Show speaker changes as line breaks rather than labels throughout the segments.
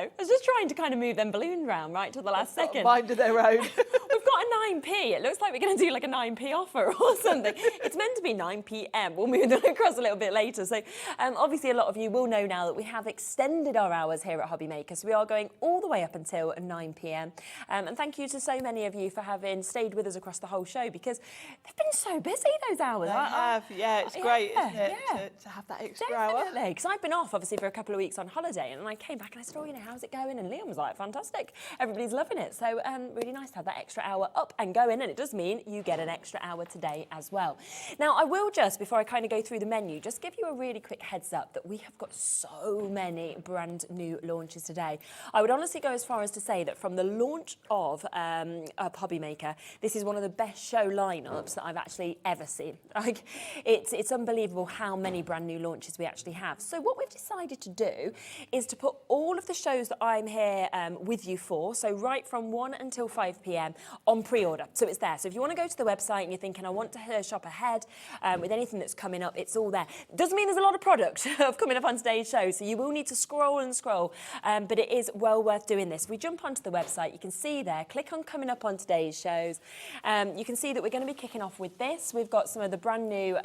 I was just trying to kind of move them balloons around right till the last second.
Mind of their own.
We've got a 9p. It looks like we're going to do like a 9p offer or something. It's meant to be 9 p.m. We'll move that across a little bit later. So obviously a lot of you will know now that we have extended our hours here at Hobby Maker. So we are going all the way up until 9 p.m. And thank you to so many of you for having stayed with us across the whole show, because they've been so busy those hours.
They have, yeah, it's great, isn't it, to have that extra hour?
Definitely, because I've been off obviously for a couple of weeks on holiday, and I came back and I said, oh, you know, how's it going? And Liam was like, fantastic, everybody's loving it. So really nice to have that extra hour up and going, and it does mean you get an extra hour today as well. Now, I will just, before I kind of go through the menu, just give you a really quick heads up that we have got so many brand new launches today. I would honestly go as far as to say that from the launch of Hobby Maker, this is one of the best show lineups that I've actually ever seen. Like, it's unbelievable how many brand new launches we actually have. So what we've decided to do is to put all of the shows that I'm here with you for, so right from 1 until 5 p.m. on pre-order. So it's there. So if you want to go to the website and you're thinking, I want to shop ahead with anything that's coming up, it's all there. Doesn't mean there's a lot of product coming up on today's show, so you will need to scroll and scroll, but it is well worth doing this. If we jump onto the website, you can see there, click on coming up on today's shows. You can see that we're going to be kicking off with this. We've got some of the brand new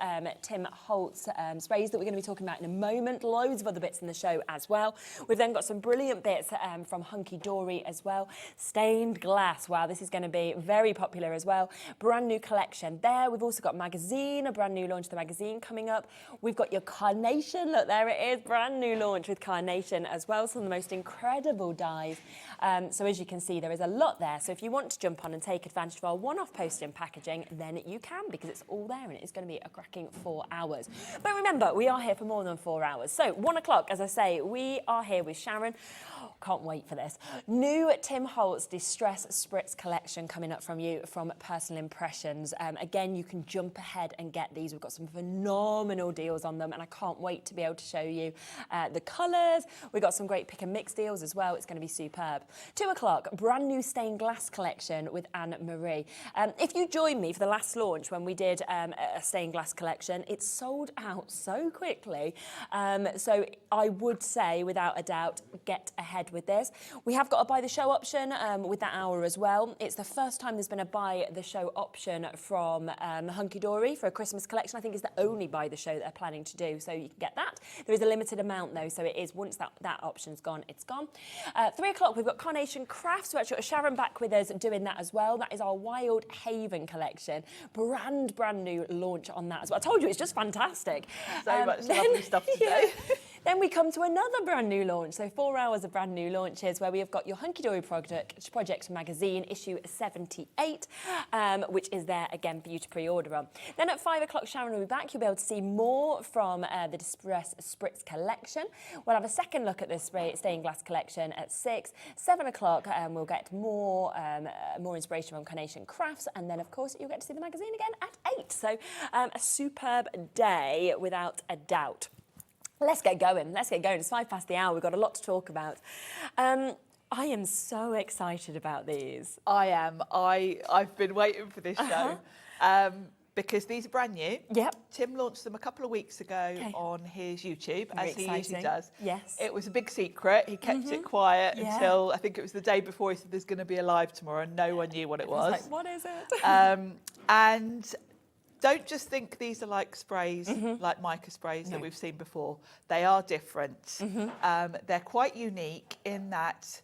Tim Holtz sprays that we're going to be talking about in a moment. Loads of other bits in the show as well. We've then got some brilliant bits from Hunkydory as well. Stained glass. Wow, this is going to be very popular as well. Brand new collection there. We've also got magazine, a brand new launch of the magazine coming up. We've got your Carnation. Look, there it is. Brand new launch with Carnation as well. Some of the most incredible dyes. So as you can see, there is a lot there. So if you want to jump on and take advantage of our one-off posting packaging, then you can, because it's all there and it's going to be a cracking 4 hours. But remember, we are here for more than 4 hours. So 1 o'clock, as I say, we are here with Sharon. Oh, can't wait for this. New Tim Holtz Distress Spritz collection coming up from you from Personal Impressions. Again, you can jump ahead and get these. We've got some phenomenal deals on them, and I can't wait to be able to show you the colours. We've got some great pick and mix deals as well. It's going to be superb. 2 o'clock, brand new stained glass collection with Anne-Marie. If you joined me for the last launch when we did a stained glass collection, it sold out so quickly. So I would say, without a doubt, get ahead with this. We have got a buy the show option with that hour as well. It's the first time there's been a buy the show option from Hunkydory for a Christmas collection. I think it's the only buy the show that they're planning to do, so you can get that. There is a limited amount though, so it is, once that option's gone, it's gone. 3 o'clock, we've got Carnation Crafts. We've actually got Sharon back with us doing that as well. That is our Wild Haven collection. Brand new launch on that as well. I told you, it's just fantastic.
So much lovely stuff today.
Yeah. Then we come to another brand new launch. So 4 hours of brand new launches, where we have got your Hunkydory Project Magazine, issue 78, which is there again for you to pre-order on. Then at 5 o'clock, Sharon will be back. You'll be able to see more from the Distress Spritz collection. We'll have a second look at the stained glass collection at 6. 7 o'clock, we'll get more inspiration from Carnation Crafts. And then, of course, you'll get to see the magazine again at 8. So a superb day, without a doubt. Let's get going. Let's get going. It's 5 past the hour. We've got a lot to talk about. I am so excited about these.
I am. I've been waiting for this show because these are brand new.
Yep.
Tim launched them a couple of weeks ago on his YouTube,
Very
as he
exciting.
usually does.
Yes.
It was a big secret. He kept it quiet until, I think it was the day before he said there's going to be a live tomorrow, and no one knew what it was.
Like, what is it?
And don't just think these are like sprays, like mica sprays that we've seen before. They are different. They're quite unique in that,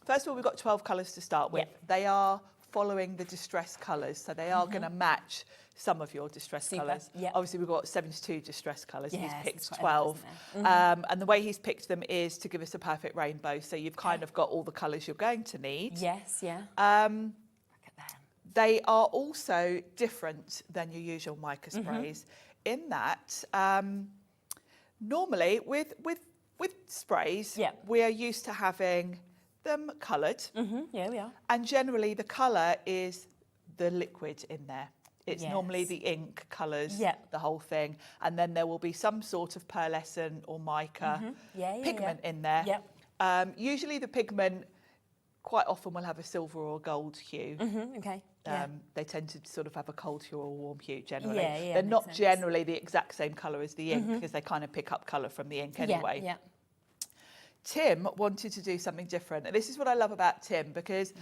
first of all, we've got 12 colours to start with.
Yep.
They are following the distress colours, so they are going to match some of your distress colours.
Yep.
Obviously, we've got 72 distress colours, and
Yes,
he's picked
quite a lot,
12. And the way he's picked them is to give us a perfect rainbow, so you've kind of got all the colours you're going to need.
Yes, yeah.
They are also different than your usual mica sprays in that normally with sprays, we are used to having them coloured.
Yeah, we are.
And generally the colour is the liquid in there. It's normally the ink colours, the whole thing. And then there will be some sort of pearlescent or mica pigment in there. Usually the pigment quite often will have a silver or a gold hue.
Okay.
They tend to sort of have a cold hue or a warm hue generally.
They're
not generally the exact same colour as the ink because they kind of pick up colour from the ink anyway. Tim wanted to do something different. And this is what I love about Tim, because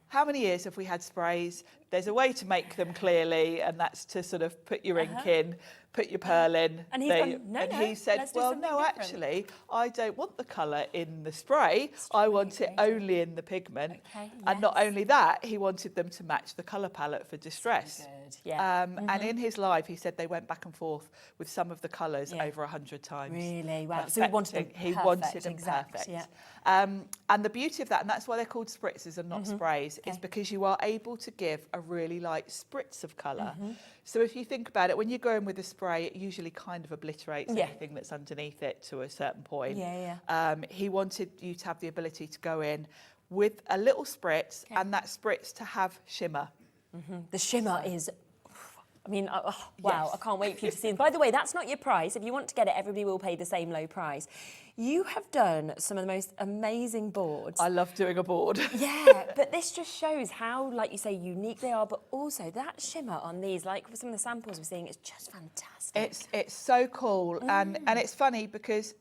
how many years have we had sprays? There's a way to make them clearly, and that's to sort of put your ink in, put your pearl in.
And he's gone, no,
he said, well, no,
different.
Actually, I don't want the colour in the spray. I want it only in the pigment.
Okay,
and not only that, he wanted them to match the colour palette for Distress.
So good. Yeah.
And in his live, he said they went back and forth with some of the colours over 100 times.
Really? Wow. So he wanted them perfect.
He wanted them perfect.
Yeah.
And the beauty of that, and that's why they're called spritzes and not sprays, is because you are able to give a really light spritz of colour. So if you think about it, when you go in with a spray, it usually kind of obliterates anything that's underneath it to a certain point. He wanted you to have the ability to go in with a little spritz and that spritz to have shimmer.
The shimmer is... I mean, wow, I can't wait for you to see it. By the way, that's not your price. If you want to get it, everybody will pay the same low price. You have done some of the most amazing boards.
I love doing a board.
Yeah, but this just shows how, like you say, unique they are, but also that shimmer on these, like some of the samples we're seeing, is just fantastic.
It's so cool, and it's funny because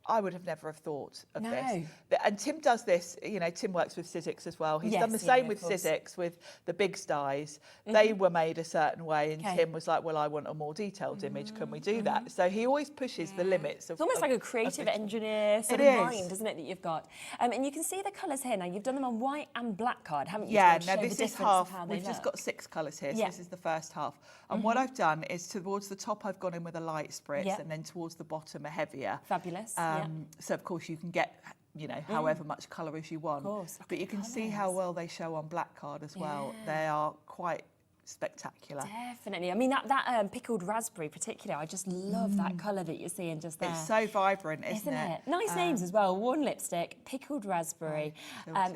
I would have never have thought of this. And Tim does this, you know, Tim works with Sizzix as well. He's done the same with Sizzix, with the big styes. They were made a certain way, and Tim was like, well, I want a more detailed image. Can we do that? So he always pushes the limits.
It's almost like a creative engineer sort of mind, isn't it, that you've got? And you can see the colours here now. You've done them on white and black card, haven't you?
Yeah, now this is half. We've just got 6 colours here, so this is the first half. And what I've done is towards the top, I've gone in with a light spritz, and then towards the bottom, a heavier.
Fabulous.
So of course you can get, you know, however much colour as you want.
Of course.
But you can see how well they show on black card as well. They are quite spectacular.
Definitely. I mean, that pickled raspberry particularly, I just love that colour that you're seeing just there.
It's so vibrant, isn't it?
Nice names as well. Worn lipstick, pickled raspberry,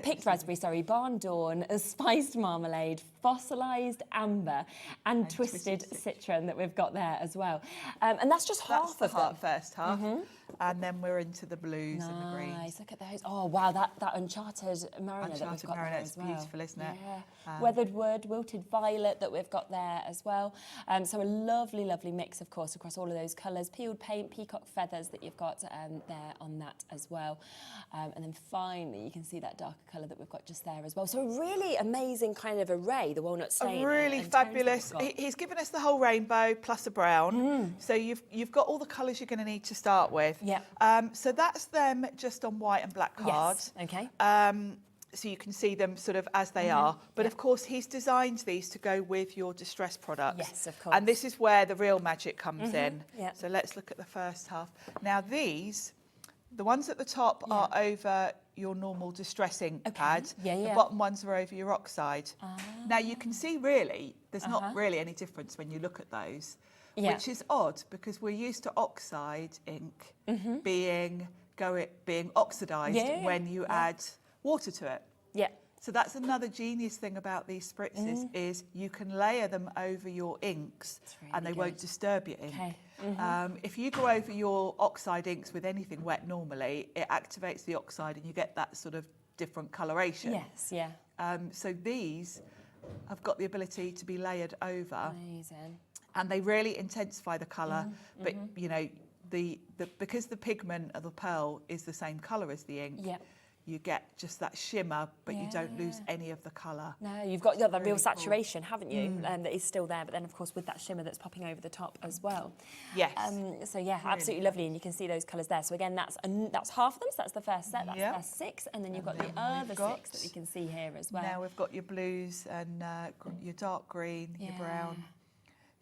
picked raspberry, sorry, barn dawn, a spiced marmalade, fossilised amber, and twisted citron that we've got there as well. And that's just half of the
first half. And then we're into the blues and the greens.
Nice, look at those. Oh, wow, that Uncharted Mariner that we've got there as well.
Beautiful, isn't it?
Weathered wood, wilted violet that we've got there as well. So a lovely, lovely mix, of course, across all of those colours. Peeled paint, peacock feathers that you've got there on that as well. And then finally, you can see that darker colour that we've got just there as well. So a really amazing kind of array, the walnut stain.
Really fabulous. He's given us the whole rainbow plus a brown. So you've got all the colours you're going to need to start with.
Yeah.
So that's them just on white and black cards.
Yes. Okay.
So you can see them sort of as they are. But of course, he's designed these to go with your Distress products.
Yes, of course.
And this is where the real magic comes in.
Yeah.
So let's look at the first half. Now these, the ones at the top are over your normal Distress ink pad. The bottom ones are over your oxide. Now you can see really, there's not really any difference when you look at those. Which is odd because we're used to oxide ink being oxidised when you add water to it.
Yeah.
So that's another genius thing about these spritzes is you can layer them over your inks and they won't disturb your ink. If you go over your oxide inks with anything wet normally, it activates the oxide and you get that sort of different coloration.
Yes, yeah.
So these have got the ability to be layered over.
Amazing.
And they really intensify the colour, but you know, because the pigment of the pearl is the same colour as the ink, you get just that shimmer, but you don't lose any of the colour.
No, you've got that real saturation, haven't you? That is still there, but then of course with that shimmer that's popping over the top as well.
Yes.
So yeah, absolutely lovely, and you can see those colours there. So again, that's half of them. So that's the first set. That's the first 6, and then you've got the other 6 that we can see here as well.
Now we've got your blues and your dark green, your brown.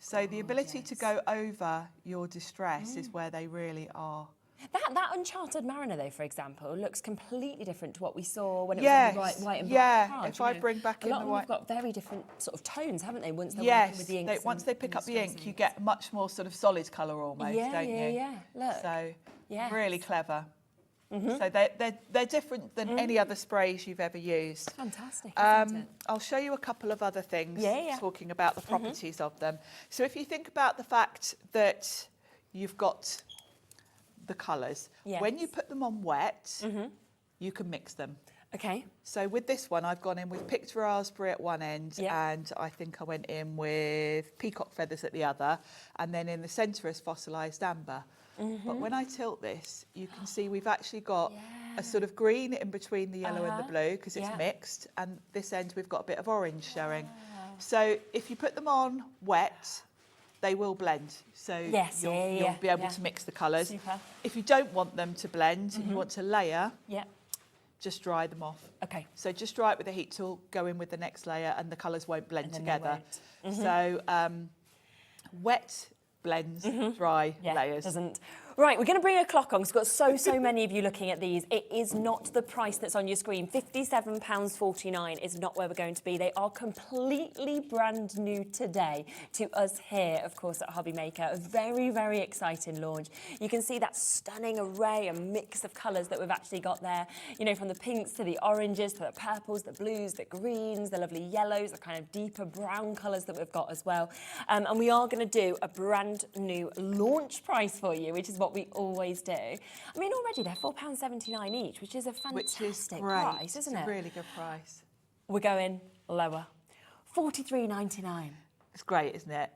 So the ability to go over your Distress is where they really are.
That Uncharted Mariner, though, for example, looks completely different to what we saw when it was on the white and black card.
If I bring back in the white...
A lot of them have got very different sort of tones, haven't they, once they're working with the inks.
Once they pick up the ink, you get much more sort of solid colour almost, don't you?
Yeah, look.
So, really clever. So they're different than any other sprays you've ever used.
Fantastic, isn't it?
I'll show you a couple of other things talking about the properties of them. So if you think about the fact that you've got the colours, when you put them on wet, you can mix them.
Okay.
So with this one, I've gone in with picked raspberry at one end, and I think I went in with peacock feathers at the other, and then in the centre is fossilised amber. But when I tilt this, you can see we've actually got a sort of green in between the yellow and the blue, because it's mixed, and this end we've got a bit of orange showing. So if you put them on wet, they will blend. So you'll be able to mix the colours.
Super.
If you don't want them to blend and you want to layer, just dry them off.
Okay.
So just dry it with a heat tool, go in with the next layer, and the colours won't blend together. So wet blends, dry layers.
Doesn't. Right, we're going to bring a clock on because we've got so many of you looking at these. It is not the price that's on your screen. £57.49 is not where we're going to be. They are completely brand new today to us here, of course, at Hobby Maker. A very, very exciting launch. You can see that stunning array and mix of colours that we've actually got there. You know, from the pinks to the oranges to the purples, the blues, the greens, the lovely yellows, the kind of deeper brown colours that we've got as well. And we are going to do a brand new launch price for you, which is what we always do. I mean, already they're £4.79 each, which is a fantastic price, isn't it?
It's a really good price.
We're going lower. £43.99.
It's great, isn't it?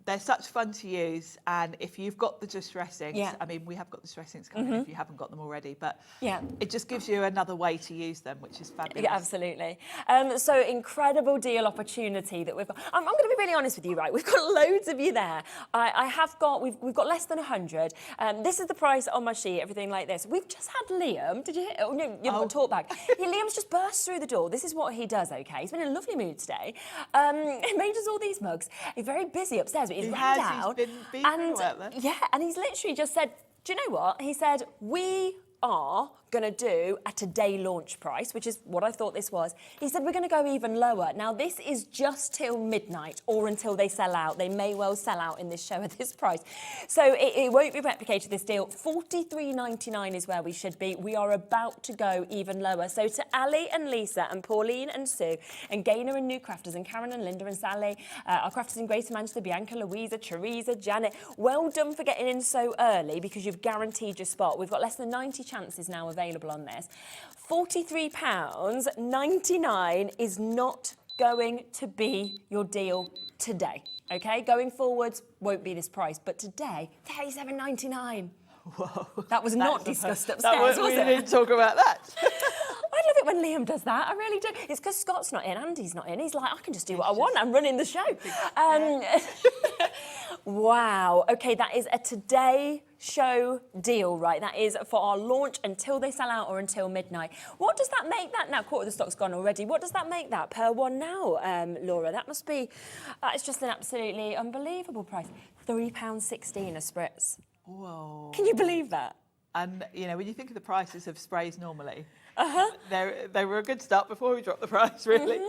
They're such fun to use, and if you've got the distressings, I mean, we have got the distressings coming if you haven't got them already, but it just gives you another way to use them, which is fabulous.
Yeah, absolutely. So incredible deal opportunity that we've got. I'm going to be really honest with you, right? We've got loads of you there. We've got less than 100. This is the price on my sheet, everything like this. We've just had Liam. Did you hear? Oh, no, you haven't got a talk back. Liam's just burst through the door. This is what he does, okay? He's been in a lovely mood today. He made us all these mugs. He's very busy upstairs. He's ran down,
he's been and
and he's literally just said, do you know what? He said, we are going to do a today launch price, which is what I thought this was. He said, we're going to go even lower. Now, this is just till midnight or until they sell out. They may well sell out in this show at this price. So it won't be replicated, this deal. £43.99 is where we should be. We are about to go even lower. So to Ali and Lisa and Pauline and Sue and Gaynor and New Crafters and Karen and Linda and Sally, our crafters in Greater Manchester, Bianca, Louisa, Teresa, Janet, well done for getting in so early because you've guaranteed your spot. We've got less than 90 chances now available on this. £43.99 is not going to be your deal today, okay? Going forwards won't be this price, but today, £37.99.
Whoa.
That was not discussed upstairs, was
we
it?
didn't talk about that.
I love it when Liam does that, I really do. It's because Scott's not in, Andy's not in. He's like, I can just do what I want, I'm running the show. Wow, okay, that is a today show deal, right? That is for our launch until they sell out or until midnight. What does that make that now? Quarter of the stock's gone already. What does that make that per one now, Laura? That must be, it's just an absolutely unbelievable price. £3.16 a spritz.
Whoa.
Can you believe that?
And, you know, when you think of the prices of sprays normally, they were a good start before we dropped the price, really.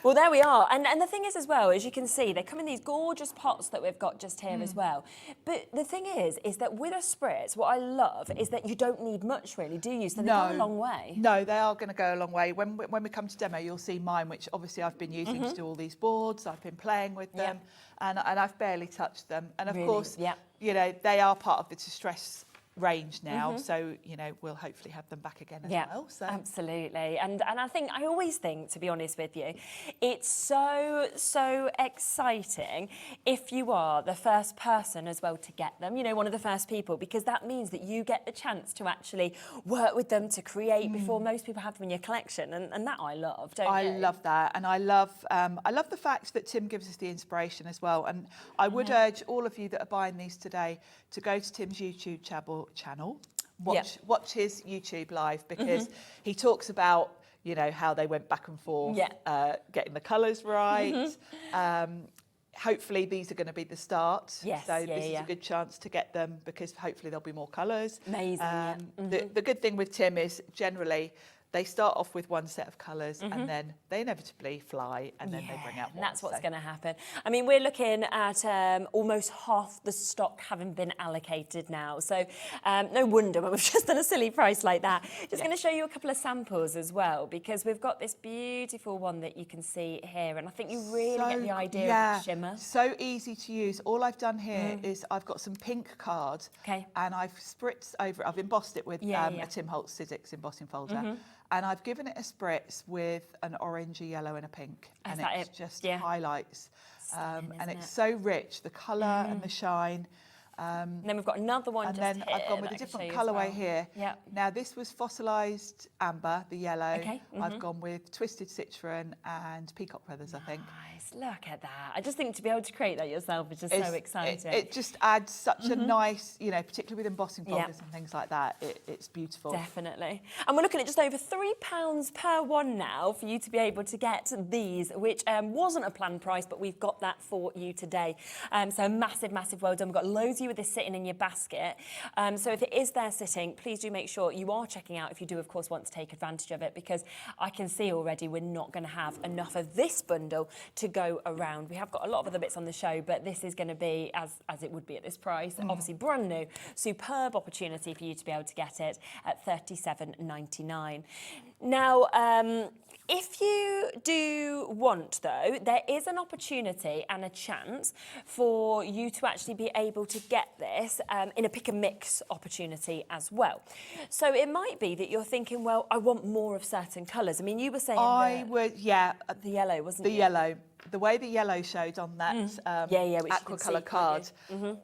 Well, there we are. And the thing is as well, as you can see, they come in these gorgeous pots that we've got just here as well. But the thing is that with a spritz, what I love is that you don't need much really, do you? So they go a long way.
No, they are going to go a long way. When we come to demo, you'll see mine, which obviously I've been using to do all these boards. I've been playing with them and I've barely touched them. And of course, you know, they are part of the distress range now, so you know we'll hopefully have them back again as well. So.
Absolutely, and I always think, to be honest with you, it's so exciting if you are the first person as well to get them. You know, one of the first people, because that means that you get the chance to actually work with them to create before most people have them in your collection, and that I love. I
love that, and I love the fact that Tim gives us the inspiration as well. And I would urge all of you that are buying these today to go to Tim's YouTube channel, watch his YouTube live, because he talks about, you know, how they went back and forth, getting the colours right. Hopefully these are going to be the start. This is a good chance to get them, because hopefully there'll be more colours.
Amazing.
The good thing with Tim is generally they start off with one set of colours and then they inevitably fly and then they bring out more.
And that's what's going to happen. I mean, we're looking at almost half the stock having been allocated now. So no wonder when we've just done a silly price like that. Just going to show you a couple of samples as well, because we've got this beautiful one that you can see here. And I think you really get the idea of the shimmer.
So easy to use. All I've done here is I've got some pink card and I've spritzed over, I've embossed it with a Tim Holtz Distress embossing folder. And I've given it a spritz with an orange, a yellow and a pink. And it just highlights. And it's so rich, the colour and the shine.
And then we've got another one just
then
here
I've gone with a different colourway here. Now this was fossilised amber, the yellow. I've gone with twisted citron and peacock feathers, I think.
Nice, look at that. I just think to be able to create that yourself is just so exciting.
It just adds such a nice, you know, particularly with embossing folders and things like that, it's beautiful.
Definitely. And we're looking at just over £3 per one now for you to be able to get these, which wasn't a planned price, but we've got that for you today. So massive, massive well done. We've got loads of you with this sitting in your basket. So if it is there sitting, please do make sure you are checking out if you do, of course, want to take advantage of it, because I can see already we're not going to have enough of this bundle to go around. We have got a lot of other bits on the show, but this is going to be as it would be at this price. Obviously brand new, superb opportunity for you to be able to get it at £37.99. Now, if you do want, though, there is an opportunity and a chance for you to actually be able to get this in a pick and mix opportunity as well. So it might be that you're thinking, well, I want more of certain colours. I mean, you were saying the yellow, wasn't it?
The yellow. The way the yellow showed on that aqua colour card,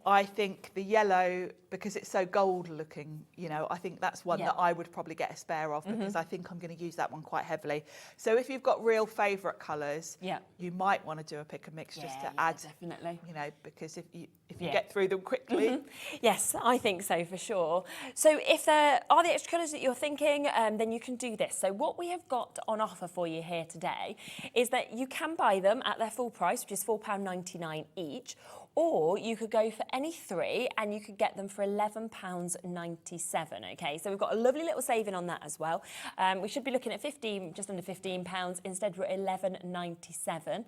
I think the yellow, because it's so gold looking, you know, I think that's one that I would probably get a spare of, because I think I'm going to use that one quite heavily. So if you've got real favourite colours, you might want to do a pick and mix just to add,
definitely.
You know, because if you get through them quickly.
Yes, I think so for sure. So if there are the extra colours that you're thinking, then you can do this. So what we have got on offer for you here today is that you can buy them at their full price, which is £4.99 each, or you could go for any three and you could get them for £11.97. Okay, so we've got a lovely little saving on that as well. We should be looking at just under £15. Instead, we're at £11.97.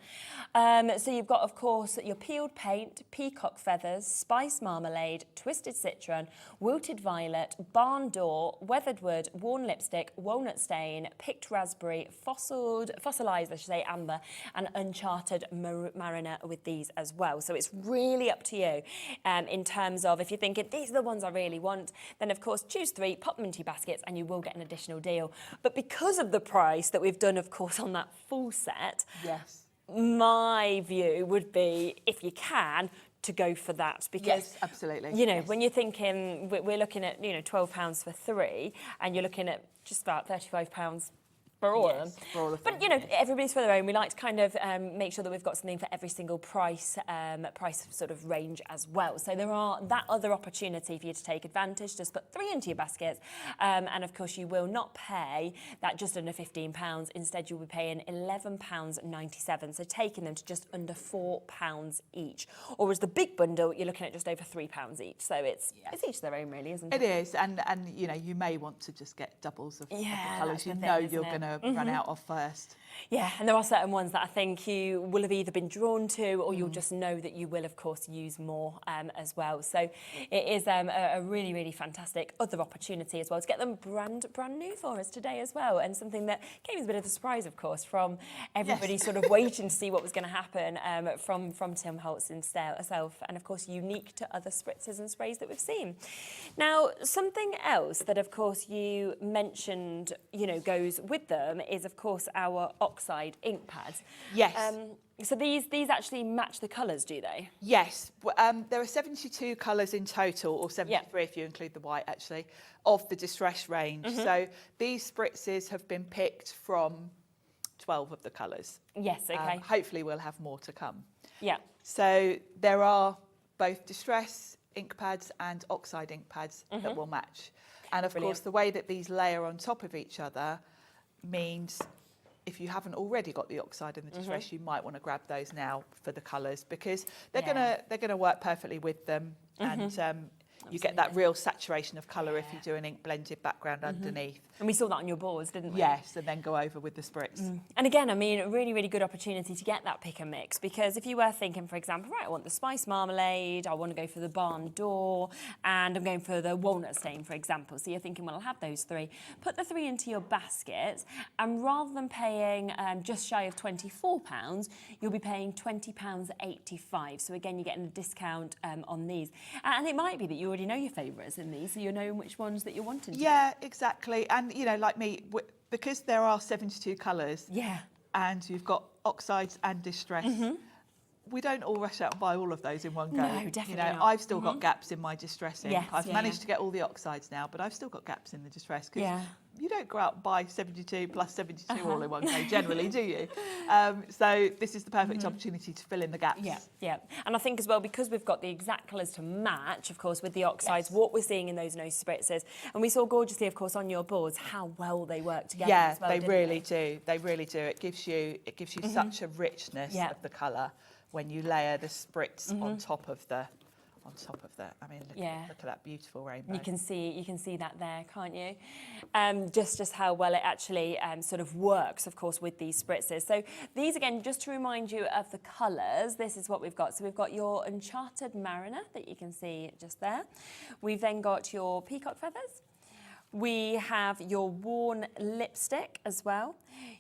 So you've got, of course, your peeled paint, peacock feathers, spice marmalade, twisted citron, wilted violet, barn door, weathered wood, worn lipstick, walnut stain, picked raspberry, fossilised, I should say, amber, and uncharted mariner with these as well. So it's really up to you in terms of, if you're thinking these are the ones I really want, then of course choose three, pop them into your baskets and you will get an additional deal. But because of the price that we've done, of course, on that full set, my view would be, if you can, to go for that, because
absolutely,
you know, when you're thinking we're looking at, you know, £12 for three and you're looking at just about £35 for all of them. But you know, everybody's for their own. We like to kind of make sure that we've got something for every single price sort of range as well. So there are that other opportunity for you to take advantage. Just put three into your baskets, and of course you will not pay that just under £15. Instead, you'll be paying £11.97. So taking them to just under £4 each. Or as the big bundle, you're looking at just over £3 each. So it's each their own, really, isn't it?
It is, and you know, you may want to just get doubles of the colours you know you're going to run out of first.
Yeah, and there are certain ones that I think you will have either been drawn to, or you'll just know that you will, of course, use more as well. So it is a really, really fantastic other opportunity as well to get them brand new for us today as well, and something that came as a bit of a surprise, of course, from everybody sort of waiting to see what was going to happen from Tim Holtz himself, and of course unique to other spritzes and sprays that we've seen. Now, something else that, of course, you mentioned, you know, goes with them is, of course, our oxide ink pads.
Yes.
So these actually match the colours, do they?
Yes. There are 72 colours in total, or 73 if you include the white, actually, of the Distress range. So these spritzes have been picked from 12 of the colours.
Yes, okay.
Hopefully we'll have more to come.
Yeah.
So there are both Distress ink pads and oxide ink pads that will match. And of course, the way that these layer on top of each other means if you haven't already got the oxide and the Distress, you might want to grab those now for the colours, because they're gonna work perfectly with them. And You get that real saturation of colour if you do an ink blended background underneath.
And we saw that on your boards, didn't we?
Yes, and then go over with the spritz.
And again, I mean, a really, really good opportunity to get that pick and mix, because if you were thinking, for example, right, I want the spice marmalade, I want to go for the barn door, and I'm going for the walnut stain, for example. So you're thinking, well, I'll have those 3. Put the 3 into your basket, and rather than paying just shy of £24, you'll be paying £20.85. So again, you're getting a discount on these. And it might be that you already know your favourites in these, so you're knowing which ones that you're wanting to get.
Exactly. And, you know, like me, because there are 72 colours, and you've got oxides and distress, we don't all rush out and buy all of those in one go.
No, definitely
you know,
not.
I've still got gaps in my distress ink.
Yes,
I've managed to get all the oxides now, but I've still got gaps in the distress, because you don't go out and buy 72 plus 72 all in one go, generally, do you? So this is the perfect opportunity to fill in the gaps.
Yeah. And I think as well, because we've got the exact colours to match, of course, with the oxides, what we're seeing in those nose spritzers, and we saw gorgeously, of course, on your boards, how well they work together as well,
they really do. They really do. It gives you such a richness of the colour when you layer the spritz on top of the. I mean, look at that beautiful rainbow.
You can see that there, can't you? Just how well it actually sort of works, of course, with these spritzers. So these, again, just to remind you of the colours, this is what we've got. So we've got your Uncharted Mariner that you can see just there. We've then got your Peacock Feathers. We have your Worn Lipstick as well.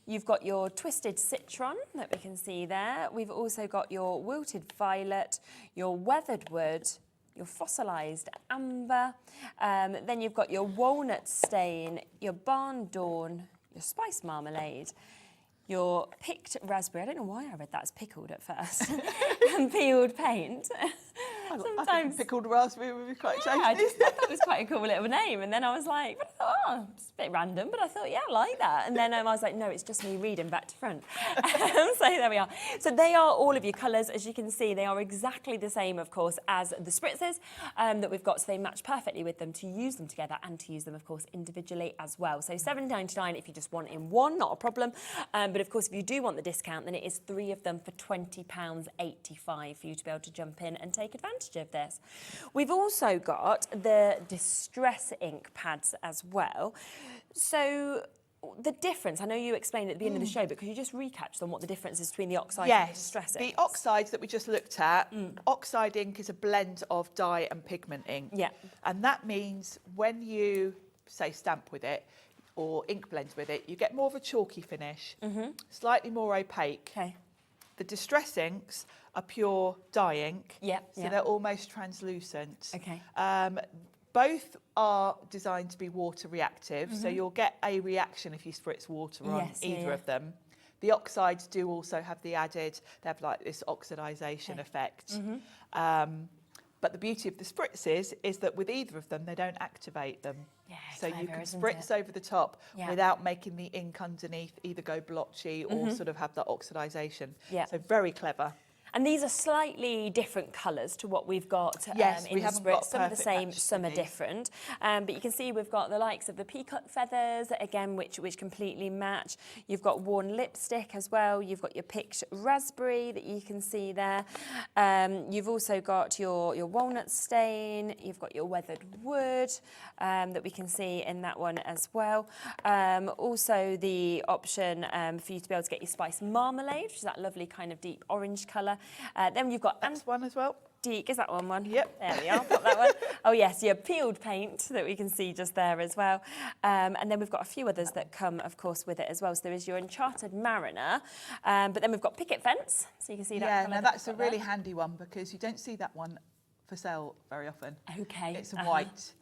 You've got your Twisted Citron that we can see there. We've also got your Wilted Violet, your Weathered Wood, your Fossilised Amber. Then you've got your Walnut Stain, your Barn Dawn, your Spice Marmalade, your Picked Raspberry. I don't know why I read that as pickled at first. And Peeled Paint.
I think pickled raspberry would be quite tasty.
I just thought that was quite a cool little name, and then I was like, oh, it's a bit random, but I thought, yeah, I like that. And then I was like, no, it's just me reading back to front. So there we are. So they are all of your colours, as you can see. They are exactly the same, of course, as the spritzers that we've got, so they match perfectly with them to use them together and to use them, of course, individually as well. So £7.99 if you just want in one, not a problem. But of course, if you do want the discount, then it is 3 of them for £20.85 for you to be able to jump in and take advantage of this. We've also got the Distress ink pads as well. So the difference, I know you explained at the beginning of the show, but could you just recap on what the difference is between the oxide and the distress ink?
The oxides that we just looked at, oxide ink is a blend of dye and pigment ink. And that means when you, say, stamp with it or ink blend with it, you get more of a chalky finish, slightly more opaque. The distress inks are pure dye ink, so they're almost translucent. Both are designed to be water reactive, so you'll get a reaction if you spritz water on either of them. The oxides do also have the added, they have like this oxidisation effect. But the beauty of the spritzes is that with either of them, they don't activate them. So you can spritz over the top without making the ink underneath either go blotchy or sort of have that oxidisation. So very clever.
And these are slightly different colours to what we've got in the spritz. Some are the same, some are different. But you can see we've got the likes of the Peacock Feathers, again, which completely match. You've got Worn Lipstick as well. You've got your Picked Raspberry that you can see there. You've also got your Walnut Stain. You've got your Weathered Wood that we can see in that one as well. Also the option for you to be able to get your Spice Marmalade, which is that lovely kind of deep orange colour. Then you've got
that's one as well.
Is that one?
Yep.
There we are. Pop that one. Oh yes, your Peeled Paint that we can see just there as well. And then we've got a few others that come, of course, with it as well. So there is your Uncharted Mariner, but then we've got Picket Fence, so you can see that.
Yeah, now that's a really handy one because you don't see that one for sale very often.
It's
a white.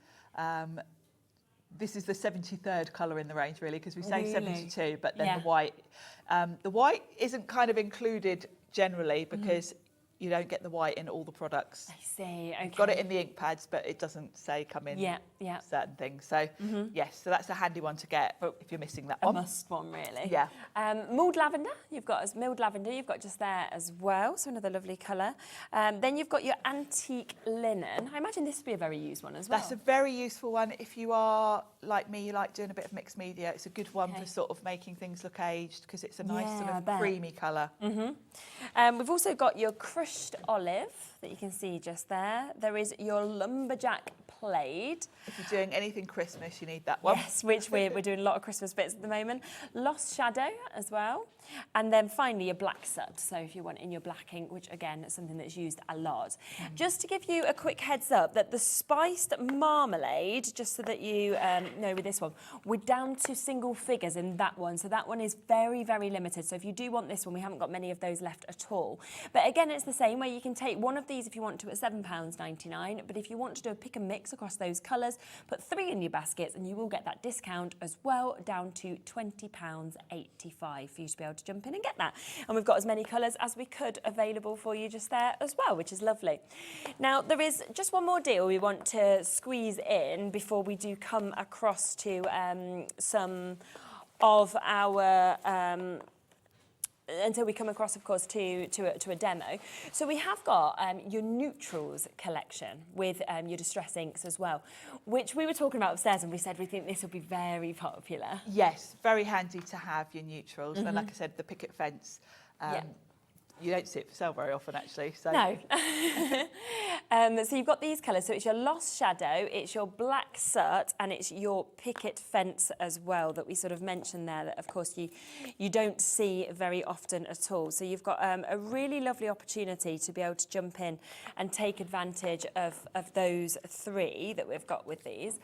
This is the 73rd colour in the range, really, because we say 72, but then the white isn't kind of included generally because you don't get the white in all the products.
I see,
You've got it in the ink pads, but it doesn't say come in certain things. So, yes, so that's a handy one to get if you're missing that one.
A must one, really.
Yeah.
Milled Lavender, you've got just there as well, so another lovely colour. Then you've got your Antique Linen. I imagine this would be a very used one as well.
That's a very useful one. If you are, like me, you like doing a bit of mixed media, it's a good one for sort of making things look aged because it's a nice sort of creamy colour.
We've also got your Crystal crushed olive that you can see just there. There is your lumberjack plaid.
If you're doing anything Christmas, you need that one.
Yes, which we're doing a lot of Christmas bits at the moment. Lost shadow as well. And then finally your black soot. So if you want in your black ink, which again is something that's used a lot. Just to give you a quick heads up that the spiced marmalade, just so that you know with this one, we're down to single figures in that one. So that one is very, very limited. So if you do want this one, we haven't got many of those left at all. But again, it's the same way. You can take one of these if you want to at £7.99. But if you want to do a pick and mix across those colours, put 3 in your baskets and you will get that discount as well, down to £20.85 for you to be able to jump in and get that. And we've got as many colours as we could available for you just there as well, which is lovely. Now, there is just one more deal we want to squeeze in before we do come across to some of our... until we come across, of course, to a demo. So we have got your neutrals collection with your distress inks as well, which we were talking about upstairs and we said we think this will be very popular.
Yes, very handy to have your neutrals. And like I said, the picket fence, you don't see it for sale very often, actually. So. No.
So you've got these colours. So it's your Lost Shadow, it's your Black Soot, and it's your Picket Fence as well that we sort of mentioned there that, of course, you don't see very often at all. So you've got a really lovely opportunity to be able to jump in and take advantage of those 3 that we've got with these.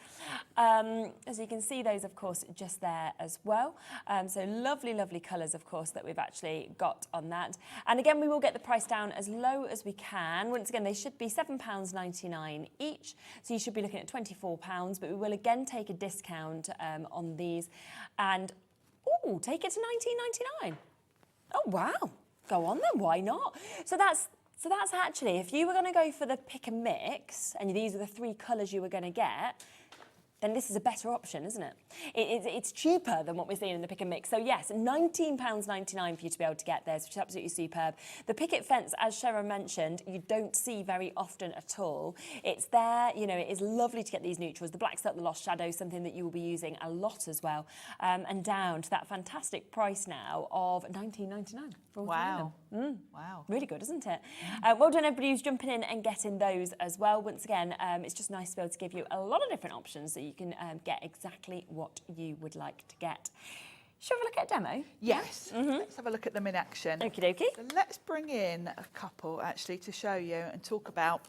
As you can see, those, of course, just there as well. So lovely, lovely colours, of course, that we've actually got on that. And again, we will get the price down as low as we can. Once again, they should be £7.99 each. So you should be looking at £24, but we will again take a discount on these and, take it to £19.99. Oh, wow. Go on then, why not? So that's actually, if you were going to go for the pick and mix, and these are the 3 colours you were going to get, then this is a better option, isn't it? It's cheaper than what we're seeing in the pick and mix. So yes, £19.99 for you to be able to get theirs, which is absolutely superb. The picket fence, as Sharon mentioned, you don't see very often at all. It's there, it is lovely to get these neutrals. The Black Soot, the Lost Shadow, something that you will be using a lot as well. And down to that fantastic price now of £19.99 for all 3 of them.
Wow.
Really good, isn't it? Well done, everybody who's jumping in and getting those as well. Once again, it's just nice to be able to give you a lot of different options so you can get exactly what you would like to get. Shall we have a look at a demo?
Yes. Let's have a look at them in action.
Okie dokie.
So let's bring in a couple, actually, to show you and talk about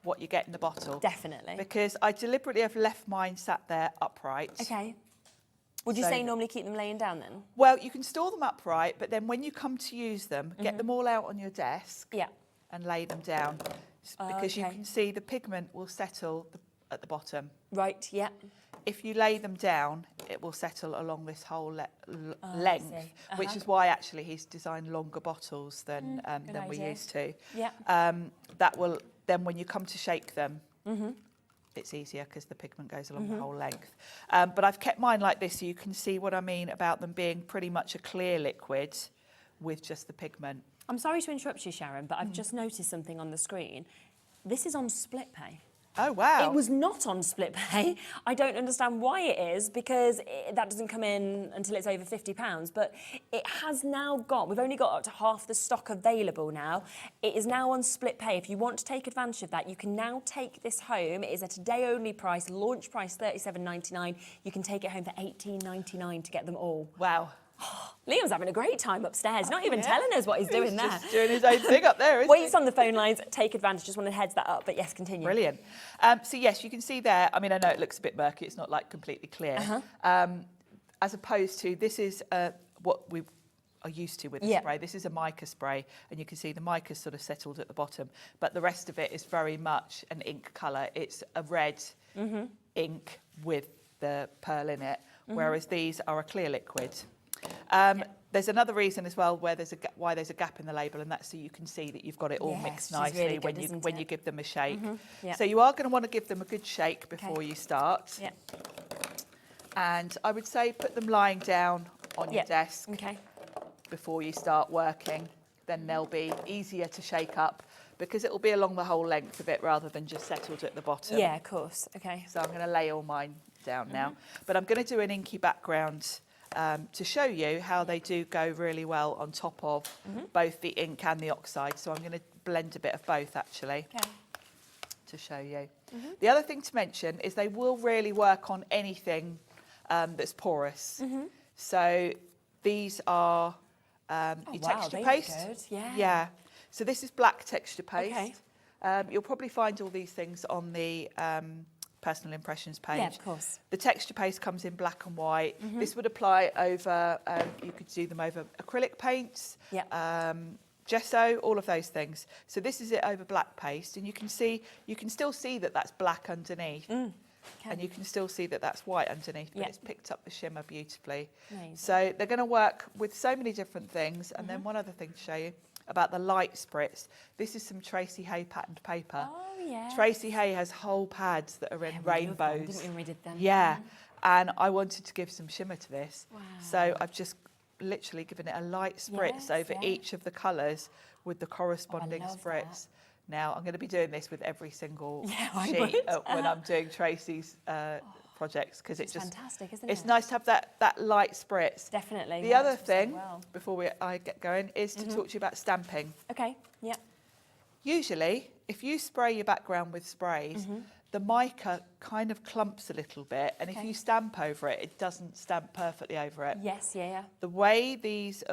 what you get in the bottle.
Definitely.
Because I deliberately have left mine sat there upright.
Okay. Would you say normally keep them laying down then?
Well, you can store them upright, but then when you come to use them, get them all out on your desk and lay them down. Because you can see the pigment will settle at the bottom.
Right, yeah.
If you lay them down, it will settle along this whole length, which is why actually he's designed longer bottles than we're used to.
Yeah.
That will, then when you come to shake them, it's easier because the pigment goes along the whole length. But I've kept mine like this so you can see what I mean about them being pretty much a clear liquid with just the pigment.
I'm sorry to interrupt you, Sharon, but I've just noticed something on the screen. This is on split pay.
Oh, wow.
It was not on split pay. I don't understand why it is, because that doesn't come in until it's over £50, but it has now got, we've only got up to half the stock available now. It is now on split pay. If you want to take advantage of that, you can now take this home. It is a today only price, launch price £37.99. You can take it home for $18.99 to get them all.
Wow.
Liam's having a great time upstairs, not even telling us what he's doing there.
He's just doing his own thing up there, isn't he?
Waits on the phone lines, take advantage. Just want to head that up, but yes, continue.
Brilliant. So yes, you can see there, I mean, I know it looks a bit murky, it's not like completely clear. As opposed to, this is what we are used to with the spray. This is a mica spray, and you can see the mica's sort of settled at the bottom, but the rest of it is very much an ink colour. It's a red ink with the pearl in it, whereas these are a clear liquid. There's another reason as well why there's a gap in the label, and that's so you can see that you've got it all mixed nicely really good, when you give them a shake. So you are going to want to give them a good shake before you start. And I would say put them lying down on your desk before you start working. Then they'll be easier to shake up because it will be along the whole length of it rather than just settled at the bottom.
Yeah, of course. Okay.
So I'm going to lay all mine down now, but I'm going to do an inky background to show you how they do go really well on top of both the ink and the oxide. So I'm going to blend a bit of both actually to show you. The other thing to mention is they will really work on anything that's porous. So these are your texture paste. Yeah. So this is black texture paste. You'll probably find all these things on the personal impressions page.
Yeah, of course.
The texture paste comes in black and white. This would apply over, you could do them over acrylic paints, gesso, all of those things. So this is it over black paste, and you can still see that that's black underneath. And you can still see that that's white underneath, but it's picked up the shimmer beautifully. Amazing. So they're going to work with so many different things. And then one other thing to show you about the light spritz. This is some Tracy Hay patterned paper.
Oh, yeah.
Tracy Hay has whole pads that are in rainbows.
Didn't we when we did them?
Yeah. And I wanted to give some shimmer to this.
Wow.
So I've just literally given it a light spritz over each of the colours with the corresponding spritz. Now, I'm going to be doing this with every single sheet when I'm doing Tracy's projects, because it's just
fantastic, isn't it?
It's nice to have that light spritz.
Definitely.
The other thing, before I get going, is to talk to you about stamping.
Okay, yeah.
Usually, if you spray your background with sprays, the mica kind of clumps a little bit, and if you stamp over it, it doesn't stamp perfectly over it.
Yes, yeah.
The way these,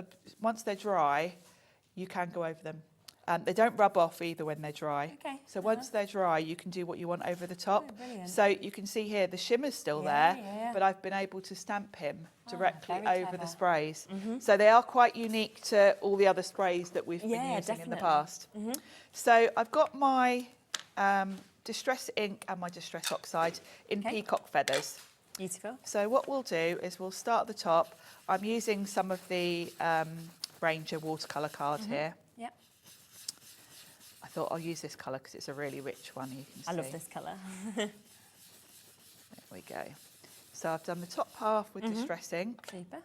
once they're dry, you can go over them. They don't rub off either when they're dry.
Okay.
So once they're dry, you can do what you want over the top.
Oh, brilliant.
So you can see here the shimmer's still there, but I've been able to stamp him directly over the sprays. So they are quite unique to all the other sprays that we've been using in the past. So I've got my Distress ink and my Distress oxide in peacock feathers.
Beautiful.
So what we'll do is we'll start at the top. I'm using some of the Ranger watercolour cards here.
Yep.
I thought I'll use this colour because it's a really rich one, you can see.
I love this colour.
There we go. So I've done the top half with Distress ink.
Super.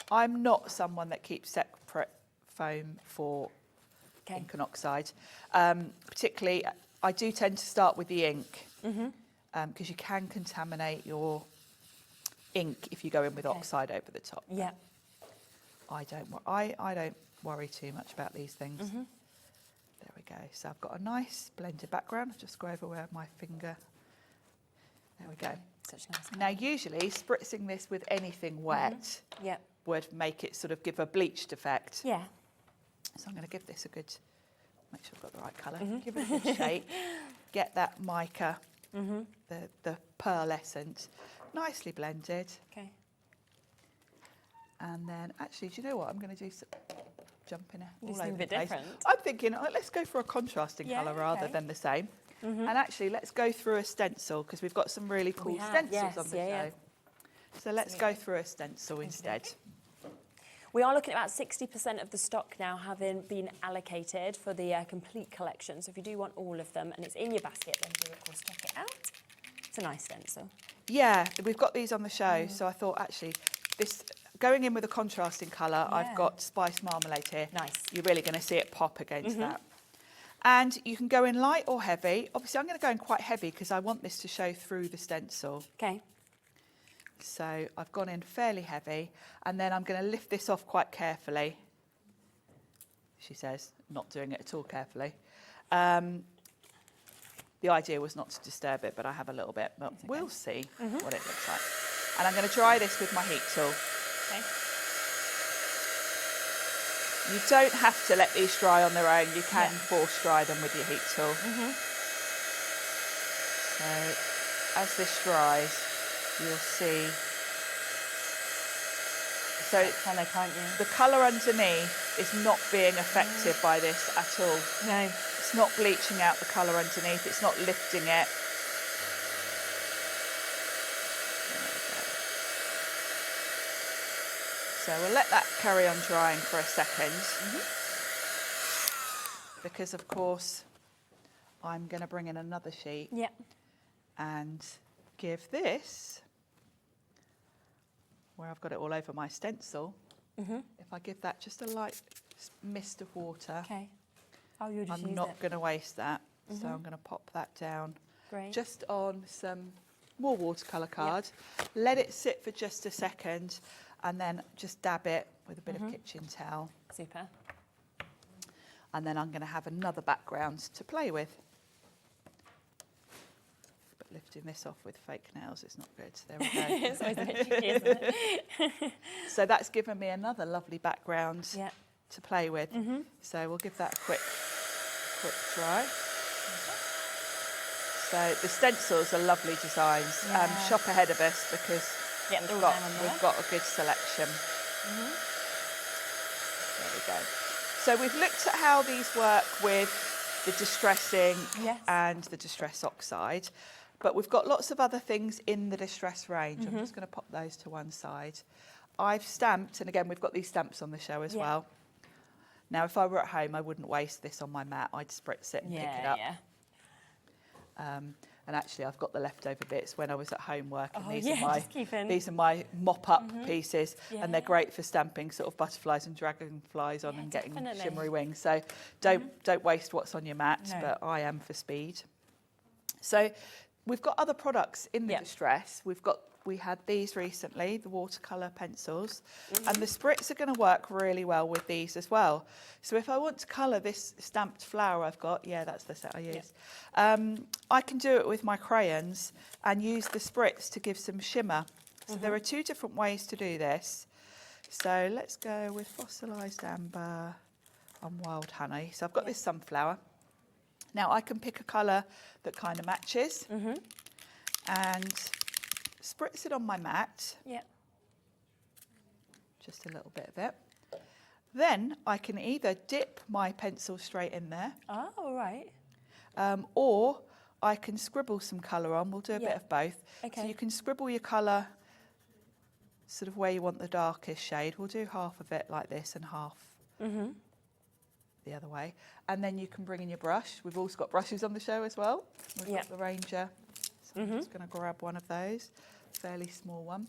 I'm not someone that keeps separate foam for ink and oxide. Particularly, I do tend to start with the ink because you can contaminate your ink if you go in with oxide over the top.
Yeah.
I don't worry too much about these things. There we go. So I've got a nice blended background. I'll just go over where my finger. There we go.
Such a nice colour.
Now, usually spritzing this with anything wet would make it sort of give a bleached effect.
Yeah.
So I'm going to give this a good, make sure I've got the right colour. Give it a good shake. Get that mica, the pearlescent, nicely blended.
Okay.
And then, actually, do you know what? I'm going to do some jumping all over
a
the
bit
place.
different.
I'm thinking, let's go for a contrasting colour rather than the same. And actually, let's go through a stencil because we've got some really cool stencils on the show. So let's go through a stencil instead.
We are looking at about 60% of the stock now having been allocated for the complete collection. So if you do want all of them and it's in your basket, then do, of course, check it out. It's a nice stencil.
Yeah, we've got these on the show. So I thought, actually, this going in with a contrasting colour, I've got Spice Marmalade here.
Nice.
You're really going to see it pop against that. And you can go in light or heavy. Obviously, I'm going to go in quite heavy because I want this to show through the stencil.
Okay.
So I've gone in fairly heavy, and then I'm going to lift this off quite carefully. She says, not doing it at all carefully. The idea was not to disturb it, but I have a little bit. But we'll see what it looks like. And I'm going to dry this with my heat tool.
Okay.
You don't have to let these dry on their own. You can force dry them with your heat tool. So as this dries, you'll see. So
Colour, can't you?
the colour underneath is not being affected by this at all.
No.
It's not bleaching out the colour underneath. It's not lifting it. So we'll let that carry on drying for a second. Because, of course, I'm going to bring in another sheet and give this, where I've got it all over my stencil, if I give that just a light mist of water,
Oh, you'll just
I'm not going to waste that. So I'm going to pop that down just on some more watercolour card, let it sit for just a second, and then just dab it with a bit of kitchen towel.
Super.
And then I'm going to have another background to play with. But lifting this off with fake nails is not good. There we go.
It's always a bit tricky, isn't it?
So that's given me another lovely background to play with. So we'll give that a quick try. So the stencils are lovely designs. Shop ahead of us because we've got a good selection. There we go. So we've looked at how these work with the distressing and the distress oxide, but we've got lots of other things in the distress range. I'm just going to pop those to one side. I've stamped, and again, we've got these stamps on the show as well. Now, if I were at home, I wouldn't waste this on my mat. I'd spritz it and pick it up. And actually, I've got the leftover bits when I was at home working. These are my mop-up pieces, and they're great for stamping sort of butterflies and dragonflies on and getting shimmery wings. So don't waste what's on your mat, but I am for speed. So we've got other products in the distress. We had these recently, the watercolour pencils, and the spritz are going to work really well with these as well. So if I want to colour this stamped flower I've got, that's the set I use, I can do it with my crayons and use the spritz to give some shimmer. So there are two different ways to do this. So let's go with fossilised amber and wild honey. So I've got this sunflower. Now I can pick a colour that kind of matches and spritz it on my mat. Just a little bit of it. Then I can either dip my pencil straight in there.
Oh, right.
Or I can scribble some colour on. We'll do a bit of both.
Okay.
So you can scribble your colour sort of where you want the darkest shade. We'll do half of it like this and half the other way. And then you can bring in your brush. We've also got brushes on the show as well. We've got the Ranger. So I'm just going to grab one of those. Fairly small one.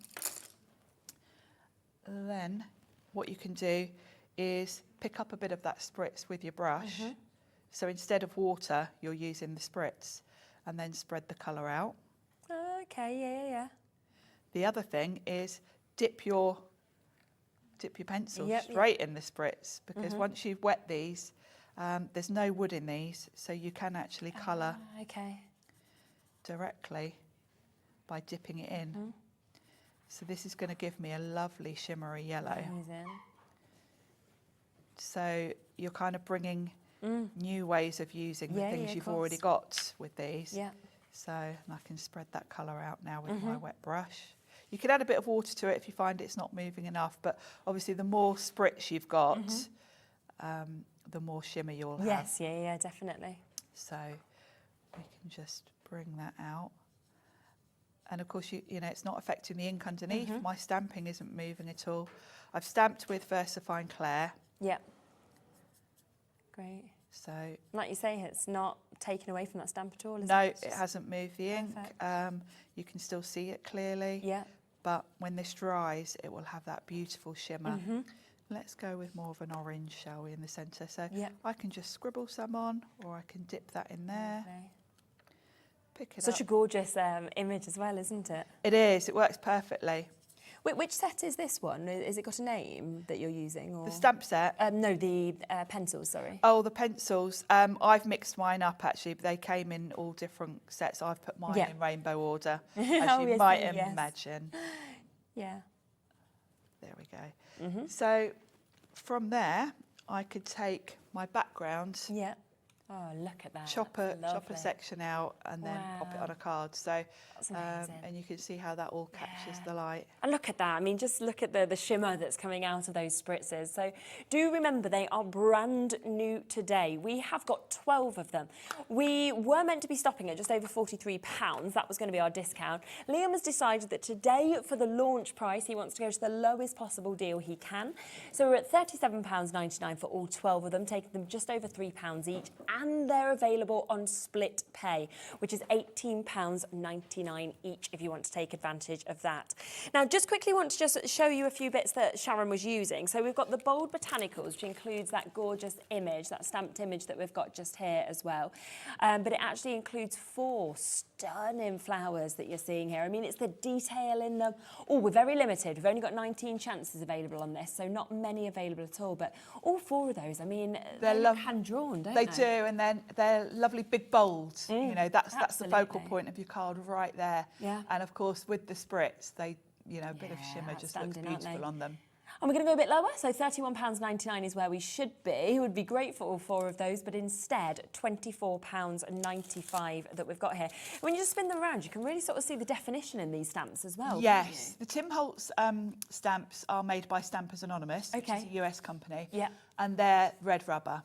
Then what you can do is pick up a bit of that spritz with your brush. So instead of water, you're using the spritz, and then spread the colour out.
Okay,
The other thing is dip your pencil straight in the spritz, because once you've wet these, there's no wood in these, so you can actually colour directly by dipping it in. So this is going to give me a lovely shimmery yellow.
Amazing.
So you're kind of bringing new ways of using the things you've already got with these. So and I can spread that colour out now with my wet brush. You can add a bit of water to it if you find it's not moving enough, but obviously the more spritz you've got, the more shimmer you'll have.
Yes, definitely.
So we can just bring that out. And of course, you know, it's not affecting the ink underneath. My stamping isn't moving at all. I've stamped with VersaFine Clair.
Great.
So,
like you say, it's not taken away from that stamp at all, is it?
No, it hasn't moved the ink. You can still see it clearly. But when this dries, it will have that beautiful shimmer. Let's go with more of an orange, shall we, in the centre. So I can just scribble some on, or I can dip that in there. Pick it up.
Such a gorgeous image as well, isn't it?
It is. It works perfectly.
Which set is this one? Has it got a name that you're using? Or?
The stamp set?
No, the pencils, sorry.
Oh, the pencils. I've mixed mine up, actually. But they came in all different sets. I've put mine in rainbow order, as you might imagine.
There
we go. So from there, I could take my background.
Oh, look at that.
Chop a section out and then pop it on a card. So,
that's amazing.
And you can see how that all captures the light.
And look at that. I mean, just look at the shimmer that's coming out of those spritzes. So do remember, they are brand new today. We have got 12 of them. We were meant to be stopping at just over £43. That was going to be our discount. Liam has decided that today, for the launch price, he wants to go to the lowest possible deal he can. So we're at £37.99 for all 12 of them, taking them just over £3 each. and they're available on split pay, which is £18.99 each if you want to take advantage of that. Now, just quickly want to just show you a few bits that Sharon was using. So we've got the Bold Botanicals, which includes that gorgeous image, that stamped image that we've got just here as well. But it actually includes 4 stunning flowers that you're seeing here. I mean, it's the detail in them. Oh, we're very limited. We've only got 19 chances available on this, so not many available at all. But all 4 of those, I mean, they're hand-drawn, don't they?
They do, and then they're lovely big bold. You know, that's the focal point of your card right there.
Yeah.
And of course, with the spritz, they, you know, a bit of shimmer just looks beautiful on them.
And we're going to go a bit lower, so £31.99 is where we should be. It would be great for all 4 of those, but instead £24.95 that we've got here. When you just spin them around, you can really sort of see the definition in these stamps as well.
Yes, the Tim Holtz stamps are made by Stampers Anonymous, which is a US company, and they're red rubber.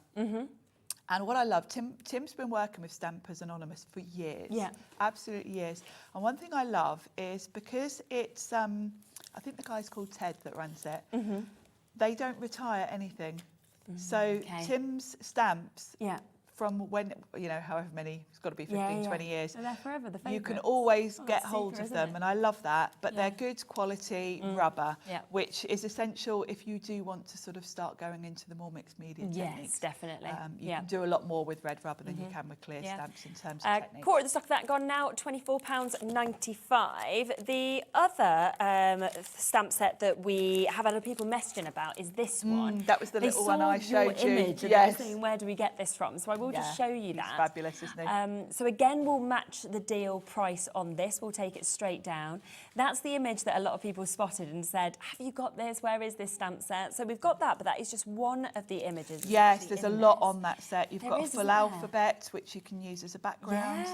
And what I love, Tim's been working with Stampers Anonymous for years, absolutely years. And one thing I love is because it's, I think the guy's called Ted that runs it, they don't retire anything. So Tim's stamps, from when, you know, however many, it's got to be 15, 20 years.
They're there forever, the favourites.
You can always get hold of them, and I love that. But they're good quality rubber, which is essential if you do want to sort of start going into the more mixed media techniques.
Yes, definitely.
You can do a lot more with red rubber than you can with clear stamps in terms of technique.
Quarter of the stock of that gone now, £24.95. The other stamp set that we have other people messaging about is this one.
That was the little one I showed you.
Image and they were saying, where do we get this from? So I will just show you that.
He's fabulous, isn't he?
So again, we'll match the deal price on this. We'll take it straight down. That's the image that a lot of people spotted and said, have you got this? Where is this stamp set? So we've got that, but that is just one of the images.
Yes, there's a lot on that set. You've got a full alphabet, which you can use as a background.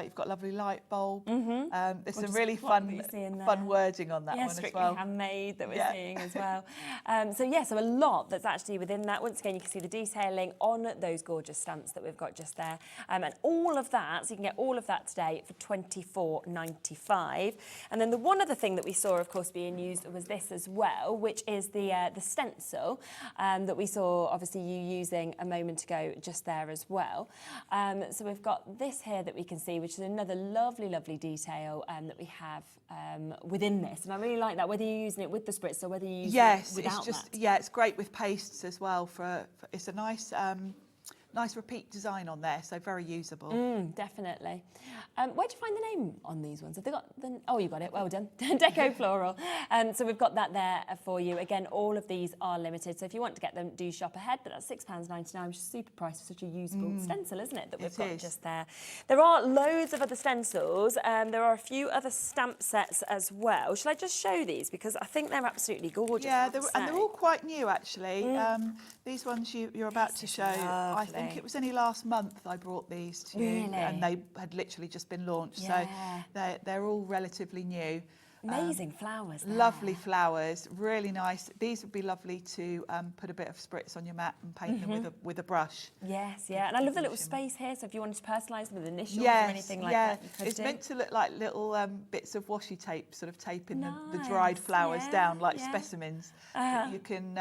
You've got a lovely light bulb. There's some really fun wording on that one as well.
Handmade that we're seeing as well. So a lot that's actually within that. Once again, you can see the detailing on those gorgeous stamps that we've got just there. And all of that, so you can get all of that today for £24.95. And then the one other thing that we saw, of course, being used was this as well, which is the stencil that we saw, obviously, you using a moment ago just there as well. So we've got this here that we can see, which is another lovely, lovely detail that we have within this. And I really like that, whether you're using it with the spritz or whether you use it without that.
It's great with pastes as well. It's a nice repeat design on there, so very usable.
Definitely. Where'd you find the name on these ones? Have they got the... Oh, you got it. Well done. Deco Floral. So we've got that there for you. Again, all of these are limited, so if you want to get them, do shop ahead. But that's £6.99, which is super price for such a usable stencil, isn't it, that we've got just there. There are loads of other stencils. There are a few other stamp sets as well. Shall I just show these? Because I think they're absolutely gorgeous.
Yeah, and they're all quite new, actually. These ones you're about to show, I think it was only last month I brought these to you, and they had literally just been launched, so they're all relatively new.
Amazing flowers there.
Lovely flowers, really nice. These would be lovely to put a bit of spritz on your mat and paint them with a brush.
Yes, and I love the little space here, so if you wanted to personalise them with initials or anything like that, you could
it's meant to look like little bits of washi tape, sort of taping the dried flowers down like specimens. You can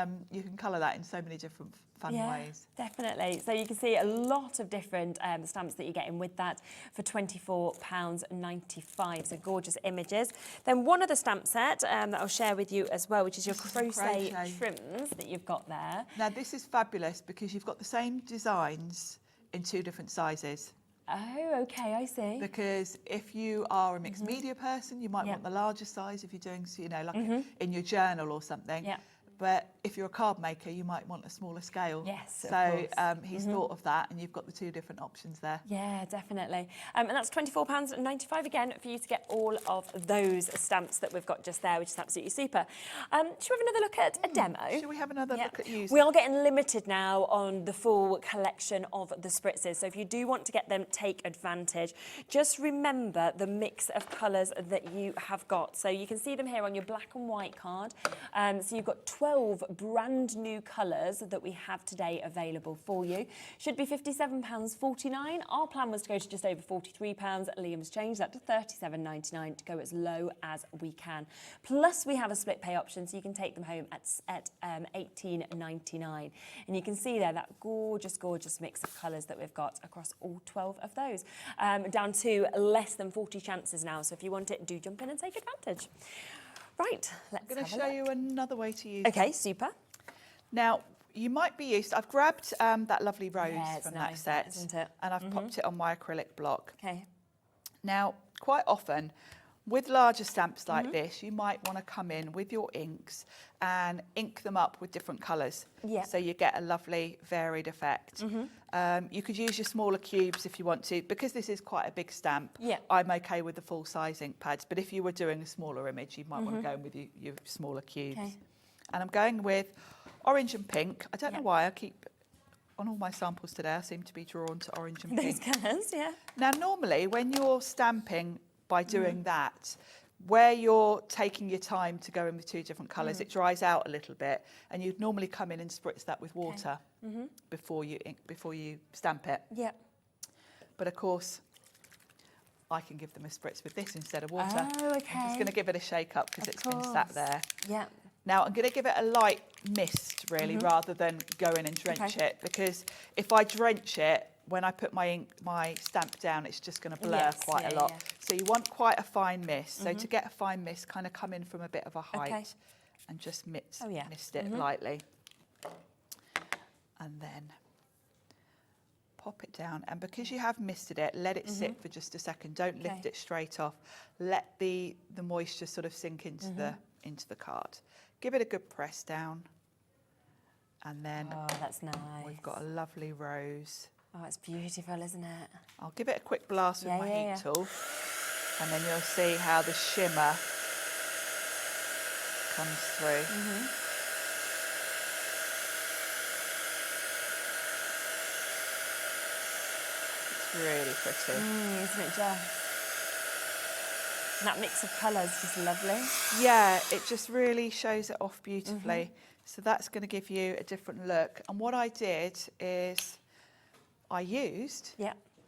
colour that in so many different fun ways.
Definitely. So you can see a lot of different stamps that you're getting with that for £24.95. So gorgeous images. Then one other stamp set that I'll share with you as well, which is your crochet trims that you've got there.
Now this is fabulous because you've got the same designs in 2 different sizes.
Oh, okay, I see.
Because if you are a mixed media person, you might want the larger size if you're doing, like in your journal or something. But if you're a card maker, you might want a smaller scale.
Yes,
so he's thought of that, and you've got the 2 different options there.
Yeah, definitely. And that's £24.95 again for you to get all of those stamps that we've got just there, which is absolutely super. Should we have another look at a demo?
Should we have another look at using?
We are getting limited now on the full collection of the spritzes. So if you do want to get them, take advantage. Just remember the mix of colours that you have got. So you can see them here on your black and white card. So you've got 12 brand new colours that we have today available for you. Should be £57.49. Our plan was to go to just over £43. Liam's changed that to £37.99 to go as low as we can. Plus we have a split pay option, so you can take them home at £18.99. And you can see there that gorgeous, gorgeous mix of colours that we've got across all 12 of those. Down to less than 40 chances now, so if you want it, do jump in and take advantage. Right, let's
I'm going to show you another way to use
Okay,
it.
super.
Now, you might be used, I've grabbed that lovely rose from
nice,
that set,
isn't it?
and I've popped it on my acrylic block.
Okay.
Now, quite often, with larger stamps like this, you might want to come in with your inks and ink them up with different colours.
Yeah.
So you get a lovely varied effect. You could use your smaller cubes if you want to. Because this is quite a big stamp,
Yeah.
I'm okay with the full size ink pads. But if you were doing a smaller image, you might want to go in with your smaller cubes.
Okay.
And I'm going with orange and pink. I don't know why I keep, on all my samples today, I seem to be drawn to orange and
Those
pink.
colours, yeah.
Now, normally when you're stamping by doing that, where you're taking your time to go in with two different colours, it dries out a little bit, and you'd normally come in and spritz that with water before you stamp it.
Yeah.
But of course, I can give them a spritz with this instead of water.
Oh, okay.
I'm just going to give it a shake up because it's been sat there.
Yeah.
Now I'm going to give it a light mist really, rather than go in and drench it, because if I drench it, when I put my stamp down, it's just going to blur quite a lot. So you want quite a fine mist. So to get a fine mist, kind of come in from a bit of a height and just mist it lightly. And then pop it down. And because you have misted it, let it sit for just a second. Don't lift it straight off. Let the moisture sort of sink into the card. Give it a good press down. And then
that's nice.
We've got a lovely rose.
Oh, it's beautiful, isn't it?
I'll give it a quick blast with my heat tool, and then you'll see how the shimmer comes through. It's really pretty.
Isn't it just? And that mix of colours is just lovely.
Yeah, it just really shows it off beautifully. So that's going to give you a different look. And what I did is I used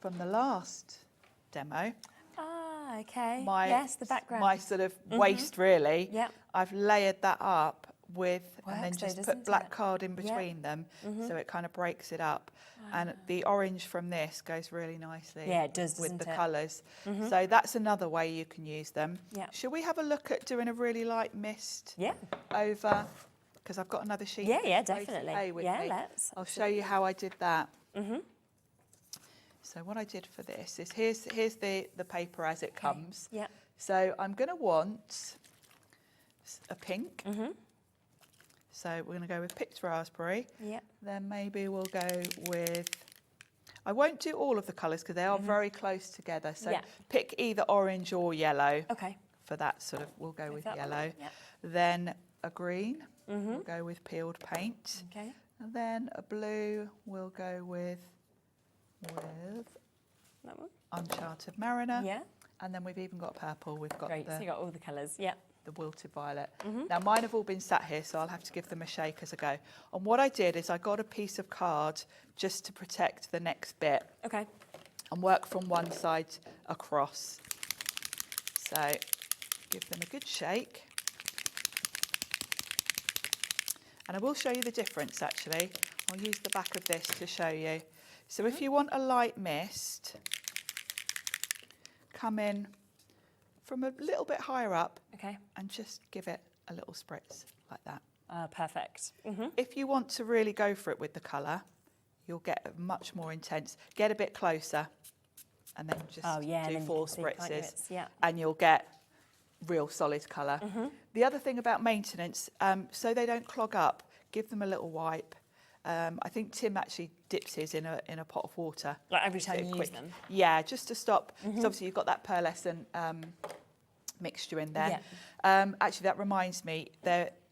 from the last demo.
Ah, okay. The background.
My sort of waist, really.
Yeah.
I've layered that up with, and then just put black
it?
card in between them, so it kind of breaks it up. And the orange from this goes really nicely.
Yeah, it does,
with the
doesn't it?
colours. So that's another way you can use them.
Yeah.
Should we have a look at doing a really light mist?
Yeah.
Over, because I've got another sheet.
Yeah, definitely.
With
Yeah,
me.
let's.
I'll show you how I did that. So what I did for this is here's the paper as it comes.
Yeah.
So I'm going to want a pink. So we're going to go with picked raspberry.
Yeah.
Then maybe we'll go with, I won't do all of the colours because they are very close together. So pick either orange or yellow.
Okay.
For that sort of, we'll go with yellow.
Yeah.
Then a green, we'll go with peeled paint.
Okay.
And then a blue, we'll go with
that one.
Uncharted Mariner.
Yeah.
And then we've even got purple. We've got
Great. So you got all the colours. Yeah.
the wilted violet. Now mine have all been sat here, so I'll have to give them a shake as I go. And what I did is I got a piece of card just to protect the next bit.
Okay.
And work from one side across. So give them a good shake. And I will show you the difference actually. I'll use the back of this to show you. So if you want a light mist, come in from a little bit higher up,
Okay.
and just give it a little spritz like that.
Perfect.
If you want to really go for it with the colour, you'll get much more intense. Get a bit closer and then just do 4 spritzes and you'll get real solid colour. The other thing about maintenance, so they don't clog up, give them a little wipe. I think Tim actually dips his in a pot of water.
Like every time you use them?
Yeah, just to stop. So obviously you've got that pearlescent mixture in there. Actually, that reminds me,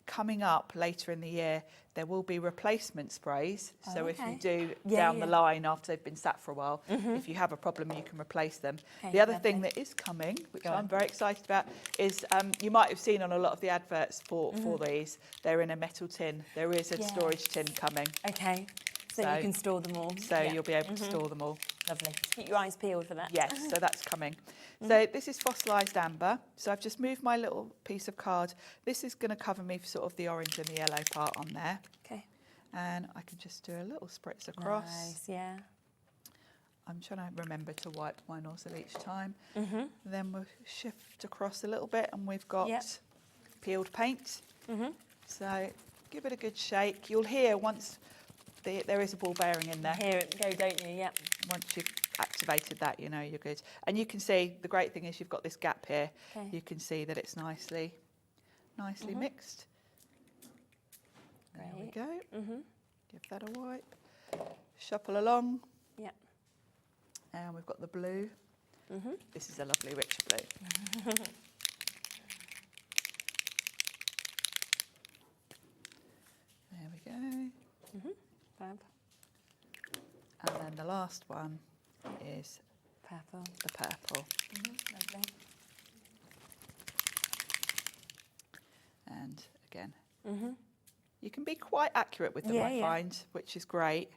coming up later in the year, there will be replacement sprays. So if you do
Yeah,
down the line after they've been sat for a while, if you have a problem, you can replace them.
Okay,
the other
lovely.
thing that is coming, which I'm very excited about, is you might have seen on a lot of the adverts for these, they're in a metal tin. There is a storage tin coming.
Okay. So you can store them all.
So you'll be able to store them all.
Lovely. Just keep your eyes peeled for that.
Yes, so that's coming. So this is fossilised amber. So I've just moved my little piece of card. This is going to cover me for sort of the orange and the yellow part on there.
Okay.
And I can just do a little spritz across.
Nice, yeah.
I'm trying to remember to wipe my nozzle each time. Then we'll shift across a little bit and we've got peeled paint. So give it a good shake. You'll hear once there is a ball bearing in there.
Hear it go, don't you? Yep.
Once you've activated that, you know you're good. And you can see, the great thing is you've got this gap here.
Okay.
You can see that it's nicely mixed. There we go. Give that a wipe. Shuffle along.
Yep.
And we've got the blue. This is a lovely rich blue. There we go.
Fab.
And then the last one is
Purple.
the purple.
Lovely.
And again, you can be quite accurate with them, I find, which is great.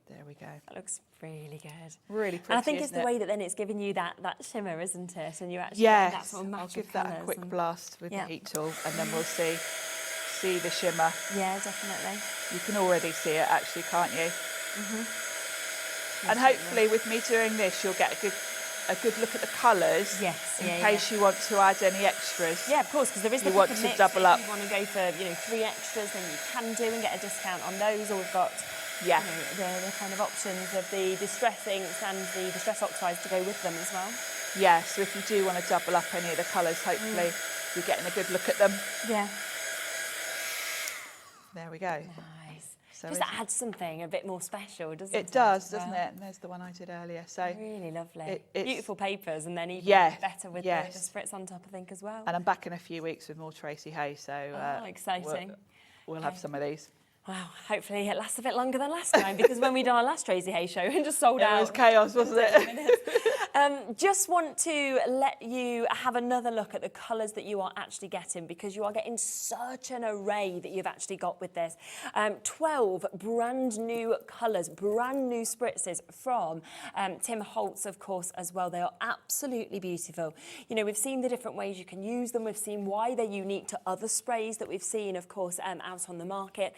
There we go.
That looks really good.
Really pretty.
And I think it's the way that then it's giving you that shimmer, isn't it? And you're actually getting that sort of match
I'll give
of
that a
colours
quick
and
blast with the heat tool, and then we'll see the shimmer.
Yeah, definitely.
You can already see it, actually, can't you? And hopefully, with me doing this, you'll get a good look at the colours.
Yes.
In case you want to add any extras.
Yeah, of course, because there is the
you want
pick and
to
mix.
double up.
If you want to go for 3 extras, then you can do and get a discount on those. Or we've got the kind of options of the distress inks and the distress oxides to go with them as well.
Yeah, so if you do want to double up any of the colours, hopefully you're getting a good look at them.
Yeah.
There we go.
Nice.
So
just adds something a bit more special, doesn't it?
It does, doesn't it? And there's the one I did earlier. So
really lovely. Beautiful papers, and then even better with the spritz on top, I think, as well.
And I'm back in a few weeks with more Tracy Hay, so
exciting.
We'll have some of these.
Wow, hopefully it lasts a bit longer than last time, because when we did our last Tracy Hay show, it just sold out.
It was chaos, wasn't it?
Just want to let you have another look at the colours that you are actually getting, because you are getting such an array that you've actually got with this. 12 brand new colours, brand new spritzes from Tim Holtz, of course, as well. They are absolutely beautiful. You know, we've seen the different ways you can use them. We've seen why they're unique to other sprays that we've seen, of course, out on the market.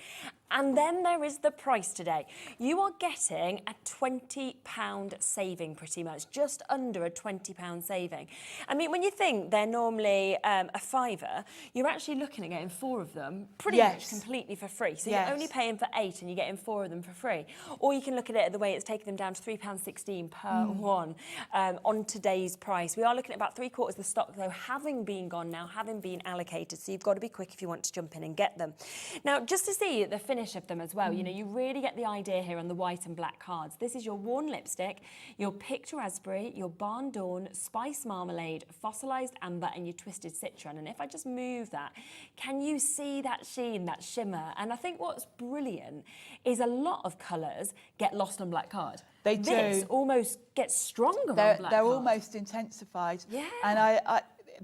And then there is the price today. You are getting a £20 saving, pretty much, just under a £20 saving. I mean, when you think they're normally a £5, you're actually looking at getting 4 of them pretty much completely for free. So you're only paying for 8 and you're getting 4 of them for free. Or you can look at it the way it's taken them down to £3.16 per one on today's price. We are looking at about 3/4 of the stock, though, having been gone now, having been allocated. So you've got to be quick if you want to jump in and get them. Now, just to see the finish of them as well, you know, you really get the idea here on the white and black cards. This is your worn lipstick, your picked raspberry, your barn dawn, spice marmalade, fossilised amber, and your twisted citron. And if I just move that, can you see that sheen, that shimmer? And I think what's brilliant is a lot of colours get lost on black card.
They do.
This almost gets stronger on black card.
They're almost intensified.
Yeah.
And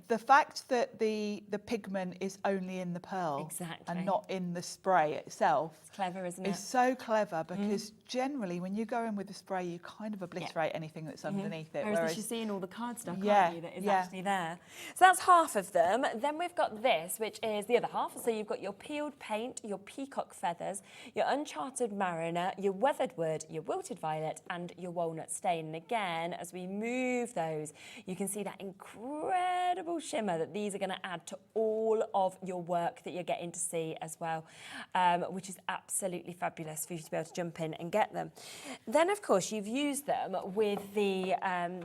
the fact that the pigment is only in the pearl and not in the spray itself,
it's clever, isn't it?
It's so clever, because generally when you go in with the spray, you kind of obliterate anything that's underneath it.
Whereas you're seeing all the cardstock,
yeah,
aren't you, that is actually there. So that's half of them. Then we've got this, which is the other half. So you've got your peeled paint, your peacock feathers, your uncharted mariner, your weathered wood, your wilted violet, and your walnut stain. And again, as we move those, you can see that incredible shimmer that these are going to add to all of your work that you're getting to see as well, which is absolutely fabulous for you to be able to jump in and get them. Then, of course, you've used them with the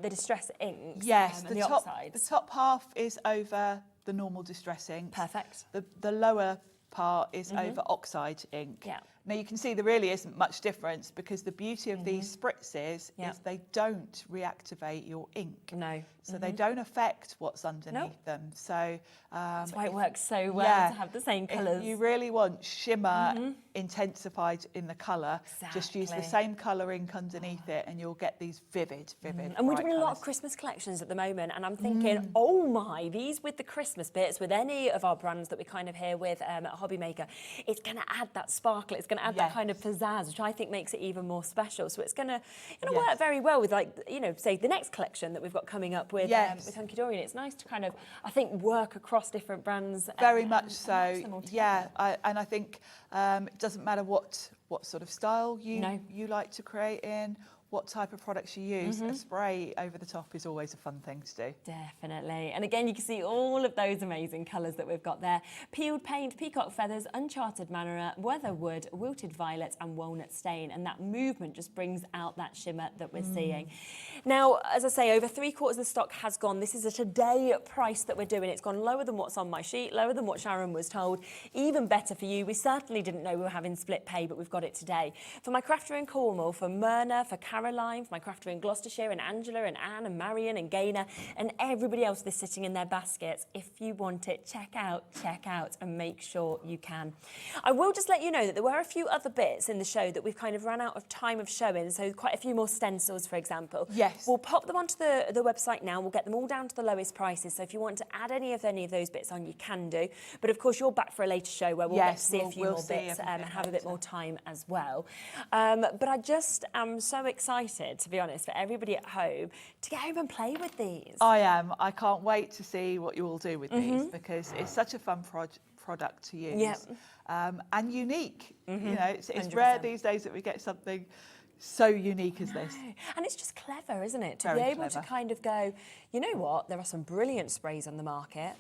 distress inks.
Yes,
and the oxides.
The top half is over the normal distress inks.
Perfect.
The lower part is over oxide ink.
Yeah.
Now you can see there really isn't much difference, because the beauty of these spritzes is they don't reactivate your ink.
No.
So they don't affect what's underneath them. So
that's why it works so well to have the same colours.
If you really want shimmer intensified in the colour, just use the same colour ink underneath it, and you'll get these vivid,
and we're doing a lot of Christmas collections at the moment, and I'm thinking, oh my, these with the Christmas bits, with any of our brands that we kind of here with at Hobby Maker, it's going to add that sparkle, it's going to add that kind of pizzazz, which I think makes it even more special. So it's going to work very well with, like, you know, say the next collection that we've got coming up with Hunkydory. And it's nice to kind of, I think, work across different brands.
Very much so. And I think it doesn't matter what sort of style you like to create in, what type of products you use. A spray over the top is always a fun thing to do.
Definitely. And again, you can see all of those amazing colours that we've got there. Peeled paint, peacock feathers, uncharted manora, weatherwood, wilted violet and walnut stain. And that movement just brings out that shimmer that we're seeing. Now, as I say, over 3/4 of the stock has gone. This is a today price that we're doing. It's gone lower than what's on my sheet, lower than what Sharon was told. Even better for you. We certainly didn't know we were having split pay, but we've got it today. For my crafter in Cornwall, for Myrna, for Caroline, for my crafter in Gloucestershire, and Angela, and Anne, and Marion, and Gaynor, and everybody else that's sitting in their baskets. If you want it, check out, and make sure you can. I will just let you know that there were a few other bits in the show that we've kind of run out of time of showing, so quite a few more stencils, for example.
Yes.
We'll pop them onto the website now. We'll get them all down to the lowest prices, so if you want to add any of those bits on, you can do. But of course, you're back for a later show where we'll get to see a few more bits and have a bit more time as well. But I just am so excited, to be honest, for everybody at home to get home and play with these.
I am. I can't wait to see what you all do with these, because it's such a fun product to use and unique. You know, it's rare these days that we get something so unique as this.
And it's just clever, isn't it? To be able to kind of go, you know what, there are some brilliant sprays on the market,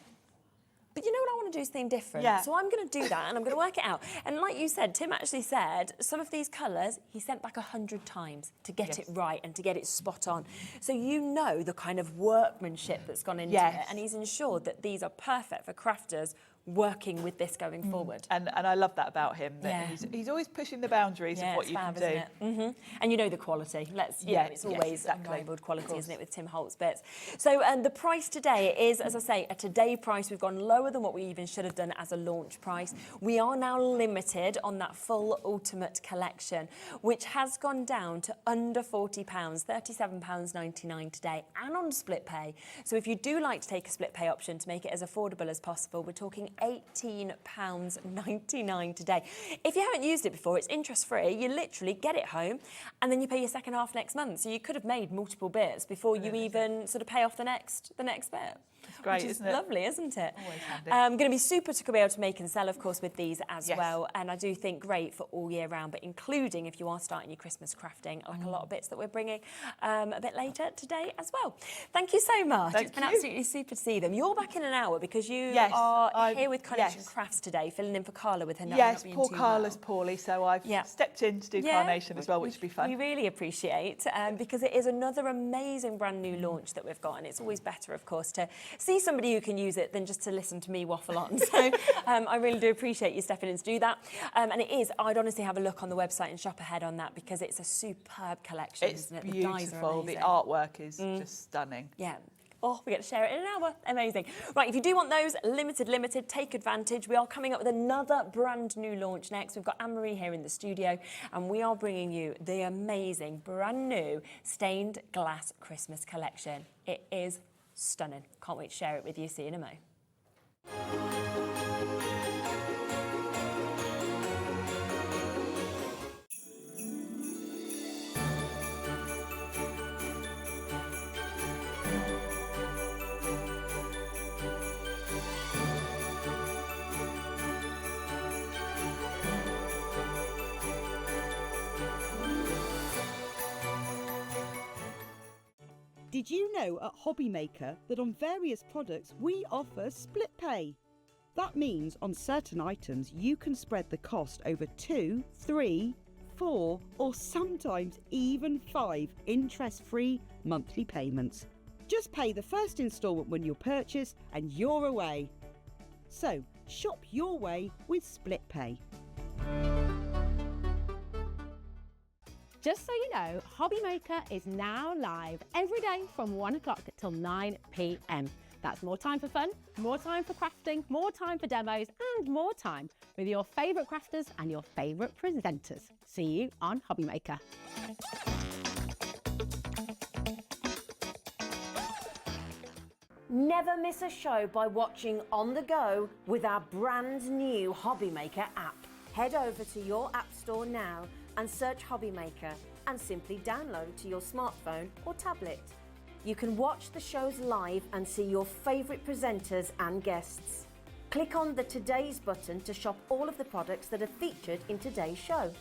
but you know what, I want to do something different. So I'm going to do that, and I'm going to work it out. And like you said, Tim actually said, some of these colours, he sent back 100 times to get it right and to get it spot on. So you know the kind of workmanship that's gone into it, and he's ensured that these are perfect for crafters working with this going forward.
And I love that about him, that he's always pushing the boundaries of what you can do.
Isn't it? And you know the quality. It's always unrivaled quality, isn't it, with Tim Holtz bits. So the price today is, as I say, a today price. We've gone lower than what we even should have done as a launch price. We are now limited on that full ultimate collection, which has gone down to under £40, £37.99 today, and on split pay. So if you do like to take a split pay option to make it as affordable as possible, we're talking £18.99 today. If you haven't used it before, it's interest free. You literally get it home and then you pay your second half next month. So you could have made multiple bits before you even sort of pay off the next bit.
It's great,
which
isn't it?
Lovely, isn't it?
Always handy.
Going to be super to be able to make and sell, of course, with these as well. And I do think great for all year round, but including if you are starting your Christmas crafting, like a lot of bits that we're bringing a bit later today as well. Thank you so much. It's been absolutely super to see them. You're back in an hour because you are here with Carnation Crafts today, filling in for Carla with her not being
poor
too
Carla's
well.
poorly, so I've stepped in to do Carnation as well, which would be fun.
We really appreciate, because it is another amazing brand new launch that we've got, and it's always better, of course, to see somebody who can use it than just to listen to me waffle on. So I really do appreciate you stepping in to do that. And it is, I'd honestly have a look on the website and shop ahead on that, because it's a superb collection, isn't it?
Beautiful.
The dyes are amazing.
The artwork is just stunning.
Yeah. Oh, we get to share it in an hour. Amazing. Right, if you do want those, limited, take advantage. We are coming up with another brand new launch next. We've got Anne-Marie here in the studio, and we are bringing you the amazing brand new stained glass Christmas collection. It is stunning. Can't wait to share it with you. See you in a mo.
Did you know at Hobby Maker that on various products we offer split pay? That means on certain items you can spread the cost over 2, 3, 4 or sometimes even 5 interest-free monthly payments. Just pay the first instalment when you purchase and you're away. So shop your way with split pay.
Just so you know, Hobby Maker is now live every day from 1 o'clock till 9 p.m. That's more time for fun, more time for crafting, more time for demos, and more time with your favourite crafters and your favourite presenters. See you on Hobby Maker.
Never miss a show by watching on the go with our brand new Hobby Maker app. Head over to your app store now and search Hobby Maker and simply download to your smartphone or tablet. You can watch the shows live and see your favourite presenters and guests. Click on the Today's button to shop all of the products that are featured in today's show.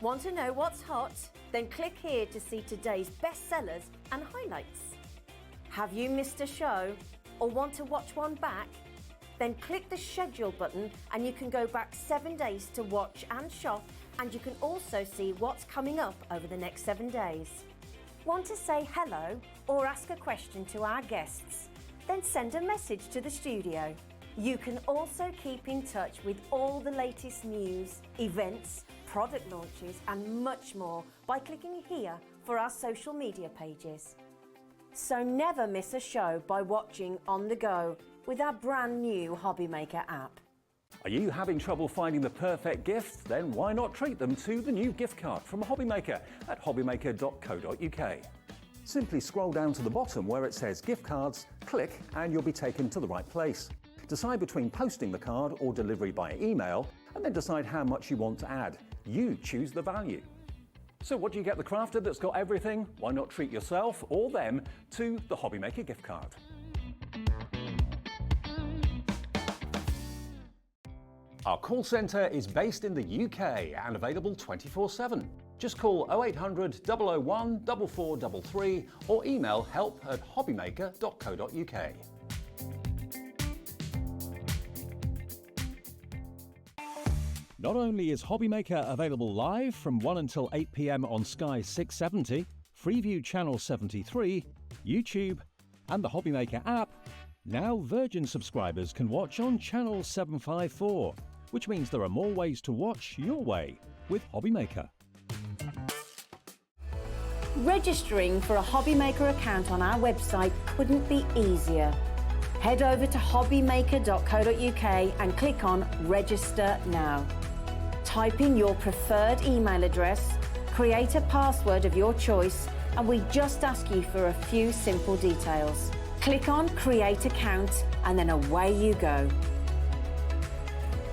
Want to know what's hot? Then click here to see today's bestsellers and highlights. Have you missed a show or want to watch one back? Then click the schedule button and you can go back 7 days to watch and shop, and you can also see what's coming up over the next 7 days. Want to say hello or ask a question to our guests? Then send a message to the studio. You can also keep in touch with all the latest news, events, product launches and much more by clicking here for our social media pages. So never miss a show by watching on the go with our brand new Hobby Maker app.
Are you having trouble finding the perfect gift? Then why not treat them to the new gift card from Hobby Maker at hobbymaker.co.uk. Simply scroll down to the bottom where it says gift cards, click and you'll be taken to the right place. Decide between posting the card or delivery by email, and then decide how much you want to add. You choose the value. So what do you get the crafter that's got everything? Why not treat yourself or them to the Hobby Maker gift card? Our call centre is based in the UK and available 24/7. Just call 0800 001 4433 or email help@hobbymaker.co.uk. Not only is Hobby Maker available live from 1 until 8 p.m. on Sky 670, Freeview Channel 73, YouTube, and the Hobby Maker app, now Virgin subscribers can watch on Channel 754, which means there are more ways to watch your way with Hobby Maker.
Registering for a Hobby Maker account on our website couldn't be easier. Head over to hobbymaker.co.uk and click on Register Now. Type in your preferred email address, create a password of your choice, and we just ask you for a few simple details. Click on Create Account and then away you go.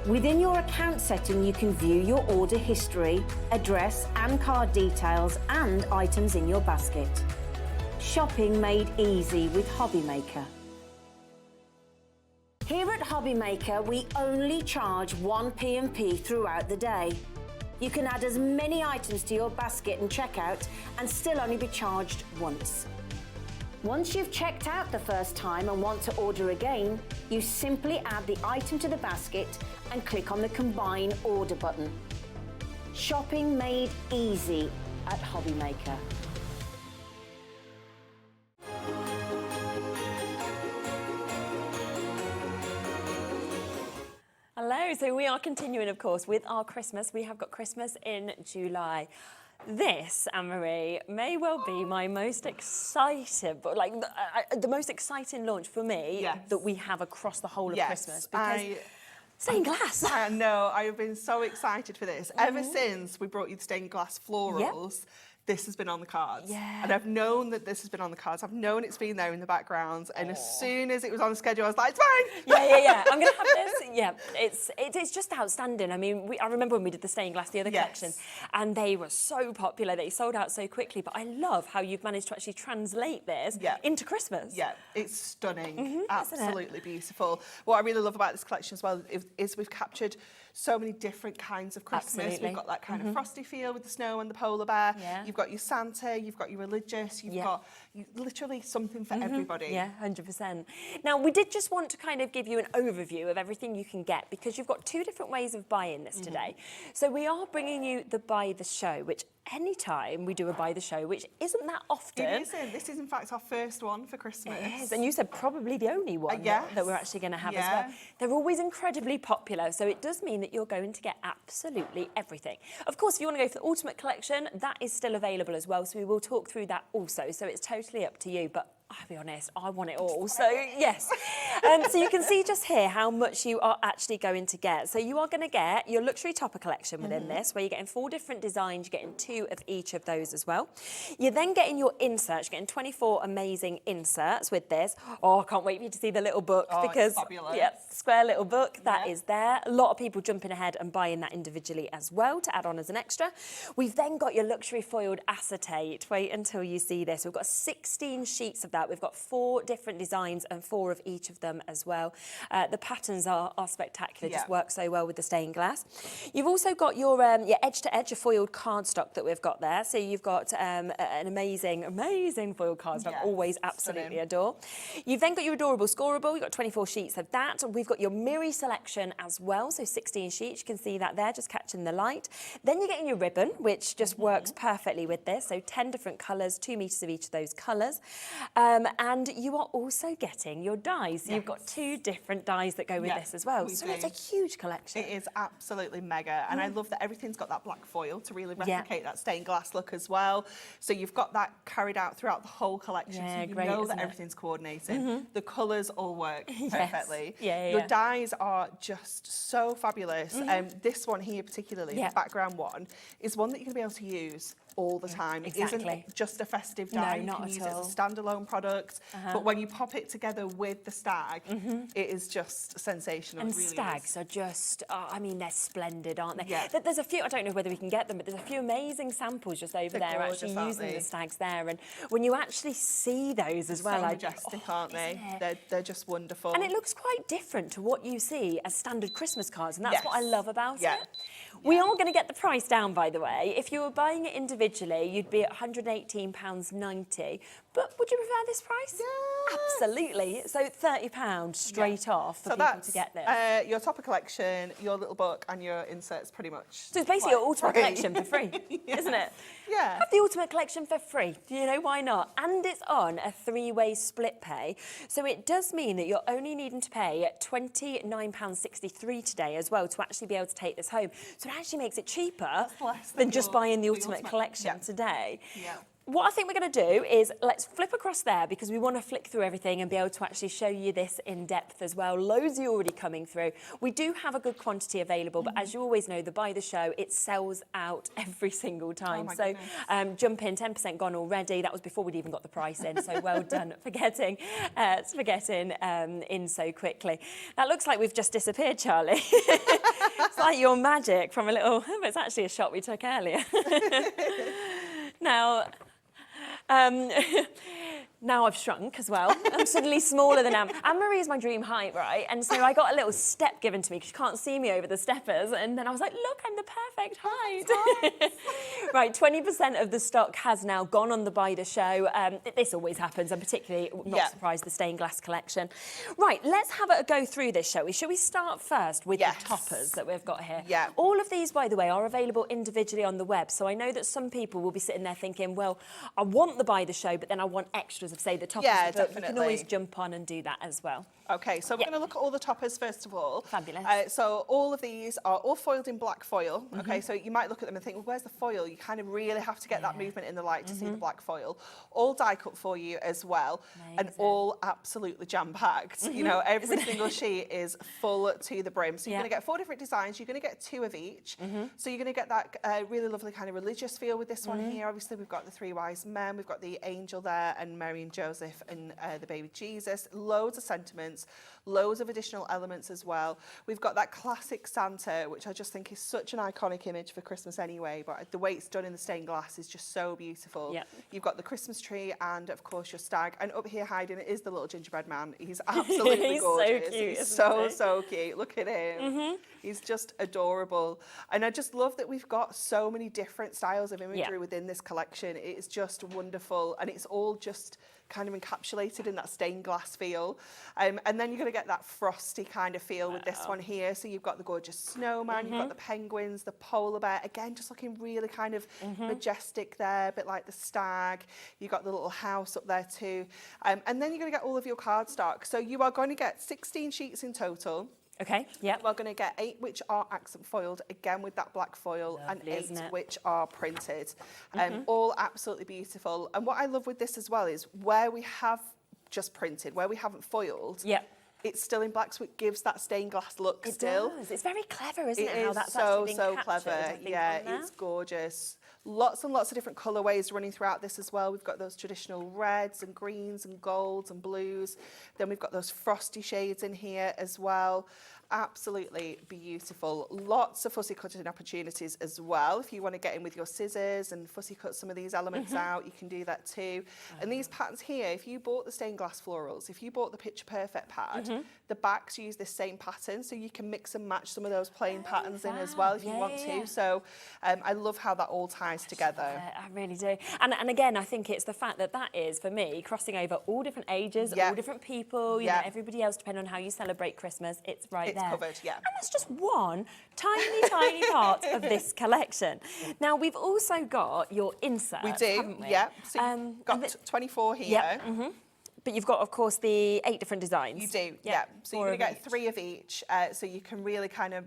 Within your account setting, you can view your order history, address and card details and items in your basket. Shopping made easy with Hobby Maker. Here at Hobby Maker, we only charge 1 P&P throughout the day. You can add as many items to your basket and checkout and still only be charged once. Once you've checked out the first time and want to order again, you simply add the item to the basket and click on the Combine Order button. Shopping made easy at Hobby Maker.
Hello, so we are continuing, of course, with our Christmas. We have got Christmas in July. This, Anne-Marie, may well be my most exciting, but like the most exciting launch for me that we have across the whole of Christmas. Because stained glass.
I know, I've been so excited for this. Ever since we brought you the stained glass florals, this has been on the cards. And I've known that this has been on the cards. I've known it's been there in the background. And as soon as it was on the schedule, I was like, it's fine.
I'm going to have this. It's just outstanding. I mean, I remember when we did the stained glass, the other collection, and they were so popular. They sold out so quickly. But I love how you've managed to actually translate this into Christmas.
Yeah, it's stunning. Absolutely beautiful. What I really love about this collection as well is we've captured so many different kinds of Christmas. We've got that kind of frosty feel with the snow and the polar bear. You've got your Santa, you've got your religious, you've got literally something for everybody.
Yeah, 100%. Now, we did just want to kind of give you an overview of everything you can get, because you've got two different ways of buying this today. So we are bringing you the Buy the Show, which anytime we do a buy the show, which isn't that often.
It isn't. This is in fact our first one for Christmas.
It is, and you said probably the only one that we're actually going to have as well. They're always incredibly popular, so it does mean that you're going to get absolutely everything. Of course, if you want to go for the Ultimate Collection, that is still available as well, so we will talk through that also, so it's totally up to you, but I'll be honest, I want it all, so yes. So you can see just here how much you are actually going to get. So you are going to get your luxury topper collection within this, where you're getting 4 different designs, you're getting 2 of each of those as well. You're then getting your inserts, you're getting 24 amazing inserts with this. Oh, I can't wait for you to see the little book, because, square little book, that is there. A lot of people jumping ahead and buying that individually as well to add on as an extra. We've then got your luxury foiled acetate. Wait until you see this. We've got 16 sheets of that. We've got 4 different designs and 4 of each of them as well. The patterns are spectacular, just work so well with the stained glass. You've also got your edge-to-edge, your foiled cardstock that we've got there. So you've got an amazing foiled cardstock, always absolutely adore. You've then got your adorable scoreable. You've got 24 sheets of that. We've got your Miri selection as well, so 16 sheets. You can see that there, just catching the light. Then you're getting your ribbon, which just works perfectly with this. So 10 different colours, 2 metres of each of those colours. And you are also getting your dies. So you've got 2 different dies that go with this as well. So it's a huge collection.
It is absolutely mega. And I love that everything's got that black foil to really replicate that stained glass look as well. So you've got that carried out throughout the whole collection. So you know that everything's coordinated. The colours all work perfectly. Your dies are just so fabulous. This one here particularly, the background one, is one that you're going to be able to use all the time. It isn't just a festive die. You can use it as a standalone product, but when you pop it together with the stag, it is just sensational.
And
it really
stags are just, I mean, they're splendid, aren't they? There's a few, I don't know whether we can get them, but there's a few amazing samples just over there actually using the stags there. And when you actually see those as well,
so majestic, aren't they? They're just wonderful.
And it looks quite different to what you see as standard Christmas cards, and that's what I love about it. We are going to get the price down, by the way. If you were buying it individually, you'd be at £118.90. But would you prefer this price?
Yes.
Absolutely. So £30 straight off for people to get this.
Your topper collection, your little book, and your inserts pretty much.
So it's basically your ultimate collection for free, isn't it?
Yeah.
Have the ultimate collection for free. You know, why not? And it's on a 3-way split pay. So it does mean that you're only needing to pay £29.63 today as well to actually be able to take this home. So it actually makes it cheaper than just buying the ultimate collection today. What I think we're going to do is let's flip across there, because we want to flick through everything and be able to actually show you this in depth as well. Loads are already coming through. We do have a good quantity available, but as you always know, the buy the show, it sells out every single time. So jump in, 10% gone already. That was before we'd even got the price in. So well done for getting in so quickly. That looks like we've just disappeared, Charlie. It's like your magic from a little, it's actually a shot we took earlier. Now I've shrunk as well. I'm suddenly smaller than Anne-Marie is my dream height, right? And so I got a little step given to me because you can't see me over the steppers. And then I was like, look, I'm the perfect height. Right, 20% of the stock has now gone on the buy the show. This always happens, and particularly, not surprised, the stained glass collection. Right, let's have a go through this, shall we? Shall we start first with the toppers that we've got here? All of these, by the way, are available individually on the web. So I know that some people will be sitting there thinking, well, I want the buy the show, but then I want extras of, say, the toppers.
Yeah,
but you can always jump on and do that as well.
Okay, so we're going to look at all the toppers first of all.
Fabulous.
So all of these are all foiled in black foil. Okay, so you might look at them and think, well, where's the foil? You kind of really have to get that movement in the light to see the black foil. All die cut for you as well, and all absolutely jam-packed. You know, every single sheet is full to the brim. So you're going to get 4 different designs. You're going to get 2 of each. So you're going to get that really lovely kind of religious feel with this one here. Obviously, we've got the 3 wise men. We've got the angel there, and Mary and Joseph, and the baby Jesus. Loads of sentiments. Loads of additional elements as well. We've got that classic Santa, which I just think is such an iconic image for Christmas anyway, but the way it's done in the stained glass is just so beautiful. You've got the Christmas tree and, of course, your stag. And up here hiding it is the little gingerbread man. He's absolutely gorgeous.
So cute,
he's so cute. Look at him. He's just adorable. And I just love that we've got so many different styles of imagery within this collection. It is just wonderful. And it's all just kind of encapsulated in that stained glass feel. And then you're going to get that frosty kind of feel with this one here. So you've got the gorgeous snowman, you've got the penguins, the polar bear, again, just looking really kind of majestic there, a bit like the stag. You've got the little house up there too. And then you're going to get all of your cardstock. So you are going to get 16 sheets in total.
Okay, yeah.
We're going to get 8 which are accent foiled, again with that black foil,
Lovely,
and 8 which are printed. All absolutely beautiful. And what I love with this as well is where we have just printed, where we haven't foiled, it's still in black, so it gives that stained glass look still.
It does. It's very clever, isn't it?
It
How
is
that's
so,
actually
so
been
clever.
captured,
Yeah, it's gorgeous. Lots and lots of different colourways running throughout this as well. We've got those traditional reds and greens and golds and blues. Then we've got those frosty shades in here as well. Absolutely beautiful. Lots of fussy cutting opportunities as well. If you want to get in with your scissors and fussy cut some of these elements out, you can do that too. And these patterns here, if you bought the stained glass florals, if you bought the Picture Perfect pad, the backs use this same pattern, so you can mix and match some of those plain patterns in as well if you want to. So I love how that all ties together.
I really do. And again, I think it's the fact that that is, for me, crossing over all different ages, all different people, you know, everybody else, depending on how you celebrate Christmas, it's right there.
Covered, yeah.
And that's just one tiny, tiny part of this collection. Now, we've also got your inserts,
We do,
haven't we?
yeah. So got 24 here.
Yeah. But you've got, of course, the 8 different designs.
You do, yeah. So you're going to get 3 of each, so you can really kind of,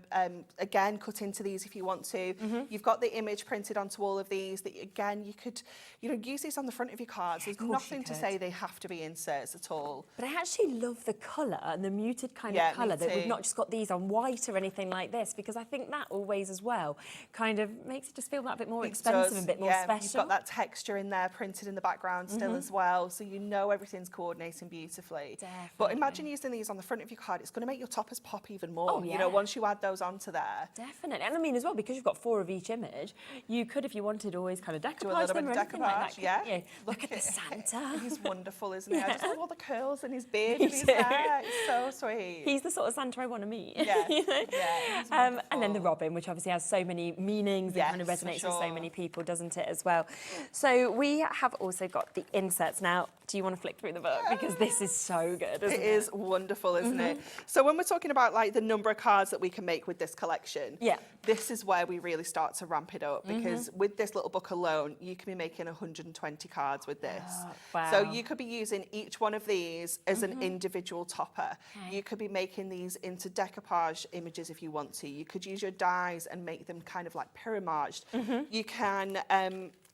again, cut into these if you want to. You've got the image printed onto all of these that, again, you could, you know, use these on the front of your cards. There's nothing to say they have to be inserts at all.
But I actually love the colour and the muted kind of colour that we've not just got these on white or anything like this, because I think that always as well kind of makes it just feel that bit more expensive and a bit more special.
You've got that texture in there printed in the background still as well, so you know everything's coordinating beautifully.
Definitely.
But imagine using these on the front of your card. It's going to make your toppers pop even more, you know, once you add those onto there.
Definitely. And I mean, as well, because you've got 4 of each image, you could, if you wanted, always kind of
Do a
decoupage
little
them
bit
or
of
anything like
decoupage,
that. You? Look at the Santa.
He's wonderful, isn't he? I just love all the curls in his beard and his hair. It's so sweet.
He's the sort of Santa I want to meet.
Yeah,
you know?
And
then the Robin, which obviously has so many meanings and kind of resonates with so many people, doesn't it, as well? So we have also got the inserts. Now, do you want to flick through the book? Because this is so good, isn't it?
It is wonderful, isn't it? So when we're talking about like the number of cards that we can make with this collection, this is where we really start to ramp it up, because with this little book alone, you can be making 120 cards with this.
Wow.
So you could be using each one of these as an individual topper. You could be making these into decoupage images if you want to. You could use your dies and make them kind of like pyramided. You can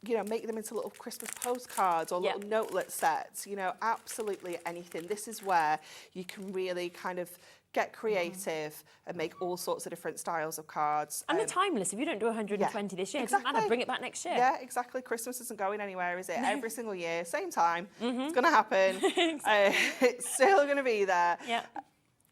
you know, make them into little Christmas postcards or little notelet sets, you know, absolutely anything. This is where you can really kind of get creative and make all sorts of different styles of cards.
And they're timeless. If you don't do 120 this year, it doesn't matter, bring it back next year.
Yeah, exactly. Christmas isn't going anywhere, is it? Every single year, same time. It's going to happen. It's still going to be there.
Yeah.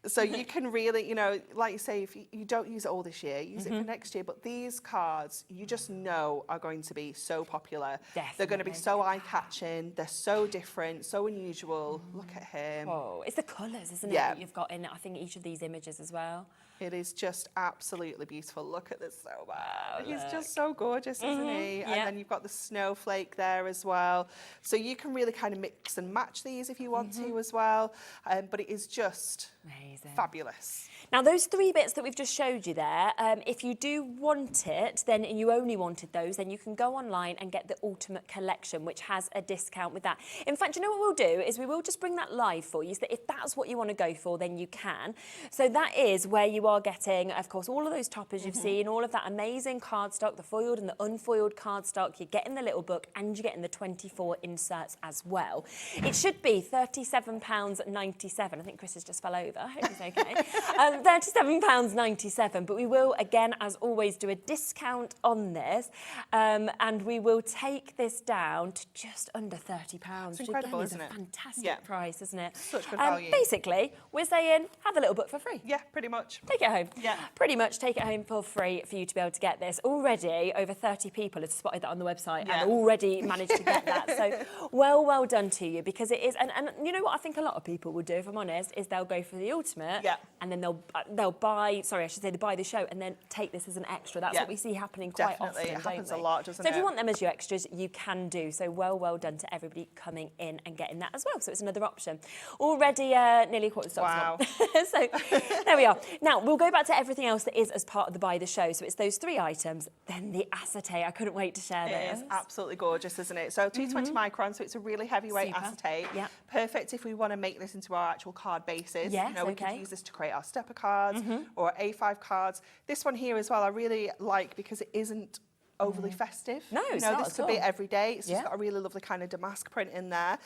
So you can really, you know, like you say, if you don't use it all this year, use it for next year. But these cards, you just know are going to be so popular.
Definitely.
They're going to be so eye-catching. They're so different, so unusual. Look at him.
Whoa, it's the colours, isn't it, that you've got in, I think, each of these images as well.
It is just absolutely beautiful. Look at this snowman. He's just so gorgeous, isn't he? And then you've got the snowflake there as well. So you can really kind of mix and match these if you want to as well. But it is just
amazing,
fabulous.
Now, those 3 bits that we've just showed you there, if you do want it, then and you only wanted those, then you can go online and get the Ultimate Collection, which has a discount with that. In fact, you know what we'll do is we will just bring that live for you, so that if that's what you want to go for, then you can. So that is where you are getting, of course, all of those toppers you've seen, all of that amazing cardstock, the foiled and the unfoiled cardstock. You're getting the little book and you're getting the 24 inserts as well. It should be £37.97. I think Chris has just fell over. I hope he's okay. £37.97, but we will, again, as always, do a discount on this, and we will take this down to just under £30.
It's incredible, isn't it?
A fantastic price, isn't it?
Such good value.
Basically, we're saying, have the little book for free.
Yeah, pretty much.
Take take it home.
Yeah.
Pretty much take it home for free for you to be able to get this. Already over 30 people have spotted that on the website and already managed to get that. So well done to you, because it is, and you know what I think a lot of people will do, if I'm honest, is they'll go for the ultimate and then they'll buy, sorry, I should say they buy the show and then take this as an extra. That's what we see happening quite often.
It happens a lot, doesn't it?
So if you want them as your extras, you can do. So well done to everybody coming in and getting that as well. So it's another option. Already nearly a quarter of stock's gone. So there we are. Now we'll go back to everything else that is as part of the buy the show. So it's those 3 items, then the acetate. I couldn't wait to share this.
It is absolutely gorgeous, isn't it? So 220 microns, so it's a really heavyweight acetate. Perfect if we want to make this into our actual card bases.
Yes,
you know, we can use this to create our stepper cards or A5 cards. This one here as well, I really like because it isn't overly festive.
No, it's not
this could be every day. It's just got a really lovely kind of damask print in there.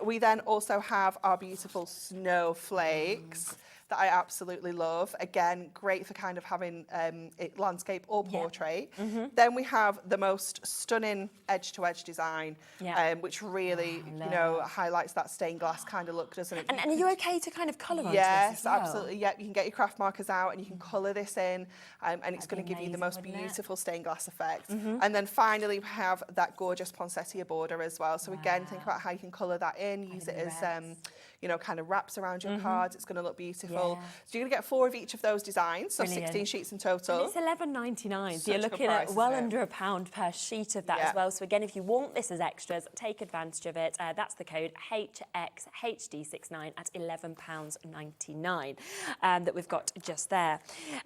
We then also have our beautiful snowflakes that I absolutely love. Again, great for kind of having it landscape or portrait. Then we have the most stunning edge-to-edge design, which really, you know, highlights that stained glass kind of look, doesn't it?
And are you okay to kind of colour onto this as well?
Absolutely. Yeah, you can get your craft markers out and you can colour this in, and it's going to give you the most beautiful stained glass effect. And then finally, we have that gorgeous poinsettia border as well. So again, think about how you can colour that in, use it as you know, kind of wraps around your cards. It's going to look beautiful. So you're going to get 4 of each of those designs, so 16 sheets in total.
And it's $11.99, so you're looking at well under £1 per sheet of that as well. So again, if you want this as extras, take advantage of it. That's the code HXHD69 at £11.99 that we've got just there.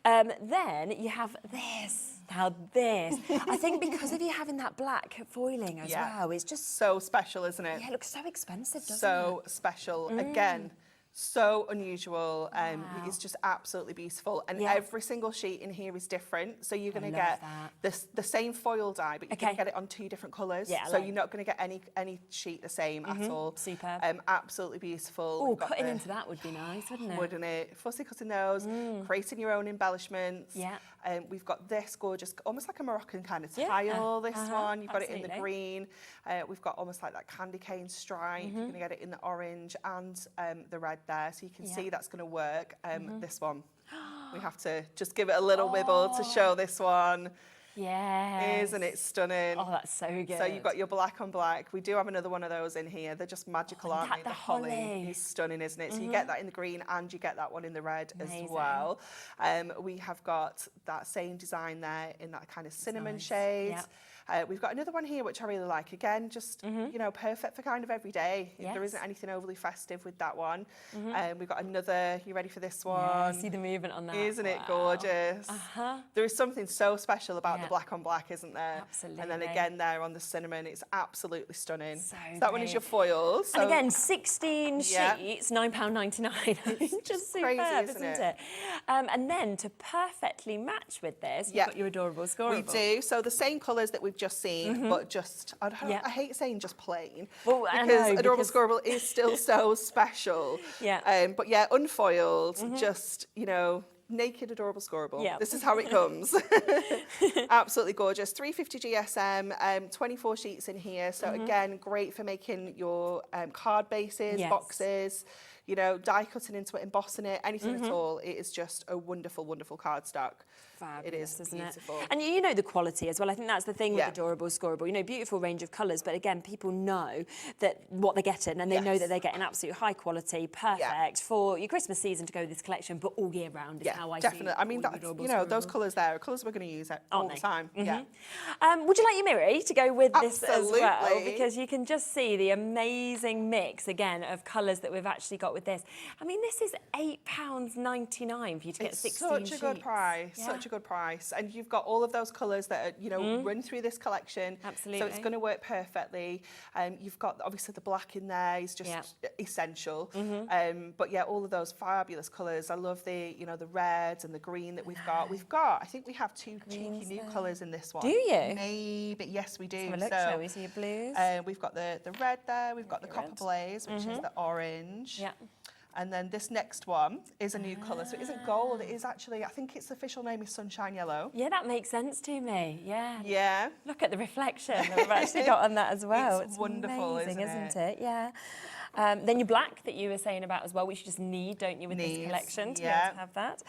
Then you have this. Now this, I think because of you having that black foiling as well, it's just
so special, isn't it?
Yeah, it looks so expensive, doesn't it?
So special. Again, so unusual. It's just absolutely beautiful. And every single sheet in here is different. So you're going to get the same foil die, but you're going to get it on 2 different colours. Yeah, so you're not going to get any sheet the same at all.
Superb.
Absolutely beautiful.
Oh, cutting into that would be nice, wouldn't it?
Wouldn't it? Fussy cutting those, creating your own embellishments.
Yeah.
We've got this gorgeous, almost like a Moroccan kind of tile, this one. You've got it in the green. We've got almost like that candy cane stripe. You're going to get it in the orange and the red there. So you can see that's going to work. This one, we have to just give it a little wibble to show this one.
Yes.
Isn't it stunning?
Oh, that's so good.
So you've got your black on black. We do have another one of those in here. They're just magical, aren't they?
The holly
is stunning, isn't it? So you get that in the green and you get that one in the red as well. We have got that same design there in that kind of cinnamon shade. We've got another one here which I really like. Again, just you know, perfect for kind of every day. There isn't anything overly festive with that one. We've got another. You ready for this one?
Yeah, see the movement on that.
Isn't it gorgeous? There is something so special about the black on black, isn't there?
Absolutely.
And then again there on the cinnamon, it's absolutely stunning.
So
that one is your foil. So
and again, 16 sheets, £9.99. Just superb, isn't it? And then to perfectly match with this, you've got your adorable scoreable.
We do. So the same colours that we've just seen, but just, I hate saying just plain, because adorable scoreable is still so special. But yeah, unfoiled, just, you know, naked adorable scoreable. This is how it comes. Absolutely gorgeous. 350 GSM, 24 sheets in here. So again, great for making your card bases, boxes, you know, die cutting into it, embossing it, anything at all. It is just a wonderful, wonderful cardstock.
Fabulous,
it is
beautiful. And you know the quality as well. I think that's the thing with adorable scoreable. You know, beautiful range of colours, but again, people know that what they're getting, and they know that they're getting absolute high quality, perfect for your Christmas season to go with this collection, but all year round is how I see it.
Definitely. I mean, that's, you know, those colours there are colours we're going to use all the time.
Would you like your Miri to go with this as well? Because you can just see the amazing mix again of colours that we've actually got with this. I mean, this is £8.99 for you to get 16 sheets.
Such a good price. Such a good price, and you've got all of those colours that are, you know, run through this collection.
Absolutely.
So it's going to work perfectly. You've got obviously the black in there is just essential. But yeah, all of those fabulous colours. I love the, you know, the red and the green that we've got. I think we have 2 cheeky new colours in this one.
Do you?
Maybe, yes, we do.
Have a look, shall we see your blues?
We've got the red there. We've got the copper blaze, which is the orange. And then this next one is a new colour. So it isn't gold, it is actually, I think its official name is Sunshine Yellow.
Yeah, that makes sense to me,
Yeah.
Look at the reflection that we've actually got on that as well.
It's wonderful,
amazing, isn't it? Yeah. Then your black that you were saying about as well, which you just need, don't you, with this collection to be able to have that.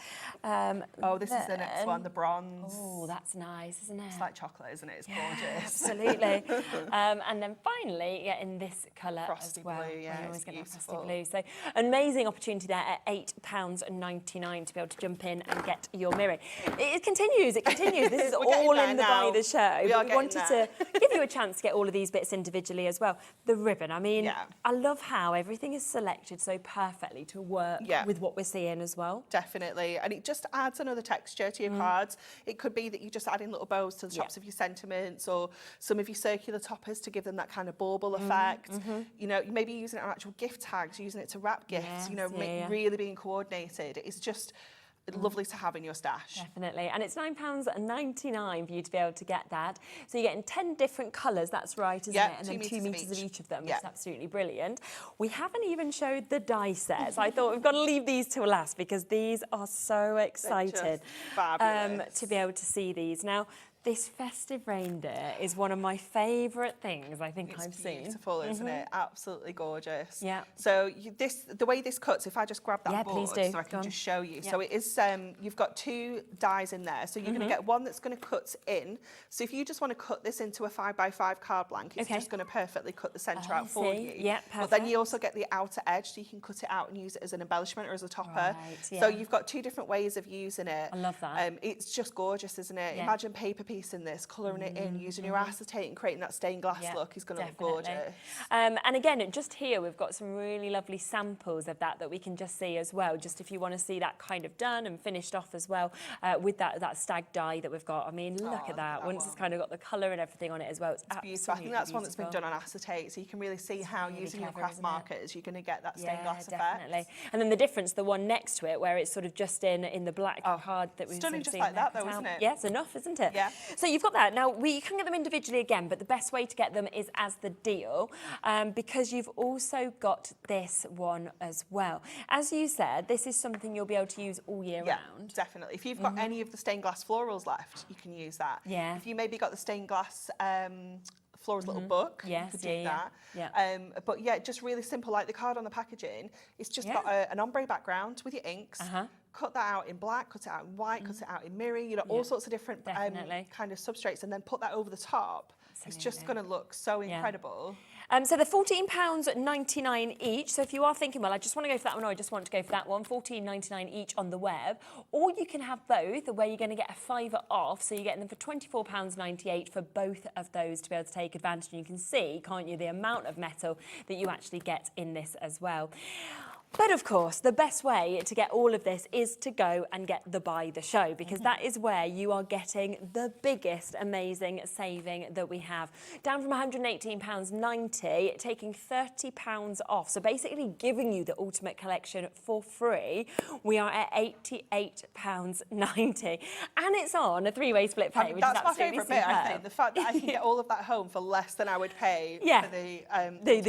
Oh, this is the next one, the bronze.
Oh, that's nice, isn't it?
It's like chocolate, isn't it? It's gorgeous.
Absolutely. And then finally, in this colour
Frosty
as well.
blue, yeah,
We're always
it's
going to have
beautiful.
frosty blue. So amazing opportunity there at £8.99 to be able to jump in and get your mirror. It continues. This is all in the buy the show. We wanted to give you a chance to get all of these bits individually as well. The ribbon, I mean, I love how everything is selected so perfectly to work with what we're seeing as well.
Definitely, and it just adds another texture to your cards. It could be that you just add in little bows to the tops of your sentiments, or some of your circular toppers to give them that kind of bauble effect. You know, you may be using it on actual gift tags, using it to wrap gifts, you know, really being coordinated. It's just lovely to have in your stash.
Definitely, and it's £9.99 for you to be able to get that. So you're getting 10 different colours, that's right, isn't it? And then 2 metres of each of them, which is absolutely brilliant. We haven't even showed the die sets. I thought we've got to leave these till last because these are so exciting to be able to see these. Now, this festive reindeer is one of my favourite things I think I've seen.
It's beautiful, isn't it? Absolutely gorgeous.
Yeah.
So the way this cuts, if I just grab that board
please do.
so I can just show you. So it is, you've got 2 dies in there. So you're going to get one that's going to cut in. So if you just want to cut this into a 5x5 card blank, it's just going to perfectly cut the centre out for you.
Yeah, perfect.
But then you also get the outer edge, so you can cut it out and use it as an embellishment or as a topper. So you've got 2 different ways of using it.
I love that.
It's just gorgeous, isn't it? Imagine paper piece in this, colouring it in, using your acetate and creating that stained glass look is going to look gorgeous.
And again, just here we've got some really lovely samples of that we can just see as well, just if you want to see that kind of done and finished off as well with that stag die that we've got. I mean, look at that. Once it's kind of got the colour and everything on it as well, it's
beautiful. I think that's one that's been done on acetate, so you can really see how using your craft markers, you're going to get that stained glass effect.
And then the difference, the one next to it, where it's sort of just in the black card that we've
stunning, just
seen
like that though, isn't it?
Yeah, it's enough, isn't it?
Yeah.
So you've got that. Now, you can get them individually again, but the best way to get them is as the deal, because you've also got this one as well. As you said, this is something you'll be able to use all year round.
Definitely. If you've got any of the stained glass florals left, you can use that.
Yeah.
If you maybe got the stained glass Flora's little book, you could do that. But yeah, just really simple, like the card on the packaging. It's just got an ombre background with your inks. Cut that out in black, cut it out in white, cut it out in mirror, you know, all sorts of different kind of substrates, and then put that over the top. It's just going to look so incredible.
So they're £14.99 each. So if you are thinking, well, I just want to go for that one, or I just want to go for that one, £14.99 each on the web. Or you can have both, where you're going to get a £5 off. So you're getting them for £24.98 for both of those to be able to take advantage. And you can see, can't you, the amount of metal that you actually get in this as well. But of course, the best way to get all of this is to go and get the buy the show, because that is where you are getting the biggest amazing saving that we have. Down from £118.90, taking £30 off. So basically giving you the ultimate collection for free. We are at £88.90. And it's on a 3-way split pay, which
that's
is
my
absolutely
favourite bit, I think. The fact that I can get all of that home for less than I would pay for
the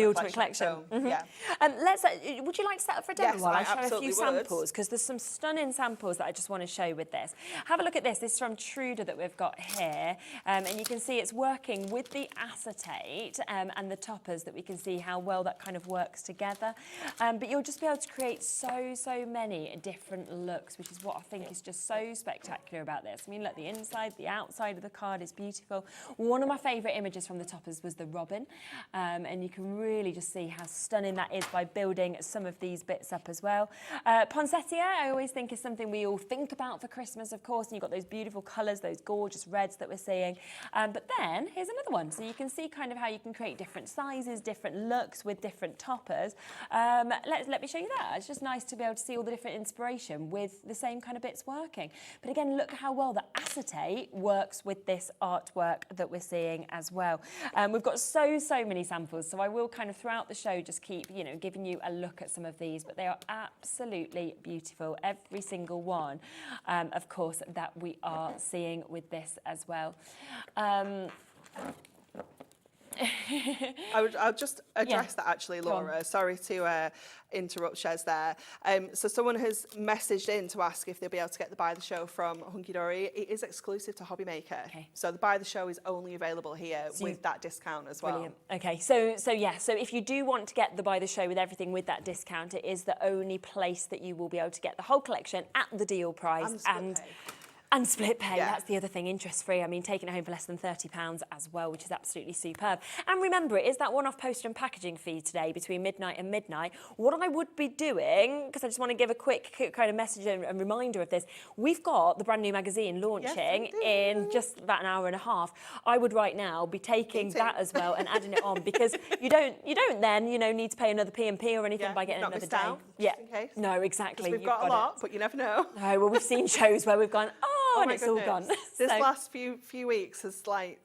ultimate collection. Would you like to set up for a demo while I show a few samples? Because there's some stunning samples that I just want to show with this. Have a look at this. This is from Truder that we've got here. And you can see it's working with the acetate and the toppers, that we can see how well that kind of works together. But you'll just be able to create so many different looks, which is what I think is just so spectacular about this. I mean, look, the inside, the outside of the card is beautiful. One of my favourite images from the toppers was the robin. And you can really just see how stunning that is by building some of these bits up as well. Poinsettia, I always think, is something we all think about for Christmas, of course, and you've got those beautiful colours, those gorgeous reds that we're seeing. But then here's another one. So you can see kind of how you can create different sizes, different looks with different toppers. Let me show you that. It's just nice to be able to see all the different inspiration with the same kind of bits working. But again, look how well the acetate works with this artwork that we're seeing as well. We've got so many samples, so I will kind of throughout the show just keep, you know, giving you a look at some of these, but they are absolutely beautiful, every single one, of course, that we are seeing with this as well.
I'll just address that actually, Laura. Sorry to interrupt Shez there. So someone has messaged in to ask if they'll be able to get the Buy the Show from Hunkydory. It is exclusive to Hobby Maker. Okay. So the Buy the Show is only available here with that discount as well.
Brilliant. Okay, so if you do want to get the Buy the Show with everything with that discount, it is the only place that you will be able to get the whole collection at the deal price and split pay. That's the other thing, interest-free. I mean, taking it home for less than £30 as well, which is absolutely superb. And remember, it is that one-off postage and packaging fee today between midnight and midnight. What I would be doing, because I just want to give a quick kind of message and reminder of this, we've got the brand new magazine launching in just about an hour and a half. I would right now be taking that as well and adding it on, because you don't then, need to pay another P&P or anything by getting another day.
In case.
No, exactly.
We've got a lot, but you never know.
No, well, we've seen shows where we've gone, and it's all gone.
This last few weeks is like,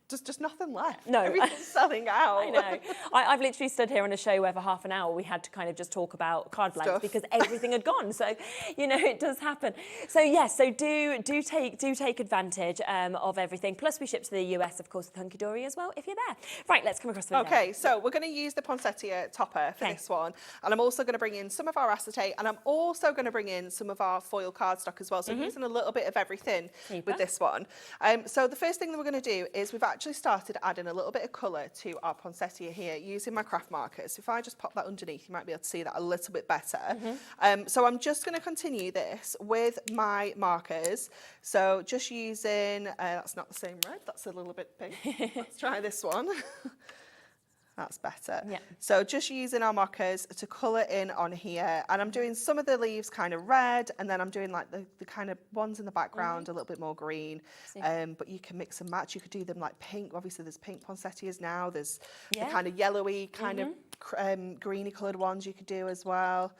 just nothing left.
No.
Everything's selling out.
I know. I've literally stood here on a show where for half an hour we had to kind of just talk about card blanks because everything had gone. So, it does happen. So, yes, do take advantage of everything. Plus, we ship to the US, of course, with Hunkydory as well, if you're there. Right, let's come across the window.
Okay, so we're going to use the poinsettia topper for this one. And I'm also going to bring in some of our acetate, and I'm also going to bring in some of our foil cardstock as well. So I'm using a little bit of everything with this one. So the first thing that we're going to do is we've actually started adding a little bit of colour to our poinsettia here using my craft markers. If I just pop that underneath, you might be able to see that a little bit better. So I'm just going to continue this with my markers. So just using, that's not the same red, that's a little bit pink. Let's try this one. That's better. Yeah. So just using our markers to colour in on here. And I'm doing some of the leaves kind of red, and then I'm doing like the kind of ones in the background a little bit more green. But you can mix and match. You could do them like pink. Obviously there's pink poinsettias now. There's the kind of yellowy, kind of greeny coloured ones you could do as well.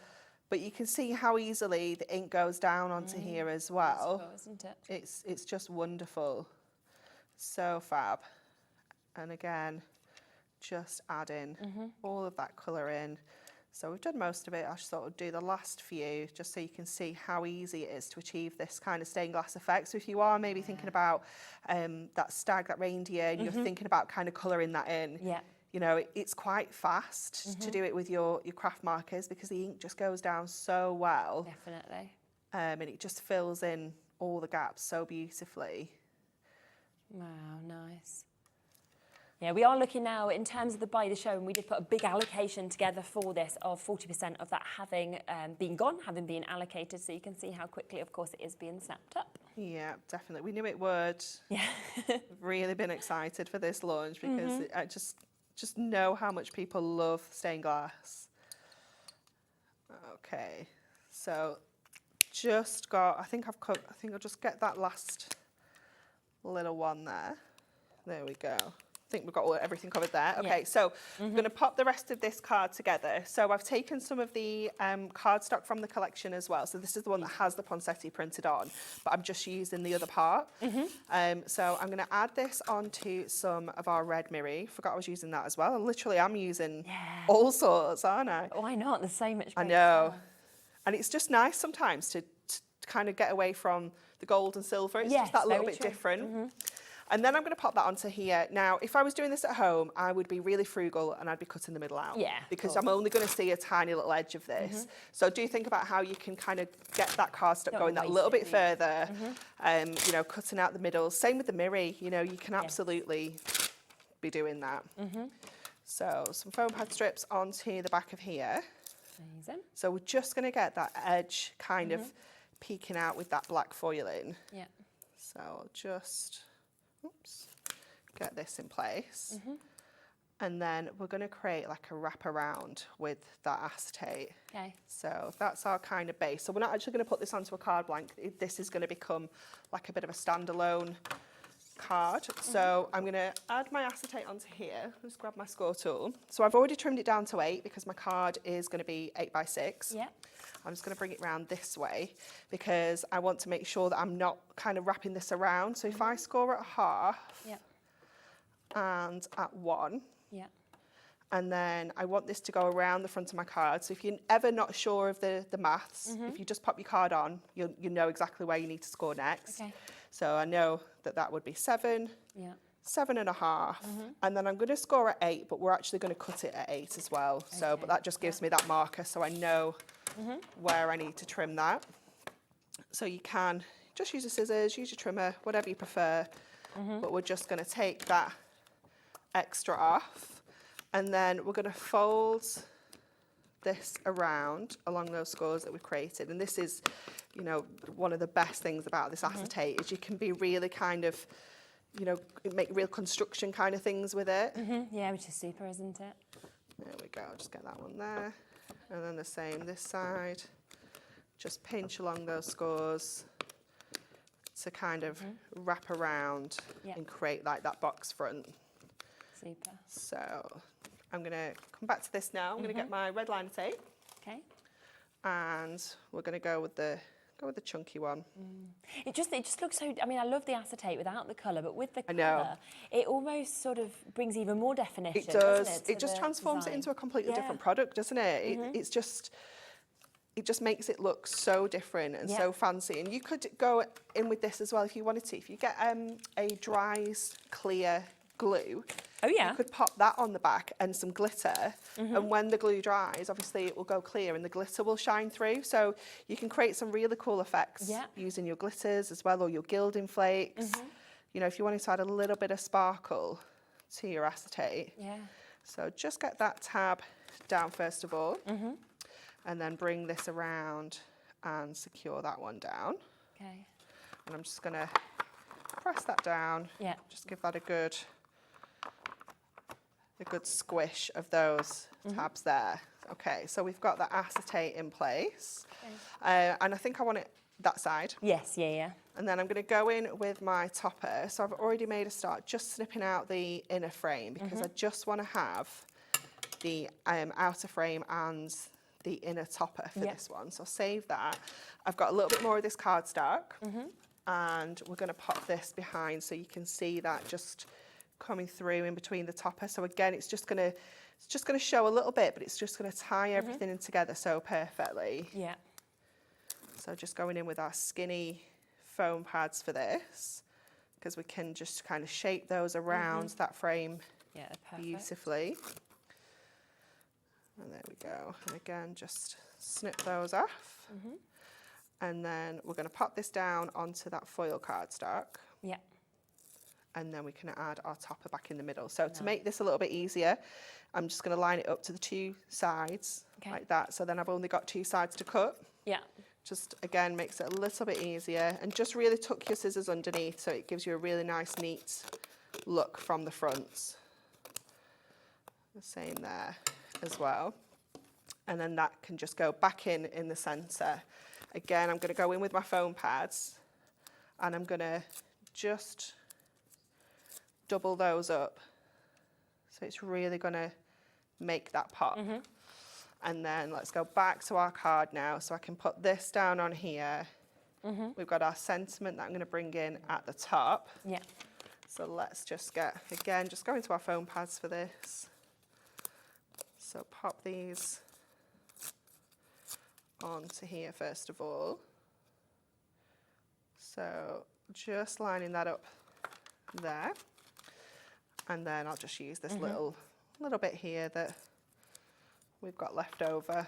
But you can see how easily the ink goes down onto here as well.
It's cool, isn't it?
It's just wonderful. So fab. And again, just adding all of that colour in. So we've done most of it. I'll sort of do the last few just so you can see how easy it is to achieve this kind of stained glass effect. So if you are maybe thinking about that stag, that reindeer, and you're thinking about kind of colouring that in, it's quite fast to do it with your craft markers because the ink just goes down so well.
Definitely.
And it just fills in all the gaps so beautifully.
Wow, nice. Yeah, we are looking now in terms of the Buy the Show, and we did put a big allocation together for this of 40% of that having been gone, having been allocated, so you can see how quickly, of course, it is being snapped up.
Yeah, definitely. We knew it would.
Yeah.
Really been excited for this launch because I just know how much people love stained glass. Okay, so just got, I think I'll just get that last little one there. There we go. I think we've got everything covered there. Okay, so I'm going to pop the rest of this card together. So I've taken some of the cardstock from the collection as well. So this is the one that has the poinsettia printed on, but I'm just using the other part. So I'm going to add this onto some of our red mirror. Forgot I was using that as well. Literally, I'm using all sorts, aren't I?
Why not? There's so much.
I know. And it's just nice sometimes to kind of get away from the gold and silver. It's just that little bit different. And then I'm going to pop that onto here. Now, if I was doing this at home, I would be really frugal and I'd be cutting the middle out. Yeah. Because I'm only going to see a tiny little edge of this. So do think about how you can kind of get that cardstock going that little bit further. Cutting out the middle. Same with the mirror. You can absolutely be doing that. So some foam pad strips onto the back of here.
Amazing.
So we're just going to get that edge kind of peeking out with that black foiling. Yeah. So I'll just... get this in place. And then we're going to create like a wraparound with that acetate. Okay. So that's our kind of base. So we're not actually going to put this onto a card blank. This is going to become like a bit of a standalone card. So I'm going to add my acetate onto here. Just grab my score tool. So I've already trimmed it down to 8 because my card is going to be 8x6. Yeah. I'm just going to bring it round this way because I want to make sure that I'm not kind of wrapping this around. So if I score at half and at 1, and then I want this to go around the front of my card. So if you're ever not sure of the maths, if you just pop your card on, you know exactly where you need to score next. Okay. So I know that would be 7, 7.5, and then I'm going to score at 8, but we're actually going to cut it at 8 as well. So, but that just gives me that marker, so I know where I need to trim that. So you can just use a scissors, use your trimmer, whatever you prefer. But we're just going to take that extra off, and then we're going to fold this around along those scores that we've created. And this is, you know, one of the best things about this acetate is you can be really kind of, you know, make real construction kind of things with it.
Yeah, which is super, isn't it?
There we go, just get that one there. And then the same this side. Just pinch along those scores to kind of wrap around and create like that box front.
Super.
So I'm going to come back to this now. I'm going to get my red liner tape.
Okay.
And we're going to go with the chunky one.
It just looks so, I mean, I love the acetate without the colour, but with the
I know.
colour, it almost sort of brings even more definition.
It does.
Doesn't it
Just transforms
design.
it into a completely different product, doesn't it? It just makes it look so different and so fancy. And you could go in with this as well if you wanted to. If you get a dries clear glue, you could pop that on the back and some glitter, and when the glue dries, obviously it will go clear and the glitter will shine through. So you can create some really cool effects using your glitters as well, or your gilding flakes. You know, if you wanted to add a little bit of sparkle to your acetate. So just get that tab down first of all, and then bring this around and secure that one down.
Okay.
And I'm just going to press that down. Just give that a good squish of those tabs there. Okay, so we've got the acetate in place. And I think I want it that side.
Yes, yeah.
And then I'm going to go in with my topper. So I've already made a start just snipping out the inner frame because I just want to have the outer frame and the inner topper for this one. So I'll save that. I've got a little bit more of this cardstock, and we're going to pop this behind so you can see that just coming through in between the topper. So again, it's just going to show a little bit, but it's just going to tie everything in together so perfectly. So just going in with our skinny foam pads for this, because we can just kind of shape those around that frame beautifully. And there we go. And again, just snip those off. And then we're going to pop this down onto that foil cardstock. And then we can add our topper back in the middle. So to make this a little bit easier, I'm just going to line it up to the two sides like that. So then I've only got two sides to cut. Just, again, makes it a little bit easier. And just really tuck your scissors underneath so it gives you a really nice, neat look from the front. The same there as well. And then that can just go back in the centre. Again, I'm going to go in with my foam pads, and I'm going to just double those up. So it's really going to make that pop. And then let's go back to our card now. So I can put this down on here. We've got our sentiment that I'm going to bring in at the top. So let's just just go into our foam pads for this. So pop these onto here first of all. So just lining that up there. And then I'll just use this little bit here that we've got left over,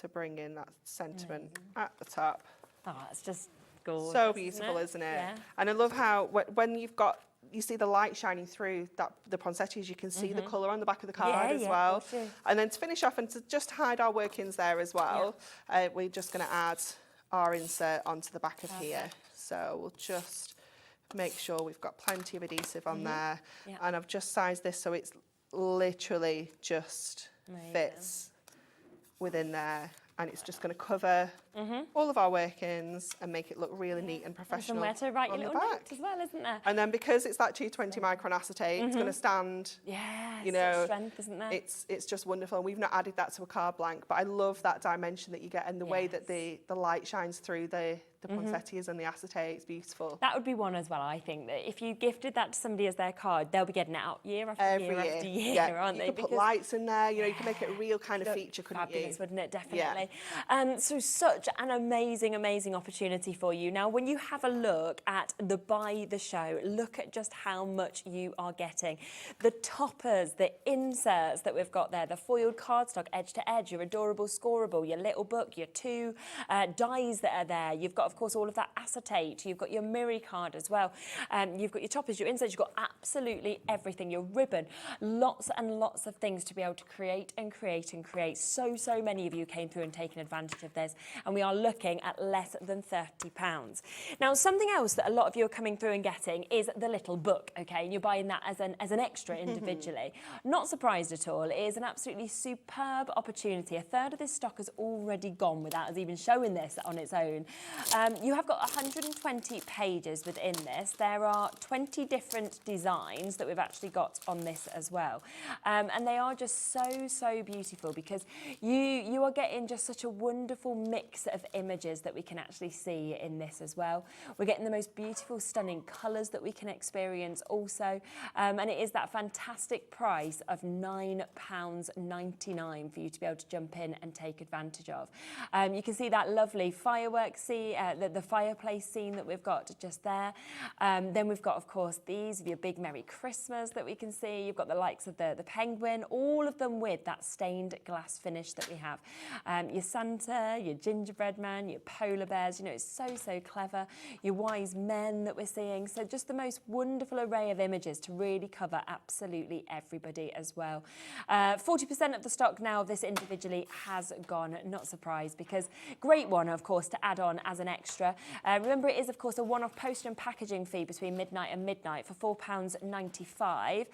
to bring in that sentiment at the top.
Oh, it's just gorgeous.
So beautiful, isn't it? And I love how when you see the light shining through the poinsettias, you can see the colour on the back of the card as well. And then to finish off and to just hide our workings there as well, we're just going to add our insert onto the back of here. So we'll just make sure we've got plenty of adhesive on there. And I've just sized this so it's literally just fits within there, and it's just going to cover all of our workings and make it look really neat and professional.
Somewhere to write your little notes as well, isn't there?
And then because it's that 220 micron acetate, it's going to stand. You know,
strength, isn't there?
It's just wonderful. And we've not added that to a card blank, but I love that dimension that you get and the way that the light shines through the poinsettias and the acetate. It's beautiful.
That would be one as well, I think, that if you gifted that to somebody as their card, they'll be getting it out year after year after year, aren't they?
You can put lights in there, you know, you can make it a real kind of feature, couldn't you?
Fabulous, wouldn't it? Definitely. So such such an amazing opportunity for you. Now, when you have a look at the buy the show, look at just how much you are getting. The toppers, the inserts that we've got there, the foiled cardstock edge to edge, your adorable scoreable, your little book, your two dies that are there. You've got, of course, all of that acetate. You've got your mirror card as well. You've got your toppers, your inserts, you've got absolutely everything, your ribbon, lots and lots of things to be able to create and create and create. So many of you came through and taken advantage of this, and we are looking at less than £30. Now, something else that a lot of you are coming through and getting is the little book, okay? And you're buying that as an extra individually. Not surprised at all. It is an absolutely superb opportunity. A third of this stock has already gone without us even showing this on its own. You have got 120 pages within this. There are 20 different designs that we've actually got on this as well. And they are just so beautiful, because you are getting just such a wonderful mix of images that we can actually see in this as well. We're getting the most beautiful, stunning colours that we can experience also. And it is that fantastic price of £9.99 for you to be able to jump in and take advantage of. You can see that lovely fireworks scene, the fireplace scene that we've got just there. Then we've got, of course, these of your big Merry Christmas that we can see. You've got the likes of the penguin, all of them with that stained glass finish that we have. Your Santa, your gingerbread man, your polar bears, you know, it's so clever. Your wise men that we're seeing. So just the most wonderful array of images to really cover absolutely everybody as well. 40% of the stock now of this individually has gone, not surprised, because great one, of course, to add on as an extra. Remember, it is, of course, a one-off post and packaging fee between midnight and midnight for £4.95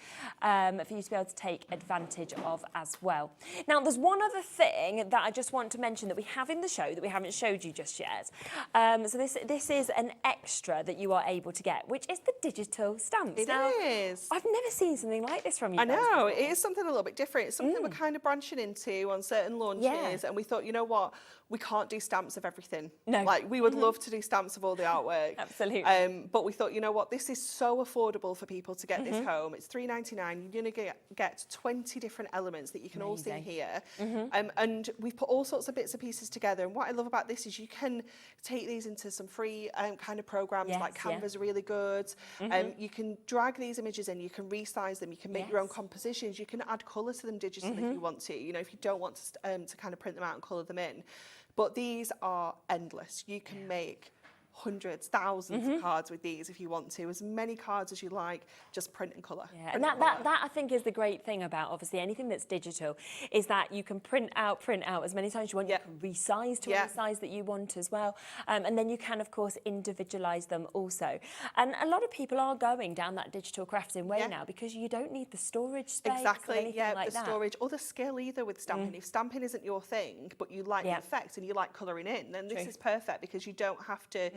for you to be able to take advantage of as well. Now, there's one other thing that I just want to mention that we have in the show that we haven't showed you just yet. So this is an extra that you are able to get, which is the digital stamps.
It is.
I've never seen something like this from you.
I know, it is something a little bit different. It's something we're kind of branching into on certain launches, and we thought, you know what, we can't do stamps of everything.
No.
Like, we would love to do stamps of all the artwork.
Absolutely.
But we thought, you know what, this is so affordable for people to get this home. It's $3.99. You're going to get 20 different elements that you can all see here. And we've put all sorts of bits and pieces together. And what I love about this is you can take these into some free kind of programs, like Canva's really good. You can drag these images in, you can resize them, you can make your own compositions, you can add colour to them digitally if you want to, you know, if you don't want to kind of print them out and colour them in. But these are endless. You can make hundreds, thousands of cards with these if you want to, as many cards as you like, just print and colour.
Yeah, and that I think is the great thing about obviously anything that's digital, is that you can print out as many times as you want, you can resize to any size that you want as well, and then you can, of course, individualise them also. And a lot of people are going down that digital crafting way now, because you don't need the storage space or anything like that.
Storage or the skill either with stamping. If stamping isn't your thing, but you like the effect and you like colouring in, then this is perfect, because you don't have to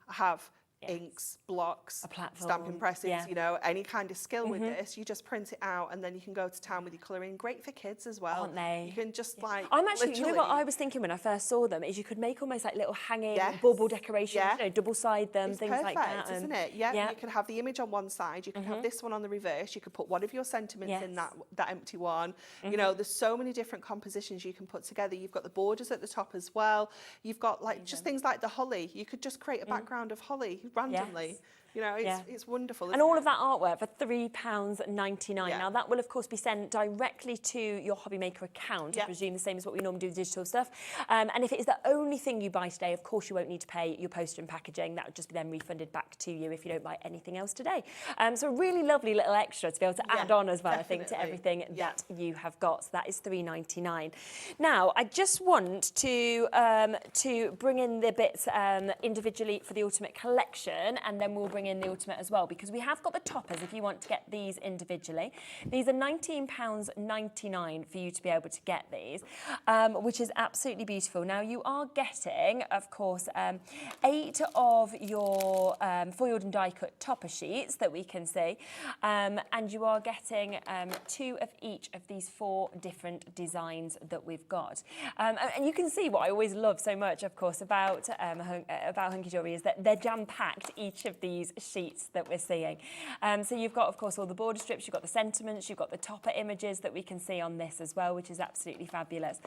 have inks, blocks, stamping presses, you know, any kind of skill with this. You just print it out and then you can go to town with your colouring. Great for kids as well.
Aren't they?
You can just like,
I'm actually, you know what I was thinking when I first saw them, is you could make almost like little hanging bauble decorations, you know, double side them,
it's
things
perfect,
like that.
Isn't it? Yeah, you can have the image on one side, you can have this one on the reverse, you could put one of your sentiments in that empty one. You know, there's so many different compositions you can put together. You've got the borders at the top as well. You've got like just things like the holly. You could just create a background of holly randomly. You know, it's wonderful.
And all of that artwork for £3.99. Now, that will, of course, be sent directly to your Hobby Maker account. I presume the same as what we normally do with digital stuff. And if it is the only thing you buy today, of course, you won't need to pay your postage and packaging. That would just be then refunded back to you if you don't buy anything else today. So a really lovely little extra to be able to add on as well, I think, to everything that you have got. So that is £3.99. Now, I just want to bring in the bits individually for the Ultimate Collection, and then we'll bring in the Ultimate as well, because we have got the toppers if you want to get these individually. These are £19.99 for you to be able to get these, which is absolutely beautiful. Now, you are getting, of course, 8 of your foiled and die cut topper sheets that we can see, and you are getting 2 of each of these 4 different designs that we've got. And you can see what I always love so much, of course, about Hunkydory is that they're jam-packed, each of these these sheets that we're seeing. So you've got, of course, all the border strips, you've got the sentiments, you've got the topper images that we can see on this as well, which is absolutely fabulous.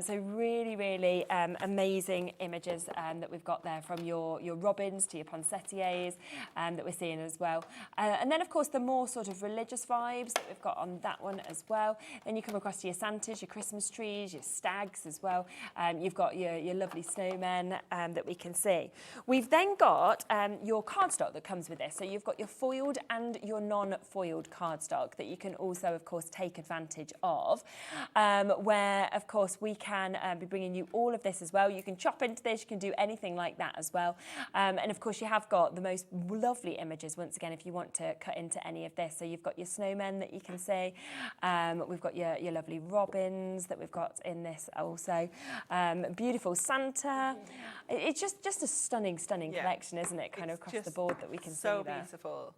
So really, really amazing images that we've got there, from your robins to your poinsettias that we're seeing as well. And then, of course, the more sort of religious vibes that we've got on that one as well. Then you come across to your Santas, your Christmas trees, your stags as well. You've got your lovely snowmen that we can see. We've then got your cardstock that comes with this. So you've got your foiled and your non-foiled cardstock that you can also, of course, take advantage of, where, of course, we can be bringing you all of this as well. You can chop into this, you can do anything like that as well. And, of course, you have got the most lovely images, once again, if you want to cut into any of this. So you've got your snowmen that you can see. We've got your lovely robins that we've got in this also. Beautiful Santa. It's just a stunning collection, isn't it? Kind of across the board that we can see there.
So beautiful.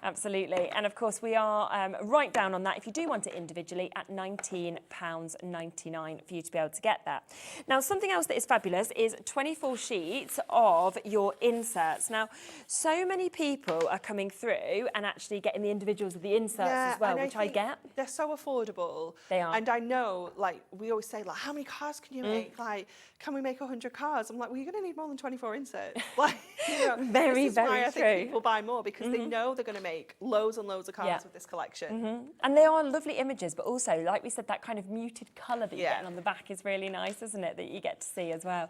Absolutely. And of course we are right down on that, if you do want it individually, at £19.99 for you to be able to get that. Now, something else that is fabulous is 24 sheets of your inserts. Now, so many people are coming through and actually getting the individuals of the inserts as well, which I get.
They're so affordable.
They are.
And I know, like, we always say, like, how many cards can you make? Like, can we make 100 cards? I'm like, well, you're going to need more than 24 inserts. Like, you know,
very,
this is
very
why I
true.
think people buy more, because they know they're going to make loads and loads of cards with this collection.
And they are lovely images, but also, like we said, that kind of muted colour that you're getting on the back is really nice, isn't it, that you get to see as well.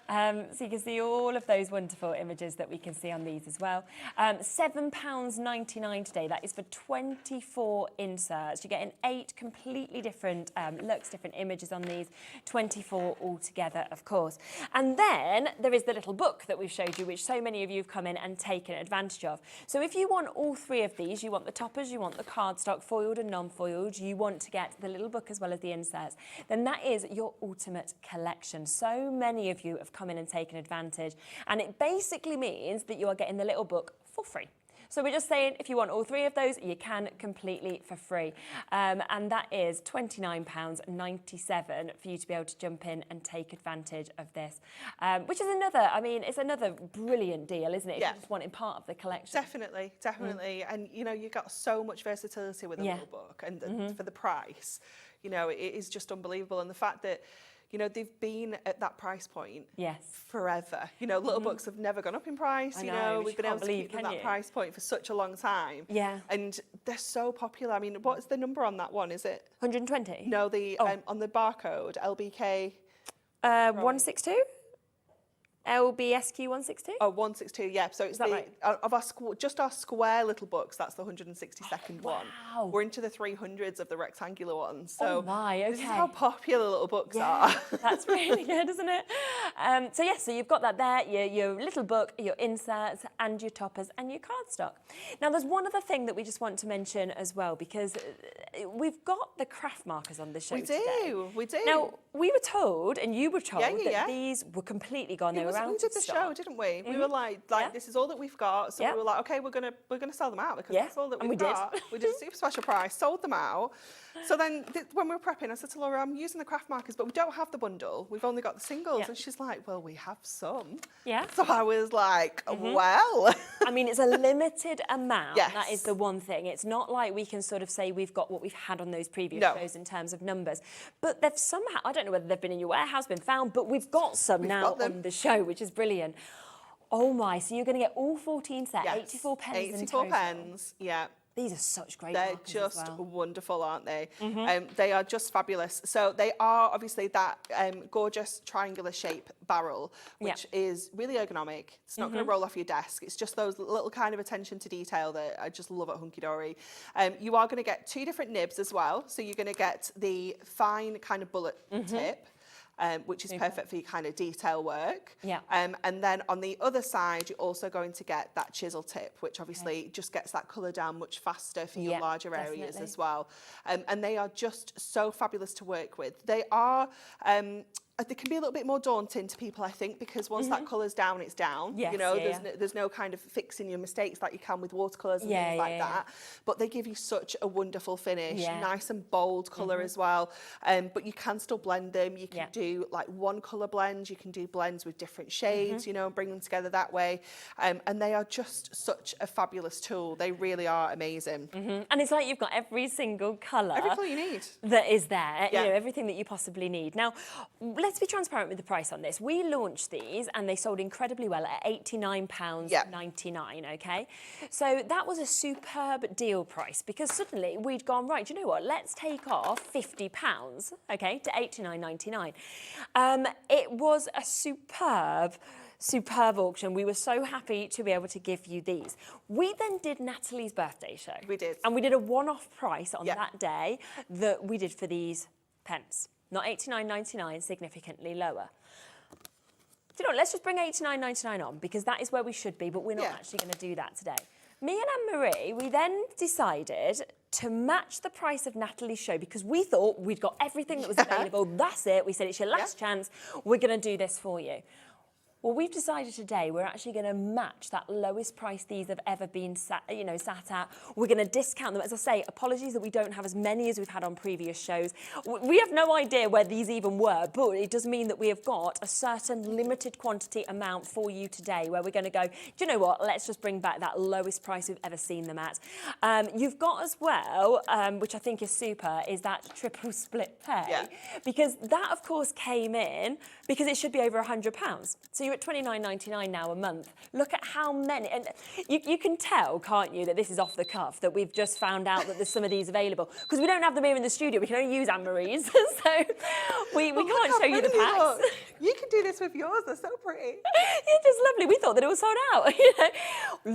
So you can see all of those wonderful images that we can see on these as well. £7.99 today. That is for 24 inserts. You're getting 8 completely different looks, different images on these, 24 altogether, of course. And then there is the little book that we've showed you, which so many of you have come in and taken advantage of. So if you want all 3 of these, you want the toppers, you want the cardstock, foiled and non-foiled, you want to get the little book as well as the inserts, then that is your ultimate collection. So many of you have come in and taken advantage, and it basically means that you are getting the little book for free. So we're just saying, if you want all 3 of those, you can completely for free. And that is £29.97 for you to be able to jump in and take advantage of this, which is another, I mean, it's another brilliant deal, isn't it? If you just wanting part of the collection.
Definitely. And, you know, you've got so much versatility with a little book, and for the price, you know, it is just unbelievable. And the fact that, you know, they've been at that price point forever. You know, little books have never gone up in price. You know, we've been able to keep them at that price point for such a long time.
Yeah.
And they're so popular. I mean, what's the number on that one? Is it
120?
No, the on the barcode, LBK
162? LBSQ 162?
Oh, 162, yeah. So it's of our just our square little books, that's the 162nd one.
Wow.
We're into the 300s of the rectangular ones. So this is
okay.
how popular little books are.
That's really good, isn't it? So yes, so you've got that there, your little book, your inserts, and your toppers, and your cardstock. Now, there's one other thing that we just want to mention as well, because we've got the craft markers on the show today.
We do.
Now, we were told, and you were told, that these were completely gone. They were out
we did
of
the
stock.
show, didn't we? We were like this is all that we've got. So we were like, okay, we're gonna sell them out, because that's all that we've got. We did a super special price, sold them out. So then when we were prepping, I said to Laura, I'm using the craft markers, but we don't have the bundle. We've only got the singles. And she's like, well, we have some. Yeah. So I was like, well.
I mean, it's a limited amount. That is the one thing. It's not like we can sort of say we've got what we've had on those previous shows in terms of numbers. But they've somehow, I don't know whether they've been in your warehouse, been found, but we've got some now on the show, which is brilliant. Oh my, so you're going to get all 14 sets, 84 pens in total.
84 pens, yeah.
These are such great
They're
markers
just
as well.
wonderful, aren't they? They are just fabulous. So they are obviously that gorgeous triangular shape barrel, which is really ergonomic. It's not going to roll off your desk. It's just those little kind of attention to detail that I just love at Hunkydory. You are going to get 2 different nibs as well. So you're going to get the fine kind of bullet tip, which is perfect for your kind of detail work. And then on the other side, you're also going to get that chisel tip, which obviously just gets that colour down much faster for your larger areas as well. And they are just so fabulous to work with. They are they can be a little bit more daunting to people, I think, because once that colour's down, it's down.
Yes,
you know, there's no kind of fixing your mistakes like you can with watercolours and things like that. But they give you such a wonderful finish, nice and bold colour as well. But you can still blend them. You can do like one colour blends. You can do blends with different shades, you know, and bring them together that way. And they are just such a fabulous tool. They really are amazing.
And it's like you've got every single colour.
Every colour you need.
That is there. You know, everything that you possibly need. Now, let's be transparent with the price on this. We launched these and they sold incredibly well at £89.99, okay? So that was a superb deal price because suddenly we'd gone, right, do you know what? Let's take off £50, okay, to £89.99. It was a superb auction. We were so happy to be able to give you these. We then did Natalie's birthday show.
We did.
And we did a one-off price on that day that we did for these pens. Not £89.99, significantly lower. Do you know what, let's just bring £89.99 on because that is where we should be, but we're not actually going to do that today. Me and Anne-Marie, we then decided to match the price of Natalie's show because we thought we'd got everything that was available. That's it. We said it's your last chance. We're going to do this for you. Well, we've decided today we're actually going to match that lowest price these have ever been sat at. We're going to discount them. As I say, apologies that we don't have as many as we've had on previous shows. We have no idea where these even were, but it does mean that we have got a certain limited quantity amount for you today where we're going to go, do you know what, let's just bring back that lowest price we've ever seen them at. You've got as well, which I think is super, is that triple split pay. Because that, of course, came in because it should be over £100. So you're at £29.99 now a month. Look at how many, and you can tell, can't you, that this is off the cuff, that we've just found out that there's some of these available. Because we don't have them here in the studio, we can only use Anne-Marie's, so we can't show you the packs.
You can do this with yours, they're so pretty.
It's just lovely, we thought that it was sold out. You know?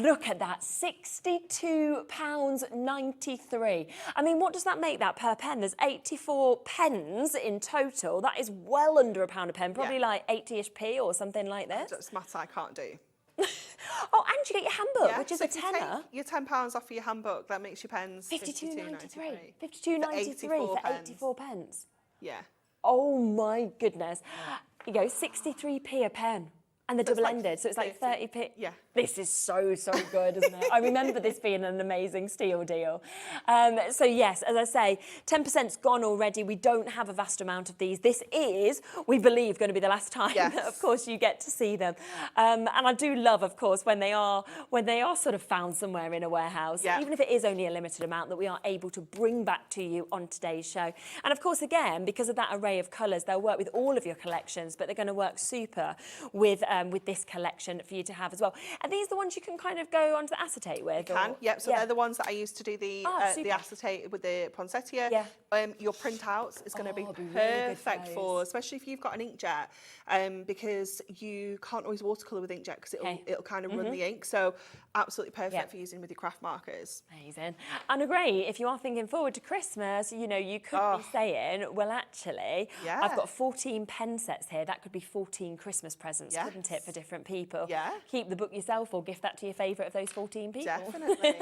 Look at that, £62.93. I mean, what does that make that per pen? There's 84 pens in total. That is well under £1 a pen, probably like 80-ish p or something like this.
That's maths I can't do.
Oh, and you get your handbook, which is a tenner.
Your £10 off for your handbook, that makes your pens
£52.93. £52.93 for 84 pence.
Yeah.
Oh my goodness. You go 63p a pen. And they're double-ended, so it's like 30p.
Yeah.
This is so good, isn't it? I remember this being an amazing steal deal. So yes, as I say, 10%'s gone already. We don't have a vast amount of these. This is, we believe, going to be the last time that, of course, you get to see them. And I do love, of course, when they are sort of found somewhere in a warehouse, even if it is only a limited amount, that we are able to bring back to you on today's show. And of course, again, because of that array of colours, they'll work with all of your collections, but they're going to work super with this collection for you to have as well. Are these the ones you can kind of go onto the acetate with?
You can, yep. So they're the ones that I used to do the acetate with the poinsettia.
Yeah.
Your printouts is going to be
really
perfect for, especially if you've got an inkjet, because you can't always watercolour with inkjet because it'll kind of run the ink. So absolutely perfect for using with your craft markers.
Amazing. And great, if you are thinking forward to Christmas, you know, you could be saying, well, actually, I've got 14 pen sets here. That could be 14 Christmas presents, couldn't it, for different people?
Yeah.
Keep the book yourself or gift that to your favourite of those 14 people.
Definitely.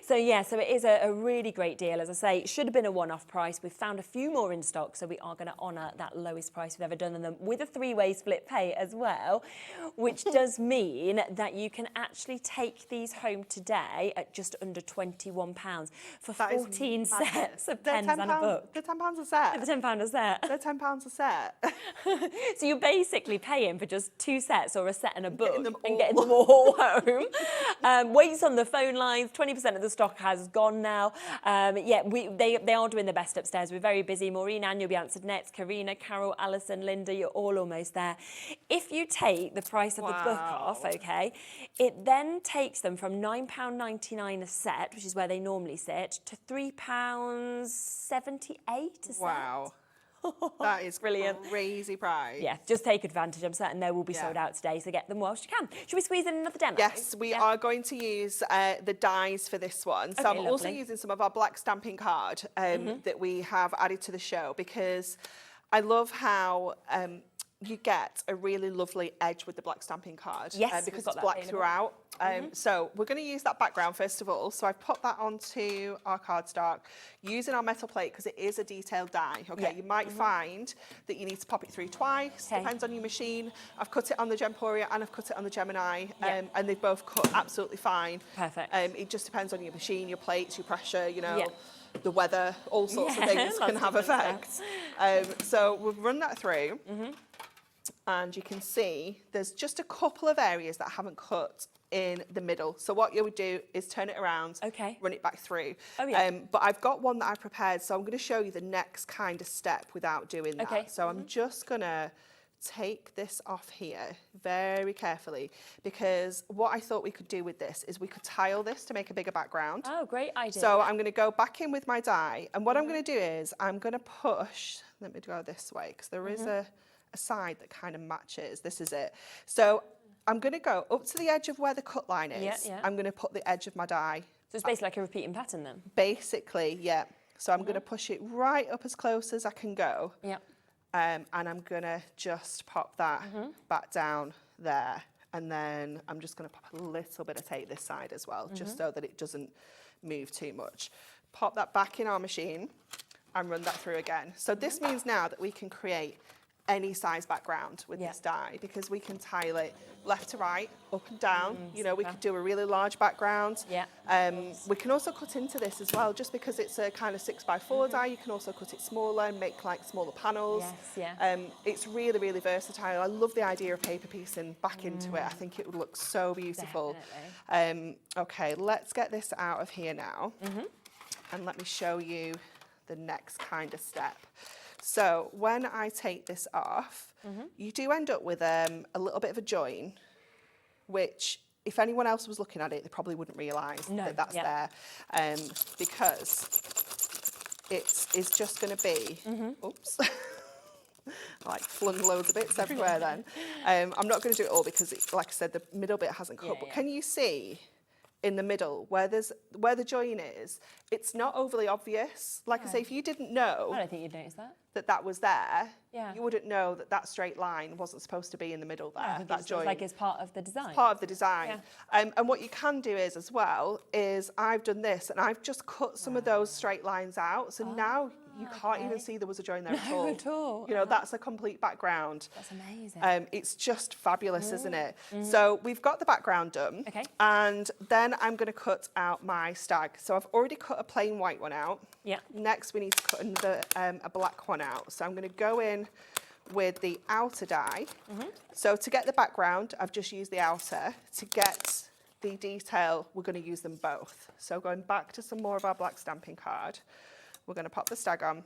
So it is a really great deal. As I say, it should have been a one-off price. We've found a few more in stock, so we are going to honour that lowest price we've ever done on them with a three-way split pay as well, which does mean that you can actually take these home today at just under £21 for 14 sets of pens and a book.
They're £10 a set.
They're £10 a set.
They're £10 a set.
So you're basically paying for just 2 sets or a set and a book
and
getting them all home. Waits on the phone lines, 20% of the stock has gone now. They are doing the best upstairs. We're very busy. Maureen, Anne, you'll be answered next. Karina, Carol, Alison, Linda, you're all almost there. If you take the price of the book off, okay, it then takes them from £9.99 a set, which is where they normally sit, to £3.78 a set.
Wow. That is
brilliant.
Crazy price.
Yeah, just take advantage. I'm certain they will be sold out today, so get them whilst you can. Should we squeeze in another demo?
Yes, we are going to use the dies for this one. So I'm also using some of our black stamping card that we have added to the show because I love how you get a really lovely edge with the black stamping card.
Yes,
because it's black throughout. So we're going to use that background first of all. So I've put that onto our cardstock using our metal plate because it is a detailed die. Okay, you might find that you need to pop it through twice. Depends on your machine. I've cut it on the Gemporia and I've cut it on the Gemini, and they've both cut absolutely fine.
Perfect.
It just depends on your machine, your plates, your pressure, you know. The weather, all sorts of things can have effects. So we'll run that through, and you can see there's just a couple of areas that I haven't cut in the middle. So what you would do is turn it around, run it back through. But I've got one that I've prepared, so I'm going to show you the next kind of step without doing that. So I'm just going to take this off here very carefully, because what I thought we could do with this is we could tile this to make a bigger background.
Oh, great idea.
So I'm going to go back in with my die, and what I'm going to do is I'm going to push, let me go this way, because there is a side that kind of matches. This is it. So I'm going to go up to the edge of where the cut line is. I'm going to put the edge of my die.
So it's basically like a repeating pattern then?
Basically, yeah. So I'm going to push it right up as close as I can go. And I'm going to just pop that back down there. And then I'm just going to pop a little bit of tape this side as well, just so that it doesn't move too much. Pop that back in our machine and run that through again. So this means now that we can create any size background with this die, because we can tile it left to right, up and down. You know, we could do a really large background. We can also cut into this as well, just because it's a kind of 6x4 die. You can also cut it smaller and make like smaller panels. It's really, really versatile. I love the idea of paper piecing back into it. I think it would look so beautiful. Okay, let's get this out of here now, and let me show you the next kind of step. So when I take this off, you do end up with a little bit of a join, which if anyone else was looking at it, they probably wouldn't realise that that's there, because it is just going to be, oops, I like flung loads of bits everywhere then. I'm not going to do it all because, like I said, the middle bit hasn't cut, but can you see in the middle where the join is? It's not overly obvious. Like I say, if you didn't know,
I don't think you'd notice
that was there, you wouldn't know that straight line wasn't supposed to be in the middle there. That join,
like, it's part of the design.
It's part of the design. And what you can do is as well is I've done this and I've just cut some of those straight lines out. So now you can't even see there was a join there at all.
At all.
You know, that's a complete background.
That's amazing.
It's just fabulous, isn't it? So we've got the background done. And then I'm going to cut out my stag. So I've already cut a plain white one out. Next we need to cut another, a black one out. So I'm going to go in with the outer die. So to get the background, I've just used the outer. To get the detail, we're going to use them both. So going back to some more of our black stamping card, we're going to pop the stag on.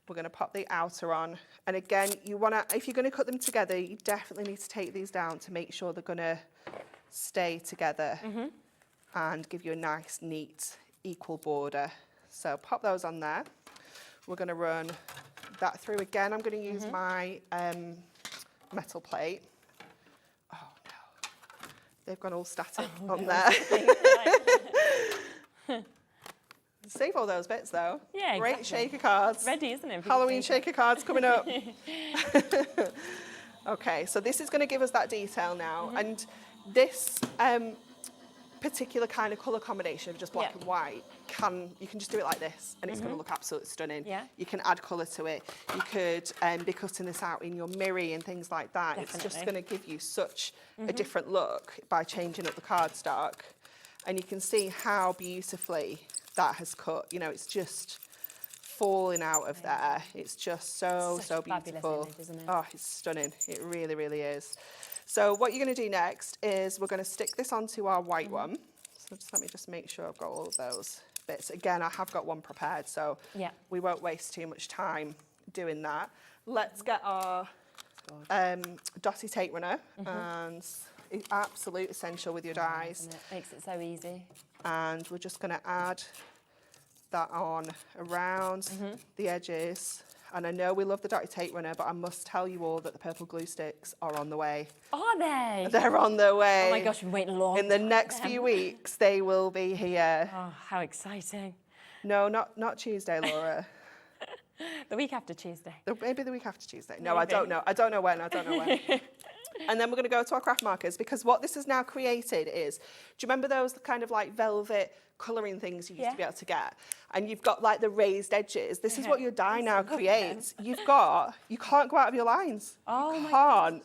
We're going to pop the outer on. And again, you want to, if you're going to cut them together, you definitely need to take these down to make sure they're going to stay together and give you a nice, neat, equal border. So pop those on there. We're going to run that through again. I'm going to use my metal plate. Oh no, they've gone all static on there. Save all those bits though.
Yeah,
great shaker cards.
Ready, isn't it?
Halloween shaker cards coming up. Okay, so this is going to give us that detail now, and this particular kind of colour combination of just black and white, you can just do it like this and it's going to look absolutely stunning. You can add colour to it. You could be cutting this out in your mirror and things like that. It's just going to give you such a different look by changing up the cardstock. And you can see how beautifully that has cut. You know, it's just falling out of there. It's just so beautiful.
Image, isn't it?
Oh, it's stunning. It really, really is. So what you're going to do next is we're going to stick this onto our white one. So let me just make sure I've got all of those bits. Again, I have got one prepared, so we won't waste too much time doing that. Let's get our dotty tape runner, and it's absolute essential with your dies.
It makes it so easy.
And we're just going to add that on around the edges. And I know we love the dotty tape runner, but I must tell you all that the purple glue sticks are on the way.
Are they?
They're on their way.
Oh my gosh, we've been waiting a long time.
In the next few weeks, they will be here.
Oh, how exciting.
No, not Tuesday, Laura.
The week after Tuesday.
Maybe the week after Tuesday. No, maybe. I don't know. I don't know when. And then we're going to go to our craft markers, because what this has now created is, do you remember those kind of like velvet colouring things you used to be able to get? And you've got like the raised edges. This is what your die now creates. You can't go out of your lines.
Oh,
you can't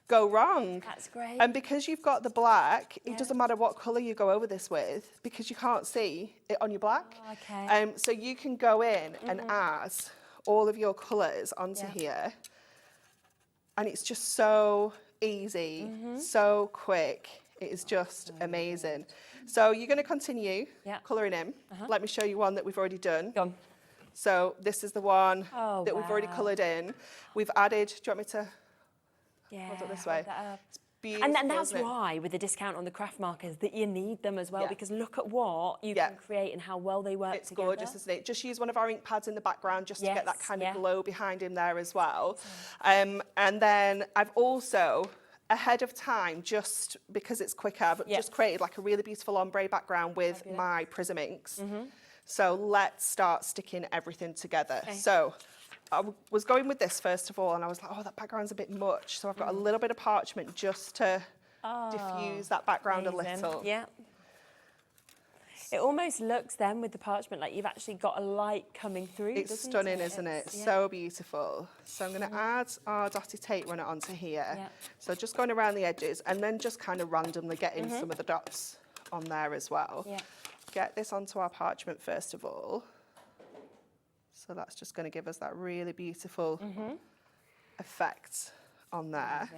go wrong.
That's great.
And because you've got the black, it doesn't matter what colour you go over this with, because you can't see it on your black.
Oh, okay.
So you can go in and add all of your colours onto here. And it's just so easy, so quick. It is just amazing. So you're going to continue colouring in. Let me show you one that we've already done.
Go on.
So this is the one that we've already coloured in. We've added, do you want me to hold it this way? It's beautiful,
and that's why, with the discount on the craft markers, that you need them as well, because look at what you can create and how well they work together.
It's gorgeous, isn't it? Just use one of our ink pads in the background just to get that kind of glow behind him there as well. And then I've also, ahead of time, just because it's quicker, but just created like a really beautiful ombre background with my Prism inks. So let's start sticking everything together. Okay. So I was going with this first of all, and I was like, oh, that background's a bit much. So I've got a little bit of parchment just to diffuse that background a little.
Yeah. It almost looks then with the parchment like you've actually got a light coming through.
It's stunning, isn't it? So beautiful. So I'm going to add our dotted tape runner onto here. So just going around the edges, and then just kind of randomly getting some of the dots on there as well. Get this onto our parchment first of all. So that's just going to give us that really beautiful effect on there.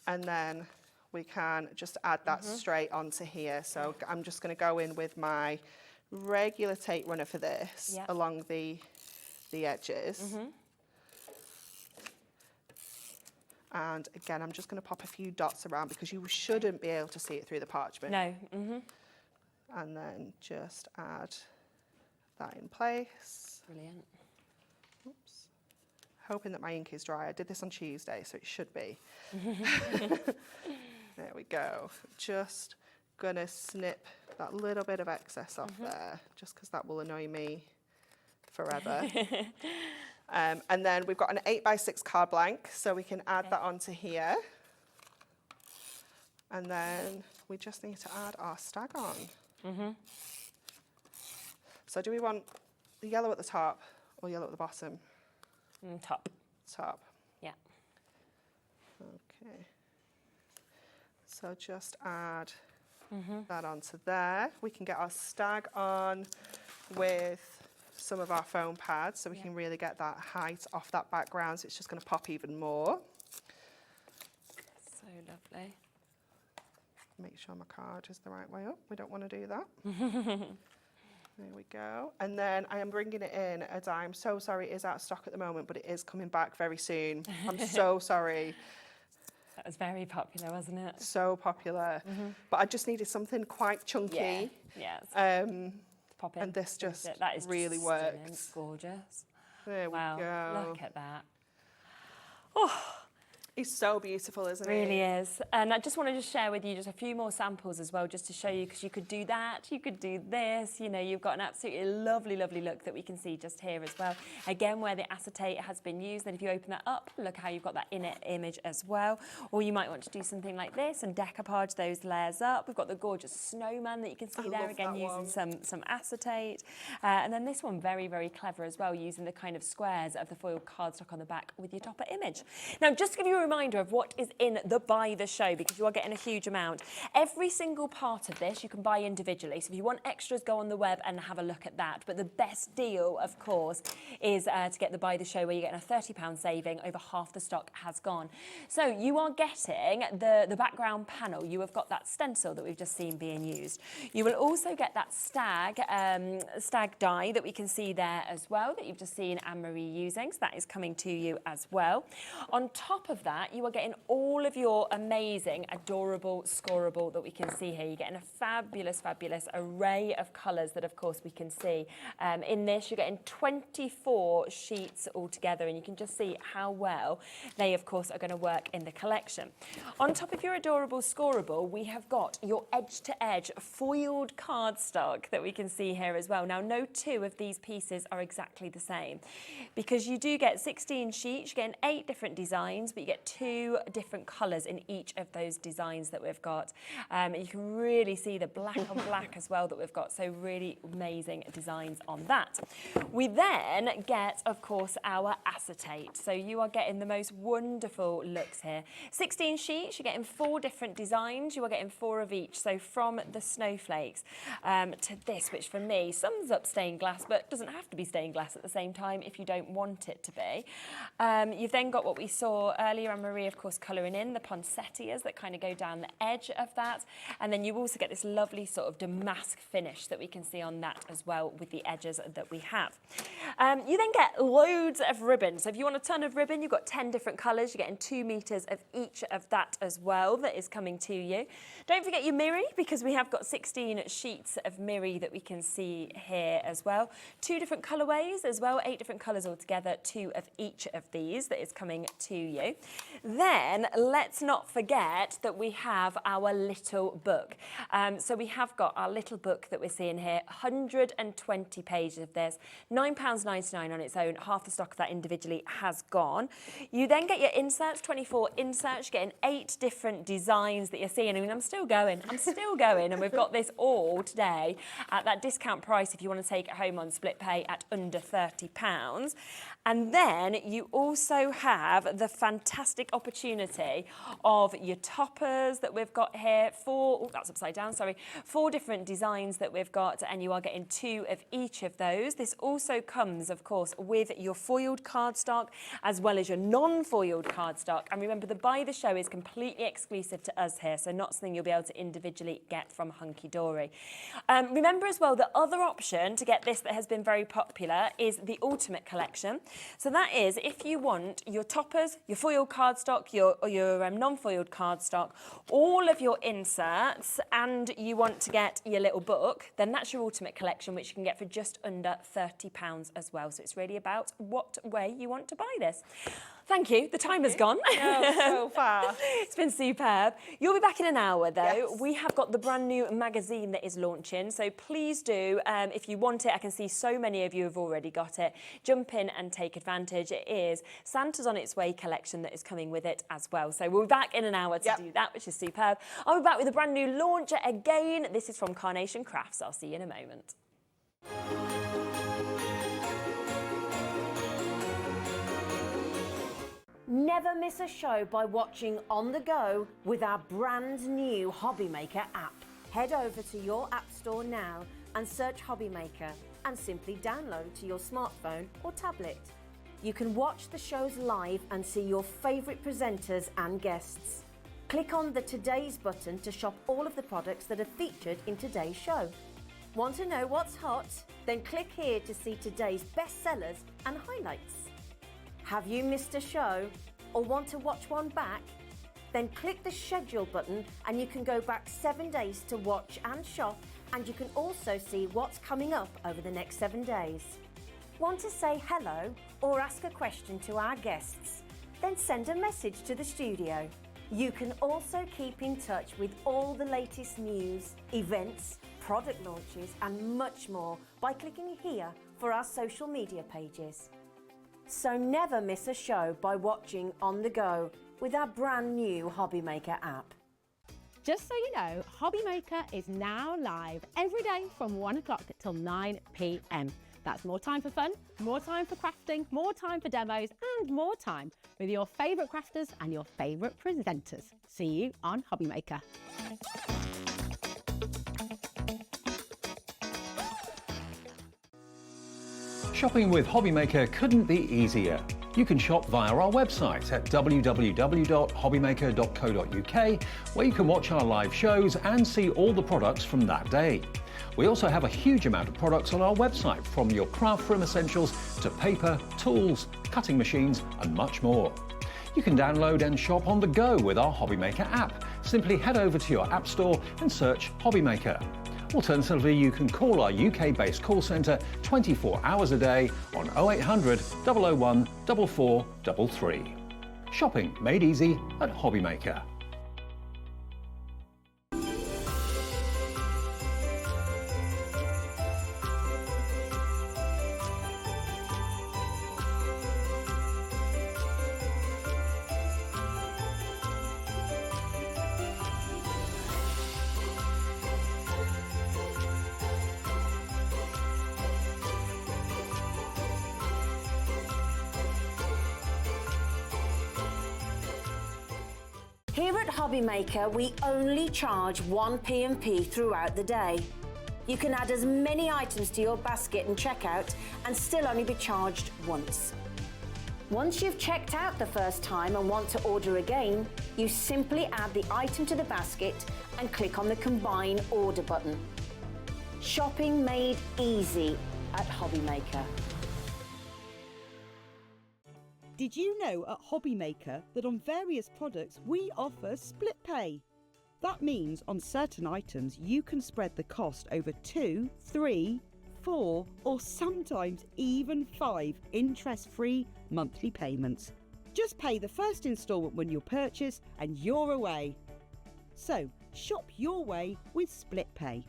And then we can just add that straight onto here. So I'm just going to go in with my regular tape runner for this along the edges. And again, I'm just going to pop a few dots around, because you shouldn't be able to see it through the parchment.
No.
And then just add that in place.
Brilliant.
Oops. Hoping that my ink is dry. I did this on Tuesday, so it should be. There we go. Just gonna snip that little bit of excess off there, just because that will annoy me forever. And then we've got an 8x6 card blank, so we can add that onto here. And then we just need to add our stag on. So do we want the yellow at the top or yellow at the bottom?
Top.
Top.
Yeah.
Okay. So just add that onto there. We can get our stag on with some of our foam pads, so we can really get that height off that background, so it's just going to pop even more.
So lovely.
Make sure my card is the right way up. We don't want to do that. There we go. And then I am bringing it in as I'm so sorry it is out of stock at the moment, but it is coming back very soon. I'm so sorry.
That was very popular, wasn't it?
So popular. But I just needed something quite chunky.
Pop in.
And this just
that is
really
just
works.
It's gorgeous.
There we go.
Look at that. Oh,
It's so beautiful, isn't it?
Really is. And I just wanted to share with you just a few more samples as well, just to show you, because you could do that, you could do this, you know, you've got an absolutely lovely, lovely look that we can see just here as well. Again, where the acetate has been used, then if you open that up, look how you've got that inner image as well. Or you might want to do something like this and decoupage those layers up. We've got the gorgeous snowman that you can see there, again, using some acetate. And then this one, very, very clever as well, using the kind of squares of the foil cardstock on the back with your topper image. Now, just to give you a reminder of what is in the buy the show, because you are getting a huge amount. Every single part of this you can buy individually, so if you want extras, go on the web and have a look at that. But the best deal, of course, is to get the buy the show, where you're getting a £30 saving. Over half the stock has gone. So you are getting the background panel. You have got that stencil that we've just seen being used. You will also get that stag die that we can see there as well, that you've just seen Anne-Marie using, so that is coming to you as well. On top of that, that, you are getting all of your amazing, adorable, scoreable that we can see here. You're getting a fabulous, fabulous array of colours that, of course, we can see. In this, you're getting 24 sheets altogether, and you can just see how well they, of course, are going to work in the collection. On top of your adorable scoreable, we have got your edge-to-edge foiled cardstock that we can see here as well. Now, no two of these pieces are exactly the same, because you do get 16 sheets, you're getting 8 different designs, but you get 2 different colours in each of those designs that we've got. You can really see the black on black as well that we've got, so really amazing designs on that. We then get, of course, our acetate. So you are getting the most wonderful looks here. 16 sheets, you're getting 4 different designs, you are getting 4 of each. So from the snowflakes to this, which for me sums up stained glass, but doesn't have to be stained glass at the same time if you don't want it to be. You've then got what we saw earlier, Anne-Marie, of course, colouring in the poinsettias that kind of go down the edge of that. And then you also get this lovely sort of damask finish that we can see on that as well with the edges that we have. You then get loads of ribbon. So if you want a ton of ribbon, you've got 10 different colours. You're getting 2 metres of each of that as well that is coming to you. Don't forget your mirri, because we have got 16 sheets of mirri that we can see here as well. 2 different colourways as well, 8 different colours altogether, 2 of each of these that is coming to you. Then let's not forget that we have our little book. So we have got our little book that we're seeing here, 120 pages of this, £9.99 on its own. Half the stock of that individually has gone. You then get your inserts, 24 inserts, you're getting 8 different designs that you're seeing. I mean, I'm still going, and we've got this all today at that discount price if you want to take it home on split pay at under £30. And then you also have the fantastic opportunity of your toppers that we've got here. 4 different designs that we've got, and you are getting 2 of each of those. This also comes, of course, with your foiled cardstock as well as your non-foiled cardstock. And remember, the buy the show is completely exclusive to us here, so not something you'll be able to individually get from Hunkydory. Remember as well, the other option to get this that has been very popular is the Ultimate Collection. So that is, if you want your toppers, your foiled cardstock, your non-foiled cardstock, all of your inserts, and you want to get your little book, then that's your Ultimate Collection, which you can get for just under £30 as well. So it's really about what way you want to buy this. Thank you. The time has gone.
Oh, so fast.
It's been superb. You'll be back in an hour, though.
Yes.
We have got the brand new magazine that is launching, so please do, if you want it, I can see so many of you have already got it, jump in and take advantage. It is Santa's On Its Way collection that is coming with it as well. So we'll be back in an hour to do that, which is superb. I'll be back with a brand new launch again. This is from Carnation Crafts. I'll see you in a moment.
Never miss a show by watching on the go with our brand new Hobbymaker app. Head over to your app store now and search Hobbymaker and simply download to your smartphone or tablet. You can watch the shows live and see your favourite presenters and guests. Click on the Today's button to shop all of the products that are featured in today's show. Want to know what's hot? Then click here to see today's bestsellers and highlights. Have you missed a show or want to watch one back? Then click the schedule button and you can go back 7 days to watch and shop, and you can also see what's coming up over the next 7 days. Want to say hello or ask a question to our guests? Then send a message to the studio. You can also keep in touch with all the latest news, events, product launches and much more by clicking here for our social media pages. So never miss a show by watching on the go with our brand new Hobbymaker app.
Just so you know, Hobbymaker is now live every day from 1 o'clock till 9 p.m. That's more time for fun, more time for crafting, more time for demos, and more time with your favourite crafters and your favourite presenters. See you on Hobbymaker.
Shopping with Hobbymaker couldn't be easier. You can shop via our website at www.hobbymaker.co.uk, where you can watch our live shows and see all the products from that day. We also have a huge amount of products on our website, from your craft room essentials to paper, tools, cutting machines and much more. You can download and shop on the go with our Hobbymaker app. Simply head over to your app store and search Hobbymaker. Alternatively, you can call our UK-based call centre 24 hours a day on 0800 001 4433. Shopping made easy at Hobbymaker.
Here at Hobbymaker, we only charge one P&P throughout the day. You can add as many items to your basket and checkout and still only be charged once. Once you've checked out the first time and want to order again, you simply add the item to the basket and click on the Combine Order button. Shopping made easy at Hobbymaker.
Did you know at Hobbymaker that on various products we offer split pay? That means on certain items you can spread the cost over 2, 3, 4 or sometimes even 5 interest-free monthly payments. Just pay the first instalment when you purchase and you're away. So shop your way with split pay.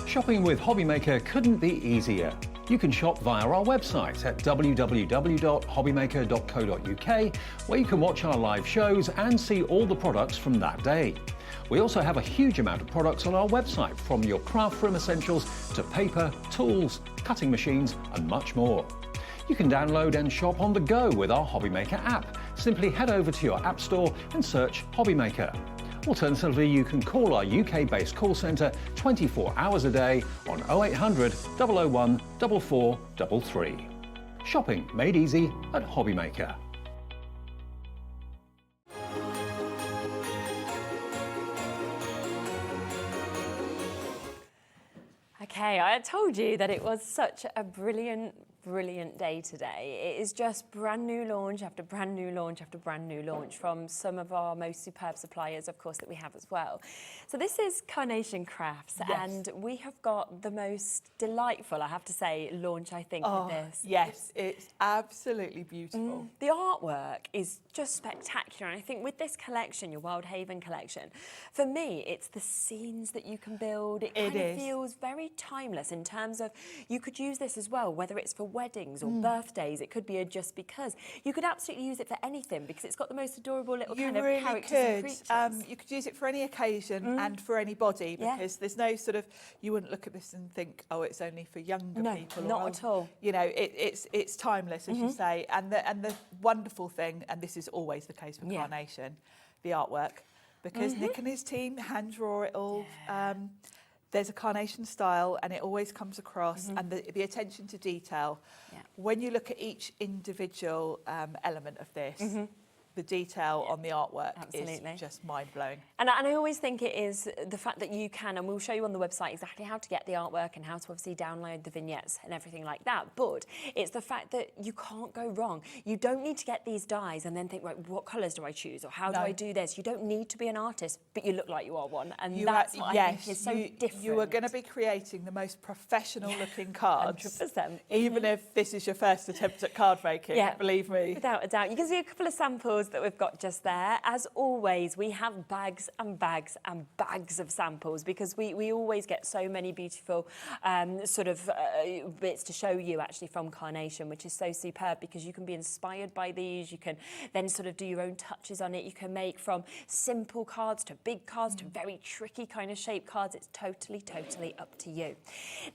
Shopping with Hobbymaker couldn't be easier. You can shop via our website at www.hobbymaker.co.uk, where you can watch our live shows and see all the products from that day. We also have a huge amount of products on our website, from your craft room essentials to paper, tools, cutting machines and much more. You can download and shop on the go with our Hobbymaker app. Simply head over to your app store and search Hobbymaker. Alternatively, you can call our UK-based call centre 24 hours a day on 0800 001 4433. Shopping made easy at Hobbymaker.
Okay, I told you that it was such a brilliant day today. It is just brand new launch after brand new launch after brand new launch from some of our most superb suppliers, of course, that we have as well. So this is Carnation Crafts,
yes.
and we have got the most delightful, I have to say, launch, I think, with this.
Yes, it's absolutely beautiful.
The artwork is just spectacular, and I think with this collection, your Wild Haven collection, for me, it's the scenes that you can build. It kind of feels very timeless in terms of you could use this as well, whether it's for weddings or birthdays. It could be a just because. You could absolutely use it for anything because it's got the most adorable little kind of characters and creatures.
You could use it for any occasion and for anybody, because there's no sort of, you wouldn't look at this and think, oh, it's only for younger people.
No, not at all.
You know, it's timeless, as you say. And the wonderful thing, and this is always the case with Carnation, the artwork, because Nick and his team hand draw it all. There's a Carnation style and it always comes across, and the attention to detail. When you look at each individual element of this, the detail on the artwork is just mind-blowing.
And I always think it is the fact that you can, and we'll show you on the website exactly how to get the artwork and how to obviously download the vignettes and everything like that, but it's the fact that you can't go wrong. You don't need to get these dies and then think, right, what colours do I choose, or how do I do this? You don't need to be an artist, but you look like you are one, and that's what I think is so different.
You are going to be creating the most professional-looking cards.
100%.
Even if this is your first attempt at card making, believe me.
Without a doubt. You can see a couple of samples that we've got just there. As always, we have bags and bags and bags of samples because we always get so many beautiful bits to show you actually from Carnation, which is so superb because you can be inspired by these. You can then sort of do your own touches on it. You can make from simple cards to big cards to very tricky kind of shaped cards. It's totally up to you.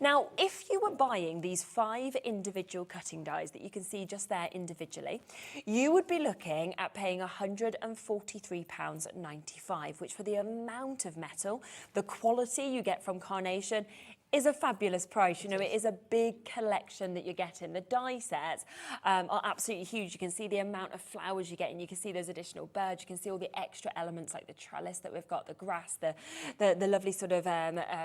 Now, if you were buying these 5 individual cutting dies that you can see just there individually, you would be looking at paying £143.95, which for the amount of metal, the quality you get from Carnation, is a fabulous price. You know, it is a big collection that you're getting. The die sets are absolutely huge. You can see the amount of flowers you're getting. You can see those additional birds. You can see all the extra elements like the trellis that we've got, the grass, the lovely sort of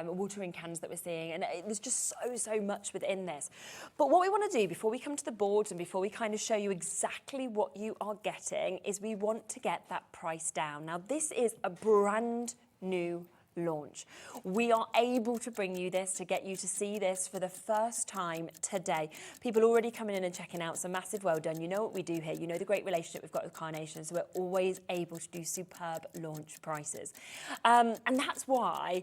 watering cans that we're seeing. And there's just so much within this. But what we want to do before we come to the boards and before we kind of show you exactly what you are getting is we want to get that price down. Now, this is a brand new launch. We are able to bring you this, to get you to see this for the first time today. People already coming in and checking out, so massive well done. You know what we do here. You know the great relationship we've got with Carnation, so we're always able to do superb launch prices. And that's why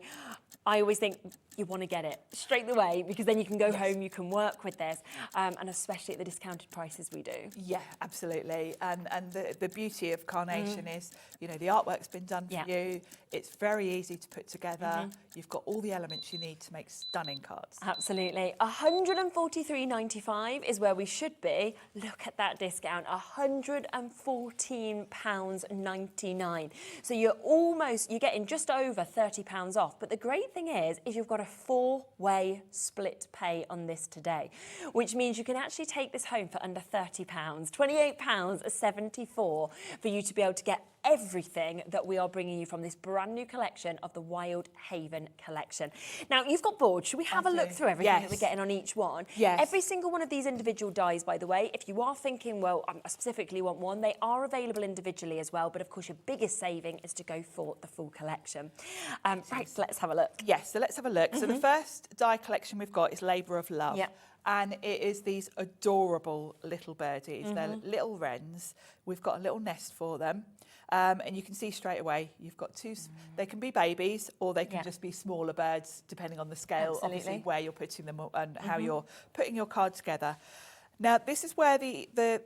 I always think you want to get it straight away, because then you can go home, you can work with this, and especially at the discounted prices we do.
Yeah, absolutely. And the beauty of Carnation is, you know, the artwork's been done for you. It's very easy to put together. You've got all the elements you need to make stunning cards.
Absolutely. £143.95 is where we should be. Look at that discount, £114.99. So you're getting just over £30 off. But the great thing is you've got a 4-way split pay on this today, which means you can actually take this home for under £30, £28.74 for you to be able to get everything that we are bringing you from this brand new collection of the Wild Haven collection. Now, you've got boards. Should we have a look through everything that we're getting on each one?
Yes.
Every single one of these individual dies, by the way, if you are thinking, well, I specifically want one, they are available individually as well, but of course your biggest saving is to go for the full collection. Right, so let's have a look.
Yes, so let's have a look. So the first die collection we've got is Labour of Love.
Yeah.
And it is these adorable little birdies. They're little wrens. We've got a little nest for them. And you can see straight away, you've got two, they can be babies or they can just be smaller birds, depending on the scale, obviously, where you're putting them and how you're putting your card together. Now, this is where the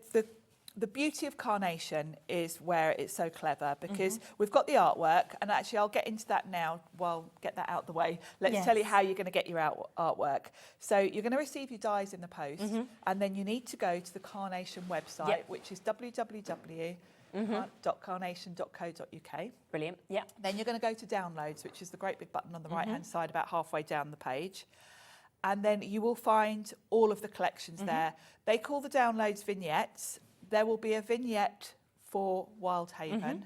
beauty of Carnation is where it's so clever, because we've got the artwork, and actually I'll get into that now. Well, get that out the way. Let's tell you how you're going to get your artwork. So you're going to receive your dies in the post, and then you need to go to the Carnation website, which is www.carnation.co.uk.
Brilliant, yeah.
Then you're going to go to downloads, which is the great big button on the right-hand side, about halfway down the page. And then you will find all of the collections there. They call the downloads vignettes. There will be a vignette for Wild Haven.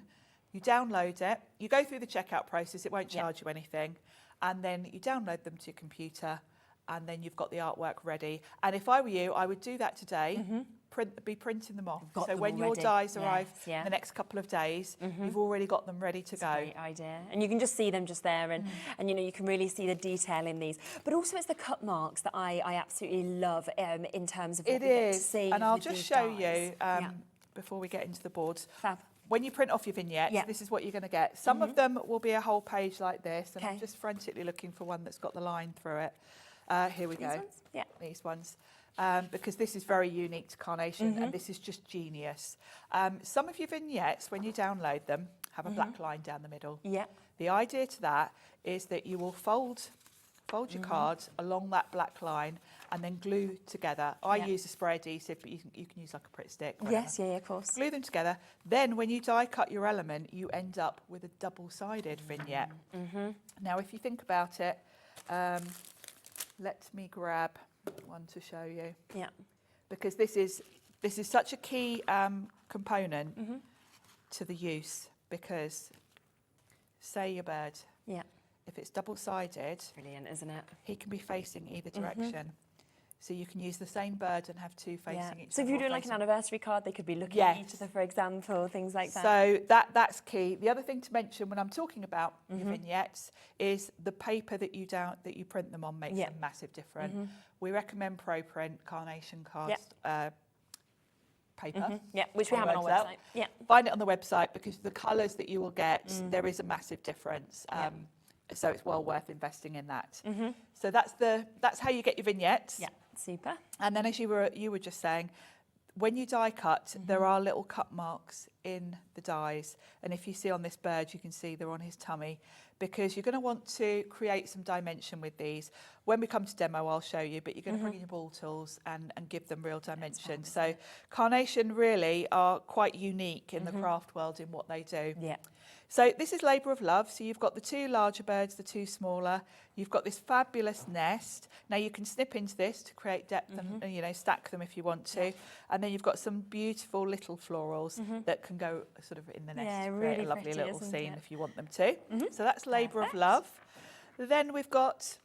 You download it. You go through the checkout process. It won't charge you anything. And then you download them to your computer, and then you've got the artwork ready. And if I were you, I would do that today. Be printing them off. So when your dies arrive in the next couple of days, you've already got them ready to go.
Great idea. And you can just see them just there, and you know, you can really see the detail in these. But also it's the cut marks that I absolutely love in terms of what we get to see.
And I'll just show you before we get into the boards.
Fab.
When you print off your vignettes, this is what you're going to get. Some of them will be a whole page like this, and I'm just frantically looking for one that's got the line through it. Here we go.
These ones? Yeah.
These ones. Because this is very unique to Carnation, and this is just genius. Some of your vignettes, when you download them, have a black line down the middle.
Yeah.
The idea to that is that you will fold your cards along that black line and then glue together. I use a spray adhesive, but you can use like a Pritt stick.
Yes, yeah, of course.
Glue them together. Then when you die cut your element, you end up with a double-sided vignette. Now, if you think about it, let me grab one to show you. Yeah. Because this is such a key component to the use, because say your bird. Yeah. If it's double-sided,
brilliant, isn't it?
He can be facing either direction. So you can use the same bird and have two facing each other.
So if you're doing like an anniversary card, they could be looking at each other, for example, things like that.
So that's key. The other thing to mention when I'm talking about your vignettes is the paper that you print them on makes a massive difference. We recommend Pro Print Carnation cards paper.
Which we have on our website.
Find it on the website, because the colours that you will get, there is a massive difference. So it's well worth investing in that. So that's how you get your vignettes.
Yeah, super.
And then, as you were just saying, when you die cut, there are little cut marks in the dies. And if you see on this bird, you can see they're on his tummy, because you're going to want to create some dimension with these. When we come to demo, I'll show you, but you're going to bring in your ball tools and give them real dimension. So Carnation really are quite unique in the craft world in what they do.
Yeah.
So this is labour of love. So you've got the 2 larger birds, the 2 smaller. You've got this fabulous nest. Now you can snip into this to create depth and, you know, stack them if you want to. Yeah. And then you've got some beautiful little florals that can go sort of in the nest to create a lovely little scene if you want them to. So that's labour of love. Then we've got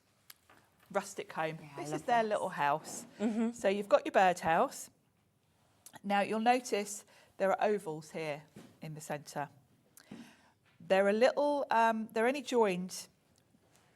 rustic home. This is their little house. So you've got your birdhouse. Now you'll notice there are ovals here in the centre. They're a little, they're only joined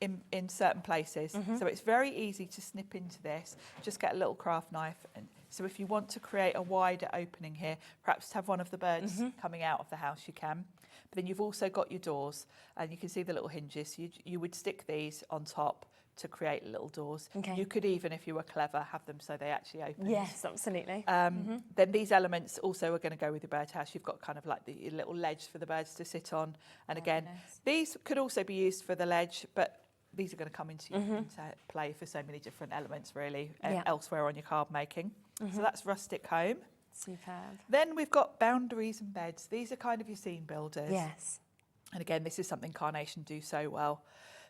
in certain places. So it's very easy to snip into this. Just get a little craft knife. And so if you want to create a wider opening here, perhaps to have one of the birds coming out of the house, you can. But then you've also got your doors, and you can see the little hinges. You would stick these on top to create little doors. Okay. You could even, if you were clever, have them so they actually open.
Yes, absolutely.
Then these elements also are going to go with your birdhouse. You've got kind of like the little ledge for the birds to sit on. And again, these could also be used for the ledge, but these are going to come into play for so many different elements, really, elsewhere on your card making. So that's rustic home.
Superb.
Then we've got boundaries and beds. These are kind of your scene builders.
Yes.
And again, this is something Carnation do so well,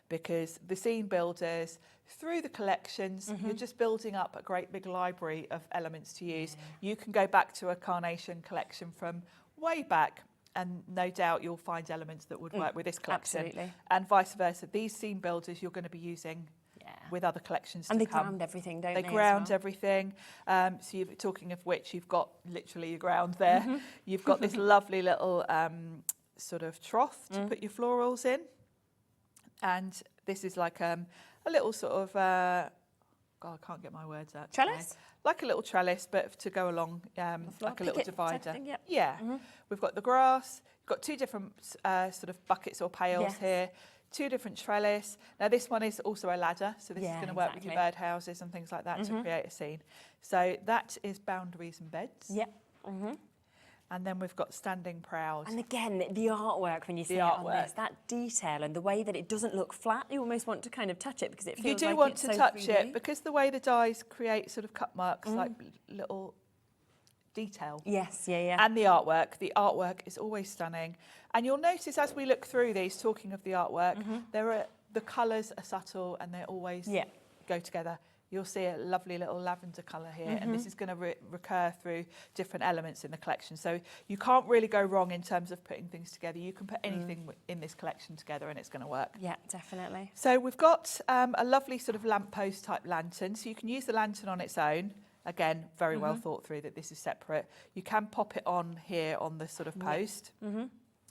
because the scene builders, through the collections, you're just building up a great big library of elements to use. You can go back to a Carnation collection from way back, and no doubt you'll find elements that would work with this collection.
Absolutely.
And vice versa. These scene builders you're going to be using with other collections
and
to
they ground everything, don't they?
They ground everything. So you're talking of which, you've got literally your ground there. You've got this lovely little sort of trough to put your florals in. And this is like a little sort of, God, I can't get my words out.
Trellis?
Today. Like a little trellis, but to go along, like a little divider.
Thing,
yeah. We've got the grass. We've got 2 different sort of buckets or pails here. 2 different trellis. Now this one is also a ladder, so this is going to work with your birdhouses and things like that to create a scene. So that is boundaries and beds.
Yep.
And then we've got standing proud.
And again, the artwork, when you see it on this, that detail and the way that it doesn't look flat, you almost want to kind of touch it because it feels like it's so 3D.
You do want to touch it because the way the dies create sort of cut marks, like little detail.
Yes, yeah.
And the artwork is always stunning. And you'll notice as we look through these, talking of the artwork, the colours are subtle and they always go together. You'll see a lovely little lavender colour here, and this is going to recur through different elements in the collection. So you can't really go wrong in terms of putting things together. You can put anything in this collection together and it's going to work.
Yeah, definitely.
So we've got a lovely sort of lamppost type lantern. So you can use the lantern on its own. Again, very well thought through that this is separate. You can pop it on here on the sort of post.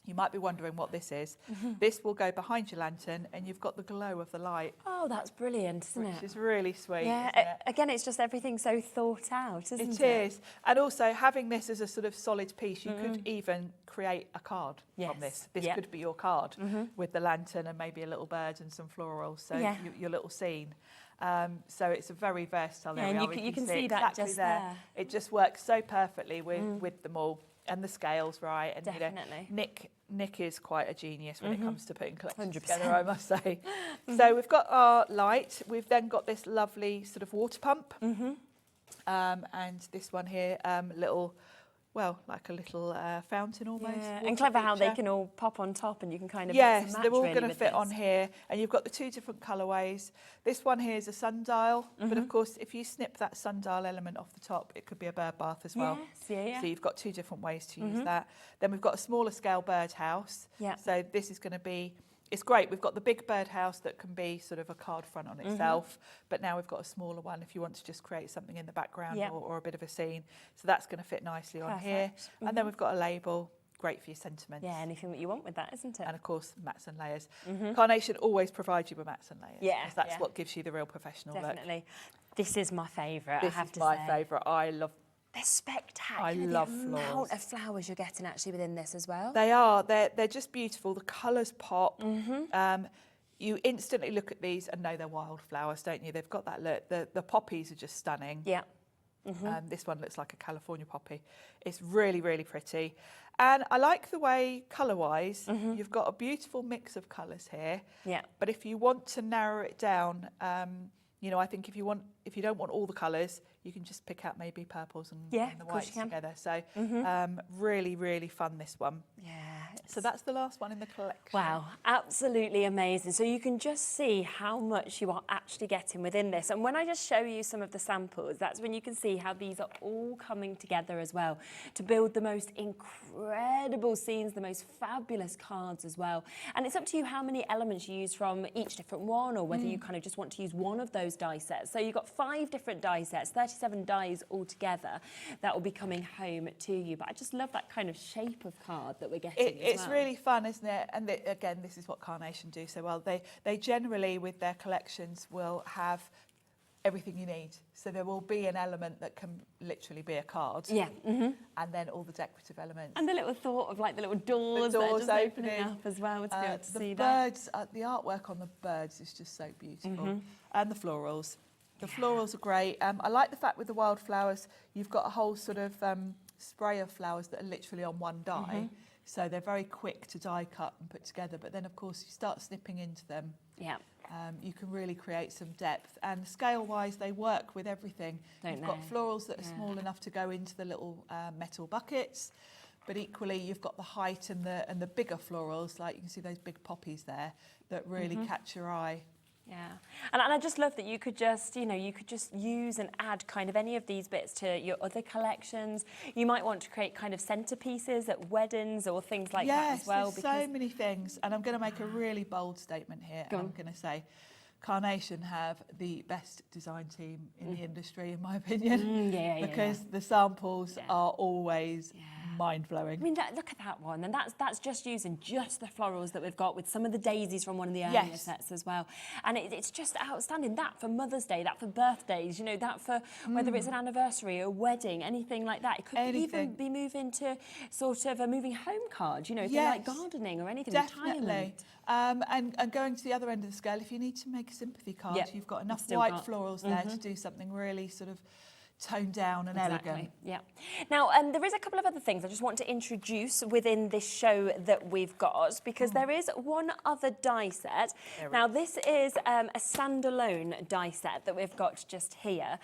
You might be wondering what this is. This will go behind your lantern and you've got the glow of the light.
Oh, that's brilliant, isn't it?
Which is really sweet,
yeah,
isn't it?
Again, it's just everything so thought out, isn't it?
It is. And also having this as a sort of solid piece, you could even create a card from this. This could be your card with the lantern and maybe a little bird and some florals, so your little scene. So it's a very versatile area.
And you can see that exactly just there.
It just works so perfectly with them all. And the scales right. And
definitely.
You know, Nick is quite a genius when it comes to putting collections
100%.
together, I must say. So we've got our light. We've then got this lovely sort of water pump. And this one here, little, well, like a little fountain almost.
Yeah. And clever how they can all pop on top and you can kind of
yes,
match
they're all
really
going to fit on here. And you've got the 2 different colourways. This one here is a sundial, but of course, if you snip that sundial element off the top, it could be a bird bath as well.
Yes,
So you've got 2 different ways to use that. Then we've got a smaller scale birdhouse. So this is going to be, it's great. We've got the big birdhouse that can be sort of a card front on itself, but now we've got a smaller one if you want to just create something in the background or a bit of a scene. So that's going to fit nicely on here. And then we've got a label. Great for your sentiments.
Yeah, anything that you want with that, isn't it?
And of course, mats and layers. Carnation always provides you with mats and layers.
Yeah,
that's what gives you the real professional look.
Definitely. This is my favourite, I have to say.
This is my favourite. I love.
They're spectacular.
I love
the amount of flowers you're getting actually within this as well.
They are. They're just beautiful. The colours pop. You instantly look at these and know they're wildflowers, don't you? They've got that look. The poppies are just stunning.
Yeah.
This one looks like a California poppy. It's really, really pretty. And I like the way, colour-wise, you've got a beautiful mix of colours here.
Yeah.
But if you want to narrow it down, I think if you don't want all the colours, you can just pick out maybe purples and the whites together. So really, really fun, this one.
Yeah.
So that's the last one in the collection.
Wow, absolutely amazing. So you can just see how much you are actually getting within this. And when I just show you some of the samples, that's when you can see how these are all coming together as well to build the most incredible scenes, the most fabulous cards as well. And it's up to you how many elements you use from each different one, or whether you kind of just want to use one of those die sets. So you've got 5 different die sets, 37 dies altogether that will be coming home to you. But I just love that kind of shape of card that we're getting
It's really fun, isn't it? And again, this is what Carnation do so well. They generally, with their collections, will have everything you need. So there will be an element that can literally be a card.
Yeah.
And then all the decorative elements.
And the little thought of like the little doors that are just opening up as well to be able to see that.
The artwork on the birds is just so beautiful. And the florals. The florals are great. I like the fact with the wildflowers, you've got a whole sort of spray of flowers that are literally on one die. So they're very quick to die cut and put together. But then, of course, you start snipping into them.
Yeah.
You can really create some depth. And scale-wise, they work with everything. You've got florals that are small enough to go into the little metal buckets. But equally, you've got the height and the bigger florals, like you can see those big poppies there, that really catch your eye.
Yeah, and I just love that you could just, you could just use and add kind of any of these bits to your other collections. You might want to create kind of centerpieces at weddings or things like that as well.
Yes, there's so many things. And I'm going to make a really bold statement here. I'm going to say Carnation have the best design team in the industry, in my opinion, because the samples are always mind-blowing.
I mean, look at that one, and that's just using just the florals that we've got with some of the daisies from one of the earlier sets as well. And it's just outstanding. That for Mother's Day, that for birthdays, that for whether it's an anniversary, a wedding, anything like that. It could even be moving to sort of a moving home card, if you like gardening or anything,
definitely.
retirement.
And going to the other end of the scale, if you need to make a sympathy card, you've got enough white florals there to do something really sort of toned down and elegant.
Yeah. Now, there is a couple of other things I just want to introduce within this show that we've got, because there is one other die set. Now, this is a standalone die set that we've got just here.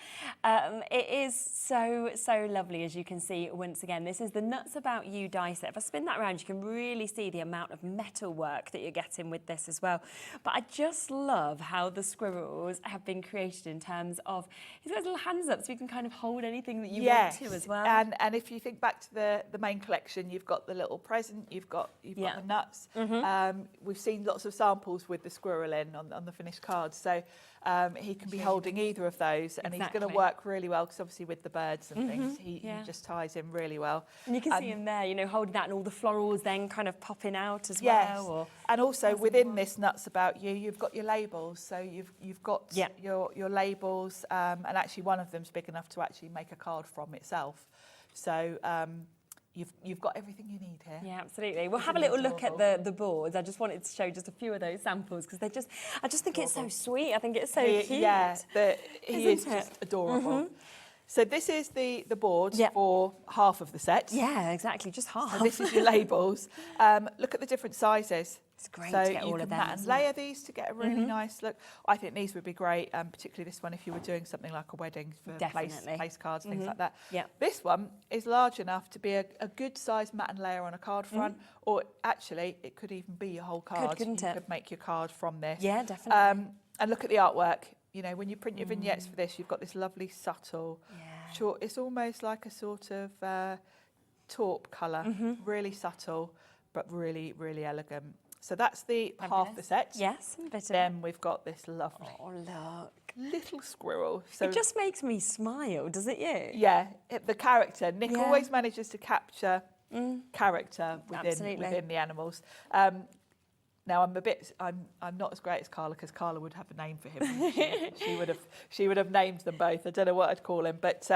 It is so lovely, as you can see. Once again, this is the Nuts About You die set. If I spin that around, you can really see the amount of metal work that you're getting with this as well. But I just love how the squirrels have been created in terms of, he's got his little hands up so you can kind of hold anything that you want to as well.
And if you think back to the main collection, you've got the little present, you've got the nuts. We've seen lots of samples with the squirrel in on the finished cards, so he can be holding either of those, and he's going to work really well, because obviously with the birds and things, he just ties in really well.
And you can see him there, holding that, and all the florals then kind of popping out as well.
And also within this Nuts About You, you've got your labels. So you've got your labels, and actually one of them's big enough to actually make a card from itself. So you've got everything you need here.
Yeah, absolutely. We'll have a little look at the boards. I just wanted to show just a few of those samples, because I just think it's so sweet. I think it's so cute.
Yeah, he is just adorable. So this is the board for half of the set.
Yeah, exactly, just half.
And this is your labels. Look at the different sizes.
It's great to get all of them.
So you can mat and layer these to get a really nice look. I think these would be great, particularly this one if you were doing something like a wedding for place cards, things like that.
Yeah.
This one is large enough to be a good size mat and layer on a card front, or actually it could even be your whole card.
Couldn't it?
You could make your card from this.
Yeah, definitely.
And look at the artwork. When you print your vignettes for this, you've got this lovely subtle, short, it's almost like a sort of taupe colour, really subtle, but really, really elegant. So that's the half the set.
Yes.
Then we've got this lovely little squirrel. So
it just makes me smile, does it you?
Yeah, the character. Nick always manages to capture character within the animals. Now I'm not as great as Carla, because Carla would have a name for him. She would have named them both. I don't know what I'd call him, but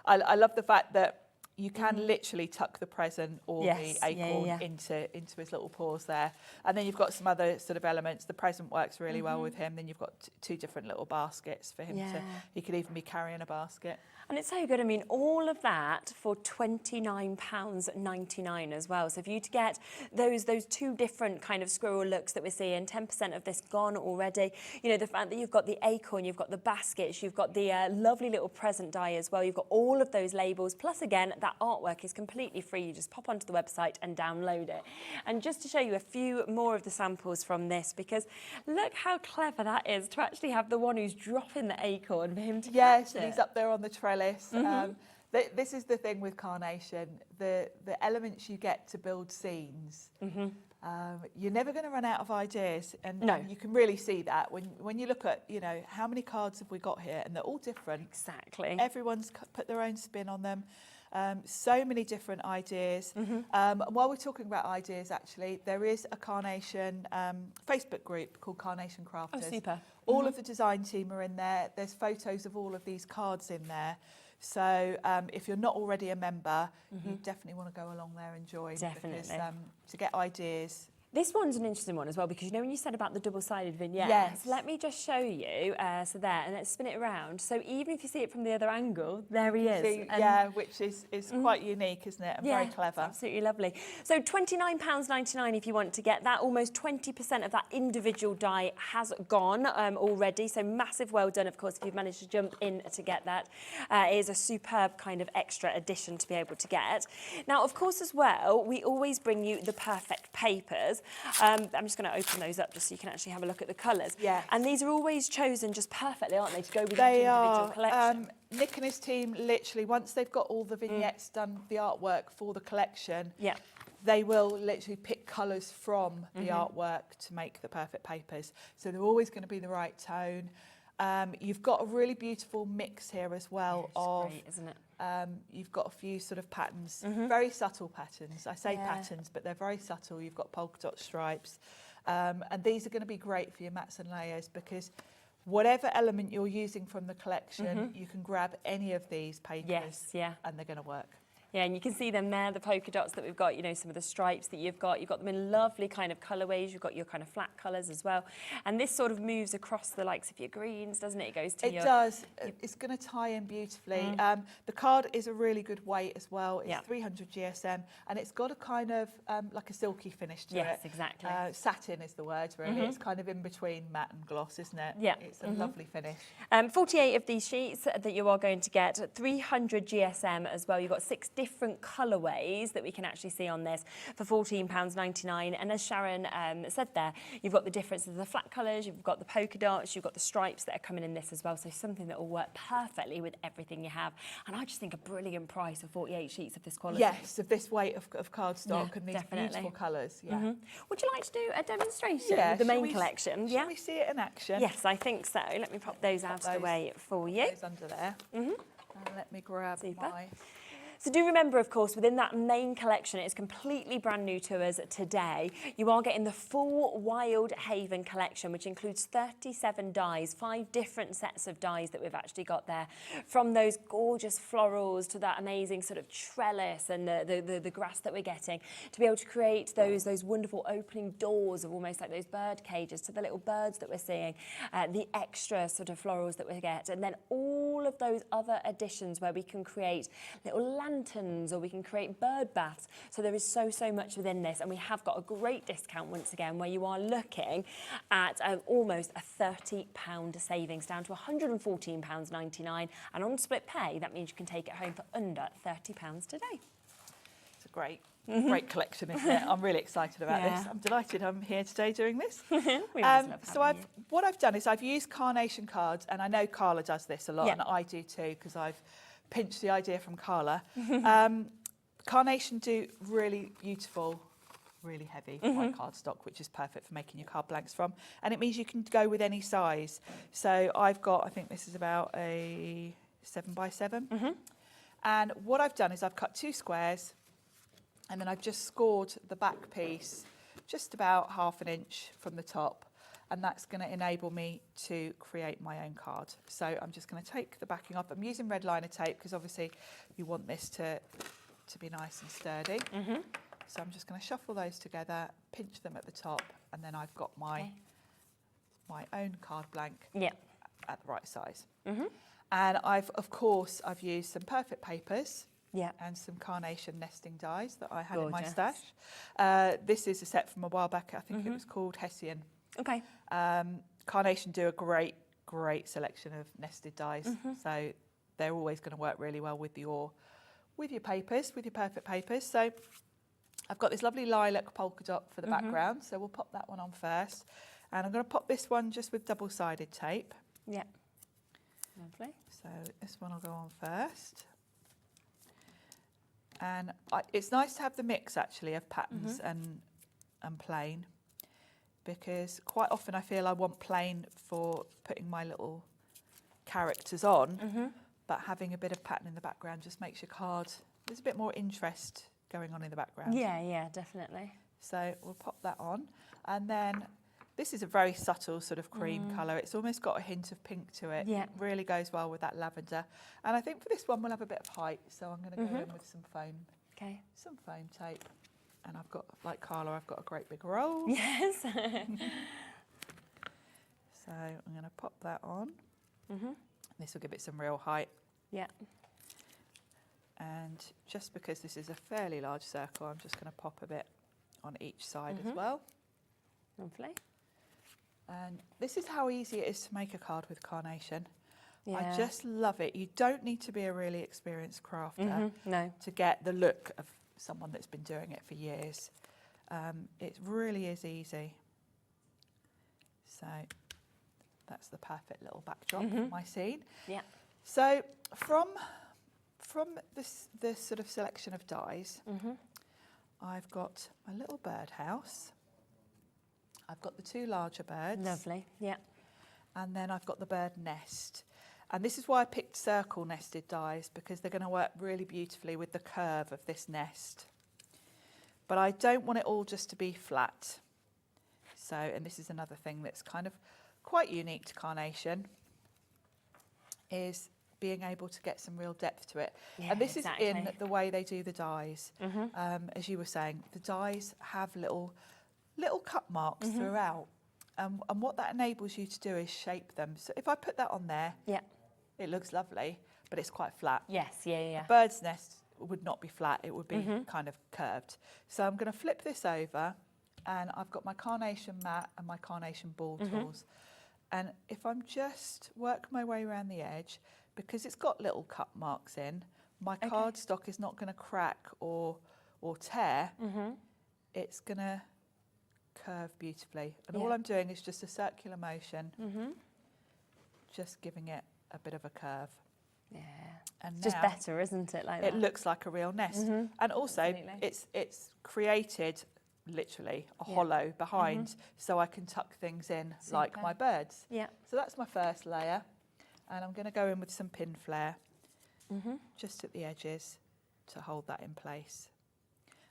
I love the fact that you can literally tuck the present or the acorn into his little paws there. And then you've got some other sort of elements. The present works really well with him. Then you've got two different little baskets for him to, he could even be carrying a basket.
And it's so good. I mean, all of that for £29.99 as well. So for you to get those two different kind of squirrel looks that we're seeing, 10% of this gone already. You know, the fact that you've got the acorn, you've got the baskets, you've got the lovely little present die as well. You've got all of those labels. Plus, again, that artwork is completely free. You just pop onto the website and download it. And just to show you a few more of the samples from this, because look how clever that is to actually have the one who's dropping the acorn for him to catch it.
He's up there on the trellis. This is the thing with Carnation, the elements you get to build scenes. You're never going to run out of ideas, and you can really see that when you look at, you know, how many cards have we got here, and they're all different.
Exactly.
Everyone's put their own spin on them. So many different ideas. While we're talking about ideas, actually, there is a Carnation Facebook group called Carnation Crafters.
Oh, super.
All of the design team are in there. There's photos of all of these cards in there. So if you're not already a member, you definitely want to go along there and join.
Definitely.
Because, to get ideas.
This one's an interesting one as well, because you know when you said about the double-sided vignette?
Yes.
Let me just show you, so there, and let's spin it around. So even if you see it from the other angle, there he is.
See, which is quite unique, isn't it? And very clever.
Absolutely lovely. So £29.99 if you want to get that. Almost 20% of that individual die has gone already. So massive well done, of course, if you've managed to jump in to get that. It is a superb kind of extra addition to be able to get. Now, of course, as well, we always bring you the perfect papers. I'm just going to open those up just so you can actually have a look at the colours.
Yes.
And these are always chosen just perfectly, aren't they, to go with each individual collection?
Nick and his team, literally, once they've got all the vignettes done, the artwork for the collection, they will literally pick colours from the artwork to make the perfect papers. So they're always going to be the right tone. You've got a really beautiful mix here as well of,
great, isn't it?
You've got a few sort of patterns, very subtle patterns. I say patterns, but they're very subtle. You've got polka dot stripes. And these are going to be great for your mats and layers, because whatever element you're using from the collection, you can grab any of these papers and they're going to work.
Yeah, and you can see them there, the polka dots that we've got, you know, some of the stripes that you've got. You've got them in lovely kind of colourways. You've got your kind of flat colours as well. And this sort of moves across the likes of your greens, doesn't it? It goes to
It does. It's going to tie in beautifully. The card is a really good weight as well. It's 300 GSM, and it's got a kind of like a silky finish to it.
Yes, exactly.
Satin is the word, really. It's kind of in between matte and gloss, isn't it?
Yeah.
It's a lovely finish.
48 of these sheets that you are going to get, 300 GSM as well. You've got 6 different colourways that we can actually see on this for £14.99. And as Sharon said there, you've got the differences of the flat colours, you've got the polka dots, you've got the stripes that are coming in this as well. So something that will work perfectly with everything you have. And I just think a brilliant price for 48 sheets of this quality.
Yes, of this weight of cardstock and these beautiful colours. Yeah.
Would you like to do a demonstration of the main collection?
Shall we see it in action?
Yes, I think so. Let me pop those out of the way for you.
Those under there. And let me grab my...
So do remember, of course, within that main collection, it is completely brand new to us today. You are getting the full Wild Haven collection, which includes 37 dies, 5 different sets of dies that we've actually got there. From those gorgeous florals to that amazing sort of trellis and the grass that we're getting, to be able to create those wonderful opening doors of almost like those bird cages, to the little birds that we're seeing, the extra sort of florals that we get, and then all of those other additions where we can create little lanterns or we can create bird baths. So there is so much within this, and we have got a great discount once again where you are looking at almost a £30 savings down to £114.99, and on split pay that means you can take it home for under £30 today.
It's a great collection, isn't it? I'm really excited about this. I'm delighted I'm here today doing this. What I've done is I've used Carnation cards, and I know Carla does this a lot, and I do too, because I've pinched the idea from Carla. Carnation do really beautiful, really heavy white cardstock, which is perfect for making your card blanks from, and it means you can go with any size. So I've got, I think this is about a 7x7, and what I've done is I've cut 2 squares, and then I've just scored the back piece just about ½ an inch from the top, and that's going to enable me to create my own card. So I'm just going to take the backing off. I'm using red liner tape because obviously you want this to to be nice and sturdy. So I'm just going to shuffle those together, pinch them at the top, and then I've got my own card blank at the right size. And of course, I've used some perfect papers and some Carnation nesting dies that I had in my stash. This is a set from a while back. I think it was called Hessian.
Okay.
Carnation do a great selection of nested dies. So they're always going to work really well with your papers, with your perfect papers. So I've got this lovely lilac polka dot for the background. So we'll pop that one on first. And I'm going to pop this one just with double-sided tape.
Yeah. Lovely.
So this one will go on first. And it's nice to have the mix, actually, of patterns and plain, because quite often I feel I want plain for putting my little characters on, but having a bit of pattern in the background just makes your card, there's a bit more interest going on in the background.
Yeah, definitely.
So we'll pop that on. And then this is a very subtle sort of cream colour. It's almost got a hint of pink to it.
Yeah.
It really goes well with that lavender. And I think for this one we'll have a bit of height, so I'm going to go in with some foam.
Okay.
Some foam tape. And I've got, like Carla, I've got a great big roll.
Yes.
So I'm going to pop that on. This will give it some real height.
Yeah.
And just because this is a fairly large circle, I'm just going to pop a bit on each side as well.
Lovely.
And this is how easy it is to make a card with Carnation.
Yeah.
I just love it. You don't need to be a really experienced crafter
No.
to get the look of someone that's been doing it for years. It really is easy. So that's the perfect little backdrop of my scene.
Yeah.
So from this sort of selection of dies, I've got my little birdhouse. I've got the two larger birds.
Lovely. Yeah.
And then I've got the bird nest. And this is why I picked circle nested dies, because they're going to work really beautifully with the curve of this nest. But I don't want it all just to be flat. So, and this is another thing that's kind of quite unique to Carnation, is being able to get some real depth to it.
Yeah,
and this is in
exactly.
the way they do the dies. As you were saying, the dies have little cut marks throughout. And what that enables you to do is shape them. So if I put that on there, it looks lovely, but it's quite flat.
Yes, yeah.
A bird's nest would not be flat, it would be kind of curved. So I'm going to flip this over, and I've got my Carnation mat and my Carnation ball tools. And if I'm just work my way around the edge, because it's got little cut marks in, my cardstock is not going to crack or tear. It's going to curve beautifully. And all I'm doing is just a circular motion, just giving it a bit of a curve.
Yeah.
And
It's just
now
better, isn't it? Like
it
that.
looks like a real nest. And also
Absolutely.
it's created literally a hollow behind, so I can tuck things in like
Super.
my birds.
Yeah.
So that's my first layer, and I'm going to go in with some pin flare just at the edges to hold that in place.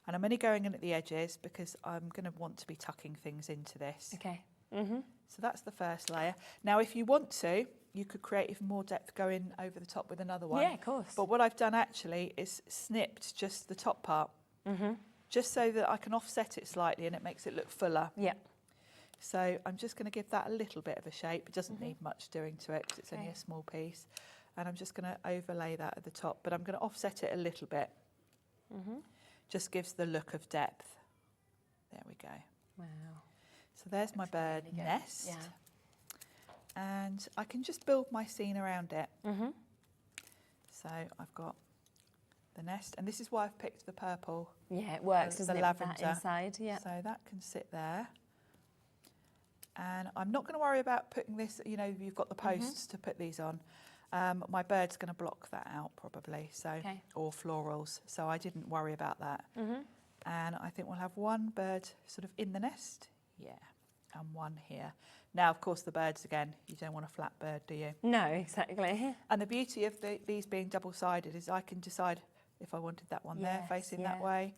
And I'm only going in at the edges because I'm going to want to be tucking things into this.
Okay.
So that's the first layer. Now, if you want to, you could create even more depth going over the top with another one.
Yeah, of course.
But what I've done actually is snipped just the top part, just so that I can offset it slightly and it makes it look fuller.
Yeah.
So I'm just going to give that a little bit of a shape. It doesn't need much doing to it because it's only a small piece. And I'm just going to overlay that at the top, but I'm going to offset it a little bit. Just gives the look of depth. There we go.
Wow.
So there's my bird
really good.
nest.
Yeah.
And I can just build my scene around it. So I've got the nest, and this is why I've picked the purple.
Yeah, it works,
the
doesn't it, with that
lavender.
inside? Yeah.
So that can sit there. And I'm not going to worry about putting this, you know, you've got the posts to put these on. My bird's going to block that out probably, so or florals, so I didn't worry about that. And I think we'll have one bird sort of in the nest, and one here. Now, of course, the birds again, you don't want a flat bird, do you?
No, exactly.
And the beauty of these being double-sided is I can decide if I wanted that one there facing that way.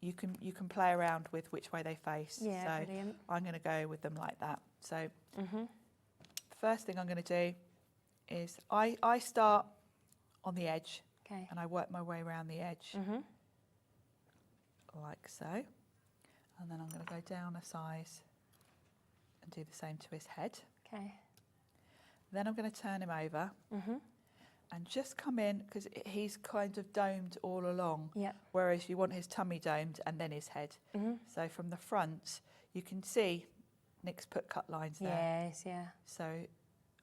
You can play around with which way they face.
Yeah,
so
brilliant.
I'm going to go with them like that. So the first thing I'm going to do is I start on the edge
Okay.
And I work my way around the edge, like so. And then I'm going to go down a size and do the same to his head.
Okay.
Then I'm going to turn him over and just come in, because he's kind of domed all along, whereas you want his tummy domed and then his head. So from the front, you can see Nick's put cut lines there.
Yes, yeah.
So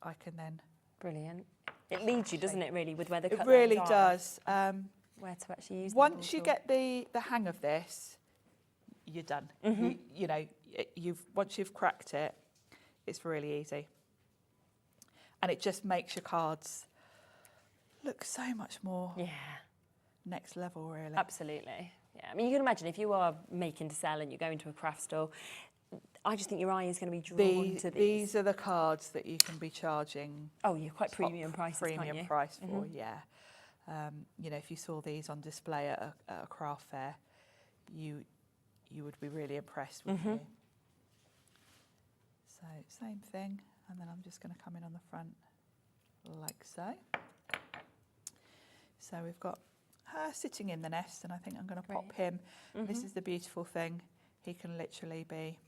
I can then...
Brilliant. It leads you, doesn't it, really, with where the cut
lines are. It really does.
Where to actually use
Once you get the hang of this, you're done. You know, once you've cracked it, it's really easy. And it just makes your cards look so much more next level, really.
Absolutely. Yeah. I mean, you can imagine if you are making to sell and you go into a craft store, I just think your eye is going to be drawn to these.
These are the cards that you can be charging.
Oh, you're quite premium prices, can't you?
Premium price for, yeah. You know, if you saw these on display at a craft fair, you would be really impressed, wouldn't you? So same thing, and then I'm just going to come in on the front like so. So we've got her sitting in the nest, and I think I'm going to pop him. This is the beautiful thing. He can literally be...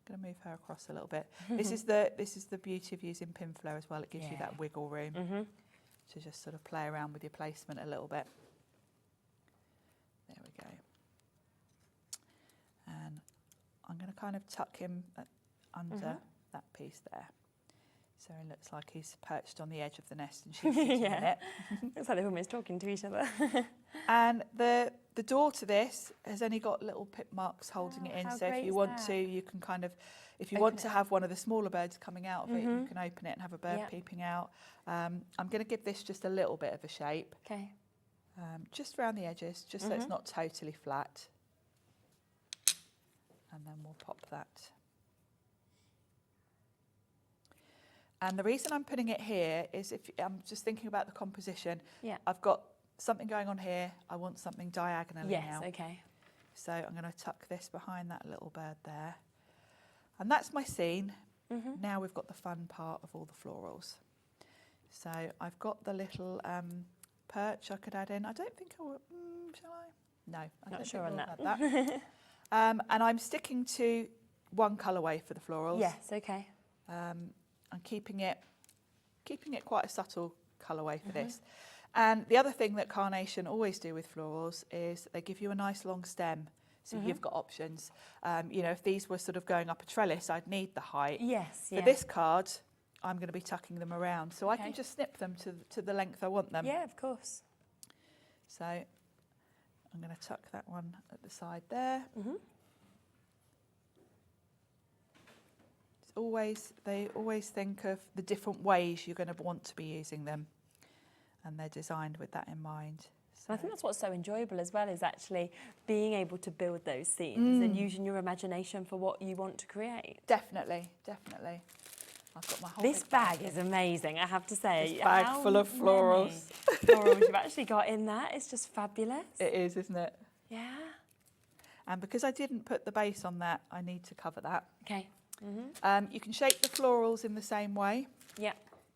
I'm going to move her across a little bit. This is the beauty of using pin flow as well. It gives you that wiggle room to just sort of play around with your placement a little bit. There we go. And I'm going to kind of tuck him under that piece there. So it looks like he's perched on the edge of the nest and she's sitting in it.
Looks like they're almost talking to each other.
And the door to this has only got little pip marks holding it in. So if you want to, you can kind of, if you want to have one of the smaller birds coming out of it, you can open it and have a bird peeping out. I'm going to give this just a little bit of a shape.
Okay.
Just around the edges, just so it's not totally flat. And then we'll pop that. And the reason I'm putting it here is if I'm just thinking about the composition, I've got something going on here, I want something diagonally now.
Yes, okay.
So I'm going to tuck this behind that little bird there. And that's my scene. Now we've got the fun part of all the florals. So I've got the little perch I could add in. I don't think I will, shall I? No, I
Not
don't
sure
think
on
we'll add that. And I'm sticking to one colourway for the florals.
Yes, okay.
I'm keeping it quite a subtle colourway for this. And the other thing that Carnation always do with florals is they give you a nice long stem, so you've got options. You know, if these were sort of going up a trellis, I'd need the height.
Yes,
For this card, I'm going to be tucking them around, so I can just snip them to the length I want them.
Yeah, of course.
So I'm going to tuck that one at the side there. They always think of the different ways you're going to want to be using them, and they're designed with that in mind. So
I think that's what's so enjoyable as well, is actually being able to build those scenes and using your imagination for what you want to create.
Definitely, definitely. I've got my whole
This bag is amazing, I have to say.
This bag full of florals.
Florals you've actually got in there. It's just fabulous.
It is, isn't it?
Yeah.
And because I didn't put the base on that, I need to cover that.
Okay.
You can shape the florals in the same way.
Yeah.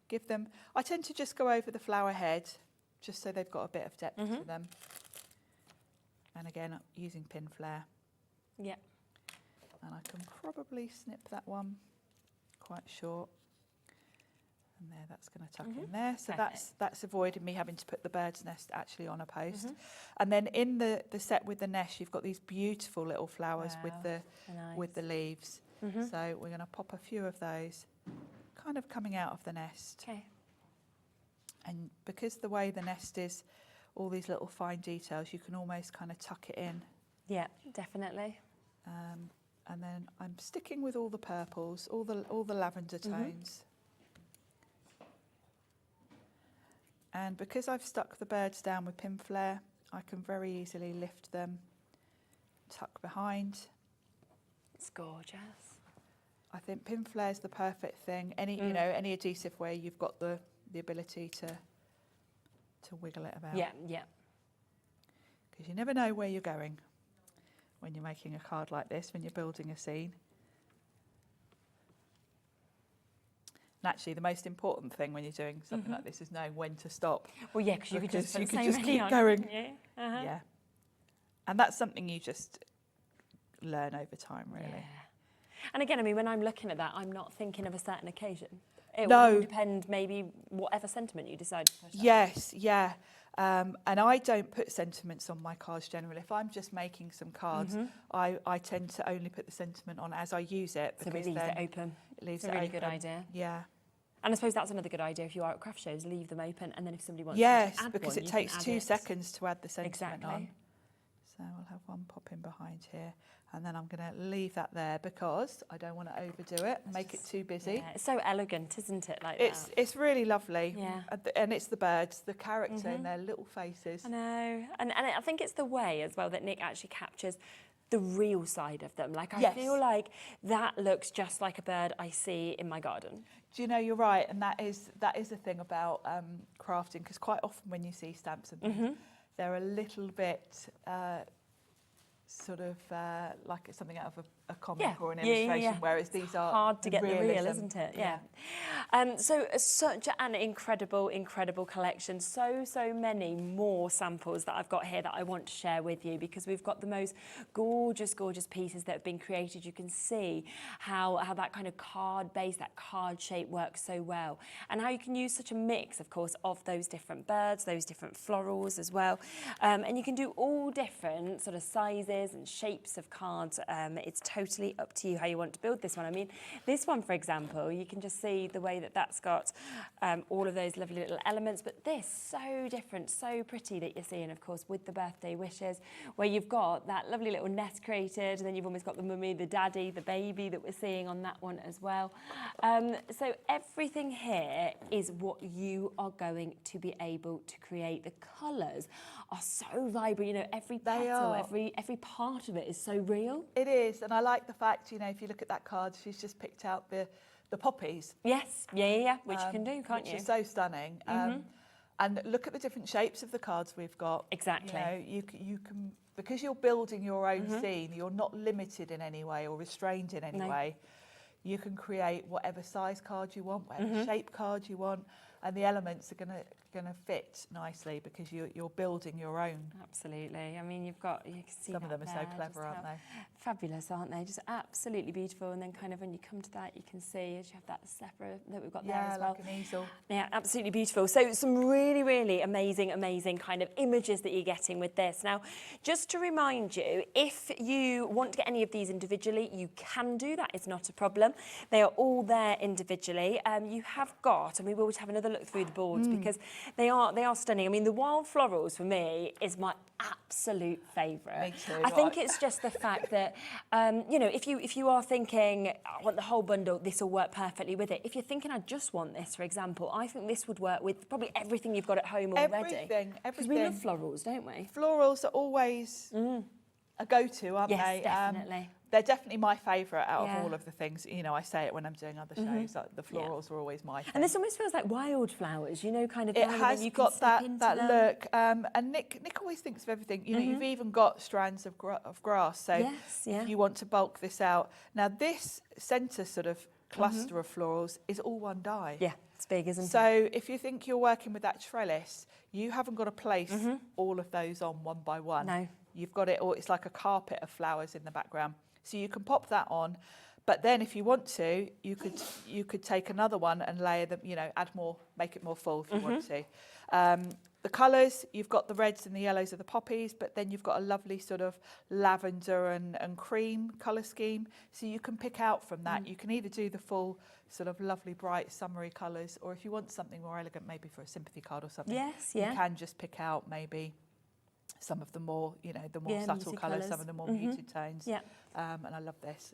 Give them, I tend to just go over the flower head, just so they've got a bit of depth to them. And again, using pin flare.
Yeah.
And I can probably snip that one quite short. And there, that's going to tuck in there. So that's avoided me having to put the bird's nest actually on a post. And then in the set with the nest, you've got these beautiful little flowers with the leaves. So we're going to pop a few of those kind of coming out of the nest.
Okay.
And because the way the nest is, all these little fine details, you can almost kind of tuck it in.
Yeah, definitely.
And then I'm sticking with all the purples, all the lavender tones. And because I've stuck the birds down with pin flare, I can very easily lift them, tuck behind.
It's gorgeous.
I think pin flare is the perfect thing. Any adhesive where you've got the ability to wiggle it about.
Yeah, yeah.
Because you never know where you're going when you're making a card like this, when you're building a scene. And actually, the most important thing when you're doing something like this is knowing when to stop.
Well, yeah, because you could just,
keep going. Yeah. And that's something you just learn over time, really.
Yeah. And again, I mean, when I'm looking at that, I'm not thinking of a certain occasion. It
No.
will depend, maybe, whatever sentiment you decide to push.
Yes, yeah. And I don't put sentiments on my cards generally. If I'm just making some cards, I tend to only put the sentiment on as I use it.
So it leaves it open.
It leaves
it's a
it
really
open.
good idea.
Yeah.
And I suppose that's another good idea if you are at craft shows, leave them open, and then if somebody wants
yes,
to add
because
one,
it takes 2 seconds to add the sentiment
exactly.
on. So I'll have one popping behind here. And then I'm going to leave that there because I don't want to overdo it and make it too busy.
Yeah, it's so elegant, isn't it? Like
it's really lovely.
Yeah.
And it's the birds, the character in their little faces.
I know. And I think it's the way as well that Nick actually captures the real side of them. Like, I feel like that looks just like a bird I see in my garden.
Do you know, you're right. And that is the thing about crafting, because quite often when you see stamps and things, they're a little bit... sort of like it's something out of a comic or an illustration, whereas these are
hard to get
realism.
the real, isn't it? Yeah. So such an incredible collection. So many more samples that I've got here that I want to share with you, because we've got the most gorgeous pieces that have been created. You can see how that kind of card base, that card shape works so well, and how you can use such a mix, of course, of those different birds, those different florals as well. And you can do all different sort of sizes and shapes of cards. It's totally up to you how you want to build this one. I mean, this one, for example, you can just see the way that that's got all of those lovely little elements, but this, so different, so pretty that you're seeing, of course, with the birthday wishes, where you've got that lovely little nest created, and then you've almost got the mummy, the daddy, the baby that we're seeing on that one as well. So everything here is what you are going to be able to create. The colours are so vibrant, you know, every petal, every part of it is so real.
It is, and I like the fact, you know, if you look at that card, she's just picked out the poppies.
Yes, yeah, which you can do, can't you?
Which is so stunning. And look at the different shapes of the cards we've got.
Exactly.
You know, you can, because you're building your own scene, you're not limited in any way or restrained in any way. You can create whatever size card you want, whatever shape card you want, and the elements are going to fit nicely because you're building your own.
Absolutely. I mean, you can see
some of them are so clever, aren't they?
Fabulous, aren't they? Just absolutely beautiful. And then kind of when you come to that, you can see as you have that zebra that we've got there as well.
Like an easel.
Yeah, absolutely beautiful. So some really amazing kind of images that you're getting with this. Now, just to remind you, if you want to get any of these individually, you can do that. It's not a problem. They are all there individually. You have got, and we will have another look through the boards because they are stunning. I mean, the wild florals for me is my absolute favourite.
Me too.
I think it's just the fact that, you know, if you are thinking, I want the whole bundle, this will work perfectly with it. If you're thinking, I just want this, for example, I think this would work with probably everything you've got at home already.
Everything.
Because we love florals, don't we?
Florals are always a go-to, aren't they?
Yes, definitely.
They're definitely my favourite out of all of the things. You know, I say it when I'm doing other shows. Like the florals are always my thing.
And this almost feels like wildflowers, you know, kind of.
It has got that look. And Nick always thinks of everything. You know, you've even got strands of grass. So if you want to bulk this out. Now, this centre sort of cluster of florals is all one die.
Yeah, it's big, isn't it?
So if you think you're working with that trellis, you haven't got to place all of those on one by one.
No.
You've got it all. It's like a carpet of flowers in the background. So you can pop that on, but then if you want to, you could take another one and layer them, you know, add more, make it more full if you want to. The colours, you've got the reds and the yellows of the poppies, but then you've got a lovely sort of lavender and cream colour scheme. So you can pick out from that. You can either do the full sort of lovely, bright, summery colours, or if you want something more elegant, maybe for a sympathy card or something, you can just pick out maybe some of the more, you know, the more subtle colours, some of the more muted tones.
Yeah.
And I love this.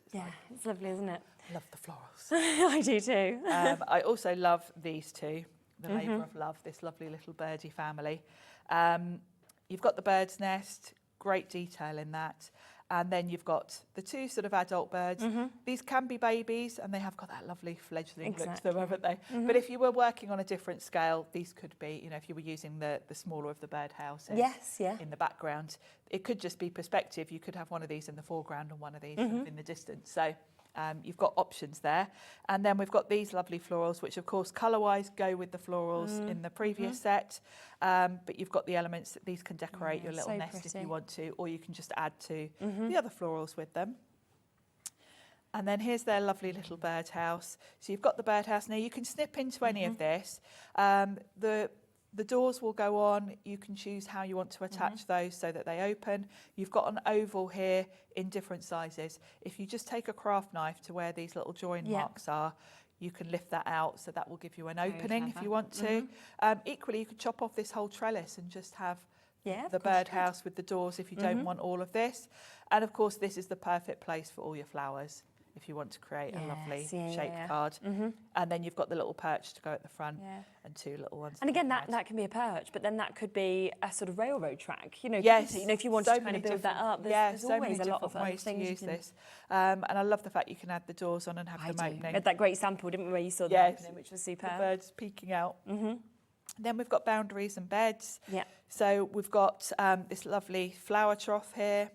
It's lovely, isn't it?
I love the florals.
I do too.
I also love these two, the Labour of Love, this lovely little birdie family. You've got the bird's nest, great detail in that. And then you've got the two sort of adult birds. These can be babies, and they have got that lovely fledgling look to them, haven't they? But if you were working on a different scale, these could be, you know, if you were using the smaller of the birdhouses in the background, it could just be perspective. You could have one of these in the foreground and one of these sort of in the distance. So You've got options there. And then we've got these lovely florals, which of course colour-wise go with the florals in the previous set. But you've got the elements that these can decorate your little nest if you want to, or you can just add to the other florals with them. And then here's their lovely little birdhouse. So you've got the birdhouse. Now you can snip into any of this. The doors will go on. You can choose how you want to attach those so that they open. You've got an oval here in different sizes. If you just take a craft knife to where these little join marks are, you can lift that out, so that will give you an opening if you want to. Equally, you could chop off this whole trellis and just have the birdhouse with the doors if you don't want all of this. And of course, this is the perfect place for all your flowers if you want to create a lovely shaped card. And then you've got the little perch to go at the front and two little ones.
And again, that can be a perch, but then that could be a sort of railroad track. You know, if you wanted to kind of build that up, there's always a lot of
ways to use this. And I love the fact you can add the doors on and have them opening.
We had that great sample, didn't we, where you saw the opening, which was superb.
The birds peeking out. Then we've got boundaries and beds. So we've got this lovely flower trough here.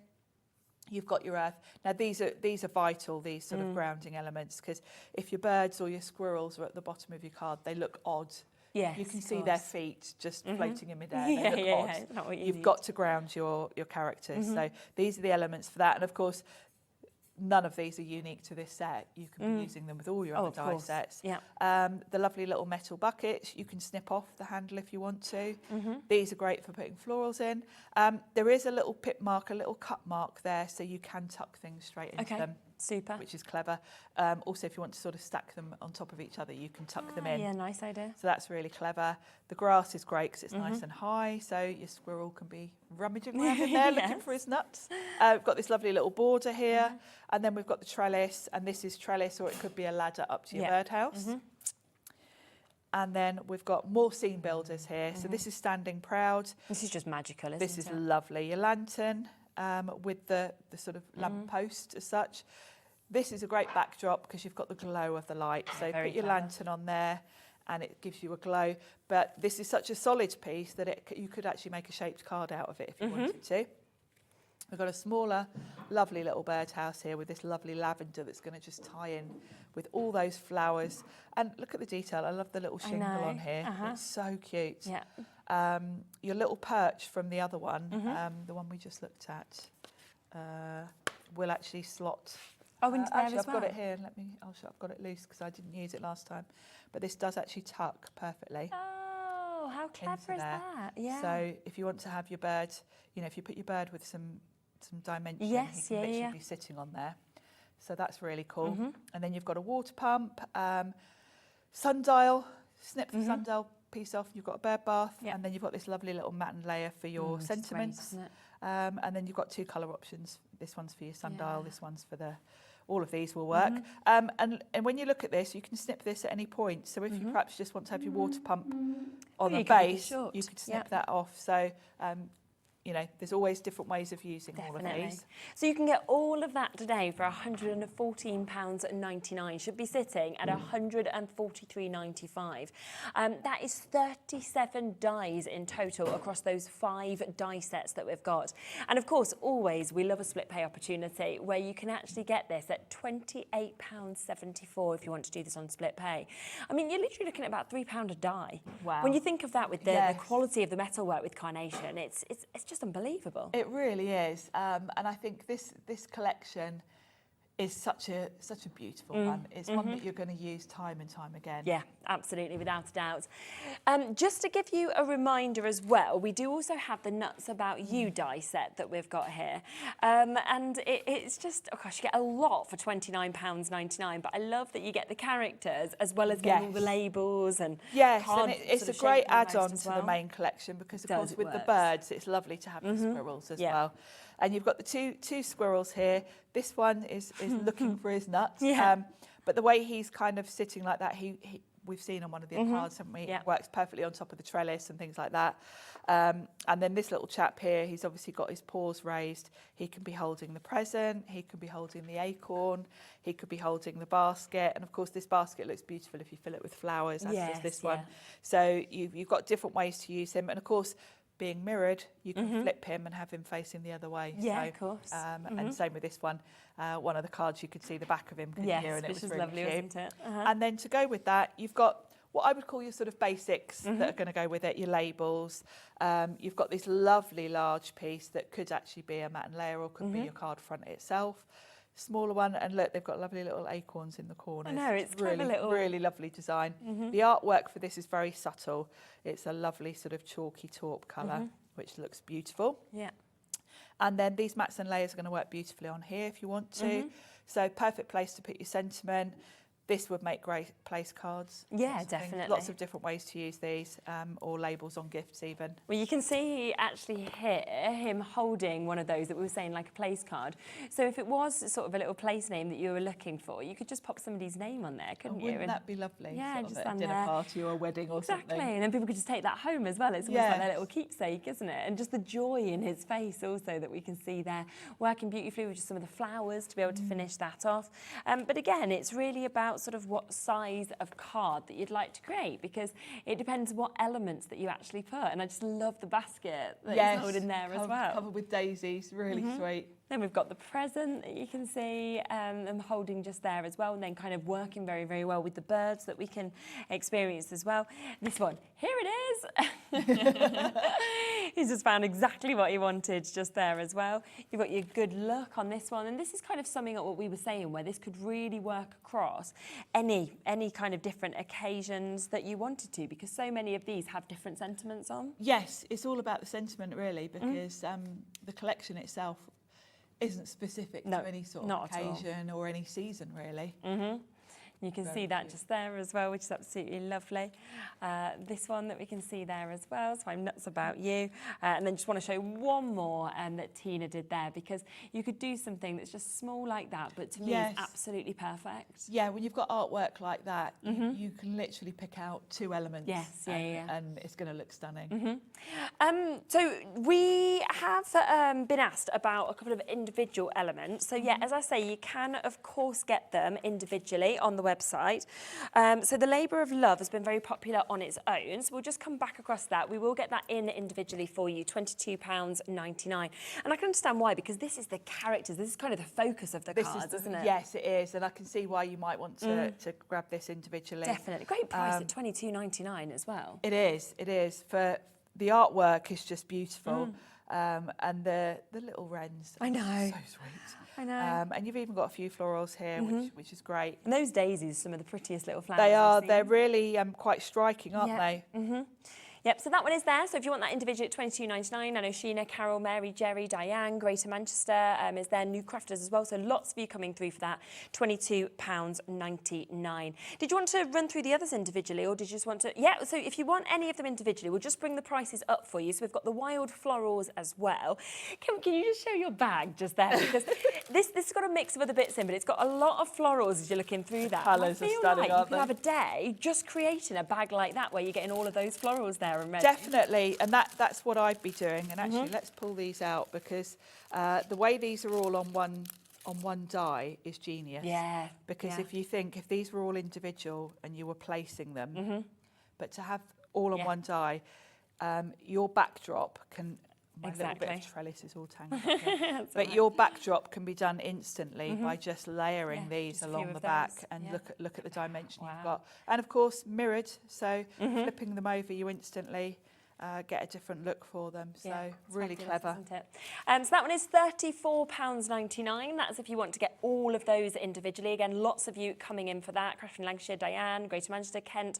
You've got your earth. Now these are vital, these sort of grounding elements, because if your birds or your squirrels are at the bottom of your card, they look odd.
Yes,
you can see their feet just floating in midair. They look odd.
You've
got to ground your characters. So these are the elements for that. And of course, none of these are unique to this set. You can be using them with all your other die sets. The lovely little metal buckets, you can snip off the handle if you want to. These are great for putting florals in. There is a little pip mark, a little cut mark there, so you can tuck things straight into them.
Super.
Which is clever. Also, if you want to sort of stack them on top of each other, you can tuck them in.
Yeah, nice idea.
So that's really clever. The grass is great because it's nice and high, so your squirrel can be rummaging around in there looking for his nuts. We've got this lovely little border here, and then we've got the trellis, and this is trellis, or it could be a ladder up to your birdhouse. And then we've got more scene builders here. So this is standing proud.
This is just magical, isn't it?
This is lovely. Your lantern with the sort of lamp post as such. This is a great backdrop because you've got the glow of the light. So put your lantern on there and it gives you a glow. But this is such a solid piece that you could actually make a shaped card out of it if you wanted to. We've got a smaller, lovely little birdhouse here with this lovely lavender that's going to just tie in with all those flowers. And look at the detail. I love the little shingle on here. It's so cute. Your little perch from the other one, the one we just looked at, will actually slot.
Into there
actually,
as
I've got it here. I've got it loose because I didn't use it last time. But this does actually tuck perfectly.
Oh, how clever is that? Yeah.
So if you want to have your bird, if you put your bird with some dimension, he can literally be sitting on there. So that's really cool. And then you've got a water pump, sundial, snip the sundial piece off. You've got a bird bath, and then you've got this lovely little matten layer for your sentiments. And then you've got two colour options. This one's for your sundial, this one's for all of these will work. And when you look at this, you can snip this at any point. So if you perhaps just want to have your water pump on the base, you could snip that off. So there's always different ways of using all of these.
So you can get all of that today for £114.99. Should be sitting at £143.95. That is 37 dies in total across those 5 die sets that we've got. And of course, always we love a split pay opportunity where you can actually get this at £28.74 if you want to do this on split pay. I mean, you're literally looking at about £3 a die.
Wow.
When you think of that with the quality of the metalwork with Carnation, it's just unbelievable.
It really is, and I think this collection is such a beautiful one. It's one that you're going to use time and time again.
Yeah, absolutely, without a doubt. Just to give you a reminder as well, we do also have the Nuts About You die set that we've got here. And it's just, oh gosh, you get a lot for £29.99, but I love that you get the characters as well as getting all the labels and
and it's a great add-on to the main collection because, of course, with the birds, it's lovely to have the squirrels as well. And you've got the two squirrels here. This one is looking for his nuts. But the way he's kind of sitting like that, we've seen on one of the cards, haven't we? It works perfectly on top of the trellis and things like that. And then this little chap here, he's obviously got his paws raised. He can be holding the present. He can be holding the acorn. He could be holding the basket. And of course, this basket looks beautiful if you fill it with flowers, as does this one. So you've got different ways to use him. And of course, being mirrored, you can flip him and have him facing the other way.
Yeah,
so,
of course.
And same with this one. One of the cards, you could see the back of him, couldn't you? And it was really
lovely,
cute.
wasn't it?
And then to go with that, you've got what I would call your sort of basics that are going to go with it, your labels. You've got this lovely large piece that could actually be a matte layer or could be your card front itself. Smaller one, and look, they've got lovely little acorns in the corners.
I know, it's
really,
little...
really lovely design. The artwork for this is very subtle. It's a lovely sort of chalky taupe colour, which looks beautiful.
Yeah.
And then these mats and layers are going to work beautifully on here if you want to. So perfect place to put your sentiment. This would make great place cards.
Yeah, definitely.
Lots of different ways to use these, or labels on gifts even.
Well, you can see actually here him holding one of those that we were saying, like a place card. So if it was sort of a little place name that you were looking for, you could just pop somebody's name on there, couldn't you?
Wouldn't that be lovely?
Yeah,
sort
just
of at
on
a dinner
there.
party or a wedding or
Exactly,
something.
and then people could just take that home as well. It's almost like their little keepsake, isn't it? And just the joy in his face also that we can see there, working beautifully with just some of the flowers to be able to finish that off. But again, it's really about sort of what size of card that you'd like to create, because it depends what elements that you actually put. And I just love the basket that he's holding there as well.
Covered with daisies, really sweet.
Then we've got the present that you can see them holding just there as well, and then kind of working very, very well with the birds that we can experience as well. This one, here it is. He's just found exactly what he wanted just there as well. You've got your good look on this one, and this is kind of summing up what we were saying, where this could really work across any kind of different occasions that you wanted to, because so many of these have different sentiments on.
Yes, it's all about the sentiment really, because the collection itself isn't specific to any sort of occasion or any season really.
You can see that just there as well, which is absolutely lovely. This one that we can see there as well, so I'm nuts about you. And then just want to show one more that Tina did there, because you could do something that's just small like that, but to me is absolutely perfect.
Yeah, when you've got artwork like that, you can literally pick out 2 elements.
Yes,
and it's going to look stunning.
So we have been asked about a couple of individual elements. So yeah, as I say, you can of course get them individually on the website. So the Labour of Love has been very popular on its own. So we'll just come back across that. We will get that in individually for you, £22.99. And I can understand why, because this is the characters. This is kind of the focus of the cards, isn't it?
Yes, it is. And I can see why you might want to grab this individually.
Definitely. Great price at £22.99 as well.
It is. It is. For the artwork is just beautiful. And the little wrens.
I know.
So sweet.
I know.
And you've even got a few florals here, which is great.
And those daisies are some of the prettiest little flowers.
They are. They're really quite striking, aren't they?
Yep, so that one is there. So if you want that individually at £22.99, I know Sheena, Carol, Mary, Jerry, Diane, Greater Manchester is there, new crafters as well. So lots of you coming through for that, £22.99. Did you want to run through the others individually, or did you just want to? Yeah, so if you want any of them individually, we'll just bring the prices up for you. So we've got the wild florals as well. Can you just show your bag just there? Because this has got a mix of other bits in, but it's got a lot of florals as you're looking through that.
Colours are stunning, aren't they?
You could have a day just creating a bag like that, where you're getting all of those florals there.
Definitely, and that's what I'd be doing. And actually, let's pull these out, because the way these are all on one die is genius.
Yeah.
Because if you think, if these were all individual and you were placing them, but to have all on one die, your backdrop can. My little bit of trellis is all tangled up here. But your backdrop can be done instantly by just layering these along the back, and look at the dimension you've got. And of course mirrored, so flipping them over, you instantly get a different look for them. So really clever.
Isn't it? So that one is £34.99. That's if you want to get all of those individually. Again, lots of you coming in for that. Crash from Lancashire, Diane, Greater Manchester, Kent.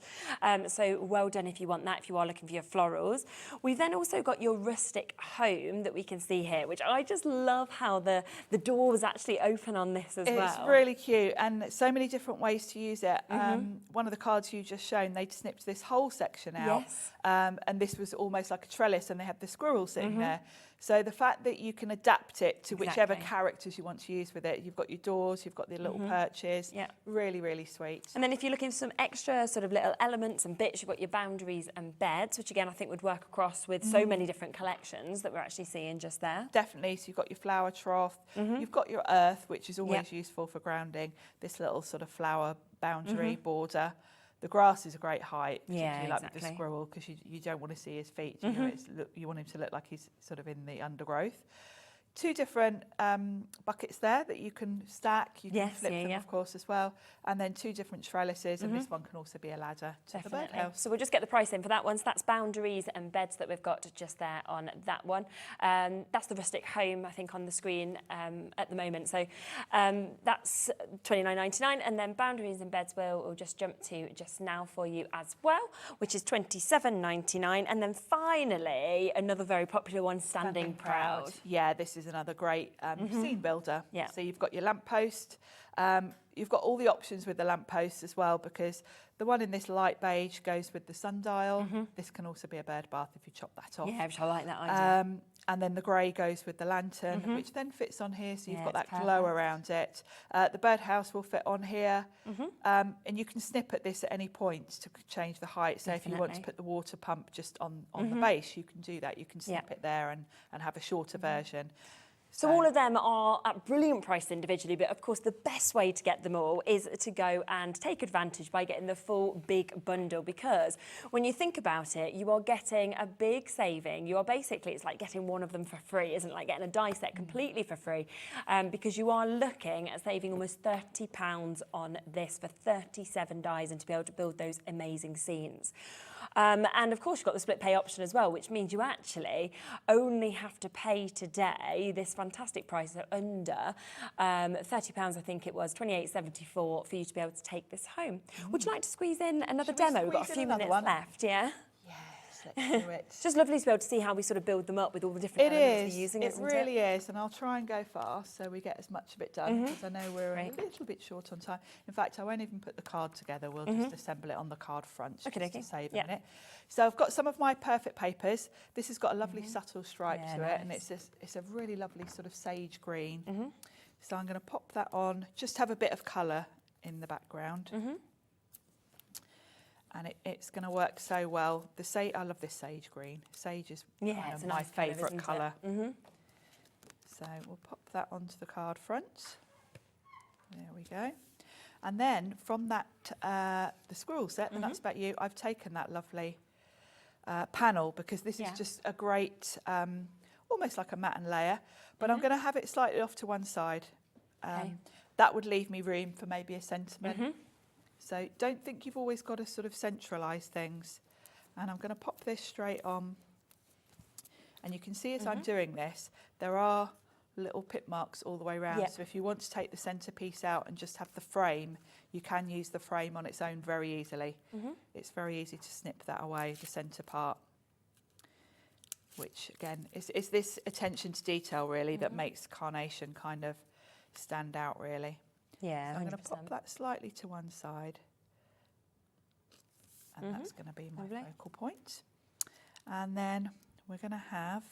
So well done if you want that, if you are looking for your florals. We've then also got your rustic home that we can see here, which I just love how the doors actually open on this as well.
It's really cute, and so many different ways to use it. One of the cards you just shown, they'd snipped this whole section out, and this was almost like a trellis, and they had the squirrel sitting there. So the fact that you can adapt it to whichever characters you want to use with it. You've got your doors, you've got the little perches. Really, really sweet.
And then if you're looking for some extra sort of little elements and bits, you've got your boundaries and beds, which again I think would work across with so many different collections that we're actually seeing just there.
Definitely. So you've got your flower trough, you've got your earth, which is always useful for grounding. This little sort of flower boundary border. The grass is a great height,
Yeah,
particularly like
exactly.
with the squirrel, because you don't want to see his feet. You know, you want him to look like he's sort of in the undergrowth. 2 different buckets there that you can stack. You can flip them, of course, as well. And then 2 different trellises, and this one can also be a ladder to the birdhouse.
So we'll just get the price in for that one. So that's boundaries and beds that we've got just there on that one. That's the rustic home, I think, on the screen at the moment. So that's $29.99, and then boundaries and beds we'll just jump to just now for you as well, which is $27.99. And then finally, another very popular one, Standing Proud.
Yeah, this is another great scene builder.
Yeah.
So you've got your lamppost. You've got all the options with the lamppost as well, because the one in this light beige goes with the sundial. This can also be a bird bath if you chop that off.
Yeah, which I like that idea.
And then the grey goes with the lantern, which then fits on here, so you've got that glow around it. The birdhouse will fit on here, and you can snip at this at any point to change the height. So if you want to put the water pump just on the base, you can do that. You can snip it there and have a shorter version.
So all of them are at brilliant price individually, but of course the best way to get them all is to go and take advantage by getting the full big bundle, because when you think about it, you are getting a big saving. You are basically, it's like getting one of them for free, isn't it? Like getting a die set completely for free, because you are looking at saving almost £30 on this for 37 dies and to be able to build those amazing scenes. And of course you've got the split pay option as well, which means you actually only have to pay today this fantastic price of under £30, I think it was, $28.74 for you to be able to take this home. Would you like to squeeze in another demo? We've got a few minutes left, yeah?
Yes, let's do it.
It's just lovely to be able to see how we sort of build them up with all the different elements we're using, isn't it?
It really is, and I'll try and go fast so we get as much of it done, because I know we're a little bit short on time. In fact, I won't even put the card together. We'll just assemble it on the card front just to save a minute. So I've got some of my perfect papers. This has got a lovely subtle stripe to it, and it's a really lovely sort of sage green. So I'm going to pop that on, just have a bit of colour in the background. And it's going to work so well. I love this sage green. Sage is
it's
my favourite colour.
So we'll pop that onto the card front. There we go. And then from that, the squirrel set, the Nuts About You, I've taken that lovely panel because this is just a great, almost like a matten layer, but I'm going to have it slightly off to one side. That would leave me room for maybe a sentiment. So don't think you've always got to sort of centralise things. And I'm going to pop this straight on. And you can see as I'm doing this, there are little pip marks all the way around. So if you want to take the centrepiece out and just have the frame, you can use the frame on its own very easily. It's very easy to snip that away, the centre part. Which again, is this attention to detail really that makes Carnation kind of stand out really.
Yeah,
so I'm going to pop that slightly to one side. And that's going to be my focal point. And then we're going to have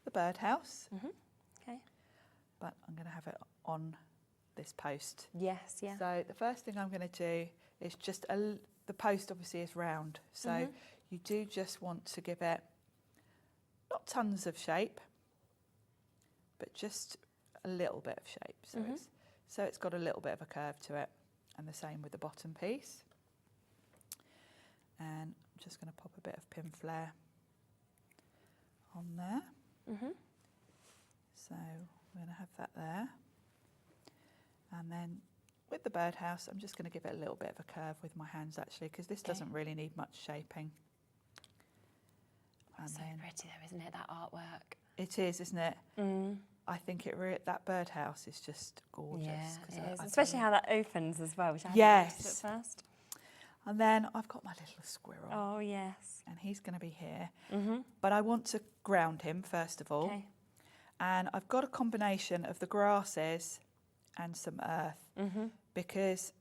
the birdhouse.
Okay.
But I'm going to have it on this post.
Yes, yeah.
So the first thing I'm going to do is just, the post obviously is round. So you do just want to give it, not tons of shape, but just a little bit of shape. So it's got a little bit of a curve to it. And the same with the bottom piece. And I'm just going to pop a bit of pin flare on there. So we're going to have that there. And then with the birdhouse, I'm just going to give it a little bit of a curve with my hands actually, because this doesn't really need much shaping.
And so pretty though, isn't it, that artwork?
It is, isn't it? I think that birdhouse is just gorgeous.
Yeah, it is. Especially how that opens as well, which I
yes.
at first.
And then I've got my little squirrel.
Oh, yes.
And he's going to be here. But I want to ground him, first of all.
Okay.
And I've got a combination of the grasses and some earth because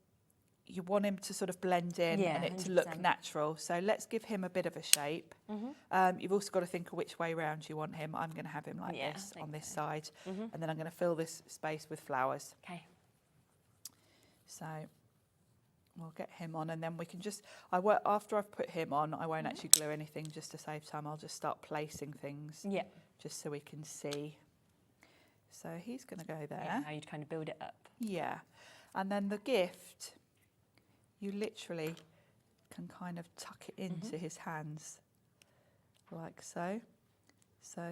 you want him to sort of blend in and it to look natural. So let's give him a bit of a shape. You've also got to think of which way round you want him. I'm going to have him like this on this side. And then I'm going to fill this space with flowers.
Okay.
So we'll get him on and then we can just, after I've put him on, I won't actually glue anything just to save time. I'll just start placing things just so we can see. So he's going to go there.
Yeah, how you'd kind of build it up.
Yeah. And then the gift, you literally can kind of tuck it into his hands like so. So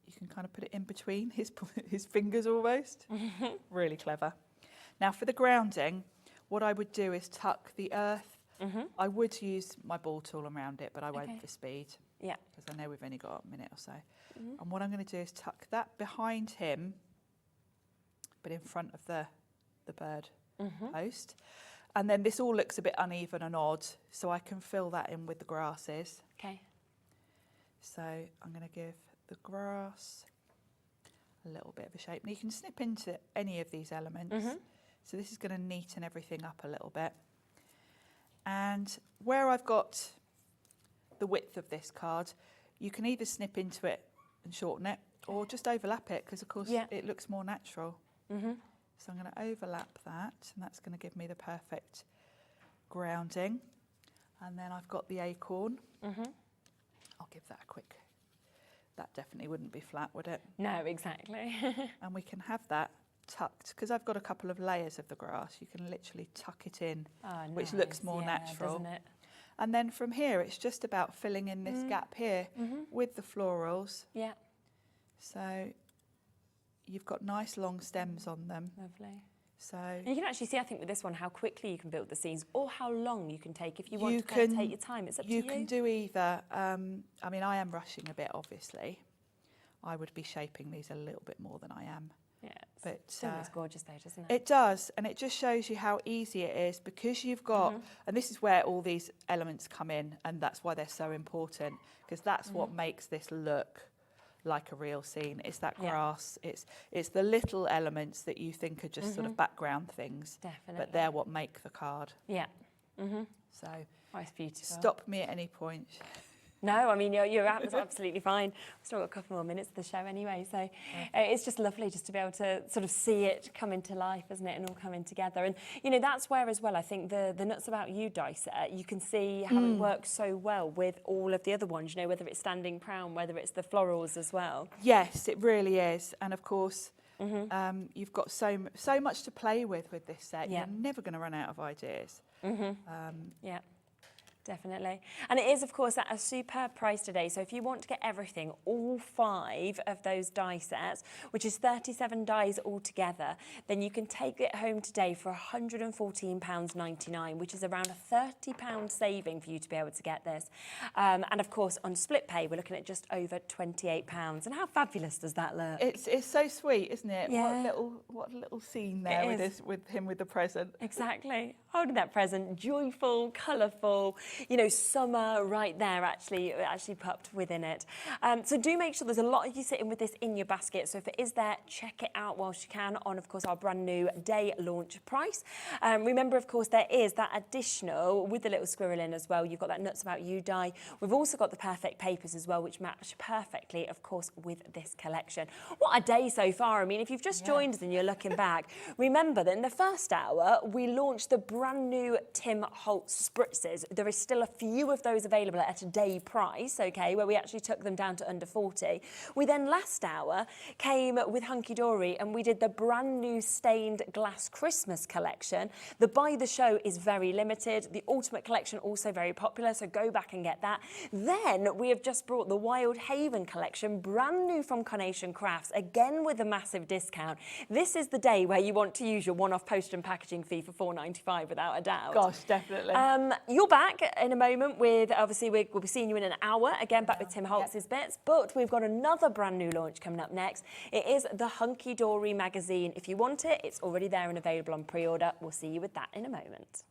you can kind of put it in between his fingers almost. Really clever. Now for the grounding, what I would do is tuck the earth. I would use my ball tool around it, but I won't for speed.
Yeah.
Because I know we've only got a minute or so. And what I'm going to do is tuck that behind him, but in front of the bird post. And then this all looks a bit uneven and odd, so I can fill that in with the grasses.
Okay.
So I'm going to give the grass a little bit of a shape. And you can snip into any of these elements. So this is going to neaten everything up a little bit. And where I've got the width of this card, you can either snip into it and shorten it, or just overlap it, because of course it looks more natural. So I'm going to overlap that, and that's going to give me the perfect grounding. And then I've got the acorn. I'll give that a quick, that definitely wouldn't be flat, would it?
No, exactly.
And we can have that tucked, because I've got a couple of layers of the grass, you can literally tuck it in, which looks more natural.
Doesn't it?
And then from here, it's just about filling in this gap here with the florals.
Yeah.
So you've got nice long stems on them.
Lovely.
So
and you can actually see, I think, with this one, how quickly you can build the scenes, or how long you can take if you want to kind of take your time. It's up to you.
You can do either. I mean, I am rushing a bit, obviously. I would be shaping these a little bit more than I am.
Yeah,
but
still looks gorgeous though, doesn't it?
It does, and it just shows you how easy it is, because you've got, and this is where all these elements come in, and that's why they're so important, because that's what makes this look like a real scene. It's that grass, it's the little elements that you think are just sort of background things, but they're what make the card.
Yeah.
So
it's beautiful.
Stop me at any point.
No, I mean, you're absolutely fine. We've still got a couple more minutes of the show anyway, so it's just lovely just to be able to sort of see it come into life, isn't it, and all coming together. And, you know, that's where as well, I think the Nuts About You die set, you can see how it works so well with all of the other ones, you know, whether it's standing crown, whether it's the florals as well. Yes,
it really is. And of course, you've got so much to play with this set. You're never going to run out of ideas.
Yeah. Definitely. And it is, of course, at a superb price today. So if you want to get everything, all 5 of those die sets, which is 37 dies altogether, then you can take it home today for £114.99, which is around a £30 saving for you to be able to get this. And of course, on split pay, we're looking at just over £28. And how fabulous does that look?
It's so sweet, isn't it?
Yeah.
What a little scene there with him with the present.
Exactly. Holding that present, joyful, colourful. You know, summer right there actually popped within it. So do make sure there's a lot of you sitting with this in your basket. So if it is there, check it out whilst you can on, of course, our brand new day launch price. Remember, of course, there is that additional with the little squirrel in as well. You've got that Nuts About You die. We've also got the perfect papers as well, which match perfectly, of course, with this collection. What a day so far. I mean, if you've just joined us and you're looking back, remember that in the first hour, we launched the brand new Tim Holtz Spritzes. There is still a few of those available at a day price, okay, where we actually took them down to under 40. We then last hour came with Hunkydory and we did the brand new stained glass Christmas collection. The Buy the Show is very limited. The Ultimate Collection also very popular, so go back and get that. Then we have just brought the Wild Haven collection, brand new from Carnation Crafts, again with a massive discount. This is the day where you want to use your one-off post and packaging fee for £4.95 without a doubt.
Gosh, definitely.
You're back in a moment with, obviously, we'll be seeing you in an hour, again, back with Tim Holtz's bits, but we've got another brand new launch coming up next. It is the Hunkydory magazine. If you want it, it's already there and available on pre-order. We'll see you with that in a moment.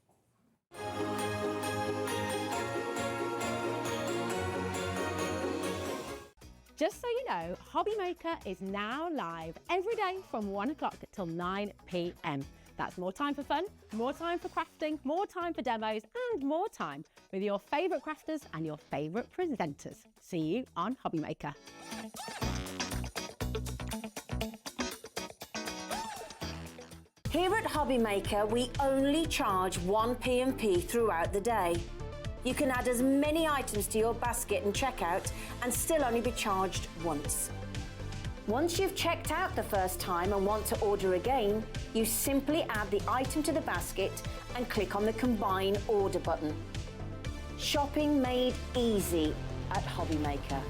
Just so you know, Hobby Maker is now live every day from 1 o'clock till 9 p.m. That's more time for fun, more time for crafting, more time for demos, and more time with your favourite crafters and your favourite presenters. See you on Hobby Maker.
Here at Hobby Maker, we only charge 1 P&P throughout the day. You can add as many items to your basket and checkout and still only be charged once. Once you've checked out the first time and want to order again, you simply add the item to the basket and click on the Combine Order button. Shopping made easy at Hobbymaker.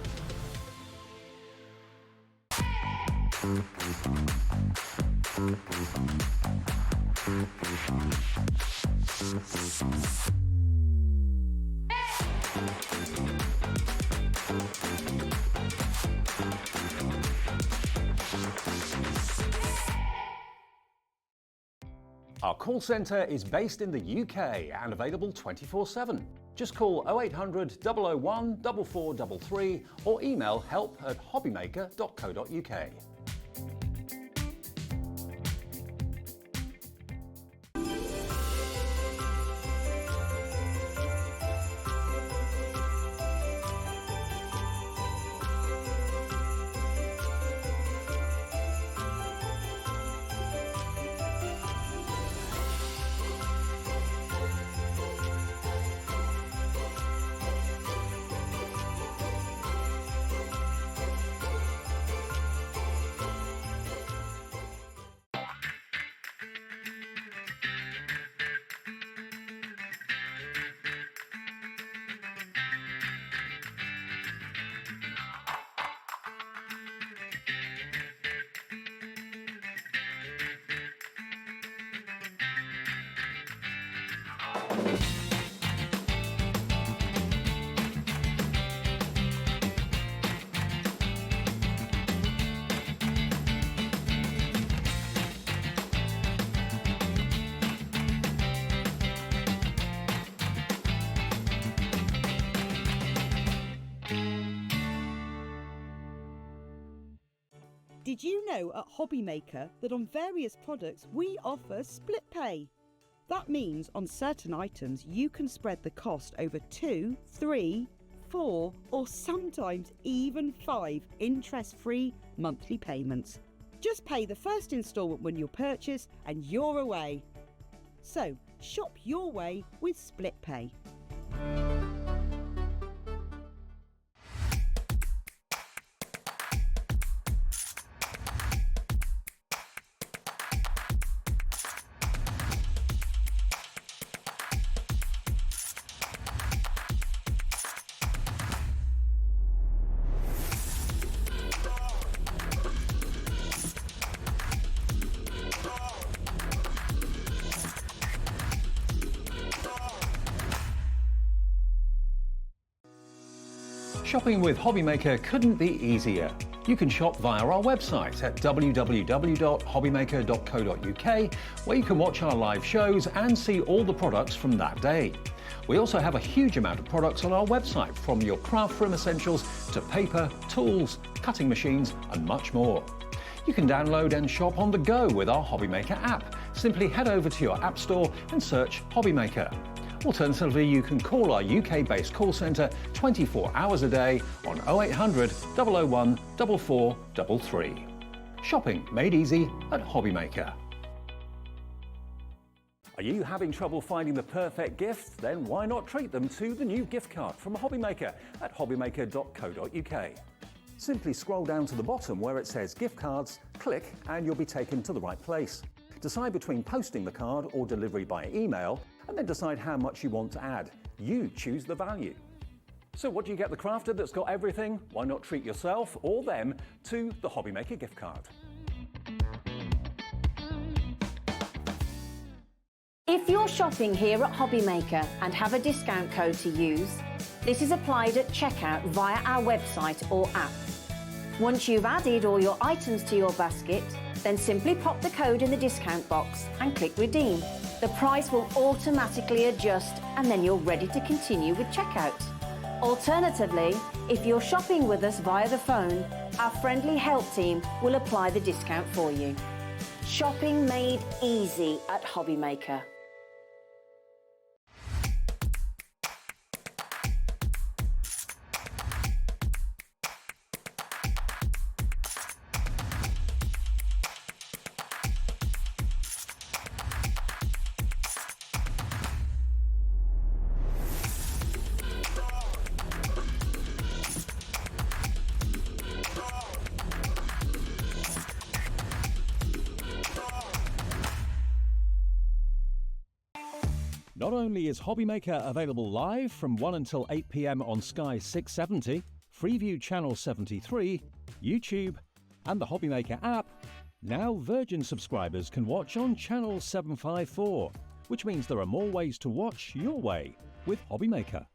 Our call centre is based in the UK and available 24/7. Just call 0800 001 4433 or email help@hobbymaker.co.uk.
Did you know at Hobbymaker that on various products we offer split pay? That means on certain items you can spread the cost over 2, 3, 4 or sometimes even 5 interest-free monthly payments. Just pay the first instalment when you purchase and you're away. So shop your way with split pay.
Shopping with Hobbymaker couldn't be easier. You can shop via our website at www.hobbymaker.co.uk, where you can watch our live shows and see all the products from that day. We also have a huge amount of products on our website, from your craft room essentials to paper, tools, cutting machines and much more. You can download and shop on the go with our Hobbymaker app. Simply head over to your app store and search Hobbymaker. Alternatively, you can call our UK-based call centre 24 hours a day on 0800 001 4433. Shopping made easy at Hobbymaker. Are you having trouble finding the perfect gift? Then why not treat them to the new gift card from Hobbymaker at hobbymaker.co.uk. Simply scroll down to the bottom where it says gift cards, click and you'll be taken to the right place. Decide between posting the card or delivery by email, and then decide how much you want to add. You choose the value. So what do you get the crafter that's got everything? Why not treat yourself or them to the Hobbymaker gift card?
If you're shopping here at Hobbymaker and have a discount code to use, this is applied at checkout via our website or app. Once you've added all your items to your basket, then simply pop the code in the discount box and click redeem. The price will automatically adjust and then you're ready to continue with checkout. Alternatively, if you're shopping with us via the phone, our friendly help team will apply the discount for you. Shopping made easy at Hobbymaker.
Not only is Hobbymaker available live from 1 until 8 p.m. on Sky 670, Freeview Channel 73, YouTube, and the Hobbymaker app, now Virgin subscribers can watch on Channel 754, which means there are more ways to watch your way with Hobbymaker.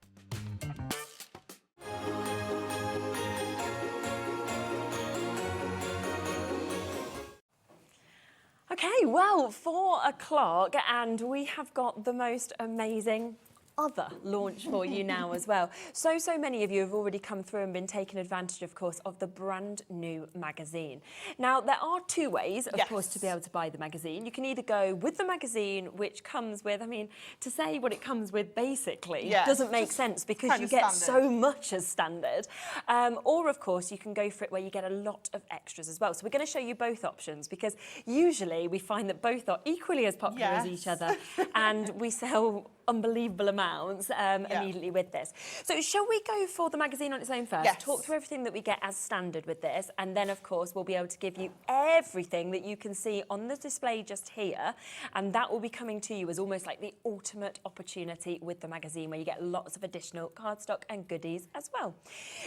Okay, well, 4 o'clock, and we have got the most amazing other launch for you now as well. So many of you have already come through and been taking advantage, of course, of the brand new magazine. Now, there are 2 ways, of course, to be able to buy the magazine. You can either go with the magazine, which comes with, I mean, to say what it comes with basically doesn't make sense because you get so much as standard. Or, of course, you can go for it where you get a lot of extras as well. So we're going to show you both options because usually we find that both are equally as popular as each other, and we sell unbelievable amounts immediately with this. So shall we go for the magazine on its own first? Talk through everything that we get as standard with this, and then of course we'll be able to give you everything that you can see on the display just here, and that will be coming to you as almost like the ultimate opportunity with the magazine, where you get lots of additional cardstock and goodies as well.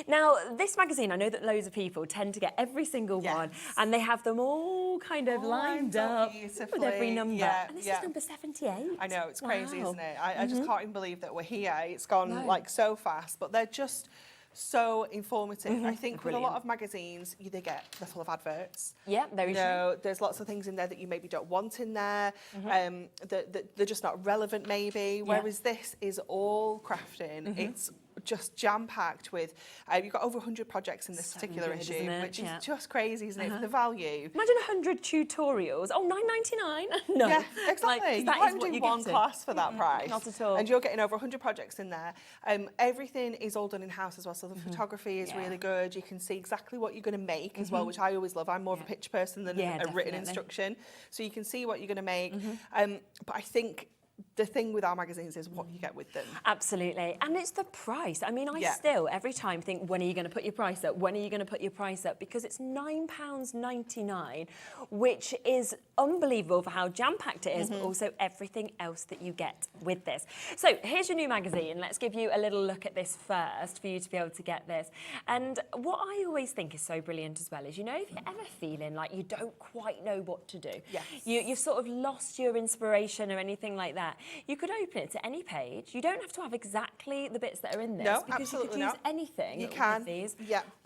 Now, this magazine, I know that loads of people tend to get every single one, and they have them all kind of lined up with every number. And this is number 78.
I know, it's crazy, isn't it? I just can't even believe that we're here. It's gone like so fast, but they're just so informative. I think with a lot of magazines, they're full of adverts.
Yeah, very true.
There's lots of things in there that you maybe don't want in there, that they're just not relevant maybe, whereas this is all crafting. It's just jam-packed with, you've got over 100 projects in this particular issue, which is just crazy, isn't it, for the value.
Imagine 100 tutorials. Oh, $9.99? No.
Yeah, exactly.
Like,
you can't do one class for that price.
Not at all.
And you're getting over 100 projects in there. Everything is all done in-house as well, so the photography is really good. You can see exactly what you're going to make as well, which I always love. I'm more of a picture person than a written instruction. So you can see what you're going to make. But I think the thing with our magazines is what you get with them.
Absolutely. And it's the price. I mean, I still, every time think, when are you going to put your price up? When are you going to put your price up? Because it's £9.99, which is unbelievable for how jam-packed it is, but also everything else that you get with this. So here's your new magazine. Let's give you a little look at this first for you to be able to get this. And what I always think is so brilliant as well is, you know, if you're ever feeling like you don't quite know what to do, you've sort of lost your inspiration or anything like that, you could open it to any page. You don't have to have exactly the bits that are in this, because you could use anything with these,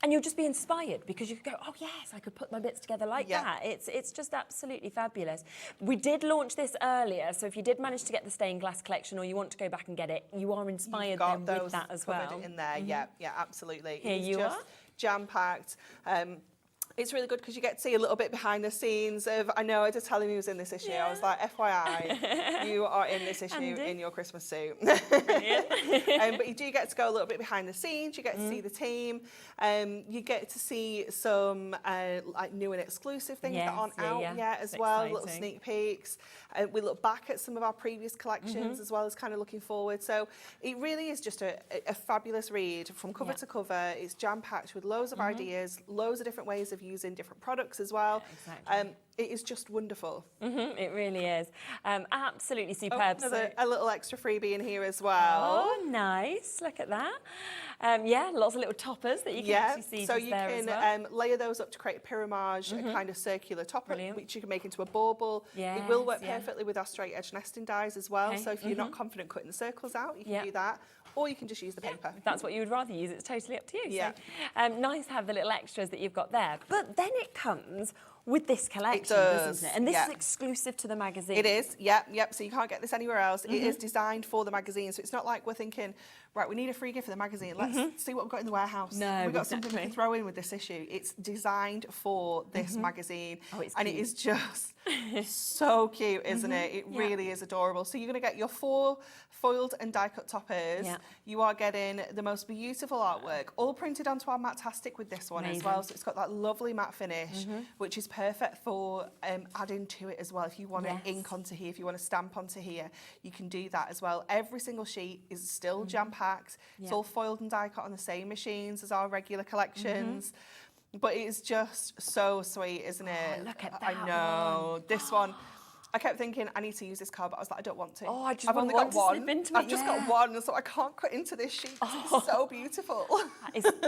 and you'll just be inspired because you could go, oh yes, I could put my bits together like that. It's just absolutely fabulous. We did launch this earlier, so if you did manage to get the stained glass collection or you want to go back and get it, you are inspired then with that as well.
In there, yeah, absolutely.
Here you are.
Jam-packed. It's really good because you get to see a little bit behind the scenes of, I know I was telling you who was in this issue, I was like, FYI, you are in this issue in your Christmas suit. But you do get to go a little bit behind the scenes, you get to see the team, you get to see some like new and exclusive things that aren't out yet as well, little sneak peeks. We look back at some of our previous collections as well as kind of looking forward. So it really is just a fabulous read from cover to cover. It's jam-packed with loads of ideas, loads of different ways of using different products as well. It is just wonderful.
It really is. Absolutely superb.
A little extra freebie in here as well.
Oh, nice. Look at that. Lots of little toppers that you can actually see
so
just
you
there
can
as well.
layer those up to create a pyramage, a kind of circular topper, which you can make into a bauble. It will work perfectly with our straight edge nesting dies as well. So if you're not confident cutting the circles out, you can do that. Or you can just use the paper.
If that's what you would rather use, it's totally up to you. So, nice to have the little extras that you've got there. But then it comes with this collection, doesn't it? And this is exclusive to the magazine.
It is, yep. So you can't get this anywhere else. It is designed for the magazine. So it's not like we're thinking, right, we need a free gift for the magazine. Let's see what we've got in the warehouse.
No,
we've got something we can throw in with this issue. It's designed for this magazine.
Oh, it's
and
cute.
it is just so cute, isn't it? It really is adorable. So you're going to get your 4 foiled and die-cut toppers. You are getting the most beautiful artwork, all printed onto our Matte-tastic with this one as well. So it's got that lovely matte finish, which is perfect for adding to it as well. If you want to ink onto here, if you want to stamp onto here, you can do that as well. Every single sheet is still jam-packed. It's all foiled and die-cut on the same machines as our regular collections. But it's just so sweet, isn't it?
Look at that.
I know. This one, I kept thinking, I need to use this card, but I was like, I don't want to.
Oh,
I've only got one. I've just
yeah.
got one, so I can't cut into this sheet. It's so beautiful.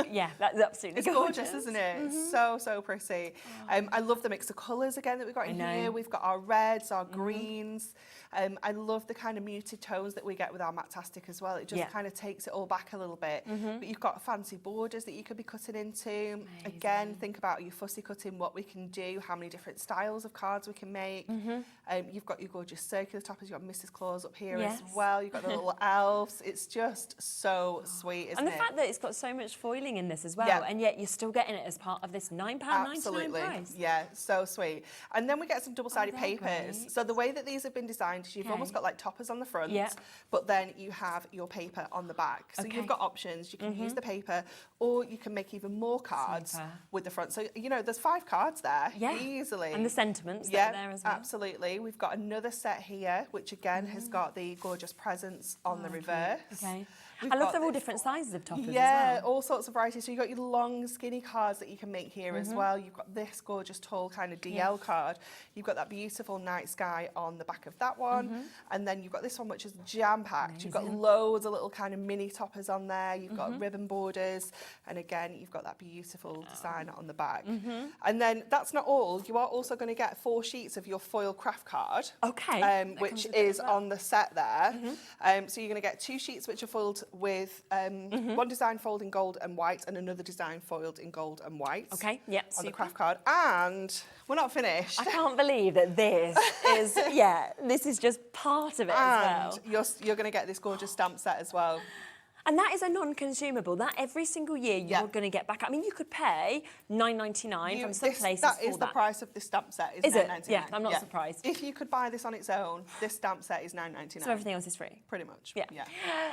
Yeah, that's absolutely
gorgeous, isn't it? So pretty. I love the mix of colours again that we've got in here. We've got our reds, our greens. I love the kind of muted tones that we get with our Matastic as well. It just kind of takes it all back a little bit. But you've got fancy borders that you could be cutting into. Amazing. Again, think about your fussy cutting, what we can do, how many different styles of cards we can make. You've got your gorgeous circular toppers. You've got Mrs. Claus up here as well. You've got the little elves. It's just so sweet, isn't it?
And the fact that it's got so much foiling in this as well, and yet you're still getting it as part of this £9.99 price.
Yeah, so sweet. And then we get some double-sided papers. Great. So the way that these have been designed is you've almost got like toppers on the front, but then you have your paper on the back. So you've got options. You can use the paper, or you can make even more cards with the front. So, you know, there's 5 cards there easily.
And the sentiments that are there as well.
Absolutely. We've got another set here, which again has got the gorgeous presents on the reverse.
Okay. I love they're all different sizes of toppers as well.
Yeah, all sorts of varieties. So you've got your long, skinny cards that you can make here as well. You've got this gorgeous, tall kind of DL card. You've got that beautiful night sky on the back of that one. And then you've got this one, which is jam-packed. You've got loads of little kind of mini toppers on there. You've got ribbon borders. And again, you've got that beautiful design on the back. And then that's not all. You are also going to get 4 sheets of your foil craft card.
Okay.
Which is on the set there. So you're going to get 2 sheets which are foiled with one design foiled in gold and white and another design foiled in gold and white.
Okay, yep,
on the craft card. And we're not finished.
I can't believe that this is, this is just part of it as well.
You're going to get this gorgeous stamp set as well.
And that is a non-consumable. That every single year you're going to get back. I mean, you could pay $9.99 from some places
that is the price of this stamp set.
Is it?
$9.99.
Yeah, I'm not surprised.
If you could buy this on its own, this stamp set is $9.99.
So everything else is free?
Pretty much.
Yeah.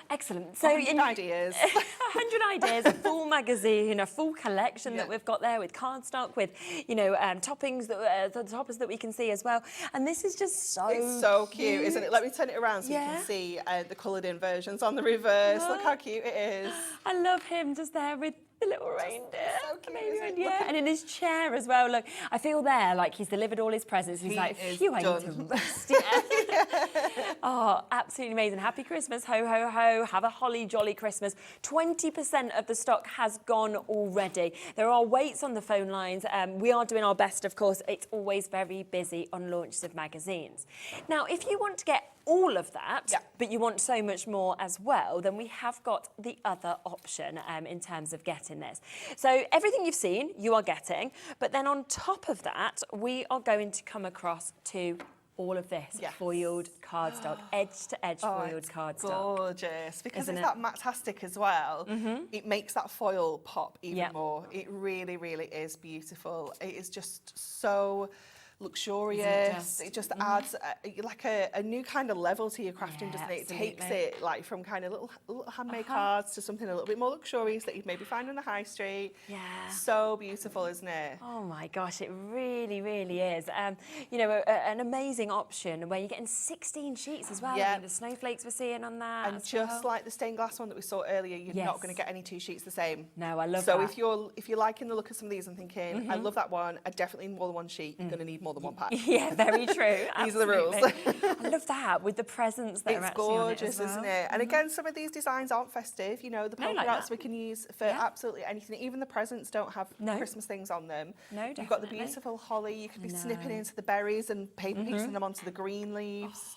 Excellent.
So 100 ideas.
100 ideas, a full magazine, a full collection that we've got there with cardstock, with, you know, toppings, the toppers that we can see as well. And this is just so
It's so cute, isn't it? Let me turn it around so you can see the coloured in versions on the reverse. Look how cute it is.
I love him just there with the little reindeer.
So cute,
And in his chair as well. Look, I feel there like he's delivered all his presents. He's like, phew, I need to rest. Oh, absolutely amazing. Happy Christmas, ho, ho, ho. Have a holly jolly Christmas. 20% of the stock has gone already. There are waits on the phone lines. We are doing our best, of course. It's always very busy on launches of magazines. Now, if you want to get all of that, but you want so much more as well, then we have got the other option in terms of getting this. So everything you've seen, you are getting, but then on top of that, we are going to come across to all of this foiled cardstock, edge-to-edge foiled cardstock.
Gorgeous, because it's that Matastic as well. It makes that foil pop even more. It really, really is beautiful. It is just so luxurious. It just adds like a new kind of level to your crafting, doesn't it? It takes it like from kind of little handmade cards to something a little bit more luxurious that you'd maybe find on the high street. So beautiful, isn't it?
Oh my gosh, it really, really is. You know, an amazing option where you're getting 16 sheets as well. I mean, the snowflakes we're seeing on that.
And just like the stained glass one that we saw earlier, you're not going to get any 2 sheets the same.
No, I love
that.
So
if you're liking the look of some of these and thinking, I love that one, I definitely need more than 1 sheet, you're going to need more than 1 pack.
Yeah, very true.
These are the rules.
I love that with the presents that are actually
gorgeous,
on it as well.
Isn't it? And again, some of these designs aren't festive. You know, the polka dots we can use for absolutely anything. Even the presents don't have Christmas things on them.
No, definitely.
You've got the beautiful holly. You could be snipping into the berries and paper piecing them onto the green leaves.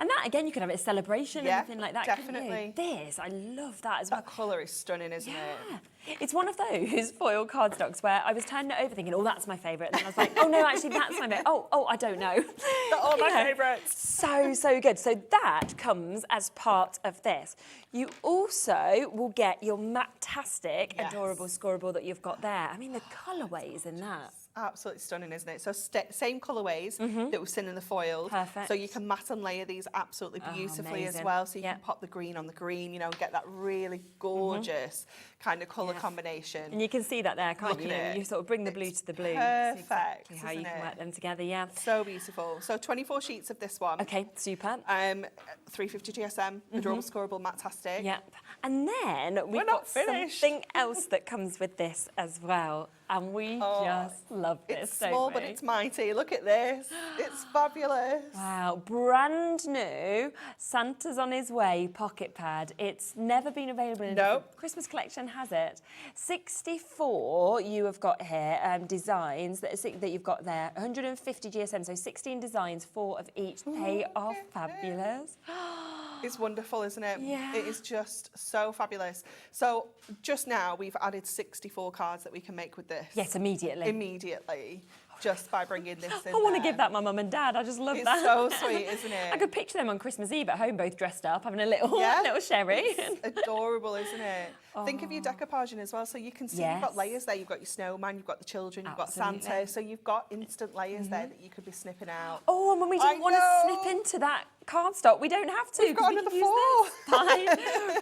And that, again, you could have it a celebration, anything like that.
Definitely.
This, I love that as well.
That colour is stunning, isn't it?
It's one of those foil cardstocks where I was turning it over thinking, oh, that's my favourite. And then I was like, oh, no, actually, that's my favourite. Oh, I don't know.
They're all my favourites.
So good. So that comes as part of this. You also will get your Matastic adorable scorable that you've got there. I mean, the colourways in that.
Absolutely stunning, isn't it? So same colourways that we've seen in the foil.
Perfect.
So you can matte and layer these absolutely beautifully as well. So you can pop the green on the green, you know, and get that really gorgeous kind of colour combination.
And you can see that there, can't you? You sort of bring the blue to the blue.
Perfect.
Exactly how you can work them together,
So beautiful. So 24 sheets of this one.
Okay, super.
350 GSM, adorable scorable Matastic.
Yep. And then we've got something else that comes with this as well. and we just love this.
It's small, but it's mighty. Look at this. It's fabulous.
Wow, brand new Santa's on his way pocket pad. It's never been available in the Christmas collection, has it? 64 you have got here, designs that you've got there. 150 GSM, so 16 designs, 4 of each. They are fabulous.
It's wonderful, isn't it?
Yeah.
It is just so fabulous. So just now we've added 64 cards that we can make with this.
Yes, immediately.
Immediately. Just by bringing this in.
I want to give that my mum and dad. I just love that.
It's so sweet, isn't it?
I could picture them on Christmas Eve at home, both dressed up, having a little sherry.
It's adorable, isn't it? Think of your decoupaging as well. So you can see you've got layers there. You've got your snowman, you've got the children, you've got Santa. So you've got instant layers there that you could be snipping out.
Oh, and when we don't want to snip into that cardstock, we don't have to.
We've got another 4.
Fine.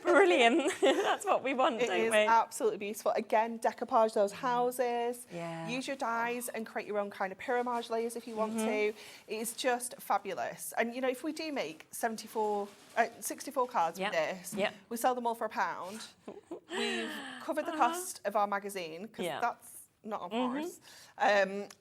Brilliant. That's what we want, don't we?
It is absolutely beautiful. Again, decoupage those houses.
Yeah.
Use your dies and create your own kind of pyramage layers if you want to. It is just fabulous. And, you know, if we do make 64 cards with this, we sell them all for £1. We've covered the cost of our magazine, because that's not on ours.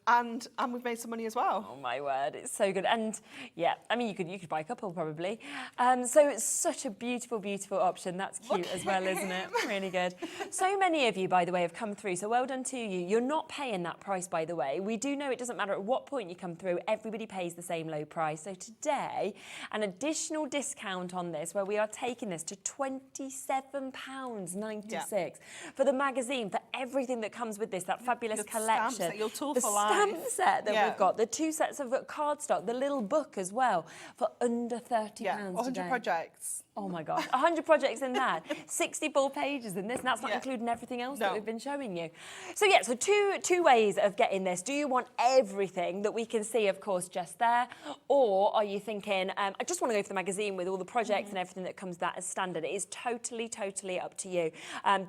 And we've made some money as well.
Oh my word, it's so good. And yeah, I mean, you could buy a couple probably. So it's such a beautiful, beautiful option. That's cute as well, isn't it? Really good. So many of you, by the way, have come through. So well done to you. You're not paying that price, by the way. We do know it doesn't matter at what point you come through. Everybody pays the same low price. So today, an additional discount on this, where we are taking this to £27.96 for the magazine, for everything that comes with this, that fabulous collection.
The
stamp set that we've got, the 2 sets of cardstock, the little book as well, for under £30
100
today.
projects.
Oh my gosh, 100 projects in that, 64 pages in this, and that's not including everything else that we've been showing you. So yeah, so two ways of getting this. Do you want everything that we can see, of course, just there? Or are you thinking, I just want to go for the magazine with all the projects and everything that comes with that as standard? It is totally, totally up to you.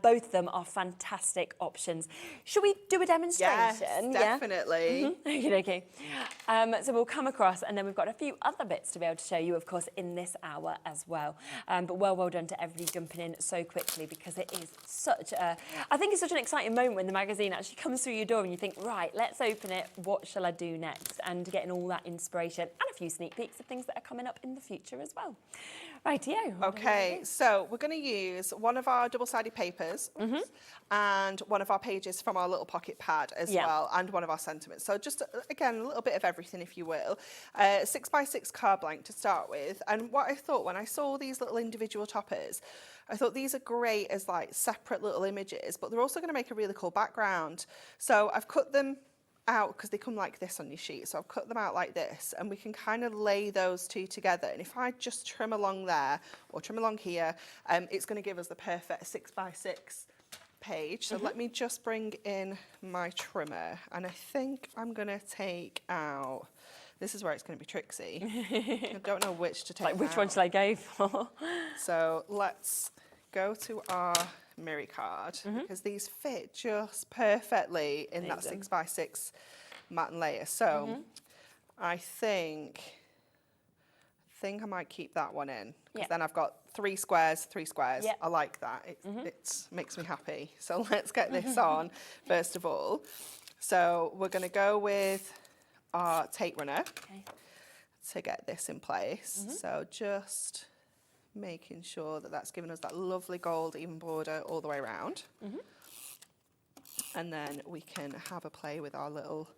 Both of them are fantastic options. Should we do a demonstration?
Yes, definitely.
Okay. So we'll come across, and then we've got a few other bits to be able to show you, of course, in this hour as well. But well done to everybody jumping in so quickly, because it is I think it's such an exciting moment when the magazine actually comes through your door and you think, right, let's open it. What shall I do next? And getting all that inspiration and a few sneak peeks of things that are coming up in the future as well. Rightio.
Okay, so we're going to use one of our double-sided papers and one of our pages from our little pocket pad as well, and one of our sentiments. So just, again, a little bit of everything, if you will. 6x6 card blank to start with. And what I thought when I saw these little individual toppers, I thought these are great as like separate little images, but they're also going to make a really cool background. So I've cut them out because they come like this on your sheet. So I've cut them out like this, and we can kind of lay those two together. And if I just trim along there or trim along here, it's going to give us the perfect 6x6 page. So let me just bring in my trimmer, and I think I'm going to take out, this is where it's going to be tricksy. I don't know which to take out.
Which one should I go for?
So let's go to our mirror card, because these fit just perfectly in that 6x6 matte layer. So I think I might keep that one in, because then I've got 3 squares. I like that. It makes me happy. So let's get this on first of all. So we're going to go with our tape runner to get this in place. So just making sure that that's giving us that lovely gold even border all the way around. And then we can have a play with our little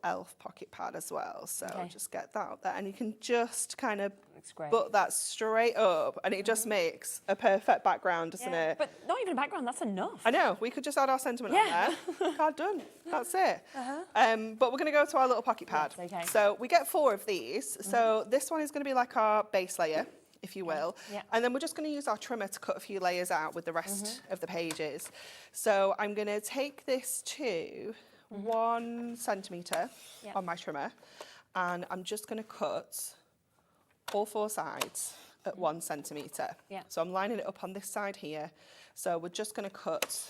elf pocket pad as well. So just get that up there, and you can just kind of butt that straight up, and it just makes a perfect background, doesn't it?
But not even a background, that's enough.
I know, we could just add our sentiment on there. Card done, that's it. But we're going to go to our little pocket pad.
Yes,
so we get 4 of these. So this one is going to be like our base layer, if you will. And then we're just going to use our trimmer to cut a few layers out with the rest of the pages. So I'm going to take this to 1 centimetre on my trimmer, and I'm just going to cut all 4 sides at 1 centimetre. So I'm lining it up on this side here. So we're just going to cut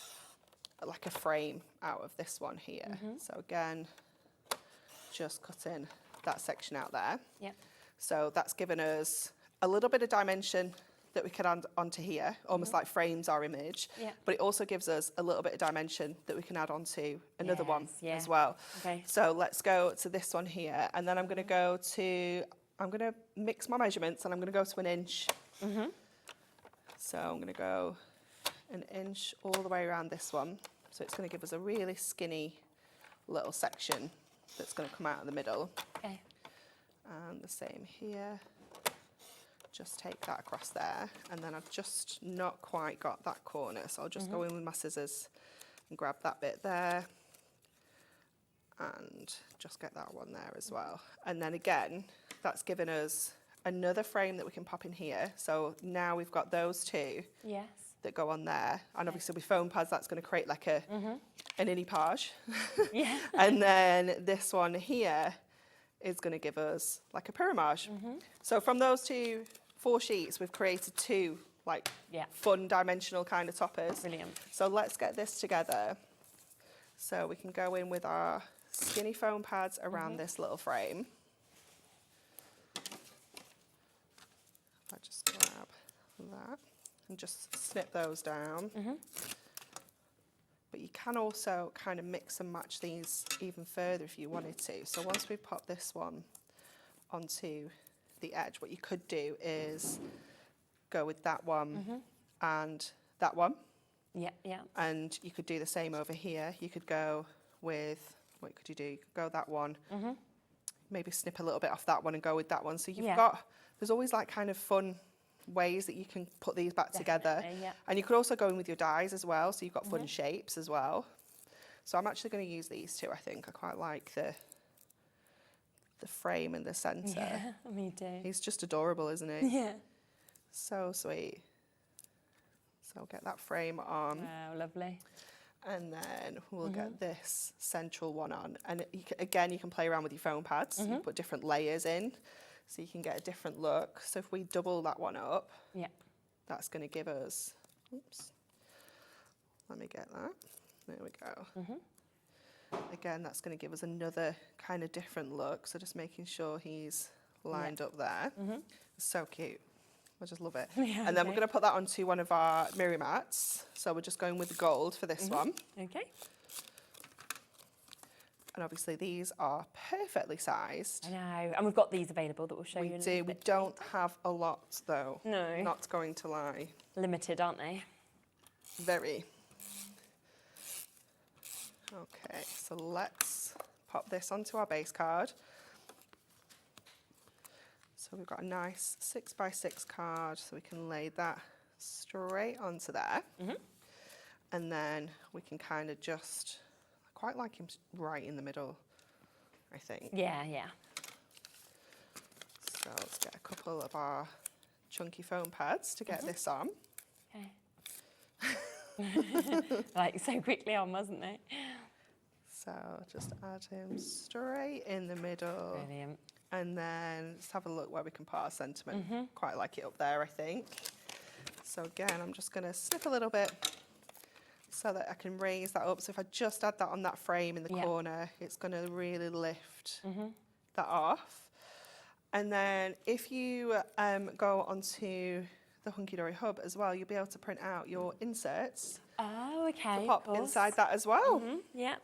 like a frame out of this one here. So again, just cutting that section out there. So that's given us a little bit of dimension that we can add onto here, almost like frames our image, but it also gives us a little bit of dimension that we can add onto another one as well.
Okay.
So let's go to this one here, and then I'm going to mix my measurements, and I'm going to go to 1 inch. So I'm going to go 1 inch all the way around this one. So it's going to give us a really skinny little section that's going to come out of the middle.
Okay.
And the same here. Just take that across there, and then I've just not quite got that corner, so I'll just go in with my scissors and grab that bit there, and just get that one there as well. And then again, that's given us another frame that we can pop in here. So now we've got those two that go on there, and obviously with foam pads, that's going to create like an inipage. And then this one here is going to give us like a pyramage. So from those 4 sheets, we've created 2 like fun dimensional kind of toppers.
Brilliant.
So let's get this together. So we can go in with our skinny foam pads around this little frame. I just grab that and just snip those down. But you can also kind of mix and match these even further if you wanted to. So once we've popped this one onto the edge, what you could do is go with that one and that one. And you could do the same over here. You could go with, what could you do? You could go that one, maybe snip a little bit off that one and go with that one. So you've got, there's always like kind of fun ways that you can put these back together. And you could also go in with your dies as well, so you've got fun shapes as well. So I'm actually going to use these 2, I think. I quite like the frame in the centre.
Yeah, me too.
He's just adorable, isn't he?
Yeah.
So sweet. So I'll get that frame on.
Wow, lovely.
And then we'll get this central one on. And again, you can play around with your foam pads. You put different layers in, so you can get a different look. So if we double that one up, that's going to give us, oops, let me get that. There we go. Again, that's going to give us another kind of different look. So just making sure he's lined up there. So cute. I just love it. And then we're going to put that onto one of our mirror mats. So we're just going with the gold for this one.
Okay.
And obviously these are perfectly sized.
I know, and we've got these available that we'll show you in a little bit.
We don't have a lot though.
No.
Not going to lie.
Limited, aren't they?
Very. Okay, so let's pop this onto our base card. So we've got a nice 6x6 card, so we can lay that straight onto there. And then we can kind of just, I quite like him right in the middle, I think.
Yeah.
So let's get a couple of our chunky foam pads to get this on.
Okay. Like so quickly on, wasn't they?
So just add him straight in the middle.
Brilliant.
And then let's have a look where we can put our sentiment. Quite like it up there, I think. So again, I'm just going to snip a little bit so that I can raise that up. So if I just add that on that frame in the corner, it's going to really lift that off. And then if you go onto the Hunkydory Hub as well, you'll be able to print out your inserts.
Oh, okay.
To pop inside that as well.
Yeah.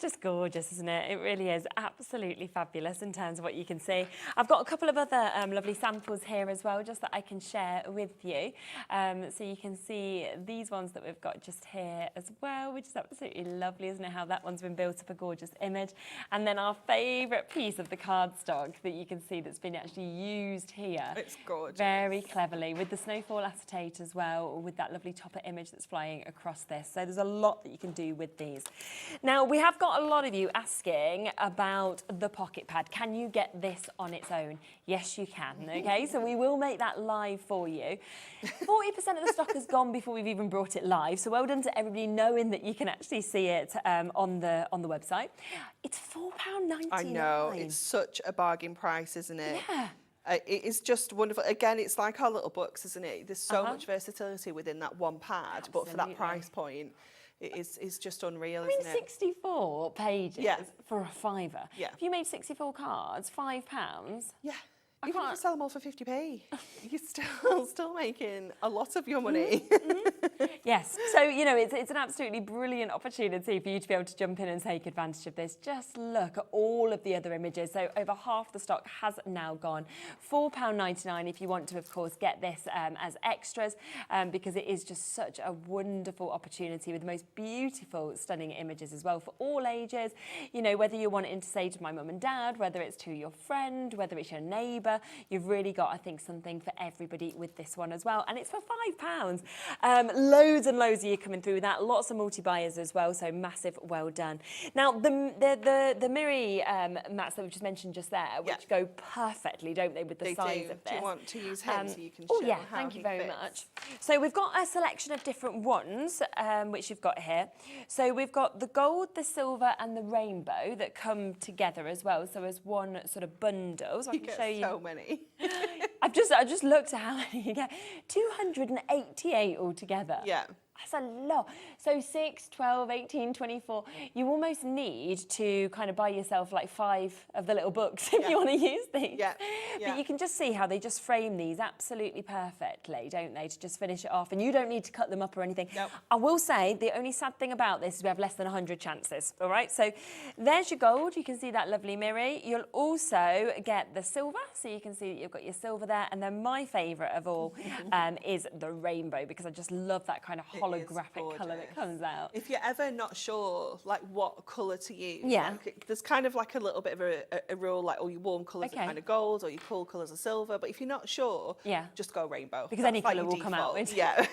Just gorgeous, isn't it? It really is absolutely fabulous in terms of what you can see. I've got a couple of other lovely samples here as well, just that I can share with you. So you can see these ones that we've got just here as well, which is absolutely lovely, isn't it? How that one's been built up a gorgeous image. And then our favourite piece of the cardstock that you can see that's been actually used here.
It's gorgeous.
Very cleverly, with the snowfall acetate as well, with that lovely topper image that's flying across this. So there's a lot that you can do with these. Now, we have got a lot of you asking about the pocket pad. Can you get this on its own? Yes, you can, okay? So we will make that live for you. 40% of the stock has gone before we've even brought it live, so well done to everybody knowing that you can actually see it on the website. It's £4.99.
I know, it's such a bargain price, isn't it?
Yeah.
It is just wonderful. Again, it's like our little books, isn't it? There's so much versatility within that one pad, but for that price point, it's just unreal, isn't it?
64 pages for a £5.
Yeah.
If you made 64 cards, £5.
Yeah. Even if you sell them all for 50p, you're still making a lot of your money.
Yes, so you know it's an absolutely brilliant opportunity for you to be able to jump in and take advantage of this. Just look at all of the other images. So over half the stock has now gone. £4.99 if you want to, of course, get this as extras, because it is just such a wonderful opportunity with the most beautiful, stunning images as well for all ages. You know, whether you want it to say to my mum and dad, whether it's to your friend, whether it's your neighbour, you've really got, I think, something for everybody with this one as well. And it's for £5. Loads and loads of you coming through with that. Lots of multi-buyers as well, so massive well done. Now, the Miri mats that we just mentioned just there, which go perfectly, don't they, with the size of this?
Do you want to use him so you can show
yeah,
how
thank you
he
very
fits?
much. So we've got a selection of different ones, which you've got here. So we've got the gold, the silver and the rainbow that come together as well, so as one sort of bundle. So I can show you.
So many.
I just looked at how many you get. 288 altogether.
Yeah.
That's a lot. So 6, 12, 18, 24. You almost need to kind of buy yourself like 5 of the little books if you want to use these.
Yeah.
But you can just see how they just frame these absolutely perfectly, don't they, to just finish it off. And you don't need to cut them up or anything.
Nope.
I will say the only sad thing about this is we have less than 100 chances, all right? So there's your gold. You can see that lovely Miri. You'll also get the silver. So you can see that you've got your silver there. And then my favourite of all is the rainbow, because I just love that kind of holographic colour that comes out.
If you're ever not sure like what colour to use,
Yeah.
like, there's kind of like a little bit of a rule, like all your warm colours are kind of gold, or your cool colours are silver. But if you're not sure, just go rainbow.
Because
That's
any
like
colour
your
will come out
default.
with.
Yeah.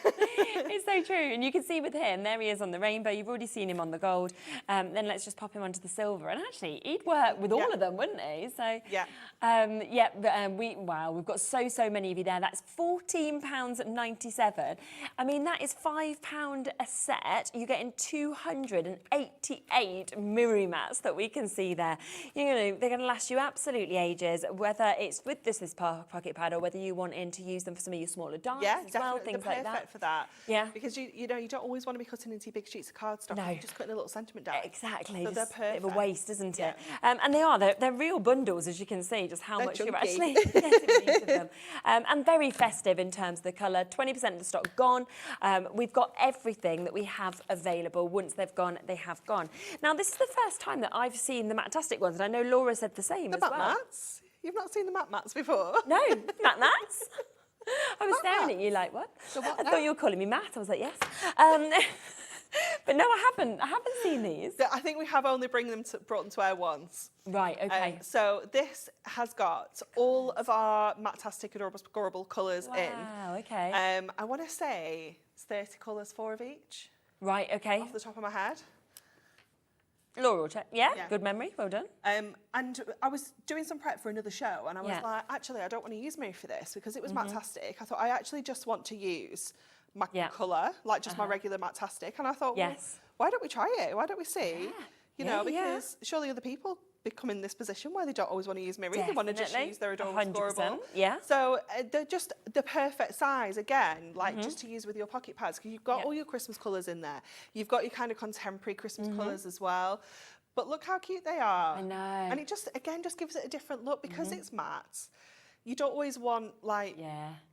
It's so true. And you can see with him, there he is on the rainbow. You've already seen him on the gold. Then let's just pop him onto the silver. And actually, he'd work with all of them, wouldn't he? So we've got so many of you there. That's £14.97. I mean, that is £5 a set. You're getting 288 Miri mats that we can see there. You know, they're going to last you absolutely ages, whether it's with this pocket pad or whether you want to use them for some of your smaller dies as well, things like that.
Perfect for that.
Yeah.
Because you know, you don't always want to be cutting into big sheets of cardstock.
No.
You're just cutting a little sentiment down.
Exactly.
So they're
just a bit of a
perfect.
waste, isn't it?
Yeah.
And they're real bundles, as you can see, just how much you're
chunky.
actually getting with each of them. And very festive in terms of the colour. 20% of the stock gone. We've got everything that we have available. Once they've gone, they have gone. Now, this is the first time that I've seen the Matastic ones, and I know Laura said the same as well.
Mats? You've not seen the mats before?
No, mats? I was staring at you like, what?
So what
I
now?
thought you were calling me Matt. I was like, yes. But no, I haven't seen these.
I think we have only brought them to air once.
Right, okay.
So this has got all of our Matastic adorable colours in.
Wow, okay.
I want to say it's 30 colours, 4 of each.
Right, okay.
Off the top of my head.
Laura will check. Yeah, good memory. Well done.
And I was doing some prep for another show, and I was like, actually, I don't want to use Miri for this because it was Matastic. I thought I actually just want to use my colour, like just my regular Matastic. And I thought, well, why don't we try it? Why don't we see? You know, because surely other people become in this position where they don't always want to use Miri. They want to just use their adorable
100%, yeah.
So they're just the perfect size, again, like just to use with your pocket pads, because you've got all your Christmas colours in there. You've got your kind of contemporary Christmas colours as well. But look how cute they are.
I know.
And it just, again, just gives it a different look because it's matte. You don't always want like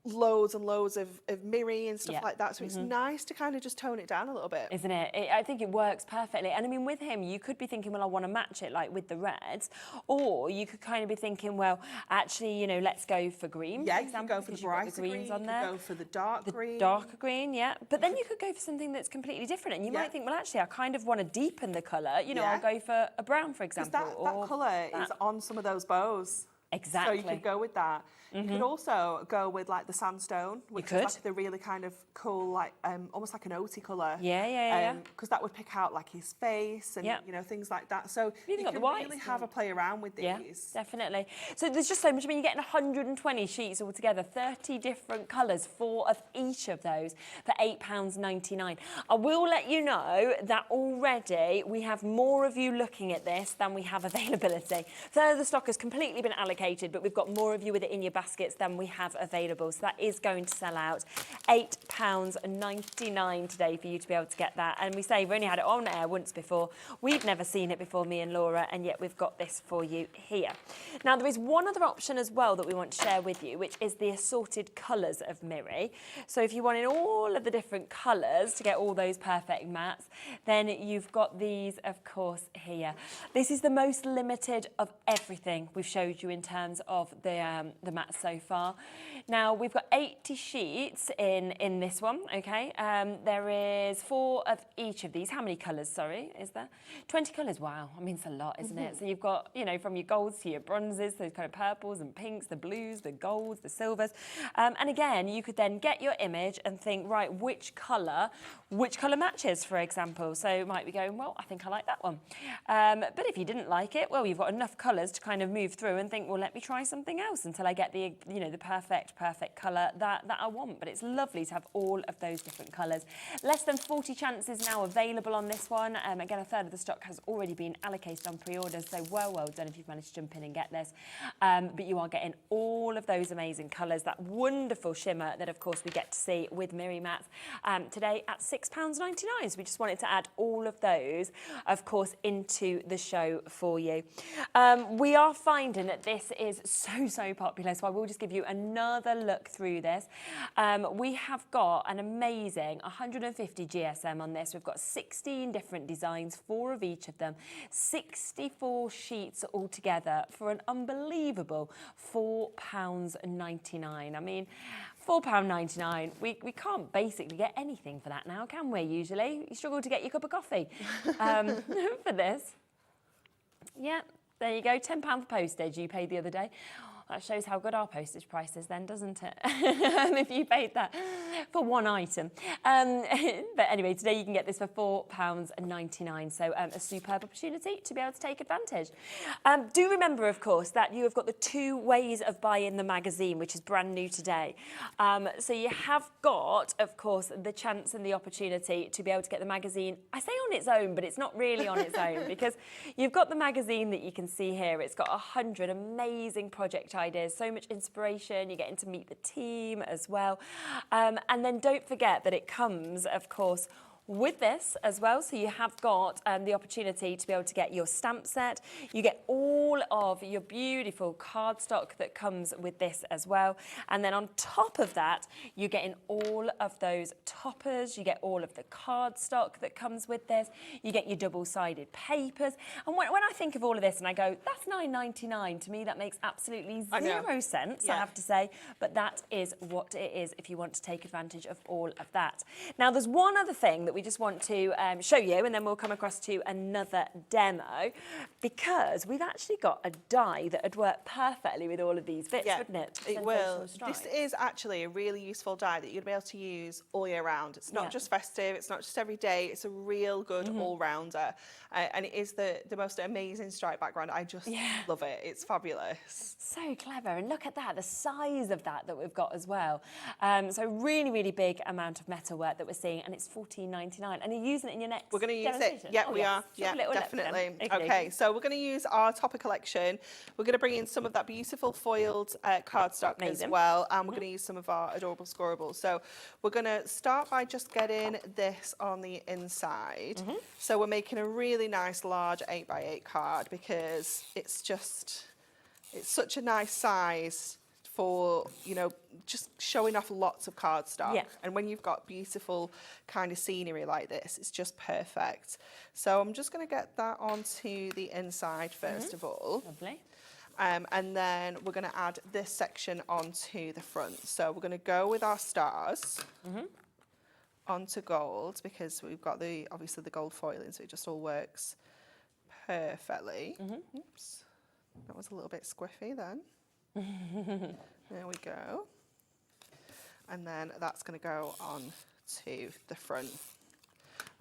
loads and loads of Miri and stuff like that. So it's nice to kind of just tone it down a little bit.
Isn't it? I think it works perfectly. And I mean, with him, you could be thinking, well, I want to match it like with the reds. Or you could kind of be thinking, well, actually, you know, let's go for green.
Yeah,
for
you
example,
could go for the brighter green,
greens on
you
there.
could go for the dark green.
Darker green, yeah. But then you could go for something that's completely different. And you might think, well, actually, I kind of want to deepen the colour. You know, I'll go for a brown, for example.
That colour is on some of those bows.
Exactly.
So you could go with that. You could also go with like the sandstone, which is like the really kind of cool, like almost like an oaty colour.
Yeah.
Because that would pick out like his face and you know, things like that. So you can really have a play around with these.
Yeah, definitely. So there's just so much. I mean, you're getting 120 sheets altogether, 30 different colours, 4 of each of those for £8.99. I will let you know that already we have more of you looking at this than we have availability. So the stock has completely been allocated allocated, but we've got more of you with it in your baskets than we have available. So that is going to sell out. £8.99 today for you to be able to get that. And we say we've only had it on air once before. We've never seen it before, me and Laura, and yet we've got this for you here. Now, there is one other option as well that we want to share with you, which is the assorted colours of Miri. So if you wanted all of the different colours to get all those perfect mattes, then you've got these, of course, here. This is the most limited of everything we've showed you in terms of the mattes so far. Now, we've got 80 sheets in this one, okay? There is 4 of each of these. How many colours, sorry, is there? 20 colours, wow. I mean, it's a lot, isn't it? So you've got, you know, from your golds to your bronzes, those kind of purples and pinks, the blues, the golds, the silvers. And again, you could then get your image and think, right, which colour matches, for example. So you might be going, well, I think I like that one. But if you didn't like it, well, you've got enough colours to kind of move through and think, well, let me try something else until I get the, you know, the perfect colour that I want. But it's lovely to have all of those different colours. Less than 40 chances now available on this one. Again, a third of the stock has already been allocated on pre-orders, so well done if you've managed to jump in and get this. But you are getting all of those amazing colours, that wonderful shimmer that, of course, we get to see with Miri Mattes today at £6.99. So we just wanted to add all of those, of course, into the show for you. We are finding that this is so popular, so I will just give you another look through this. We have got an amazing 150 GSM on this. We've got 16 different designs, 4 of each of them, 64 sheets altogether for an unbelievable £4.99. I mean, £4.99. We can't basically get anything for that now, can we, usually? You struggle to get your cup of coffee for this. Yeah, there you go, £10 for postage you paid the other day. That shows how good our postage price is then, doesn't it? If you paid that for one item. But anyway, today you can get this for £4.99. So a superb opportunity to be able to take advantage. Do remember, of course, that you have got the 2 ways of buying the magazine, which is brand new today. So you have got, of course, the chance and the opportunity to be able to get the magazine, I say on its own, but it's not really on its own, because you've got the magazine that you can see here. It's got 100 amazing project ideas, so much inspiration. You're getting to meet the team as well. And then don't forget that it comes, of course, with this as well. So you have got the opportunity to be able to get your stamp set. You get all of your beautiful cardstock that comes with this as well. And then on top of that, you're getting all of those toppers. You get all of the cardstock that comes with this. You get your double-sided papers. And when I think of all of this and I go, that's £9.99, to me that makes absolutely zero sense, I have to say. But that is what it is if you want to take advantage of all of that. Now, there's one other thing that we just want to show you, and then we'll come across to another demo, because we've actually got a die that would work perfectly with all of these bits, wouldn't it?
It will. This is actually a really useful die that you'll be able to use all year round. It's not just festive, it's not just every day, it's a real good all-rounder. And it is the most amazing stripe background. I just love it. It's fabulous.
So clever. And look at that, the size of that we've got as well. So really big amount of metalwork that we're seeing, and it's £14.99. And you're using it in your next
We're going to use it. Yeah, we are. Yeah, definitely. Okay, so we're going to use our topper collection. We're going to bring in some of that beautiful foiled cardstock as well, and we're going to use some of our adorable scorables. So we're going to start by just getting this on the inside. So we're making a really nice large 8x8 card, because it's such a nice size for, you know, just showing off lots of cardstock. And when you've got beautiful kind of scenery like this, it's just perfect. So I'm just going to get that onto the inside first of all.
Lovely.
And then we're going to add this section onto the front. So we're going to go with our stars onto gold, because we've got obviously the gold foiling, so it just all works perfectly. Oops, that was a little bit squiffy then. There we go. And then that's going to go on to the front.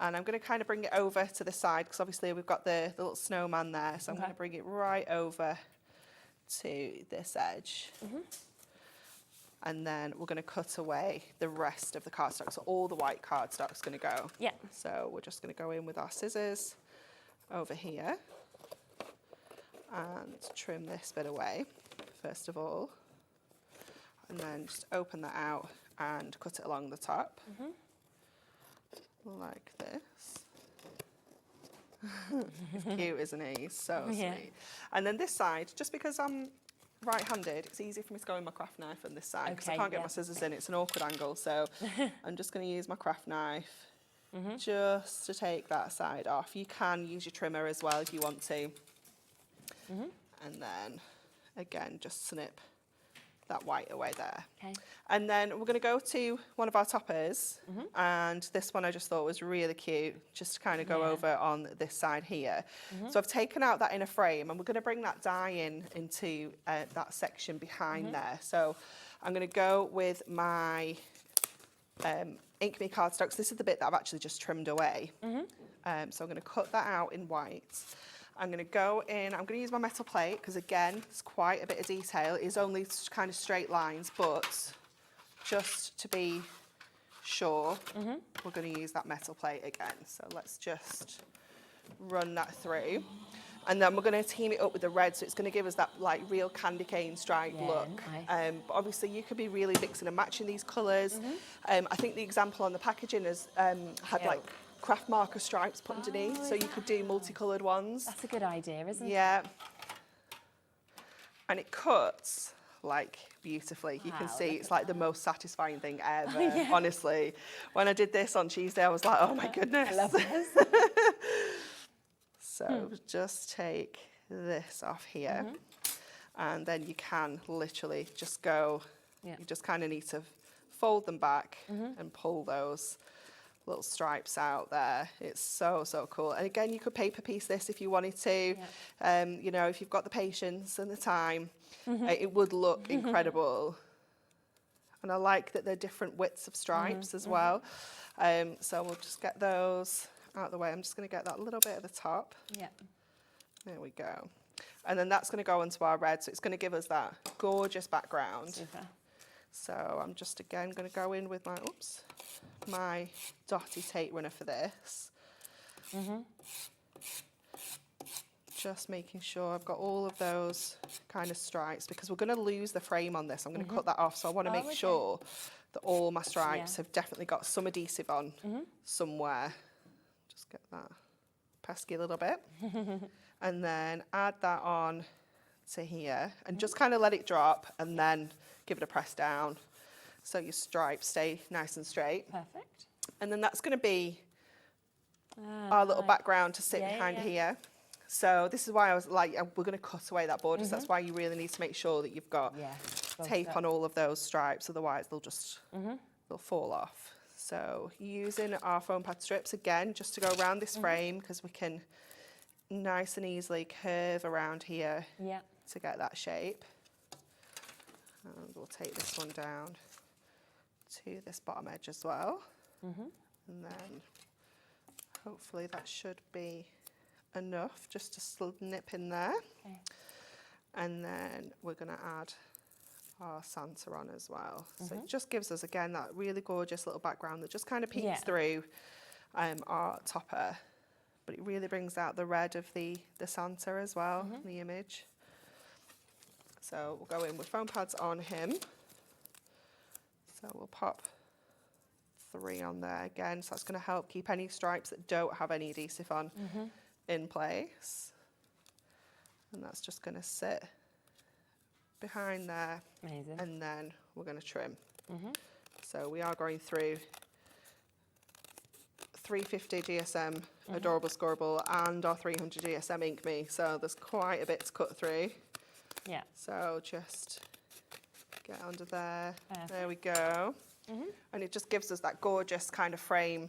And I'm going to kind of bring it over to the side, because obviously we've got the little snowman there. So I'm going to bring it right over to this edge. And then we're going to cut away the rest of the cardstock. So all the white cardstock is going to go. So we're just going to go in with our scissors over here and trim this bit away. first of all. And then just open that out and cut it along the top. Like this. He's cute, isn't he? He's so sweet. And then this side, just because I'm right-handed, it's easy for me to go with my craft knife on this side because I can't get my scissors in. It's an awkward angle, so I'm just going to use my craft knife just to take that side off. You can use your trimmer as well if you want to. And then, again, just snip that white away there. Okay. And then we're going to go to one of our toppers, and this one I just thought was really cute, just to kind of go over on this side here. So I've taken out that inner frame, and we're going to bring that die in into that section behind there. So I'm going to go with my Ink Me cardstock. So this is the bit that I've actually just trimmed away. So I'm going to cut that out in white. I'm going to go in, I'm going to use my metal plate because again, it's quite a bit of detail. It is only kind of straight lines, but just to be sure, we're going to use that metal plate again. So let's just run that through. And then we're going to team it up with the red, so it's going to give us that like real candy cane stripe look. Nice. But obviously you could be really mixing and matching these colours. I think the example on the packaging has had like craft marker stripes put underneath, so you could do multicoloured ones.
That's a good idea, isn't it?
Yeah. And it cuts like beautifully. You can see it's like the most satisfying thing ever, honestly. When I did this on Tuesday, I was like, oh my goodness.
I love this.
So just take this off here, and then you can literally just go, you just kind of need to fold them back and pull those little stripes out there. It's so, so cool. And again, you could paper piece this if you wanted to. You know, if you've got the patience and the time, it would look incredible. And I like that they're different widths of stripes as well. So we'll just get those out of the way. I'm just going to get that little bit at the top. There we go. And then that's going to go onto our red, so it's going to give us that gorgeous background.
Super.
So I'm just again going to go in with my, my dotty tape runner for this. Just making sure I've got all of those kind of stripes, because we're going to lose the frame on this. I'm going to cut that off, so I want to make sure that all my stripes have definitely got some adhesive on somewhere. Just get that pesky little bit. And then add that on to here and just kind of let it drop and then give it a press down so your stripes stay nice and straight.
Perfect.
And then that's going to be our little background to sit behind here. So this is why I was like, we're going to cut away that border. So that's why you really need to make sure that you've got tape on all of those stripes, otherwise they'll just they'll fall off. So using our foam pad strips again, just to go around this frame, because we can nice and easily curve around here to get that shape. And we'll take this one down to this bottom edge as well. And then hopefully that should be enough just to snip in there. And then we're going to add our Santa on as well. So it just gives us again that really gorgeous little background that just kind of peeks through our topper. But it really brings out the red of the Santa as well, the image. So we'll go in with foam pads on him. So we'll pop 3 on there again. So that's going to help keep any stripes that don't have any adhesive on in place. And that's just going to sit behind there.
Amazing.
And then we're going to trim. So we are going through 350 GSM Adorable Scorable and our 300 GSM Ink Me. So there's quite a bit to cut through. So just get under there. There we go. And it just gives us that gorgeous kind of frame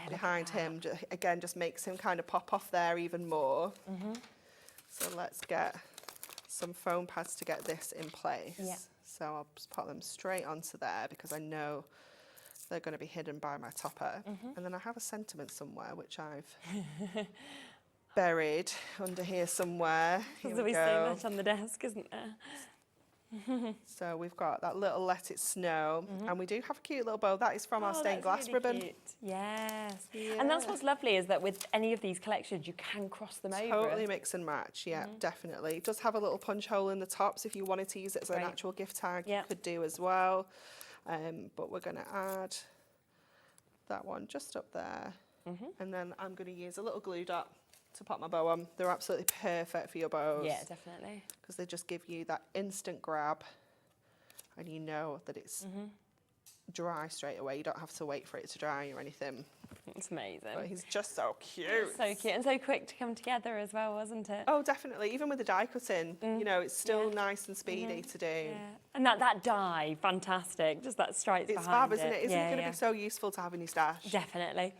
behind him. Again, just makes him kind of pop off there even more. So let's get some foam pads to get this in place. So I'll just put them straight onto there because I know they're going to be hidden by my topper. And then I have a sentiment somewhere which I've buried under here somewhere.
There's always so much on the desk, isn't there?
So we've got that little Let It Snow, and we do have a cute little bow. That is from our stained glass
really
ribbon.
Cute. Yes. And that's what's lovely, is that with any of these collections, you can cross them over.
Totally mix and match, yeah, definitely. It does have a little punch hole in the top, so if you wanted to use it as an actual gift tag, you could do as well. But we're going to add that one just up there. And then I'm going to use a little glue dot to pop my bow on. They're absolutely perfect for your bows.
Yeah, definitely.
Because they just give you that instant grab, and you know that it's dry straight away. You don't have to wait for it to dry or anything.
It's amazing.
But he's just so cute.
So cute and so quick to come together as well, wasn't it?
Oh, definitely. Even with the die cutting, you know, it's still nice and speedy to do.
Yeah. And that die, fantastic. Just that stripes
It's
behind
fab, isn't it? Isn't it going to
yeah.
be so useful to have in your stash?
Definitely.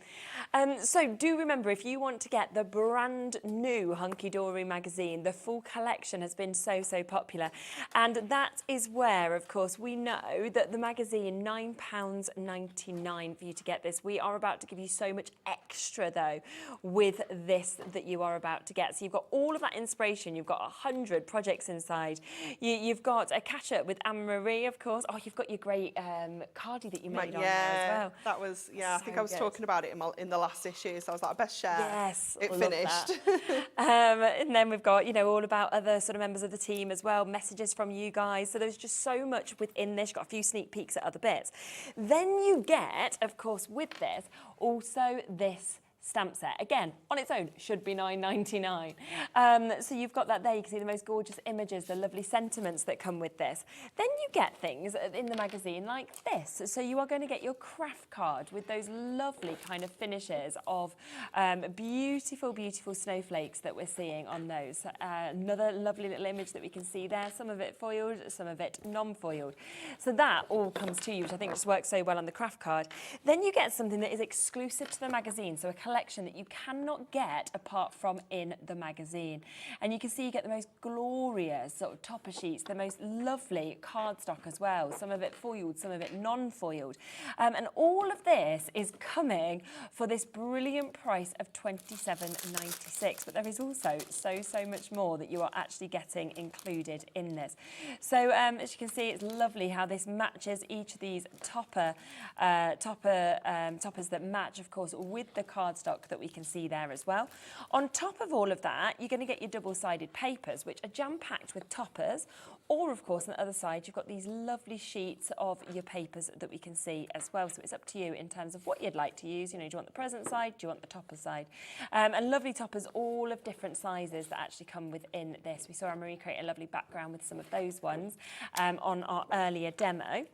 So do remember, if you want to get the brand new Hunkydory magazine, the full collection has been so popular. And that is where, of course, we know that the magazine, £9.99 for you to get this. We are about to give you so much extra, though, with this that you are about to get. So you've got all of that inspiration. You've got 100 projects inside. You've got a catch-up with Anne-Marie, of course. Oh, you've got your great cardie that you made on there as well.
That was,
So
I think I was talking about it in the last issue, so I was like, I best share.
Yes,
it
love
finished.
And then we've got, you know, all about other sort of members of the team as well, messages from you guys. So there's just so much within this. You've got a few sneak peeks at other bits. Then you get, of course, with this, also this stamp set. Again, on its own, should be £9.99. So you've got that there. You can see the most gorgeous images, the lovely sentiments that come with this. Then you get things in the magazine like this. So you are going to get your craft card with those lovely kind of finishes of beautiful, beautiful snowflakes that we're seeing on those. Another lovely little image that we can see there, some of it foiled, some of it non-foiled. So that all comes to you, which I think just works so well on the craft card. Then you get something that is exclusive to the magazine, so a collection that you cannot get apart from in the magazine. And you can see you get the most glorious sort of topper sheets, the most lovely cardstock as well, some of it foiled, some of it non-foiled. And all of this is coming for this brilliant price of £27.96. But there is also so much more that you are actually getting included in this. So as you can see, it's lovely how this matches each of these toppers that match, of course, with the cardstock that we can see there as well. On top of all of that, you're going to get your double-sided papers, which are jam-packed with toppers, or, of course, on the other side, you've got these lovely sheets of your papers that we can see as well. So it's up to you in terms of what you'd like to use. You know, do you want the present side? Do you want the topper side? And lovely toppers, all of different sizes that actually come within this. We saw Anne-Marie create a lovely background with some of those ones on our earlier demo.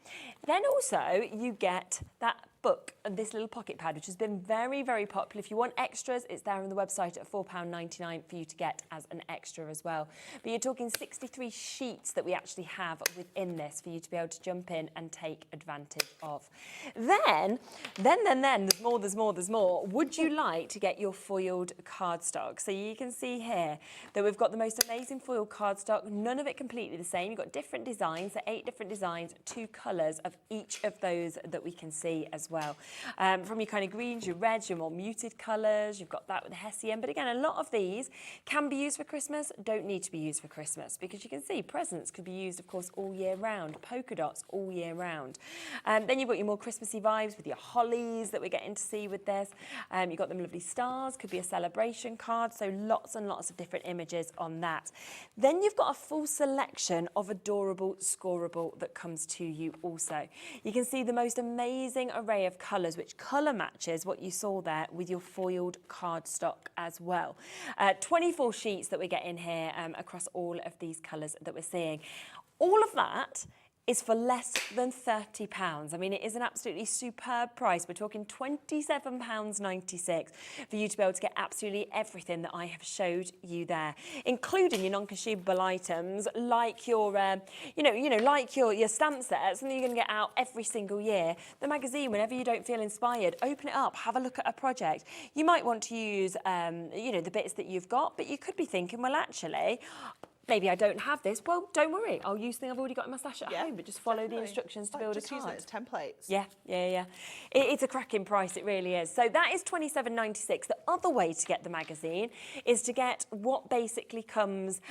Then also, you get that book, this little pocket pad, which has been very popular. If you want extras, it's there on the website at £4.99 for you to get as an extra as well. But you're talking 63 sheets that we actually have within this for you to be able to jump in and take advantage of. Then, there's more. Would you like to get your foiled cardstock? So you can see here that we've got the most amazing foiled cardstock, none of it completely the same. You've got different designs, so 8 different designs, 2 colours of each of those that we can see as well. From your kind of greens, your reds, your more muted colours, you've got that with the Hessian. But again, a lot of these can be used for Christmas, don't need to be used for Christmas, because you can see presents could be used, of course, all year round, polka dots all year round. Then you've got your more Christmassy vibes with your hollies that we're getting to see with this. You've got them lovely stars, could be a celebration card, so lots and lots of different images on that. Then you've got a full selection of adorable scoreable that comes to you also. You can see the most amazing array of colours, which colour matches what you saw there with your foiled cardstock as well. 24 sheets that we get in here across all of these colours that we're seeing. All of that is for less than £30. I mean, it is an absolutely superb price. We're talking £27.96 for you to be able to get absolutely everything that I have showed you there, including your non-consumable items like your, like your stamp sets, something you're going to get out every single year. The magazine, whenever you don't feel inspired, open it up, have a look at a project. You might want to use, the bits that you've got, but you could be thinking, well, actually, maybe I don't have this. Well, don't worry. I'll use the thing I've already got in my stash at home, but just follow the instructions to build a
just use
card.
it as templates.
Yeah. It's a cracking price, it really is. So that is £27.96. The other way to get the magazine is to get what basically comes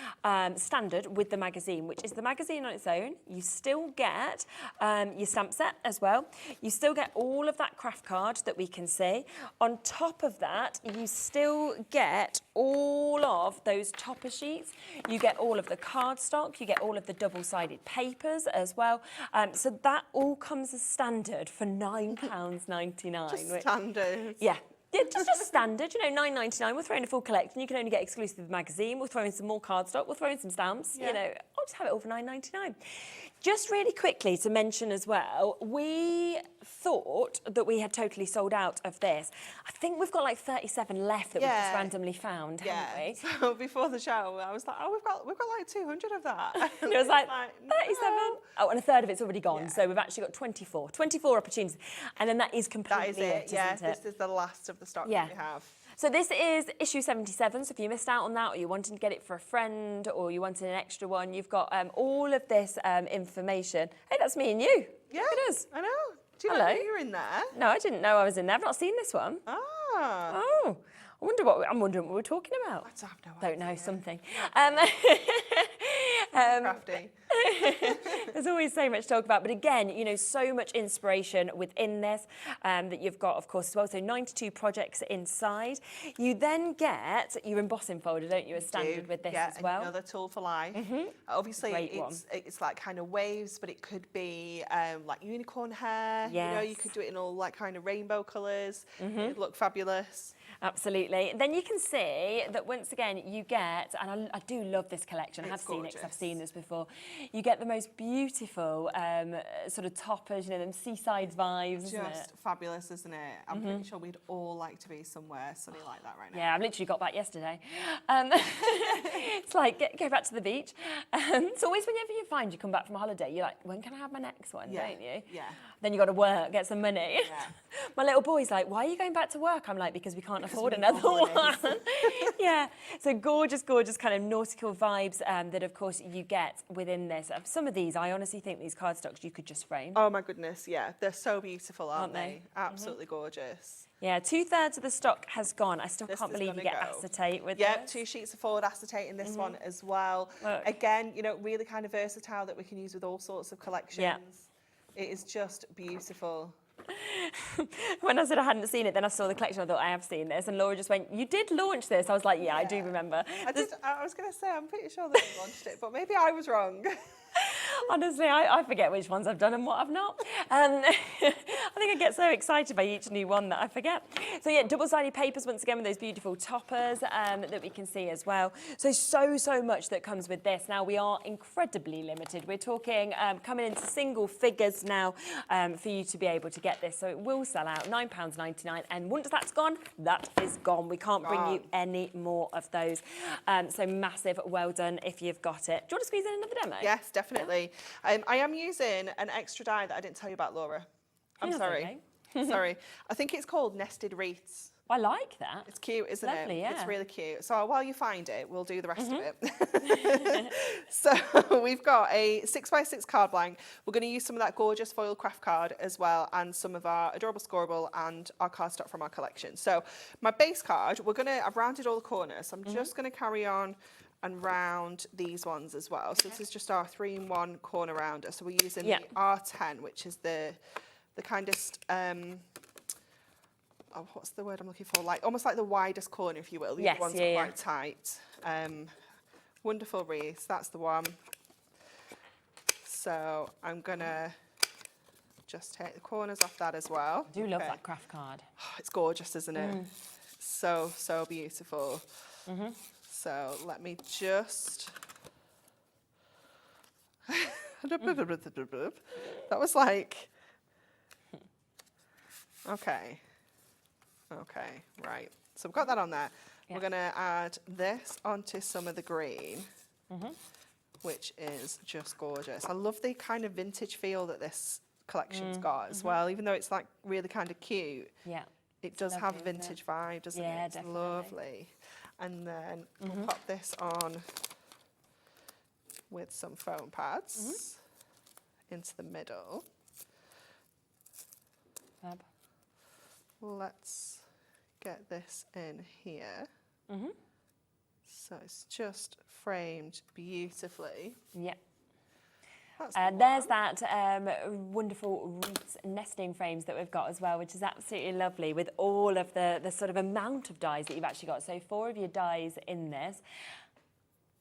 standard with the magazine, which is the magazine on its own. You still get your stamp set as well. You still get all of that craft card that we can see. On top of that, you still get all of those topper sheets. You get all of the cardstock. You get all of the double-sided papers as well. So that all comes as standard for £9.99.
Just standard.
Yeah. Yeah, just standard, you know, £9.99. We'll throw in a full collection. You can only get exclusive magazine. We'll throw in some more cardstock. We'll throw in some stamps. You know, I'll just have it all for £9.99. Just really quickly to mention as well, we thought that we had totally sold out of this. I think we've got like 37 left that we've just randomly found, haven't we?
So before the show, I was like, oh, we've got like 200 of that.
And it was like 37.
No.
Oh, and a third of it's already gone. So we've actually got 24 opportunities. And then that is completely
That is it,
isn't it?
This is the last of the stock that we have.
So this is issue 77, so if you missed out on that or you wanted to get it for a friend or you wanted an extra one, you've got all of this information. Hey, that's me and you.
Yeah,
Look at us.
I know. Do you
Hello.
know you were in there?
No, I didn't know I was in there. I've not seen this one.
Ah.
Oh, I'm wondering what we're talking about.
I have no idea.
Don't know, something.
Crafty.
There's always so much to talk about, but again, you know, so much inspiration within this that you've got, of course, as well. So 92 projects inside. You then get your embossing folder, don't you, as standard with this as well?
Yeah, another tool for life. Obviously, it's like kind of waves, but it could be like unicorn hair.
Yes.
You know, you could do it in all like kind of rainbow colours. It'd look fabulous.
Absolutely. Then you can see that once again you get, and I do love this collection, I have seen it because I've seen this before, you get the most beautiful sort of toppers, you know, them seaside vibes, isn't it?
Just fabulous, isn't it? I'm pretty sure we'd all like to be somewhere sunny like that right now.
Yeah, I've literally got back yesterday. It's like, go back to the beach. It's always whenever you find you come back from a holiday, you're like, when can I have my next one, don't you?
Yeah.
Then you got to work, get some money.
Yeah.
My little boy's like, why are you going back to work? I'm like, because we can't afford another one. Yeah. So gorgeous, gorgeous kind of nautical vibes that, of course, you get within this. Some of these, I honestly think these cardstocks you could just frame.
Oh my goodness, yeah. They're so beautiful, aren't they? Absolutely gorgeous.
Yeah, 2/3 of the stock has gone. I still can't believe you get acetate with
Yep,
this.
2 sheets of forward acetate in this one as well.
Look.
Again, you know, really kind of versatile that we can use with all sorts of collections.
Yeah.
It is just beautiful.
When I said I hadn't seen it, then I saw the collection. I thought, I have seen this. And Laura just went, you did launch this. I was like, yeah. I do remember.
I was going to say, I'm pretty sure they launched it, but maybe I was wrong.
Honestly, I forget which ones I've done and what I've not. I think I get so excited by each new one that I forget. So yeah, double-sided papers once again with those beautiful toppers that we can see as well. So much that comes with this. Now we are incredibly limited. We're talking coming into single figures now for you to be able to get this. So it will sell out, £9.99. And once that's gone, that is gone. We can't bring you any more of those. So massive well done if you've got it. Do you want to squeeze in another demo?
Yes, definitely. I am using an extra die that I didn't tell you about, Laura. I'm sorry.
Okay.
Sorry. I think it's called Nested Wreaths.
I like that.
It's cute, isn't it?
Lovely, yeah.
It's really cute. So while you find it, we'll do the rest of it. So we've got a 6x6 card blank. We're going to use some of that gorgeous foil craft card as well, and some of our adorable scoreable and our cardstock from our collection. So my base card, I've rounded all the corners. So I'm just going to carry on and round these ones as well. So this is just our 3-in-1 corner rounder. So we're using the R10, which is the kindest, what's the word I'm looking for? Like almost like the widest corner, if you will. These ones are quite tight. Wonderful wreaths, that's the one. So I'm gonna just take the corners off that as well.
I do love that craft card.
Oh, it's gorgeous, isn't it? So beautiful. So let me just... That was like... Okay, right. So we've got that on there. Yeah. We're going to add this onto some of the green, which is just gorgeous. I love the kind of vintage feel that this collection's got as well, even though it's like really kind of cute. Yeah. It does have a vintage vibe, doesn't it? It's definitely lovely. And then we'll pop this on with some foam pads into the middle.
Fab.
Let's get this in here. So it's just framed beautifully.
Yeah.
That's
there's that wonderful wreaths nesting frames that we've got as well, which is absolutely lovely with all of the sort of amount of dies that you've actually got. So 4 of your dies in this.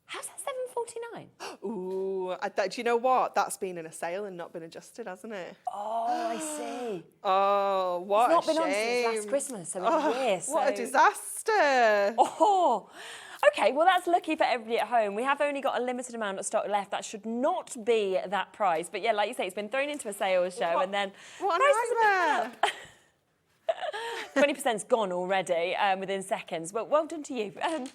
How's that £7.49?
Ooh, do you know what? That's been in a sale and not been adjusted, hasn't it?
Oh, I see.
Oh, what
It's not
a
been on
shame.
since last Christmas, so it's a year.
What a disaster.
Oh, okay, well that's lucky for everybody at home. We have only got a limited amount of stock left. That should not be that price. But yeah, like you say, it's been thrown into a sales show and then
What a nightmare.
20%'s gone already within seconds. But well done to you.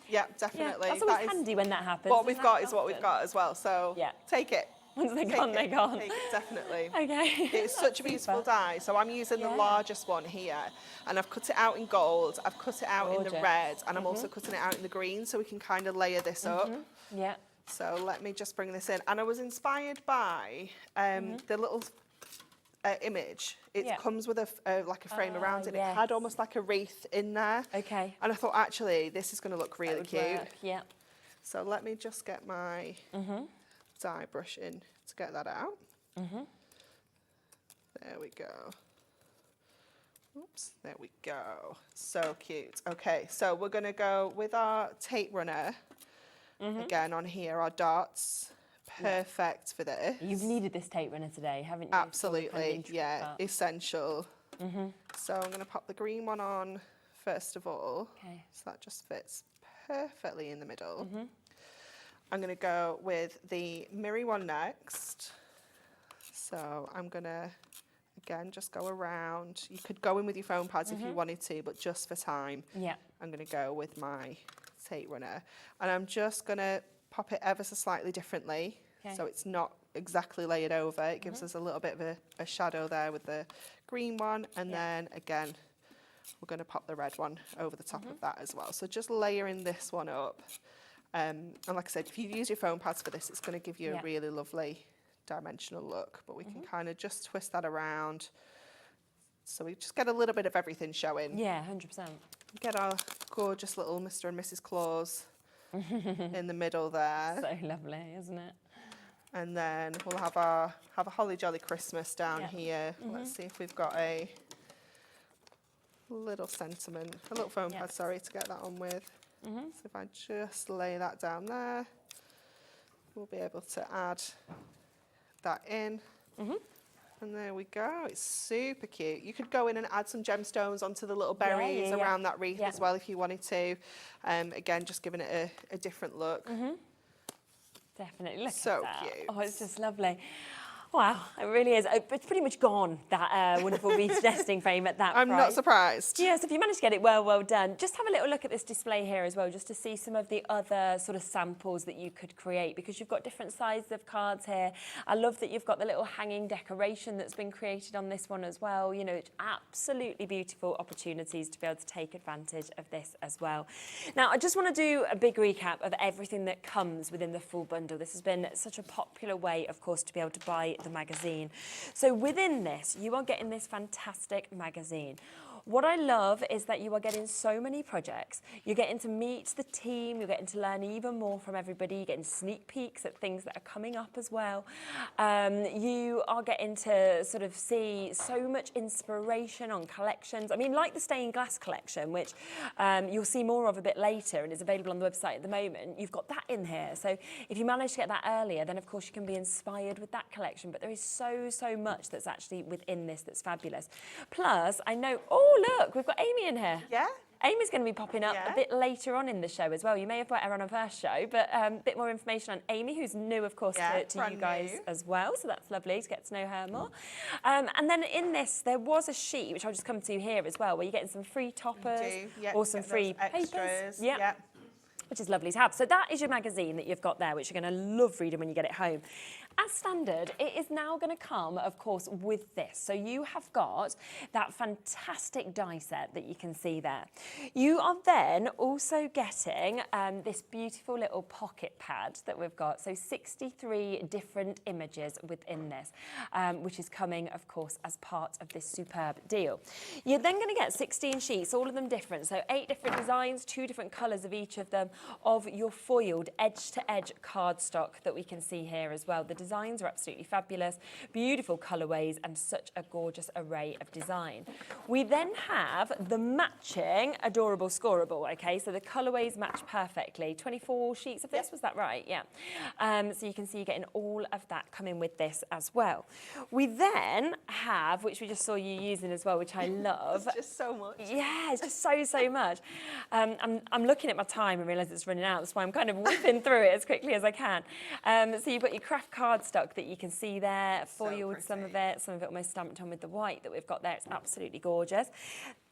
Yeah, definitely.
Yeah, that's always handy when that happens.
What we've got is what we've got as well. So
yeah.
Take it.
Once they're gone, they're gone.
Take it, definitely.
Okay.
It's such a beautiful die. So I'm using the largest one here, and I've cut it out in gold. I've cut it out in the red, and I'm also cutting it out in the green, so we can kind of layer this up.
Yeah.
So let me just bring this in. And I was inspired by the little image. It comes with like a frame around it. It had almost like a wreath in there.
Okay.
And I thought, actually, this is going to look really cute.
Work. Yeah.
So let me just get my dye brush in to get that out. There we go. Oops, there we go. So cute. Okay, so we're going to go with our tape runner. Again, on here, our dots. Perfect for this.
You've needed this tape runner today, haven't you?
Absolutely, yeah, essential. So I'm going to pop the green one on first of all. Okay. So that just fits perfectly in the middle. I'm going to go with the mirror one next. So I'm going to, again, just go around. You could go in with your foam pads if you wanted to, but just for time, I'm going to go with my tape runner. And I'm just going to pop it ever so slightly differently. So it's not exactly layered over. It gives us a little bit of a shadow there with the green one. And then, again, we're going to pop the red one over the top of that as well. So just layering this one up. And like I said, if you use your foam pads for this, it's going to give you a really lovely dimensional look. But we can kind of just twist that around. So we just get a little bit of everything showing.
Yeah, 100%. Get
our gorgeous little Mr. and Mrs. Claus in the middle there.
So lovely, isn't it?
And then we'll have a Holly Jolly Christmas down here. Let's see if we've got a little sentiment, a little foam pad, sorry, to get that on with. So if I just lay that down there, we'll be able to add that in. And there we go. It's super cute. You could go in and add some gemstones onto the little berries around that wreath as well if you wanted to. Again, just giving it a different look.
Definitely. Look
so
at that.
Cute.
Oh, it's just lovely. Wow, it really is. It's pretty much gone, that wonderful wreath nesting frame at that
I'm
price.
not surprised.
Yes, if you managed to get it, well done. Just have a little look at this display here as well, just to see some of the other sort of samples that you could create, because you've got different sizes of cards here. I love that you've got the little hanging decoration that's been created on this one as well. You know, it's absolutely beautiful opportunities to be able to take advantage of this as well. Now, I just want to do a big recap of everything that comes within the full bundle. This has been such a popular way, of course, to be able to buy the magazine. So within this, you are getting this fantastic magazine. What I love is that you are getting so many projects. You're getting to meet the team. You're getting to learn even more from everybody. You're getting sneak peeks at things that are coming up as well. You are getting to sort of see so much inspiration on collections. I mean, like the stained glass collection, which you'll see more of a bit later and is available on the website at the moment. You've got that in here. So if you manage to get that earlier, then of course you can be inspired with that collection. But there is so much that's actually within this that's fabulous. Plus, I know, oh, look, we've got Amy in here.
Yeah.
Amy's going to be popping up a bit later on in the show as well. You may have met her on our first show, but a bit more information on Amy, who's new, of course, to you guys as well. So that's lovely to get to know her more. And then in this, there was a sheet, which I'll just come to here as well, where you're getting some free toppers or some free papers.
Yeah.
which is lovely to have. So that is your magazine that you've got there, which you're going to love reading when you get it home. As standard, it is now going to come, of course, with this. So you have got that fantastic die set that you can see there. You are then also getting this beautiful little pocket pad that we've got. So 63 different images within this, which is coming, of course, as part of this superb deal. You're then going to get 16 sheets, all of them different. So 8 different designs, 2 different colours of each of them, of your foiled edge-to-edge cardstock that we can see here as well. The designs are absolutely fabulous, beautiful colourways and such a gorgeous array of design. We then have the matching adorable scoreable, okay, so the colourways match perfectly. 24 sheets of this, was that right? Yeah. So you can see you're getting all of that coming with this as well. We then have, which we just saw you using as well, which I love.
It's just so much.
Yeah, it's just so much. I'm looking at my time and realise it's running out, that's why I'm kind of whipping through it as quickly as I can. So you've got your craft cardstock that you can see there, foiled some of it almost stamped on with the white that we've got there. It's absolutely gorgeous.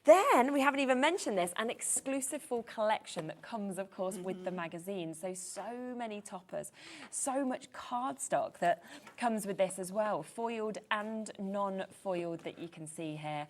Then, we haven't even mentioned this, an exclusive full collection that comes, of course, with the magazine. So many toppers, so much cardstock that comes with this as well, foiled and non-foiled that you can see here,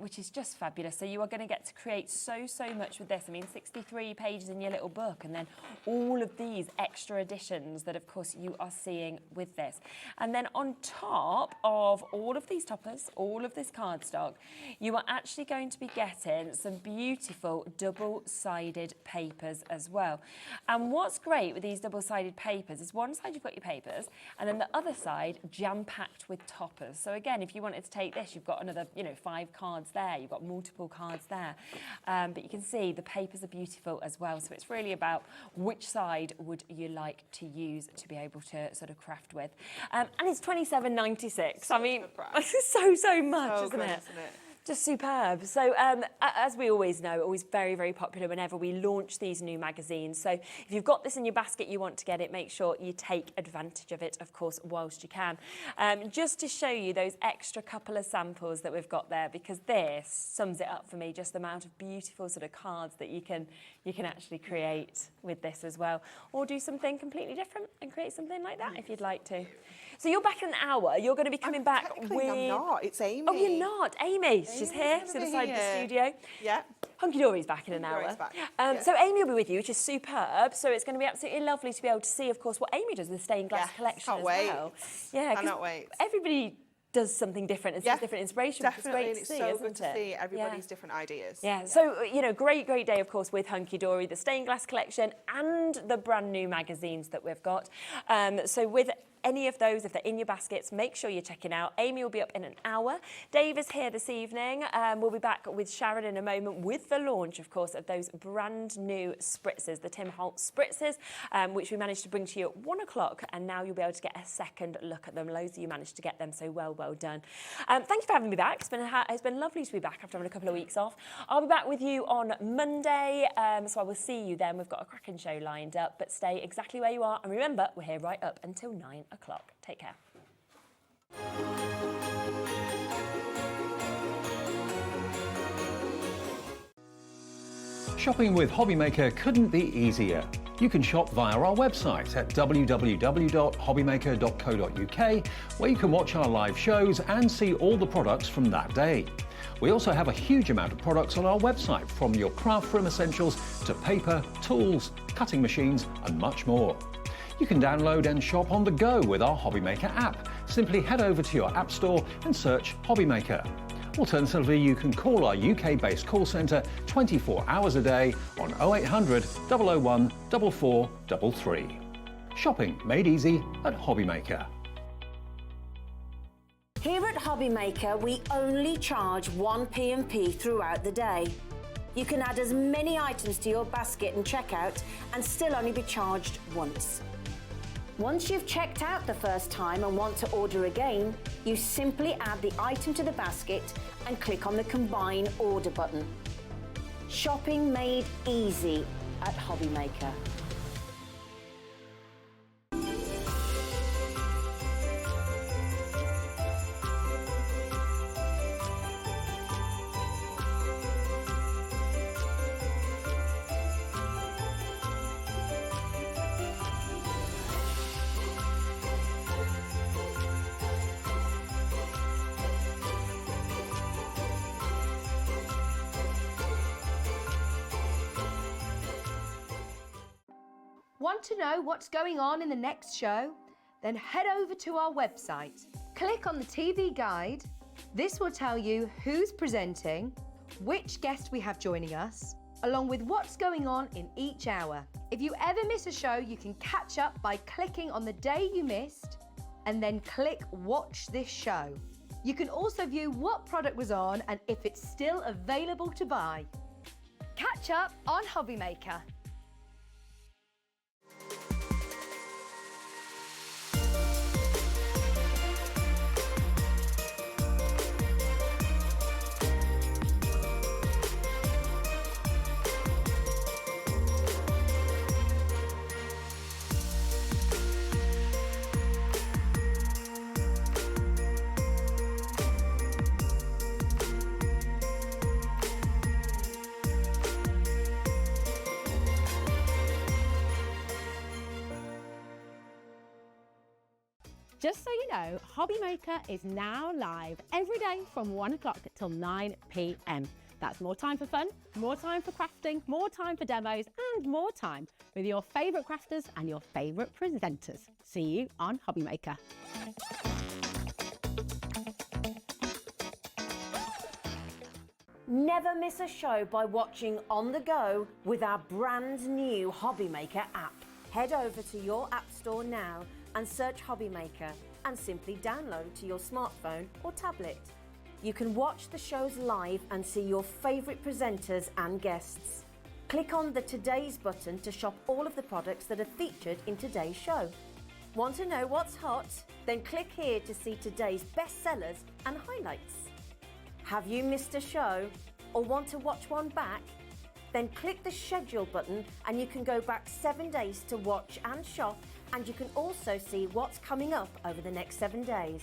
which is just fabulous. So you are going to get to create so much with this. I mean, 63 pages in your little book, and then all of these extra additions that, of course, you are seeing with this. And then on top of all of these toppers, all of this cardstock, you are actually going to be getting some beautiful double-sided papers as well. And what's great with these double-sided papers is one side you've got your papers, and then the other side jam-packed with toppers. So again, if you wanted to take this, you've got another, 5 cards there. You've got multiple cards there. But you can see the papers are beautiful as well. So it's really about which side would you like to use to be able to sort of craft with. And it's $27.96. I mean, so much, isn't it? Just superb. So as we always know, always very popular whenever we launch these new magazines. So if you've got this in your basket, you want to get it, make sure you take advantage of it, of course, whilst you can. Just to show you those extra couple of samples that we've got there, because this sums it up for me, just the amount of beautiful sort of cards that you can actually create with this as well. Or do something completely different and create something like that if you'd like to. So you're back in an hour. You're going to be coming back with...
I'm not. It's Amy.
Oh, you're not. Amy. She's here. She's inside the studio.
Yeah.
Hunkydory's back in an hour.
Back.
So Amy will be with you, which is superb. So it's going to be absolutely lovely to be able to see, of course, what Amy does with the stained glass collection as well. Yeah,
cannot wait.
Everybody does something different and sees different inspiration.
Definitely,
it's great to see,
so good to see everybody's different ideas.
Yeah, so, great day, of course, with Hunkydory, the stained glass collection and the brand new magazines that we've got. So with any of those, if they're in your baskets, make sure you're checking out. Amy will be up in an hour. Dave is here this evening. We'll be back with Sharon in a moment with the launch, of course, of those brand new spritzes, the Tim Holtz Spritzes, which we managed to bring to you at 1 o'clock, and now you'll be able to get a second look at them. Loads of you managed to get them, so well done. Thank you for having me back. It's been lovely to be back after having a couple of weeks off. I'll be back with you on Monday, so I will see you then. We've got a cracking show lined up, but stay exactly where you are. And remember, we're here right up until 9 o'clock. Take care.
Shopping with Hobbymaker couldn't be easier. You can shop via our website at www.hobbymaker.co.uk, where you can watch our live shows and see all the products from that day. We also have a huge amount of products on our website, from your craft room essentials to paper, tools, cutting machines and much more. You can download and shop on the go with our Hobbymaker app. Simply head over to your app store and search Hobbymaker. Alternatively, you can call our UK-based call centre 24 hours a day on 0800 001 4433. Shopping made easy at Hobbymaker.
Here at Hobbymaker, we only charge 1 P&P throughout the day. You can add as many items to your basket and checkout and still only be charged once. Once you've checked out the first time and want to order again, you simply add the item to the basket and click on the Combine Order button. Shopping made easy at Hobbymaker.
Want to know what's going on in the next show? Then head over to our website. Click on the TV guide. This will tell you who's presenting, which guest we have joining us, along with what's going on in each hour. If you ever miss a show, you can catch up by clicking on the day you missed and then click Watch This Show. You can also view what product was on and if it's still available to buy. Catch up on Hobby Maker.
Just so you know, Hobby Maker is now live every day from 1 o'clock till 9 p.m. That's more time for fun, more time for crafting, more time for demos, and more time with your favourite crafters and your favourite presenters. See you on Hobby Maker.
Never miss a show by watching on the go with our brand new Hobby Maker app. Head over to your app store now and search Hobby Maker and simply download to your smartphone or tablet. You can watch the shows live and see your favourite presenters and guests. Click on the Today's button to shop all of the products that are featured in today's show. Want to know what's hot? Then click here to see today's bestsellers and highlights. Have you missed a show or want to watch one back? Then click the schedule button and you can go back 7 days to watch and shop, and you can also see what's coming up over the next 7 days.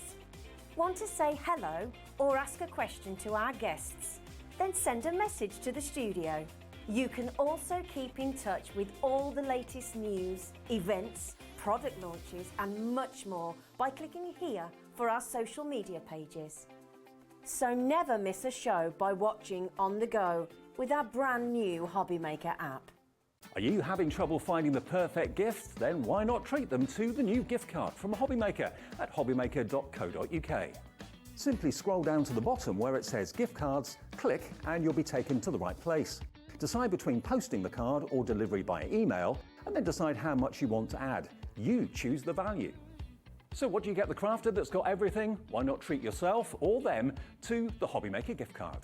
Want to say hello or ask a question to our guests? Then send a message to the studio. You can also keep in touch with all the latest news, events, product launches and much more by clicking here for our social media pages. So never miss a show by watching on the go with our brand new Hobby Maker app.
Are you having trouble finding the perfect gift? Then why not treat them to the new gift card from Hobby Maker at hobbymaker.co.uk. Simply scroll down to the bottom where it says gift cards, click and you'll be taken to the right place. Decide between posting the card or delivery by email and then decide how much you want to add. You choose the value. So what do you get the crafter that's got everything? Why not treat yourself or them to the Hobby Maker gift card?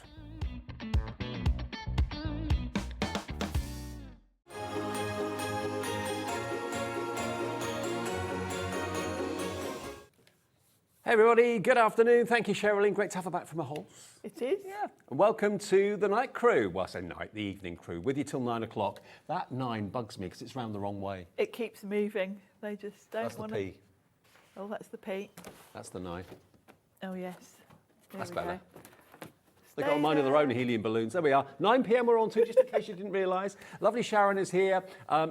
Hey everybody, good afternoon. Thank you, Sharon. Great to have her back from a Holtz.
It is.
Yeah. And welcome to the night crew. Well, I say night, the evening crew, with you till 9 o'clock. That 9 bugs me because it's round the wrong way.
It keeps moving. They just don't
That's the
want to.
P.
Oh, that's the P.
That's the 9.
Oh, yes. There
That's
we
better.
go.
They've got a mind of their own, helium balloons. There we are. 9 p.m. we're on to, just in case you didn't realise. Lovely Sharon is here.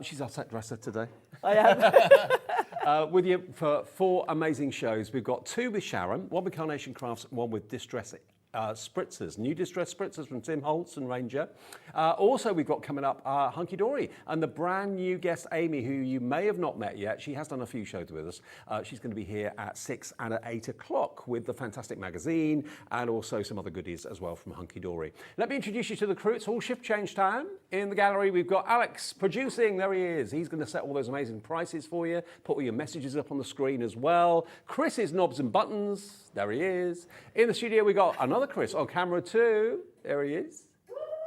She's our set dresser today.
I am.
With you for 4 amazing shows. We've got 2 with Sharon, 1 with Carnation Crafts, 1 with Distress Spritzers, new Distress Spritzers from Tim Holtz and Ranger. Also, we've got coming up Hunkydory and the brand new guest Amy, who you may have not met yet. She has done a few shows with us. She's going to be here at 6 and at 8 o'clock with the fantastic magazine and also some other goodies as well from Hunkydory. Let me introduce you to the crew. It's all shift change time. In the gallery, we've got Alex producing. There he is. He's going to set all those amazing prices for you, put all your messages up on the screen as well. Chris is knobs and buttons. There he is. In the studio, we got another Chris on camera too. There he is.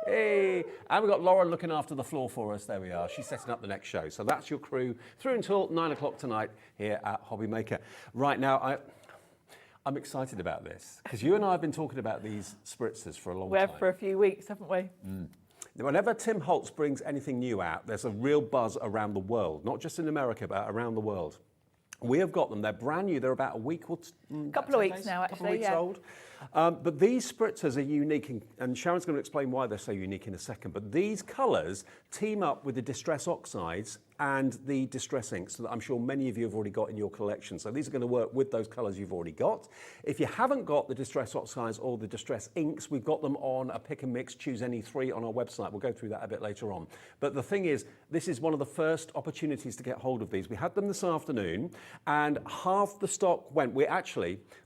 Hey. And we've got Lauren looking after the floor for us. There we are. She's setting up the next show. So that's your crew through until 9 o'clock tonight here at Hobby Maker. Right now, I'm excited about this because you and I have been talking about these spritzers for a long time.
We have for a few weeks, haven't we?
Mm. Whenever Tim Holtz brings anything new out, there's a real buzz around the world, not just in America, but around the world. We have got them. They're brand new. They're about a week or
couple of weeks now, actually.
Couple of weeks old. But these spritzers are unique, and Sharon's going to explain why they're so unique in a second. But these colours team up with the Distress Oxides and the Distress Inks that I'm sure many of you have already got in your collection. So these are going to work with those colours you've already got. If you haven't got the Distress Oxides or the Distress Inks, we've got them on a pick and mix, choose any 3 on our website. We'll go through that a bit later on. But the thing is, this is one of the first opportunities to get hold of these. We had them this afternoon and half the stock went.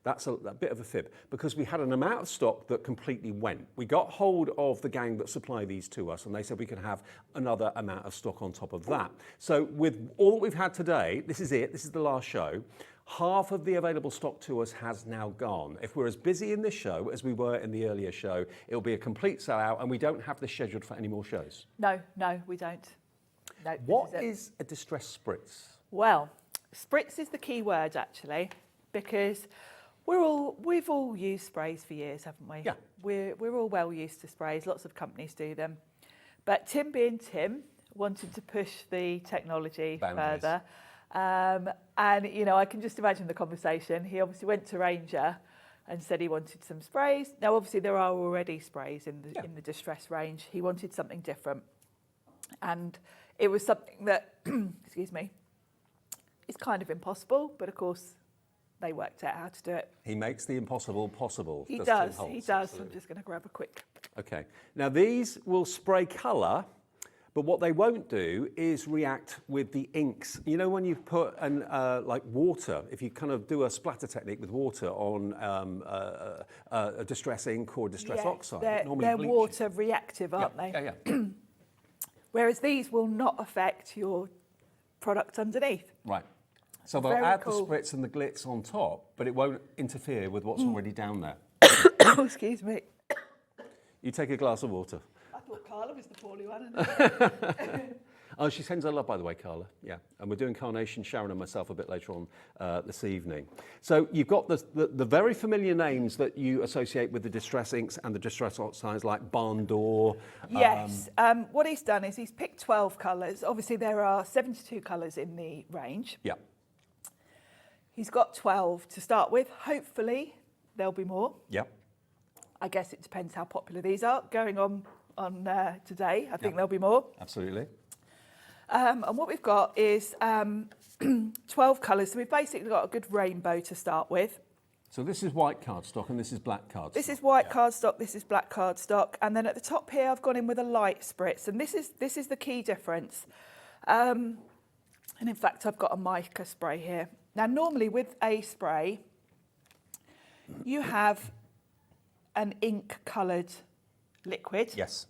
That's a bit of a fib, because we had an amount of stock that completely went. We got hold of the gang that supply these to us and they said we could have another amount of stock on top of that. So with all that we've had today, this is it, this is the last show. Half of the available stock to us has now gone. If we're as busy in this show as we were in the earlier show, it'll be a complete sellout and we don't have this scheduled for any more shows.
No, we don't. No,
what is a Distress Spritz?
Well, spritz is the key word actually, because we've all used sprays for years, haven't we?
Yeah.
We're all well used to sprays. Lots of companies do them, but Tim, being Tim, wanted to push the technology further. And you know, I can just imagine the conversation. He obviously went to Ranger and said he wanted some sprays. Now, obviously, there are already sprays in the Distress range. He wanted something different, and it was something that, excuse me, is kind of impossible. But of course, they worked out how to do it.
He makes the impossible possible.
He does.
Tim Holtz,
He does.
absolutely.
I'm just going to grab a quick.
Okay. Now these will spray colour. But what they won't do is react with the inks. You know, when you put like water, if you kind of do a splatter technique with water on a distress ink or distress oxide,
they're water reactive, aren't they?
Yeah.
Whereas these will not affect your product underneath.
Right. So they'll add the spritz and the glitz on top, but it won't interfere with what's already down there.
Oh, excuse me.
You take a glass of water.
I thought Carla was the poorly one.
Oh, she sends her love, by the way, Carla. Yeah, and we're doing Carnation, Sharon and myself a bit later on this evening. So you've got the very familiar names that you associate with the Distress Inks and the Distress Oxides, like Barn Door.
Yes. What he's done is he's picked 12 colours. Obviously, there are 72 colours in the range.
Yeah.
He's got 12 to start with. Hopefully, there'll be more.
Yeah.
I guess it depends how popular these are. Going on today, I think there'll be more.
Absolutely.
And what we've got is 12 colours. So we've basically got a good rainbow to start with.
So this is white cardstock and this is black cardstock.
This is white cardstock, this is black cardstock. And then at the top here, I've gone in with a light spritz. And this is the key difference. And in fact, I've got a mica spray here. Now, normally with a spray, you have an ink-coloured liquid.
Yes.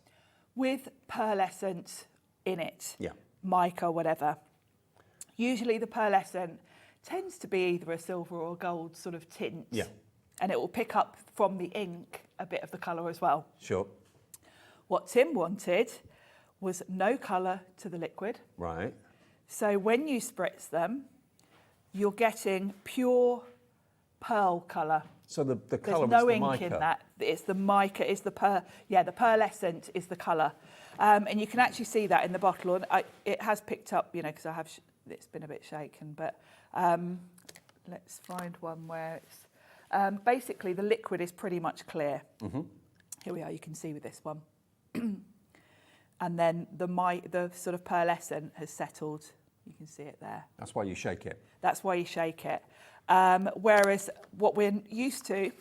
With pearlescent in it.
Yeah.
Mica, whatever. Usually the pearlescent tends to be either a silver or gold sort of tint.
Yeah.
And it will pick up from the ink a bit of the colour as well.
Sure.
What Tim wanted was no colour to the liquid.
Right.
So when you spritz them, you're getting pure pearl colour.
So the colour
There's no
is the
ink
mica.
in that. It's the mica, the pearlescent is the colour. And you can actually see that in the bottle. And it has picked up, you know, because it's been a bit shaken. But let's find one where it's... basically, the liquid is pretty much clear. Mm-hmm. Here we are, you can see with this one. And then the sort of pearlescent has settled. You can see it there.
That's why you shake it.
That's why you shake it. Whereas what we're used to,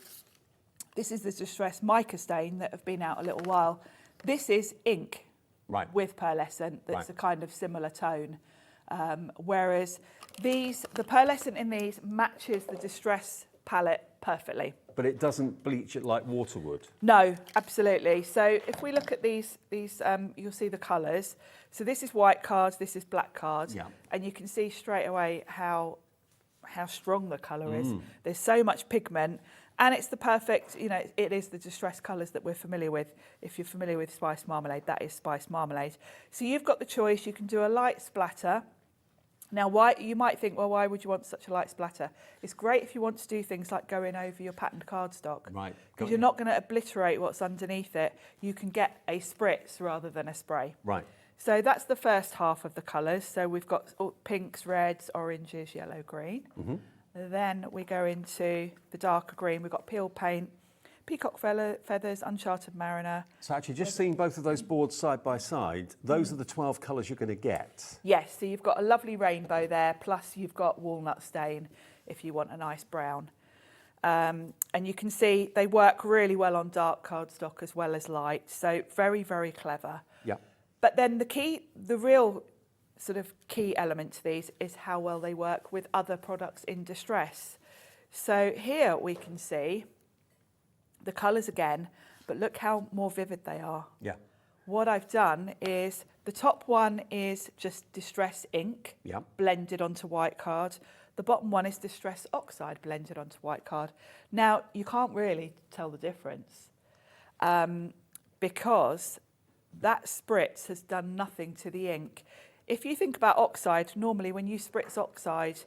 this is the Distress Mica stain that have been out a little while. This is ink with pearlescent that's a kind of similar tone. Whereas the pearlescent in these matches the Distress palette perfectly.
But it doesn't bleach it like water would.
No, absolutely. So if we look at these, you'll see the colours. So this is white cards, this is black cards.
Yeah.
And you can see straight away how strong the colour is. There's so much pigment, and it's the perfect, you know, it is the Distress colours that we're familiar with. If you're familiar with Spice Marmalade, that is Spice Marmalade. So you've got the choice. You can do a light splatter. Now, you might think, well, why would you want such a light splatter? It's great if you want to do things like going over your patterned cardstock. Right. Because you're not going to obliterate what's underneath it. You can get a spritz rather than a spray.
Right.
So that's the first half of the colours. So we've got pinks, reds, oranges, yellow, green. Mm-hmm. Then we go into the darker green. We've got peel paint.
peacock feathers, uncharted mariner.
So actually, just seeing both of those boards side by side, those are the 12 colours you're going to get.
Yes, so you've got a lovely rainbow there, plus you've got walnut stain if you want a nice brown. And you can see they work really well on dark cardstock as well as light, so very, very clever.
Yeah.
But then the real sort of key element to these is how well they work with other products in distress. So here we can see the colours again, but look how more vivid they are.
Yeah.
What I've done is the top one is just distress ink blended onto white card. The bottom one is distress oxide blended onto white card. Now, you can't really tell the difference because that spritz has done nothing to the ink. If you think about oxide, normally when you spritz oxide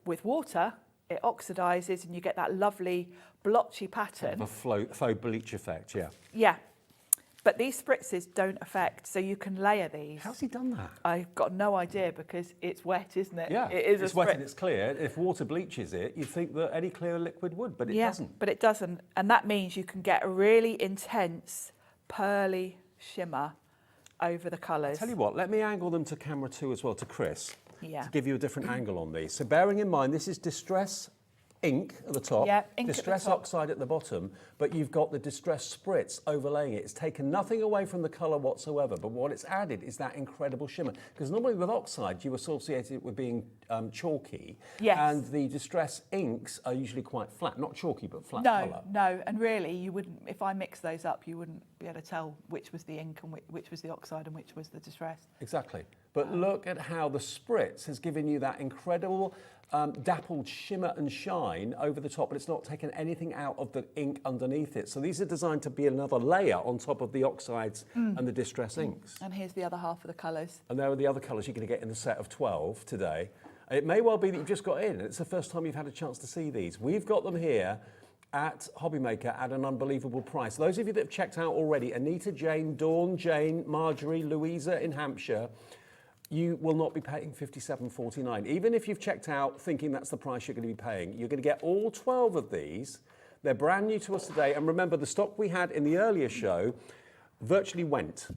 with water, it oxidizes and you get that lovely blotchy pattern.
A faux bleach effect, yeah.
Yeah, but these spritzes don't affect, so you can layer these.
How's he done that?
I've got no idea because it's wet, isn't it?
Yeah,
it is
it's wet and it's clear. If water bleaches it, you'd think that any clear liquid would, but it doesn't.
But it doesn't, and that means you can get a really intense, pearly shimmer over the colours.
Tell you what, let me angle them to camera 2 as well, to Chris,
to
give you a different angle on these. So bearing in mind, this is distress ink at the top, distress oxide at the bottom, but you've got the distress spritz overlaying it. It's taken nothing away from the colour whatsoever, but what it's added is that incredible shimmer. Because normally with oxide, you associate it with being chalky, and the distress inks are usually quite flat, not chalky, but flat colour.
No, and really, you wouldn't. If I mix those up, you wouldn't be able to tell which was the ink and which was the oxide and which was the distress.
Exactly. But look at how the spritz has given you that incredible dappled shimmer and shine over the top, but it's not taken anything out of the ink underneath it. So these are designed to be another layer on top of the oxides and the distress inks.
And here's the other half of the colours.
And there are the other colours you're going to get in the set of 12 today. It may well be that you've just got in, and it's the first time you've had a chance to see these. We've got them here at Hobbymaker at an unbelievable price. Those of you that have checked out already, Anita, Jane, Dawn, Jane, Marjorie, Louisa in Hampshire, you will not be paying $57.49. Even if you've checked out thinking that's the price you're going to be paying, you're going to get all 12 of these. They're brand new to us today. And remember, the stock we had in the earlier show virtually went.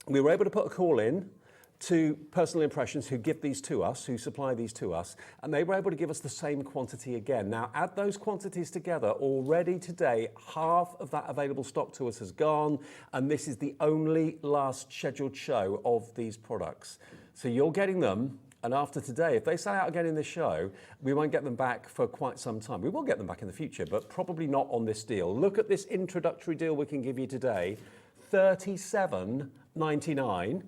We were able to put a call in to Personal Impressions who give these to us, who supply these to us, and they were able to give us the same quantity again. Now, add those quantities together, already today, half of that available stock to us has gone, and this is the only last scheduled show of these products. So you're getting them, and after today, if they sell out again in this show, we won't get them back for quite some time. We will get them back in the future, but probably not on this deal. Look at this introductory deal we can give you today, $37.99.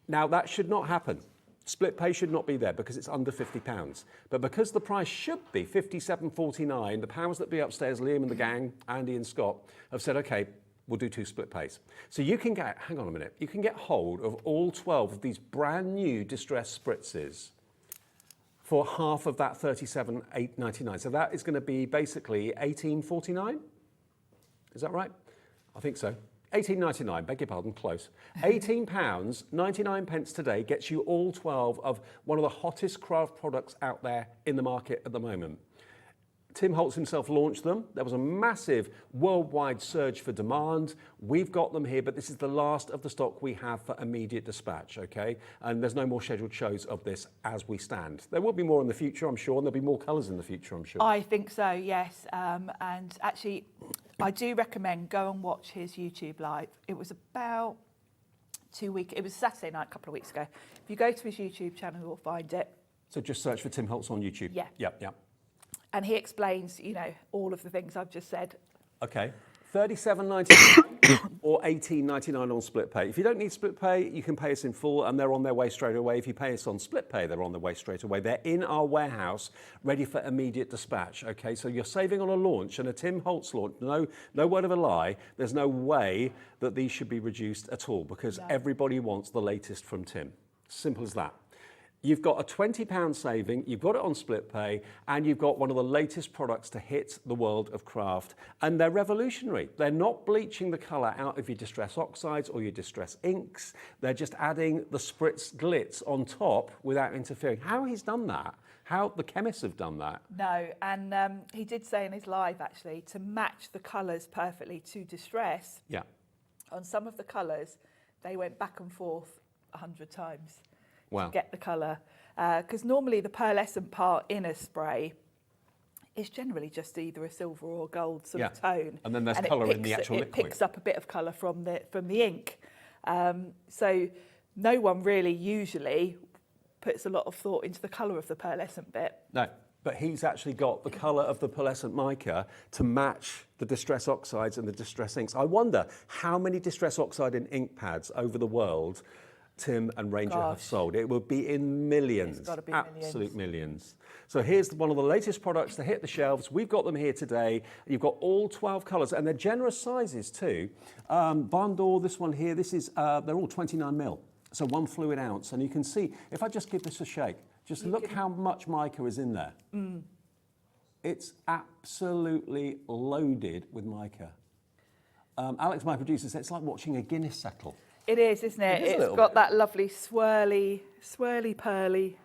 Now, that should not happen. Split pay should not be there because it's under £50. But because the price should be $57.49, the powers that be upstairs, Liam and the gang, Andy and Scott, have said, OK, we'll do 2 split pays. So you can get, hang on a minute, you can get hold of all 12 of these brand new distress spritzes for half of that $37.99. So that is going to be basically $18.49. Is that right? I think so. £18.99, beg your pardon, close. £18.99 today gets you all 12 of one of the hottest craft products out there in the market at the moment. Tim Holtz himself launched them. There was a massive worldwide surge for demand. We've got them here, but this is the last of the stock we have for immediate dispatch, okay? And there's no more scheduled shows of this as we stand. There will be more in the future, I'm sure, and there'll be more colours in the future, I'm sure.
I think so, yes. And actually, I do recommend go and watch his YouTube live. It was about 2 weeks, it was Saturday night a couple of weeks ago. If you go to his YouTube channel, you'll find it.
So just search for Tim Holtz on YouTube?
Yeah.
Yep.
And he explains, you know, all of the things I've just said.
Okay. $37.99 or $18.99 on split pay. If you don't need split pay, you can pay us in full and they're on their way straight away. If you pay us on split pay, they're on their way straight away. They're in our warehouse, ready for immediate dispatch, okay? So you're saving on a launch, and a Tim Holtz launch, no word of a lie, there's no way that these should be reduced at all because everybody wants the latest from Tim. Simple as that. You've got a £20 saving, you've got it on split pay, and you've got one of the latest products to hit the world of craft. And they're revolutionary. They're not bleaching the colour out of your Distress oxides or your Distress inks. They're just adding the Spritz glitz on top without interfering. How he's done that, how the chemists have done that.
No, and he did say in his live, actually, to match the colours perfectly to Distress.
Yeah.
On some of the colours, they went back and forth 100 times.
Wow.
To get the colour. Because normally the pearlescent part in a spray is generally just either a silver or gold sort of tone.
And then there's colour in the actual liquid.
It picks up a bit of colour from the ink. So no one really usually puts a lot of thought into the colour of the pearlescent bit.
No, but he's actually got the colour of the pearlescent mica to match the Distress oxides and the Distress inks. I wonder how many Distress oxide and ink pads over the world Tim and Ranger have sold. It would be in millions.
It's got to be
absolute millions. So here's one of the latest products to hit the shelves. We've got them here today. You've got all 12 colours, and they're generous sizes too. Barn Door, this one here, this is they're all 29 mil, so 1 fluid ounce. And you can see, if I just give this a shake, just look how much mica is in there. It's absolutely loaded with mica. Alex, my producer, said it's like watching a Guinness settle.
It is, isn't it? It's got that lovely swirly, pearly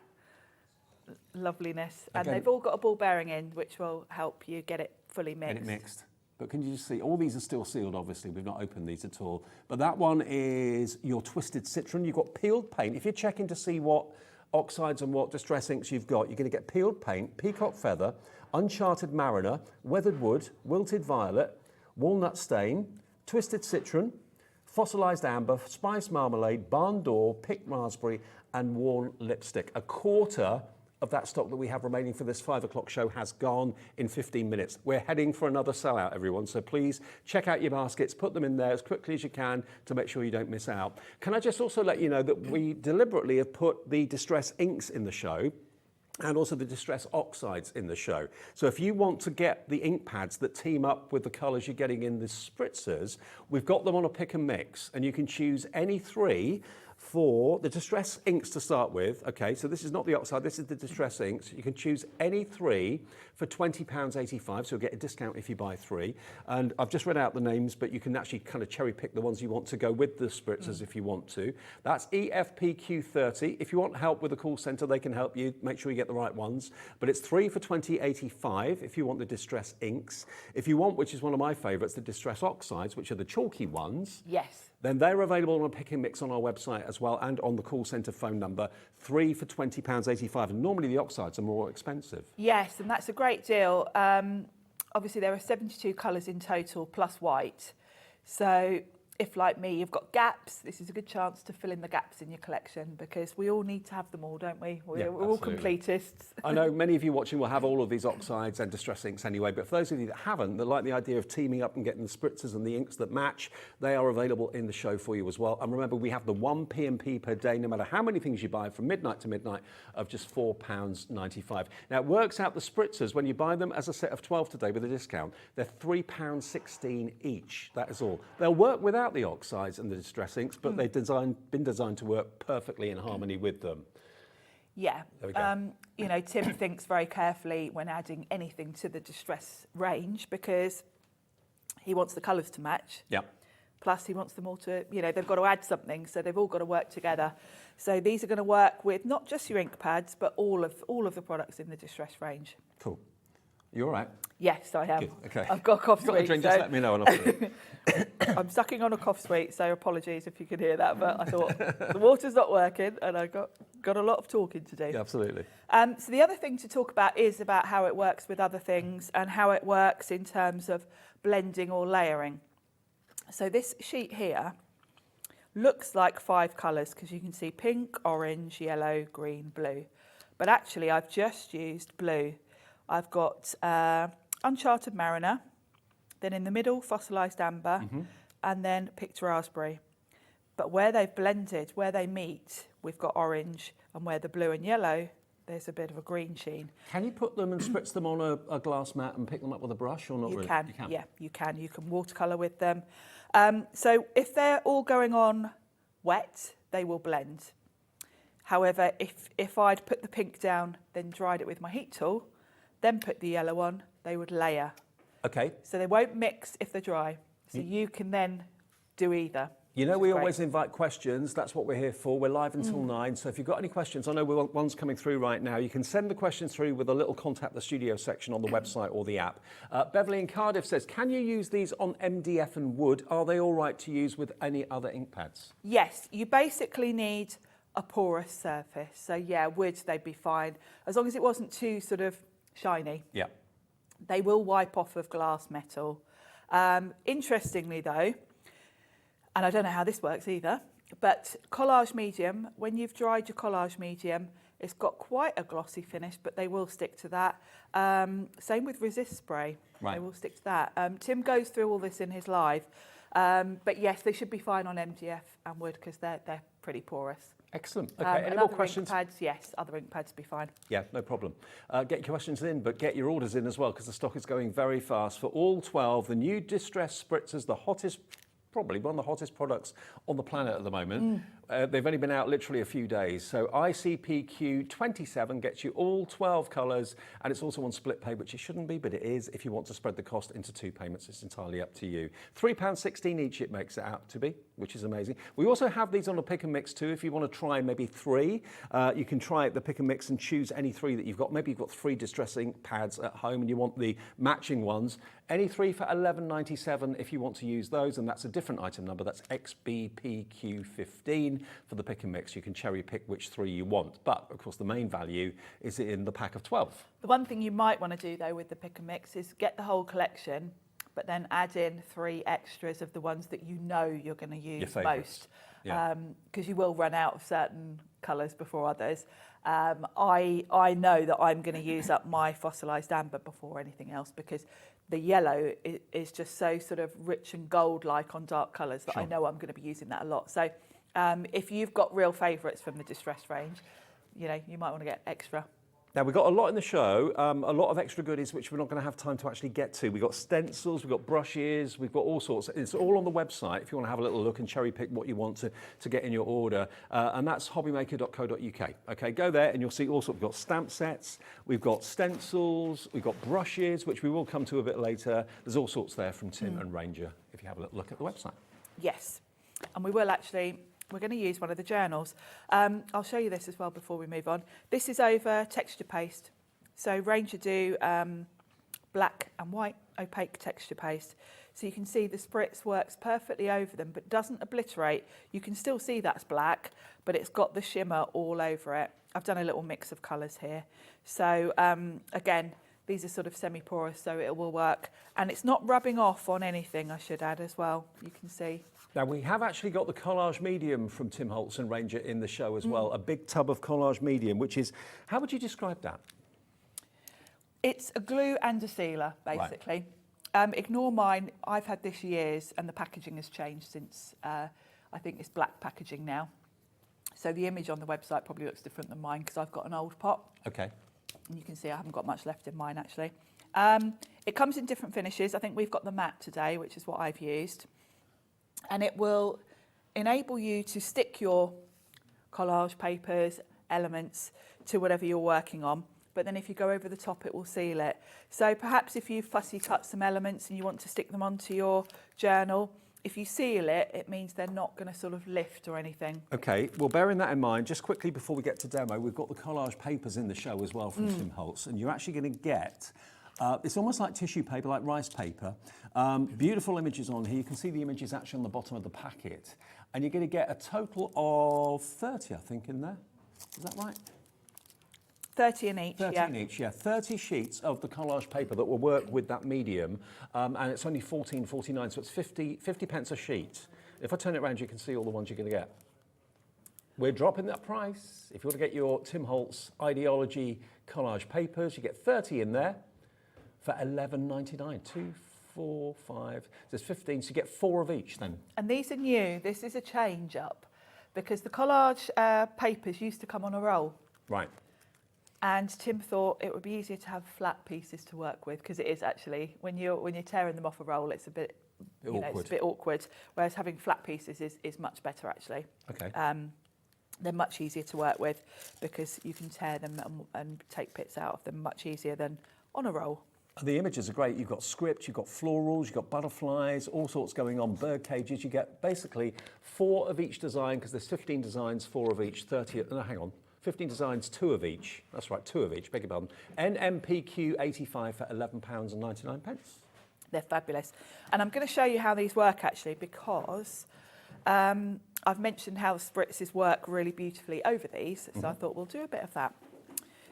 loveliness. And they've all got a ball bearing in, which will help you get it fully mixed.
Get it mixed. But can you just see, all these are still sealed, obviously. We've not opened these at all. But that one is your Twisted Citron. You've got peeled paint. If you're checking to see what oxides and what Distress inks you've got, you're going to get peeled paint, peacock feather, uncharted mariner, weathered wood, wilted violet, walnut stain, Twisted Citron, fossilised amber, spice marmalade, barn door, picked raspberry, and worn lipstick. A quarter of that stock that we have remaining for this 5 o'clock show has gone in 15 minutes. We're heading for another sellout, everyone, so please check out your baskets, put them in there as quickly as you can to make sure you don't miss out. Can I just also let you know that we deliberately have put the Distress inks in the show and also the Distress oxides in the show. So if you want to get the ink pads that team up with the colours you're getting in the spritzers, we've got them on a pick and mix, and you can choose any 3 for the Distress inks to start with. Okay, so this is not the oxide, this is the Distress inks. You can choose any 3 for £20.85, so you'll get a discount if you buy 3. And I've just read out the names, but you can actually kind of cherry pick the ones you want to go with the spritzers if you want to. That's EFPQ30. If you want help with the call centre, they can help you. Make sure you get the right ones. But it's 3 for £20.85 if you want the Distress inks. If you want, which is one of my favourites, the Distress oxides, which are the chalky ones.
Yes.
Then they're available on a pick and mix on our website as well, and on the call centre phone number, 3 for £20.85. And normally the oxides are more expensive.
Yes, and that's a great deal. Obviously, there are 72 colours in total, plus white. So if, like me, you've got gaps, this is a good chance to fill in the gaps in your collection, because we all need to have them all, don't we? We're all completists.
I know many of you watching will have all of these oxides and Distress inks anyway, but for those of you that haven't, that like the idea of teaming up and getting the spritzers and the inks that match, they are available in the show for you as well. And remember, we have the 1 P&P per day, no matter how many things you buy, from midnight to midnight, of just £4.95. Now, it works out the spritzers, when you buy them as a set of 12 today with a discount, they're £3.16 each. That is all. They'll work without the oxides and the Distress inks, but they've been designed to work perfectly in harmony with them.
Yeah.
There we go.
You know, Tim thinks very carefully when adding anything to the Distress range, because he wants the colours to match.
Yeah.
Plus, he wants them all to, you know, they've got to add something, so they've all got to work together. So these are going to work with not just your ink pads, but all of the products in the Distress range.
Cool. You all right?
Yes, I am.
Good. Okay.
I've got a cough
Got a
sweet.
drink, just let me know. And I'll put it.
I'm sucking on a cough sweet, so apologies if you can hear that, but I thought the water's not working and I got a lot of talking to do.
Yeah, absolutely.
So the other thing to talk about is about how it works with other things and how it works in terms of blending or layering. So this sheet here looks like 5 colours, because you can see pink, orange, yellow, green, blue. But actually I've just used blue. I've got uncharted mariner, then in the middle fossilised amber, and then picked raspberry. But where they've blended, where they meet, we've got orange, and where the blue and yellow, there's a bit of a green sheen.
Can you put them and spritz them on a glass mat and pick them up with a brush, or not really?
You can. Yeah, you can. You can watercolour with them. So if they're all going on wet, they will blend. However, if I'd put the pink down, then dried it with my heat tool, then put the yellow on, they would layer.
Okay.
So they won't mix if they're dry. So you can then do either.
You know, we always invite questions. That's what we're here for. We're live until 9. So if you've got any questions, I know one's coming through right now. You can send the questions through with a little contact the studio section on the website or the app. Beverly in Cardiff says, can you use these on MDF and wood? Are they all right to use with any other ink pads?
Yes, you basically need a porous surface. So yeah, wood, they'd be fine. As long as it wasn't too sort of shiny.
Yeah.
They will wipe off of glass metal. Interestingly though, and I don't know how this works either, but collage medium, when you've dried your collage medium, it's got quite a glossy finish, but they will stick to that. Same with resist spray.
Right.
They will stick to that. Tim goes through all this in his live, but yes, they should be fine on MDF and wood because they're pretty porous.
Excellent. Okay, any more questions?
Ink pads, yes, other ink pads be fine.
Yeah, no problem. Get your questions in, but get your orders in as well because the stock is going very fast. For all 12, the new Distress Spritzers, the hottest, probably one of the hottest products on the planet at the moment. They've only been out literally a few days. So ICPQ 27 gets you all 12 colours, and it's also on split pay, which it shouldn't be, but it is. If you want to spread the cost into 2 payments, it's entirely up to you. £3.16 each it makes it out to be, which is amazing. We also have these on a pick and mix too. If you want to try maybe 3, you can try the pick and mix and choose any 3 that you've got. Maybe you've got 3 Distress ink pads at home and you want the matching ones. Any 3 for £11.97 if you want to use those, and that's a different item number. That's XBPQ15 for the pick and mix. You can cherry pick which 3 you want, but of course the main value is in the pack of 12.
The one thing you might want to do though with the pick and mix is get the whole collection, but then add in 3 extras of the ones that you know you're going to use most, because you will run out of certain colours before others. I know that I'm going to use up my fossilised amber before anything else because the yellow is just so sort of rich and gold-like on dark colours that I know I'm going to be using that a lot. So if you've got real favourites from the Distress range, you know, you might want to get extra.
Now, we've got a lot in the show, a lot of extra goodies which we're not going to have time to actually get to. We've got stencils, we've got brushes, we've got all sorts. It's all on the website if you want to have a little look and cherry pick what you want to get in your order. And that's hobbymaker.co.uk. Okay, go there and you'll see all sorts. We've got stamp sets, we've got stencils, we've got brushes, which we will come to a bit later. There's all sorts there from Tim and Ranger if you have a little look at the website.
Yes, and we will actually... We're going to use one of the journals. I'll show you this as well before we move on. This is over texture paste. So Ranger do black and white opaque texture paste. So you can see the spritz works perfectly over them, but doesn't obliterate. You can still see that's black, but it's got the shimmer all over it. I've done a little mix of colours here. So again, these are sort of semi-porous, so it will work. And it's not rubbing off on anything, I should add as well. You can see.
Now, we have actually got the collage medium from Tim Holtz and Ranger in the show as well, a big tub of collage medium, which is, how would you describe that?
It's a glue and a sealer, basically. Right. Ignore mine. I've had this years, and the packaging has changed since, I think it's black packaging now. So the image on the website probably looks different than mine because I've got an old pot.
Okay.
And you can see I haven't got much left in mine, actually. It comes in different finishes. I think we've got the matte today, which is what I've used. And it will enable you to stick your collage papers, elements to whatever you're working on. But then if you go over the top, it will seal it. So perhaps if you fussy cut some elements and you want to stick them onto your journal, if you seal it, it means they're not going to sort of lift or anything. Okay, well, bearing that in mind, just quickly before we get to demo, we've got the collage papers in the show as well from Tim Holtz, and you're actually going to get... it's almost like tissue paper, like rice paper. Beautiful images on here. You can see the images actually on the bottom of the packet. And you're going to get a total of 30, I think, in there. Is that right? 30 in each, 30 in each, yeah. 30 sheets of the collage paper that will work with that medium. And it's only £14.49, so it's 50 pence a sheet. If I turn it around, you can see all the ones you're going to get. We're dropping that price. If you want to get your Tim Holtz Ideology collage papers, you get 30 in there. For £11.99, 2, 4, 5, there's 15, so you get 4 of each then. And these are new, this is a change up, because the collage papers used to come on a roll. Right. And Tim thought it would be easier to have flat pieces to work with, because it is actually, when you're tearing them off a roll, it's a bit, it's a bit awkward, whereas having flat pieces is much better actually. Okay. They're much easier to work with because you can tear them and take bits out of them much easier than on a roll.
The images are great. You've got script, you've got florals, you've got butterflies, all sorts going on, bird cages. You get basically 4 of each design, because there's 15 designs, 4 of each, 15 designs, 2 of each. That's right, 2 of each, beg your pardon. NMPQ 85 for £11.99.
They're fabulous. And I'm going to show you how these work actually, because I've mentioned how the spritzes work really beautifully over these. So I thought we'll do a bit of that.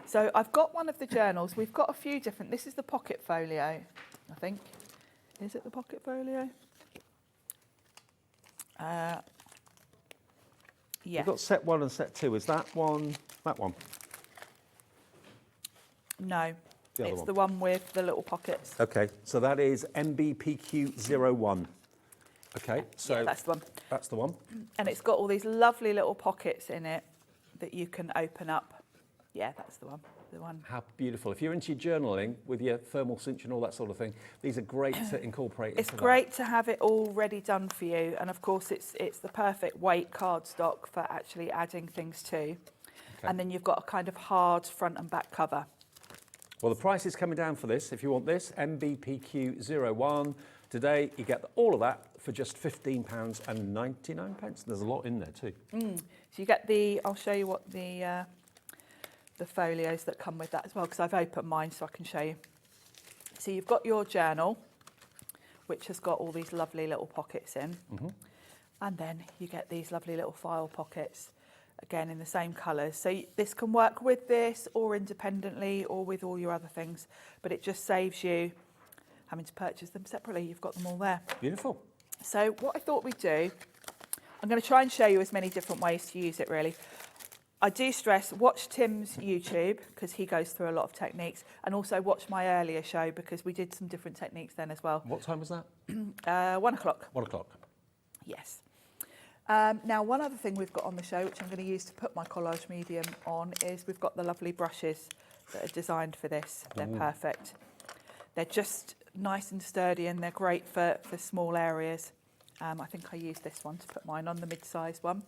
So I've got one of the journals. We've got a few different. This is the pocket folio, I think. Is it the pocket folio? Yeah.
We've got set 1 and set 2. Is that one? That one?
No, it's
one.
the one with the little pockets.
Okay, so that is MBPQ01. Okay, so
yeah, that's the one.
That's the one.
And it's got all these lovely little pockets in it that you can open up. Yeah, that's the one. The one.
How beautiful. If you're into your journaling with your thermal cinch and all that sort of thing, these are great to incorporate
It's
into
great to have it all ready done for you. And of course, it's the perfect weight cardstock for actually adding things to. Okay. And then you've got a kind of hard front and back cover.
Well, the price is coming down for this. If you want this, MBPQ01, today you get all of that for just £15.99. There's a lot in there too.
So you get I'll show you what the folios that come with that as well, because I've opened mine so I can show you. So you've got your journal, which has got all these lovely little pockets in. And then you get these lovely little file pockets, again in the same colours. So this can work with this or independently or with all your other things, but it just saves you having to purchase them separately. You've got them all there.
Beautiful.
So what I thought we'd do, I'm going to try and show you as many different ways to use it really. I do stress, watch Tim's YouTube, because he goes through a lot of techniques, and also watch my earlier show, because we did some different techniques then as well.
What time was that?
1 o'clock.
1 o'clock.
Yes. Now, one other thing we've got on the show, which I'm going to use to put my collage medium on, is we've got the lovely brushes that are designed for this. They're perfect. They're just nice and sturdy, and they're great for small areas. I think I used this one to put mine on, the mid-sized one.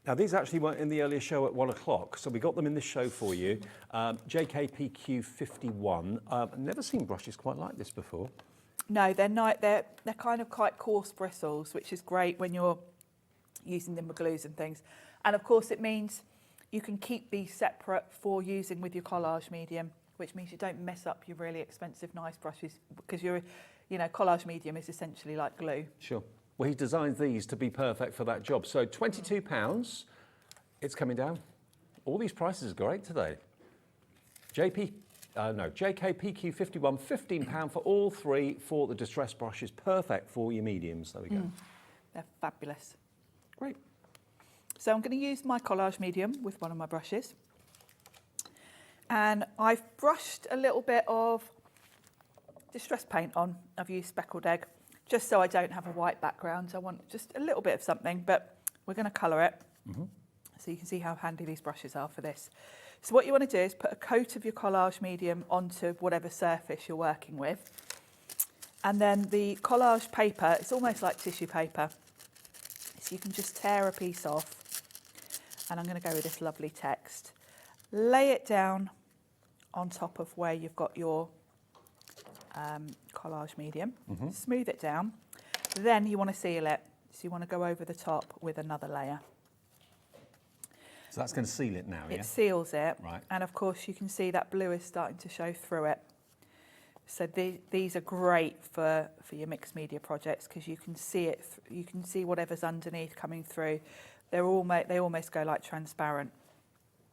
Now, these actually weren't in the earlier show at 1 o'clock, so we got them in this show for you. JKPQ51. I've never seen brushes quite like this before.
No, they're kind of quite coarse bristles, which is great when you're using them with glues and things. And of course, it means you can keep these separate for using with your collage medium, which means you don't mess up your really expensive, nice brushes, because collage medium is essentially like glue.
Sure. Well, he designed these to be perfect for that job. So £22, it's coming down. All these prices are great today. JKPQ51, £15 for all 3 for the distress brushes. Perfect for your mediums. There we go.
They're fabulous.
Great.
So I'm going to use my collage medium with one of my brushes. And I've brushed a little bit of distress paint on. I've used speckled egg, just so I don't have a white background. I want just a little bit of something, but we're going to colour it. So you can see how handy these brushes are for this. So what you want to do is put a coat of your collage medium onto whatever surface you're working with. And then the collage paper, it's almost like tissue paper. So you can just tear a piece off. And I'm going to go with this lovely text. Lay it down on top of where you've got your collage medium. Smooth it down. Then you want to seal it. So you want to go over the top with another layer.
So that's going to seal it now, yeah?
It seals it.
Right.
And of course you can see that blue is starting to show through it. So these are great for your mixed media projects, because you can see it. You can see whatever's underneath coming through. They almost go like transparent.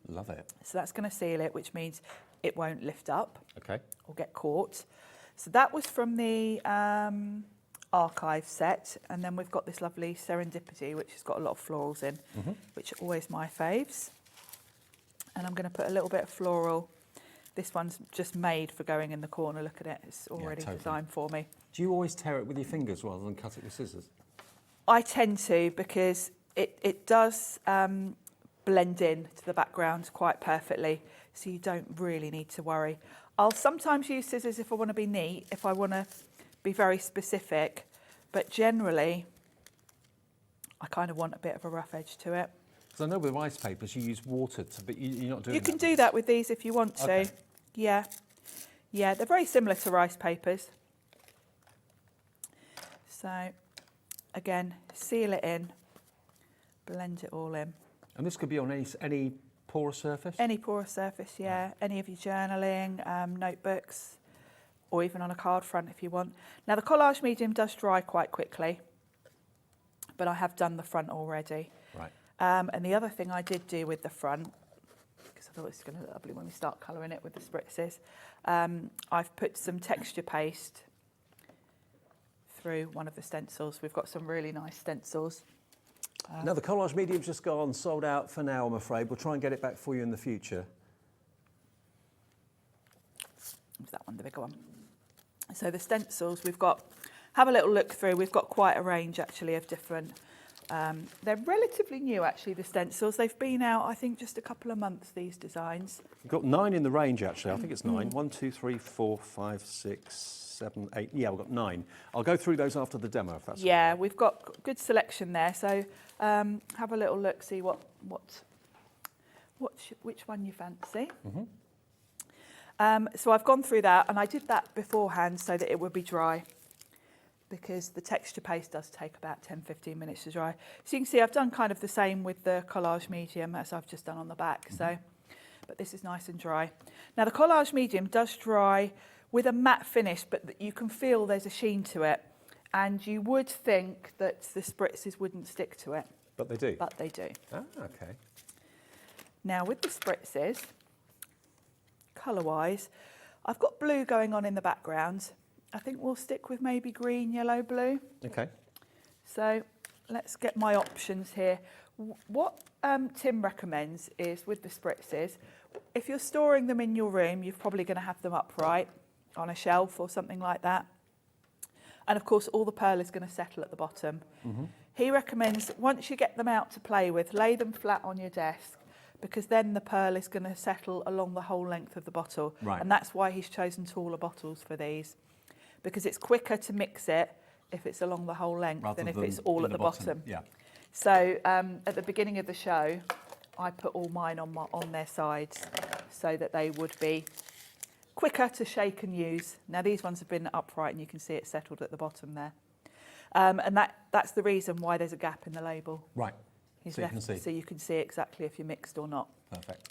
Love it.
So that's going to seal it, which means it won't lift up or get caught. So that was from the archive set. And then we've got this lovely Serendipity, which has got a lot of florals in, which are always my faves. And I'm going to put a little bit of floral. This one's just made for going in the corner. Look at it. It's already designed for me.
Do you always tear it with your fingers rather than cut it with scissors?
I tend to, because it does blend in to the background quite perfectly, so you don't really need to worry. I'll sometimes use scissors if I want to be neat, if I want to be very specific, but generally I kind of want a bit of a rough edge to it.
Because I know with rice papers you use water, but you're not doing that.
You can do that with these if you want to.
Okay.
Yeah. Yeah, they're very similar to rice papers. So, again, seal it in, blend it all in.
And this could be on any porous surface?
Any porous surface, yeah. Any of your journaling, notebooks, or even on a card front if you want. Now, the collage medium does dry quite quickly, but I have done the front already.
Right.
And the other thing I did do with the front, because I thought it's going to look lovely when we start colouring it with the spritzes, I've put some texture paste through one of the stencils. We've got some really nice stencils.
Now, the collage medium's just gone sold out for now, I'm afraid. We'll try and get it back for you in the future.
Is that one, the bigger one? So the stencils, we've got, have a little look through. We've got quite a range, actually, of different. They're relatively new, actually, the stencils. They've been out, I think, just a couple of months, these designs.
We've got 9 in the range, actually. I think it's 9. 1, 2, 3, 4, 5, 6, 7, 8. Yeah, we've got 9. I'll go through those after the demo, if that's all right.
We've got good selection there. So have a little look, see which one you fancy. So I've gone through that, and I did that beforehand so that it would be dry, because the texture paste does take about 10-15 minutes to dry. So you can see I've done kind of the same with the collage medium as I've just done on the back. So, but this is nice and dry. Now the collage medium does dry with a matte finish, but you can feel there's a sheen to it, and you would think that the spritzes wouldn't stick to it.
But they do?
But they do.
Ah, okay.
Now with the spritzes, colour-wise, I've got blue going on in the background. I think we'll stick with maybe green, yellow, blue.
Okay.
So let's get my options here. What Tim recommends is with the spritzes, if you're storing them in your room, you're probably going to have them upright on a shelf or something like that. And of course, all the pearl is going to settle at the bottom. He recommends, once you get them out to play with, lay them flat on your desk, because then the pearl is going to settle along the whole length of the bottle.
Right.
And that's why he's chosen taller bottles for these, because it's quicker to mix it if it's along the whole length than if it's all at the bottom.
Yeah.
So at the beginning of the show, I put all mine on their sides so that they would be quicker to shake and use. Now these ones have been upright, and you can see it settled at the bottom there. And that's the reason why there's a gap in the label.
Right.
He's
So you can see.
So you can see exactly if you're mixed or not.
Perfect.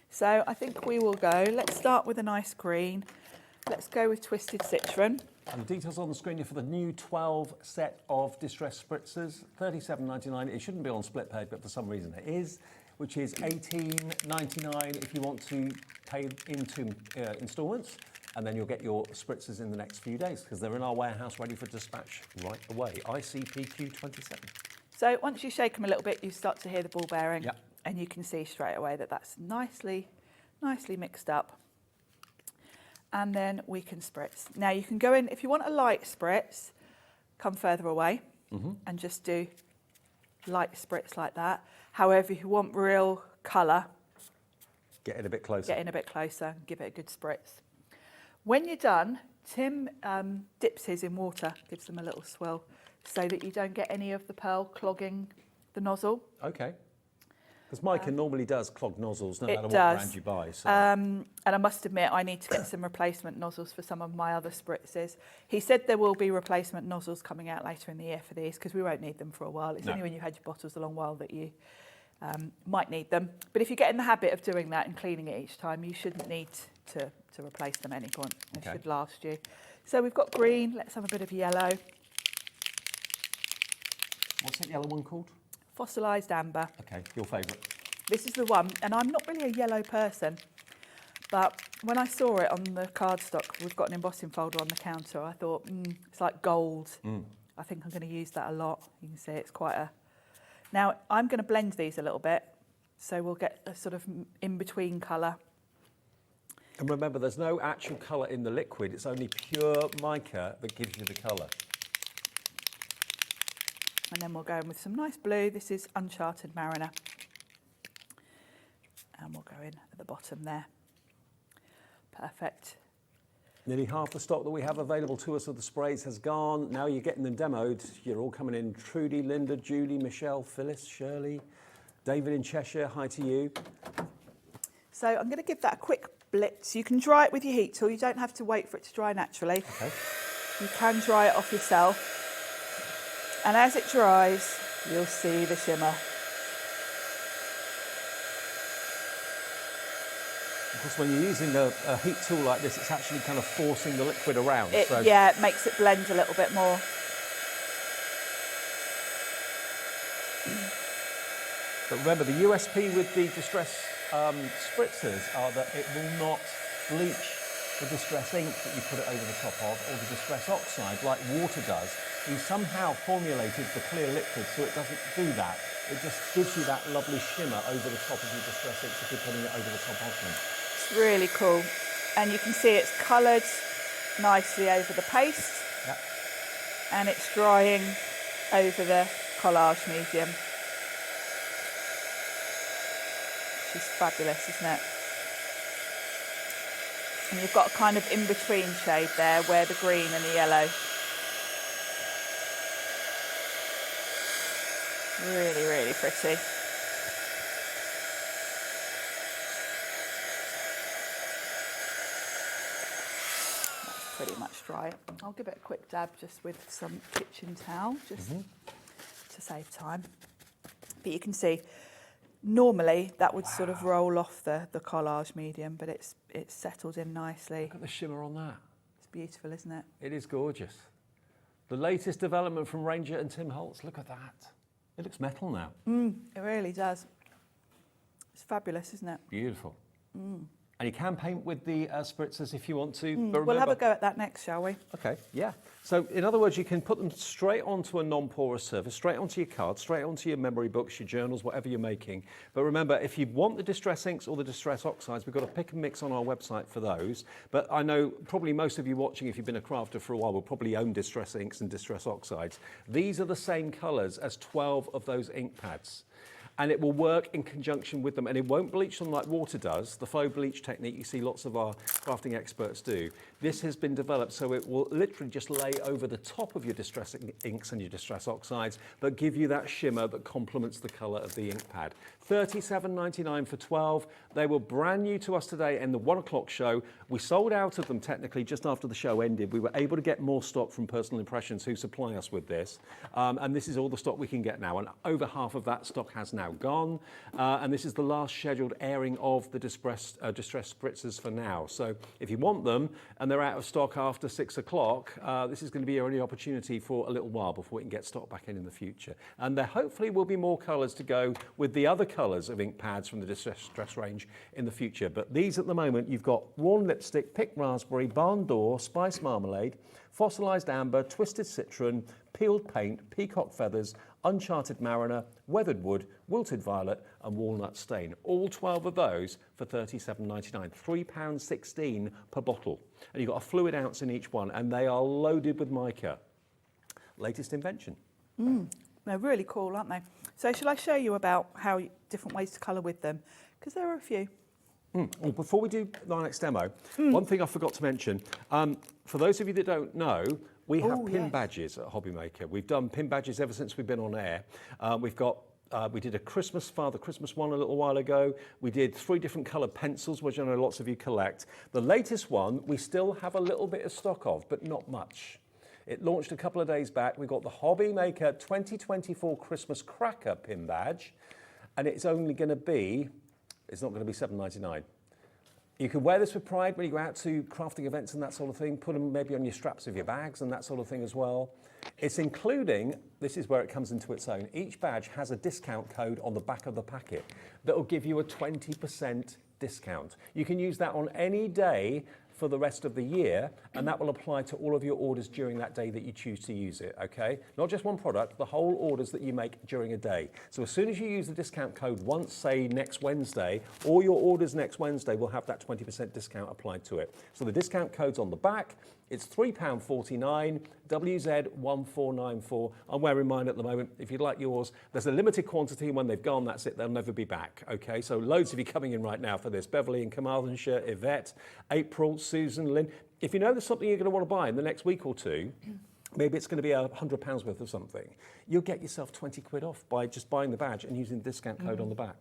So I think we will go. Let's start with a nice green. Let's go with Twisted Citron.
And the details on the screen are for the new 12 set of Distress Spritzers, $37.99. It shouldn't be on split pay, but for some reason it is, which is $18.99 if you want to pay into instalments. And then you'll get your spritzers in the next few days, because they're in our warehouse ready for dispatch right away. ICPQ27.
So once you shake them a little bit, you start to hear the ball bearing.
Yep.
And you can see straight away that that's nicely mixed up. And then we can spritz. Now you can go in, if you want a light spritz, come further away and just do light spritz like that. However, if you want real colour,
Get in a bit closer.
get in a bit closer and give it a good spritz. When you're done, Tim dips his in water, gives them a little swirl, so that you don't get any of the pearl clogging the nozzle.
Okay. Because Micah normally does clog nozzles no matter what
does.
brand you buy. So.
And I must admit, I need to get some replacement nozzles for some of my other spritzes. He said there will be replacement nozzles coming out later in the year for these, because we won't need them for a while. It's only when you've had your bottles a long while that you might need them. But if you get in the habit of doing that and cleaning it each time, you shouldn't need to replace them at any point. They should last you. So we've got green. Let's have a bit of yellow.
What's that yellow one called?
Fossilised amber.
Okay, your favourite.
This is the one, and I'm not really a yellow person, but when I saw it on the cardstock, we've got an embossing folder on the counter, I thought, it's like gold. I think I'm going to use that a lot. You can see it's quite a... Now, I'm going to blend these a little bit, so we'll get a sort of in-between colour.
And remember, there's no actual colour in the liquid. It's only pure mica that gives you the colour.
And then we'll go in with some nice blue. This is Uncharted Mariner. And we'll go in at the bottom there. Perfect.
Nearly half the stock that we have available to us of the sprays has gone. Now you're getting them demoed. You're all coming in. Trudy, Linda, Julie, Michelle, Phyllis, Shirley, David in Cheshire, hi to you.
So I'm going to give that a quick blitz. You can dry it with your heat tool. You don't have to wait for it to dry naturally.
Okay.
You can dry it off yourself. And as it dries, you'll see the shimmer.
Of course, when you're using a heat tool like this, it's actually kind of forcing the liquid around.
Yeah, it makes it blend a little bit more.
But remember, the USP with the Distress spritzers are that it will not bleach the Distress ink that you put it over the top of, or the Distress oxide like water does. You somehow formulated the clear liquid so it doesn't do that. It just gives you that lovely shimmer over the top of your Distress inks if you're putting it over the top of them.
It's really cool. And you can see it's coloured nicely over the paste.
Yep.
And it's drying over the collage medium. Which is fabulous, isn't it? And you've got a kind of in-between shade there where the green and the yellow. Really, really pretty. That's pretty much dry. I'll give it a quick dab just with some kitchen towel, just to save time. But you can see, normally that would sort of roll off the collage medium, but it's settled in nicely.
Look at the shimmer on that.
It's beautiful, isn't it?
It is gorgeous. The latest development from Ranger and Tim Holtz, look at that. It looks metal now.
It really does. It's fabulous, isn't it?
Beautiful. And you can paint with the spritzers if you want to. But
We'll have
remember,
a go at that next, shall we?
Okay, yeah. So in other words, you can put them straight onto a non-porous surface, straight onto your cards, straight onto your memory books, your journals, whatever you're making. But remember, if you want the Distress inks or the Distress oxides, we've got a pick and mix on our website for those. But I know probably most of you watching, if you've been a crafter for a while, will probably own Distress inks and Distress oxides. These are the same colours as 12 of those ink pads. And it will work in conjunction with them, and it won't bleach them like water does, the faux bleach technique you see lots of our crafting experts do. This has been developed so it will literally just lay over the top of your Distress inks and your Distress oxides, but give you that shimmer that complements the colour of the ink pad. $37.99 for 12. They were brand new to us today in the 1 o'clock show. We sold out of them technically just after the show ended. We were able to get more stock from Personal Impressions, who supply us with this. And this is all the stock we can get now. And over half of that stock has now gone. And this is the last scheduled airing of the Distress Spritzers for now. So if you want them and they're out of stock after 6 o'clock, this is going to be your only opportunity for a little while before we can get stock back in the future. And there hopefully will be more colours to go with the other colours of ink pads from the Distress range in the future. But these at the moment, you've got Worn Lipstick, Picked Raspberry, Barn Door, Spice Marmalade, Fossilised Amber, Twisted Citron, Peeled Paint, Peacock Feathers, Uncharted Mariner, Weathered Wood, Wilted Violet and Walnut Stain. All 12 of those for $37.99, £3.16 per bottle. And you've got a fluid ounce in each one, and they are loaded with mica. Latest invention.
They're really cool, aren't they? So shall I show you about how different ways to colour with them? Because there are a few.
Well, before we do the next demo, one thing I forgot to mention, for those of you that don't know, we have pin badges at Hobbymaker. We've done pin badges ever since we've been on air. We did a Father Christmas one a little while ago. We did 3 different coloured pencils, which I know lots of you collect. The latest one, we still have a little bit of stock of, but not much. It launched a couple of days back. We got the Hobbymaker 2024 Christmas Cracker pin badge, and it's only going to be, it's not going to be $7.99. You can wear this with pride when you go out to crafting events and that sort of thing. Put them maybe on your straps of your bags and that sort of thing as well. It's including, this is where it comes into its own, each badge has a discount code on the back of the packet that will give you a 20% discount. You can use that on any day for the rest of the year, and that will apply to all of your orders during that day that you choose to use it, okay? Not just one product, the whole orders that you make during a day. So as soon as you use the discount code once, say next Wednesday, all your orders next Wednesday will have that 20% discount applied to it. So the discount code's on the back. It's £3.49, WZ1494. I'm wearing mine at the moment. If you'd like yours, there's a limited quantity, and when they've gone, that's it. They'll never be back, okay? So loads of you coming in right now for this. Beverly in Carmarthenshire, Yvette, April, Susan, Lynn. If you know there's something you're going to want to buy in the next week or two, maybe it's going to be £100 worth of something, you'll get yourself 20 quid off by just buying the badge and using the discount code on the back.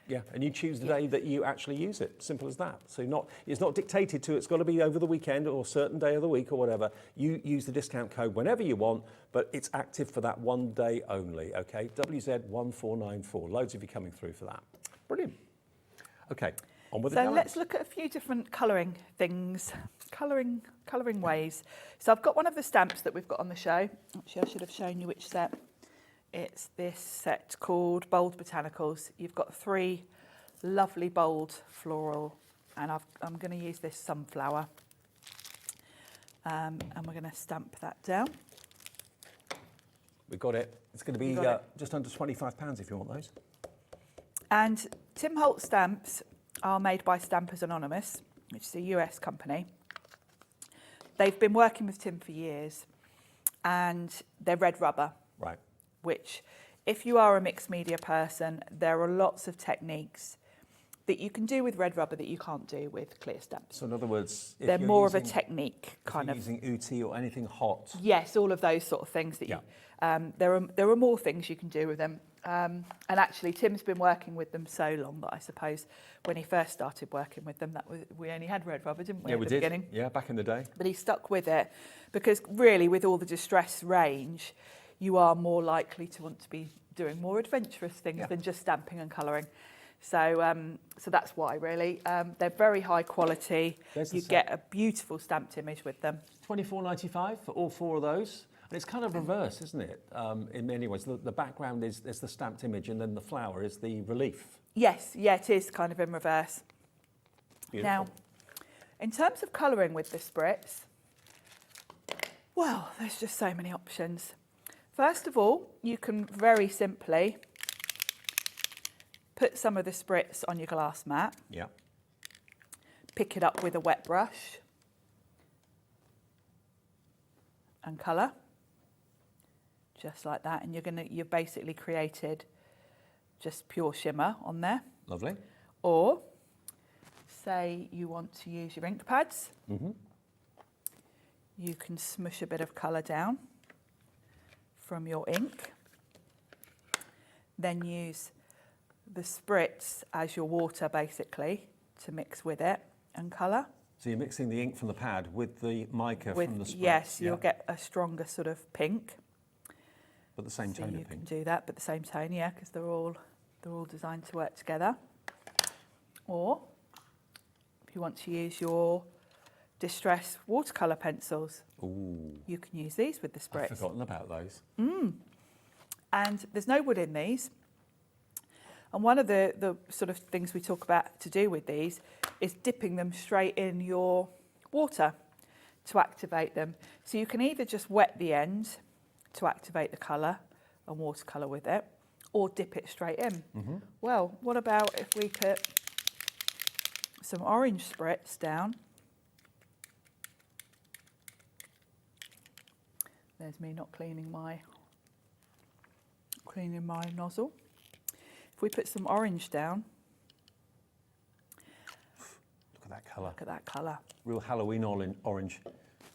Yeah, and you choose the day that you actually use it. Simple as that. So it's not dictated to, it's got to be over the weekend or a certain day of the week or whatever. You use the discount code whenever you want, but it's active for that one day only, okay? WZ1494. Loads of you coming through for that. Brilliant. Okay, on with the
So let's look at a few different colouring things, colouring ways. So I've got one of the stamps that we've got on the show. Actually, I should have shown you which set. It's this set called Bold Botanicals. You've got 3 lovely bold floral, and I'm going to use this sunflower. And we're going to stamp that down.
We've got it. It's going to be just under £25 if you want those.
And Tim Holtz stamps are made by Stampers Anonymous, which is a US company. They've been working with Tim for years, and they're red rubber.
Right.
Which, if you are a mixed media person, there are lots of techniques that you can do with red rubber that you can't do with clear stamps.
So in other words, if
they're
you're
more
using,
of a technique kind of.
using UT or anything hot.
Yes, all of those sort of things that you. There are more things you can do with them. And actually, Tim's been working with them so long that I suppose when he first started working with them, we only had red rubber, didn't we?
Yeah,
at the beginning?
Yeah, back in the day.
But he stuck with it because really, with all the distress range, you are more likely to want to be doing more adventurous things than just stamping and colouring. So that's why, really. They're very high quality. You get a beautiful stamped image with them.
£24.95 for all 4 of those. And it's kind of reverse, isn't it? In many ways, the background is the stamped image, and then the flower is the relief.
Yes, yeah, it is kind of in reverse.
Beautiful.
Now, in terms of colouring with the spritz, well, there's just so many options. First of all, you can very simply put some of the spritz on your glass mat.
Yeah.
Pick it up with a wet brush and colour, just like that. And you've basically created just pure shimmer on there.
Lovely.
Or say you want to use your ink pads.
Mm-hmm.
You can smush a bit of colour down from your ink, then use the spritz as your water basically to mix with it and colour.
So you're mixing the ink from the pad with the mica from the spritz?
Yes, you'll get a stronger sort of pink.
But the same tone of pink?
You can do that, but the same tone, yeah, because they're all designed to work together. Or if you want to use your Distress watercolour pencils.
Ooh.
You can use these with the spritz.
I've forgotten about those.
And there's no wood in these. And one of the sort of things we talk about to do with these is dipping them straight in your water to activate them. So you can either just wet the end to activate the colour and watercolour with it, or dip it straight in.
Mm-hmm.
Well, what about if we put some orange spritz down? There's me not cleaning my nozzle. If we put some orange down.
Look at that colour.
Look at that colour.
Real Halloween orange.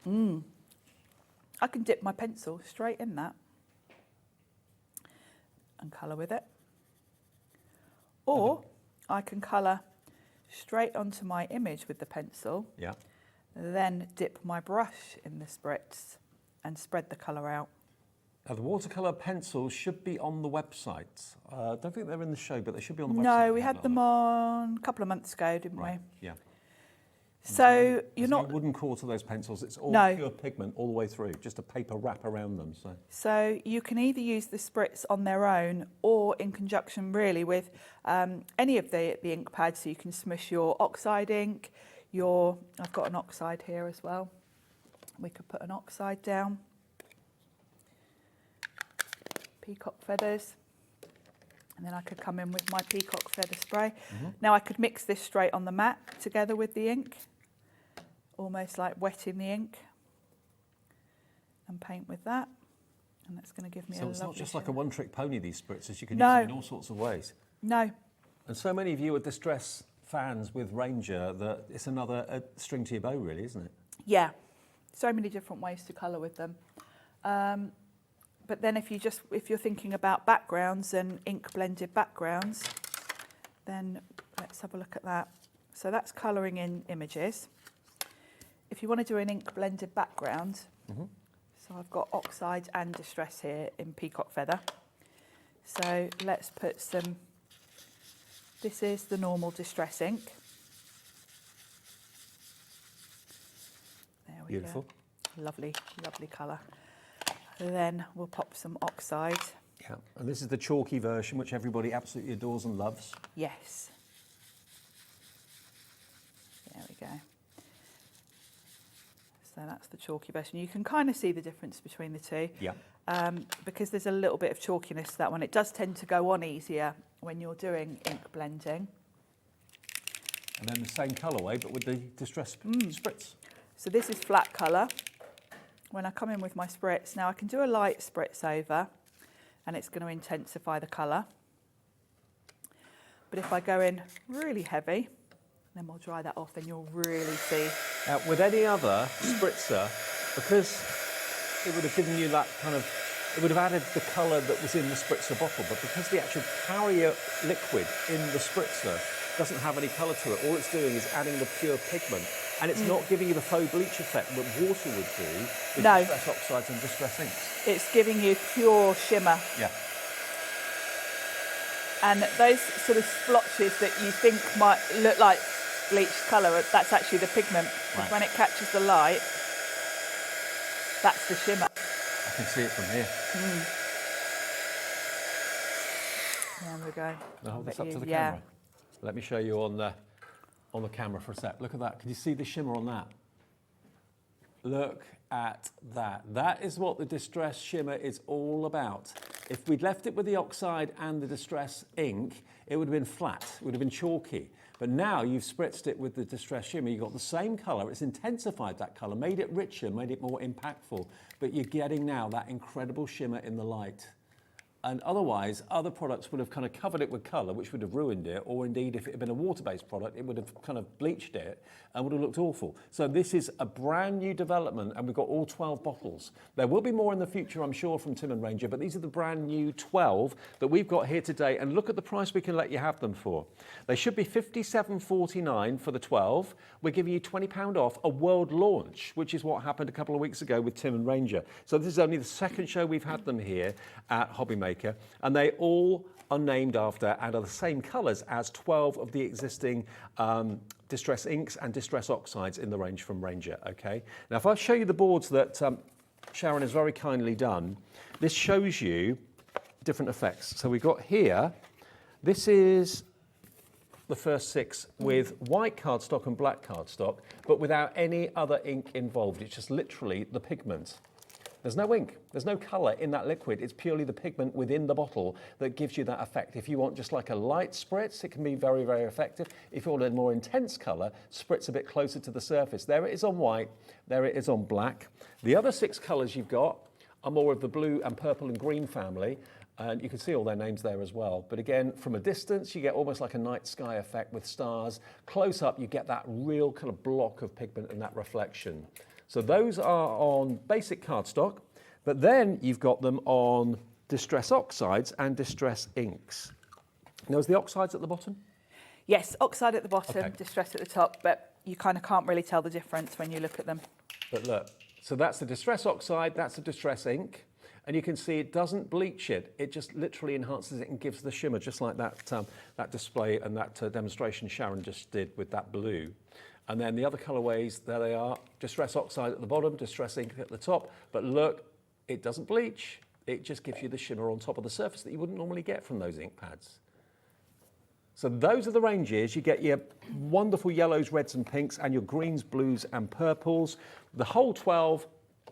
I can dip my pencil straight in that and colour with it. Or I can colour straight onto my image with the pencil.
Yeah.
Then dip my brush in the spritz and spread the colour out.
Now, the watercolour pencils should be on the website. I don't think they're in the show, but they should be on the website.
No, we had them on a couple of months ago, didn't
we?
Yeah.
So you're not... No wooden core to those pencils. It's all
No.
pure pigment all the way through, just a paper wrap around them.
So you can either use the spritz on their own or in conjunction really with any of the ink pads. So you can smush your oxide ink, I've got an oxide here as well. We could put an oxide down. Peacock feathers. And then I could come in with my peacock feather spray. Mm-hmm. Now I could mix this straight on the mat together with the ink, almost like wetting the ink, and paint with that. And that's going to give me a lovely...
So it's not just like a one-trick pony, these spritzers. You can
No.
use them in all sorts of ways.
No.
And so many of you are Distress fans with Ranger that it's another string to your bow, really, isn't it?
Yeah. So many different ways to colour with them. But then if you're thinking about backgrounds and ink blended backgrounds, then let's have a look at that. So that's colouring in images. If you want to do an ink blended background, so I've got oxide and distress here in peacock feather. So let's put some, this is the normal distress ink. There we
Beautiful.
go. Lovely, lovely colour. Then we'll pop some oxide.
Yeah, and this is the chalky version, which everybody absolutely adores and loves.
Yes. There we go. So that's the chalky version. You can kind of see the difference between the two.
Yeah.
Because there's a little bit of chalkiness to that one. It does tend to go on easier when you're doing ink blending.
And then the same colourway, but with the Distress Spritz.
So this is flat colour. When I come in with my spritz, now I can do a light spritz over, and it's going to intensify the colour. But if I go in really heavy, then we'll dry that off, then you'll really see.
With any other spritzer, because it would have given you that kind of, it would have added the colour that was in the spritzer bottle, but because the actual carrier liquid in the spritzer doesn't have any colour to it, all it's doing is adding the pure pigment, and it's not giving you the faux bleach effect that water would do with distress oxides and distress inks.
It's giving you pure shimmer.
Yeah.
And those sort of splotches that you think might look like bleached colour, that's actually the pigment. Right. When it catches the light, that's the shimmer.
I can see it from here.
There we go.
Now hold this up to the camera. Let me show you on the camera for a sec. Look at that. Can you see the shimmer on that? Look at that. That is what the distress shimmer is all about. If we'd left it with the oxide and the distress ink, it would have been flat. It would have been chalky. But now you've spritzed it with the distress shimmer. You've got the same colour. It's intensified that colour, made it richer, made it more impactful. But you're getting now that incredible shimmer in the light. And otherwise, other products would have kind of covered it with colour, which would have ruined it, or indeed, if it had been a water-based product, it would have kind of bleached it and would have looked awful. So this is a brand new development, and we've got all 12 bottles. There will be more in the future, I'm sure, from Tim and Ranger, but these are the brand new 12 that we've got here today, and look at the price we can let you have them for. They should be £57.49 for the 12. We're giving you £20 off a world launch, which is what happened a couple of weeks ago with Tim and Ranger. So this is only the second show we've had them here at Hobby Maker, and they all are named after and are the same colours as 12 of the existing distress inks and distress oxides in the range from Ranger. Okay. Now, if I show you the boards that Sharon has very kindly done, this shows you different effects. So we've got here, this is the first 6 with white cardstock and black cardstock, but without any other ink involved. It's just literally the pigment. There's no ink, there's no colour in that liquid. It's purely the pigment within the bottle that gives you that effect. If you want just like a light spritz, it can be very, very effective. If you want a more intense colour, spritz a bit closer to the surface. There it is on white, there it is on black. The other 6 colours you've got are more of the blue and purple and green family, and you can see all their names there as well. But again, from a distance, you get almost like a night sky effect with stars. Close up, you get that real kind of block of pigment and that reflection. So those are on basic cardstock, but then you've got them on distress oxides and distress inks. Now, is the oxides at the bottom?
Yes, oxide at the bottom,
Okay.
distress at the top, but you kind of can't really tell the difference when you look at them.
But look, so that's the distress oxide, that's the distress ink, and you can see it doesn't bleach it, it just literally enhances it and gives the shimmer, just like that, that display and that demonstration Sharon just did with that blue. And then the other colourways, there they are, distress oxide at the bottom, distress ink at the top. But look, it doesn't bleach. It just gives you the shimmer on top of the surface that you wouldn't normally get from those ink pads. So those are the ranges. You get your wonderful yellows, reds and pinks, and your greens, blues and purples. The whole 12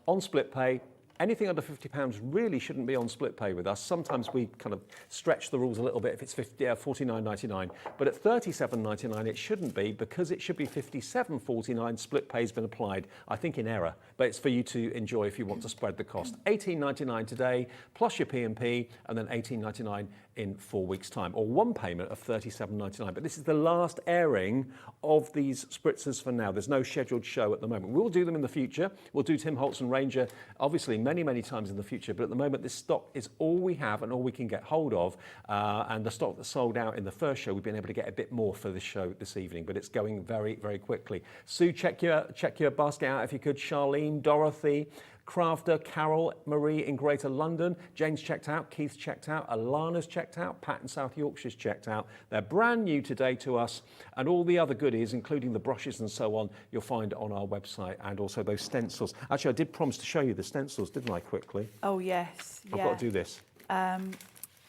on split pay. Anything under £50 really shouldn't be on split pay with us. Sometimes we kind of stretch the rules a little bit if it's $49.99. But at $37.99 it shouldn't be, because it should be $57.49. Split pay's been applied, I think in error. But it's for you to enjoy if you want to spread the cost. $18.99 today, plus your P&P, and then $18.99 in 4 weeks' time, or one payment of $37.99. But this is the last airing of these spritzers for now. There's no scheduled show at the moment. We'll do them in the future. We'll do Tim Holtz and Ranger, obviously, many, many times in the future. But at the moment, this stock is all we have and all we can get hold of. And the stock that sold out in the first show, we've been able to get a bit more for this show this evening. But it's going very, very quickly. Sue, check your basket out if you could. Charlene, Dorothy, Crafter, Carol, Marie in Greater London, Jane's checked out, Keith's checked out, Alana's checked out, Pat in South Yorkshire's checked out. They're brand new today to us, and all the other goodies, including the brushes and so on, you'll find on our website, and also those stencils. Actually, I did promise to show you the stencils, didn't I, quickly?
Oh, yes.
I've got to do this.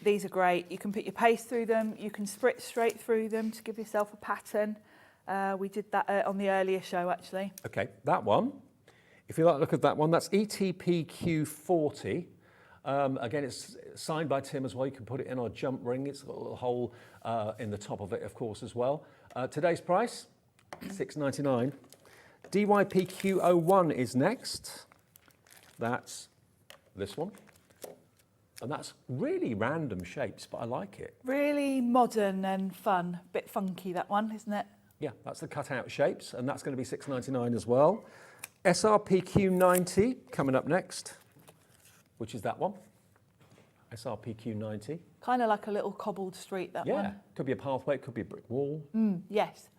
These are great. You can put your paste through them, you can spritz straight through them to give yourself a pattern. We did that on the earlier show, actually.
Okay, that one. If you like the look of that one, that's ETPQ40. Again, it's signed by Tim as well. You can put it in our jump ring. It's got a little hole in the top of it, of course, as well. Today's price, $6.99. DYPQ01 is next. That's this one. And that's really random shapes, but I like it.
Really modern and fun. Bit funky, that one, isn't it?
Yeah, that's the cutout shapes, and that's going to be $6.99 as well. SRPQ90 coming up next, which is that one. SRPQ90.
Kind of like a little cobbled street, that one.
Yeah, could be a pathway, it could be a brick wall.
Yes.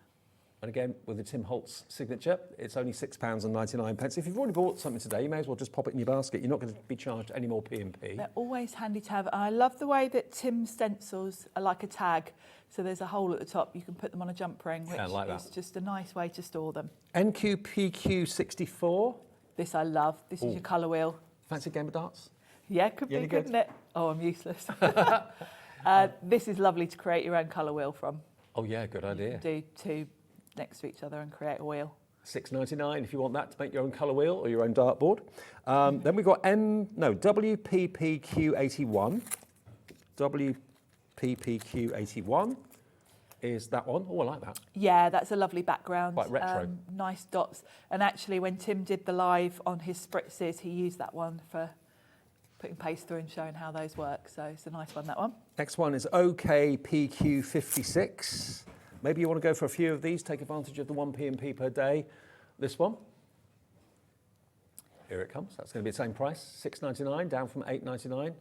And again, with the Tim Holtz signature, it's only £6.99. If you've already bought something today, you may as well just pop it in your basket. You're not going to be charged any more P&P.
They're always handy to have. I love the way that Tim's stencils are like a tag. So there's a hole at the top. You can put them on a jump ring, which is just a nice way to store them.
NQPQ64.
This I love. This is your colour wheel.
Fancy a game of darts?
Yeah, could be, couldn't it? Oh, I'm useless. This is lovely to create your own colour wheel from.
Oh, yeah, good idea.
Do two next to each other and create a wheel.
$6.99 if you want that to make your own colour wheel or your own dartboard. Then we've got WPPQ81. WPPQ81 is that one. Oh, I like that.
Yeah, that's a lovely background.
Quite retro.
Nice dots. And actually, when Tim did the live on his spritzes, he used that one for putting paste through and showing how those work. So it's a nice one, that one.
Next one is OKPQ56. Maybe you want to go for a few of these, take advantage of the 1 P&P per day. This one. Here it comes. That's going to be the same price, $6.99, down from $8.99.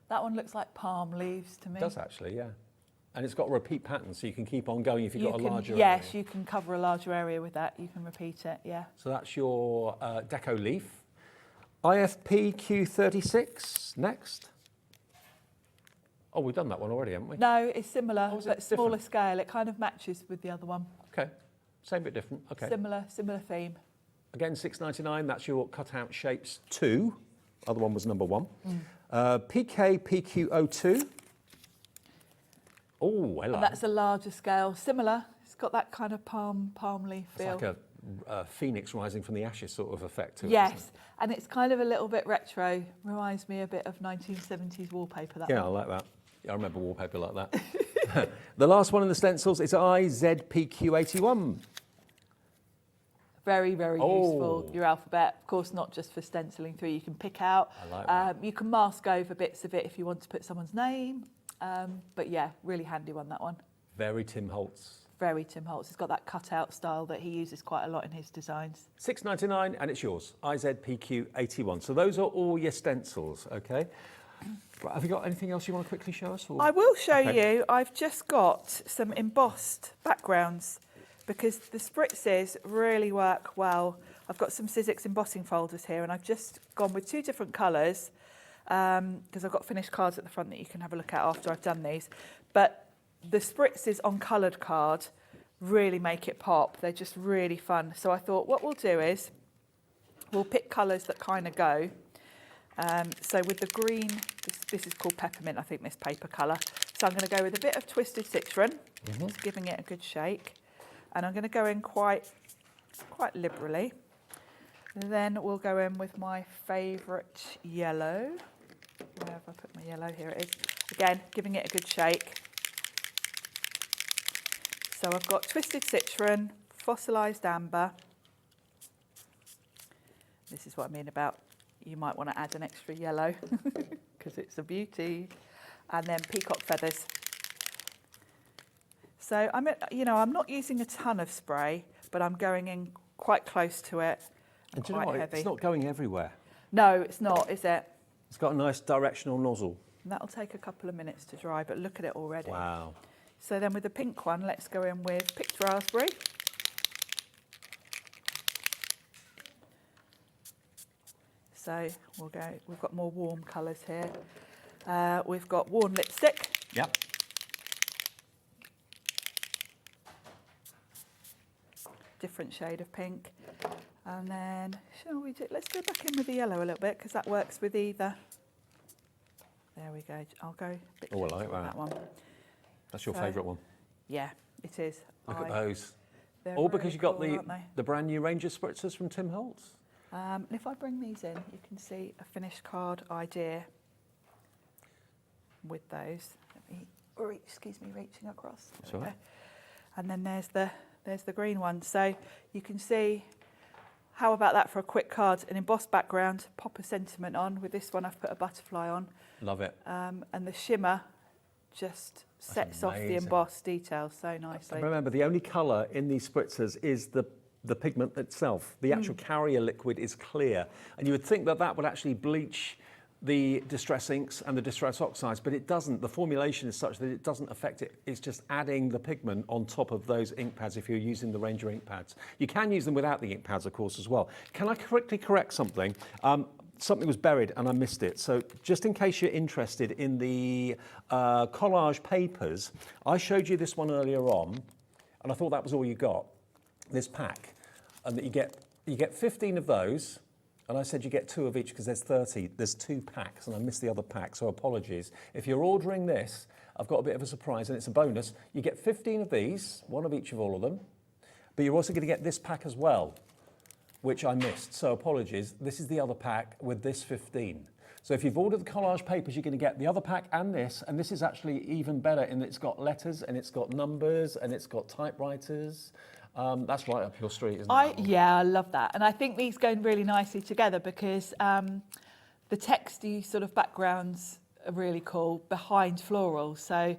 That one looks like palm leaves to me.
It does actually, yeah. And it's got a repeat pattern, so you can keep on going if you've got a larger
area.
area.
Yes, you can cover a larger area with that. You can repeat it, yeah.
So that's your deco leaf. IFPQ36 next. Oh, we've done that one already, haven't we?
No, it's similar, but smaller
different?
Scale. It kind of matches with the other one.
Okay, same bit different. Okay.
Similar theme.
Again, $6.99. That's your cutout shapes 2. Other one was number 1. PKPQ02. Oh, hello.
And that's a larger scale. Similar. It's got that kind of palm leaf feel.
It's like a phoenix rising from the ashes sort of effect to it.
Yes, and it's kind of a little bit retro. Reminds me a bit of 1970s wallpaper. That
yeah,
one.
I like that. Yeah, I remember wallpaper like that. The last one in the stencils is IZPQ81.
Very, very useful, your alphabet. Of course, not just for stenciling through. You can pick out.
I like that.
You can mask over bits of it if you want to put someone's name. But yeah, really handy one, that one.
Very Tim Holtz.
Very Tim Holtz. It's got that cutout style that he uses quite a lot in his designs.
$6.99 and it's yours. IZPQ81. So those are all your stencils, okay? Right, have you got anything else you want to quickly show us? Or?
I will show you. I've just got some embossed backgrounds because the spritzes really work well. I've got some Sizzix embossing folders here and I've just gone with 2 different colours because I've got finished cards at the front that you can have a look at after I've done these. But the spritzes on coloured card really make it pop. They're just really fun. So I thought what we'll do is we'll pick colours that kind of go. So with the green, this is called peppermint, I think, this paper colour. So I'm going to go with a bit of twisted citron, just giving it a good shake. And I'm going to go in quite liberally. And then we'll go in with my favourite yellow. Where have I put my yellow? Here it is. Again, giving it a good shake. So I've got twisted citron, fossilised amber. This is what I mean about you might want to add an extra yellow because it's a beauty. and then peacock feathers. So I'm not using a ton of spray, but I'm going in quite close to it.
And do you know what?
Heavy.
It's not going everywhere.
No, it's not, is it?
It's got a nice directional nozzle.
And that'll take a couple of minutes to dry, but look at it already.
Wow.
So then with the pink one, let's go in with picked raspberry. So we've got more warm colours here. We've got worn lipstick.
Yep.
Different shade of pink. And then, let's go back in with the yellow a little bit, because that works with either. There we go. I'll go a bit
Oh, I like
that one.
That's your favourite one.
Yeah, it is.
Look at those.
They're
All because
really
you got
cool, aren't they?
the brand new range of spritzers from Tim Holtz.
And if I bring these in, you can see a finished card idea with those. Reaching across.
That's all right.
And then there's the green one. So you can see, how about that for a quick card? An embossed background, pop a sentiment on. With this one, I've put a butterfly on.
Love it.
And the shimmer just sets off the embossed detail so nicely.
And remember, the only colour in these spritzers is the pigment itself. The actual carrier liquid is clear. And you would think that that would actually bleach the distress inks and the distress oxides, but it doesn't. The formulation is such that it doesn't affect it. It's just adding the pigment on top of those ink pads if you're using the Ranger ink pads. You can use them without the ink pads, of course, as well. Can I quickly correct something? Something was buried and I missed it. So just in case you're interested in the collage papers, I showed you this one earlier on, and I thought that was all you got, this pack, and that you get 15 of those. And I said you get 2 of each because there's 30. There's 2 packs, and I missed the other pack, so apologies. If you're ordering this, I've got a bit of a surprise, and it's a bonus. You get 15 of these, 1 of each of all of them, but you're also going to get this pack as well, which I missed, so apologies. This is the other pack with this 15. So if you've ordered the collage papers, you're going to get the other pack and this is actually even better in that it's got letters, and it's got numbers, and it's got typewriters. That's right up your street, isn't it?
Yeah, I love that. And I think these go really nicely together because the texty sort of backgrounds are really cool behind florals. So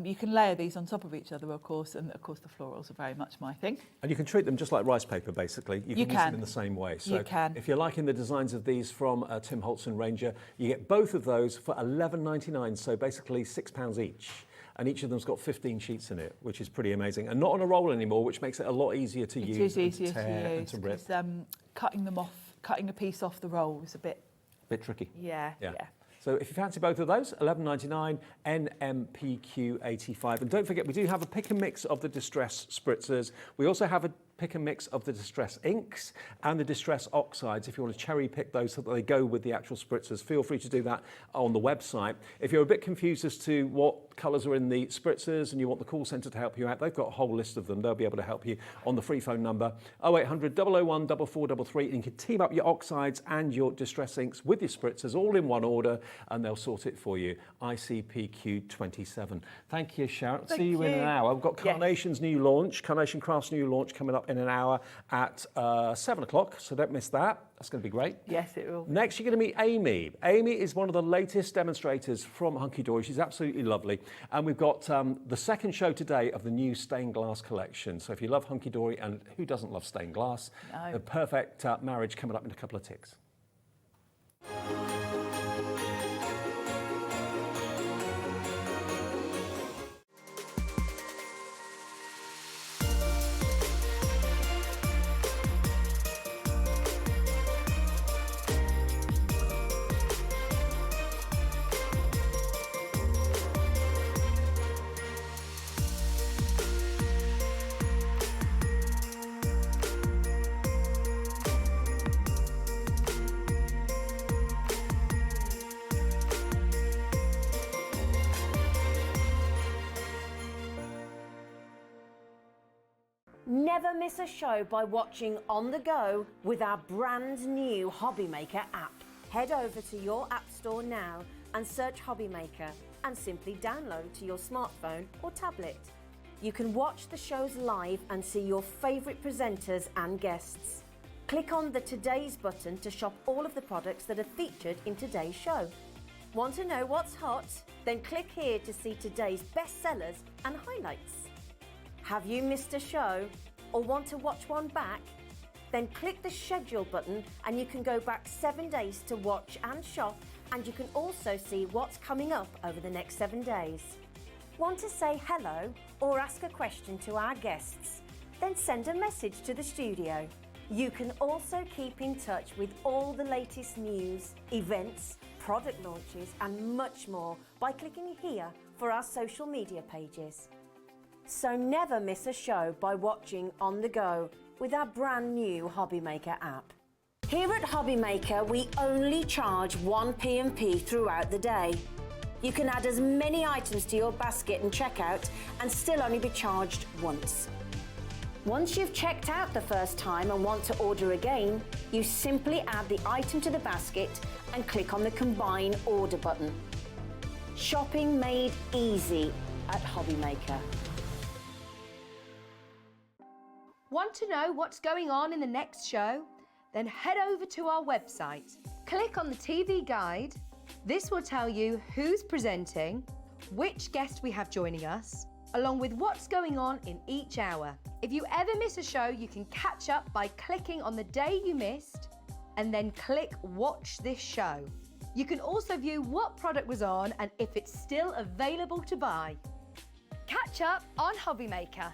you can layer these on top of each other, of course, and of course the florals are very much my thing.
And you can treat them just like rice paper, basically. You can use them in the same way. So
you can.
If you're liking the designs of these from Tim Holtz and Ranger, you get both of those for $11.99, so basically £6 each. And each of them's got 15 sheets in it, which is pretty amazing. And not on a roll anymore, which makes it a lot easier to use.
It is easier
to tear
to
and to rip.
Because cutting a piece off the roll is a bit
tricky.
Yeah.
So if you fancy both of those, $11.99, NMPQ85. And don't forget, we do have a pick and mix of the Distress Spritzers. We also have a pick and mix of the Distress inks and the Distress oxides. If you want to cherry pick those so that they go with the actual spritzers, feel free to do that on the website. If you're a bit confused as to what colours are in the spritzers and you want the call centre to help you out, they've got a whole list of them. They'll be able to help you on the free phone number 0800 001 4433, and you can team up your oxides and your Distress inks with your spritzers all in one order, and they'll sort it for you. ICPQ27. Thank you, Sharon. See you in an hour. We've got Carnation's new launch, Carnation Craft's new launch coming up in an hour at 7 o'clock, so don't miss that. That's going to be great.
Yes, it will.
Next, you're going to meet Amy. Amy is one of the latest demonstrators from Hunkydory. She's absolutely lovely. And we've got the second show today of the new stained glass collection. So if you love Hunkydory, and who doesn't love stained glass, the perfect marriage coming up in a couple of ticks.
Never miss a show by watching on the go with our brand new Hobby Maker app. Head over to your app store now and search Hobby Maker and simply download to your smartphone or tablet. You can watch the shows live and see your favourite presenters and guests. Click on the Today's button to shop all of the products that are featured in today's show. Want to know what's hot? Then click here to see today's bestsellers and highlights. Have you missed a show or want to watch one back? Then click the schedule button and you can go back 7 days to watch and shop, and you can also see what's coming up over the next 7 days. Want to say hello or ask a question to our guests? Then send a message to the studio. You can also keep in touch with all the latest news, events, product launches and much more by clicking here for our social media pages. So never miss a show by watching on the go with our brand new Hobby Maker app. Here at Hobby Maker, we only charge 1 P&P throughout the day. You can add as many items to your basket and checkout and still only be charged once. Once you've checked out the first time and want to order again, you simply add the item to the basket and click on the Combine Order button. Shopping made easy at Hobby Maker.
Want to know what's going on in the next show? Then head over to our website. Click on the TV guide. This will tell you who's presenting, which guest we have joining us, along with what's going on in each hour. If you ever miss a show, you can catch up by clicking on the day you missed and then click Watch This Show. You can also view what product was on and if it's still available to buy. Catch up on Hobby Maker.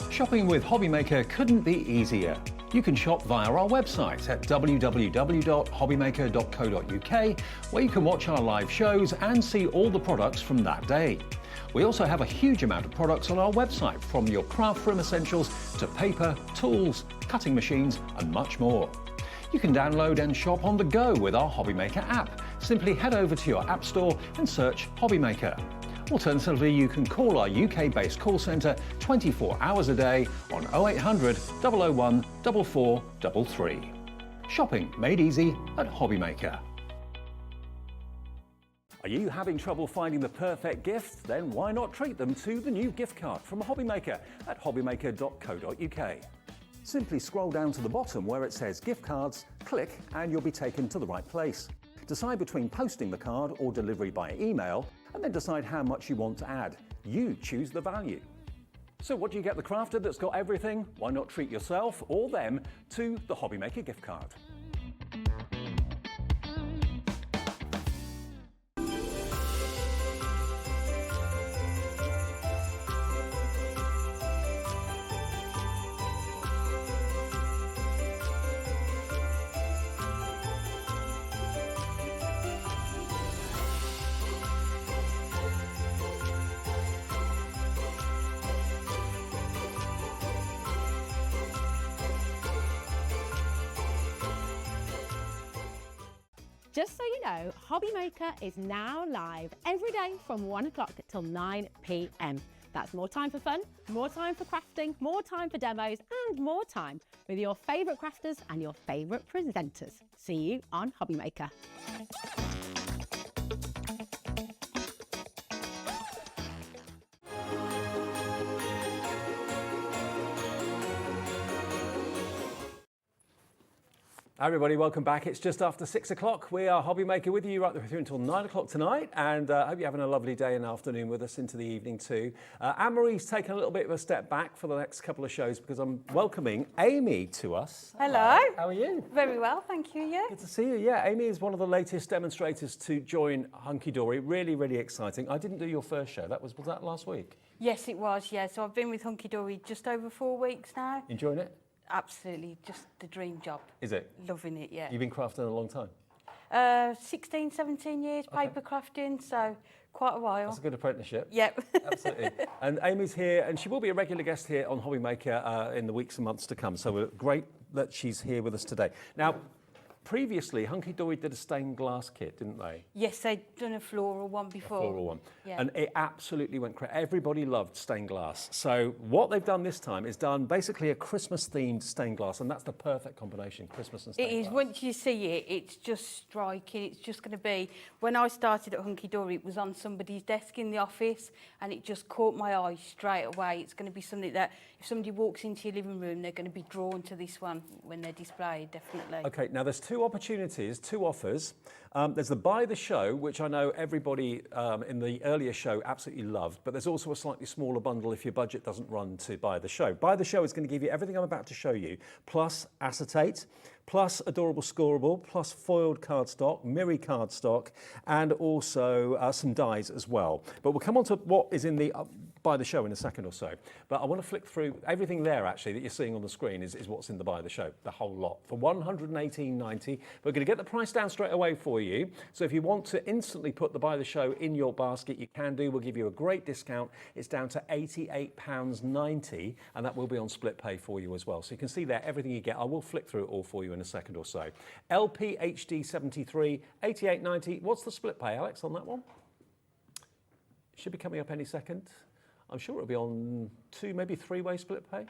Shopping with Hobby Maker couldn't be easier. You can shop via our website at www.hobbymaker.co.uk, where you can watch our live shows and see all the products from that day. We also have a huge amount of products on our website, from your craft room essentials to paper, tools, cutting machines and much more. You can download and shop on the go with our Hobby Maker app. Simply head over to your app store and search Hobby Maker. Alternatively, you can call our UK-based call centre 24 hours a day on 0800 001 4433. Shopping made easy at Hobby Maker. Are you having trouble finding the perfect gift? Then why not treat them to the new gift card from Hobby Maker at hobbymaker.co.uk. Simply scroll down to the bottom where it says gift cards, click and you'll be taken to the right place. Decide between posting the card or delivery by email, and then decide how much you want to add. You choose the value. So what do you get the crafter that's got everything? Why not treat yourself or them to the Hobby Maker gift card?
Just so you know, Hobby Maker is now live every day from 1 o'clock till 9 p.m. That's more time for fun, more time for crafting, more time for demos, and more time with your favourite crafters and your favourite presenters. See you on Hobby Maker.
Hi everybody, welcome back. It's just after 6 o'clock. We are Hobby Maker with you right through until 9 o'clock tonight, and I hope you're having a lovely day and afternoon with us into the evening too. Anne-Marie's taken a little bit of a step back for the next couple of shows because I'm welcoming Amy to us.
Hello.
How are you?
Very well, thank you. Yeah.
Good to see you. Yeah, Amy is one of the latest demonstrators to join Hunkydory. Really, really exciting. I didn't do your first show. Was that last week?
Yes, it was. Yeah. So I've been with Hunkydory just over 4 weeks now.
Enjoying it?
Absolutely, just the dream job.
Is it?
Loving it, yeah.
You've been crafting a long time?
16, 17 years, paper crafting, so quite a while.
That's a good apprenticeship.
Yep.
Absolutely. And Amy's here, and she will be a regular guest here on Hobby Maker in the weeks and months to come, so we're great that she's here with us today. Now, previously, Hunkydory did a stained glass kit, didn't they?
Yes, they'd done a floral one before.
A floral one.
Yeah.
And it absolutely went crazy. Everybody loved stained glass. So what they've done this time is done basically a Christmas-themed stained glass, and that's the perfect combination, Christmas and stained glass.
It is. Once you see it, it's just striking. It's just going to be... When I started at Hunkydory, it was on somebody's desk in the office, and it just caught my eye straight away. It's going to be something that if somebody walks into your living room, they're going to be drawn to this one when they're displayed, definitely.
OK, now there's two opportunities, two offers. There's the buy the show, which I know everybody in the earlier show absolutely loved, but there's also a slightly smaller bundle if your budget doesn't run to buy the show. Buy the show is going to give you everything I'm about to show you, plus acetate, plus adorable scoreable, plus foiled cardstock, mirror cardstock, and also some dies as well. But we'll come on to what is in the buy the show in a second or so. But I want to flick through everything there actually that you're seeing on the screen is what's in the buy the show, the whole lot. For $118.90, we're going to get the price down straight away for you. So if you want to instantly put the buy the show in your basket, you can do. We'll give you a great discount. It's down to £88.90, and that will be on split pay for you as well. So you can see there everything you get. I will flick through it all for you in a second or so. LP HD 73, £88.90. What's the split pay, Alex, on that one? Should be coming up any second. I'm sure it'll be on 2, maybe 3-way split pay.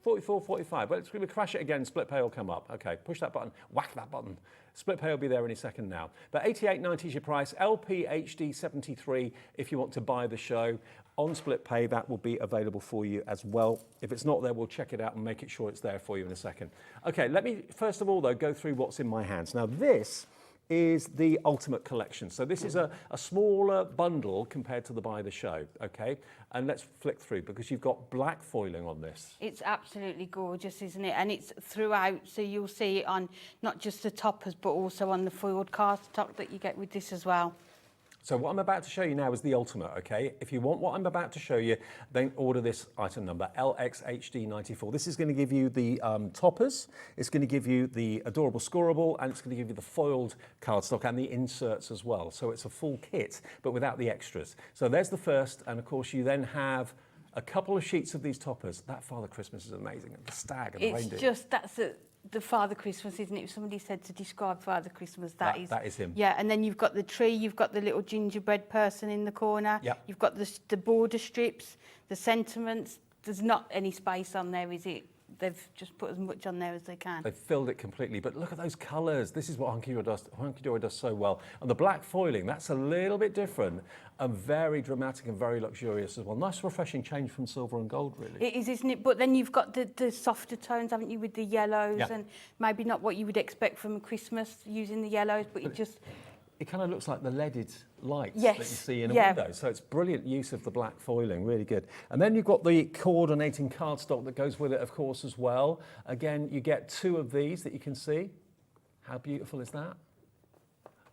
44, 45. Well, we crash it again, split pay will come up. Okay, push that button, whack that button. Split pay will be there any second now. But £88.90 is your price. LP HD 73 if you want to buy the show. On split pay, that will be available for you as well. If it's not there, we'll check it out and make it sure it's there for you in a second. Okay, let me first of all, though, go through what's in my hands. Now, this is the Ultimate Collection. So this is a smaller bundle compared to the Buy the Show, okay? And let's flick through because you've got black foiling on this.
It's absolutely gorgeous, isn't it? And it's throughout, so you'll see it on not just the toppers, but also on the foiled cardstock that you get with this as well.
So what I'm about to show you now is the Ultimate, okay? If you want what I'm about to show you, then order this item number, LXHD94. This is going to give you the toppers, it's going to give you the adorable scoreable, and it's going to give you the foiled cardstock and the inserts as well. So it's a full kit, but without the extras. So there's the first, and of course you then have a couple of sheets of these toppers. That Father Christmas is amazing, and the stag and the reindeer.
It's just, that's the Father Christmas, isn't it? If somebody said to describe Father Christmas, that is
him.
Yeah, and then you've got the tree, you've got the little gingerbread person in the corner,
yep.
You've got the border strips, the sentiments. There's not any space on there, is it? They've just put as much on there as they can.
They've filled it completely, but look at those colours. This is what Hunkydory does so well. And the black foiling, that's a little bit different and very dramatic and very luxurious as well. Nice refreshing change from silver and gold, really.
It is, isn't it? But then you've got the softer tones, haven't you, with the yellows,
yep.
And maybe not what you would expect from Christmas using the yellows, but
it kind of looks like the leaded lights
yes.
that you see in a window. So it's brilliant use of the black foiling, really good. And then you've got the coordinating cardstock that goes with it, of course, as well. Again, you get 2 of these that you can see. How beautiful is that?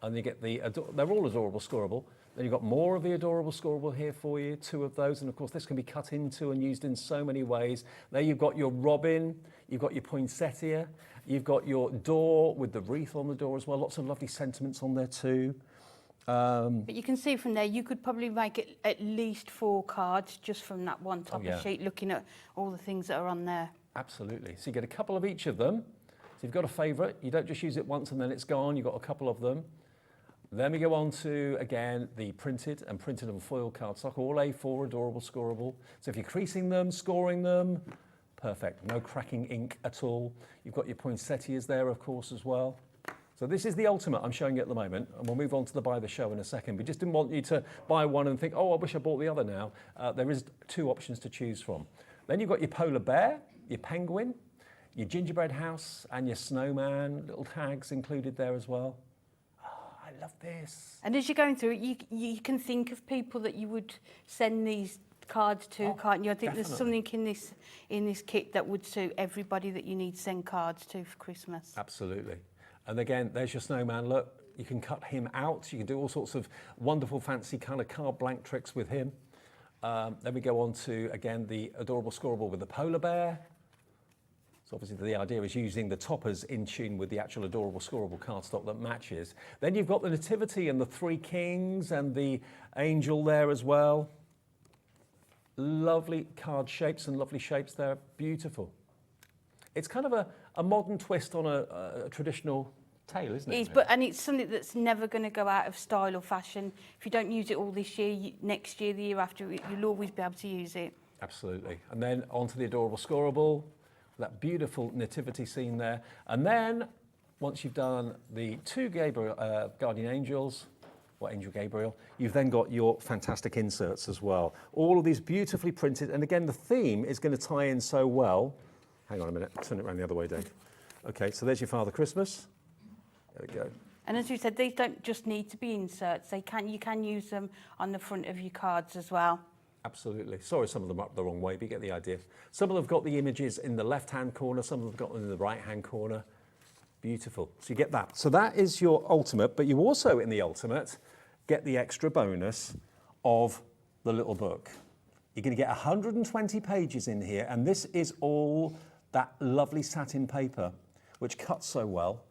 And you get they're all adorable scoreable. Then you've got more of the adorable scoreable here for you, 2 of those. And of course, this can be cut into and used in so many ways. There you've got your robin, you've got your poinsettia, you've got your door with the wreath on the door as well. Lots of lovely sentiments on there too.
But you can see from there, you could probably make it at least 4 cards just from that one topper sheet, looking at all the things that are on there.
Absolutely. So you get a couple of each of them. So you've got a favourite. You don't just use it once and then it's gone. You've got a couple of them. Then we go on to, again, the printed and foil cardstock, all A4, adorable, scoreable. So if you're creasing them, scoring them, perfect. No cracking ink at all. You've got your poinsettias there, of course, as well. So this is the Ultimate I'm showing you at the moment, and we'll move on to the Buy the Show in a second. We just didn't want you to buy one and think, oh, I wish I bought the other now. There is 2 options to choose from. Then you've got your polar bear, your penguin, your gingerbread house, and your snowman, little tags included there as well. I love this.
And as you're going through it, you can think of people that you would send these cards to, can't you? I think there's something in this kit that would suit everybody that you need to send cards to for Christmas.
Absolutely. And again, there's your snowman. Look, you can cut him out. You can do all sorts of wonderful, fancy kind of card blank tricks with him. Then we go on to, again, the adorable scoreable with the polar bear. So obviously the idea is using the toppers in tune with the actual adorable scoreable cardstock that matches. Then you've got the nativity and the 3 kings and the angel there as well. Lovely card shapes and lovely shapes there. Beautiful. It's kind of a modern twist on a traditional tale, isn't it?
And it's something that's never going to go out of style or fashion. If you don't use it all this year, next year, the year after, you'll always be able to use it.
Absolutely. And then onto the adorable scoreable. That beautiful nativity scene there. And then, once you've done the 2 guardian angels, or Angel Gabriel, you've then got your fantastic inserts as well. All of these beautifully printed. And again, the theme is going to tie in so well. Hang on a minute, turn it around the other way, Dave. Okay, so there's your Father Christmas. There we go.
And as we said, these don't just need to be inserts. You can use them on the front of your cards as well.
Absolutely. Sorry, some of them are up the wrong way, but you get the idea. Some of them have got the images in the left-hand corner, some of them have got them in the right-hand corner. Beautiful. So you get that. So that is your ultimate, but you also, in the ultimate, get the extra bonus of the little book. You're going to get 120 pages in here, and this is all that lovely satin paper, which cuts so well,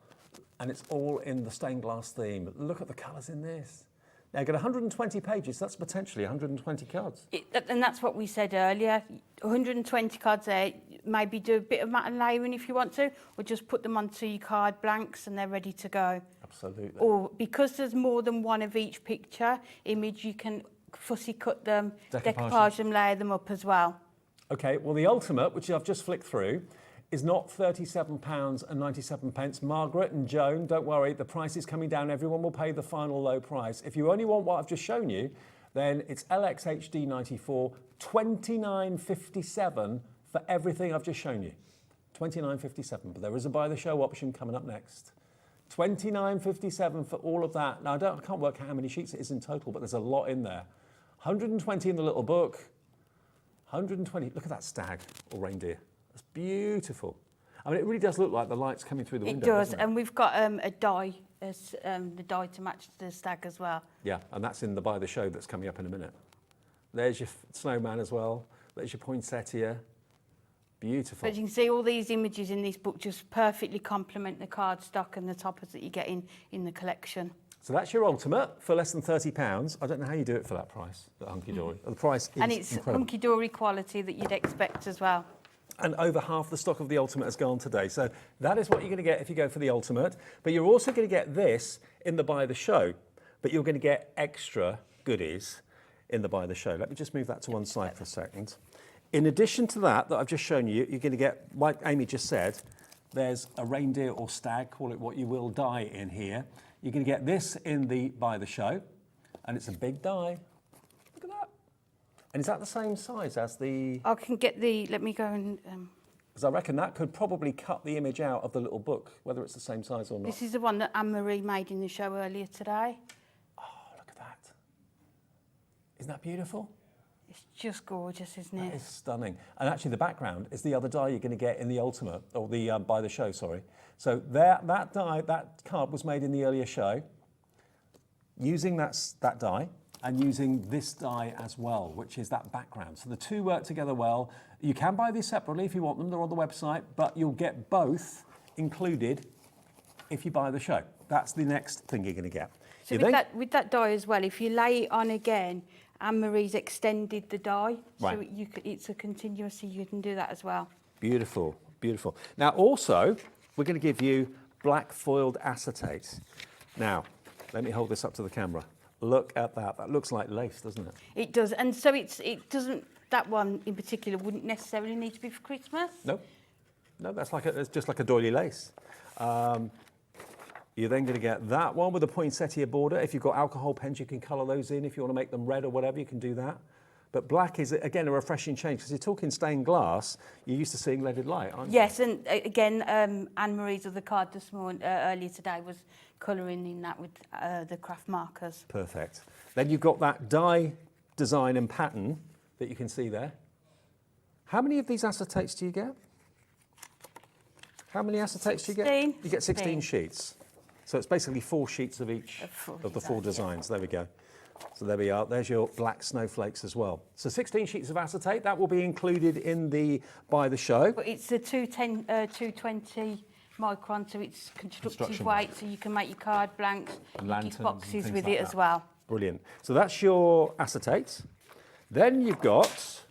and it's all in the stained glass theme. Look at the colours in this. Now, you've got 120 pages, that's potentially 120 cards.
And that's what we said earlier, 120 cards there, maybe do a bit of matte and layering if you want to, or just put them onto your card blanks and they're ready to go.
Absolutely.
Or because there's more than one of each picture image, you can fussy cut them, decoupage them, layer them up as well.
Okay, well the ultimate, which I've just flicked through, is not £37.97. Margaret and Joan, don't worry, the price is coming down. Everyone will pay the final low price. If you only want what I've just shown you, then it's LXHD94, $29.57 for everything I've just shown you. $29.57, but there is a buy the show option coming up next. $29.57 for all of that. Now, I can't work out how many sheets it is in total, but there's a lot in there. 120 in the little book, 120, look at that stag or reindeer. That's beautiful. I mean, it really does look like the light's coming through the window.
It does, and we've got a die, the die to match the stag as well.
Yeah, and that's in the Buy the Show that's coming up in a minute. There's your snowman as well. There's your poinsettia. Beautiful.
But you can see all these images in this book just perfectly complement the cardstock and the toppers that you get in the collection.
So that's your ultimate for less than £30. I don't know how you do it for that price at Hunkydory. The price is
and it's
incredible.
Hunkydory quality that you'd expect as well.
And over half the stock of the ultimate has gone today. So that is what you're going to get if you go for the ultimate. But you're also going to get this in the Buy the Show. But you're going to get extra goodies in the Buy the Show. Let me just move that to one side for a second. In addition to that I've just shown you, you're going to get, like Amy just said, there's a reindeer or stag, call it what you will, die in here. You're going to get this in the Buy the Show, and it's a big die. Look at that. And is that the same size as the...
I can get the, let me go and...
Because I reckon that could probably cut the image out of the little book, whether it's the same size or not.
This is the one that Anne-Marie made in the show earlier today.
Oh, look at that. Isn't that beautiful?
It's just gorgeous, isn't it?
That is stunning. And actually the background is the other die you're going to get in the ultimate, or the Buy the Show, sorry. So that die, that card was made in the earlier show, using that die and using this die as well, which is that background. So the two work together well. You can buy these separately if you want them, they're on the website, but you'll get both included if you buy the show. That's the next thing you're going to get.
So with that die as well, if you lay it on again, Anne-Marie's extended the die,
right.
So it's a continuous, so you can do that as well.
Beautiful, beautiful. Now also, we're going to give you black foiled acetate. Now, let me hold this up to the camera. Look at that. That looks like lace, doesn't it?
It does, and so it doesn't. That one in particular wouldn't necessarily need to be for Christmas.
No, no, it's just like a doily lace. You're then going to get that one with a poinsettia border. If you've got alcohol pens, you can colour those in. If you want to make them red or whatever, you can do that. But black is, again, a refreshing change, because you're talking stained glass, you're used to seeing leaded light, aren't you?
Yes, and again, Anne-Marie's other card this morning, earlier today, was colouring in that with the craft markers.
Perfect. Then you've got that die design and pattern that you can see there. How many of these acetates do you get? How many acetates do you get? You get 16 sheets. So it's basically 4 sheets of each of the 4 designs. There we go. So there we are. There's your black snowflakes as well. So 16 sheets of acetate. That will be included in the Buy the Show.
But it's a 220 micron, so it's constructive weight, so you can make your card blanks, and lanterns, gift boxes with it as well.
Brilliant. So that's your acetate. Then you've got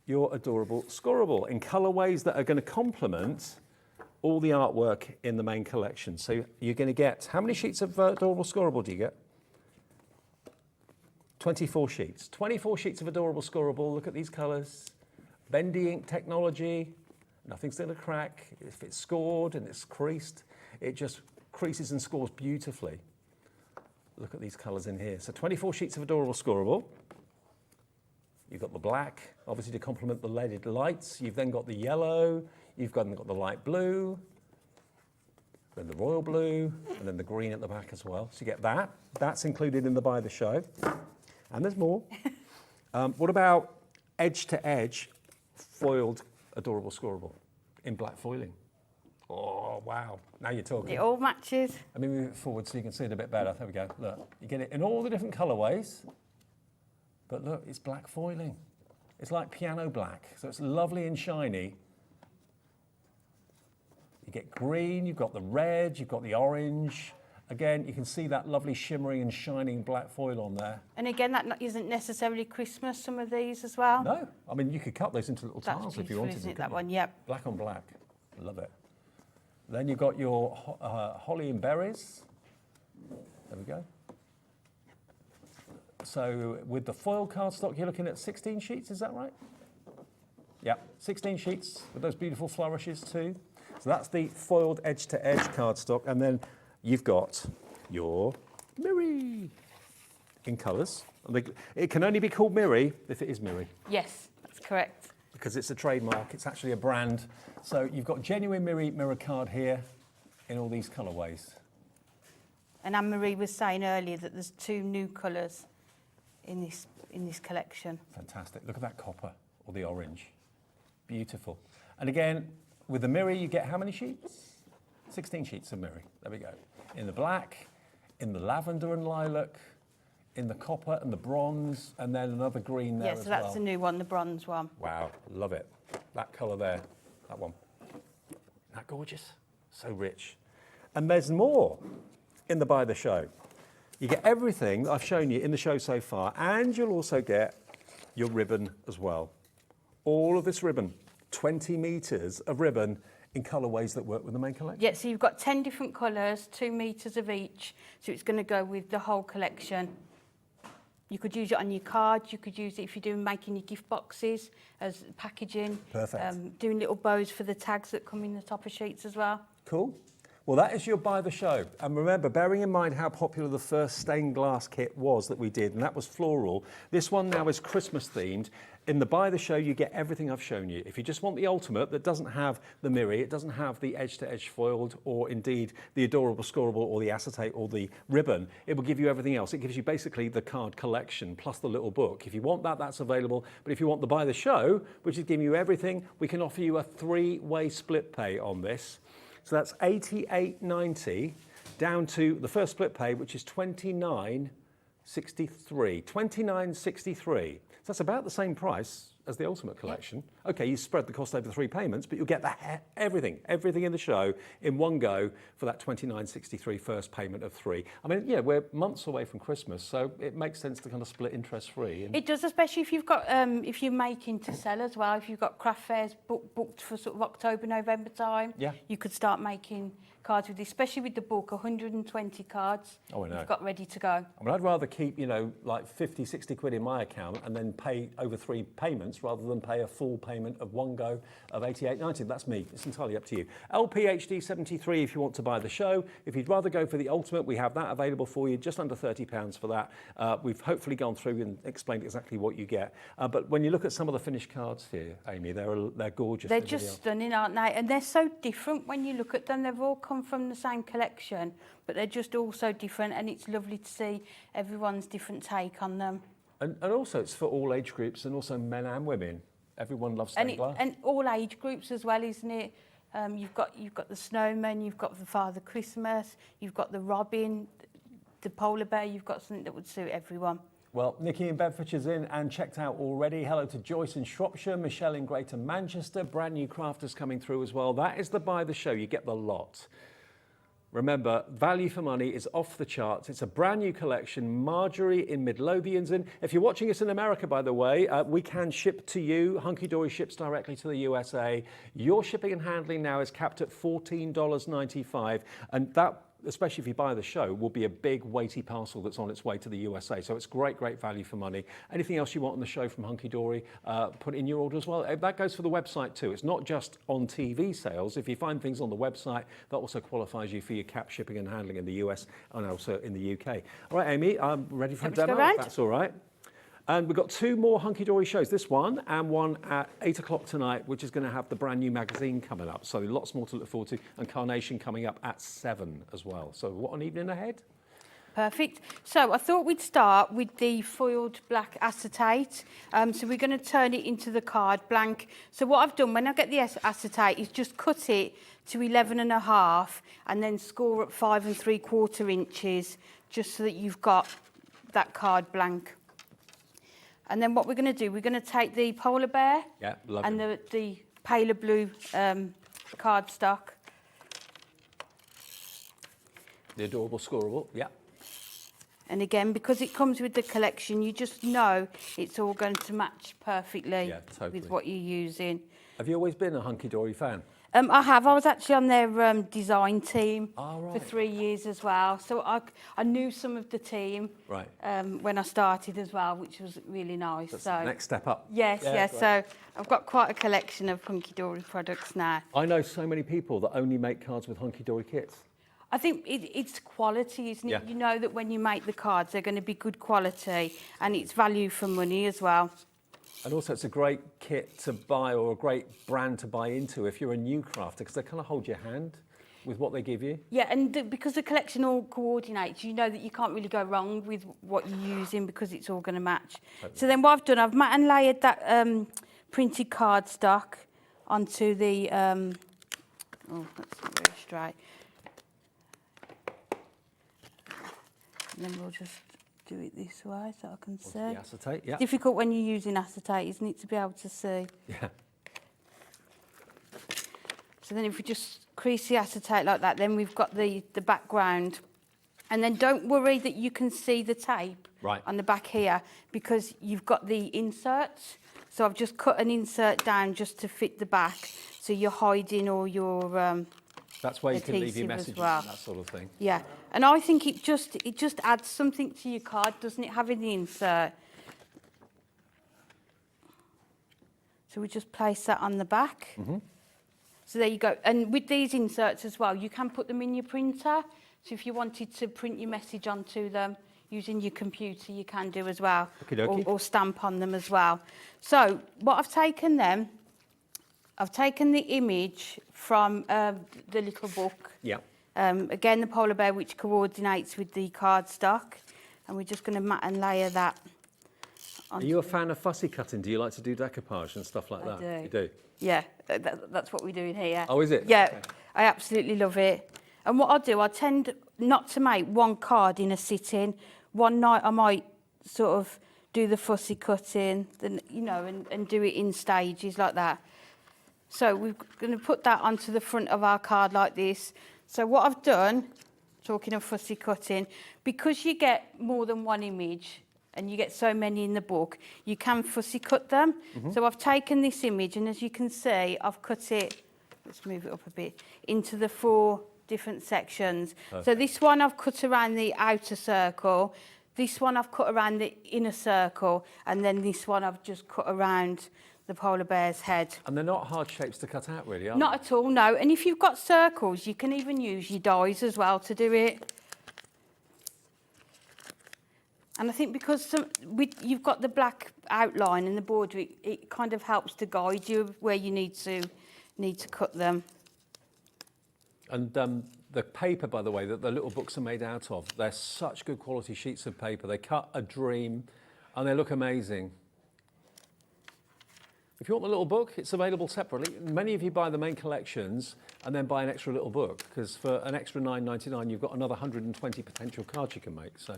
your adorable scorable in colourways that are going to complement all the artwork in the main collection. So you're going to get, how many sheets of adorable scorable do you get? 24 sheets. 24 sheets of adorable scorable. Look at these colours. Bendy ink technology. Nothing's going to crack. If it's scored and it's creased, it just creases and scores beautifully. Look at these colours in here. So 24 sheets of adorable scorable. You've got the black, obviously to complement the leaded lights. You've then got the yellow. You've got the light blue. then the royal blue, and then the green at the back as well. So you get that. That's included in the buy the show. And there's more. What about edge to edge foiled adorable scorable in black foiling? Oh, wow. Now you're talking.
It all matches.
Let me move it forward so you can see it a bit better. There we go. Look, you get it in all the different colourways. But look, it's black foiling. It's like piano black. So it's lovely and shiny. You get green, you've got the red, you've got the orange. Again, you can see that lovely shimmering and shining black foil on there.
And again, that isn't necessarily Christmas, some of these as well.
No, I mean, you could cut those into little tiles if you wanted to.
That one, yep.
Black on black, love it. Then you've got your holly and berries. There we go. So with the foil cardstock, you're looking at 16 sheets, is that right? Yeah, 16 sheets with those beautiful flourishes too. So that's the foiled edge-to-edge cardstock, and then you've got your Miri in colours. It can only be called Miri if it is Miri.
Yes, that's correct.
Because it's a trademark, it's actually a brand. So you've got genuine Miri mirror card here in all these colourways.
And Anne-Marie was saying earlier that there's 2 new colours in this collection.
Fantastic. Look at that copper or the orange. Beautiful. And again, with the Miri, you get how many sheets? 16 sheets of Miri. There we go. In the black, in the lavender and lilac, in the copper and the bronze, and then another green there as well.
Yeah, so that's the new one, the bronze one.
Wow, love it. That colour there, that one. Isn't that gorgeous? So rich. And there's more in the Buy the Show. You get everything that I've shown you in the show so far, and you'll also get your ribbon as well. All of this ribbon, 20 metres of ribbon in colourways that work with the main collection.
Yeah, so you've got 10 different colours, 2 metres of each, so it's going to go with the whole collection. You could use it on your cards, you could use it if you're making your gift boxes as packaging.
Perfect.
Doing little bows for the tags that come in the top of sheets as well.
Cool. Well, that is your Buy the Show. And remember, bearing in mind how popular the first stained glass kit was that we did, and that was floral, this one now is Christmas themed. In the Buy the Show, you get everything I've shown you. If you just want the ultimate that doesn't have the Miri, it doesn't have the edge-to-edge foiled, or indeed the adorable scorable or the acetate or the ribbon, it will give you everything else. It gives you basically the card collection plus the little book. If you want that, that's available. But if you want the Buy the Show, which is giving you everything, we can offer you a 3-way split pay on this. So that's $88.90 down to the first split pay, which is $29.63. $29.63. So that's about the same price as the Ultimate Collection. Okay, you spread the cost over 3 payments, but you'll get everything in the show in one go for that $29.63 first payment of 3. I mean, yeah, we're months away from Christmas, so it makes sense to kind of split interest-free.
It does, especially if you've got, if you're making to sell as well. If you've got craft fairs booked for sort of October, November time,
yeah,
you could start making cards with this, especially with the book, 120 cards
I know.
You've got ready to go.
I mean, I'd rather keep, you know, like 50, 60 quid in my account and then pay over 3 payments rather than pay a full payment of one go of $88.90. That's me. It's entirely up to you. LPHD 73 if you want to buy the show. If you'd rather go for the Ultimate, we have that available for you, just under £30 for that. We've hopefully gone through and explained exactly what you get. But when you look at some of the finished cards here, Amy, they're gorgeous.
They're just stunning, aren't they? And they're so different when you look at them. They've all come from the same collection, but they're just all so different, and it's lovely to see everyone's different take on them.
And also it's for all age groups and also men and women. Everyone loves stained glass.
And all age groups as well, isn't it? You've got the snowman, you've got the Father Christmas, you've got the Robin, the polar bear. You've got something that would suit everyone.
Well, Nikki in Bedfordshire's in and checked out already. Hello to Joyce in Shropshire, Michelle in Greater Manchester, brand new crafters coming through as well. That is the Buy the Show. You get the lot. Remember, value for money is off the charts. It's a brand new collection. Marjorie in Midlothian's in. If you're watching us in America, by the way, we can ship to you. Hunkydory ships directly to the USA. Your shipping and handling now is capped at $14.95. And that, especially if you buy the show, will be a big weighty parcel that's on its way to the USA. So it's great value for money. Anything else you want on the show from Hunkydory, put in your order as well. That goes for the website too. It's not just on TV sales. If you find things on the website, that also qualifies you for your cap shipping and handling in the US and also in the UK. All right, Amy, I'm ready for a demo. That's all right. And we've got 2 more Hunkydory shows, this one and one at 8 o'clock tonight, which is going to have the brand new magazine coming up. So lots more to look forward to, and Carnation coming up at 7 as well. So what an evening ahead.
Perfect. So I thought we'd start with the foiled black acetate. So we're going to turn it into the card blank. So what I've done when I get the acetate is just cut it to 11.5 and then score at 5 3/4 inches, just so that you've got that card blank. And then what we're going to do, we're going to take the polar bear and the paler blue cardstock.
The adorable scoreable, yeah.
And again, because it comes with the collection, you just know it's all going to match perfectly with what you're using.
Have you always been a Hunkydory fan?
I have. I was actually on their design team for 3 years as well. So I knew some of the team when I started as well, which was really nice.
That's the next step up.
Yes, yes. So I've got quite a collection of Hunkydory products now.
I know so many people that only make cards with Hunkydory kits.
I think it's quality, isn't it? You know that when you make the cards, they're going to be good quality, and it's value for money as well.
And also, it's a great kit to buy, or a great brand to buy into if you're a new crafter, because they kind of hold your hand with what they give you. Yeah,
and because the collection all coordinates, you know that you can't really go wrong with what you're using because it's all going to match. Totally. So then what I've done, I've matte and layered that printed cardstock onto the... oh, that's not very straight. And then we'll just do it this way so I can see.
The acetate, yeah.
It's difficult when you're using acetate, isn't it, to be able to see?
Yeah.
So then if we just crease the acetate like that, then we've got the background. And then don't worry that you can see the tape on the back here, because you've got the inserts. So I've just cut an insert down just to fit the back, so you're hiding all your
that's where you can leave your messages and that sort of thing.
Yeah, and I think it just adds something to your card, doesn't it, having the insert? So we just place that on the back. Mm-hmm. So there you go. And with these inserts as well, you can put them in your printer. So if you wanted to print your message onto them using your computer, you can do as well. Or stamp on them as well. So what I've taken then, I've taken the image from the little book.
Yeah.
Again, the polar bear, which coordinates with the cardstock. And we're just going to matte and layer that.
Are you a fan of fussy cutting? Do you like to do decoupage and stuff like that?
I do.
You do?
Yeah, that's what we're doing here.
Oh, is it?
Yeah, okay. I absolutely love it. And what I'll do, I tend not to make one card in a sitting. One night I might sort of do the fussy cutting, then, you know, and do it in stages like that. So we're going to put that onto the front of our card like this. So what I've done, talking of fussy cutting, because you get more than one image and you get so many in the book, you can fussy cut them. Mm-hmm. So I've taken this image, and as you can see, I've cut it, let's move it up a bit, into the 4 different sections. Perfect. So this one I've cut around the outer circle, this one I've cut around the inner circle, and then this one I've just cut around the polar bear's head.
And they're not hard shapes to cut out, really, are
Not at all, no. And if you've got circles, you can even use your dies as well to do it. And I think because you've got the black outline and the border, it kind of helps to guide you where you need to cut them.
And the paper, by the way, that the little books are made out of, they're such good quality sheets of paper. They cut a dream, and they look amazing. If you want the little book, it's available separately. Many of you buy the main collections and then buy an extra little book, because for an extra $9.99, you've got another 120 potential cards you can make. So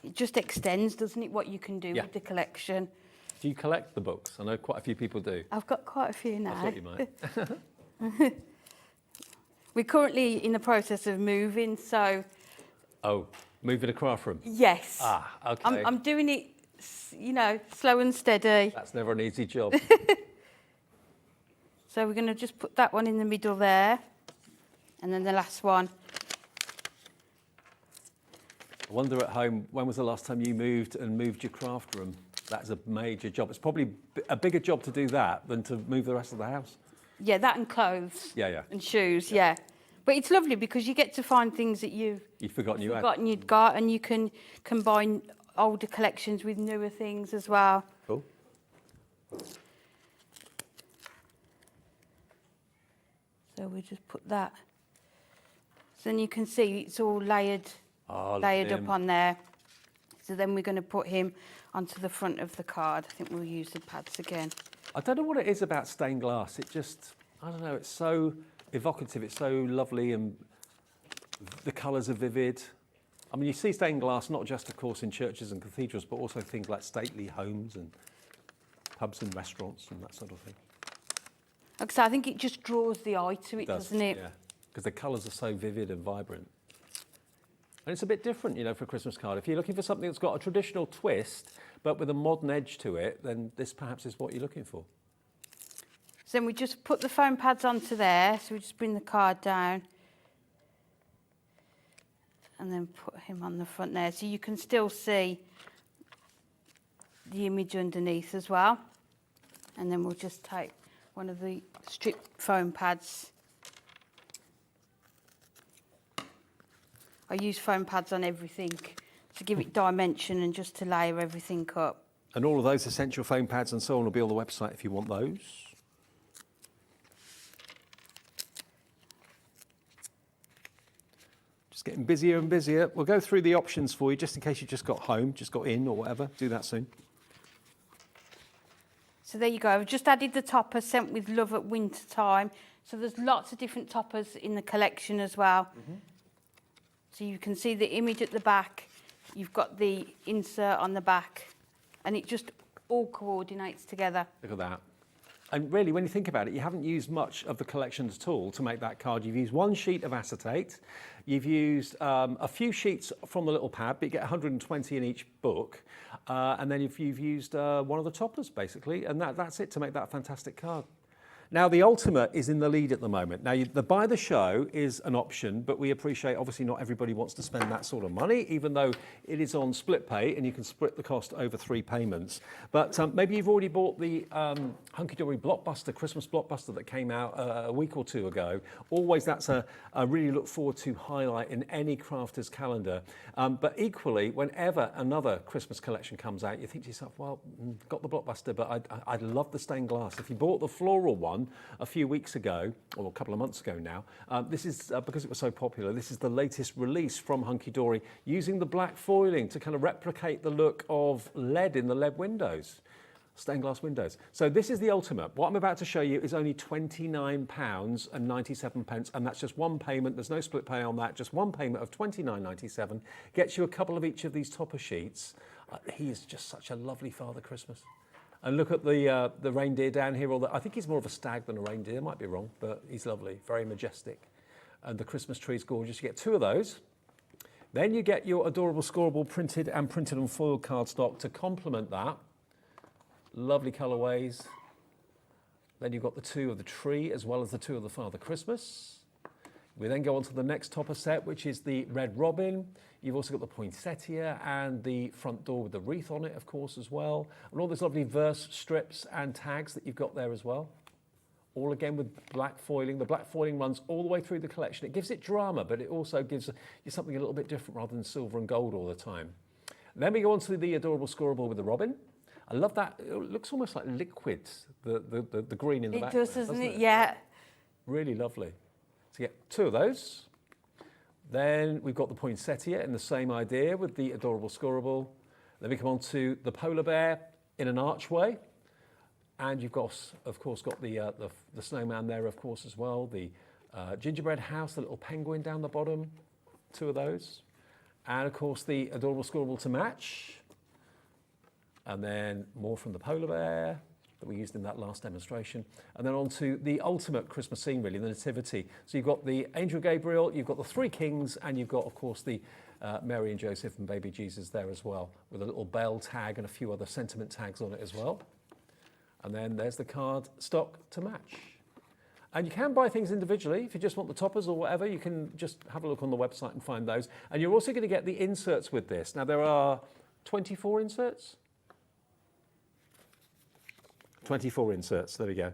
it just extends, doesn't it, what you can do with the collection.
Do you collect the books? I know quite a few people do.
I've got quite a few now.
I thought you might.
We're currently in the process of moving, so...
Oh, moving a craft room?
Yes.
Ah, OK.
I'm doing it, you know, slow and steady.
That's never an easy job.
So we're going to just put that one in the middle there, and then the last one.
I wonder at home, when was the last time you moved your craft room? That's a major job. It's probably a bigger job to do that than to move the rest of the house.
Yeah, that and clothes.
Yeah.
And shoes, yeah. But it's lovely because you get to find things that you've
forgotten
you'd got, and you can combine older collections with newer things as well.
Cool.
So we just put that. So then you can see it's all layered up on there. So then we're going to put him onto the front of the card. I think we'll use the pads again.
I don't know what it is about stained glass. It just, I don't know, it's so evocative, it's so lovely, and the colours are vivid. I mean, you see stained glass not just, of course, in churches and cathedrals, but also things like stately homes and pubs and restaurants and that sort of thing.
Like I say, I think it just draws the eye to it, doesn't it?
Yeah, because the colours are so vivid and vibrant. And it's a bit different, you know, for a Christmas card. If you're looking for something that's got a traditional twist, but with a modern edge to it, then this perhaps is what you're looking for.
So then we just put the foam pads onto there. So we just bring the card down and then put him on the front there. So you can still see the image underneath as well. And then we'll just take one of the strip foam pads. I use foam pads on everything to give it dimension and just to layer everything up.
And all of those essential foam pads and so on will be on the website if you want those. Just getting busier and busier. We'll go through the options for you just in case you just got home, just got in or whatever. Do that soon.
So there you go. I've just added the topper sent with love at winter time. So there's lots of different toppers in the collection as well. Mm-hmm. So you can see the image at the back, you've got the insert on the back, and it just all coordinates together.
Look at that. And really, when you think about it, you haven't used much of the collection at all to make that card. You've used one sheet of acetate, you've used a few sheets from the little pad, but you get 120 in each book, and then you've used one of the toppers, basically, and that's it to make that fantastic card. Now, the Ultimate is in the lead at the moment. Now, the buy the show is an option, but we appreciate, obviously, not everybody wants to spend that sort of money, even though it is on split pay and you can split the cost over 3 payments. But maybe you've already bought the Hunkydory Blockbuster, Christmas Blockbuster that came out a week or two ago. Always that's a really look forward to highlight in any crafter's calendar. But equally, whenever another Christmas collection comes out, you think to yourself, well, got the Blockbuster, but I'd love the stained glass. If you bought the floral one a few weeks ago, or a couple of months ago now, this is, because it was so popular, this is the latest release from Hunkydory, using the black foiling to kind of replicate the look of LED in the LED windows, stained glass windows. So this is the Ultimate. What I'm about to show you is only £29.97, and that's just one payment. There's no split pay on that, just one payment of £29.97. Gets you a couple of each of these topper sheets. He is just such a lovely Father Christmas. And look at the reindeer down here. I think he's more of a stag than a reindeer. Might be wrong, but he's lovely, very majestic. And the Christmas tree is gorgeous. You get 2 of those. Then you get your adorable scoreable printed and foiled cardstock to complement that. Lovely colourways. Then you've got the 2 of the tree as well as the 2 of the Father Christmas. We then go on to the next topper set, which is the Red Robin. You've also got the poinsettia and the front door with the wreath on it, of course, as well. And all those lovely verse strips and tags that you've got there as well. All again with black foiling. The black foiling runs all the way through the collection. It gives it drama, but it also gives you something a little bit different rather than silver and gold all the time. Then we go on to the adorable scoreable with the robin. I love that. It looks almost like liquid, the green in the back.
It does, doesn't it? Yeah.
Really lovely. So you get 2 of those. Then we've got the poinsettia in the same idea with the adorable scoreable. Then we come on to the polar bear in an archway. And you've got, of course, got the snowman there, of course, as well. The gingerbread house, the little penguin down the bottom, 2 of those. And, of course, the adorable scoreable to match. And then more from the polar bear that we used in that last demonstration. And then on to the ultimate Christmas scene, really, the Nativity. So you've got the Angel Gabriel, you've got the 3 kings, and you've got, of course, the Mary and Joseph and baby Jesus there as well, with a little bell tag and a few other sentiment tags on it as well. And then there's the card stock to match. And you can buy things individually. If you just want the toppers or whatever, you can just have a look on the website and find those. And you're also going to get the inserts with this. Now, there are 24 inserts. 24 inserts, there we go.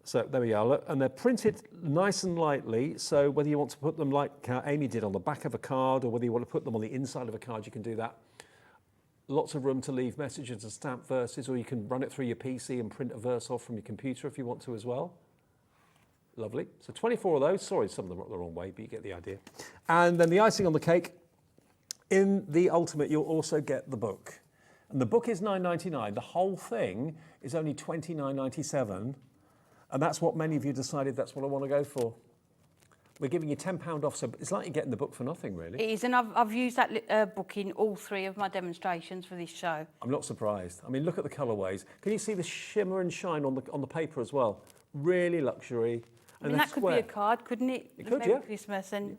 So there we are, look, and they're printed nice and lightly, so whether you want to put them like Amy did on the back of a card, or whether you want to put them on the inside of a card, you can do that. lots of room to leave messages and stamp verses, or you can run it through your PC and print a verse off from your computer if you want to as well. Lovely. So 24 of those. Sorry, some of them are the wrong way, but you get the idea. And then the icing on the cake, in the Ultimate, you'll also get the book. And the book is $9.99. The whole thing is only $29.97. And that's what many of you decided that's what I want to go for. We're giving you £10 off, so it's like you're getting the book for nothing, really.
It is, and I've used that book in all 3 of my demonstrations for this show.
I'm not surprised. I mean, look at the colourways. Can you see the shimmer and shine on the paper as well? Really luxury.
And that could be a card, couldn't it?
It could,
Merry
yeah.
Christmas. And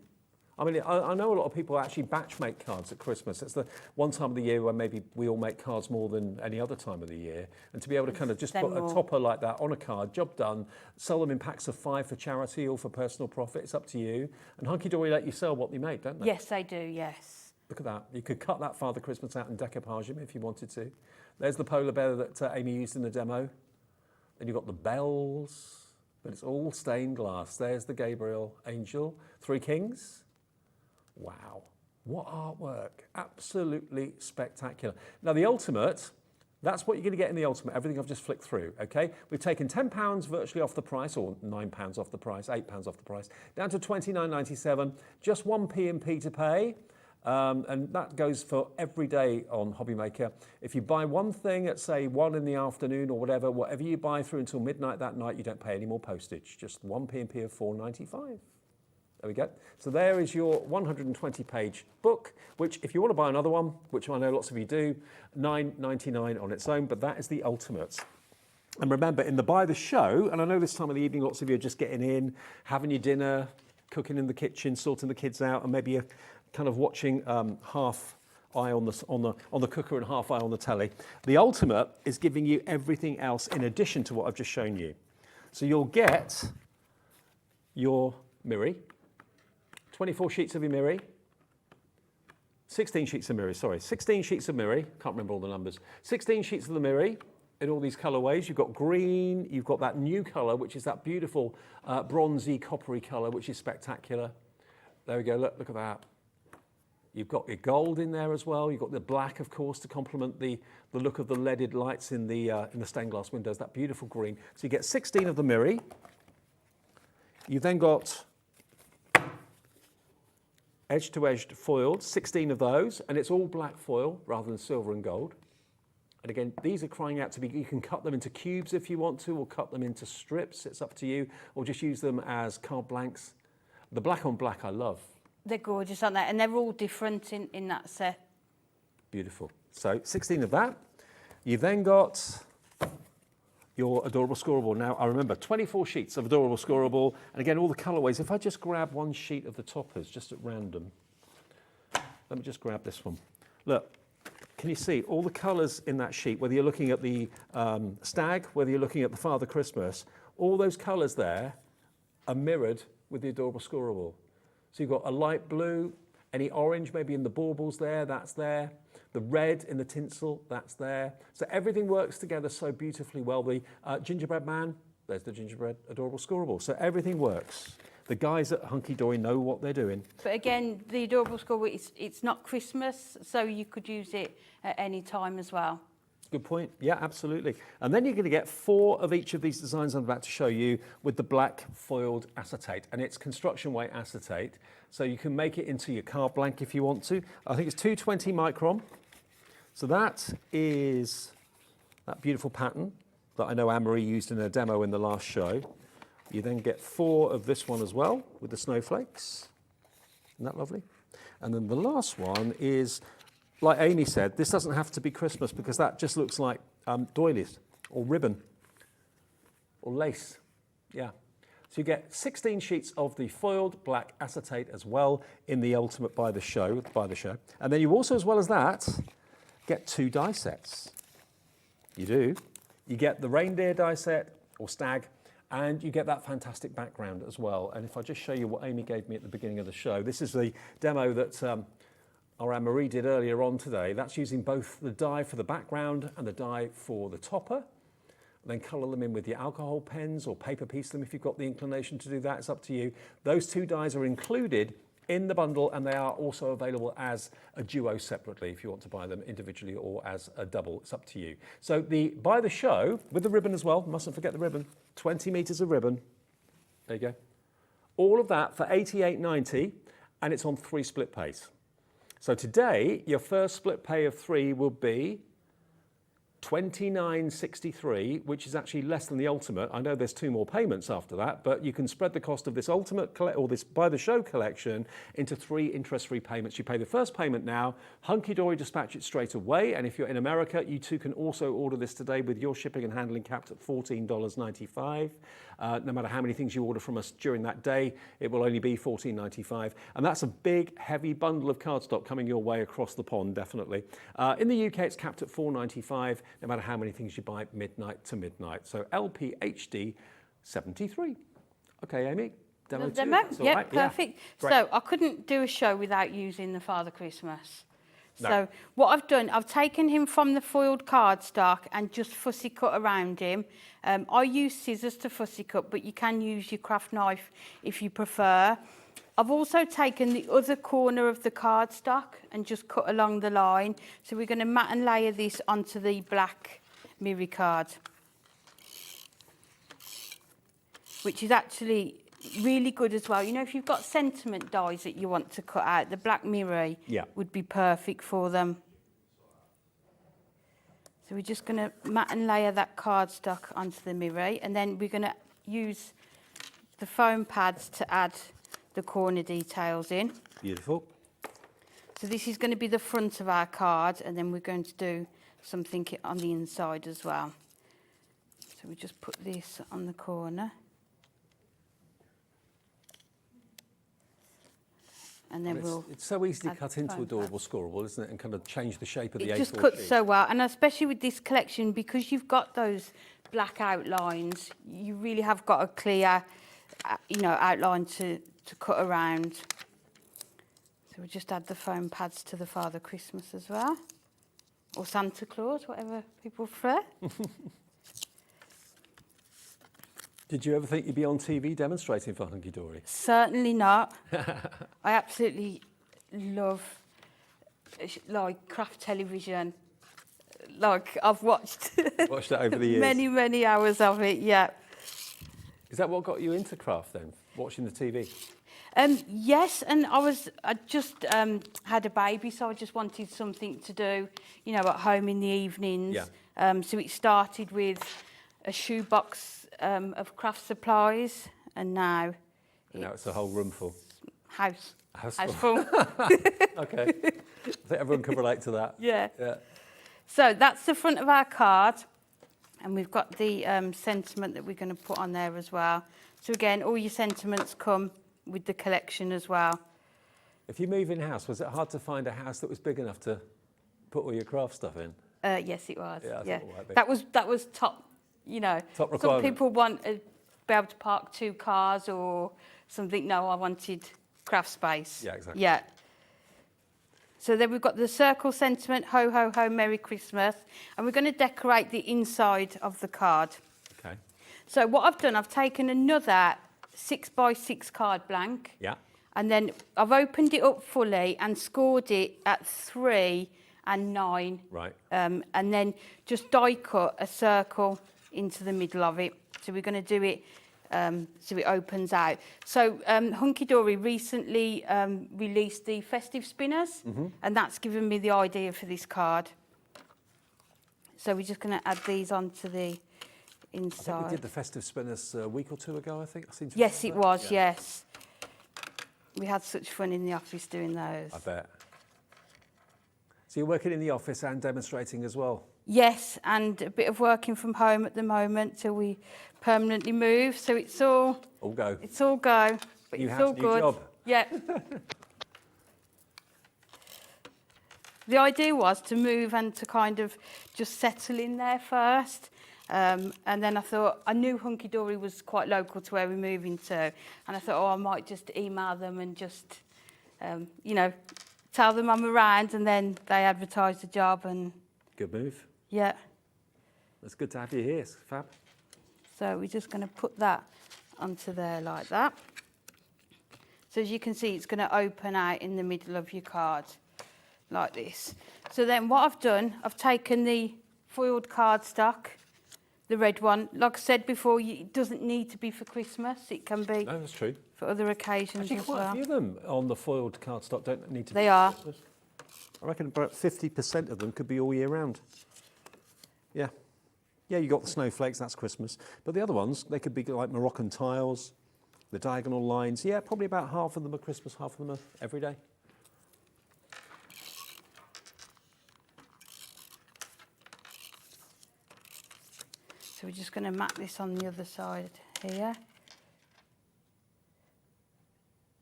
I mean, I know a lot of people actually batch make cards at Christmas. It's the one time of the year where maybe we all make cards more than any other time of the year. And to be able to kind of just put a topper like that on a card, job done, sell them in packs of 5 for charity or for personal profit, it's up to you. And Hunkydory let you sell what they make, don't they?
Yes, they do, yes.
Look at that. You could cut that Father Christmas out and decoupage him if you wanted to. There's the polar bear that Amy used in the demo. Then you've got the bells, but it's all stained glass. There's the Gabriel angel, 3 kings. Wow, what artwork. Absolutely spectacular. Now the Ultimate, that's what you're going to get in the Ultimate, everything I've just flicked through, okay? We've taken £10 virtually off the price, or £9 off the price, £8 off the price, down to $29.97, just 1p and P to pay. And that goes for every day on Hobbymaker. If you buy one thing at, say, 1 in the afternoon or whatever you buy through until midnight that night, you don't pay any more postage, just 1p and P of $4.95. There we go. So there is your 120-page book, which if you want to buy another one, which I know lots of you do, $9.99 on its own, but that is the Ultimate. And remember, in the Buy the Show, and I know this time of the evening lots of you are just getting in, having your dinner, cooking in the kitchen, sorting the kids out, and maybe you're kind of watching half eye on the cooker and half eye on the telly. The Ultimate is giving you everything else in addition to what I've just shown you. So you'll get your Miri, 24 sheets of your Miri, 16 sheets of Miri, sorry, 16 sheets of Miri, can't remember all the numbers, 16 sheets of the Miri in all these colourways. You've got green, you've got that new colour, which is that beautiful bronzy, coppery colour, which is spectacular. There we go, look at that. You've got your gold in there as well. You've got the black, of course, to complement the look of the leaded lights in the stained glass windows, that beautiful green. So you get 16 of the Miri. You've then got edge-to-edge foiled, 16 of those, and it's all black foil rather than silver and gold. And again, these are crying out to be, you can cut them into cubes if you want to, or cut them into strips, it's up to you, or just use them as card blanks. The black on black I love.
They're gorgeous, aren't they? And they're all different in that set.
Beautiful. So 16 of that. You've then got your Adorable Scoreable. Now, I remember 24 sheets of Adorable Scoreable, and again, all the colourways. If I just grab one sheet of the toppers, just at random, let me just grab this one. Look, can you see all the colours in that sheet, whether you're looking at the stag, whether you're looking at the Father Christmas, all those colours there are mirrored with the Adorable Scoreable. So you've got a light blue, any orange maybe in the baubles there, that's there. The red in the tinsel, that's there. So everything works together so beautifully well. The gingerbread man, there's the gingerbread Adorable Scoreable. So everything works. The guys at Hunkydory know what they're doing.
But again, the Adorable Scoreable, it's not Christmas, so you could use it at any time as well.
Good point. Yeah, absolutely. And then you're going to get 4 of each of these designs I'm about to show you with the black foiled acetate. And it's construction weight acetate. So you can make it into your card blank if you want to. I think it's 220 micron. So that is that beautiful pattern that I know Anne-Marie used in her demo in the last show. You then get 4 of this one as well with the snowflakes. Isn't that lovely? And then the last one is, like Amy said, this doesn't have to be Christmas because that just looks like doilies or ribbon or lace. Yeah. So you get 16 sheets of the foiled black acetate as well in the Ultimate Buy the Show. And then you also, as well as that, get 2 die sets. You do. You get the reindeer die set or stag, and you get that fantastic background as well. And if I just show you what Amy gave me at the beginning of the show, this is the demo that our Anne-Marie did earlier on today. That's using both the die for the background and the die for the topper. Then colour them in with your alcohol pens or paper piece them if you've got the inclination to do that. It's up to you. Those 2 dies are included in the bundle, and they are also available as a duo separately if you want to buy them individually or as a double. It's up to you. So buy the show with the ribbon as well. Mustn't forget the ribbon. 20 metres of ribbon. There you go. All of that for $88.90, and it's on 3 split pays. So today, your first split pay of 3 will be $29.63, which is actually less than the ultimate. I know there's 2 more payments after that, but you can spread the cost of this ultimate or this Buy the Show collection into 3 interest-free payments. You pay the first payment now, Hunkydory dispatch it straight away, and if you're in America, you too can also order this today with your shipping and handling capped at $14.95. No matter how many things you order from us during that day, it will only be $14.95. And that's a big, heavy bundle of cardstock coming your way across the pond, definitely. In the UK, it's capped at $4.95, no matter how many things you buy midnight to midnight. So LPHD 73. Okay, Amy. Demo 2.
Yeah,
right.
perfect.
Yeah.
So I couldn't do a show without using the Father Christmas.
No.
So what I've done, I've taken him from the foiled cardstock and just fussy cut around him. I use scissors to fussy cut, but you can use your craft knife if you prefer. I've also taken the other corner of the cardstock and just cut along the line. So we're going to mat and layer this onto the black mirror card, which is actually really good as well. You know, if you've got sentiment dies that you want to cut out, the black mirror would be perfect for them. So we're just going to mat and layer that cardstock onto the mirror, and then we're going to use the foam pads to add the corner details in.
Beautiful.
So this is going to be the front of our card, and then we're going to do something on the inside as well. So we just put this on the corner. And then
it's so easy to cut into adorable scorable, isn't it? And kind of change the shape of the A4
sheet. It just cuts so well, and especially with this collection, because you've got those black outlines, you really have got a clear, outline to cut around. So we'll just add the foam pads to the Father Christmas as well, or Santa Claus, whatever people prefer.
Did you ever think you'd be on TV demonstrating for Hunkydory?
Certainly not. I absolutely love craft television. I've watched
it over the years.
many hours of it. Yeah.
Is that what got you into craft then? Watching the TV?
Yes, and I just had a baby, so I just wanted something to do, at home in the evenings.
Yeah.
So it started with a shoebox of craft supplies, and now
it's a whole room full.
House
full.
full.
Okay. I think everyone can relate to that.
Yeah.
Yeah.
So that's the front of our card, and we've got the sentiment that we're going to put on there as well. So again, all your sentiments come with the collection as well.
If you move in house, was it hard to find a house that was big enough to put all your craft stuff in?
Yes, it was.
Yeah.
That was top.
Top requirement.
Some people want to be able to park 2 cars or something. No, I wanted craft space.
Yeah, exactly.
Yeah. So then we've got the circle sentiment, ho, ho, ho, Merry Christmas. And we're going to decorate the inside of the card.
Okay.
So what I've done, I've taken another 6x6 card blank.
Yeah.
And then I've opened it up fully and scored it at 3 and 9.
Right.
And then just die cut a circle into the middle of it. So we're going to do it so it opens out. So Hunkydory recently released the festive spinners, and that's given me the idea for this card. So we're just going to add these onto the inside.
I think we did the festive spinners a week or 2 ago, I think.
Yes, it was, yes. We had such fun in the office doing those.
I bet. So you're working in the office and demonstrating as well?
Yes, and a bit of working from home at the moment till we permanently move. So it's all
go.
It's all go, but it's all good.
Job.
Yeah. The idea was to move and to kind of just settle in there first. And then I thought, I knew Hunkydory was quite local to where we're moving to. And I thought, I might just email them and just, tell them I'm around, and then they advertise the job. And
good move.
Yeah.
It's good to have you here, it's fab.
So we're just going to put that onto there like that. So as you can see, it's going to open out in the middle of your card like this. So then what I've done, I've taken the foiled cardstock, the red one. Like I said before, it doesn't need to be for Christmas. It can be
that's true.
For other occasions
Actually,
as
quite
well.
a few of them on the foiled cardstock don't need to be.
They are.
I reckon about 50% of them could be all year round. Yeah. Yeah, you got the snowflakes, that's Christmas. But the other ones, they could be like Moroccan tiles, the diagonal lines. Yeah, probably about half of them are Christmas, half of them are every day.
So we're just going to mat this on the other side here.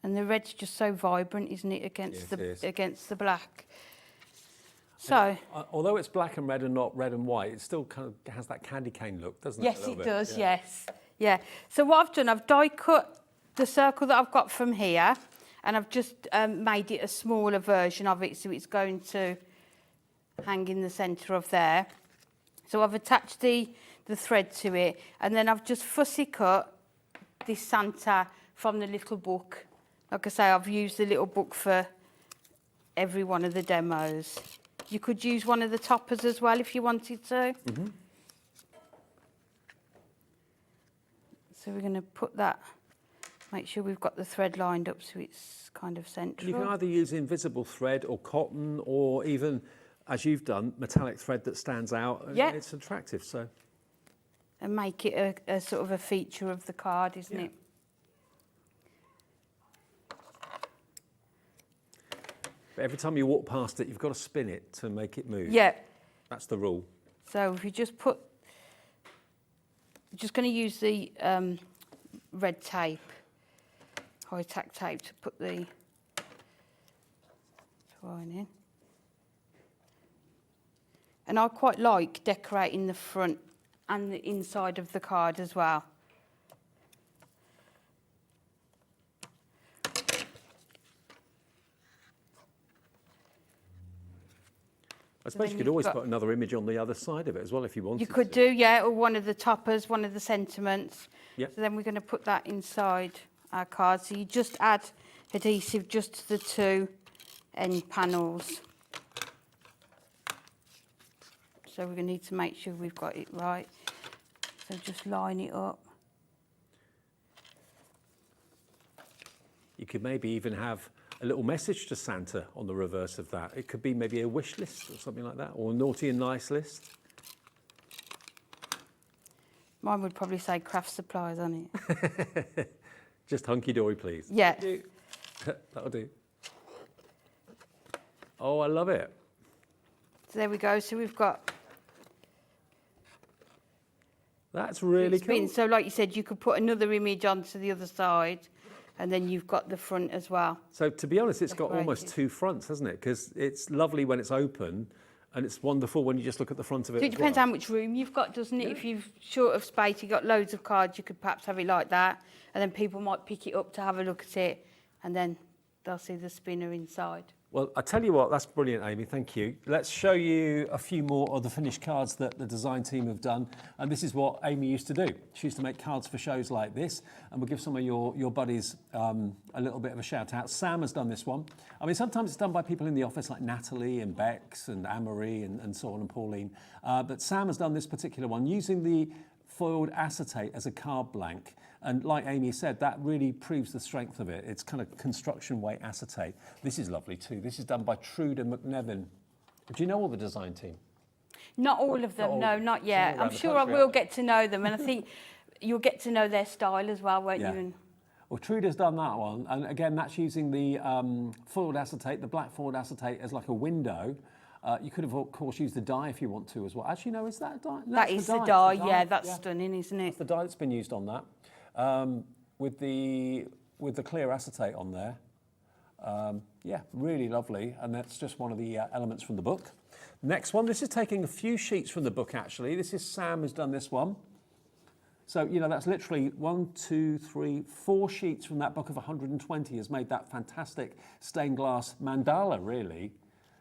And the red's just so vibrant, isn't it, against the black? So,
although it's black and red and not red and white, it still kind of has that candy cane look, doesn't it?
yes, it does, yes. Yeah. So what I've done, I've die cut the circle that I've got from here, and I've just made it a smaller version of it, so it's going to hang in the centre of there. So I've attached the thread to it, and then I've just fussy cut this Santa from the little book. Like I say, I've used the little book for every one of the demos. You could use one of the toppers as well if you wanted to.
Mm-hmm.
So we're going to put that, make sure we've got the thread lined up so it's kind of central.
You can either use invisible thread or cotton, or even, as you've done, metallic thread that stands out.
Yeah.
It's attractive, so.
And make it a sort of a feature of the card, isn't it?
But every time you walk past it, you've got to spin it to make it move.
Yeah.
That's the rule.
So if you just put, just going to use the red tape, high-tack tape to put the twine in. And I quite like decorating the front and the inside of the card as well.
I suppose you could always put another image on the other side of it as well if you wanted to.
You could do, yeah, or one of the toppers, one of the sentiments.
Yep.
So then we're going to put that inside our card. So you just add adhesive just to the two end panels. So we're going to need to make sure we've got it right. So just line it up.
You could maybe even have a little message to Santa on the reverse of that. It could be maybe a wish list or something like that, or a naughty and nice list.
Mine would probably say craft supplies on
it. Just hunky-dory, please.
Yeah.
That'll do. Oh, I love it.
So there we go. So we've got...
That's really cool.
So like you said, you could put another image onto the other side, and then you've got the front as well.
So to be honest, it's got almost two fronts, hasn't it? Because it's lovely when it's open, and it's wonderful when you just look at the front of it.
So it depends how much room you've got, doesn't it? Yeah. If you've short of space, you've got loads of cards, you could perhaps have it like that, and then people might pick it up to have a look at it, and then they'll see the spinner inside.
Well, I tell you what, that's brilliant, Amy, thank you. Let's show you a few more of the finished cards that the design team have done. And this is what Amy used to do. She used to make cards for shows like this. And we'll give some of your buddies a little bit of a shout out. Sam has done this one. I mean, sometimes it's done by people in the office like Natalie and Bex and Anne-Marie and so on, and Pauline. But Sam has done this particular one using the foiled acetate as a card blank. And like Amy said, that really proves the strength of it. It's kind of construction weight acetate. This is lovely too. This is done by Trude and McNevin. Do you know all the design team?
Not all of them, no, not yet. I'm sure I will get to know them, and I think you'll get to know their style as well, won't you?
Well, Trude has done that one, and again, that's using the foiled acetate, the black foiled acetate as like a window. You could have, of course, used the dye if you want to as well. Actually, no, is that a dye?
That is the dye, yeah, that's stunning, isn't it?
That's the dye that's been used on that. With the clear acetate on there. Yeah, really lovely, and that's just one of the elements from the book. Next one, this is taking a few sheets from the book, actually. This is Sam who's done this one. So, you know, that's literally 4 sheets from that book of 120 has made that fantastic stained glass mandala, really.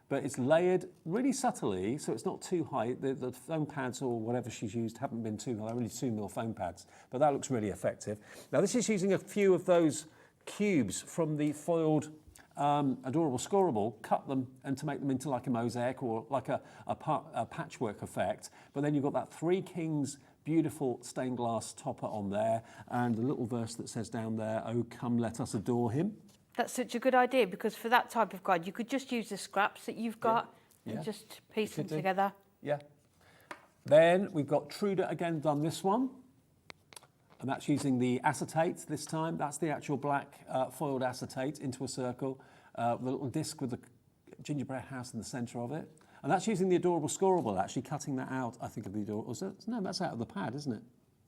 But it's layered really subtly, so it's not too high. The foam pads or whatever she's used haven't been too high, only 2mm foam pads. But that looks really effective. Now, this is using a few of those cubes from the foiled adorable scoreable, cut them and to make them into like a mosaic or like a patchwork effect. But then you've got that Three Kings beautiful stained glass topper on there, and the little verse that says down there, "Oh, come, let us adore him."
That's such a good idea, because for that type of card, you could just use the scraps that you've got and just piece them together.
Yeah. Then we've got Truda again done this one, and that's using the acetate this time. That's the actual black foiled acetate into a circle, with a little disc with a gingerbread house in the centre of it. And that's using the adorable scoreable, actually cutting that out, I think, of the adorable. No, that's out of the pad, isn't it?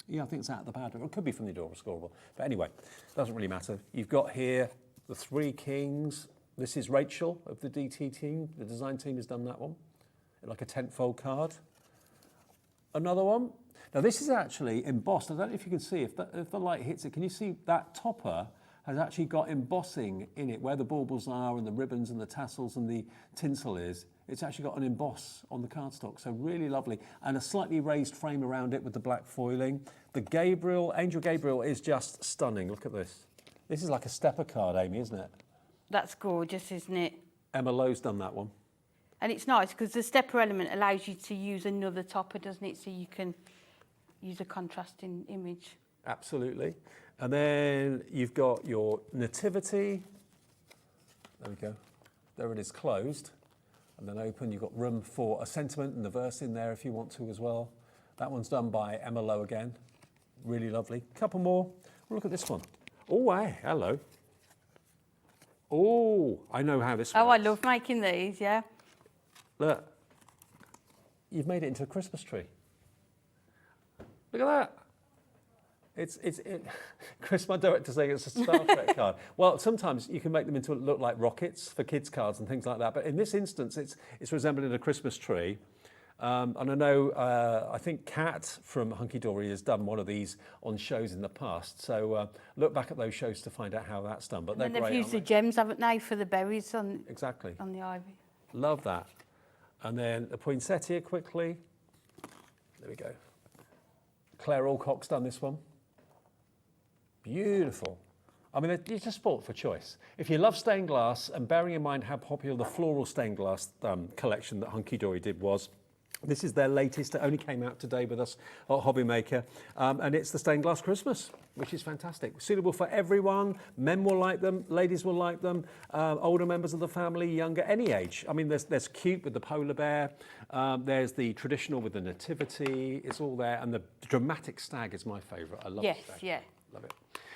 Yeah, I think it's out of the pad. Or it could be from the adorable scoreable. But anyway, doesn't really matter. You've got here the Three Kings. This is Rachel of the DT team. The design team has done that one, like a tent-fold card. Another one. Now this is actually embossed. I don't know if you can see, if the light hits it, can you see that topper has actually got embossing in it, where the baubles are and the ribbons and the tassels and the tinsel is. It's actually got an emboss on the cardstock, so really lovely. And a slightly raised frame around it with the black foiling. The Gabriel, Angel Gabriel, is just stunning. Look at this. This is like a stepper card, Amy, isn't it?
That's gorgeous, isn't it?
Emma Lowe's done that one.
And it's nice because the stepper element allows you to use another topper, doesn't it? So you can use a contrasting image.
Absolutely. And then you've got your nativity. There we go. There it is, closed. And then open, you've got room for a sentiment and the verse in there if you want to as well. That one's done by Emma Lowe again. Really lovely. Couple more. Well, look at this one. Oh, hey, hello. Oh, I know how this works.
Oh, I love making these, yeah.
Look, you've made it into a Christmas tree. Look at that. Chris, my director, saying it's a Star Trek card. Well, sometimes you can make them into look like rockets for kids' cards and things like that. But in this instance, it's resembling a Christmas tree. And I know, I think Kat from Hunkydory has done one of these on shows in the past. So look back at those shows to find out how that's done. But
and they've used the gems, haven't they, for the berries on the ivy.
Love that. And then the poinsettia quickly. There we go. Claire Alcock's done this one. Beautiful. I mean, it's a sport for choice. If you love stained glass, and bearing in mind how popular the floral stained glass collection that Hunkydory did was, this is their latest. It only came out today with us at Hobbymaker. And it's the stained glass Christmas, which is fantastic. Suitable for everyone. Men will like them, ladies will like them, older members of the family, younger, any age. I mean, there's cute with the polar bear. There's the traditional with the nativity. It's all there. And the dramatic stag is my favourite. I love the stag.
Yeah.
Love it.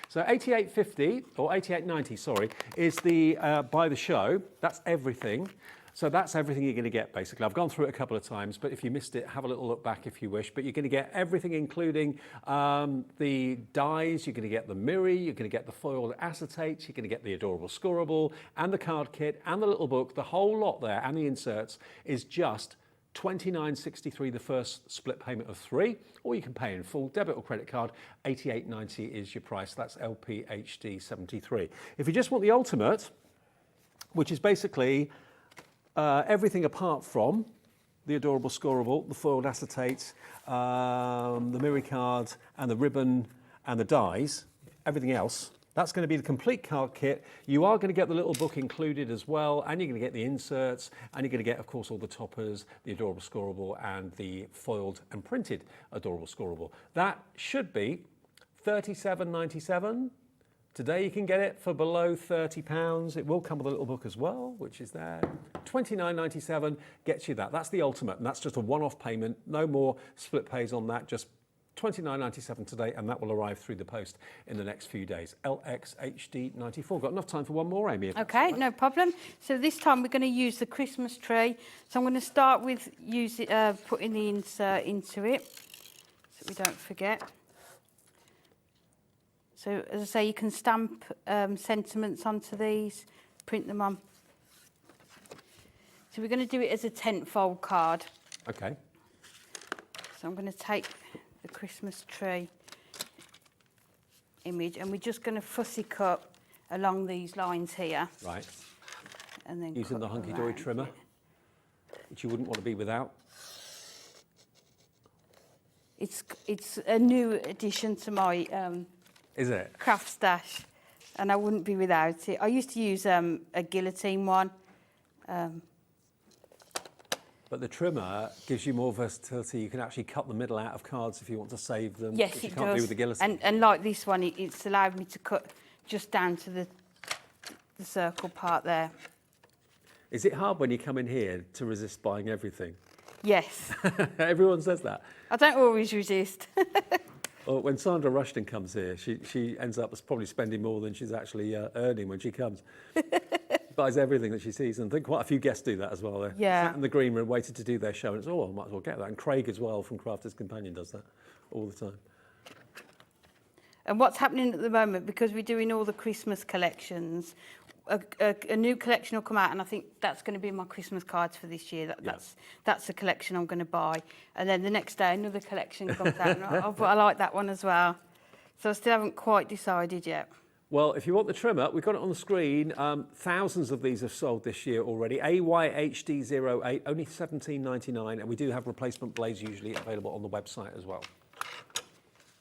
So 88.50 or 88.90, sorry, is the buy the show. That's everything. So that's everything you're going to get, basically. I've gone through it a couple of times, but if you missed it, have a little look back if you wish. But you're going to get everything, including the dies, you're going to get the mirror, you're going to get the foiled acetates, you're going to get the adorable scoreable, and the card kit, and the little book. The whole lot there, and the inserts, is just $29.63, the first split payment of 3, or you can pay in full, debit or credit card. $88.90 is your price. That's LPHD 73. If you just want the ultimate, which is basically everything apart from the adorable scoreable, the foiled acetate, the mirror card, and the ribbon and the dies, everything else, that's going to be the complete card kit. You are going to get the little book included as well, and you're going to get the inserts, and you're going to get, of course, all the toppers, the adorable scoreable, and the foiled and printed adorable scoreable. That should be $37.97. Today you can get it for below £30. It will come with a little book as well, which is there. $29.97 gets you that. That's the ultimate, and that's just a one-off payment. No more split pays on that, just $29.97 today, and that will arrive through the post in the next few days. LXHD 94. Got enough time for one more, Amy?
Okay, no problem. So this time we're going to use the Christmas tree. So I'm going to start with putting the insert into it, so we don't forget. So as I say, you can stamp sentiments onto these, print them on. So we're going to do it as a tent-fold card.
Okay.
So I'm going to take the Christmas tree image, and we're just going to fussy cut along these lines here.
Right.
And then
using the Hunkydory trimmer, which you wouldn't want to be without.
It's a new addition to my
is it?
craft stash. and I wouldn't be without it. I used to use a guillotine one.
But the trimmer gives you more versatility. You can actually cut the middle out of cards if you want to save them.
Yes,
which you
it
can't
does.
do with the guillotine.
And like this one, it's allowed me to cut just down to the circle part there.
Is it hard when you come in here to resist buying everything?
Yes.
Everyone says that.
I don't always resist.
Well, when Sandra Rushton comes here, she ends up probably spending more than she's actually earning when she comes. Buys everything that she sees, and I think quite a few guests do that as well. They're sat in the green room waiting to do their show, and it's, I might as well get that. And Craig as well from Crafter's Companion does that all the time.
And what's happening at the moment, because we're doing all the Christmas collections, a new collection will come out, and I think that's going to be my Christmas cards for this year. That's the collection I'm going to buy. And then the next day, another collection comes out, and I like that one as well. So I still haven't quite decided yet.
Well, if you want the trimmer, we've got it on the screen. Thousands of these have sold this year already. AYHD08, only $17.99, and we do have replacement blades usually available on the website as well.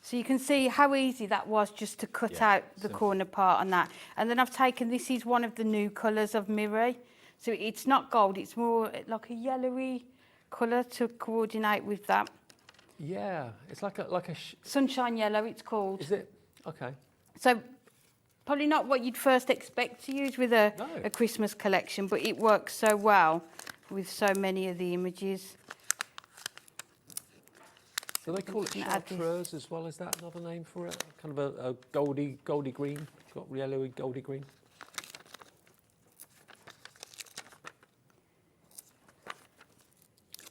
So you can see how easy that was just to cut out the corner part on that. And then I've taken, this is one of the new colours of Mirror. So it's not gold, it's more like a yellowy colour to coordinate with that.
Yeah, it's like a
Sunshine Yellow, it's called.
Is it? Okay.
So probably not what you'd first expect to use with a Christmas collection, but it works so well with so many of the images.
So they call it chartreuse as well. Is that another name for it? Kind of a goldy green, got yellowy goldy green.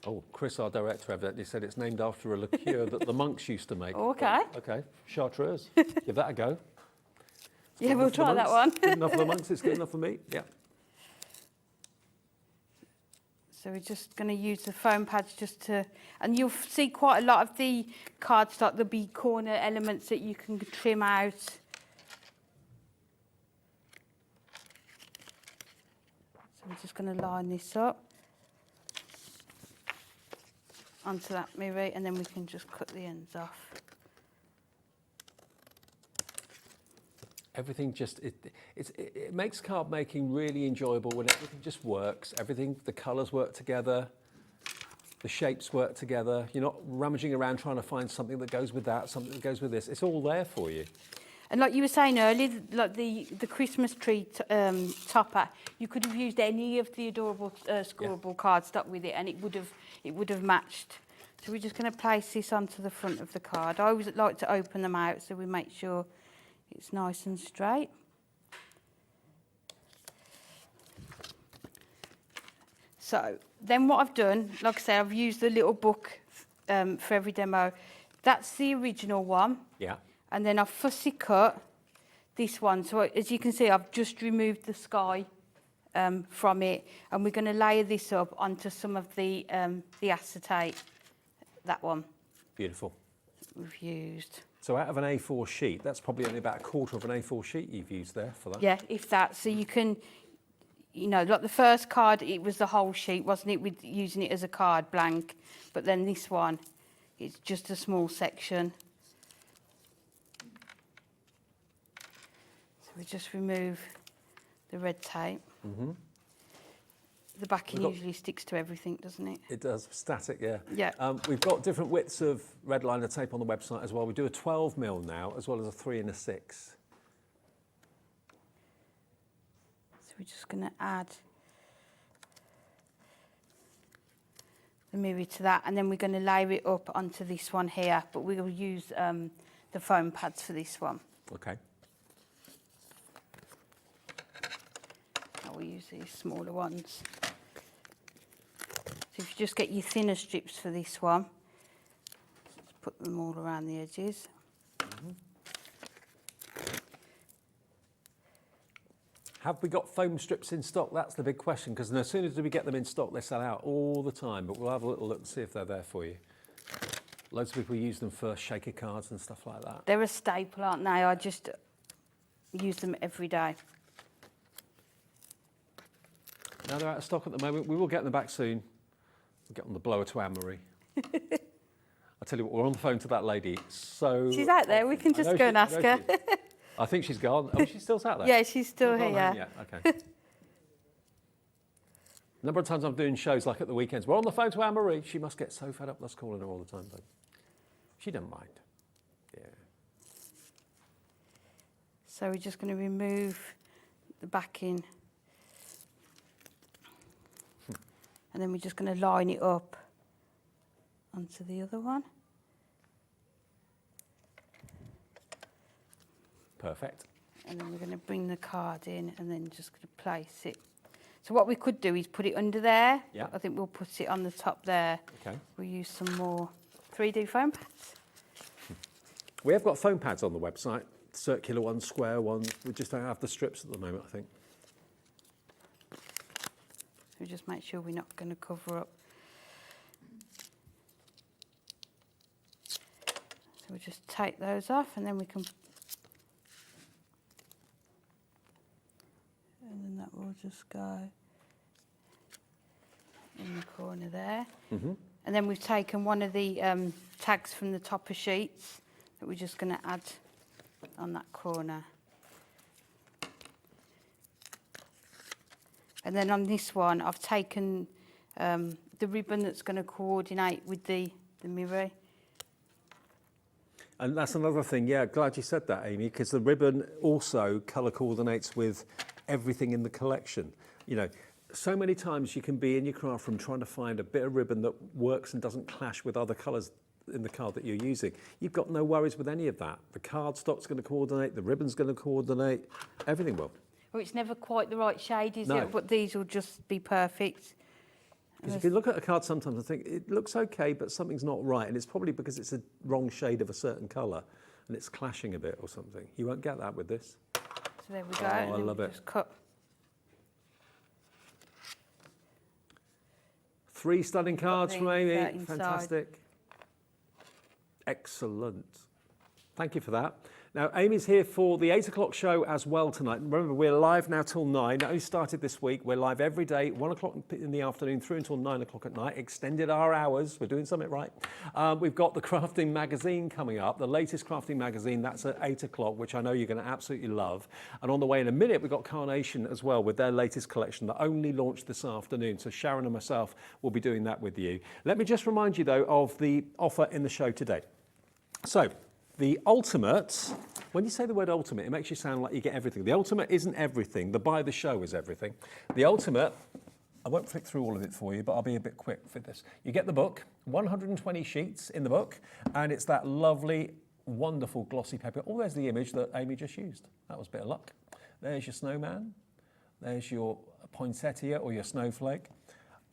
Oh, Chris, our director, evidently said it's named after a liqueur that the monks used to make.
Okay.
Okay, chartreuse. Give that a go.
Yeah, we'll try that one.
Good enough for the monks, it's good enough for me. Yeah.
So we're just going to use the foam pads just to, and you'll see quite a lot of the cardstock, there'll be corner elements that you can trim out. So we're just going to line this up onto that mirror, and then we can just cut the ends off.
Everything just, it makes card making really enjoyable when everything just works. Everything, the colours work together, the shapes work together. You're not rummaging around trying to find something that goes with that, something that goes with this. It's all there for you.
And like you were saying earlier, like the Christmas tree topper, you could have used any of the adorable scoreable cardstock with it, and it would have matched. So we're just going to place this onto the front of the card. I always like to open them out so we make sure it's nice and straight. So then what I've done, like I say, I've used the little book for every demo. That's the original one.
Yeah.
And then I've fussy cut this one. So as you can see, I've just removed the sky from it. And we're going to layer this up onto some of the acetate, that one.
Beautiful.
We've used.
So out of an A4 sheet, that's probably only about a quarter of an A4 sheet you've used there for that.
Yeah, if that. So you can, you know, like the first card, it was the whole sheet, wasn't it, with using it as a card blank. But then this one, it's just a small section. So we just remove the red tape. Mm-hmm. The backing usually sticks to everything, doesn't it?
It does, static, yeah.
Yeah.
We've got different widths of red liner tape on the website as well. We do a 12mm now, as well as a 3 and a 6.
So we're just going to add the mirror to that, and then we're going to layer it up onto this one here, but we will use the foam pads for this one.
Okay.
I will use these smaller ones. So if you just get your thinner strips for this one, just put them all around the edges.
Mm-hmm. Have we got foam strips in stock? That's the big question, because as soon as we get them in stock, they sell out all the time, but we'll have a little look and see if they're there for you. Loads of people use them for shaker cards and stuff like that.
They're a staple, aren't they? I just use them every day.
No, they're out of stock at the moment. We will get them back soon. We'll get on the blower to Anne-Marie. I'll tell you what, we're on the phone to that lady. So
she's out there. We can just go and ask her.
I think she's gone. Oh, she's still sat there?
Yeah, she's still
Not gone
here.
home yet. Okay. A number of times I'm doing shows like at the weekends. We're on the phone to Anne-Marie. She must get so fed up with us calling her all the time, but she doesn't mind. Yeah.
So we're just going to remove the backing. And then we're just going to line it up onto the other one.
Perfect.
And then we're going to bring the card in and then just going to place it. So what we could do is put it under there.
Yeah.
I think we'll put it on the top there.
Okay.
We'll use some more 3D foam pads.
We have got foam pads on the website, circular ones, square ones. We just don't have the strips at the moment, I think.
So just make sure we're not going to cover up. So we'll just take those off and then we can... And then that will just go in the corner there.
Mm-hmm.
And then we've taken one of the tags from the topper sheets that we're just going to add on that corner. And then on this one, I've taken the ribbon that's going to coordinate with the mirror.
And that's another thing, yeah, glad you said that, Amy, because the ribbon also colour coordinates with everything in the collection. You know, so many times you can be in your craft room trying to find a bit of ribbon that works and doesn't clash with other colours in the card that you're using. You've got no worries with any of that. The cardstock's going to coordinate, the ribbon's going to coordinate, everything will.
Well, it's never quite the right shade, is
No.
it? But these will just be perfect.
Because if you look at a card sometimes and think, it looks okay, but something's not right, and it's probably because it's a wrong shade of a certain colour, and it's clashing a bit or something. You won't get that with this.
So there we go.
Oh,
and
I
then
love
we
it.
Just cut.
3 stunning cards from Amy.
inside.
Fantastic. Excellent. Thank you for that. Now, Amy's here for the 8 o'clock show as well tonight. Remember, we're live now till 9. That only started this week. We're live every day, 1 o'clock in the afternoon through until 9 o'clock at night. Extended our hours. We're doing something right. We've got the Crafting Magazine coming up, the latest Crafting Magazine. That's at 8 o'clock, which I know you're going to absolutely love. And on the way in a minute, we've got Carnation as well with their latest collection that only launched this afternoon. So Sharon and myself will be doing that with you. Let me just remind you, though, of the offer in the show today. So, the ultimate, when you say the word ultimate, it makes you sound like you get everything. The ultimate isn't everything. The buy the show is everything. The ultimate, I won't flick through all of it for you, but I'll be a bit quick for this. You get the book, 120 sheets in the book, and it's that lovely, wonderful glossy paper. Oh, there's the image that Amy just used. That was a bit of luck. There's your snowman. There's your poinsettia or your snowflake.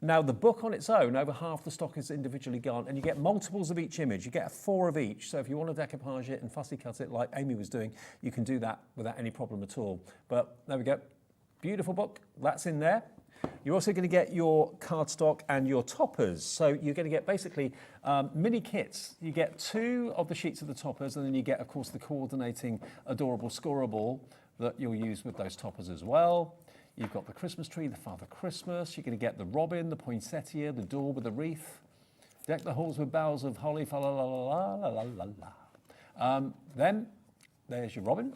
Now, the book on its own, over half the stock is individually gone, and you get multiples of each image. You get 4 of each. So if you want to decoupage it and fussy cut it like Amy was doing, you can do that without any problem at all. But there we go. Beautiful book. That's in there. You're also going to get your cardstock and your toppers. So you're going to get basically mini kits. You get 2 of the sheets of the toppers, and then you get, of course, the coordinating adorable scoreable that you'll use with those toppers as well. You've got the Christmas tree, the Father Christmas. You're going to get the robin, the poinsettia, the door with the wreath. Deck the halls with boughs of holly, fa la la la la la la la. Then there's your robin,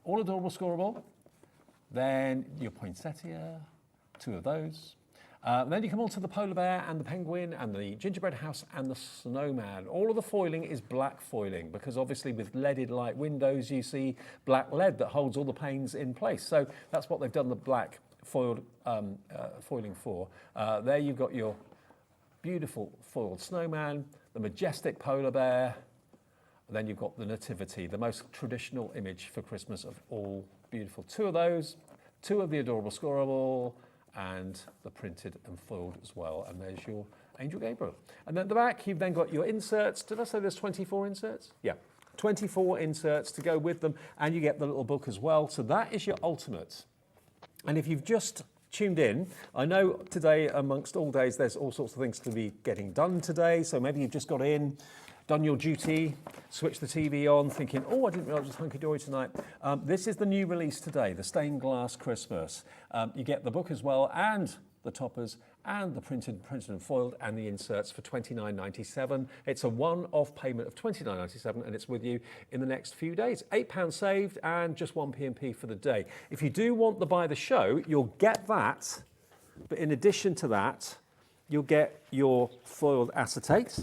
all adorable scoreable. Then your poinsettia, 2 of those. Then you come on to the polar bear and the penguin and the gingerbread house and the snowman. All of the foiling is black foiling because obviously with leaded light windows you see black lead that holds all the panes in place. So that's what they've done the black foiled foiling for. There you've got your beautiful foiled snowman, the majestic polar bear, and then you've got the nativity, the most traditional image for Christmas of all. Beautiful. 2 of those, 2 of the adorable scoreable, and the printed and foiled as well. And there's your Angel Gabriel. And then at the back, you've then got your inserts. Did I say there's 24 inserts? Yeah, 24 inserts to go with them, and you get the little book as well. So that is your ultimate. And if you've just tuned in, I know today, amongst all days, there's all sorts of things to be getting done today. So maybe you've just got in, done your duty, switched the TV on, thinking, oh, I didn't realise it was Hunkydory tonight. This is the new release today, the Stained Glass Christmas. You get the book as well, and the toppers, and the printed and foiled, and the inserts for £29.97. It's a one-off payment of £29.97, and it's with you in the next few days. £8 saved and just 1 P&P for the day. If you do want the buy the show, you'll get that, but in addition to that, you'll get your foiled acetate,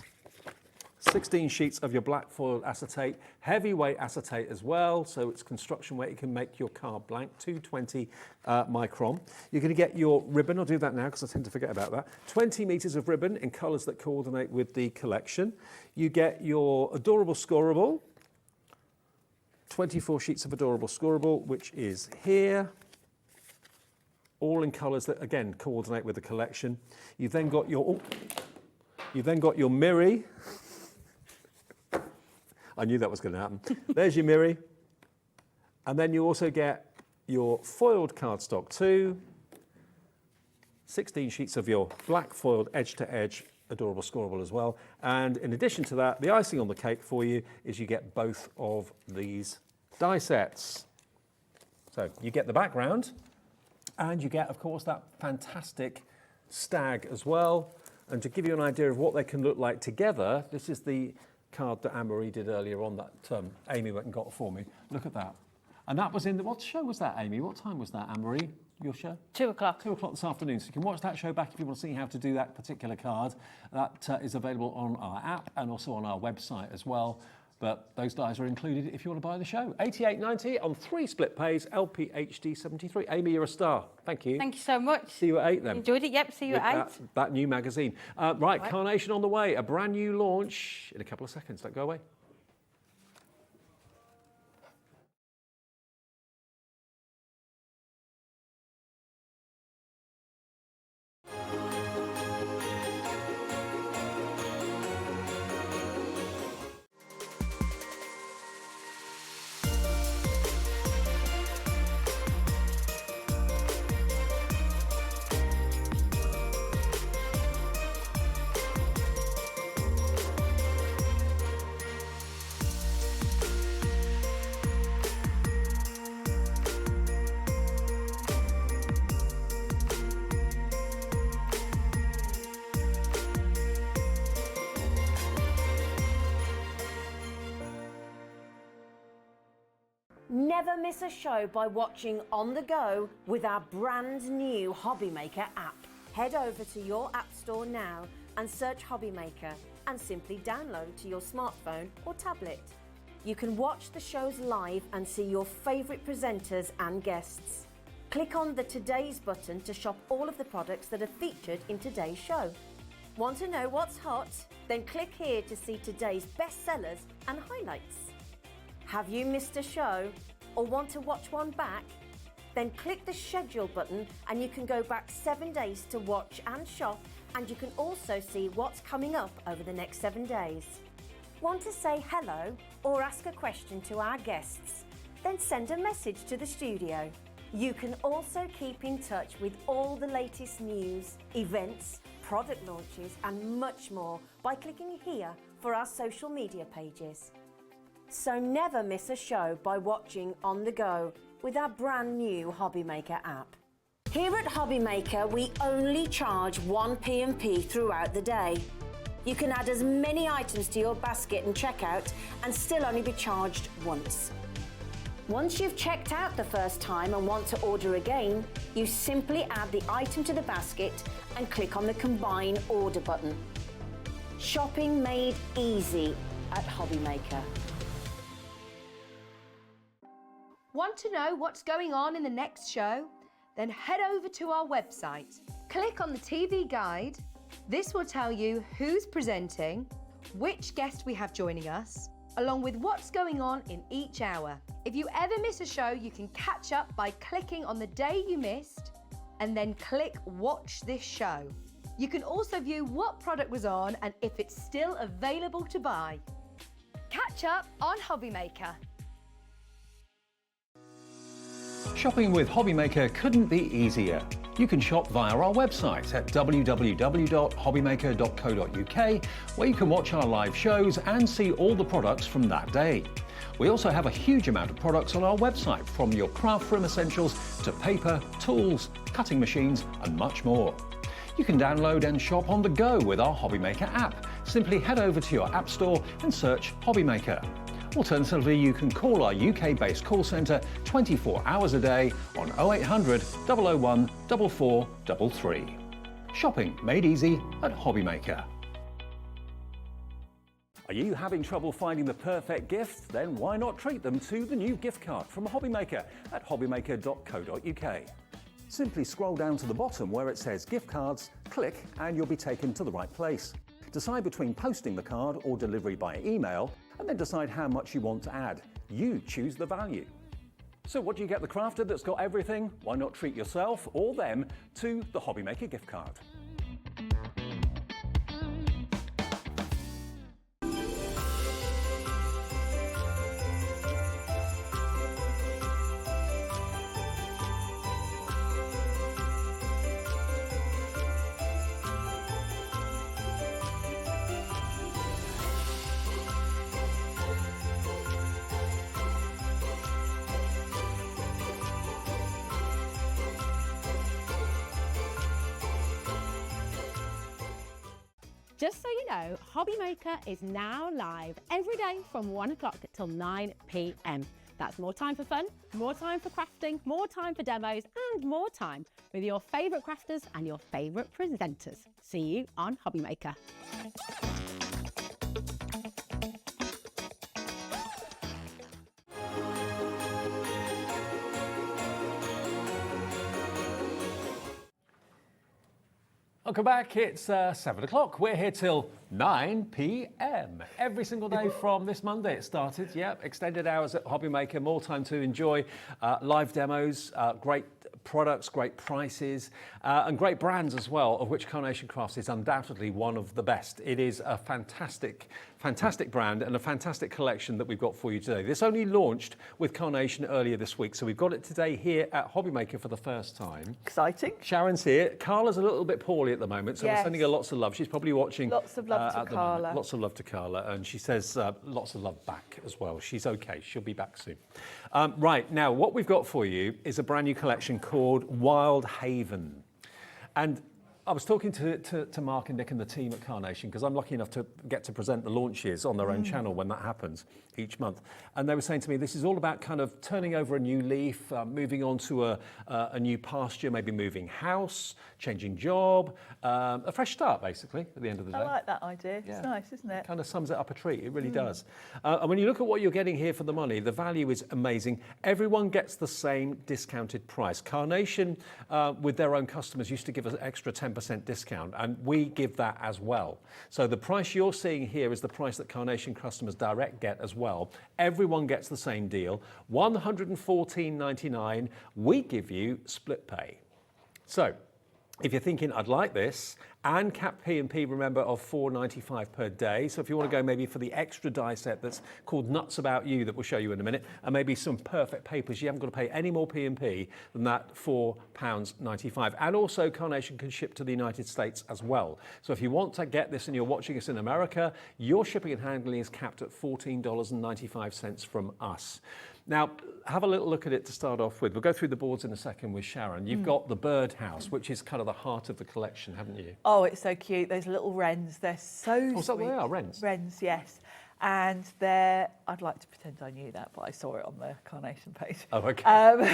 16 sheets of your black foiled acetate, heavyweight acetate as well, so it's construction weight. You can make your card blank, 220 micron. You're going to get your ribbon. I'll do that now because I tend to forget about that. 20 metres of ribbon in colours that coordinate with the collection. You get your adorable scoreable, 24 sheets of adorable scoreable, which is here, all in colours that again coordinate with the collection. You've then got your Miri. I knew that was going to happen. There's your Miri. And then you also get your foiled cardstock too. 16 sheets of your black foiled edge-to-edge adorable scoreable as well. And in addition to that, the icing on the cake for you is you get both of these die sets. So you get the background and you get, of course, that fantastic stag as well. And to give you an idea of what they can look like together, this is the card that Anne-Marie did earlier on that Amy went and got for me. Look at that. And that was in what show was that, Amy? What time was that, Anne-Marie? Your show?
2 o'clock.
2 o'clock this afternoon. So you can watch that show back if you want to see how to do that particular card. That is available on our app and also on our website as well. But those dies are included if you want to buy the show. £88.90 on 3 split pays, LPHD 73. Amy, you're a star. Thank you.
Thank you so much.
See you at 8 then.
Enjoyed it, yep, see you at 8.
That new magazine. Right, Carnation on the way. A brand new launch in a couple of seconds. Don't go away.
Never miss a show by watching on the go with our brand new Hobby Maker app. Head over to your app store now and search Hobby Maker and simply download to your smartphone or tablet. You can watch the shows live and see your favourite presenters and guests. Click on the Today's button to shop all of the products that are featured in today's show. Want to know what's hot? Then click here to see today's bestsellers and highlights. Have you missed a show or want to watch one back? Then click the schedule button and you can go back 7 days to watch and shop, and you can also see what's coming up over the next 7 days. Want to say hello or ask a question to our guests? Then send a message to the studio. You can also keep in touch with all the latest news, events, product launches and much more by clicking here for our social media pages. So never miss a show by watching on the go with our brand new Hobby Maker app. Here at Hobby Maker, we only charge 1 P&P throughout the day. You can add as many items to your basket and checkout and still only be charged once. Once you've checked out the first time and want to order again, you simply add the item to the basket and click on the Combine Order button. Shopping made easy at Hobby Maker.
Want to know what's going on in the next show? Then head over to our website. Click on the TV guide. This will tell you who's presenting, which guest we have joining us, along with what's going on in each hour. If you ever miss a show, you can catch up by clicking on the day you missed and then click Watch This Show. You can also view what product was on and if it's still available to buy. Catch up on Hobby Maker.
Shopping with Hobby Maker couldn't be easier. You can shop via our website at www.hobbymaker.co.uk, where you can watch our live shows and see all the products from that day.
We also have a huge amount of products on our website, from your craft room essentials to paper, tools, cutting machines and much more. You can download and shop on the go with our HobbyMaker app. Simply head over to your app store and search HobbyMaker. Alternatively, you can call our UK-based call centre 24 hours a day on 0800 001 4433. Shopping made easy at HobbyMaker. Are you having trouble finding the perfect gift? Then why not treat them to the new gift card from HobbyMaker at hobbymaker.co.uk. Simply scroll down to the bottom where it says gift cards, click and you'll be taken to the right place. Decide between posting the card or delivery by email, and then decide how much you want to add. You choose the value. So what do you get the crafter that's got everything? Why not treat yourself or them to the HobbyMaker gift card?
Just so you know, HobbyMaker is now live every day from 1 o'clock till 9 p.m. That's more time for fun, more time for crafting, more time for demos, and more time with your favourite crafters and your favourite presenters. See you on HobbyMaker.
Welcome back, it's 7 o'clock. We're here till 9 p.m. every single day from this Monday. It started, yeah, extended hours at HobbyMaker, more time to enjoy live demos, great products, great prices, and great brands as well, of which Carnation Crafts is undoubtedly one of the best. It is a fantastic brand and a fantastic collection that we've got for you today. This only launched with Carnation earlier this week, so we've got it today here at HobbyMaker for the first time.
Exciting.
Sharon's here. Carla's a little bit poorly at the moment, so
Yes.
we're sending her lots of love. She's probably watching.
Lots of love to
at the
Carla.
moment. Lots of love to Carla, and she says lots of love back as well. She's okay. She'll be back soon. Right, now what we've got for you is a brand new collection called Wild Haven. And I was talking to Mark and Nick and the team at Carnation, because I'm lucky enough to get to present the launches on their own channel when that happens each month. And they were saying to me, this is all about kind of turning over a new leaf, moving on to a new pasture, maybe moving house, changing job, a fresh start basically at the end of the day.
I like that idea.
Yeah.
It's nice, isn't it?
Kind of sums it up a treat, it really does. And when you look at what you're getting here for the money, the value is amazing. Everyone gets the same discounted price. Carnation, with their own customers, used to give us an extra 10% discount, and we give that as well. So the price you're seeing here is the price that Carnation customers direct get as well. Everyone gets the same deal, $114.99. We give you split pay. So if you're thinking, I'd like this, and cap P&P, remember, of $4.95 per day. So if you want to go maybe for the extra die set that's called Nuts About You, that we'll show you in a minute, and maybe some perfect papers, you haven't got to pay any more P&P than that £4.95. And also Carnation can ship to the United States as well. So if you want to get this and you're watching us in America, your shipping and handling is capped at $14.95 from us. Now, have a little look at it to start off with. We'll go through the boards in a second with Sharon. You've got the birdhouse, which is kind of the heart of the collection, haven't you?
Oh, it's so cute. Those little wrens, they're so sweet.
Oh, is that what they are, wrens?
Wrens, yes. And they're, I'd like to pretend I knew that, but I saw it on the Carnation page.
Oh, okay.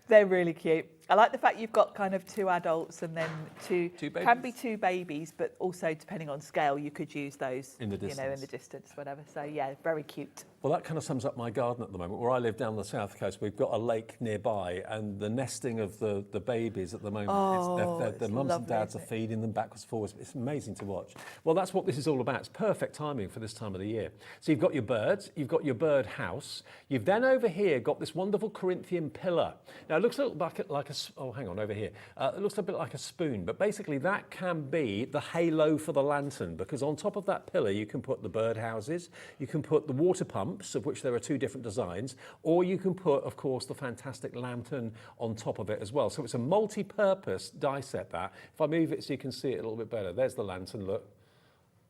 They're really cute. I like the fact you've got kind of two adults and then two
babies.
Can be two babies, but also depending on scale, you could use those
in the distance.
You know, in the distance, whatever. So yeah, very cute.
Well, that kind of sums up my garden at the moment. Where I live down the south coast, we've got a lake nearby, and the nesting of the babies at the moment, the mums and dads are feeding them backwards, forwards. It's amazing to watch. Well, that's what this is all about. It's perfect timing for this time of the year. So you've got your birds, you've got your bird house. You've then over here got this wonderful Corinthian pillar. Now, it looks a little bit like a, oh, hang on, over here. It looks a bit like a spoon, but basically that can be the halo for the lantern, because on top of that pillar, you can put the bird houses, you can put the water pumps, of which there are two different designs, or you can put, of course, the fantastic lantern on top of it as well. So it's a multi-purpose die set that. If I move it so you can see it a little bit better, there's the lantern, look.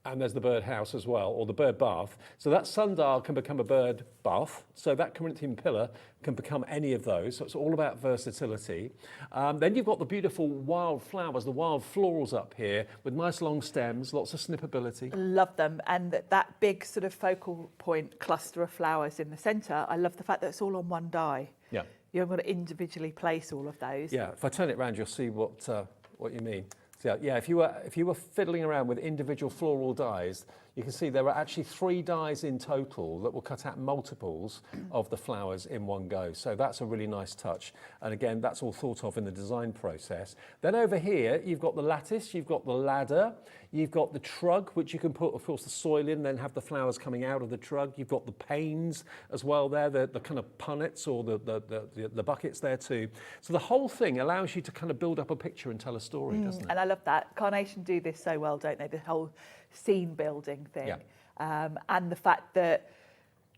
and there's the bird house as well, or the bird bath. So that sundial can become a bird bath. So that Corinthian pillar can become any of those. So it's all about versatility. Then you've got the beautiful wild flowers, the wild florals up here with nice long stems, lots of snippability.
Love them. And that big sort of focal point cluster of flowers in the centre, I love the fact that it's all on one die.
Yeah.
You haven't got to individually place all of those.
Yeah, if I turn it around, you'll see what you mean. So yeah, if you were fiddling around with individual floral dies, you can see there are actually 3 dies in total that will cut out multiples of the flowers in one go. So that's a really nice touch. And again, that's all thought of in the design process. Then over here, you've got the lattice, you've got the ladder, you've got the trug, which you can put, of course, the soil in, then have the flowers coming out of the trug. You've got the panes as well there, the kind of punnets or the buckets there too. So the whole thing allows you to kind of build up a picture and tell a story, doesn't it?
And I love that. Carnation do this so well, don't they? The whole scene building thing.
Yeah.
And the fact that,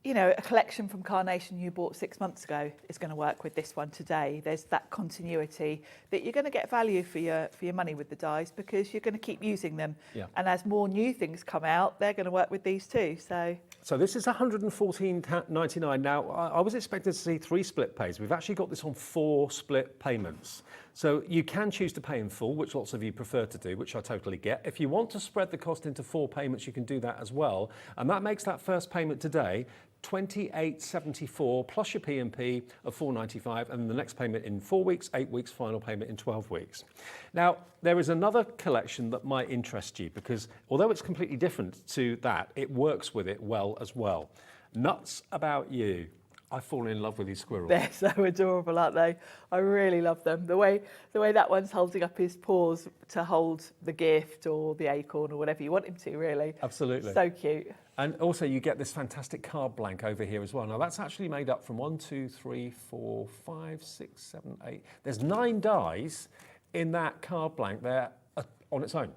you know, a collection from Carnation you bought 6 months ago is going to work with this one today. There's that continuity that you're going to get value for your money with the dies because you're going to keep using them.
Yeah.
And as more new things come out, they're going to work with these too. So
this is $114.99. Now, I was expecting to see 3 split pays. We've actually got this on 4 split payments. So you can choose to pay in full, which lots of you prefer to do, which I totally get. If you want to spread the cost into 4 payments, you can do that as well. And that makes that first payment today $28.74 plus your P&P of $4.95, and the next payment in 4 weeks, 8 weeks, final payment in 12 weeks. Now, there is another collection that might interest you because although it's completely different to that, it works with it well as well. Nuts About You. I've fallen in love with these squirrels.
they're so adorable, aren't they? I really love them. The way that one's holding up his paws to hold the gift or the acorn or whatever you want him to, really.
Absolutely.
So cute.
And also you get this fantastic card blank over here as well. Now that's actually made up from 1, 2, 3, 4, 5, 6, 7, 8. There's 9 dies in that card blank there on its own.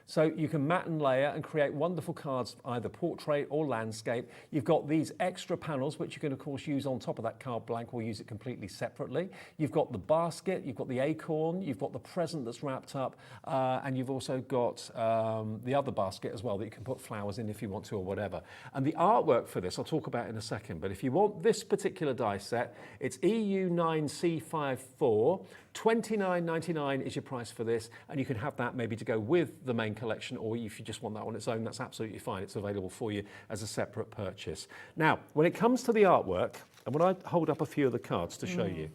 So you can mat and layer and create wonderful cards, either portrait or landscape. You've got these extra panels, which you can of course use on top of that card blank or use it completely separately. You've got the basket, you've got the acorn, you've got the present that's wrapped up, and you've also got the other basket as well that you can put flowers in if you want to or whatever. And the artwork for this, I'll talk about in a second, but if you want this particular die set, it's EU9C54. $29.99 is your price for this, and you can have that maybe to go with the main collection, or if you just want that on its own, that's absolutely fine. It's available for you as a separate purchase. Now, when it comes to the artwork, and when I hold up a few of the cards to show you,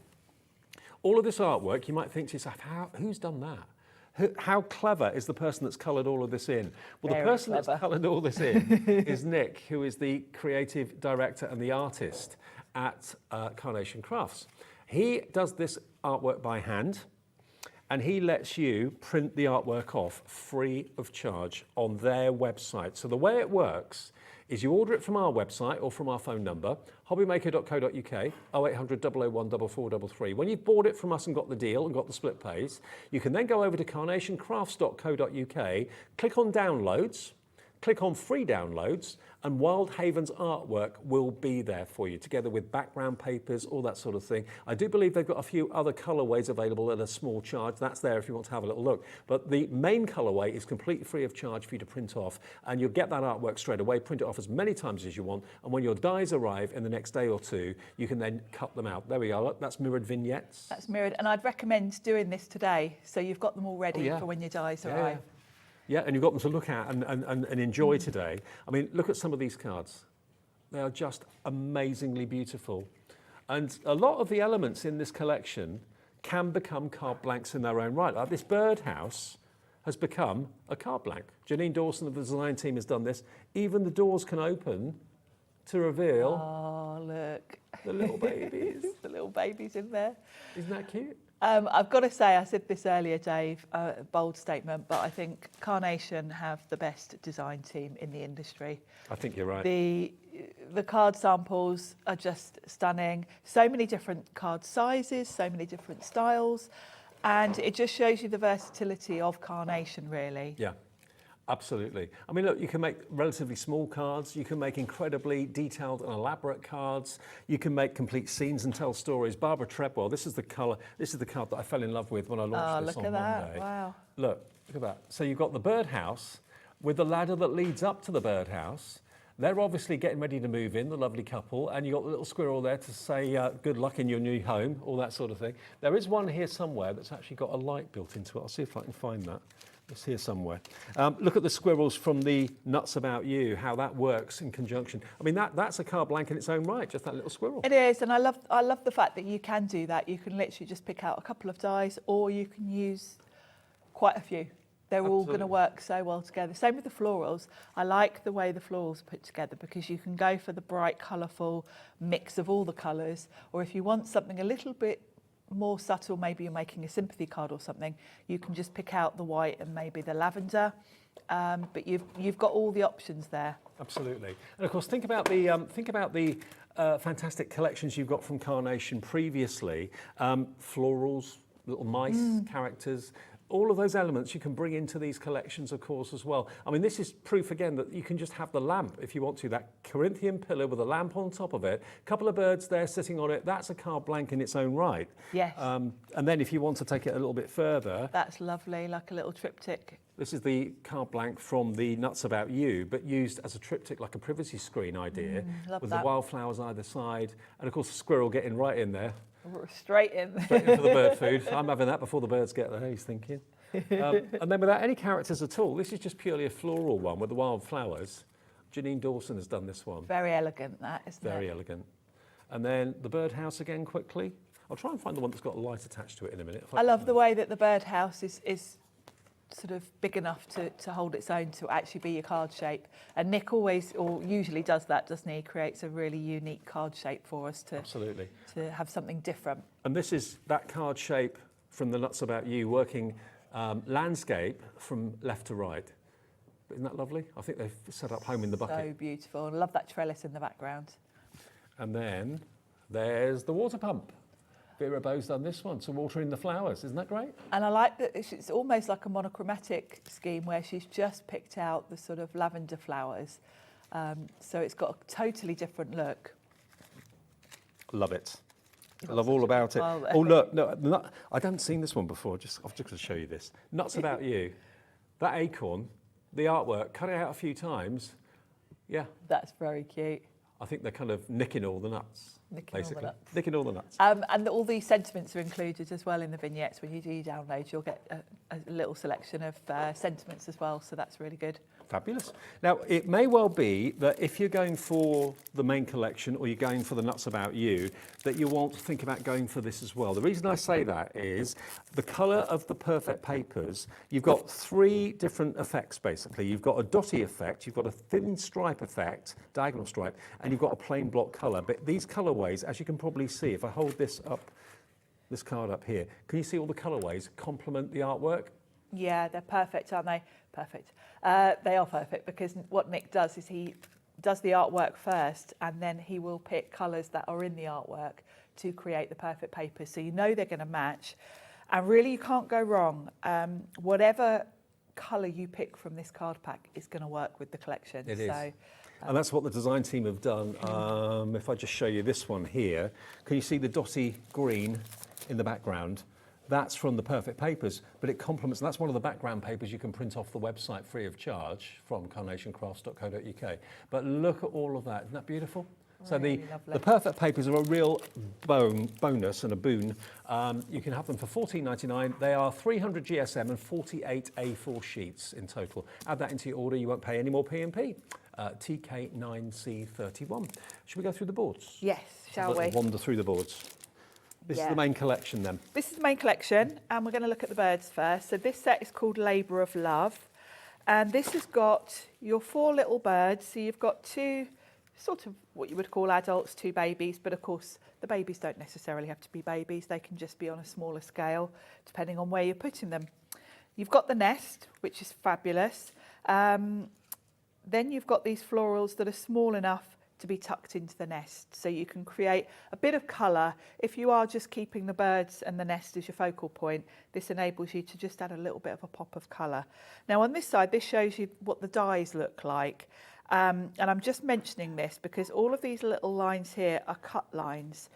all of this artwork, you might think to yourself, who's done that? How clever is the person that's coloured all of this in? Well, the person that's coloured all this in is Nick, who is the creative director and the artist at Carnation Crafts. He does this artwork by hand, and he lets you print the artwork off free of charge on their website. So the way it works is you order it from our website or from our phone number, hobbymaker.co.uk, 0800 001 4433. When you've bought it from us and got the deal and got the split pays, you can then go over to carnationcrafts.co.uk, click on downloads, click on free downloads, and Wildhaven's artwork will be there for you, together with background papers, all that sort of thing. I do believe they've got a few other colourways available at a small charge. That's there if you want to have a little look. But the main colourway is completely free of charge for you to print off, and you'll get that artwork straight away, print it off as many times as you want, and when your dies arrive in the next day or two, you can then cut them out. There we go, look, that's mirrored vignettes.
That's mirrored, and I'd recommend doing this today, so you've got them all ready for when your dies arrive.
Yeah, and you've got them to look at and enjoy today. I mean, look at some of these cards. They are just amazingly beautiful. And a lot of the elements in this collection can become card blanks in their own right. Like this birdhouse has become a card blank. Janine Dawson of the design team has done this. Even the doors can open to reveal...
Oh, look.
The little babies.
The little babies in there.
Isn't that cute?
I've got to say, I said this earlier, Dave, bold statement, but I think Carnation have the best design team in the industry.
I think you're right.
The card samples are just stunning. So many different card sizes, so many different styles, and it just shows you the versatility of Carnation, really.
Yeah. Absolutely. I mean, look, you can make relatively small cards. You can make incredibly detailed and elaborate cards. You can make complete scenes and tell stories. Barbara Treadwell, this is the colour. This is the card that I fell in love with when I launched this on Monday.
Wow.
Look at that. So you've got the birdhouse, with the ladder that leads up to the birdhouse. They're obviously getting ready to move in, the lovely couple, and you've got the little squirrel there to say good luck in your new home, all that sort of thing. There is one here somewhere that's actually got a light built into it. I'll see if I can find that. It's here somewhere. Look at the squirrels from the Nuts About You, how that works in conjunction. I mean, that's a card blank in its own right, just that little squirrel.
It is, and I love the fact that you can do that. You can literally just pick out a couple of dies, or you can use quite a few. They're all going to work so well together. Same with the florals. I like the way the florals are put together because you can go for the bright, colourful mix of all the colours, or if you want something a little bit more subtle, maybe you're making a sympathy card or something, you can just pick out the white and maybe the lavender, but you've got all the options there.
Absolutely. And of course, think about the fantastic collections you've got from Carnation previously. Florals, little mice, characters, all of those elements you can bring into these collections, of course, as well. I mean, this is proof again that you can just have the lamp if you want to, that Corinthian pillar with a lamp on top of it, a couple of birds there sitting on it. That's a card blank in its own right.
Yes.
And then if you want to take it a little bit further.
That's lovely, like a little triptych.
This is the card blank from the Nuts About You, but used as a triptych, like a privacy screen idea, with the wildflowers either side, and of course the squirrel getting right in there.
Straight in.
Straight into the bird food. I'm having that before the birds get there, he's thinking. And then without any characters at all, this is just purely a floral one with the wildflowers. Janine Dawson has done this one.
Very elegant, that, isn't it?
Very elegant. And then the birdhouse again, quickly. I'll try and find the one that's got a light attached to it in a minute.
I love the way that the birdhouse is sort of big enough to hold its own to actually be your card shape. And Nick always, or usually does that, doesn't he? He creates a really unique card shape for us to,
absolutely,
to have something different.
And this is that card shape from the Nuts About You, working landscape from left to right. Isn't that lovely? I think they've set up home in the bucket.
So beautiful. I love that trellis in the background.
And then there's the water pump. Vera Bow's done this one to water in the flowers. Isn't that great?
And I like that it's almost like a monochromatic scheme where she's just picked out the sort of lavender flowers. So it's got a totally different look.
Love it. I love all about it.
Well,
oh, look, no, I haven't seen this one before. I've just got to show you this. Nuts About You. That acorn, the artwork, cut it out a few times. Yeah.
That's very cute.
I think they're kind of nicking all the nuts. Basically, nicking all the nuts.
And all these sentiments are included as well in the vignettes. When you do download, you'll get a little selection of sentiments as well, so that's really good.
Fabulous. Now, it may well be that if you're going for the main collection or you're going for the Nuts About You, that you want to think about going for this as well. The reason I say that is the colour of the perfect papers. You've got three different effects, basically. You've got a dotty effect, you've got a thin stripe effect, diagonal stripe, and you've got a plain block colour. But these colourways, as you can probably see, if I hold this up, this card up here, can you see all the colourways complement the artwork?
Yeah, they're perfect, aren't they? Perfect. They are perfect because what Nick does is he does the artwork first and then he will pick colours that are in the artwork to create the perfect papers. So you know they're going to match. And really you can't go wrong. Whatever colour you pick from this card pack is going to work with the collection.
It is. And that's what the design team have done. If I just show you this one here, can you see the dotty green in the background? That's from the Perfect Papers, but it complements, and that's one of the background papers you can print off the website free of charge from carnationcrafts.co.uk. But look at all of that, isn't that beautiful? So
really
the Perfect Papers are a real bonus and a boon. You can have them for $14.99. They are 300 GSM and 48 A4 sheets in total. Add that into your order, you won't pay any more P&P. TK9C31. Should we go through the boards?
Yes, shall we?
Wander through the boards. This is the main collection then.
This is the main collection, and we're going to look at the birds first. So this set is called Labour of Love, and this has got your 4 little birds. So you've got 2 sort of what you would call adults, 2 babies, but of course the babies don't necessarily have to be babies. They can just be on a smaller scale, depending on where you're putting them. You've got the nest, which is fabulous. Then you've got these florals that are small enough to be tucked into the nest, so you can create a bit of colour. If you are just keeping the birds and the nest as your focal point, this enables you to just add a little bit of a pop of colour. Now on this side, this shows you what the dies look like, and I'm just mentioning this because all of these little lines here are cut lines.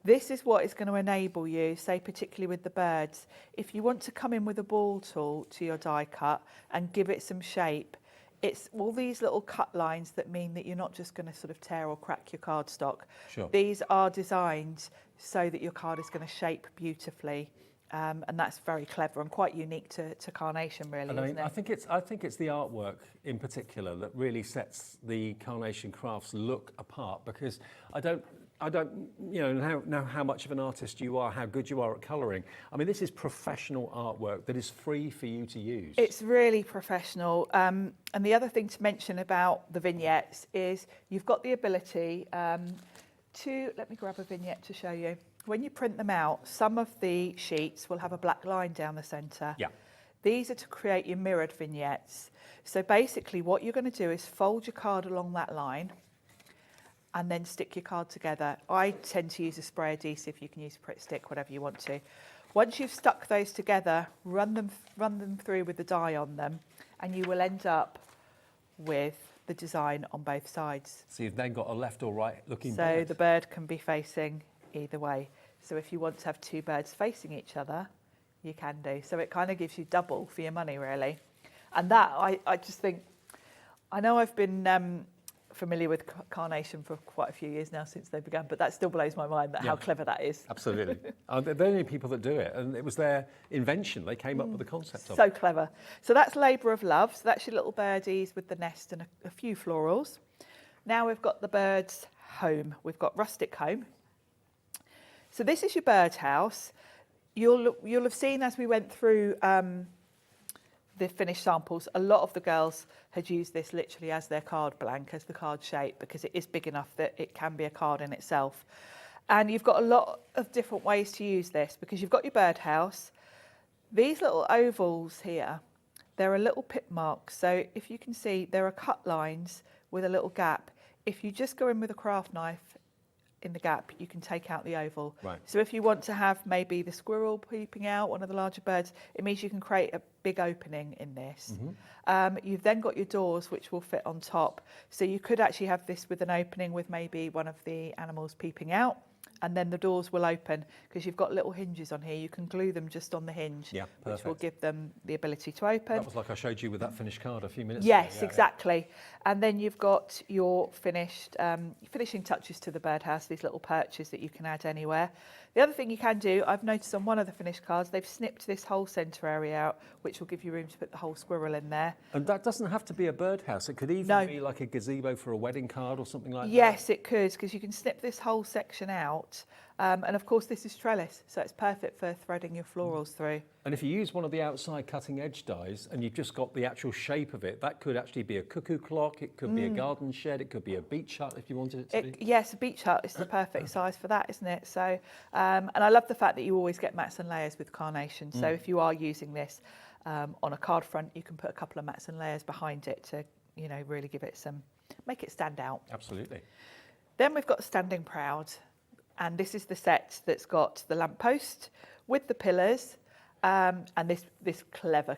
This is what is going to enable you, say particularly with the birds, if you want to come in with a ball tool to your die cut and give it some shape, it's all these little cut lines that mean that you're not just going to sort of tear or crack your cardstock.
Sure.
These are designed so that your card is going to shape beautifully. And that's very clever and quite unique to Carnation, really.
And
isn't it?
I think it's the artwork in particular that really sets the Carnation Crafts look apart, because I don't know how much of an artist you are, how good you are at colouring. I mean, this is professional artwork that is free for you to use.
It's really professional. And the other thing to mention about the vignettes is you've got the ability to, let me grab a vignette to show you. When you print them out, some of the sheets will have a black line down the centre.
Yeah.
These are to create your mirrored vignettes. So basically what you're going to do is fold your card along that line and then stick your card together. I tend to use a spray adhesive. You can use a Pritt stick, whatever you want to. Once you've stuck those together, run them through with the dye on them, and you will end up with the design on both sides.
So you've then got a left or right looking
So
bird.
the bird can be facing either way. So if you want to have two birds facing each other, you can do. So it kind of gives you double for your money, really. And that, I just think, I know I've been familiar with Carnation for quite a few years now since they began, but that still blows my mind how clever that is.
Absolutely. They're the only people that do it, and it was their invention. They came up with the concept of
So
it.
clever. So that's Labour of Love. So that's your little birdies with the nest and a few florals. Now we've got the bird's home. We've got rustic home. So this is your birdhouse. You'll have seen as we went through the finished samples, a lot of the girls had used this literally as their card blank, as the card shape, because it is big enough that it can be a card in itself. And you've got a lot of different ways to use this, because you've got your birdhouse. These little ovals here, there are little pip marks. So if you can see, there are cut lines with a little gap. If you just go in with a craft knife in the gap, you can take out the oval.
Right.
So if you want to have maybe the squirrel peeping out, one of the larger birds, it means you can create a big opening in this. You've then got your doors, which will fit on top. So you could actually have this with an opening with maybe one of the animals peeping out, and then the doors will open because you've got little hinges on here. You can glue them just on the hinge, which will give them the ability to open.
That was like I showed you with that finished card a few minutes
Yes,
ago.
exactly. And then you've got your finished finishing touches to the birdhouse, these little perches that you can add anywhere. The other thing you can do, I've noticed on one of the finished cards, they've snipped this whole centre area out, which will give you room to put the whole squirrel in there.
And that doesn't have to be a birdhouse. It could even be like a gazebo for a wedding card or something like that.
Yes, it could, because you can snip this whole section out. And of course, this is trellis, so it's perfect for threading your florals through.
And if you use one of the outside cutting edge dies and you've just got the actual shape of it, that could actually be a cuckoo clock, it could be a garden shed, it could be a beach hut if you wanted it to be.
Yes, a beach hut is the perfect size for that, isn't it? So, and I love the fact that you always get mats and layers with Carnation. So if you are using this on a card front, you can put a couple of mats and layers behind it to, you know, really give it some, make it stand out.
Absolutely.
Then we've got Standing Proud. And this is the set that's got the lamppost with the pillars and this clever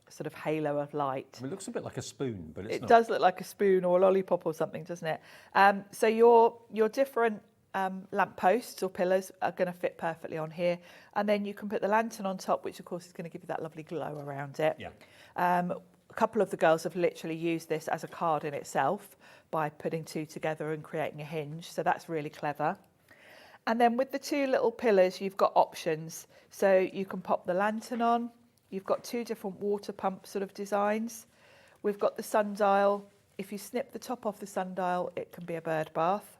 sort of halo of light.
I mean, it looks a bit like a spoon, but it's not.
It does look like a spoon or a lollipop or something, doesn't it? So your different lampposts or pillars are going to fit perfectly on here. And then you can put the lantern on top, which of course is going to give you that lovely glow around it.
Yeah.
A couple of the girls have literally used this as a card in itself by putting two together and creating a hinge. So that's really clever. And then with the two little pillars, you've got options. So you can pop the lantern on. You've got two different water pump sort of designs. We've got the sundial. If you snip the top off the sundial, it can be a bird bath.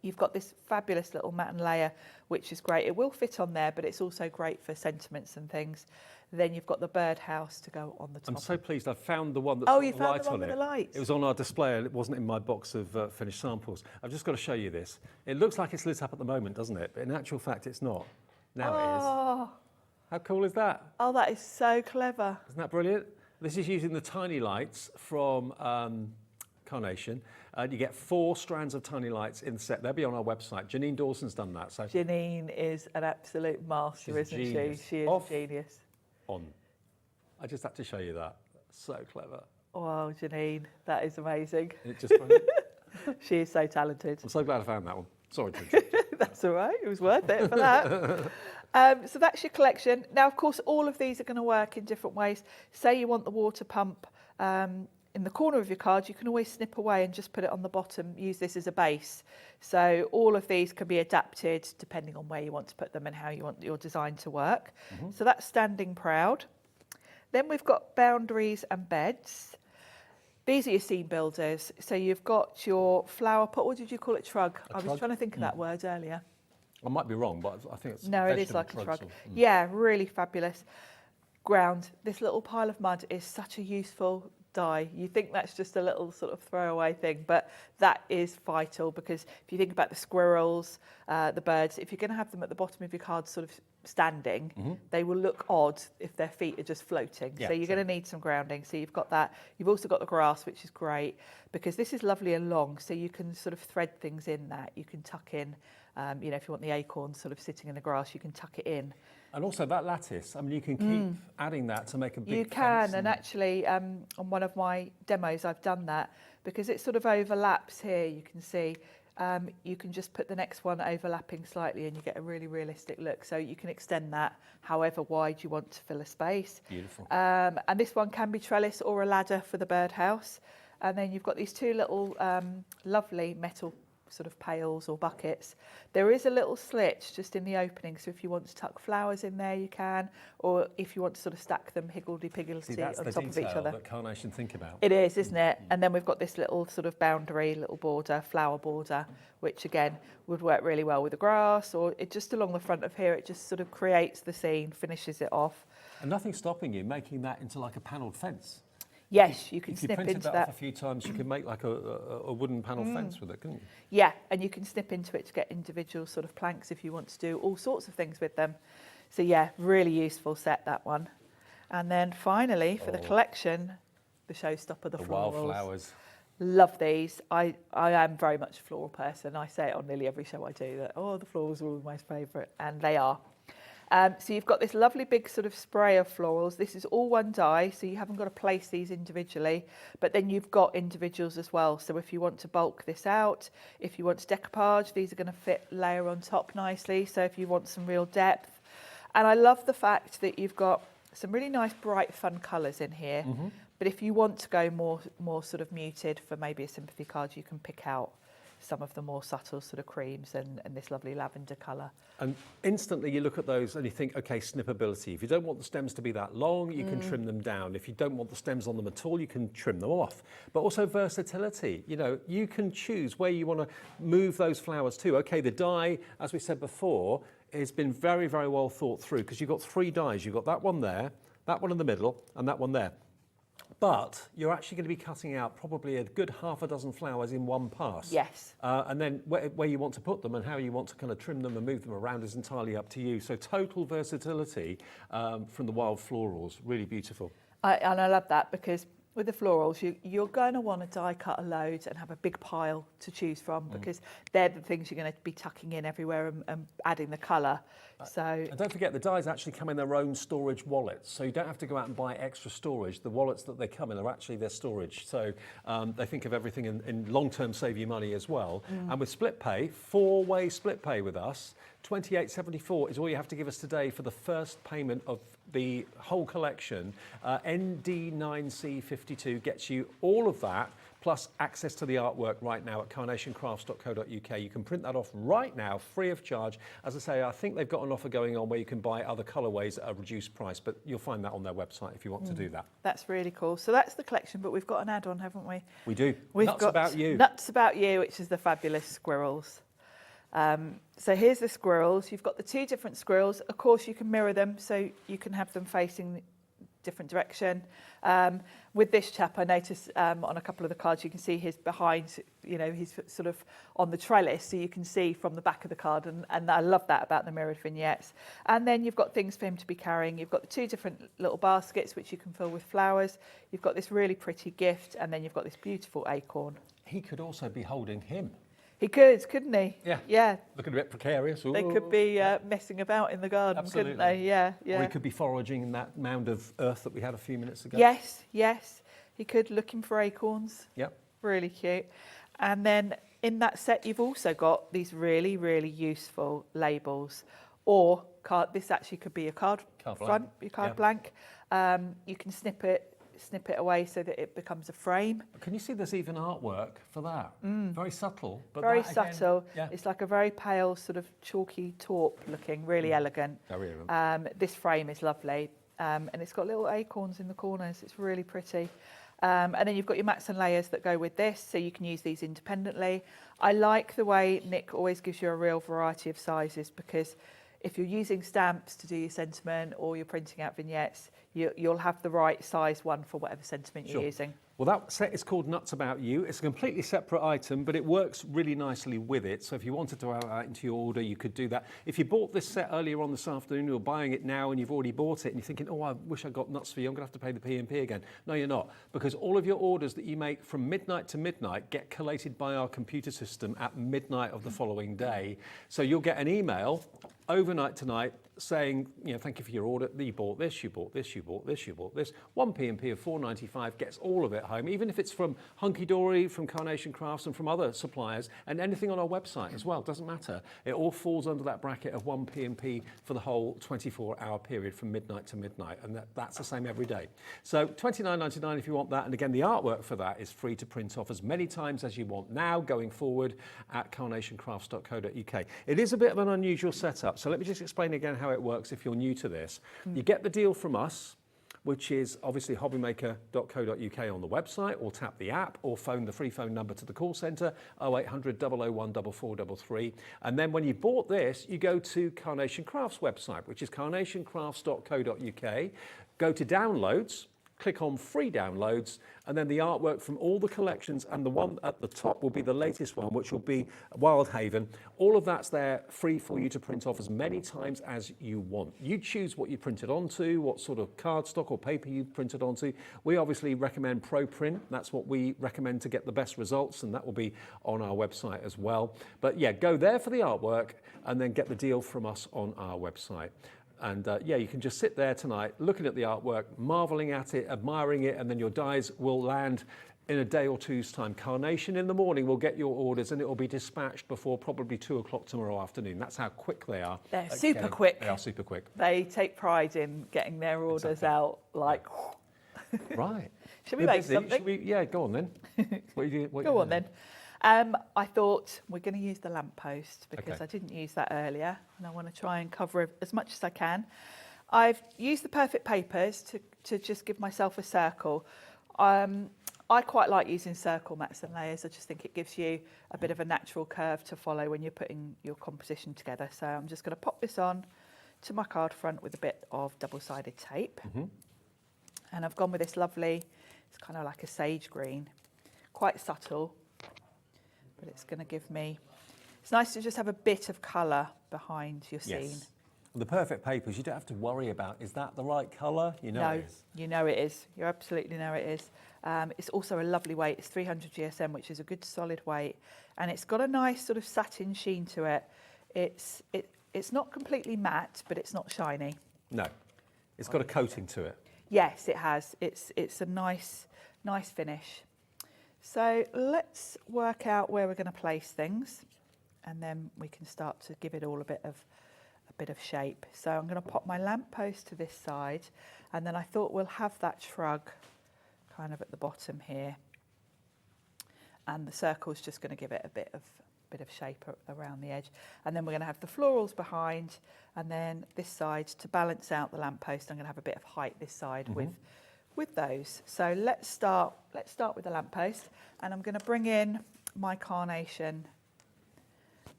You've got this fabulous little mat and layer, which is great. It will fit on there, but it's also great for sentiments and things. Then you've got the birdhouse to go on the top.
I'm so pleased I found the one that's
Oh,
got
you
the
found
light
the one
on
with
it.
the lights?
It was on our display and it wasn't in my box of finished samples. I've just got to show you this. It looks like it's lit up at the moment, doesn't it? But in actual fact, it's not. Now it is. How cool is that?
Oh, that is so clever.
Isn't that brilliant? This is using the tiny lights from Carnation. You get 4 strands of tiny lights in the set. They'll be on our website. Janine Dawson's done that. So
Janine is an absolute master, isn't she? She is a genius.
On. I just had to show you that. So clever.
Wow, Janine, that is amazing.
It just brilliant.
She is so talented.
I'm so glad I found that one. Sorry to interrupt.
That's all right. It was worth it for that. So that's your collection. Now, of course, all of these are going to work in different ways. Say you want the water pump in the corner of your card, you can always snip away and just put it on the bottom, use this as a base. So all of these can be adapted depending on where you want to put them and how you want your design to work. So that's standing proud. Then we've got boundaries and beds. These are your scene builders. So you've got your flower pot. What did you call it? Trug. I was trying to think of that word earlier.
I might be wrong, but I think it's
no, it is like a trug. Yeah, really fabulous. Ground. This little pile of mud is such a useful dye. You think that's just a little sort of throwaway thing, but that is vital, because if you think about the squirrels, the birds, if you're going to have them at the bottom of your card sort of standing, they will look odd if their feet are just floating. So you're going to need some grounding. So you've got that. You've also got the grass, which is great because this is lovely and long, so you can sort of thread things in that. You can tuck in, you know, if you want the acorn sort of sitting in the grass, you can tuck it in.
And also that lattice, I mean, you can keep adding that to make a big
You can, and actually on one of my demos I've done that, because it sort of overlaps here, you can see. You can just put the next one overlapping slightly and you get a really realistic look. So you can extend that however wide you want to fill a space.
Beautiful.
And this one can be trellis or a ladder for the birdhouse. And then you've got these two little lovely metal sort of pails or buckets. There is a little slit just in the opening, so if you want to tuck flowers in there you can, or if you want to sort of stack them higgledy-piggledy on top of each other.
That Carnation think about.
It is, isn't it? And then we've got this little sort of boundary, little border, flower border, which again would work really well with the grass, or it just along the front of here, it just sort of creates the scene, finishes it off.
And nothing's stopping you making that into like a panelled fence.
Yes, you can
if
snip
you printed
into
that off a few times, you can make like a wooden panel fence with it, couldn't you?
Yeah, and you can snip into it to get individual sort of planks if you want to do all sorts of things with them. So yeah, really useful set, that one. And then finally, for the collection, the showstopper, the florals.
Wildflowers.
Love these. I am very much a floral person. I say it on nearly every show I do that, oh, the florals are all my favourite, and they are. So you've got this lovely big sort of spray of florals. This is all one dye, so you haven't got to place these individually, but then you've got individuals as well. So if you want to bulk this out, if you want to decoupage, these are going to fit layer on top nicely. So if you want some real depth. And I love the fact that you've got some really nice bright fun colours in here. But if you want to go more sort of muted for maybe a sympathy card, you can pick out some of the more subtle sort of creams and this lovely lavender colour.
And instantly you look at those and you think, okay, snippability. If you don't want the stems to be that long, you can trim them down. If you don't want the stems on them at all, you can trim them off. But also versatility. You know, you can choose where you want to move those flowers to. Okay, the dye, as we said before, has been very, very well thought through, because you've got three dyes. You've got that one there, that one in the middle, and that one there. But you're actually going to be cutting out probably a good half a dozen flowers in one pass.
Yes.
And then where you want to put them and how you want to kind of trim them and move them around is entirely up to you. So total versatility from the wild florals, really beautiful.
And I love that, because with the florals, you're going to want to die cut a load and have a big pile to choose from, because they're the things you're going to be tucking in everywhere and adding the colour. So
and don't forget, the dyes actually come in their own storage wallets, so you don't have to go out and buy extra storage. The wallets that they come in are actually their storage, so they think of everything in long-term save you money as well. And with split pay, 4-way split pay with us, $28.74 is all you have to give us today for the first payment of the whole collection. ND9C52 gets you all of that, plus access to the artwork right now at carnationcrafts.co.uk. You can print that off right now, free of charge. As I say, I think they've got an offer going on where you can buy other colourways at a reduced price, but you'll find that on their website if you want to do that.
That's really cool. So that's the collection, but we've got an add-on, haven't we?
We do.
We've
Nuts
got
About You.
Nuts About You, which is the fabulous squirrels. So here's the squirrels. You've got the two different squirrels. Of course, you can mirror them, so you can have them facing different direction. With this chap, I noticed on a couple of the cards, you can see his behind, you know, he's sort of on the trellis, so you can see from the back of the card, and I love that about the mirrored vignettes. And then you've got things for him to be carrying. You've got the two different little baskets, which you can fill with flowers. You've got this really pretty gift, and then you've got this beautiful acorn.
He could also be holding him.
He could, couldn't he?
Yeah.
Yeah.
Looking a bit precarious.
They could be messing about in the garden,
Absolutely.
couldn't they? Yeah, yeah.
Or he could be foraging in that mound of earth that we had a few minutes ago.
Yes, yes. He could, looking for acorns.
Yep.
Really cute. And then in that set, you've also got these really, really useful labels. Or card. This actually could be a card front, your card blank. You can snip it snip it away so that it becomes a frame.
Can you see there's even artwork for that? Very subtle. But
very
that, again,
subtle.
yeah.
It's like a very pale sort of chalky taupe looking, really elegant.
Very elegant.
This frame is lovely. And it's got little acorns in the corners. It's really pretty. And then you've got your mats and layers that go with this, so you can use these independently. I like the way Nick always gives you a real variety of sizes, because if you're using stamps to do your sentiment or you're printing out vignettes, you'll have the right size one for whatever sentiment you're using.
Well, that set is called Nuts About You. It's a completely separate item, but it works really nicely with it. So if you wanted to add that into your order, you could do that. If you bought this set earlier on this afternoon, you're buying it now and you've already bought it and you're thinking, oh, I wish I got nuts for you, I'm going to have to pay the P&P again. No, you're not, because all of your orders that you make from midnight to midnight get collated by our computer system at midnight of the following day. So you'll get an email overnight tonight saying, you know, thank you for your order. You bought this, you bought this, you bought this, you bought this. One P&P of £4.95 gets all of it home, even if it's from Hunkydory, from Carnation Crafts, and from other suppliers, and anything on our website as well. Doesn't matter. It all falls under that bracket of one P&P for the whole 24-hour period from midnight to midnight, and that's the same every day. So £29.99 if you want that, and again, the artwork for that is free to print off as many times as you want now going forward at carnationcrafts.co.uk. It is a bit of an unusual setup, so let me just explain again how it works if you're new to this. You get the deal from us, which is obviously hobbymaker.co.uk on the website, or tap the app, or phone the free phone number to the call centre, 0800 001 4433. And then when you bought this, you go to Carnation Crafts website, which is carnationcrafts.co.uk, go to downloads, click on free downloads, and then the artwork from all the collections, and the one at the top will be the latest one, which will be Wildhaven. All of that's there free for you to print off as many times as you want. You choose what you print it onto, what sort of cardstock or paper you print it onto. We obviously recommend Pro Print. That's what we recommend to get the best results, and that will be on our website as well. But yeah, go there for the artwork and then get the deal from us on our website. And yeah, you can just sit there tonight looking at the artwork, marvelling at it, admiring it, and then your dies will land in a day or two's time. Carnation in the morning will get your orders, and it will be dispatched before probably 2 o'clock tomorrow afternoon. That's how quick they are.
They're super quick.
They are super quick.
They take pride in getting their orders out like...
Right.
Should we make something?
Yeah, go on then. What are you doing?
Go on then. I thought we're going to use the lamppost because I didn't use that earlier, and I want to try and cover as much as I can. I've used the perfect papers to just give myself a circle. I quite like using circle mats and layers. I just think it gives you a bit of a natural curve to follow when you're putting your composition together. So I'm just going to pop this on to my card front with a bit of double-sided tape. And I've gone with this lovely, it's kind of like a sage green, quite subtle. But it's going to give me, it's nice to just have a bit of colour behind your scene.
Yes. The perfect papers, you don't have to worry about, is that the right colour? You know it is.
You know it is. You absolutely know it is. It's also a lovely weight. It's 300 GSM, which is a good solid weight. And it's got a nice sort of satin sheen to it. It's not completely matte, but it's not shiny.
No. It's got a coating to it.
Yes, it has. It's a nice finish. So let's work out where we're going to place things, and then we can start to give it all a bit of shape. So I'm going to pop my lamppost to this side, and then I thought we'll have that shrug kind of at the bottom here, and the circle's just going to give it a bit of shape around the edge. And then we're going to have the florals behind, and then this side to balance out the lamppost. I'm going to have a bit of height this side with those. So let's start with the lamppost, and I'm going to bring in my Carnation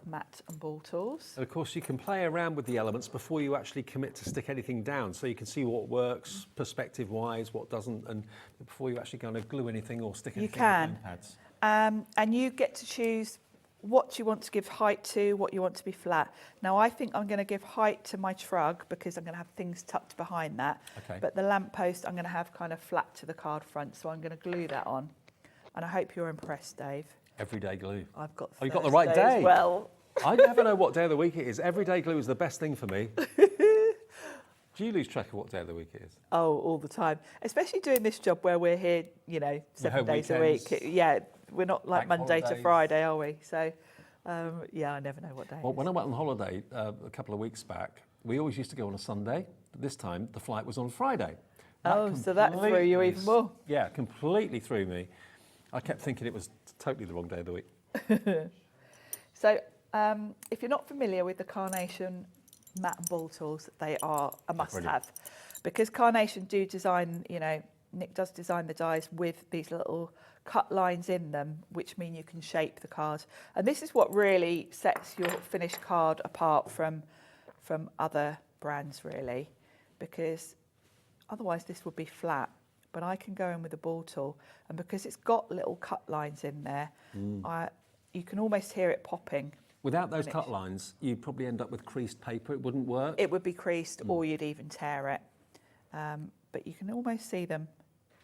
mat and ball tools.
And of course you can play around with the elements before you actually commit to stick anything down, so you can see what works perspective wise, what doesn't, and before you actually kind of glue anything or stick anything on pads.
And you get to choose what you want to give height to, what you want to be flat. Now I think I'm going to give height to my shrug because I'm going to have things tucked behind that. But the lamppost I'm going to have kind of flat to the card front, so I'm going to glue that on. And I hope you're impressed, Dave.
Everyday glue.
I've got
you got the right day.
As well.
I never know what day of the week it is. Everyday glue is the best thing for me. Do you lose track of what day of the week it is?
Oh, all the time. Especially doing this job where we're here, 7 days a week. Yeah, we're not like Monday to Friday, are we? So, yeah, I never know what day it is.
When I went on holiday a couple of weeks back, we always used to go on a Sunday. This time, the flight was on Friday.
So that threw you even more.
Yeah, completely threw me. I kept thinking it was totally the wrong day of the week.
So if you're not familiar with the Carnation mat and ball tools, they are a must-have. Because Carnation do design, you know, Nick does design the dies with these little cut lines in them, which mean you can shape the card. And this is what really sets your finished card apart from other brands, really, because otherwise this would be flat. But I can go in with a ball tool, and because it's got little cut lines in there, you can almost hear it popping.
Without those cut lines, you'd probably end up with creased paper. It wouldn't work.
It would be creased, or you'd even tear it. But you can almost see them,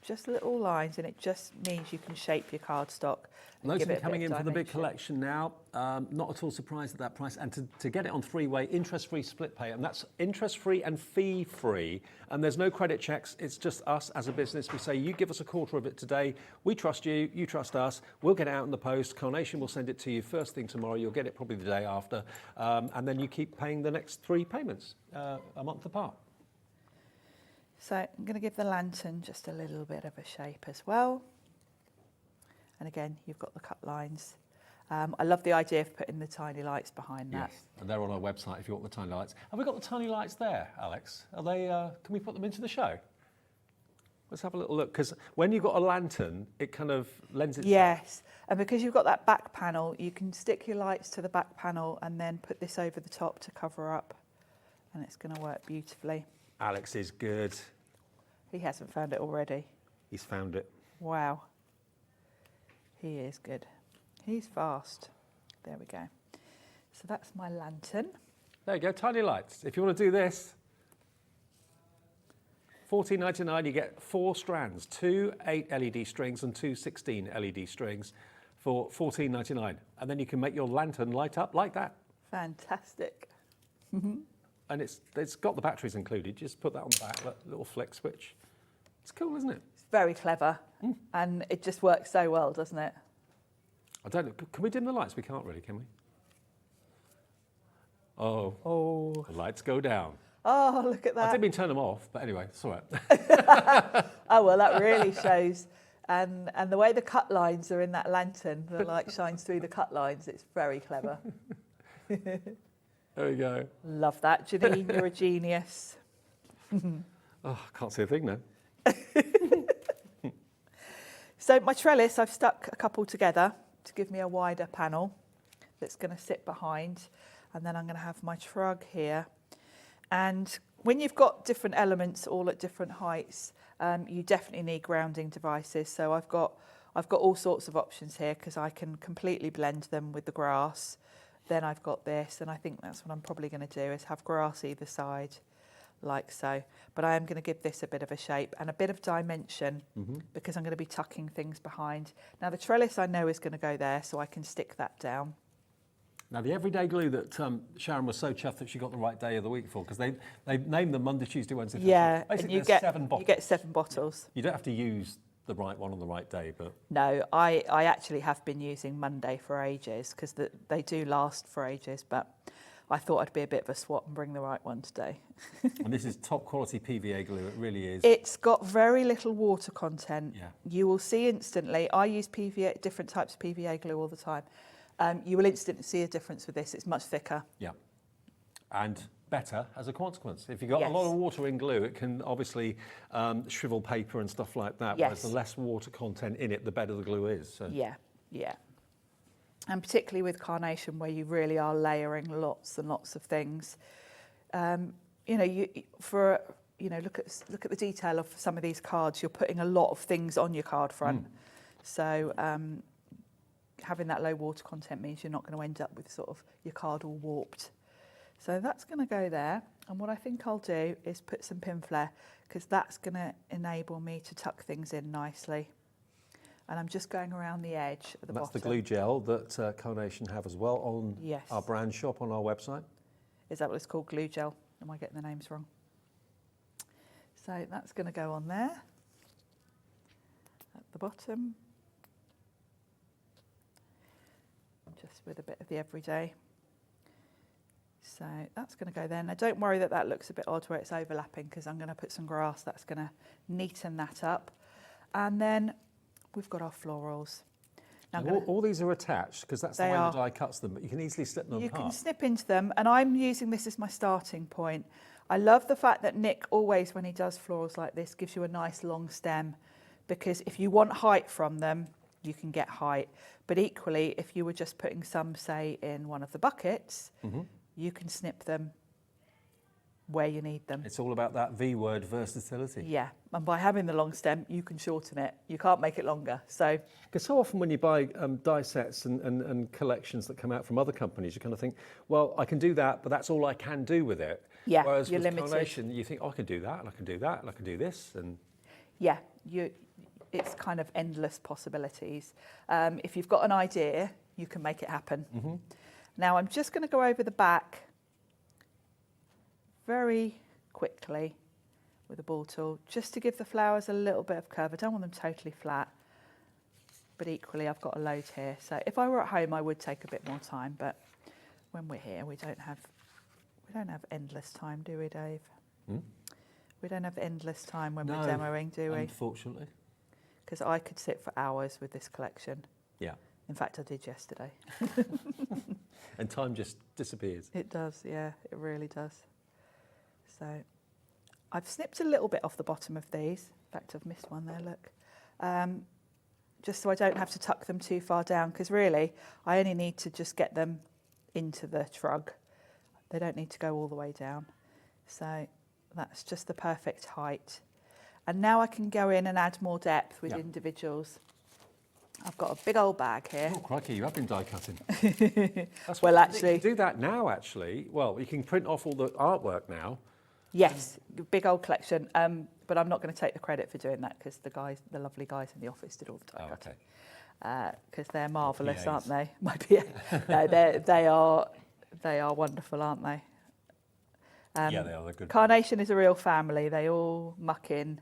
just little lines, and it just means you can shape your cardstock.
Those of you coming in for the big collection now, not at all surprised at that price. And to get it on three-way, interest-free split pay, and that's interest-free and fee-free, and there's no credit checks. It's just us as a business. We say, you give us a quarter of it today, we trust you, you trust us, we'll get it out in the post, Carnation will send it to you first thing tomorrow, you'll get it probably the day after, and then you keep paying the next 3 payments a month apart.
So I'm going to give the lantern just a little bit of a shape as well. And again, you've got the cut lines. I love the idea of putting the tiny lights behind that.
Yes, and they're on our website if you want the tiny lights. Have we got the tiny lights there, Alex? Are they? Can we put them into the show? Let's have a little look, because when you've got a lantern, it kind of lends itself.
Yes, and because you've got that back panel, you can stick your lights to the back panel and then put this over the top to cover up, and it's going to work beautifully.
Alex is good.
He hasn't found it already.
He's found it.
Wow. He is good. He's fast. There we go. So that's my lantern.
There you go, tiny lights. If you want to do this, $14.99, you get 4 strands, 2 8 LED strings and 2 16 LED strings for $14.99. And then you can make your lantern light up like that.
Fantastic.
And it's got the batteries included. Just put that on the back, that little flick switch. It's cool, isn't it?
It's very clever. And it just works so well, doesn't it?
I don't know. Can we dim the lights? We can't really, can we? Oh. The lights go down.
Oh, look at that.
I didn't mean turn them off, but anyway, it's all right.
Oh, well, that really shows. And the way the cut lines are in that lantern, the light shines through the cut lines. It's very clever.
There we go.
Love that. Janine, you're a genius.
Oh, I can't see a thing now.
So my trellis, I've stuck a couple together to give me a wider panel that's going to sit behind. And then I'm going to have my trug here. And when you've got different elements all at different heights, you definitely need grounding devices. So I've got all sorts of options here because I can completely blend them with the grass. Then I've got this, and I think that's what I'm probably going to do, is have grass either side, like so. But I am going to give this a bit of a shape and a bit of dimension because I'm going to be tucking things behind. Now the trellis I know is going to go there, so I can stick that down.
Now the everyday glue that Sharon was so chuffed that she got the right day of the week for, because they named them Monday, Tuesday, Wednesday, Thursday.
Yeah,
basically
and
there's 7 bottles.
You get 7 bottles.
You don't have to use the right one on the right day, but...
No, I actually have been using Monday for ages because they do last for ages, but I thought I'd be a bit of a swap and bring the right one today.
And this is top quality PVA glue, it really is.
It's got very little water content.
Yeah.
You will see instantly. I use PVA, different types of PVA glue all the time. You will instantly see a difference with this. It's much thicker.
Yeah. And better as a consequence. If you've got a lot of water in glue, it can obviously shrivel paper and stuff like that, whereas the less water content in it, the better the glue is. So.
Yeah, yeah. And particularly with Carnation, where you really are layering lots and lots of things. You know, look at the detail of some of these cards. You're putting a lot of things on your card front. So having that low water content means you're not going to end up with sort of your card all warped. So that's going to go there. And what I think I'll do is put some pin flare, because that's going to enable me to tuck things in nicely. And I'm just going around the edge at the bottom.
That's the glue gel that Carnation have as well on our brand shop on our website.
Is that what it's called, glue gel? Am I getting the names wrong? So that's going to go on there at the bottom. Just with a bit of the everyday.
So that's going to go there. Now don't worry that that looks a bit odd where it's overlapping, because I'm going to put some grass that's going to neaten that up. And then we've got our florals. Now
all these are attached because that's the way the die cuts them, but you can easily slip them apart.
You can snip into them, and I'm using this as my starting point. I love the fact that Nick always, when he does florals like this, gives you a nice long stem, because if you want height from them, you can get height. But equally, if you were just putting some, say, in one of the buckets, you can snip them where you need them.
It's all about that V word, versatility.
Yeah, and by having the long stem, you can shorten it. You can't make it longer. So,
because so often when you buy die sets and collections that come out from other companies, you kind of think, well, I can do that, but that's all I can do with it.
Yeah,
whereas
you're
with
limited.
Carnation, you think, oh, I can do that, and I can do that, and I can do this, and
yeah, it's kind of endless possibilities. If you've got an idea, you can make it happen. Now I'm just going to go over the back very quickly with a ball tool, just to give the flowers a little bit of curve. I don't want them totally flat, but equally I've got a load here. So if I were at home, I would take a bit more time, but when we're here, we don't have endless time, do we, Dave? We don't have endless time when we're demoing, do we?
Unfortunately.
Because I could sit for hours with this collection.
Yeah.
In fact, I did yesterday.
And time just disappears.
It does, yeah, it really does. So I've snipped a little bit off the bottom of these. In fact, I've missed one there, look. Just so I don't have to tuck them too far down, because really, I only need to just get them into the shrug. They don't need to go all the way down. So that's just the perfect height. And now I can go in and add more depth with individuals. I've got a big old bag here.
Oh, crikey, you have been die cutting. That's
well, actually,
you can do that now, actually. Well, you can print off all the artwork now.
Yes, big old collection. But I'm not going to take the credit for doing that, because the lovely guys in the office did all the die cutting. Because they're marvellous, aren't they? My PA. No, they are wonderful, aren't they?
Yeah, they are. They're good.
Carnation is a real family. They all muck in.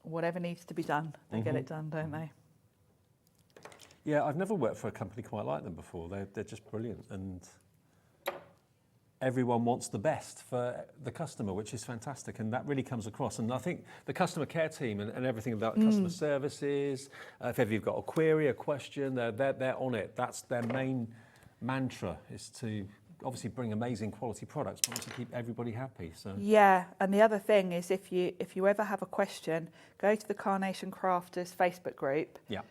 Whatever needs to be done, they get it done, don't they?
Yeah, I've never worked for a company quite like them before. They're just brilliant, and everyone wants the best for the customer, which is fantastic, and that really comes across. And I think the customer care team and everything about customer services, if ever you've got a query, a question, they're on it. That's their main mantra, is to obviously bring amazing quality products, but also keep everybody happy. So
yeah, and the other thing is, if you ever have a question, go to the Carnation Crafters Facebook group.
Yeah.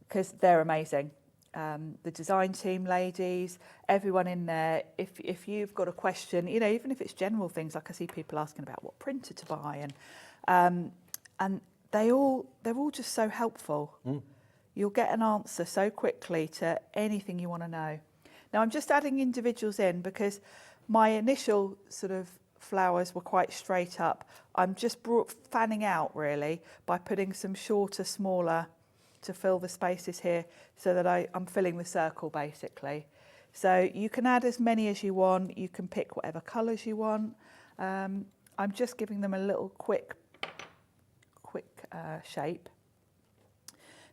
Because they're amazing. The design team ladies, everyone in there. If you've got a question, even if it's general things, like I see people asking about what printer to buy, and they're all just so helpful. You'll get an answer so quickly to anything you want to know. Now I'm just adding individuals in because my initial sort of flowers were quite straight up. I'm just fanning out really by putting some shorter, smaller to fill the spaces here, so that I'm filling the circle basically. So you can add as many as you want. You can pick whatever colours you want. I'm just giving them a little quick shape.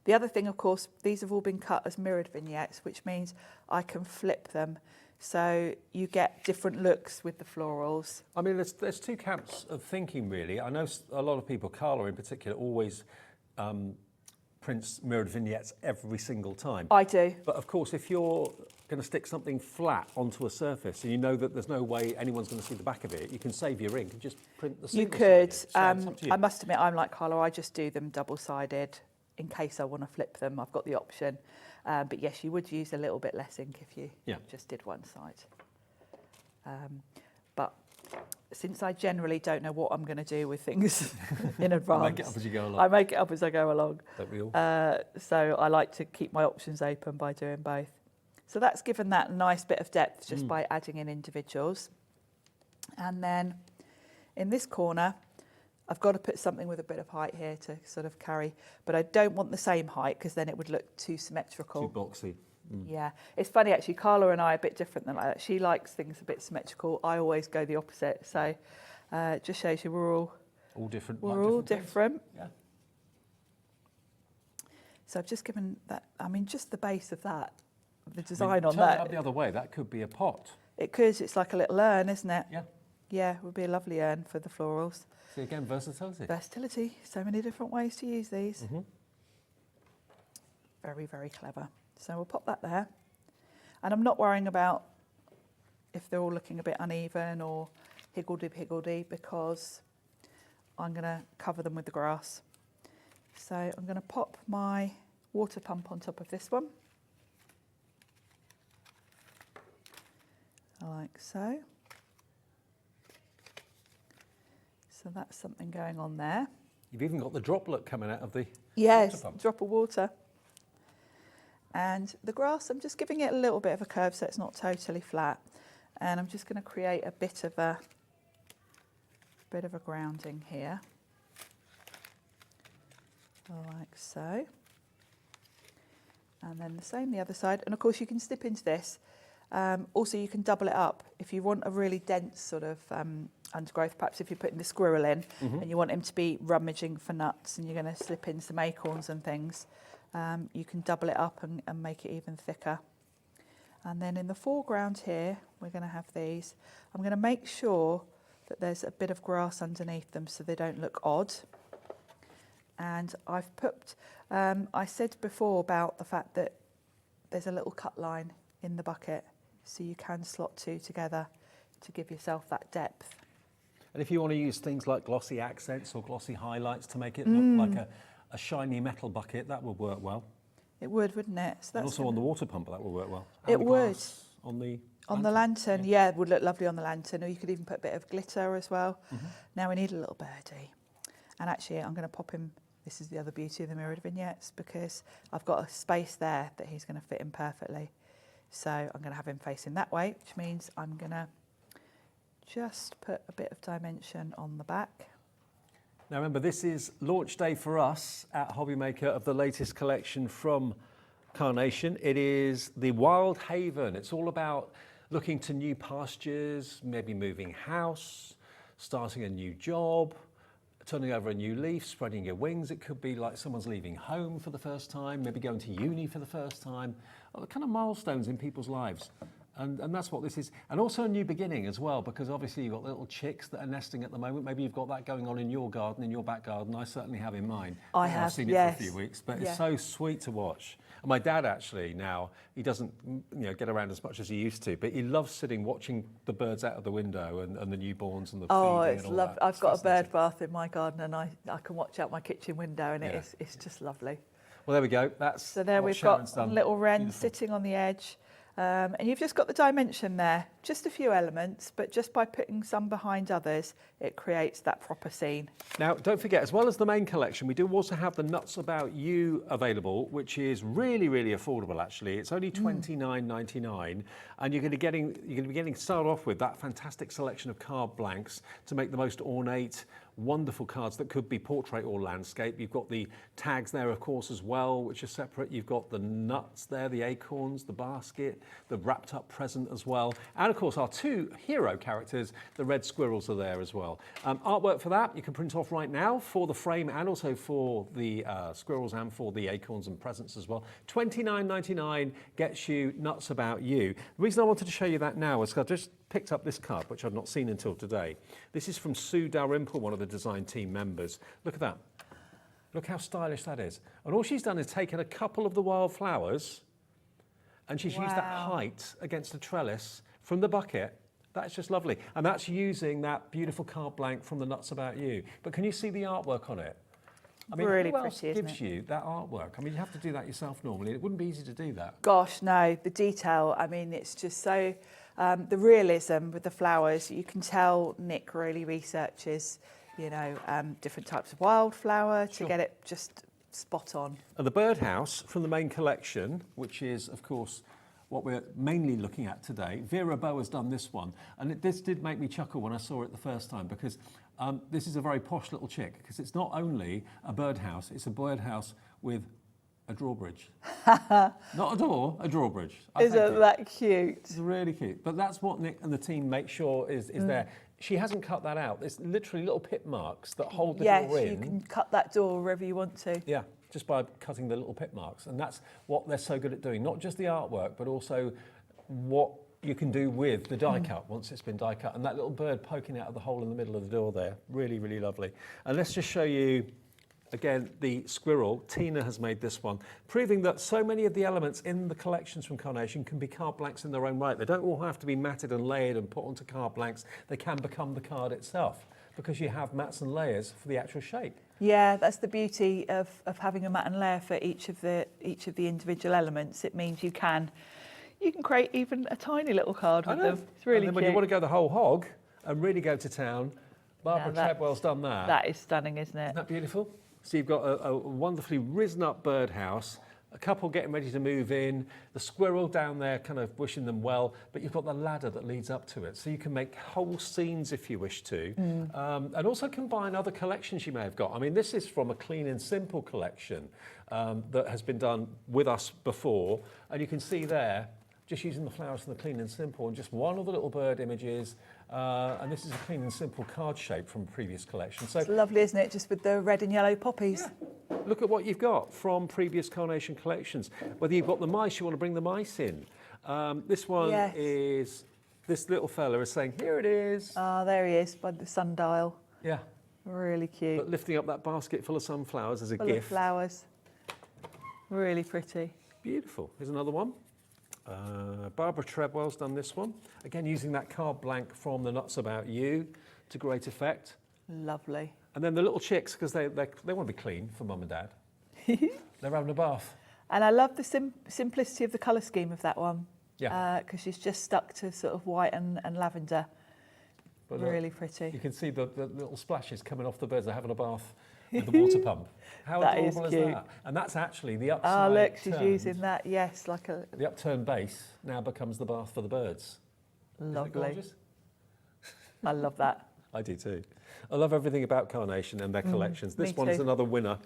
The other thing, of course, these have all been cut as mirrored vignettes, which means I can flip them. So you get different looks with the florals.
I mean, there's two camps of thinking, really. I know a lot of people, Carla in particular, always prints mirrored vignettes every single time.
I do.
But of course, if you're going to stick something flat onto a surface and you know that there's no way anyone's going to see the back of it, you can save your ink and just print the single.
You could.
So it's up to you.
I must admit, I'm like Carla, I just do them double-sided in case I want to flip them. I've got the option. But yes, you would use a little bit less ink if you just did one side. But since I generally don't know what I'm going to do with things in advance,
make it up as you go along.
I make it up as I go along.
Don't we all?
So I like to keep my options open by doing both. So that's given that nice bit of depth just by adding in individuals. And then in this corner, I've got to put something with a bit of height here to sort of carry, but I don't want the same height because then it would look too symmetrical.
Too boxy.
Yeah, it's funny actually, Carla and I are a bit different than that. She likes things a bit symmetrical. I always go the opposite. So it just shows you we're all
different.
We're all different.
Yeah.
So I've just given that, I mean, just the base of that the design on
turn
that.
it up the other way, that could be a pot.
It could. It's like a little urn, isn't it?
Yeah.
Yeah, it would be a lovely urn for the florals.
See, again, versatility.
Versatility. So many different ways to use these. Very, very clever. So we'll pop that there. And I'm not worrying about if they're all looking a bit uneven or higgledy-piggledy, because I'm going to cover them with the grass. So I'm going to pop my water pump on top of this one, like so. So that's something going on there.
You've even got the droplet coming out of the
yes,
water pump.
Drop of water. And the grass, I'm just giving it a little bit of a curve so it's not totally flat. And I'm just going to create a bit of a grounding here, like so. And then the same the other side. And of course you can snip into this. Also you can double it up if you want a really dense sort of undergrowth. Perhaps if you're putting the squirrel in and you want him to be rummaging for nuts and you're going to slip in some acorns and things, you can double it up and make it even thicker. And then in the foreground here, we're going to have these. I'm going to make sure that there's a bit of grass underneath them so they don't look odd. And I've put, I said before about the fact that there's a little cut line in the bucket, so you can slot two together to give yourself that depth.
And if you want to use things like glossy accents or glossy highlights to make it look like a shiny metal bucket, that would work well.
It would, wouldn't it? So that's
and also on the water pump, that would work well.
It
And the
would.
glass on the
the lantern, yeah, it would look lovely on the lantern, or you could even put a bit of glitter as well. Now we need a little birdie. And actually I'm going to pop him, this is the other beauty of the mirrored vignettes, because I've got a space there that he's going to fit in perfectly. So I'm going to have him facing that way, which means I'm going to just put a bit of dimension on the back.
Now remember, this is launch day for us at Hobbymaker of the latest collection from Carnation. It is the Wild Haven. It's all about looking to new pastures, maybe moving house, starting a new job, turning over a new leaf, spreading your wings. It could be like someone's leaving home for the first time, maybe going to uni for the first time, or the kind of milestones in people's lives. And that's what this is. And also a new beginning as well, because obviously you've got little chicks that are nesting at the moment. Maybe you've got that going on in your garden, in your back garden. I certainly have in mine. I've seen it for a few weeks, but it's so sweet to watch. And my dad actually now, he doesn't get around as much as he used to, but he loves sitting watching the birds out of the window and the newborns and the feeding.
It's lovely. I've got a bird bath in my garden and I can watch out my kitchen window and it's just lovely.
Well, there we go. That's
so there we've
Sharon's
got
done.
little wren
Beautiful.
sitting on the edge. And you've just got the dimension there, just a few elements, but just by putting some behind others, it creates that proper scene.
Now, don't forget, as well as the main collection, we do also have the Nuts About You available, which is really, really affordable, actually. It's only $29.99, and you're going to be getting started off with that fantastic selection of card blanks to make the most ornate, wonderful cards that could be portrait or landscape. You've got the tags there, of course, as well, which are separate. You've got the nuts there, the acorns, the basket, the wrapped up present as well. And of course, our two hero characters, the red squirrels, are there as well. Artwork for that you can print off right now for the frame and also for the squirrels and for the acorns and presents as well. $29.99 gets you Nuts About You. The reason I wanted to show you that now is because I just picked up this card, which I've not seen until today. This is from Sue Dalrymple, one of the design team members. Look at that. Look how stylish that is. And all she's done is taken a couple of the wildflowers and she's used that height against the trellis from the bucket. That's just lovely. And that's using that beautiful card blank from the Nuts About You. But can you see the artwork on it? I mean,
really
who else
pretty,
gives you that artwork? I mean, you have to do that yourself normally. It wouldn't be easy to do that.
Gosh, no, the detail, I mean, it's just so, the realism with the flowers, you can tell Nick really researches, different types of wildflower to get it just spot on.
And the birdhouse from the main collection, which is, of course, what we're mainly looking at today. Vera Bow has done this one, and this did make me chuckle when I saw it the first time, because this is a very posh little chick, because it's not only a birdhouse, it's a birdhouse with a drawbridge. Not a door, a drawbridge.
Isn't that cute?
It's really cute. But that's what Nick and the team make sure is there. She hasn't cut that out. There's literally little pip marks that hold the door in.
Yes, you can cut that door wherever you want to.
Yeah, just by cutting the little pit marks. And that's what they're so good at doing, not just the artwork, but also what you can do with the die cut once it's been die cut. And that little bird poking out of the hole in the middle of the door there, really, really lovely. And let's just show you, again, the squirrel. Tina has made this one, proving that so many of the elements in the collections from Carnation can be card blanks in their own right. They don't all have to be matted and layered and put onto card blanks. They can become the card itself because you have mats and layers for the actual shape.
Yeah, that's the beauty of having a mat and layer for each of the individual elements. It means you can create even a tiny little card with them. It's really
and then
cute.
when you want to go the whole hog and really go to town, Barbara Treadwell's done that.
That is stunning, isn't it?
Isn't that beautiful? So you've got a wonderfully risen up birdhouse, a couple getting ready to move in, the squirrel down there kind of wishing them well, but you've got the ladder that leads up to it. So you can make whole scenes if you wish to, and also combine other collections you may have got. I mean, this is from a Clean and Simple collection that has been done with us before, and you can see there, just using the flowers from the Clean and Simple and just one of the little bird images. And this is a Clean and Simple card shape from a previous collection. So
it's lovely, isn't it? Just with the red and yellow poppies.
Yeah. Look at what you've got from previous Carnation collections. Whether you've got the mice, you want to bring the mice in. This one is, this little fella is saying, here it is.
Ah, there he is by the sundial.
Yeah.
Really cute.
But lifting up that basket full of sunflowers as a
full
gift.
Of flowers. Really pretty.
Beautiful. Here's another one. Barbara Treadwell's done this one. Again, using that card blank from the Nuts About You to great effect.
Lovely.
And then the little chicks, because they want to be clean for mum and dad. They're having a bath.
And I love the simplicity of the colour scheme of that one.
Yeah.
Because she's just stuck to sort of white and lavender. But really pretty.
You can see the little splashes coming off the birds. They're having a bath with the water pump. How adorable is that? And that's actually the upside.
Oh, look, she's using that, yes, like a...
The upturned base now becomes the bath for the birds.
Lovely.
Isn't it gorgeous?
I love that.
I do too. I love everything about Carnation and their collections. This one is another winner.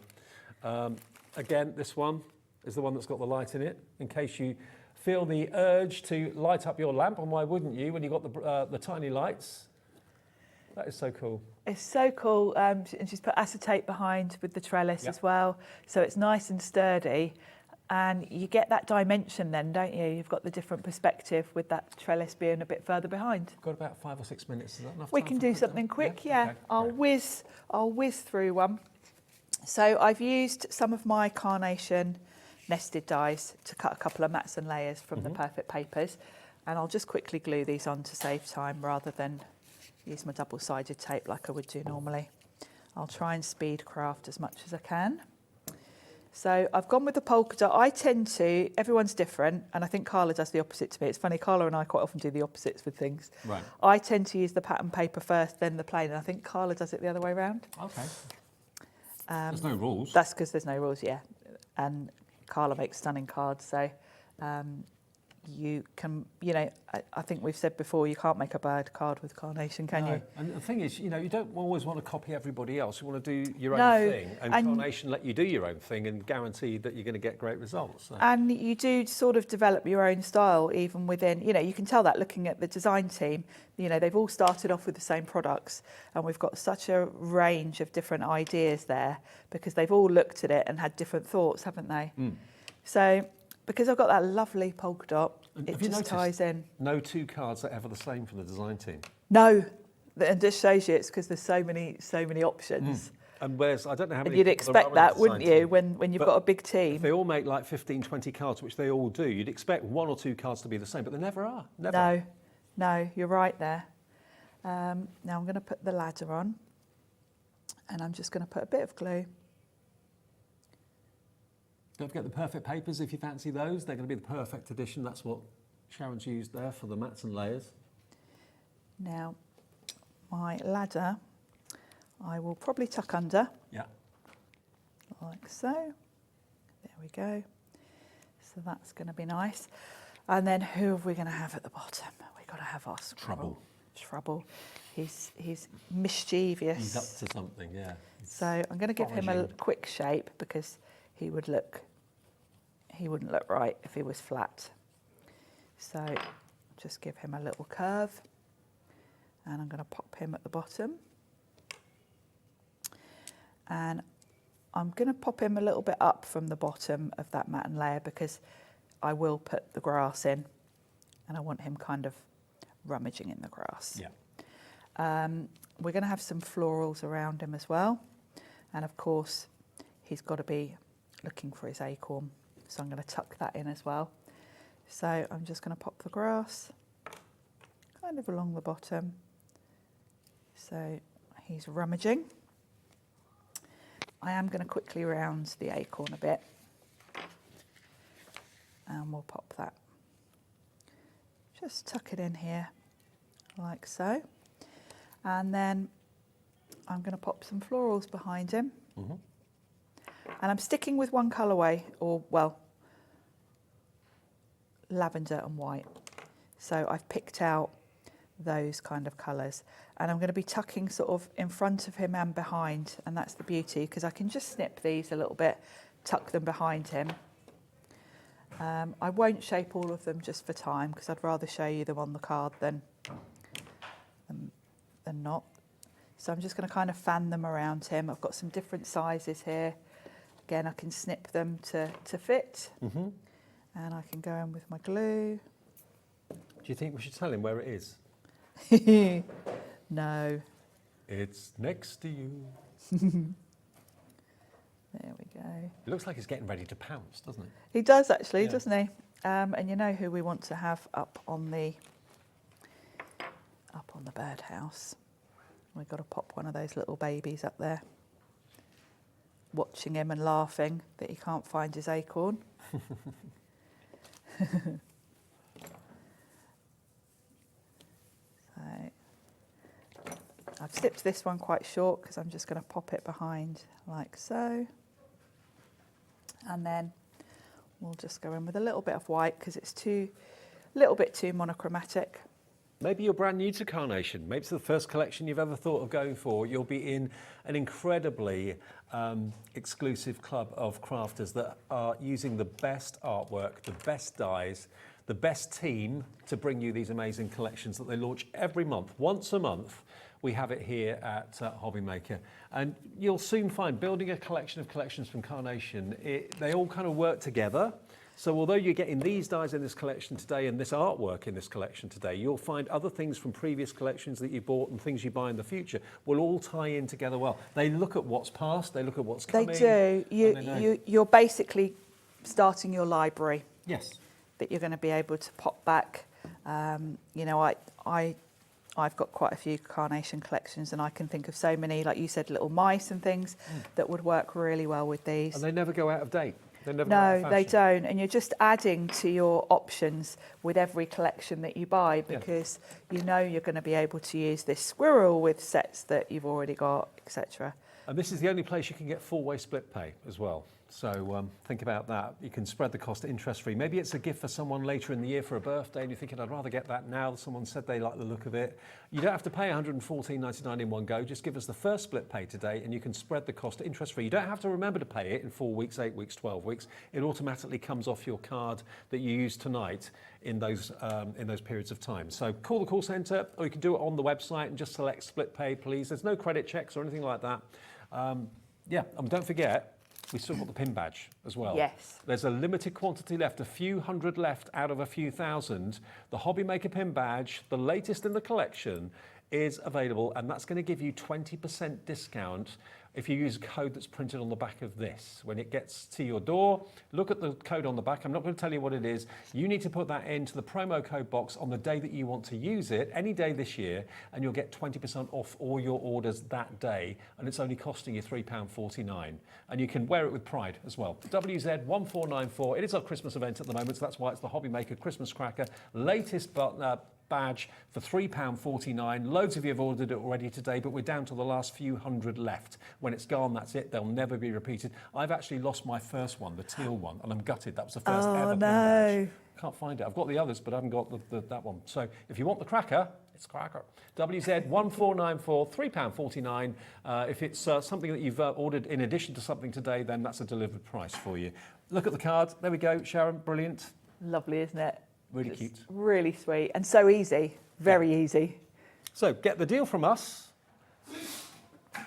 Again, this one is the one that's got the light in it, in case you feel the urge to light up your lamp, and why wouldn't you when you've got the tiny lights? That is so cool.
It's so cool, and she's put acetate behind with the trellis as well, so it's nice and sturdy, and you get that dimension then, don't you? You've got the different perspective with that trellis being a bit further behind.
We've got about 5 or 6 minutes. Is that enough time?
We can do something quick, yeah.
Okay.
I'll whiz through one. So I've used some of my Carnation nested dies to cut a couple of mats and layers from the Perfect Papers, and I'll just quickly glue these on to save time rather than use my double-sided tape like I would do normally. I'll try and speed craft as much as I can. So I've gone with the polka dot. I tend to, everyone's different, and I think Carla does the opposite to me. It's funny, Carla and I quite often do the opposites with things.
Right.
I tend to use the pattern paper first, then the plain, and I think Carla does it the other way around.
Okay. There's no rules.
That's because there's no rules, yeah. And Carla makes stunning cards, so you can, I think we've said before, you can't make a bad card with Carnation, can you?
And the thing is, you don't always want to copy everybody else. You want to do your own thing. And Carnation let you do your own thing and guarantee that you're going to get great results. So.
And you do sort of develop your own style even within, you can tell that looking at the design team. They've all started off with the same products, and we've got such a range of different ideas there because they've all looked at it and had different thoughts, haven't they? So because I've got that lovely polka dot, it just ties in.
No 2 cards are ever the same from the design team.
No, and just shows you it's because there's so many options.
And whereas I don't know how many.
And you'd expect that, wouldn't you, when you've got a big team?
If they all make like 15, 20 cards, which they all do, you'd expect 1 or 2 cards to be the same, but they never are. Never.
No, you're right there. Now I'm going to put the ladder on, and I'm just going to put a bit of glue.
Don't forget the Perfect Papers if you fancy those. They're going to be the perfect edition. That's what Sharon's used there for the mats and layers.
Now, my ladder, I will probably tuck under.
Yeah.
Like so. There we go. So that's going to be nice. And then who are we going to have at the bottom? We've got to have our Trouble. He's mischievous.
He's up to something, yeah.
So I'm going to give him a quick shape because he wouldn't look right if he was flat. So just give him a little curve, and I'm going to pop him at the bottom. And I'm going to pop him a little bit up from the bottom of that matten layer because I will put the grass in and I want him kind of rummaging in the grass.
Yeah.
We're going to have some florals around him as well. And of course, he's got to be looking for his acorn. So I'm going to tuck that in as well. So I'm just going to pop the grass kind of along the bottom. So he's rummaging. I am going to quickly round the acorn a bit. And we'll pop that. Just tuck it in here, like so. And then I'm going to pop some florals behind him. Mm-hmm. And I'm sticking with one colourway, or, well, lavender and white. So I've picked out those kind of colours. And I'm going to be tucking sort of in front of him and behind, and that's the beauty, because I can just snip these a little bit, tuck them behind him. I won't shape all of them just for time, because I'd rather show you them on the card than not. So I'm just going to kind of fan them around him. I've got some different sizes here. Again, I can snip them to fit. Mm-hmm. And I can go in with my glue.
Do you think we should tell him where it is?
No.
It's next to you.
There we go.
It looks like he's getting ready to pounce, doesn't it?
He does actually, doesn't he? And you know who we want to have up on the birdhouse? We've got to pop one of those little babies up there, watching him and laughing that he can't find his acorn. So I've snipped this one quite short because I'm just going to pop it behind like so. And then we'll just go in with a little bit of white because it's a little bit too monochromatic.
Maybe you're brand new to Carnation. Maybe it's the first collection you've ever thought of going for. You'll be in an incredibly exclusive club of crafters that are using the best artwork, the best dyes, the best team to bring you these amazing collections that they launch every month. Once a month, we have it here at Hobby Maker. And you'll soon find building a collection of collections from Carnation, they all kind of work together. So although you're getting these dyes in this collection today and this artwork in this collection today, you'll find other things from previous collections that you bought and things you buy in the future will all tie in together well. They look at what's past, they look at what's coming.
They do. You're basically starting your library.
Yes.
That you're going to be able to pop back. You know, I've got quite a few Carnation collections and I can think of so many, like you said, little mice and things that would work really well with these.
And they never go out of date.
No, they don't. And you're just adding to your options with every collection that you buy because you know you're going to be able to use this squirrel with sets that you've already got, etc.
And this is the only place you can get four-way split pay as well. So think about that. You can spread the cost interest-free. Maybe it's a gift for someone later in the year for a birthday and you're thinking, I'd rather get that now. Someone said they like the look of it. You don't have to pay $114.99 in one go. Just give us the first split pay today and you can spread the cost interest-free. You don't have to remember to pay it in 4 weeks, 8 weeks, 12 weeks. It automatically comes off your card that you use tonight in those periods of time. So call the call centre or you can do it on the website and just select split pay, please. There's no credit checks or anything like that. And don't forget, we still got the pin badge as well.
Yes.
There's a limited quantity left, a few hundred left out of a few thousand. The Hobby Maker pin badge, the latest in the collection, is available and that's going to give you 20% discount if you use a code that's printed on the back of this. When it gets to your door, look at the code on the back. I'm not going to tell you what it is. You need to put that into the promo code box on the day that you want to use it, any day this year, and you'll get 20% off all your orders that day, and it's only costing you £3.49. And you can wear it with pride as well. WZ1494, it is our Christmas event at the moment, so that's why it's the Hobby Maker Christmas Cracker. Latest badge for £3.49. Loads of you have ordered it already today, but we're down to the last few hundred left. When it's gone, that's it. They'll never be repeated. I've actually lost my first one, the teal one, and I'm gutted. That was the first ever pin badge. Can't find it. I've got the others, but I haven't got that one. So if you want the cracker, it's cracker. WZ1494, £3.49. If it's something that you've ordered in addition to something today, then that's a delivered price for you. Look at the card. There we go, Sharon. Brilliant.
Lovely, isn't it?
Really cute.
Really sweet and so easy. Very easy.
So get the deal from us.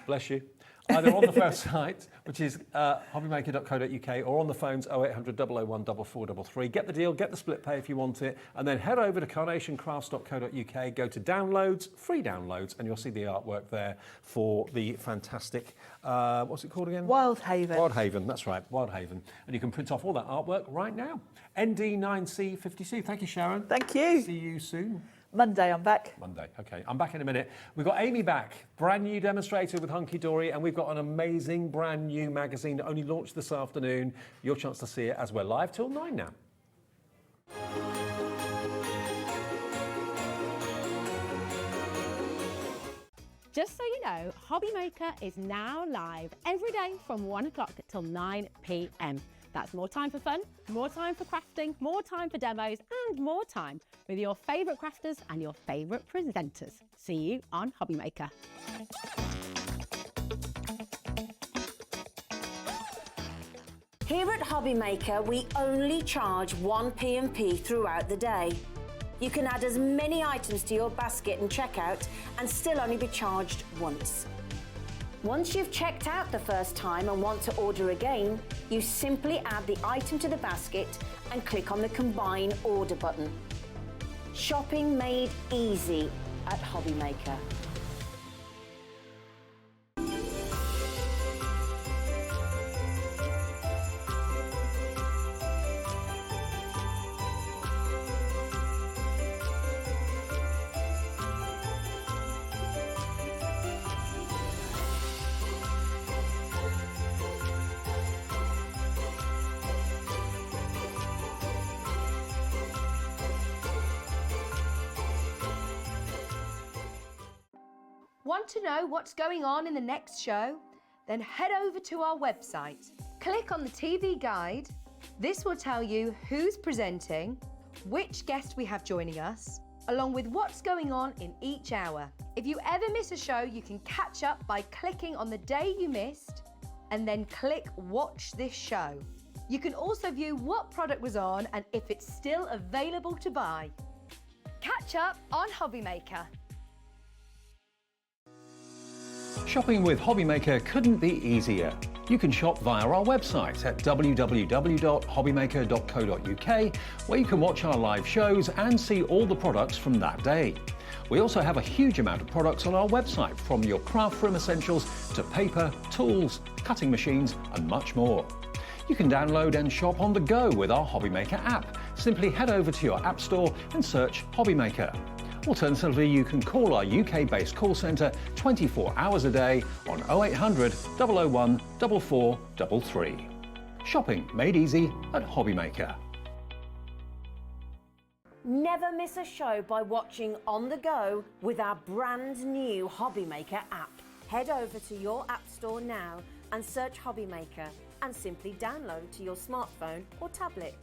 Bless you. either on the website, which is hobbymaker.co.uk, or on the phones 0800 001 4433. Get the deal, get the split pay if you want it, and then head over to carnationcrafts.co.uk, go to downloads, free downloads, and you'll see the artwork there for the fantastic, what's it called again?
Wildhaven.
Wildhaven, that's right, Wildhaven. And you can print off all that artwork right now. ND9C50C. Thank you, Sharon.
Thank you.
See you soon.
Monday, I'm back.
Monday, okay. I'm back in a minute. We've got Amy back, brand new demonstrator with Hunkydory, and we've got an amazing brand new magazine that only launched this afternoon. Your chance to see it as we're live till 9 now.
Just so you know, Hobby Maker is now live every day from 1 o'clock till 9 p.m. That's more time for fun, more time for crafting, more time for demos, and more time with your favourite crafters and your favourite presenters. See you on Hobby Maker.
Here at Hobby Maker, we only charge 1 P&P throughout the day. You can add as many items to your basket and checkout and still only be charged once. Once you've checked out the first time and want to order again, you simply add the item to the basket and click on the Combine Order button. Shopping made easy at Hobby Maker.
Want to know what's going on in the next show? Then head over to our website. Click on the TV guide. This will tell you who's presenting, which guest we have joining us, along with what's going on in each hour. If you ever miss a show, you can catch up by clicking on the day you missed and then click Watch This Show. You can also view what product was on and if it's still available to buy. Catch up on Hobby Maker.
Shopping with Hobby Maker couldn't be easier. You can shop via our website at www.hobbymaker.co.uk, where you can watch our live shows and see all the products from that day. We also have a huge amount of products on our website, from your craft room essentials to paper, tools, cutting machines and much more. You can download and shop on the go with our Hobby Maker app. Simply head over to your app store and search Hobby Maker. Alternatively, you can call our UK-based call centre 24 hours a day on 0800 001 4433. Shopping made easy at Hobby Maker.
Never miss a show by watching on the go with our brand new Hobby Maker app. Head over to your app store now and search Hobby Maker and simply download to your smartphone or tablet.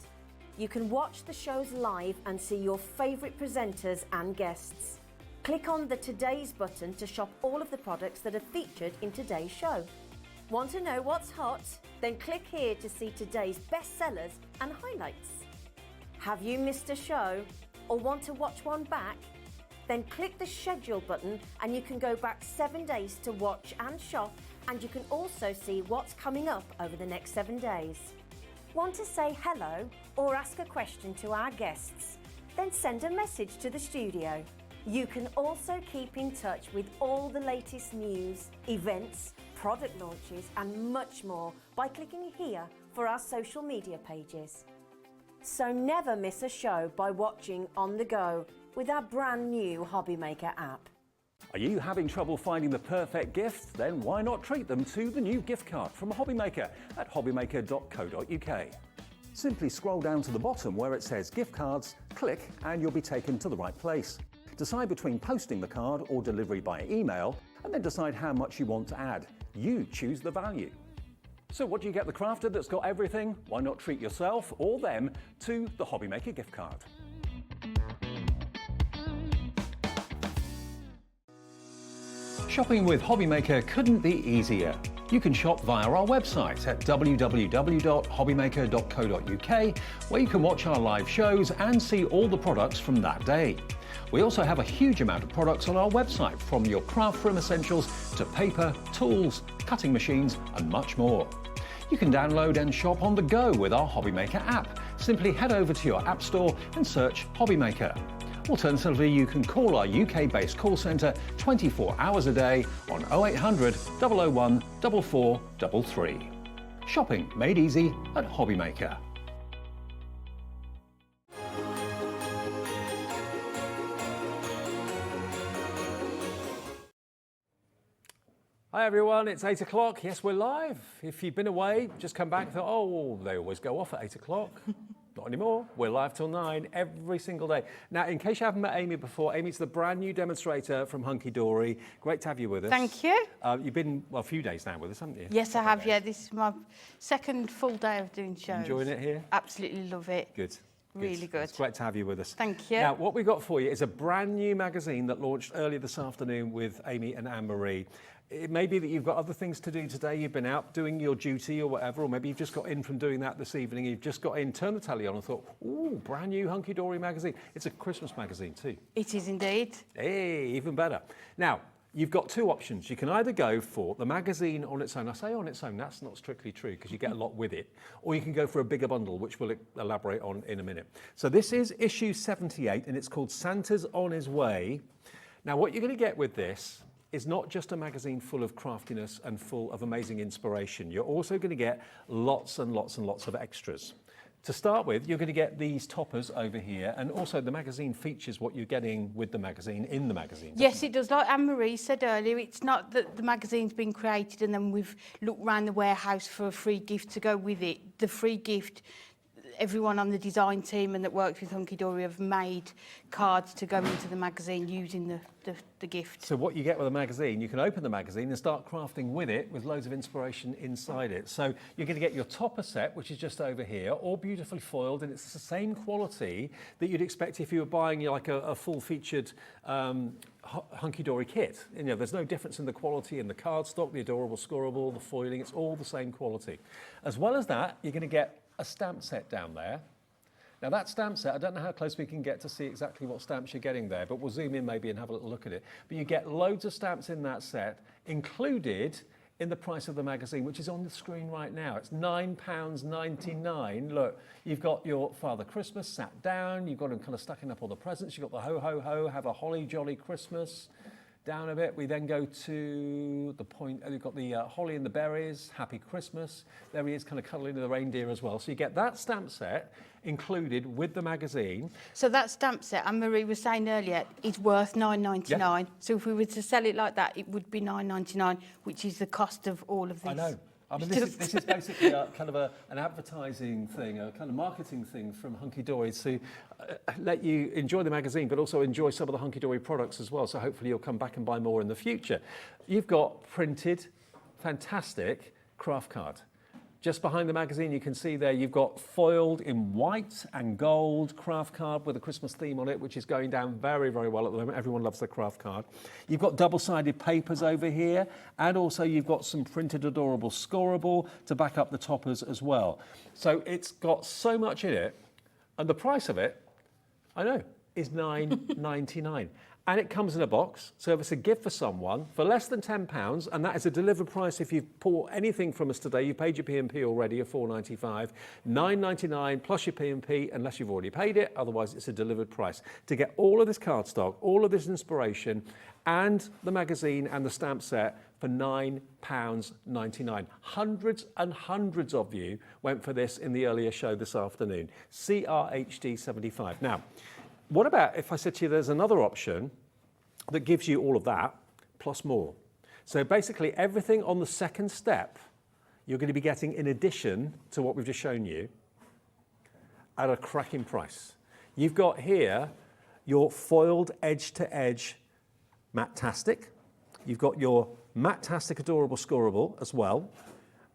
You can watch the shows live and see your favourite presenters and guests. Click on the Today's button to shop all of the products that are featured in today's show. Want to know what's hot? Then click here to see today's bestsellers and highlights. Have you missed a show or want to watch one back? Then click the Schedule button and you can go back 7 days to watch and shop, and you can also see what's coming up over the next 7 days. Want to say hello or ask a question to our guests? Then send a message to the studio. You can also keep in touch with all the latest news, events, product launches and much more by clicking here for our social media pages. So never miss a show by watching on the go with our brand new Hobby Maker app.
Are you having trouble finding the perfect gift? Then why not treat them to the new gift card from Hobby Maker at hobbymaker.co.uk. Simply scroll down to the bottom where it says gift cards, click and you'll be taken to the right place. Decide between posting the card or delivery by email, and then decide how much you want to add. You choose the value. So what do you get the crafter that's got everything? Why not treat yourself or them to the Hobby Maker gift card? Shopping with Hobby Maker couldn't be easier. You can shop via our website at www.hobbymaker.co.uk, where you can watch our live shows and see all the products from that day. We also have a huge amount of products on our website, from your craft room essentials to paper, tools, cutting machines and much more. You can download and shop on the go with our Hobbymaker app. Simply head over to your app store and search Hobbymaker. Alternatively, you can call our UK-based call centre 24 hours a day on 0800 001 4433. Shopping made easy at Hobbymaker.
Hi everyone, it's 8 o'clock. Yes, we're live. If you've been away, just come back and thought, oh, they always go off at 8 o'clock. Not anymore. We're live till 9 every single day. Now, in case you haven't met Amy before, Amy's the brand new demonstrator from Hunkydory. Great to have you with us.
Thank you.
You've been, well, a few days now with us, haven't you?
Yes, I have, yeah. This is my second full day of doing shows.
Enjoying it here?
Absolutely love it.
Good.
Really good.
It's great to have you with us.
Thank you.
Now, what we've got for you is a brand new magazine that launched earlier this afternoon with Amy and Anne-Marie. It may be that you've got other things to do today. You've been out doing your duty or whatever, or maybe you've just got in from doing that this evening. You've just got in, turned the telly on and thought, ooh, brand new Hunkydory magazine. It's a Christmas magazine too.
It is indeed.
Hey, even better. Now, you've got two options. You can either go for the magazine on its own. I say on its own, that's not strictly true because you get a lot with it. Or you can go for a bigger bundle, which we'll elaborate on in a minute. So this is issue 78 and it's called Santa's on His Way. Now, what you're going to get with this is not just a magazine full of craftiness and full of amazing inspiration. You're also going to get lots and lots and lots of extras. To start with, you're going to get these toppers over here, and also the magazine features what you're getting with the magazine in the magazine.
Yes, it does. Like Anne-Marie said earlier, it's not that the magazine's been created and then we've looked around the warehouse for a free gift to go with it. The free gift, everyone on the design team and that works with Hunkydory have made cards to go into the magazine using the gift.
So what you get with a magazine, you can open the magazine and start crafting with it with loads of inspiration inside it. So you're going to get your topper set, which is just over here, all beautifully foiled, and it's the same quality that you'd expect if you were buying like a full-featured Hunkydory kit. You know, there's no difference in the quality in the cardstock, the adorable scorable, the foiling. It's all the same quality. As well as that, you're going to get a stamp set down there. Now that stamp set, I don't know how close we can get to see exactly what stamps you're getting there, but we'll zoom in maybe and have a little look at it. But you get loads of stamps in that set, included in the price of the magazine, which is on the screen right now. It's £9.99. Look, you've got your Father Christmas sat down, you've got him kind of stacking up all the presents, you've got the ho, ho, ho, have a holly jolly Christmas. Down a bit, we then go to the point, we've got the holly and the berries, Happy Christmas. There he is kind of cuddling the reindeer as well. So you get that stamp set included with the magazine.
So that stamp set, Anne-Marie was saying earlier, is worth £9.99. Yeah. So if we were to sell it like that, it would be £9.99, which is the cost of all of this.
I know. I mean, this is basically a kind of an advertising thing, a kind of marketing thing from Hunkydory to let you enjoy the magazine, but also enjoy some of the Hunkydory products as well. So hopefully you'll come back and buy more in the future. You've got printed, fantastic craft card. Just behind the magazine, you can see there, you've got foiled in white and gold craft card with a Christmas theme on it, which is going down very, very well at the moment. Everyone loves the craft card. You've got double-sided papers over here, and also you've got some printed adorable scorable to back up the toppers as well. So it's got so much in it, and the price of it, I know, is £9.99. And it comes in a box, so if it's a gift for someone, for less than £10, and that is a delivered price if you've bought anything from us today, you've paid your P&P already of £4.95, £9.99 plus your P&P, unless you've already paid it, otherwise it's a delivered price. To get all of this cardstock, all of this inspiration, and the magazine and the stamp set for £9.99. Hundreds and hundreds of you went for this in the earlier show this afternoon. CRHD 75. Now, what about if I said to you there's another option that gives you all of that plus more? So basically everything on the second step you're going to be getting in addition to what we've just shown you at a cracking price. You've got here your foiled edge-to-edge Matte-tastic. You've got your Matte-tastic adorable scorable as well.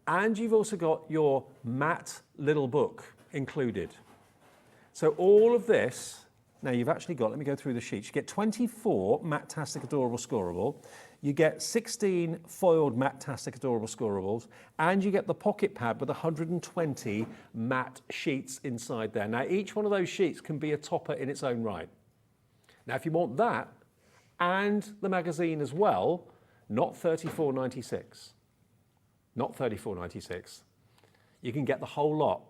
And you've also got your matte little book included. So all of this Now you've actually got, let me go through the sheets. You get 24 Matte-tastic Adorable Scoreable. You get 16 foiled Matte-tastic Adorable Scoreables, and you get the pocket pad with 120 matte sheets inside there. Now each one of those sheets can be a topper in its own right. Now if you want that and the magazine as well, not $34.96. Not $34.96. You can get the whole lot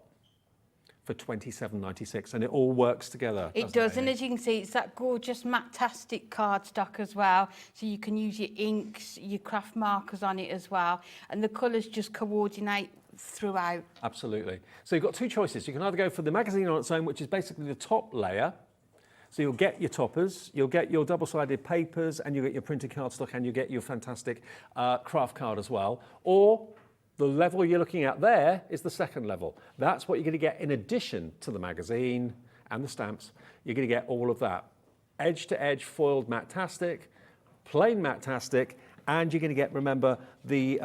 for $27.96, and it all works together.
It does, and as you can see, it's that gorgeous matte-tastic cardstock as well, so you can use your inks, your craft markers on it as well, and the colours just coordinate throughout.
Absolutely. So you've got two choices. You can either go for the magazine on its own, which is basically the top layer, so you'll get your toppers, you'll get your double-sided papers, and you'll get your printed cardstock, and you'll get your fantastic craft card as well, or the level you're looking at there is the second level. That's what you're going to get in addition to the magazine and the stamps. You're going to get all of that. Edge-to-edge foiled matte-tastic, plain matte-tastic, and you're going to get, remember, the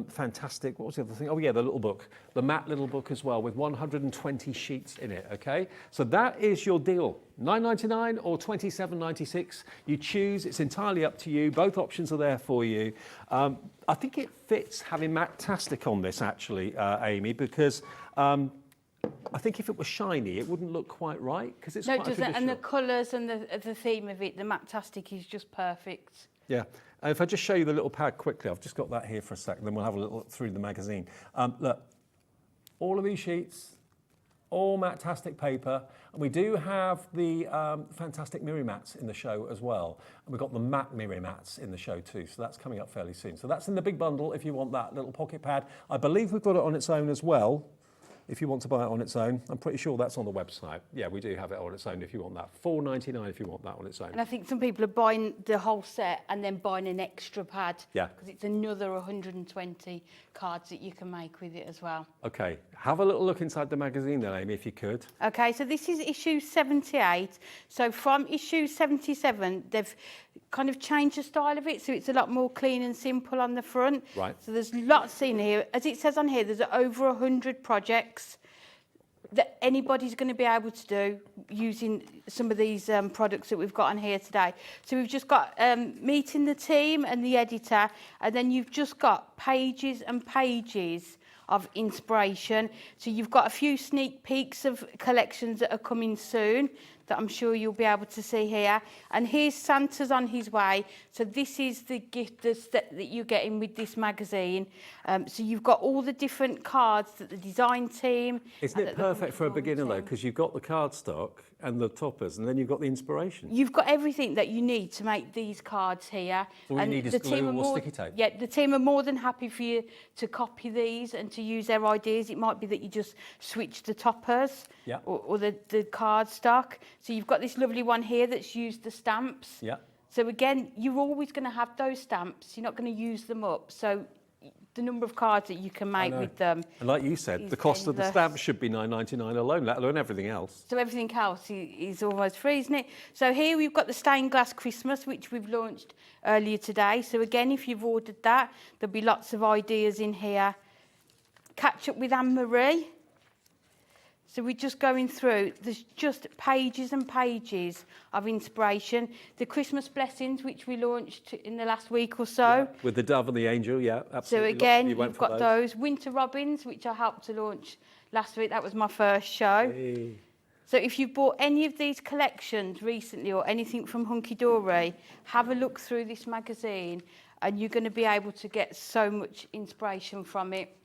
fantastic, what was the other thing? Oh yeah, the little book, the matte little book as well with 120 sheets in it, okay? So that is your deal. $9.99 or $27.96. You choose, it's entirely up to you. Both options are there for you. I think it fits having matte-tastic on this actually, Amy, because I think if it was shiny, it wouldn't look quite right, because it's quite traditional.
And the colours and the theme of it, the matte-tastic is just perfect.
Yeah. If I just show you the little pad quickly, I've just got that here for a second, then we'll have a little look through the magazine. Look, all of these sheets, all matte-tastic paper, and we do have the fantastic Miri mats in the show as well. And we've got the matte Miri mats in the show too, so that's coming up fairly soon. So that's in the big bundle if you want that little pocket pad. I believe we've got it on its own as well, if you want to buy it on its own. I'm pretty sure that's on the website. Yeah, we do have it on its own if you want that. $4.99 if you want that on its own.
And I think some people are buying the whole set and then buying an extra pad.
Yeah.
Because it's another 120 cards that you can make with it as well.
Okay, have a little look inside the magazine then, Amy, if you could.
Okay, so this is issue 78. So from issue 77, they've kind of changed the style of it, so it's a lot more clean and simple on the front.
Right.
So there's lots in here. As it says on here, there's over 100 projects that anybody's going to be able to do using some of these products that we've got on here today. So we've just got meeting the team and the editor, and then you've just got pages and pages of inspiration. So you've got a few sneak peeks of collections that are coming soon that I'm sure you'll be able to see here. And here's Santa's on his way. So this is the gift that you're getting with this magazine. So you've got all the different cards that the design team...
Isn't it perfect for a beginner though? Because you've got the cardstock and the toppers, and then you've got the inspiration.
You've got everything that you need to make these cards here.
All you need is glue or sticky tape.
Yeah, the team are more than happy for you to copy these and to use their ideas. It might be that you just switch the toppers or the cardstock. So you've got this lovely one here that's used the stamps.
Yeah.
So again, you're always going to have those stamps. You're not going to use them up. So the number of cards that you can make with them.
And like you said, the cost of the stamps should be $9.99 alone, let alone everything else.
So everything else is almost free, isn't it? So here we've got the Stained Glass Christmas, which we've launched earlier today. So again, if you've ordered that, there'll be lots of ideas in here. Catch Up with Anne-Marie. So we're just going through, there's just pages and pages of inspiration. The Christmas Blessings, which we launched in the last week or so.
Yeah, with the dove and the angel, yeah, absolutely.
So again, you've got those. Winter Robins, which I helped to launch last week. That was my first show.
Hey.
So if you've bought any of these collections recently or anything from Hunkydory, have a look through this magazine and you're going to be able to get so much inspiration from it.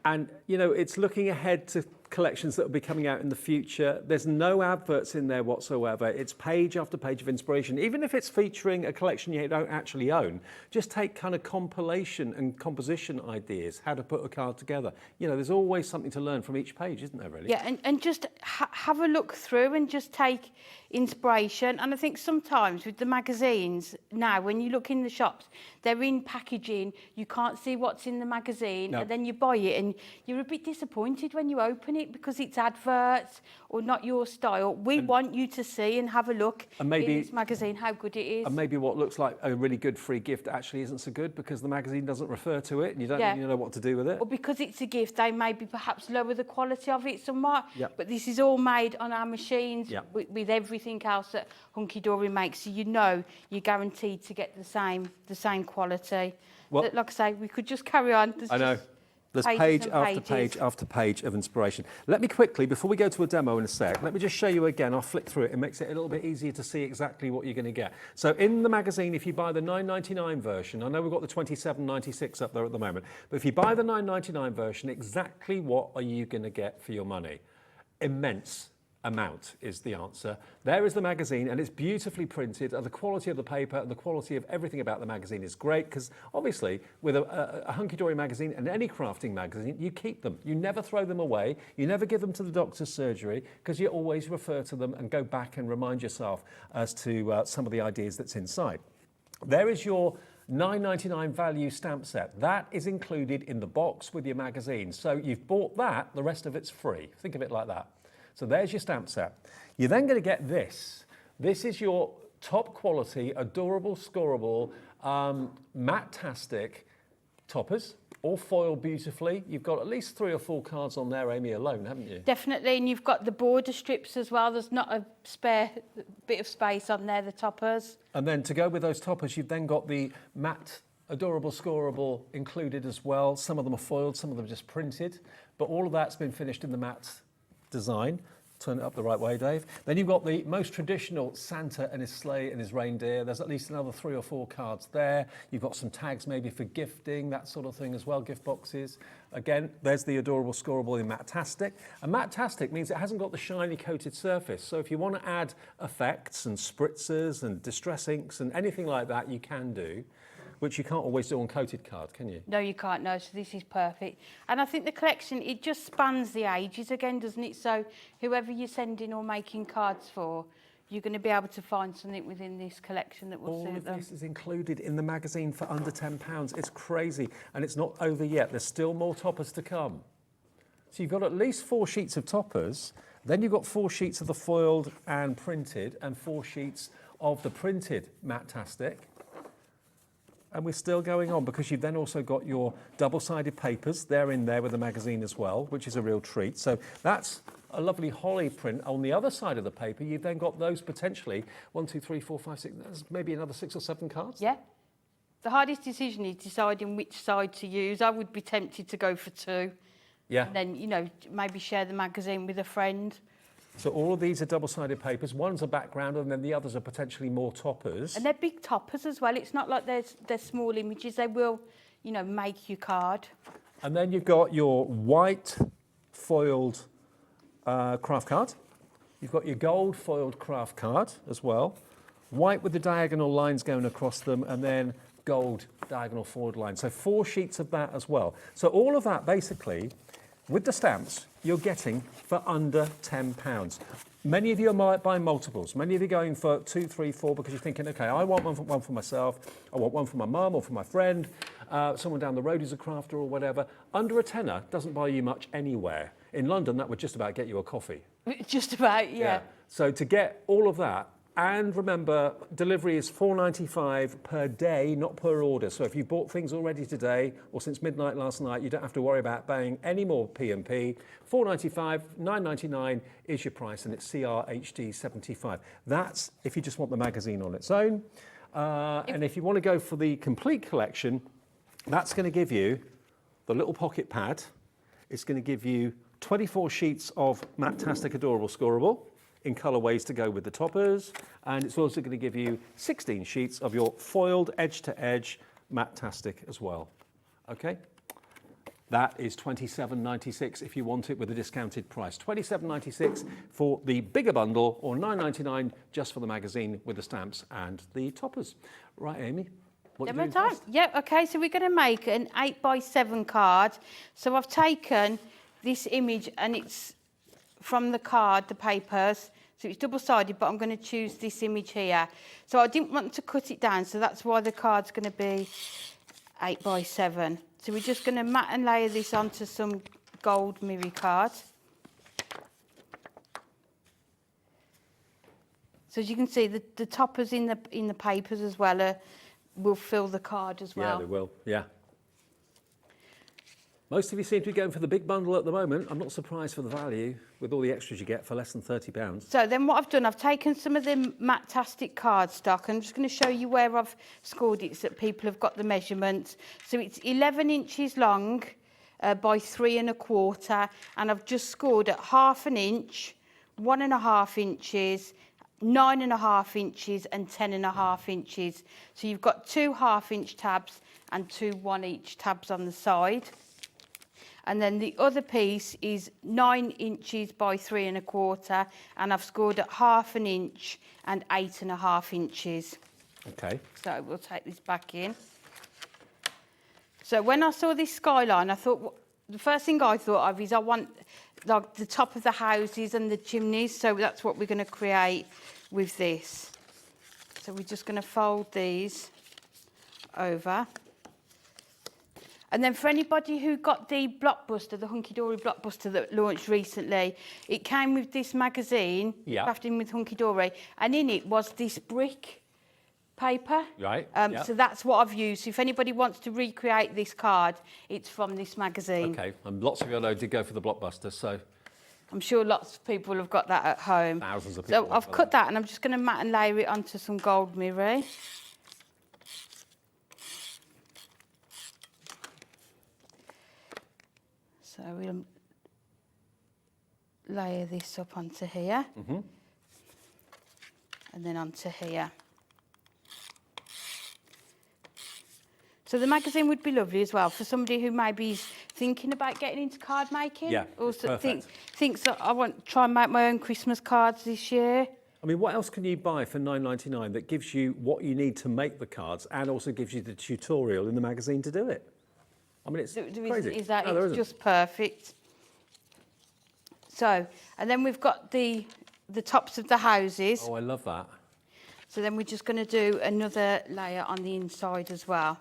And, you know, it's looking ahead to collections that will be coming out in the future. There's no adverts in there whatsoever. It's page after page of inspiration. Even if it's featuring a collection you don't actually own, just take kind of compilation and composition ideas, how to put a card together. You know, there's always something to learn from each page, isn't there, really?
Yeah, and just have a look through and just take inspiration. And I think sometimes with the magazines now, when you look in the shops, they're in packaging, you can't see what's in the magazine, and then you buy it and you're a bit disappointed when you open doing it because it's adverts or not your style. We want you to see and have a look in this magazine how good it is.
And maybe what looks like a really good free gift actually isn't so good because the magazine doesn't refer to it and you don't really know what to do with it.
Or because it's a gift, they maybe perhaps lower the quality of it somewhat.
Yep.
But this is all made on our machines with everything else that Hunkydory makes, so you know you're guaranteed to get the same quality. Well, like I say, we could just carry on.
I know. There's page after page after page of inspiration. Let me quickly, before we go to a demo in a sec, let me just show you again. I'll flick through it. It makes it a little bit easier to see exactly what you're going to get. So in the magazine, if you buy the $9.99 version, I know we've got the $27.96 up there at the moment, but if you buy the $9.99 version, exactly what are you going to get for your money? Immense amount is the answer. There is the magazine and it's beautifully printed and the quality of the paper and the quality of everything about the magazine is great because obviously with a Hunkydory magazine and any crafting magazine, you keep them. You never throw them away. You never give them to the doctor's surgery because you always refer to them and go back and remind yourself as to some of the ideas that's inside. There is your $9.99 value stamp set. That is included in the box with your magazine. So you've bought that, the rest of it's free. Think of it like that. So there's your stamp set. You're then going to get this. This is your top quality, adorable, scoreable, matte-tastic toppers, all foiled beautifully. You've got at least 3 or 4 cards on there, Amy, alone, haven't you?
Definitely, and you've got the border strips as well. There's not a spare bit of space on there, the toppers.
And then to go with those toppers, you've then got the matte, adorable, scoreable included as well. Some of them are foiled, some of them are just printed, but all of that's been finished in the matte design. Turn it up the right way, Dave. Then you've got the most traditional Santa and his sleigh and his reindeer. There's at least another 3 or 4 cards there. You've got some tags maybe for gifting, that sort of thing as well, gift boxes. Again, there's the adorable scoreable in matte-tastic. And matte-tastic means it hasn't got the shiny coated surface. So if you want to add effects and spritzers and distress inks and anything like that, you can do, which you can't always do on coated card, can you?
No, you can't, no, so this is perfect. And I think the collection, it just spans the ages again, doesn't it? So whoever you're sending or making cards for, you're going to be able to find something within this collection that will suit them.
All of this is included in the magazine for under £10. It's crazy, and it's not over yet. There's still more toppers to come. So you've got at least 4 sheets of toppers, then you've got 4 sheets of the foiled and printed, and 4 sheets of the printed matte-tastic. And we're still going on because you've then also got your double-sided papers. They're in there with the magazine as well, which is a real treat. So that's a lovely holly print. On the other side of the paper, you've then got those potentially 1, 2, 3, 4, 5, 6, there's maybe another 6 or 7 cards.
Yeah. The hardest decision is deciding which side to use. I would be tempted to go for 2.
Yeah.
And then, you know, maybe share the magazine with a friend.
So all of these are double-sided papers. One's a background and then the others are potentially more toppers.
And they're big toppers as well. It's not like they're small images. They will, you know, make your card.
And then you've got your white foiled craft card. You've got your gold foiled craft card as well. White with the diagonal lines going across them and then gold diagonal forward line. So 4 sheets of that as well. So all of that basically, with the stamps, you're getting for under £10. Many of you are buying multiples. Many of you are going for 2, 3, 4 because you're thinking, okay, I want one for myself, I want one for my mum or for my friend, someone down the road is a crafter or whatever. Under a tenner doesn't buy you much anywhere. In London, that would just about get you a coffee.
Just about, yeah.
So to get all of that, and remember, delivery is £4.95 per day, not per order. So if you bought things already today or since midnight last night, you don't have to worry about paying any more P&P. £4.95, $9.99 is your price, and it's CRHD 75. That's if you just want the magazine on its own. And if you want to go for the complete collection, that's going to give you the little pocket pad. It's going to give you 24 sheets of matte-tastic adorable scoreable in colourways to go with the toppers, and it's also going to give you 16 sheets of your foiled edge-to-edge matte-tastic as well. Okay, that is $27.96 if you want it with a discounted price. $27.96 for the bigger bundle, or $9.99 just for the magazine with the stamps and the toppers. Right, Amy? What
Demo time. Yep. Okay. So we're going to make an 8x7 card. So I've taken this image, and it's from the card, the papers. So it's double-sided, but I'm going to choose this image here. So I didn't want to cut it down, so that's why the card's going to be 8x7. So we're just going to mat and layer this onto some gold mirror card. So as you can see, the toppers in the papers as well will fill the card as well.
Yeah, they will. Yeah. Most of you seem to be going for the big bundle at the moment. I'm not surprised for the value with all the extras you get for less than £30.
So then what I've done, I've taken some of the Matastic cardstock. I'm just going to show you where I've scored it so that people have got the measurements. So it's 11 inches long by 3 1/4, and I've just scored at 1/2 inch, 1 1/2 inches, 9 1/2 inches and 10 1/2 inches. So you've got 2 1/2-inch tabs and 2 1-inch tabs on the side. And then the other piece is 9 inches by 3 1/4, and I've scored at 1/2 inch and 8 1/2 inches.
Okay.
So we'll take this back in. So when I saw this skyline, I thought, the first thing I thought of is I want like the top of the houses and the chimneys, so that's what we're going to create with this. So we're just going to fold these over. And then for anybody who got the blockbuster, the Hunkydory blockbuster that launched recently, it came with this magazine, Crafting with Hunkydory, and in it was this brick paper.
Right.
So that's what I've used. If anybody wants to recreate this card, it's from this magazine.
Okay, and lots of you I know did go for the blockbuster, so...
I'm sure lots of people have got that at home.
Thousands of people.
So I've cut that and I'm just going to mat and layer it onto some gold mirror. So we'll layer this up onto here. And then onto here. So the magazine would be lovely as well for somebody who maybe is thinking about getting into card making.
Yeah,
also thinks that I want to try and make my own Christmas cards this year.
I mean, what else can you buy for £9.99 that gives you what you need to make the cards and also gives you the tutorial in the magazine to do it? I mean, it's crazy.
Is that it's just perfect. So, and then we've got the tops of the houses.
Oh, I love that.
So then we're just going to do another layer on the inside as well.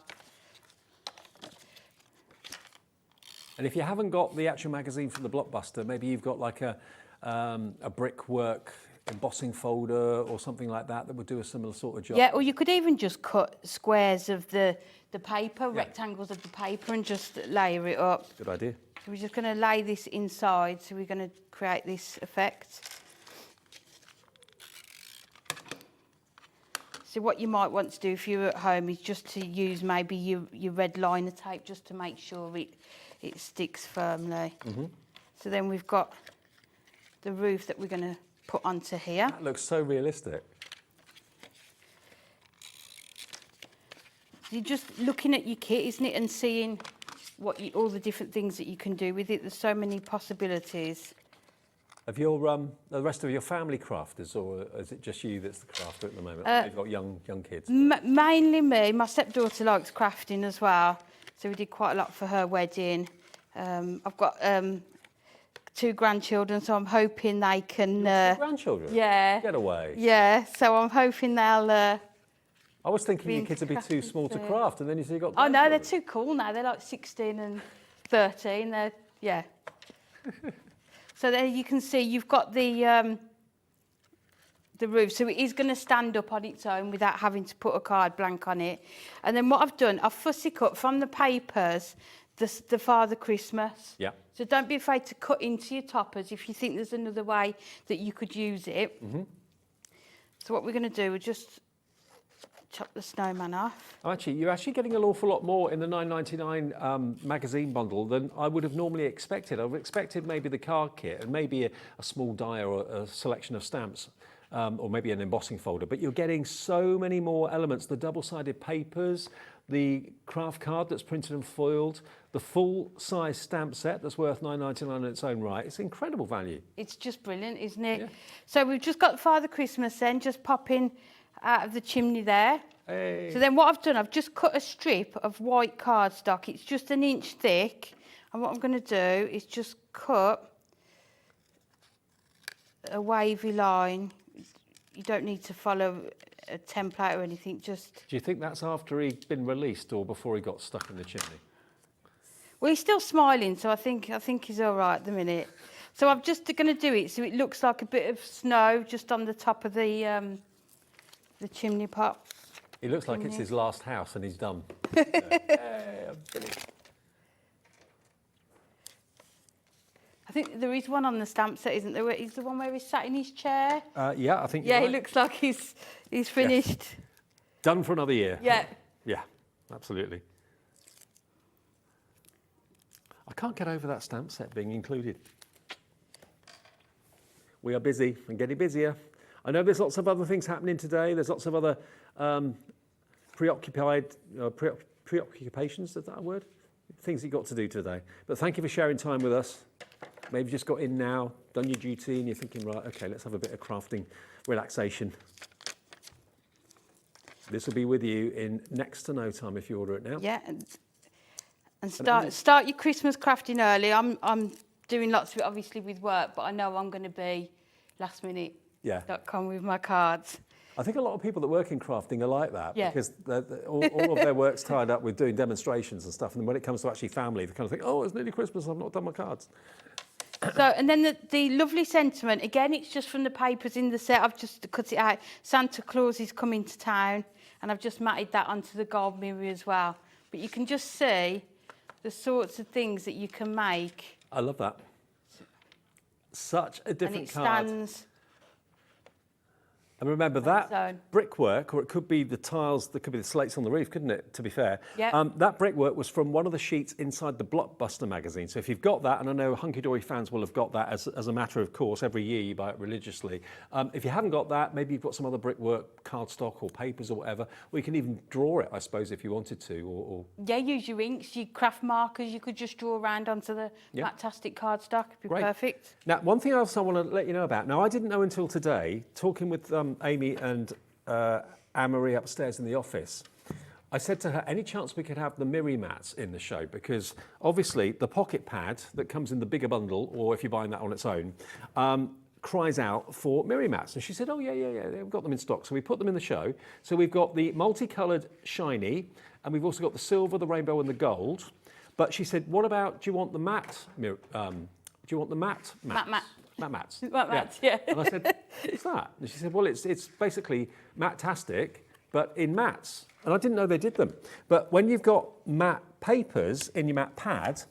And if you haven't got the actual magazine from the Blockbuster, maybe you've got like a brickwork embossing folder or something like that that would do a similar sort of job.
Yeah, or you could even just cut squares of the paper, rectangles of the paper, and just layer it up.
Good idea.
So we're just going to lay this inside, so we're going to create this effect. So what you might want to do if you're at home is just to use maybe your red liner tape just to make sure it sticks firmly. So then we've got the roof that we're going to put onto here.
That looks so realistic.
You're just looking at your kit, isn't it, and seeing all the different things that you can do with it. There's so many possibilities.
Have your the rest of your family crafters, or is it just you that's the crafter at the moment? You've got young kids.
Mainly me. My stepdaughter likes crafting as well, so we did quite a lot for her wedding. I've got 2 grandchildren, so I'm hoping they can...
2 grandchildren?
Yeah.
Get away.
Yeah, so I'm hoping they'll...
I was thinking your kids would be too small to craft, and then you see you got...
Oh, no, they're too cool now. They're like 16 and 13. Yeah. So there you can see you've got the roof. So it is going to stand up on its own without having to put a card blank on it. And then what I've done, I've fussy cut from the papers the Father Christmas.
Yeah.
So don't be afraid to cut into your toppers if you think there's another way that you could use it. So what we're going to do, we're just chop the snowman off.
You're actually getting an awful lot more in the $9.99 magazine bundle than I would have normally expected. I would have expected maybe the card kit and maybe a small die or a selection of stamps, or maybe an embossing folder. But you're getting so many more elements: the double-sided papers, the craft card that's printed and foiled, the full-size stamp set that's worth $9.99 in its own right. It's incredible value.
It's just brilliant, isn't it?
Yeah.
So we've just got Father Christmas then, just popping out of the chimney there.
Hey.
So then what I've done, I've just cut a strip of white cardstock. It's just 1 inch thick. And what I'm going to do is just cut a wavy line. You don't need to follow a template or anything, just...
Do you think that's after he'd been released or before he got stuck in the chimney?
Well, he's still smiling, so I think he's all right at the minute. So I'm just going to do it so it looks like a bit of snow just on the top of the chimney pot.
It looks like it's his last house and he's done. Yeah, brilliant.
I think there is one on the stamp set, isn't there? Is the one where he's sat in his chair?
Yeah, I think.
Yeah,
you're
it
right.
looks like he's finished.
Yes. Done for another year.
Yeah.
Yeah, absolutely. I can't get over that stamp set being included. We are busy and getting busier. I know there's lots of other things happening today. There's lots of other preoccupations, is that a word? Things you've got to do today. But thank you for sharing time with us. Maybe just got in now, done your duty, and you're thinking, right, okay, let's have a bit of crafting relaxation. This will be with you in next to no time if you order it now.
Yeah, and start your Christmas crafting early. I'm doing lots of it, obviously, with work, but I know I'm going to be lastminute.com with my cards.
I think a lot of people that work in crafting are like that because all of their work's tied up with doing demonstrations and stuff, and when it comes to actually family, they kind of think, oh, it's nearly Christmas, I've not done my cards.
So, and then the lovely sentiment, again, it's just from the papers in the set. I've just cut it out. Santa Claus is coming to town, and I've just matted that onto the gold mirror as well. But you can just see the sorts of things that you can make.
I love that. Such a different card.
And it stands.
And remember that brickwork, or it could be the tiles, that could be the slates on the roof, couldn't it, to be fair?
Yeah.
That brickwork was from one of the sheets inside the Blockbuster magazine. So if you've got that, and I know Hunkydory fans will have got that as a matter of course, every year you buy it religiously. If you haven't got that, maybe you've got some other brickwork, cardstock or papers or whatever, or you can even draw it, I suppose, if you wanted to. Or
Yeah, use your inks, your craft markers, you could just draw around onto the fantastic cardstock. It'd be perfect.
Now, one thing else I want to let you know about. Now, I didn't know until today, talking with Amy and Anne-Marie upstairs in the office, I said to her, any chance we could have the Miri mats in the show? Because obviously the pocket pad that comes in the bigger bundle, or if you're buying that on its own, cries out for Miri mats. And she said, oh, yeah, we've got them in stock. So we put them in the show. So we've got the multicoloured shiny, and we've also got the silver, the rainbow and the gold. But she said, what about, do you want the matte, do you want the matte mats? Matte mats.
Matte mats, yeah.
And I said, what's that? And she said, well, it's basically matte-tastic, but in mats. And I didn't know they did them. But when you've got matte papers in your matte pad,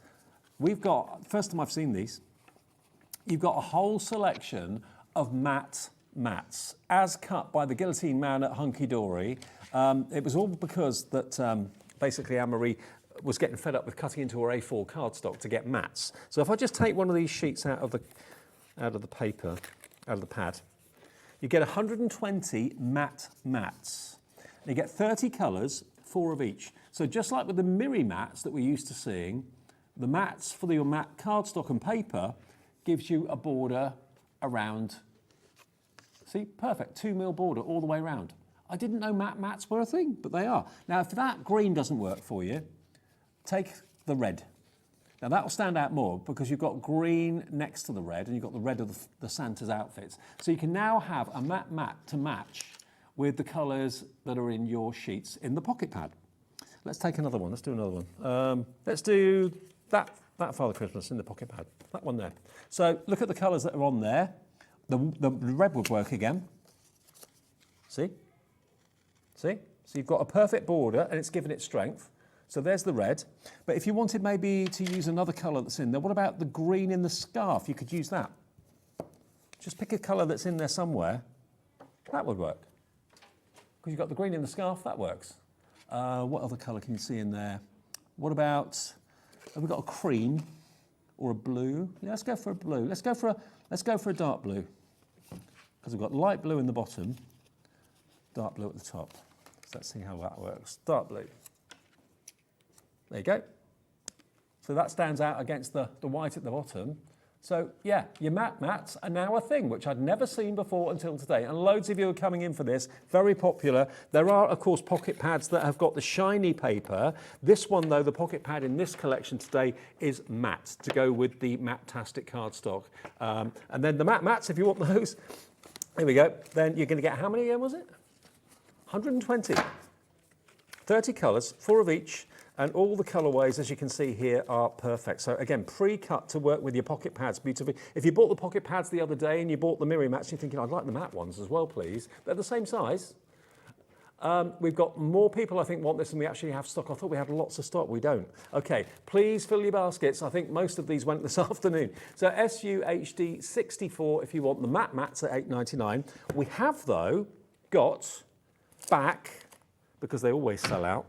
we've got, first time I've seen these, you've got a whole selection of matte mats, as cut by the guillotine man at Hunkydory. It was all because that basically Anne-Marie was getting fed up with cutting into her A4 cardstock to get mats. So if I just take one of these sheets out of the paper, out of the pad, you get 120 matte mats. You get 30 colours, 4 of each. So just like with the Miri mats that we're used to seeing, the mats for your matte cardstock and paper gives you a border around, see, perfect, 2mm border all the way around. I didn't know matte mats were a thing, but they are. Now, if that green doesn't work for you, take the red. Now that'll stand out more because you've got green next to the red and you've got the red of the Santa's outfits. So you can now have a matte mat to match with the colours that are in your sheets in the pocket pad. Let's take another one. Let's do another one. Let's do that Father Christmas in the pocket pad. That one there. So look at the colours that are on there. The red would work again. See? See? So you've got a perfect border and it's given it strength. So there's the red. But if you wanted maybe to use another colour that's in there, what about the green in the scarf? You could use that. Just pick a colour that's in there somewhere. That would work. Because you've got the green in the scarf, that works. What other colour can you see in there? What about, have we got a cream or a blue? Yeah, let's go for a blue. Let's go for a dark blue. Because we've got light blue in the bottom, dark blue at the top. So let's see how that works. Dark blue. There you go. So that stands out against the white at the bottom. So yeah, your matte mats are now a thing, which I'd never seen before until today. And loads of you are coming in for this, very popular. There are, of course, pocket pads that have got the shiny paper. This one, though, the pocket pad in this collection today is matte, to go with the matte-tastic cardstock. And then the matte mats, if you want those, here we go. Then you're going to get how many again, was it? 120. 30 colours, 4 of each. And all the colourways, as you can see here, are perfect. So again, pre-cut to work with your pocket pads beautifully. If you bought the pocket pads the other day and you bought the mirror mats, you're thinking, I'd like the matte ones as well, please. They're the same size. We've got more people, I think, want this than we actually have stock. I thought we had lots of stock. We don't. Okay, please fill your baskets. I think most of these went this afternoon. So SUHD 64 if you want the matte mats at $8.99. We have, though, got back, because they always sell out,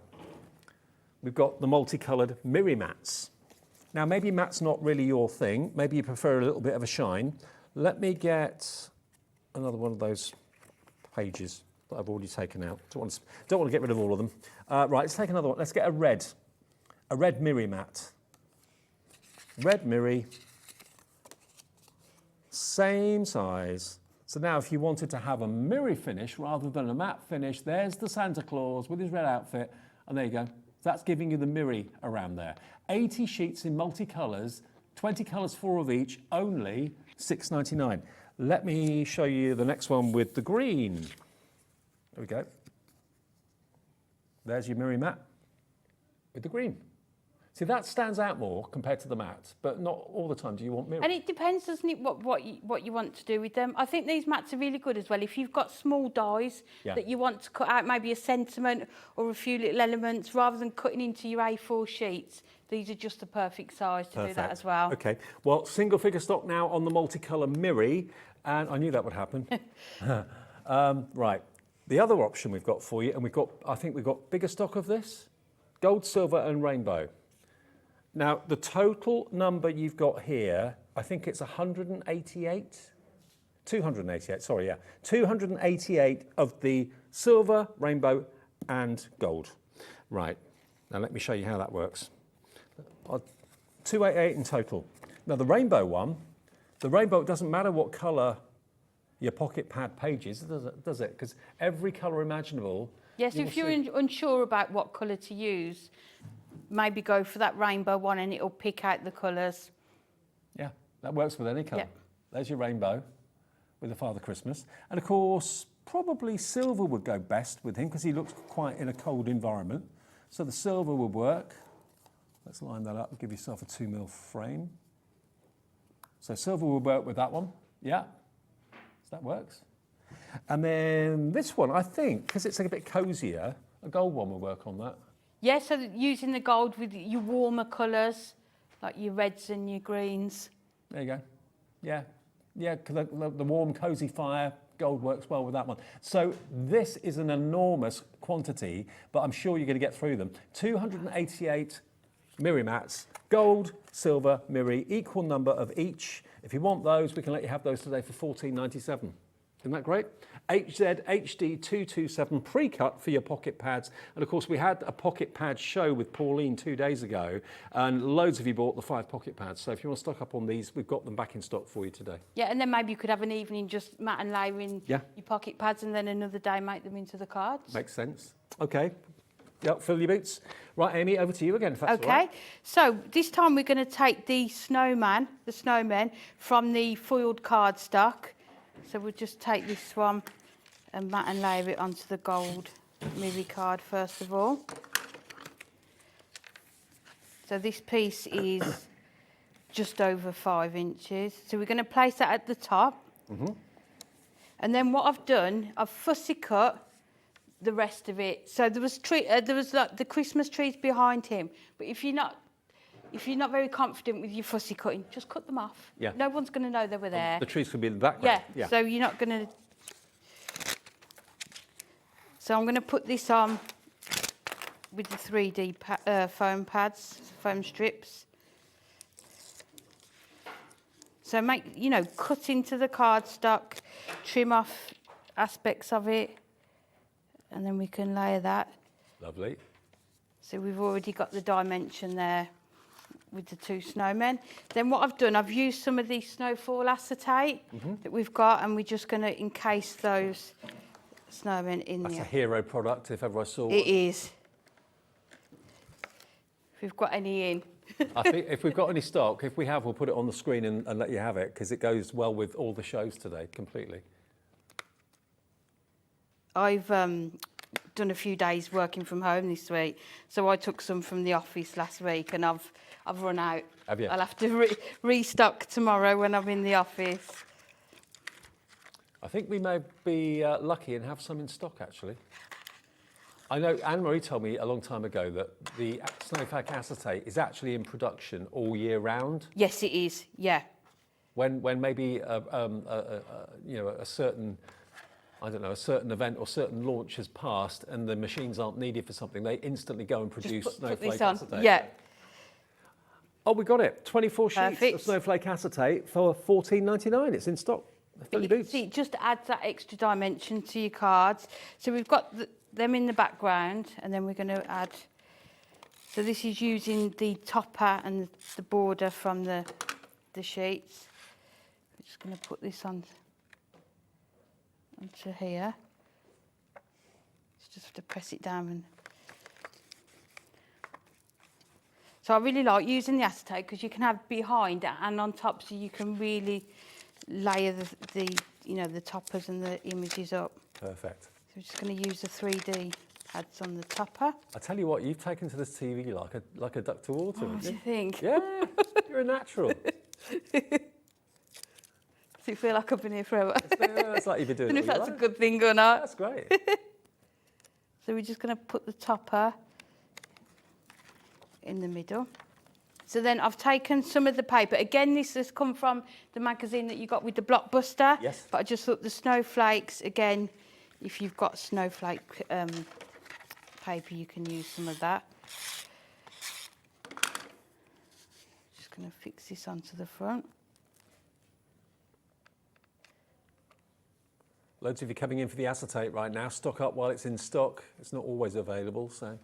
we've got the multicoloured mirror mats. Now, maybe matt's not really your thing. Maybe you prefer a little bit of a shine. Let me get another one of those pages that I've already taken out. Don't want to get rid of all of them. Right, let's take another one. Let's get a red mirror mat. Red mirror, same size. So now if you wanted to have a mirror finish rather than a matte finish, there's the Santa Claus with his red outfit, and there you go. That's giving you the mirror around there. 80 sheets in multicolours, 20 colours, 4 of each, only $6.99. Let me show you the next one with the green. There we go. There's your mirror mat with the green. See, that stands out more compared to the matte, but not all the time do you want mirror.
And it depends, doesn't it, what you want to do with them. I think these mats are really good as well. If you've got small dies that you want to cut out, maybe a sentiment or a few little elements, rather than cutting into your A4 sheets, these are just the perfect size to do that as well.
Okay, well, single figure stock now on the multicolour mirror, and I knew that would happen. Right, the other option we've got for you, and I think we've got bigger stock of this, gold, silver and rainbow. Now, the total number you've got here, I think it's 288, sorry, yeah. 288 of the silver, rainbow and gold. Right, now let me show you how that works. 288 in total. Now the rainbow one, it doesn't matter what colour your pocket pad page is, does it? Because every colour imaginable.
Yes, if you're unsure about what colour to use, maybe go for that rainbow one and it'll pick out the colours.
Yeah, that works with any colour.
Yeah.
There's your rainbow with the Father Christmas. And of course, probably silver would go best with him because he looks quite in a cold environment. So the silver would work. Let's line that up and give yourself a 2mm frame. So silver would work with that one. Yeah, so that works. And then this one, I think, because it's a bit cosier, a gold one will work on that.
Yeah, so using the gold with your warmer colours, like your reds and your greens.
There you go. Yeah, because the warm, cosy fire, gold works well with that one. So this is an enormous quantity, but I'm sure you're going to get through them. 288 mirror mats, gold, silver, mirror, equal number of each. If you want those, we can let you have those today for $14.97. Isn't that great? HZHD227 pre-cut for your pocket pads. And of course, we had a pocket pad show with Pauline 2 days ago, and loads of you bought the 5 pocket pads. So if you want to stock up on these, we've got them back in stock for you today.
Yeah, and then maybe you could have an evening just mat and layering your pocket pads, and then another day make them into the cards.
Makes sense. Okay. Yep, fill your boots. Right, Amy, over to you again, if that's
okay.
all right.
So this time we're going to take the snowmen from the foiled cardstock. So we'll just take this one and mat and layer it onto the gold mirror card first of all. So this piece is just over 5 inches. So we're going to place that at the top. Mm-hmm. And then what I've done, I've fussy cut the rest of it. So there was like the Christmas trees behind him. But if you're not very confident with your fussy cutting, just cut them off.
Yeah.
No one's going to know they were there.
The trees could be in the background.
Yeah. So you're not going to. So I'm going to put this on with the 3D foam pads, foam strips. So cut into the cardstock, trim off aspects of it, and then we can layer that.
Lovely.
So we've already got the dimension there with the 2 snowmen. Then what I've done, I've used some of the snowfall acetate that we've got, and we're just going to encase those snowmen in there.
That's a hero product, if ever I saw one.
It is. If we've got any in.
I think if we've got any stock, if we have, we'll put it on the screen and let you have it, because it goes well with all the shows today, completely.
I've done a few days working from home this week, so I took some from the office last week, and I've run out.
Have you?
I'll have to restock tomorrow when I'm in the office.
I think we may be lucky and have some in stock, actually. I know Anne-Marie told me a long time ago that the snowflake acetate is actually in production all year round.
Yes, it is. Yeah.
When maybe a certain, I don't know, a certain event or certain launch has passed and the machines aren't needed for something, they instantly go and produce snowflake acetate.
Yeah.
Oh, we got it. 24 sheets
Perfect.
of snowflake acetate for $14.99. It's in stock.
See, it just adds that extra dimension to your cards. So we've got them in the background, and then we're going to add. So this is using the topper and the border from the sheets. We're just going to put this onto here. Just have to press it down. So I really like using the acetate because you can have behind and on top, so you can really layer the toppers and the images up.
Perfect.
So we're just going to use the 3D pads on the topper.
I tell you what, you've taken to this TV like a duck to water.
What do you think?
Yeah, you're a natural.
Does it feel like I've been here forever?
It's like you've been doing
I don't know
it
if
all
that's a
your life.
good thing or not.
That's great.
So we're just going to put the topper in the middle. So then I've taken some of the paper. Again, this has come from the magazine that you got with the Blockbuster.
Yes.
But I just thought the snowflakes, again, if you've got snowflake paper, you can use some of that. Just going to fix this onto the front.
Loads of you coming in for the acetate right now. Stock up while it's in stock. It's not always available, so.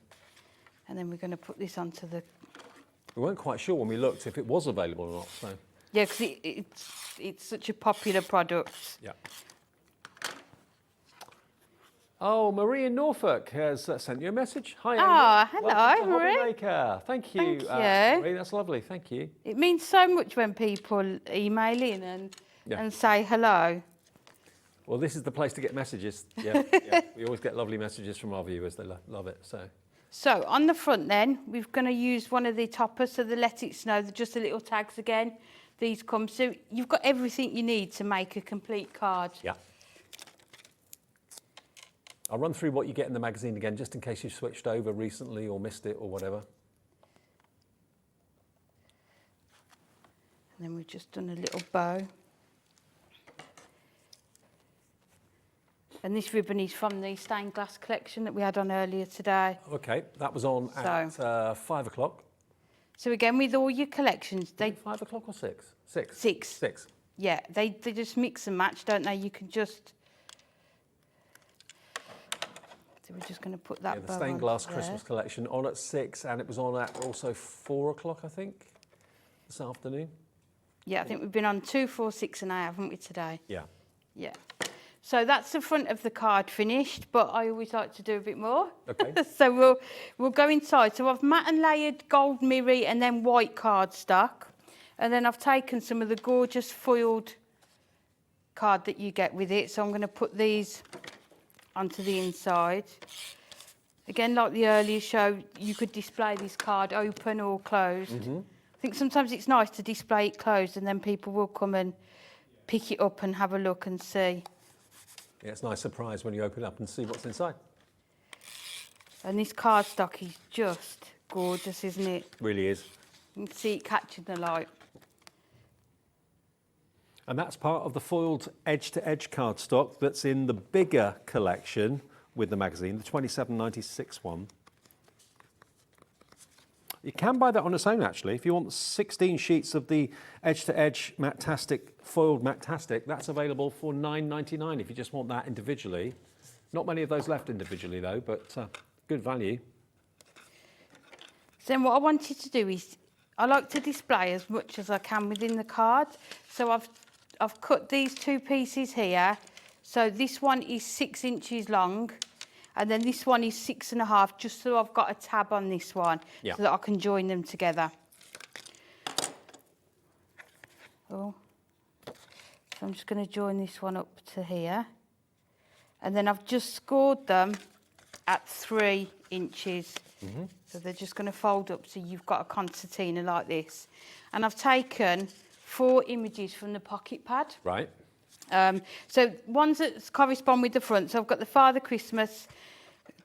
And then we're going to put this onto the...
We weren't quite sure when we looked if it was available or not, so.
Yeah, because it's such a popular product.
Yeah. Oh, Marie in Norfolk has sent you a message. Hi, Amy.
Oh, hello,
Welcome to
Marie.
Hobby Maker. Thank you,
Thank you.
Marie. That's lovely. Thank you.
It means so much when people email in and say hello.
Well, this is the place to get messages. Yeah, yeah. We always get lovely messages from our viewers. They love it.
So on the front then, we're going to use one of the toppers, so the Let It Snow, just the little tags again. These come, so you've got everything you need to make a complete card.
Yeah. I'll run through what you get in the magazine again, just in case you've switched over recently or missed it or whatever.
And then we've just done a little bow. And this ribbon is from the stained glass collection that we had on earlier today.
Okay, that was on at 5 o'clock.
So again, with all your collections, they
5 o'clock or 6? 6.
6.
6.
Yeah, they just mix and match, don't they? You can just. So we're just going to put that.
Yeah, the stained glass Christmas collection on at 6, and it was on at also 4 o'clock, I think, this afternoon.
Yeah, I think we've been on 2, 4, 6, and 8, haven't we today?
Yeah.
Yeah. So that's the front of the card finished, but I always like to do a bit more.
Okay.
So we'll go inside. So I've matte and layered gold mirror and then white cardstock. And then I've taken some of the gorgeous foiled card that you get with it. So I'm going to put these onto the inside. Again, like the earlier show, you could display this card open or closed. Mm-hmm. I think sometimes it's nice to display it closed and then people will come and pick it up and have a look and see.
Yeah, it's a nice surprise when you open up and see what's inside.
And this cardstock is just gorgeous, isn't it?
Really is.
You can see it catching the light.
And that's part of the foiled edge-to-edge cardstock that's in the bigger collection with the magazine, the 27.96 one. You can buy that on its own, actually. If you want 16 sheets of the edge-to-edge Mattastic, foiled Mattastic, that's available for $9.99 if you just want that individually. Not many of those left individually, though, but good value.
So then what I wanted to do is, I like to display as much as I can within the card. So I've cut these 2 pieces here. So this one is 6 inches long. And then this one is 6.5, just so I've got a tab on this one, so that I can join them together. Oh, so I'm just going to join this one up to here. And then I've just scored them at 3 inches. So they're just going to fold up so you've got a concertina like this. And I've taken 4 images from the pocket pad.
Right.
So ones that correspond with the front. So I've got the Father Christmas,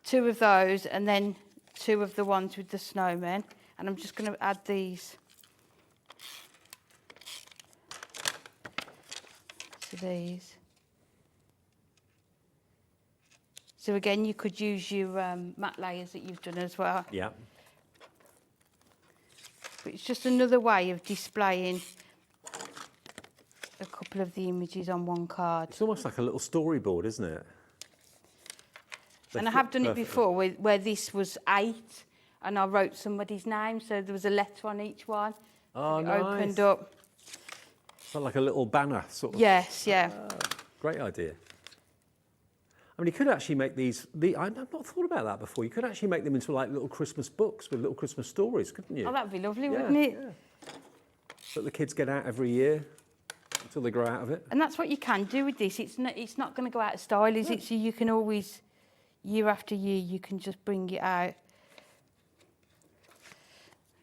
2 of those, and then 2 of the ones with the snowman. And I'm just going to add these to these. So again, you could use your matte layers that you've done as well.
Yeah.
But it's just another way of displaying a couple of the images on one card.
It's almost like a little storyboard, isn't it?
And I have done it before where this was 8 and I wrote somebody's name, so there was a letter on each one.
Oh,
it
nice.
Opened up.
It's like a little banner sort of.
Yes, yeah.
Great idea. I mean, you could actually make these. I've not thought about that before. You could actually make them into like little Christmas books with little Christmas stories, couldn't you?
Oh, that'd be lovely, wouldn't it?
Yeah. That the kids get out every year until they grow out of it.
And that's what you can do with this. It's not going to go out of style, is it? So you can always, year after year, you can just bring it out.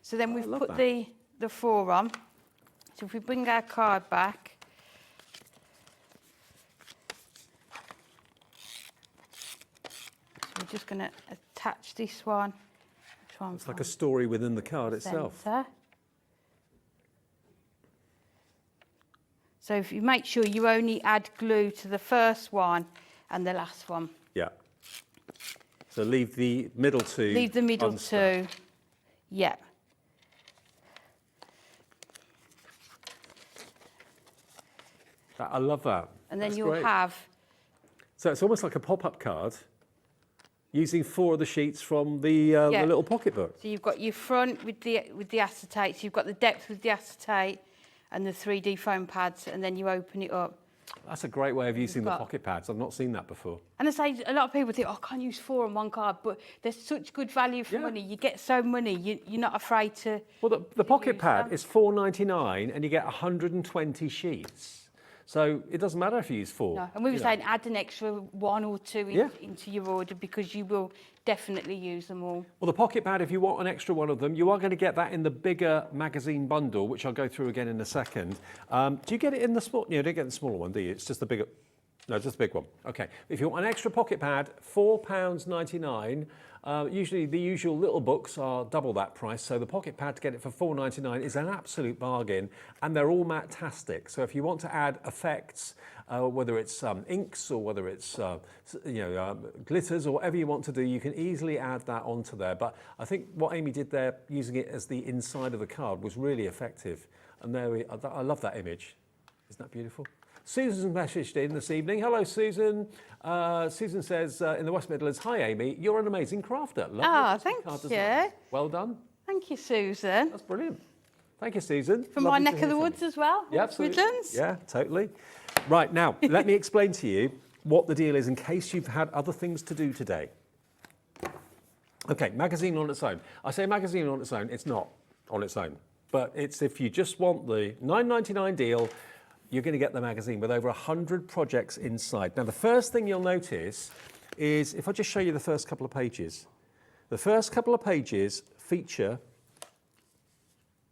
So then we've put the 4 on. So if we bring our card back. We're just going to attach this one.
It's like a story within the card itself.
So if you make sure you only add glue to the first one and the last one.
Yeah. So leave the middle 2.
Leave the middle
unstuck.
2. Yeah.
I love that.
And then
That's
you'll
great.
have.
So it's almost like a pop-up card using 4 of the sheets from the little pocketbook.
So you've got your front with the acetate, so you've got the depth with the acetate and the 3D foam pads, and then you open it up.
That's a great way of using the pocket pads. I've not seen that before.
And I say, a lot of people think, oh, I can't use 4 on one card, but there's such good value for money. You get so money, you're not afraid to.
Well, the pocket pad is £4.99 and you get 120 sheets. So it doesn't matter if you use 4.
No. And we were saying add an extra 1 or 2 into your order because you will definitely use them all.
Well, the pocket pad, if you want an extra one of them, you are going to get that in the bigger magazine bundle, which I'll go through again in a second. Do you get it in the small? You don't get the smaller one, do you? It's just the bigger. No, just the big one. Okay. If you want an extra pocket pad, £4.99. Usually the usual little books are double that price, so the pocket pad to get it for £4.99 is an absolute bargain, and they're all matte-tastic. So if you want to add effects, whether it's inks or whether it's glitters or whatever you want to do, you can easily add that onto there. But I think what Amy did there, using it as the inside of the card, was really effective. And I love that image. Isn't that beautiful? Susan's messaged in this evening. Hello, Susan. Susan says, in the West Midlands, hi, Amy. You're an amazing crafter.
Oh, thank you.
Well done.
Thank you, Susan.
That's brilliant. Thank you, Susan.
From my neck of the woods as well.
Yeah, absolutely.
Midlands.
Yeah, totally. Right, now, let me explain to you what the deal is in case you've had other things to do today. Okay, magazine on its own. I say magazine on its own. It's not on its own. But it's if you just want the $9.99 deal, you're going to get the magazine with over 100 projects inside. Now, the first thing you'll notice is, if I just show you the first couple of pages, the first couple of pages feature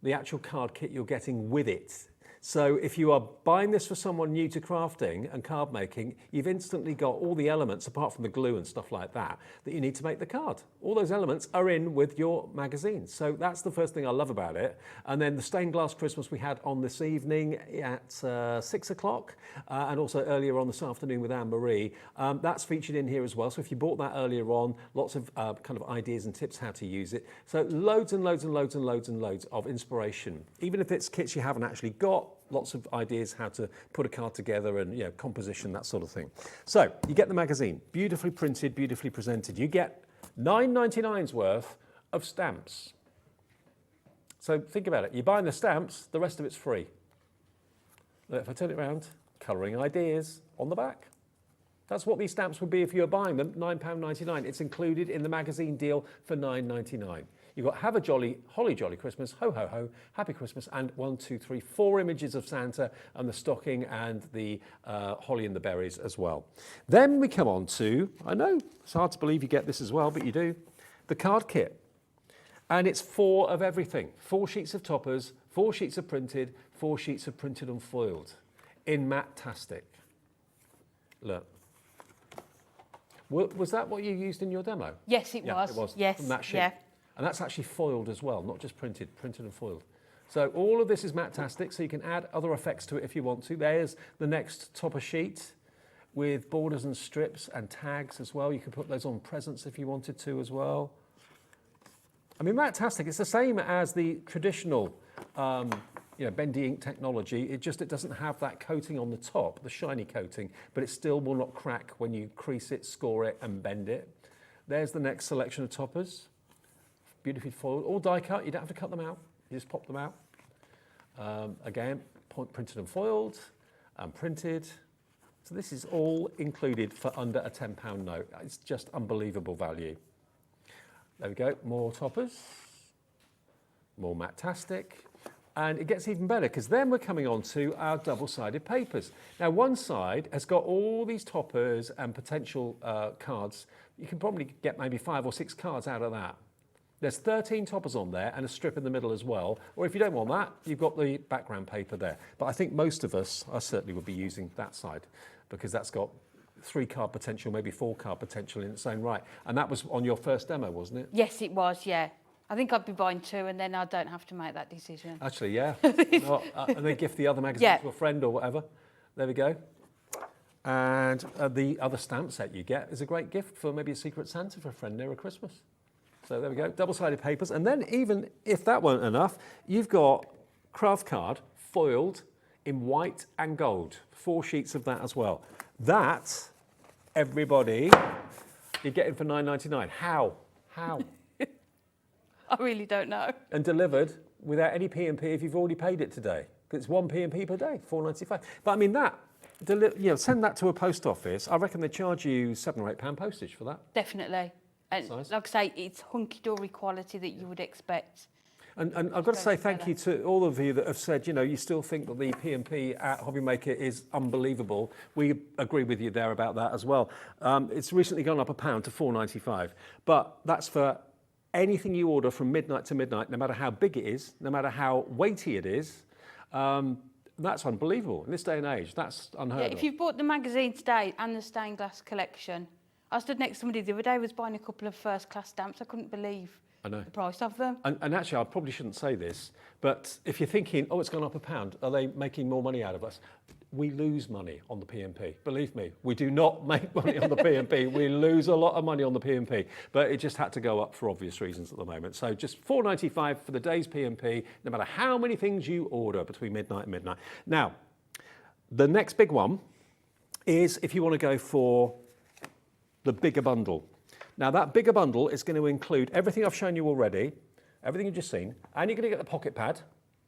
the actual card kit you're getting with it. So if you are buying this for someone new to crafting and card making, you've instantly got all the elements, apart from the glue and stuff like that, that you need to make the card. All those elements are in with your magazine. So that's the first thing I love about it. And then the stained glass Christmas we had on this evening at 6 o'clock, and also earlier on this afternoon with Anne-Marie. That's featured in here as well. So if you bought that earlier on, lots of kind of ideas and tips how to use it. So loads and loads and loads and loads and loads of inspiration. Even if it's kits you haven't actually got, lots of ideas how to put a card together and composition, that sort of thing. So you get the magazine, beautifully printed, beautifully presented. You get $9.99's worth of stamps. So think about it. You're buying the stamps, the rest of it's free. If I turn it around, colouring ideas on the back. That's what these stamps would be if you were buying them, £9.99. It's included in the magazine deal for $9.99. You've got have a jolly, holly jolly Christmas, ho ho ho, happy Christmas, and 1, 2, 3, 4 images of Santa and the stocking and the holly and the berries as well. Then we come on to, I know it's hard to believe you get this as well, but you do, the card kit. And it's 4 of everything. 4 sheets of toppers, 4 sheets of printed, 4 sheets of printed and foiled in matte-tastic. Look. Was that what you used in your demo?
Yes, it was.
It was.
Yes,
From that sheet.
yeah.
And that's actually foiled as well, not just printed and foiled. So all of this is matte-tastic, so you can add other effects to it if you want to. There's the next topper sheet with borders and strips and tags as well. You could put those on presents if you wanted to as well. I mean, matte-tastic, it's the same as the traditional bendy ink technology. It doesn't have that coating on the top, the shiny coating, but it still will not crack when you crease it, score it, and bend it. There's the next selection of toppers. Beautifully foiled, all die cut. You don't have to cut them out. You just pop them out. Again, printed and foiled and printed. So this is all included for under a £10 note. It's just unbelievable value. There we go, more toppers, more matte-tastic. And it gets even better because then we're coming on to our double-sided papers. Now, one side has got all these toppers and potential cards. You can probably get maybe 5 or 6 cards out of that. There's 13 toppers on there and a strip in the middle as well. Or if you don't want that, you've got the background paper there. But I think most of us, I certainly would be using that side because that's got 3 card potential, maybe 4 card potential in its own right. And that was on your first demo, wasn't it?
Yes, it was, yeah. I think I'd be buying 2 and then I don't have to make that decision.
Actually, yeah. And then gift the other magazine to a friend or whatever. There we go. And the other stamp set you get is a great gift for maybe a Secret Santa for a friend near a Christmas. So there we go, double-sided papers. And then even if that weren't enough, you've got craft card foiled in white and gold. 4 sheets of that as well. That, everybody, you're getting for £9.99. How?
I really don't know.
And delivered without any P&P if you've already paid it today. Because it's 1 P&P per day, £4.95. But I mean that, send that to a post office. I reckon they charge you £7 or £8 postage for that.
Definitely. And like I say, it's hunky-dory quality that you would expect.
And I've got to say thank you to all of you that have said, you still think that the P&P at Hobbymaker is unbelievable. We agree with you there about that as well. It's recently gone up £1 to £4.95. But that's for anything you order from midnight to midnight, no matter how big it is, no matter how weighty it is. That's unbelievable. In this day and age, that's unheard of.
If you've bought the magazine today and the stained glass collection, I stood next to somebody the other day who was buying a couple of first-class stamps. I couldn't believe the price of them.
And actually, I probably shouldn't say this, but if you're thinking, it's gone up £1, are they making more money out of us? We lose money on the P&P. Believe me, we do not make money on the P&P. We lose a lot of money on the P&P, but it just had to go up for obvious reasons at the moment. So just £4.95 for the day's P&P, no matter how many things you order between midnight and midnight. Now, the next big one is if you want to go for the bigger bundle. Now, that bigger bundle is going to include everything I've shown you already, everything you've just seen, and you're going to get the pocket pad,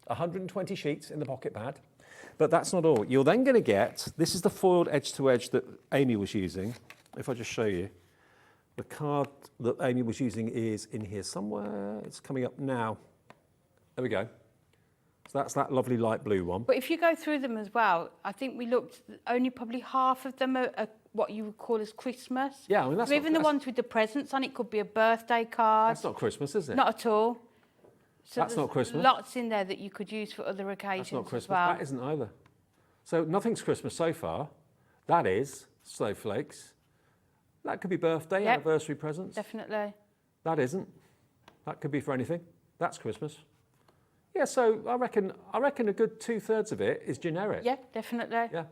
120 sheets in the pocket pad. But that's not all. You're then going to get, this is the foiled edge-to-edge that Amy was using. If I just show you, the card that Amy was using is in here somewhere. It's coming up now. There we go. So that's that lovely light blue one.
But if you go through them as well, I think we looked, only probably half of them are what you would call as Christmas.
Yeah, I mean, that's
so even the ones with the presents on it could be a birthday card.
That's not Christmas, is it?
Not at all. So
that's not Christmas.
Lots in there that you could use for other occasions.
That's not Christmas.
As well.
That isn't either. So nothing's Christmas so far. That is snowflakes. That could be birthday, anniversary presents.
Definitely.
That isn't. That could be for anything. That's Christmas. Yeah, so I reckon a good 2/3 of it is generic.
Yeah, definitely.
Yeah.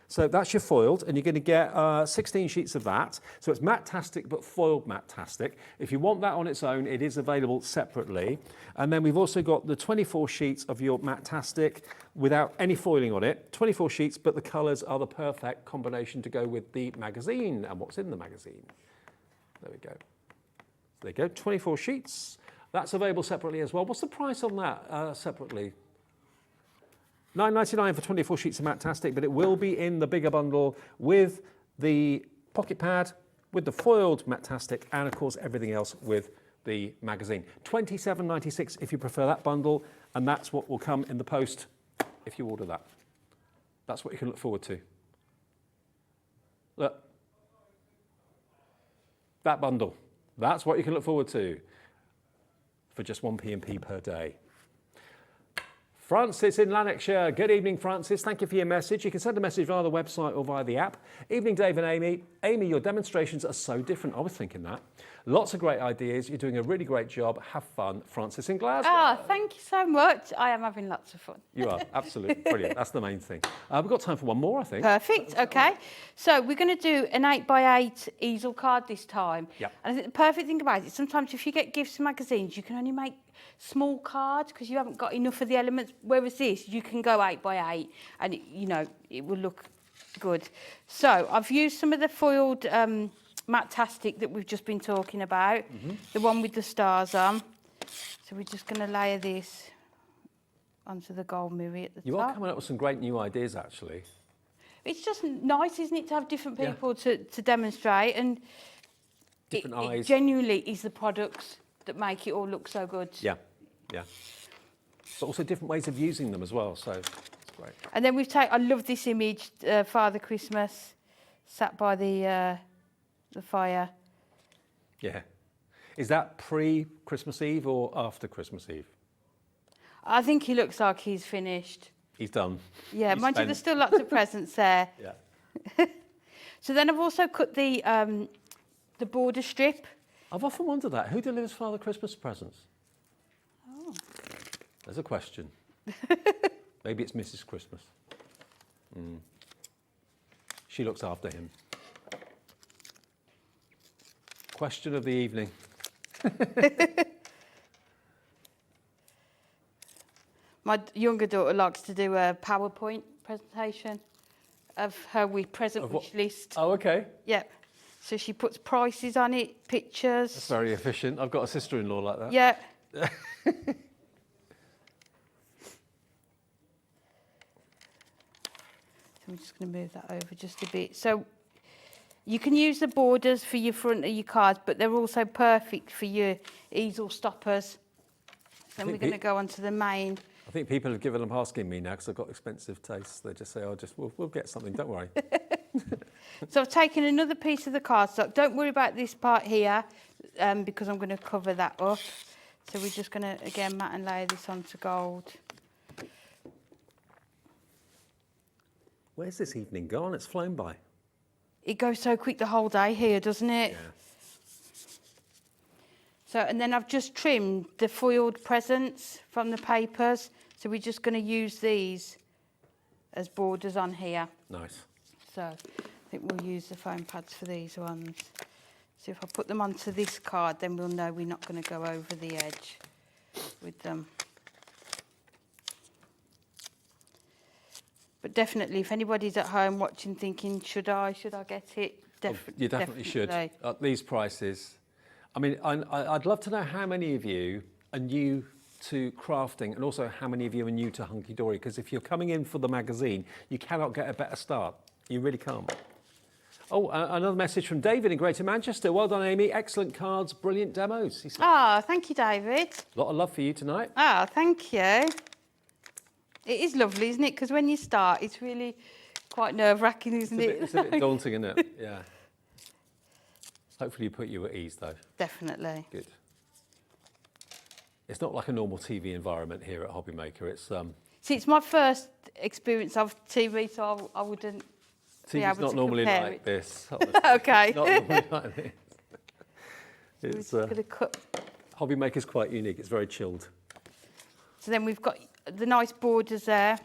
So that's your foiled, and you're going to get 16 sheets of that. So it's matte-tastic, but foiled matte-tastic. If you want that on its own, it is available separately. And then we've also got the 24 sheets of your matte-tastic without any foiling on it. 24 sheets, but the colours are the perfect combination to go with the magazine and what's in the magazine. There we go. There you go, 24 sheets. That's available separately as well. What's the price on that separately? £9.99 for 24 sheets of matte-tastic, but it will be in the bigger bundle with the pocket pad, with the foiled matte-tastic, and of course everything else with the magazine. £27.96 if you prefer that bundle, and that's what will come in the post if you order that. That's what you can look forward to. Look. That bundle. That's what you can look forward to for just 1p&p per day. Francis in Lanarkshire. Good evening, Francis. Thank you for your message. You can send a message via the website or via the app. Evening, Dave and Amy. Amy, your demonstrations are so different. I was thinking that. Lots of great ideas. You're doing a really great job. Have fun. Francis in Glasgow.
Ah, thank you so much. I am having lots of fun.
You are, absolutely. Brilliant. That's the main thing. We've got time for one more, I think.
Perfect. Okay. So we're going to do an 8x8 easel card this time.
Yep.
And I think the perfect thing about it, sometimes if you get gifts and magazines, you can only make small cards because you haven't got enough of the elements. Whereas this, you can go 8x8 and, it will look good. So I've used some of the foiled Matte-tastic that we've just been talking about, the one with the stars on. So we're just going to layer this onto the gold mirror at the top.
You are coming up with some great new ideas, actually.
It's just nice, isn't it, to have different people to demonstrate, and
different eyes.
It genuinely is the products that make it all look so good.
Yeah, yeah. But also different ways of using them as well, so it's great.
And then I love this image, Father Christmas sat by the fire.
Yeah. Is that pre-Christmas Eve or after Christmas Eve?
I think he looks like he's finished.
He's done.
Yeah, mind you, there's still lots of presents there.
Yeah.
So then I've also cut the border strip.
I've often wondered that. Who delivers Father Christmas presents? Oh. There's a question. Maybe it's Mrs. Christmas. She looks after him. Question of the evening.
My younger daughter likes to do a PowerPoint presentation of her present wish list.
Oh, okay.
Yep. So she puts prices on it, pictures.
That's very efficient. I've got a sister-in-law like that.
Yeah. So I'm just going to move that over just a bit. So you can use the borders for your front of your cards, but they're also perfect for your easel stoppers. Then we're going to go on to the main.
I think people have given up asking me now because I've got expensive tastes. They just say, we'll get something, don't worry.
So I've taken another piece of the cardstock. Don't worry about this part here because I'm going to cover that up. So we're just going to, again, matte and layer this onto gold.
Where's this evening gone? It's flown by.
It goes so quick the whole day here, doesn't it?
Yeah.
So, and then I've just trimmed the foiled presents from the papers. So we're just going to use these as borders on here.
Nice.
So I think we'll use the foam pads for these ones. So if I put them onto this card, then we'll know we're not going to go over the edge with them. But definitely, if anybody's at home watching thinking, should I get it?
You definitely should. At these prices. I mean, I'd love to know how many of you are new to crafting and also how many of you are new to Hunkydory, because if you're coming in for the magazine, you cannot get a better start. You really can't. Oh, another message from David in Greater Manchester. Well done, Amy. Excellent cards, brilliant demos, he said.
Ah, thank you, David.
A lot of love for you tonight.
Ah, thank you. It is lovely, isn't it? Because when you start, it's really quite nerve-wracking, isn't it?
It's a bit daunting, isn't it? Yeah. Hopefully you put you at ease, though.
Definitely.
Good. It's not like a normal TV environment here at Hobbymaker. It's
See, it's my first experience of TV, so I wouldn't be able
TV's not
to
normally
compare
like
it.
this.
Okay.
It's not normally like this. It's
We're just going to cut.
Hobbymaker's quite unique. It's very chilled.
So then we've got the nice borders there.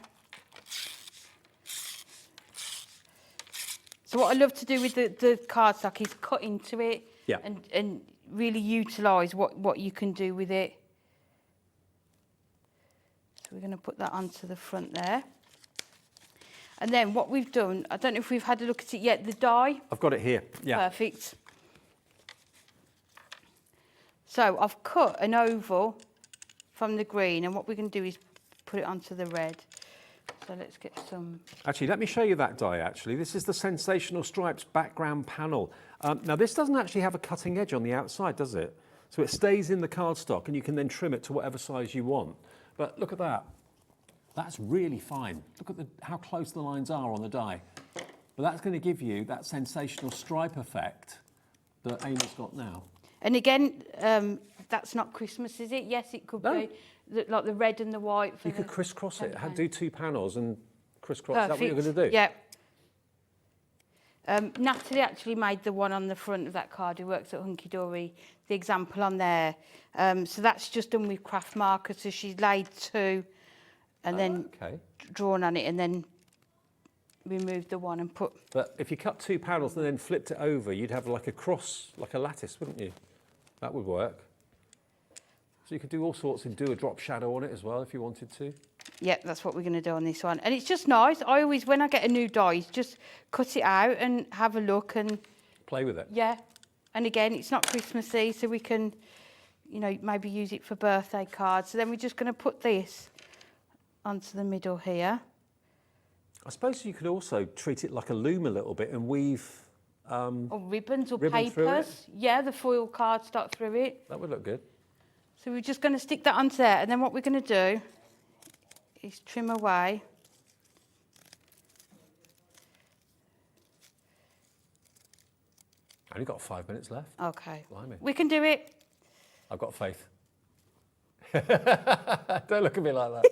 So what I love to do with the cardstock is cut into it and really utilise what you can do with it. So we're going to put that onto the front there. And then what we've done, I don't know if we've had a look at it yet, the die.
I've got it here. Yeah.
Perfect. So I've cut an oval from the green, and what we're going to do is put it onto the red. So let's get some...
Actually, let me show you that die, actually. This is the Sensational Stripes background panel. Now, this doesn't actually have a cutting edge on the outside, does it? So it stays in the cardstock and you can then trim it to whatever size you want. But look at that. That's really fine. Look at how close the lines are on the die. But that's going to give you that sensational stripe effect that Amy's got now.
And again, that's not Christmas, is it? Yes, it could be like the red and the white.
You could crisscross it, do 2 panels and crisscross.
Perfect.
Is that what you're going to do?
Yeah. Natalie actually made the one on the front of that card who works at Hunkydory, the example on there. So that's just done with craft markers. So she's laid 2 and then drawn on it and then removed the one and put...
But if you cut 2 panels and then flipped it over, you'd have like a cross, like a lattice, wouldn't you? That would work. So you could do all sorts and do a drop shadow on it as well if you wanted to.
Yeah, that's what we're going to do on this one. And it's just nice. I always, when I get a new die, just cut it out and have a look and...
Play with it.
Yeah. And again, it's not Christmassy, so we can, you know, maybe use it for birthday cards. So then we're just going to put this onto the middle here.
I suppose you could also treat it like a loom a little bit and weave...
or ribbons or
ribbon
papers. Yeah, the foil cardstock through it.
That would look good.
So we're just going to stick that onto there. And then what we're going to do is trim away.
Only got 5 minutes left.
Okay.
Blimey.
We can do it.
I've got faith. Don't look at me like that.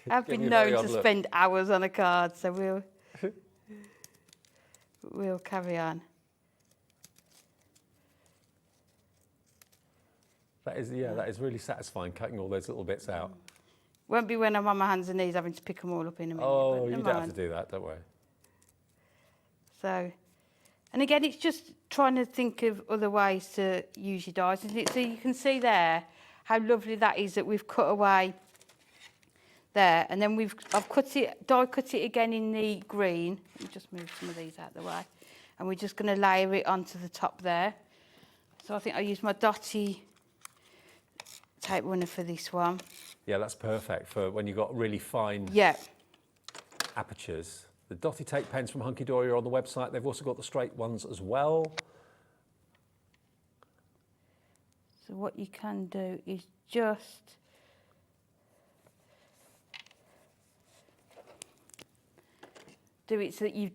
I've been known to spend hours on a card, so we'll carry on.
That is really satisfying, cutting all those little bits out.
Won't be when I'm on my hands and knees having to pick them all up in a minute.
Oh, you don't have to do that, don't worry.
So, and again, it's just trying to think of other ways to use your dies, isn't it? So you can see there how lovely that is that we've cut away there, and then I've die cut it again in the green. Let me just move some of these out of the way, and we're just going to layer it onto the top there. So I think I use my dotty tape runner for this one.
Yeah, that's perfect for when you've got really fine apertures. The dotty tape pens from Hunkydory are on the website. They've also got the straight ones as well.
So what you can do is just do it so that you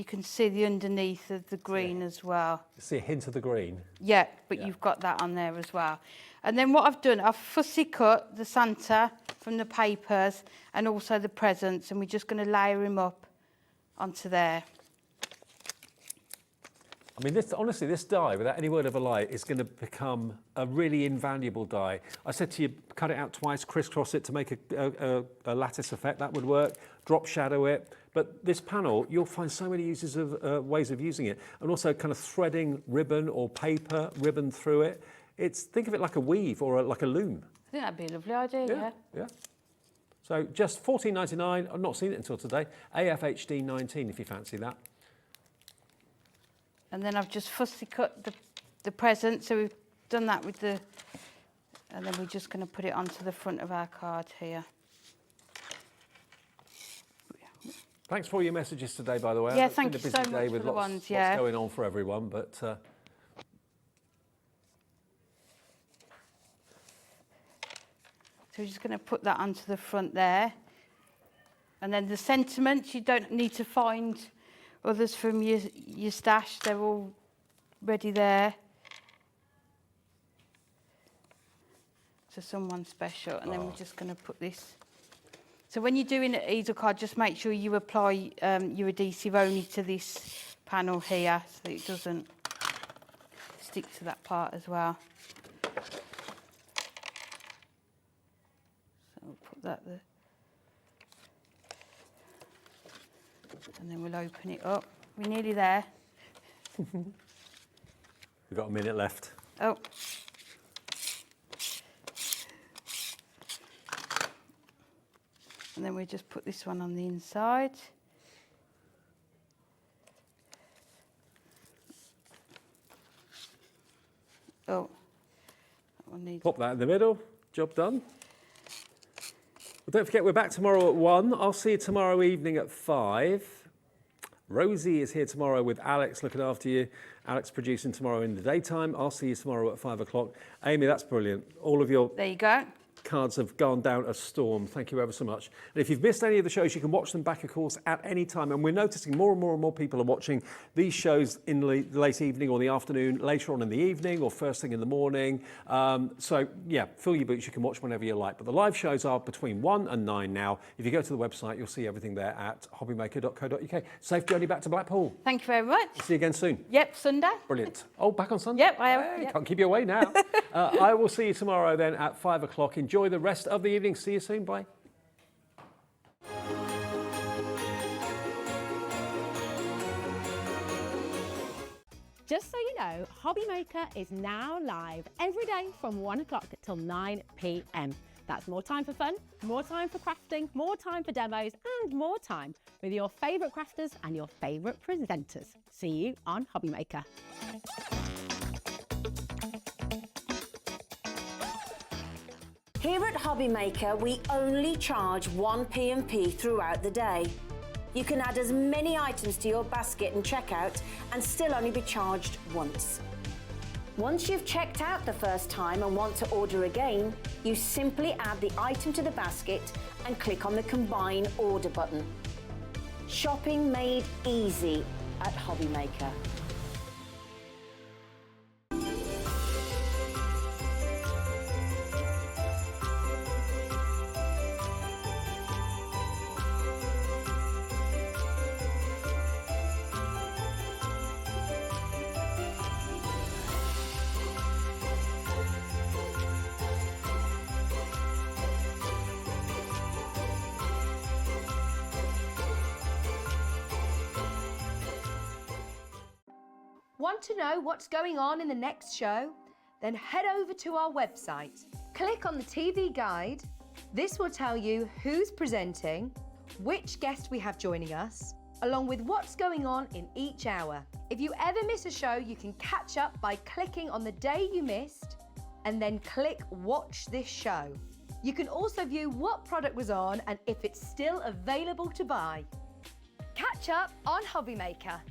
can see the underneath of the green as well.
You see a hint of the green?
Yeah, but you've got that on there as well. And then what I've done, I've fussy cut the Santa from the papers and also the presents, and we're just going to layer him up onto there.
I mean, honestly, this die, without any word of a lie, is going to become a really invaluable die. I said to you, cut it out twice, crisscross it to make a lattice effect. That would work. Drop shadow it. But this panel, you'll find so many uses of ways of using it, and also kind of threading ribbon or paper ribbon through it. Think of it like a weave or like a loom.
I think that'd be a lovely idea.
Yeah. So just $14.99. I've not seen it until today. AFHD 19 if you fancy that.
And then I've just fussy cut the present, so we've done that with and then we're just going to put it onto the front of our card here.
Thanks for all your messages today, by the way.
Yeah,
it's
thank
been
you
a busy
so
day
much
with
for the
lots
ones, yeah.
going on for everyone, but
So we're just going to put that onto the front there. And then the sentiments, you don't need to find others from your stash. They're all ready there. So someone special. And then we're just going to put this. So when you're doing an easel card, just make sure you apply your adhesive only to this panel here so that it doesn't stick to that part as well. So we'll put that there. And then we'll open it up. We're nearly there.
we've got a minute left.
Oh. And then we just put this one on the inside. Oh, that one needs...
Pop that in the middle. Job done. Well, don't forget, we're back tomorrow at 1. I'll see you tomorrow evening at 5. Rosie is here tomorrow with Alex looking after you. Alex producing tomorrow in the daytime. I'll see you tomorrow at 5 o'clock. Amy, that's brilliant. All of your
There you go.
cards have gone down a storm. Thank you ever so much. And if you've missed any of the shows, you can watch them back, of course, at any time. And we're noticing more and more and more people are watching these shows in the late evening or the afternoon, later on in the evening or first thing in the morning. So, yeah, fill your boots. You can watch whenever you like. But the live shows are between 1 and 9 now. If you go to the website, you'll see everything there at hobbymaker.co.uk. Safe journey back to Blackpool.
Thank you very much.
See you again soon.
Yep, Sunday.
Brilliant. Oh, back on Sunday?
Yep, I am.
Hey,
Yep.
Can't keep you away now. I will see you tomorrow then at 5 o'clock. Enjoy the rest of the evening. See you soon. Bye.
Just so you know, Hobby Maker is now live every day from 1 o'clock till 9 p.m. That's more time for fun, more time for crafting, more time for demos, and more time with your favourite crafters and your favourite presenters. See you on Hobby Maker.
Here at Hobby Maker, we only charge 1 P&P throughout the day. You can add as many items to your basket and checkout and still only be charged once. Once you've checked out the first time and want to order again, you simply add the item to the basket and click on the Combine Order button. Shopping made easy at Hobby Maker.
Want to know what's going on in the next show? Then head over to our website. Click on the TV guide. This will tell you who's presenting, which guest we have joining us, along with what's going on in each hour. If you ever miss a show, you can catch up by clicking on the day you missed and then click Watch This Show. You can also view what product was on and if it's still available to buy. Catch up on Hobby Maker.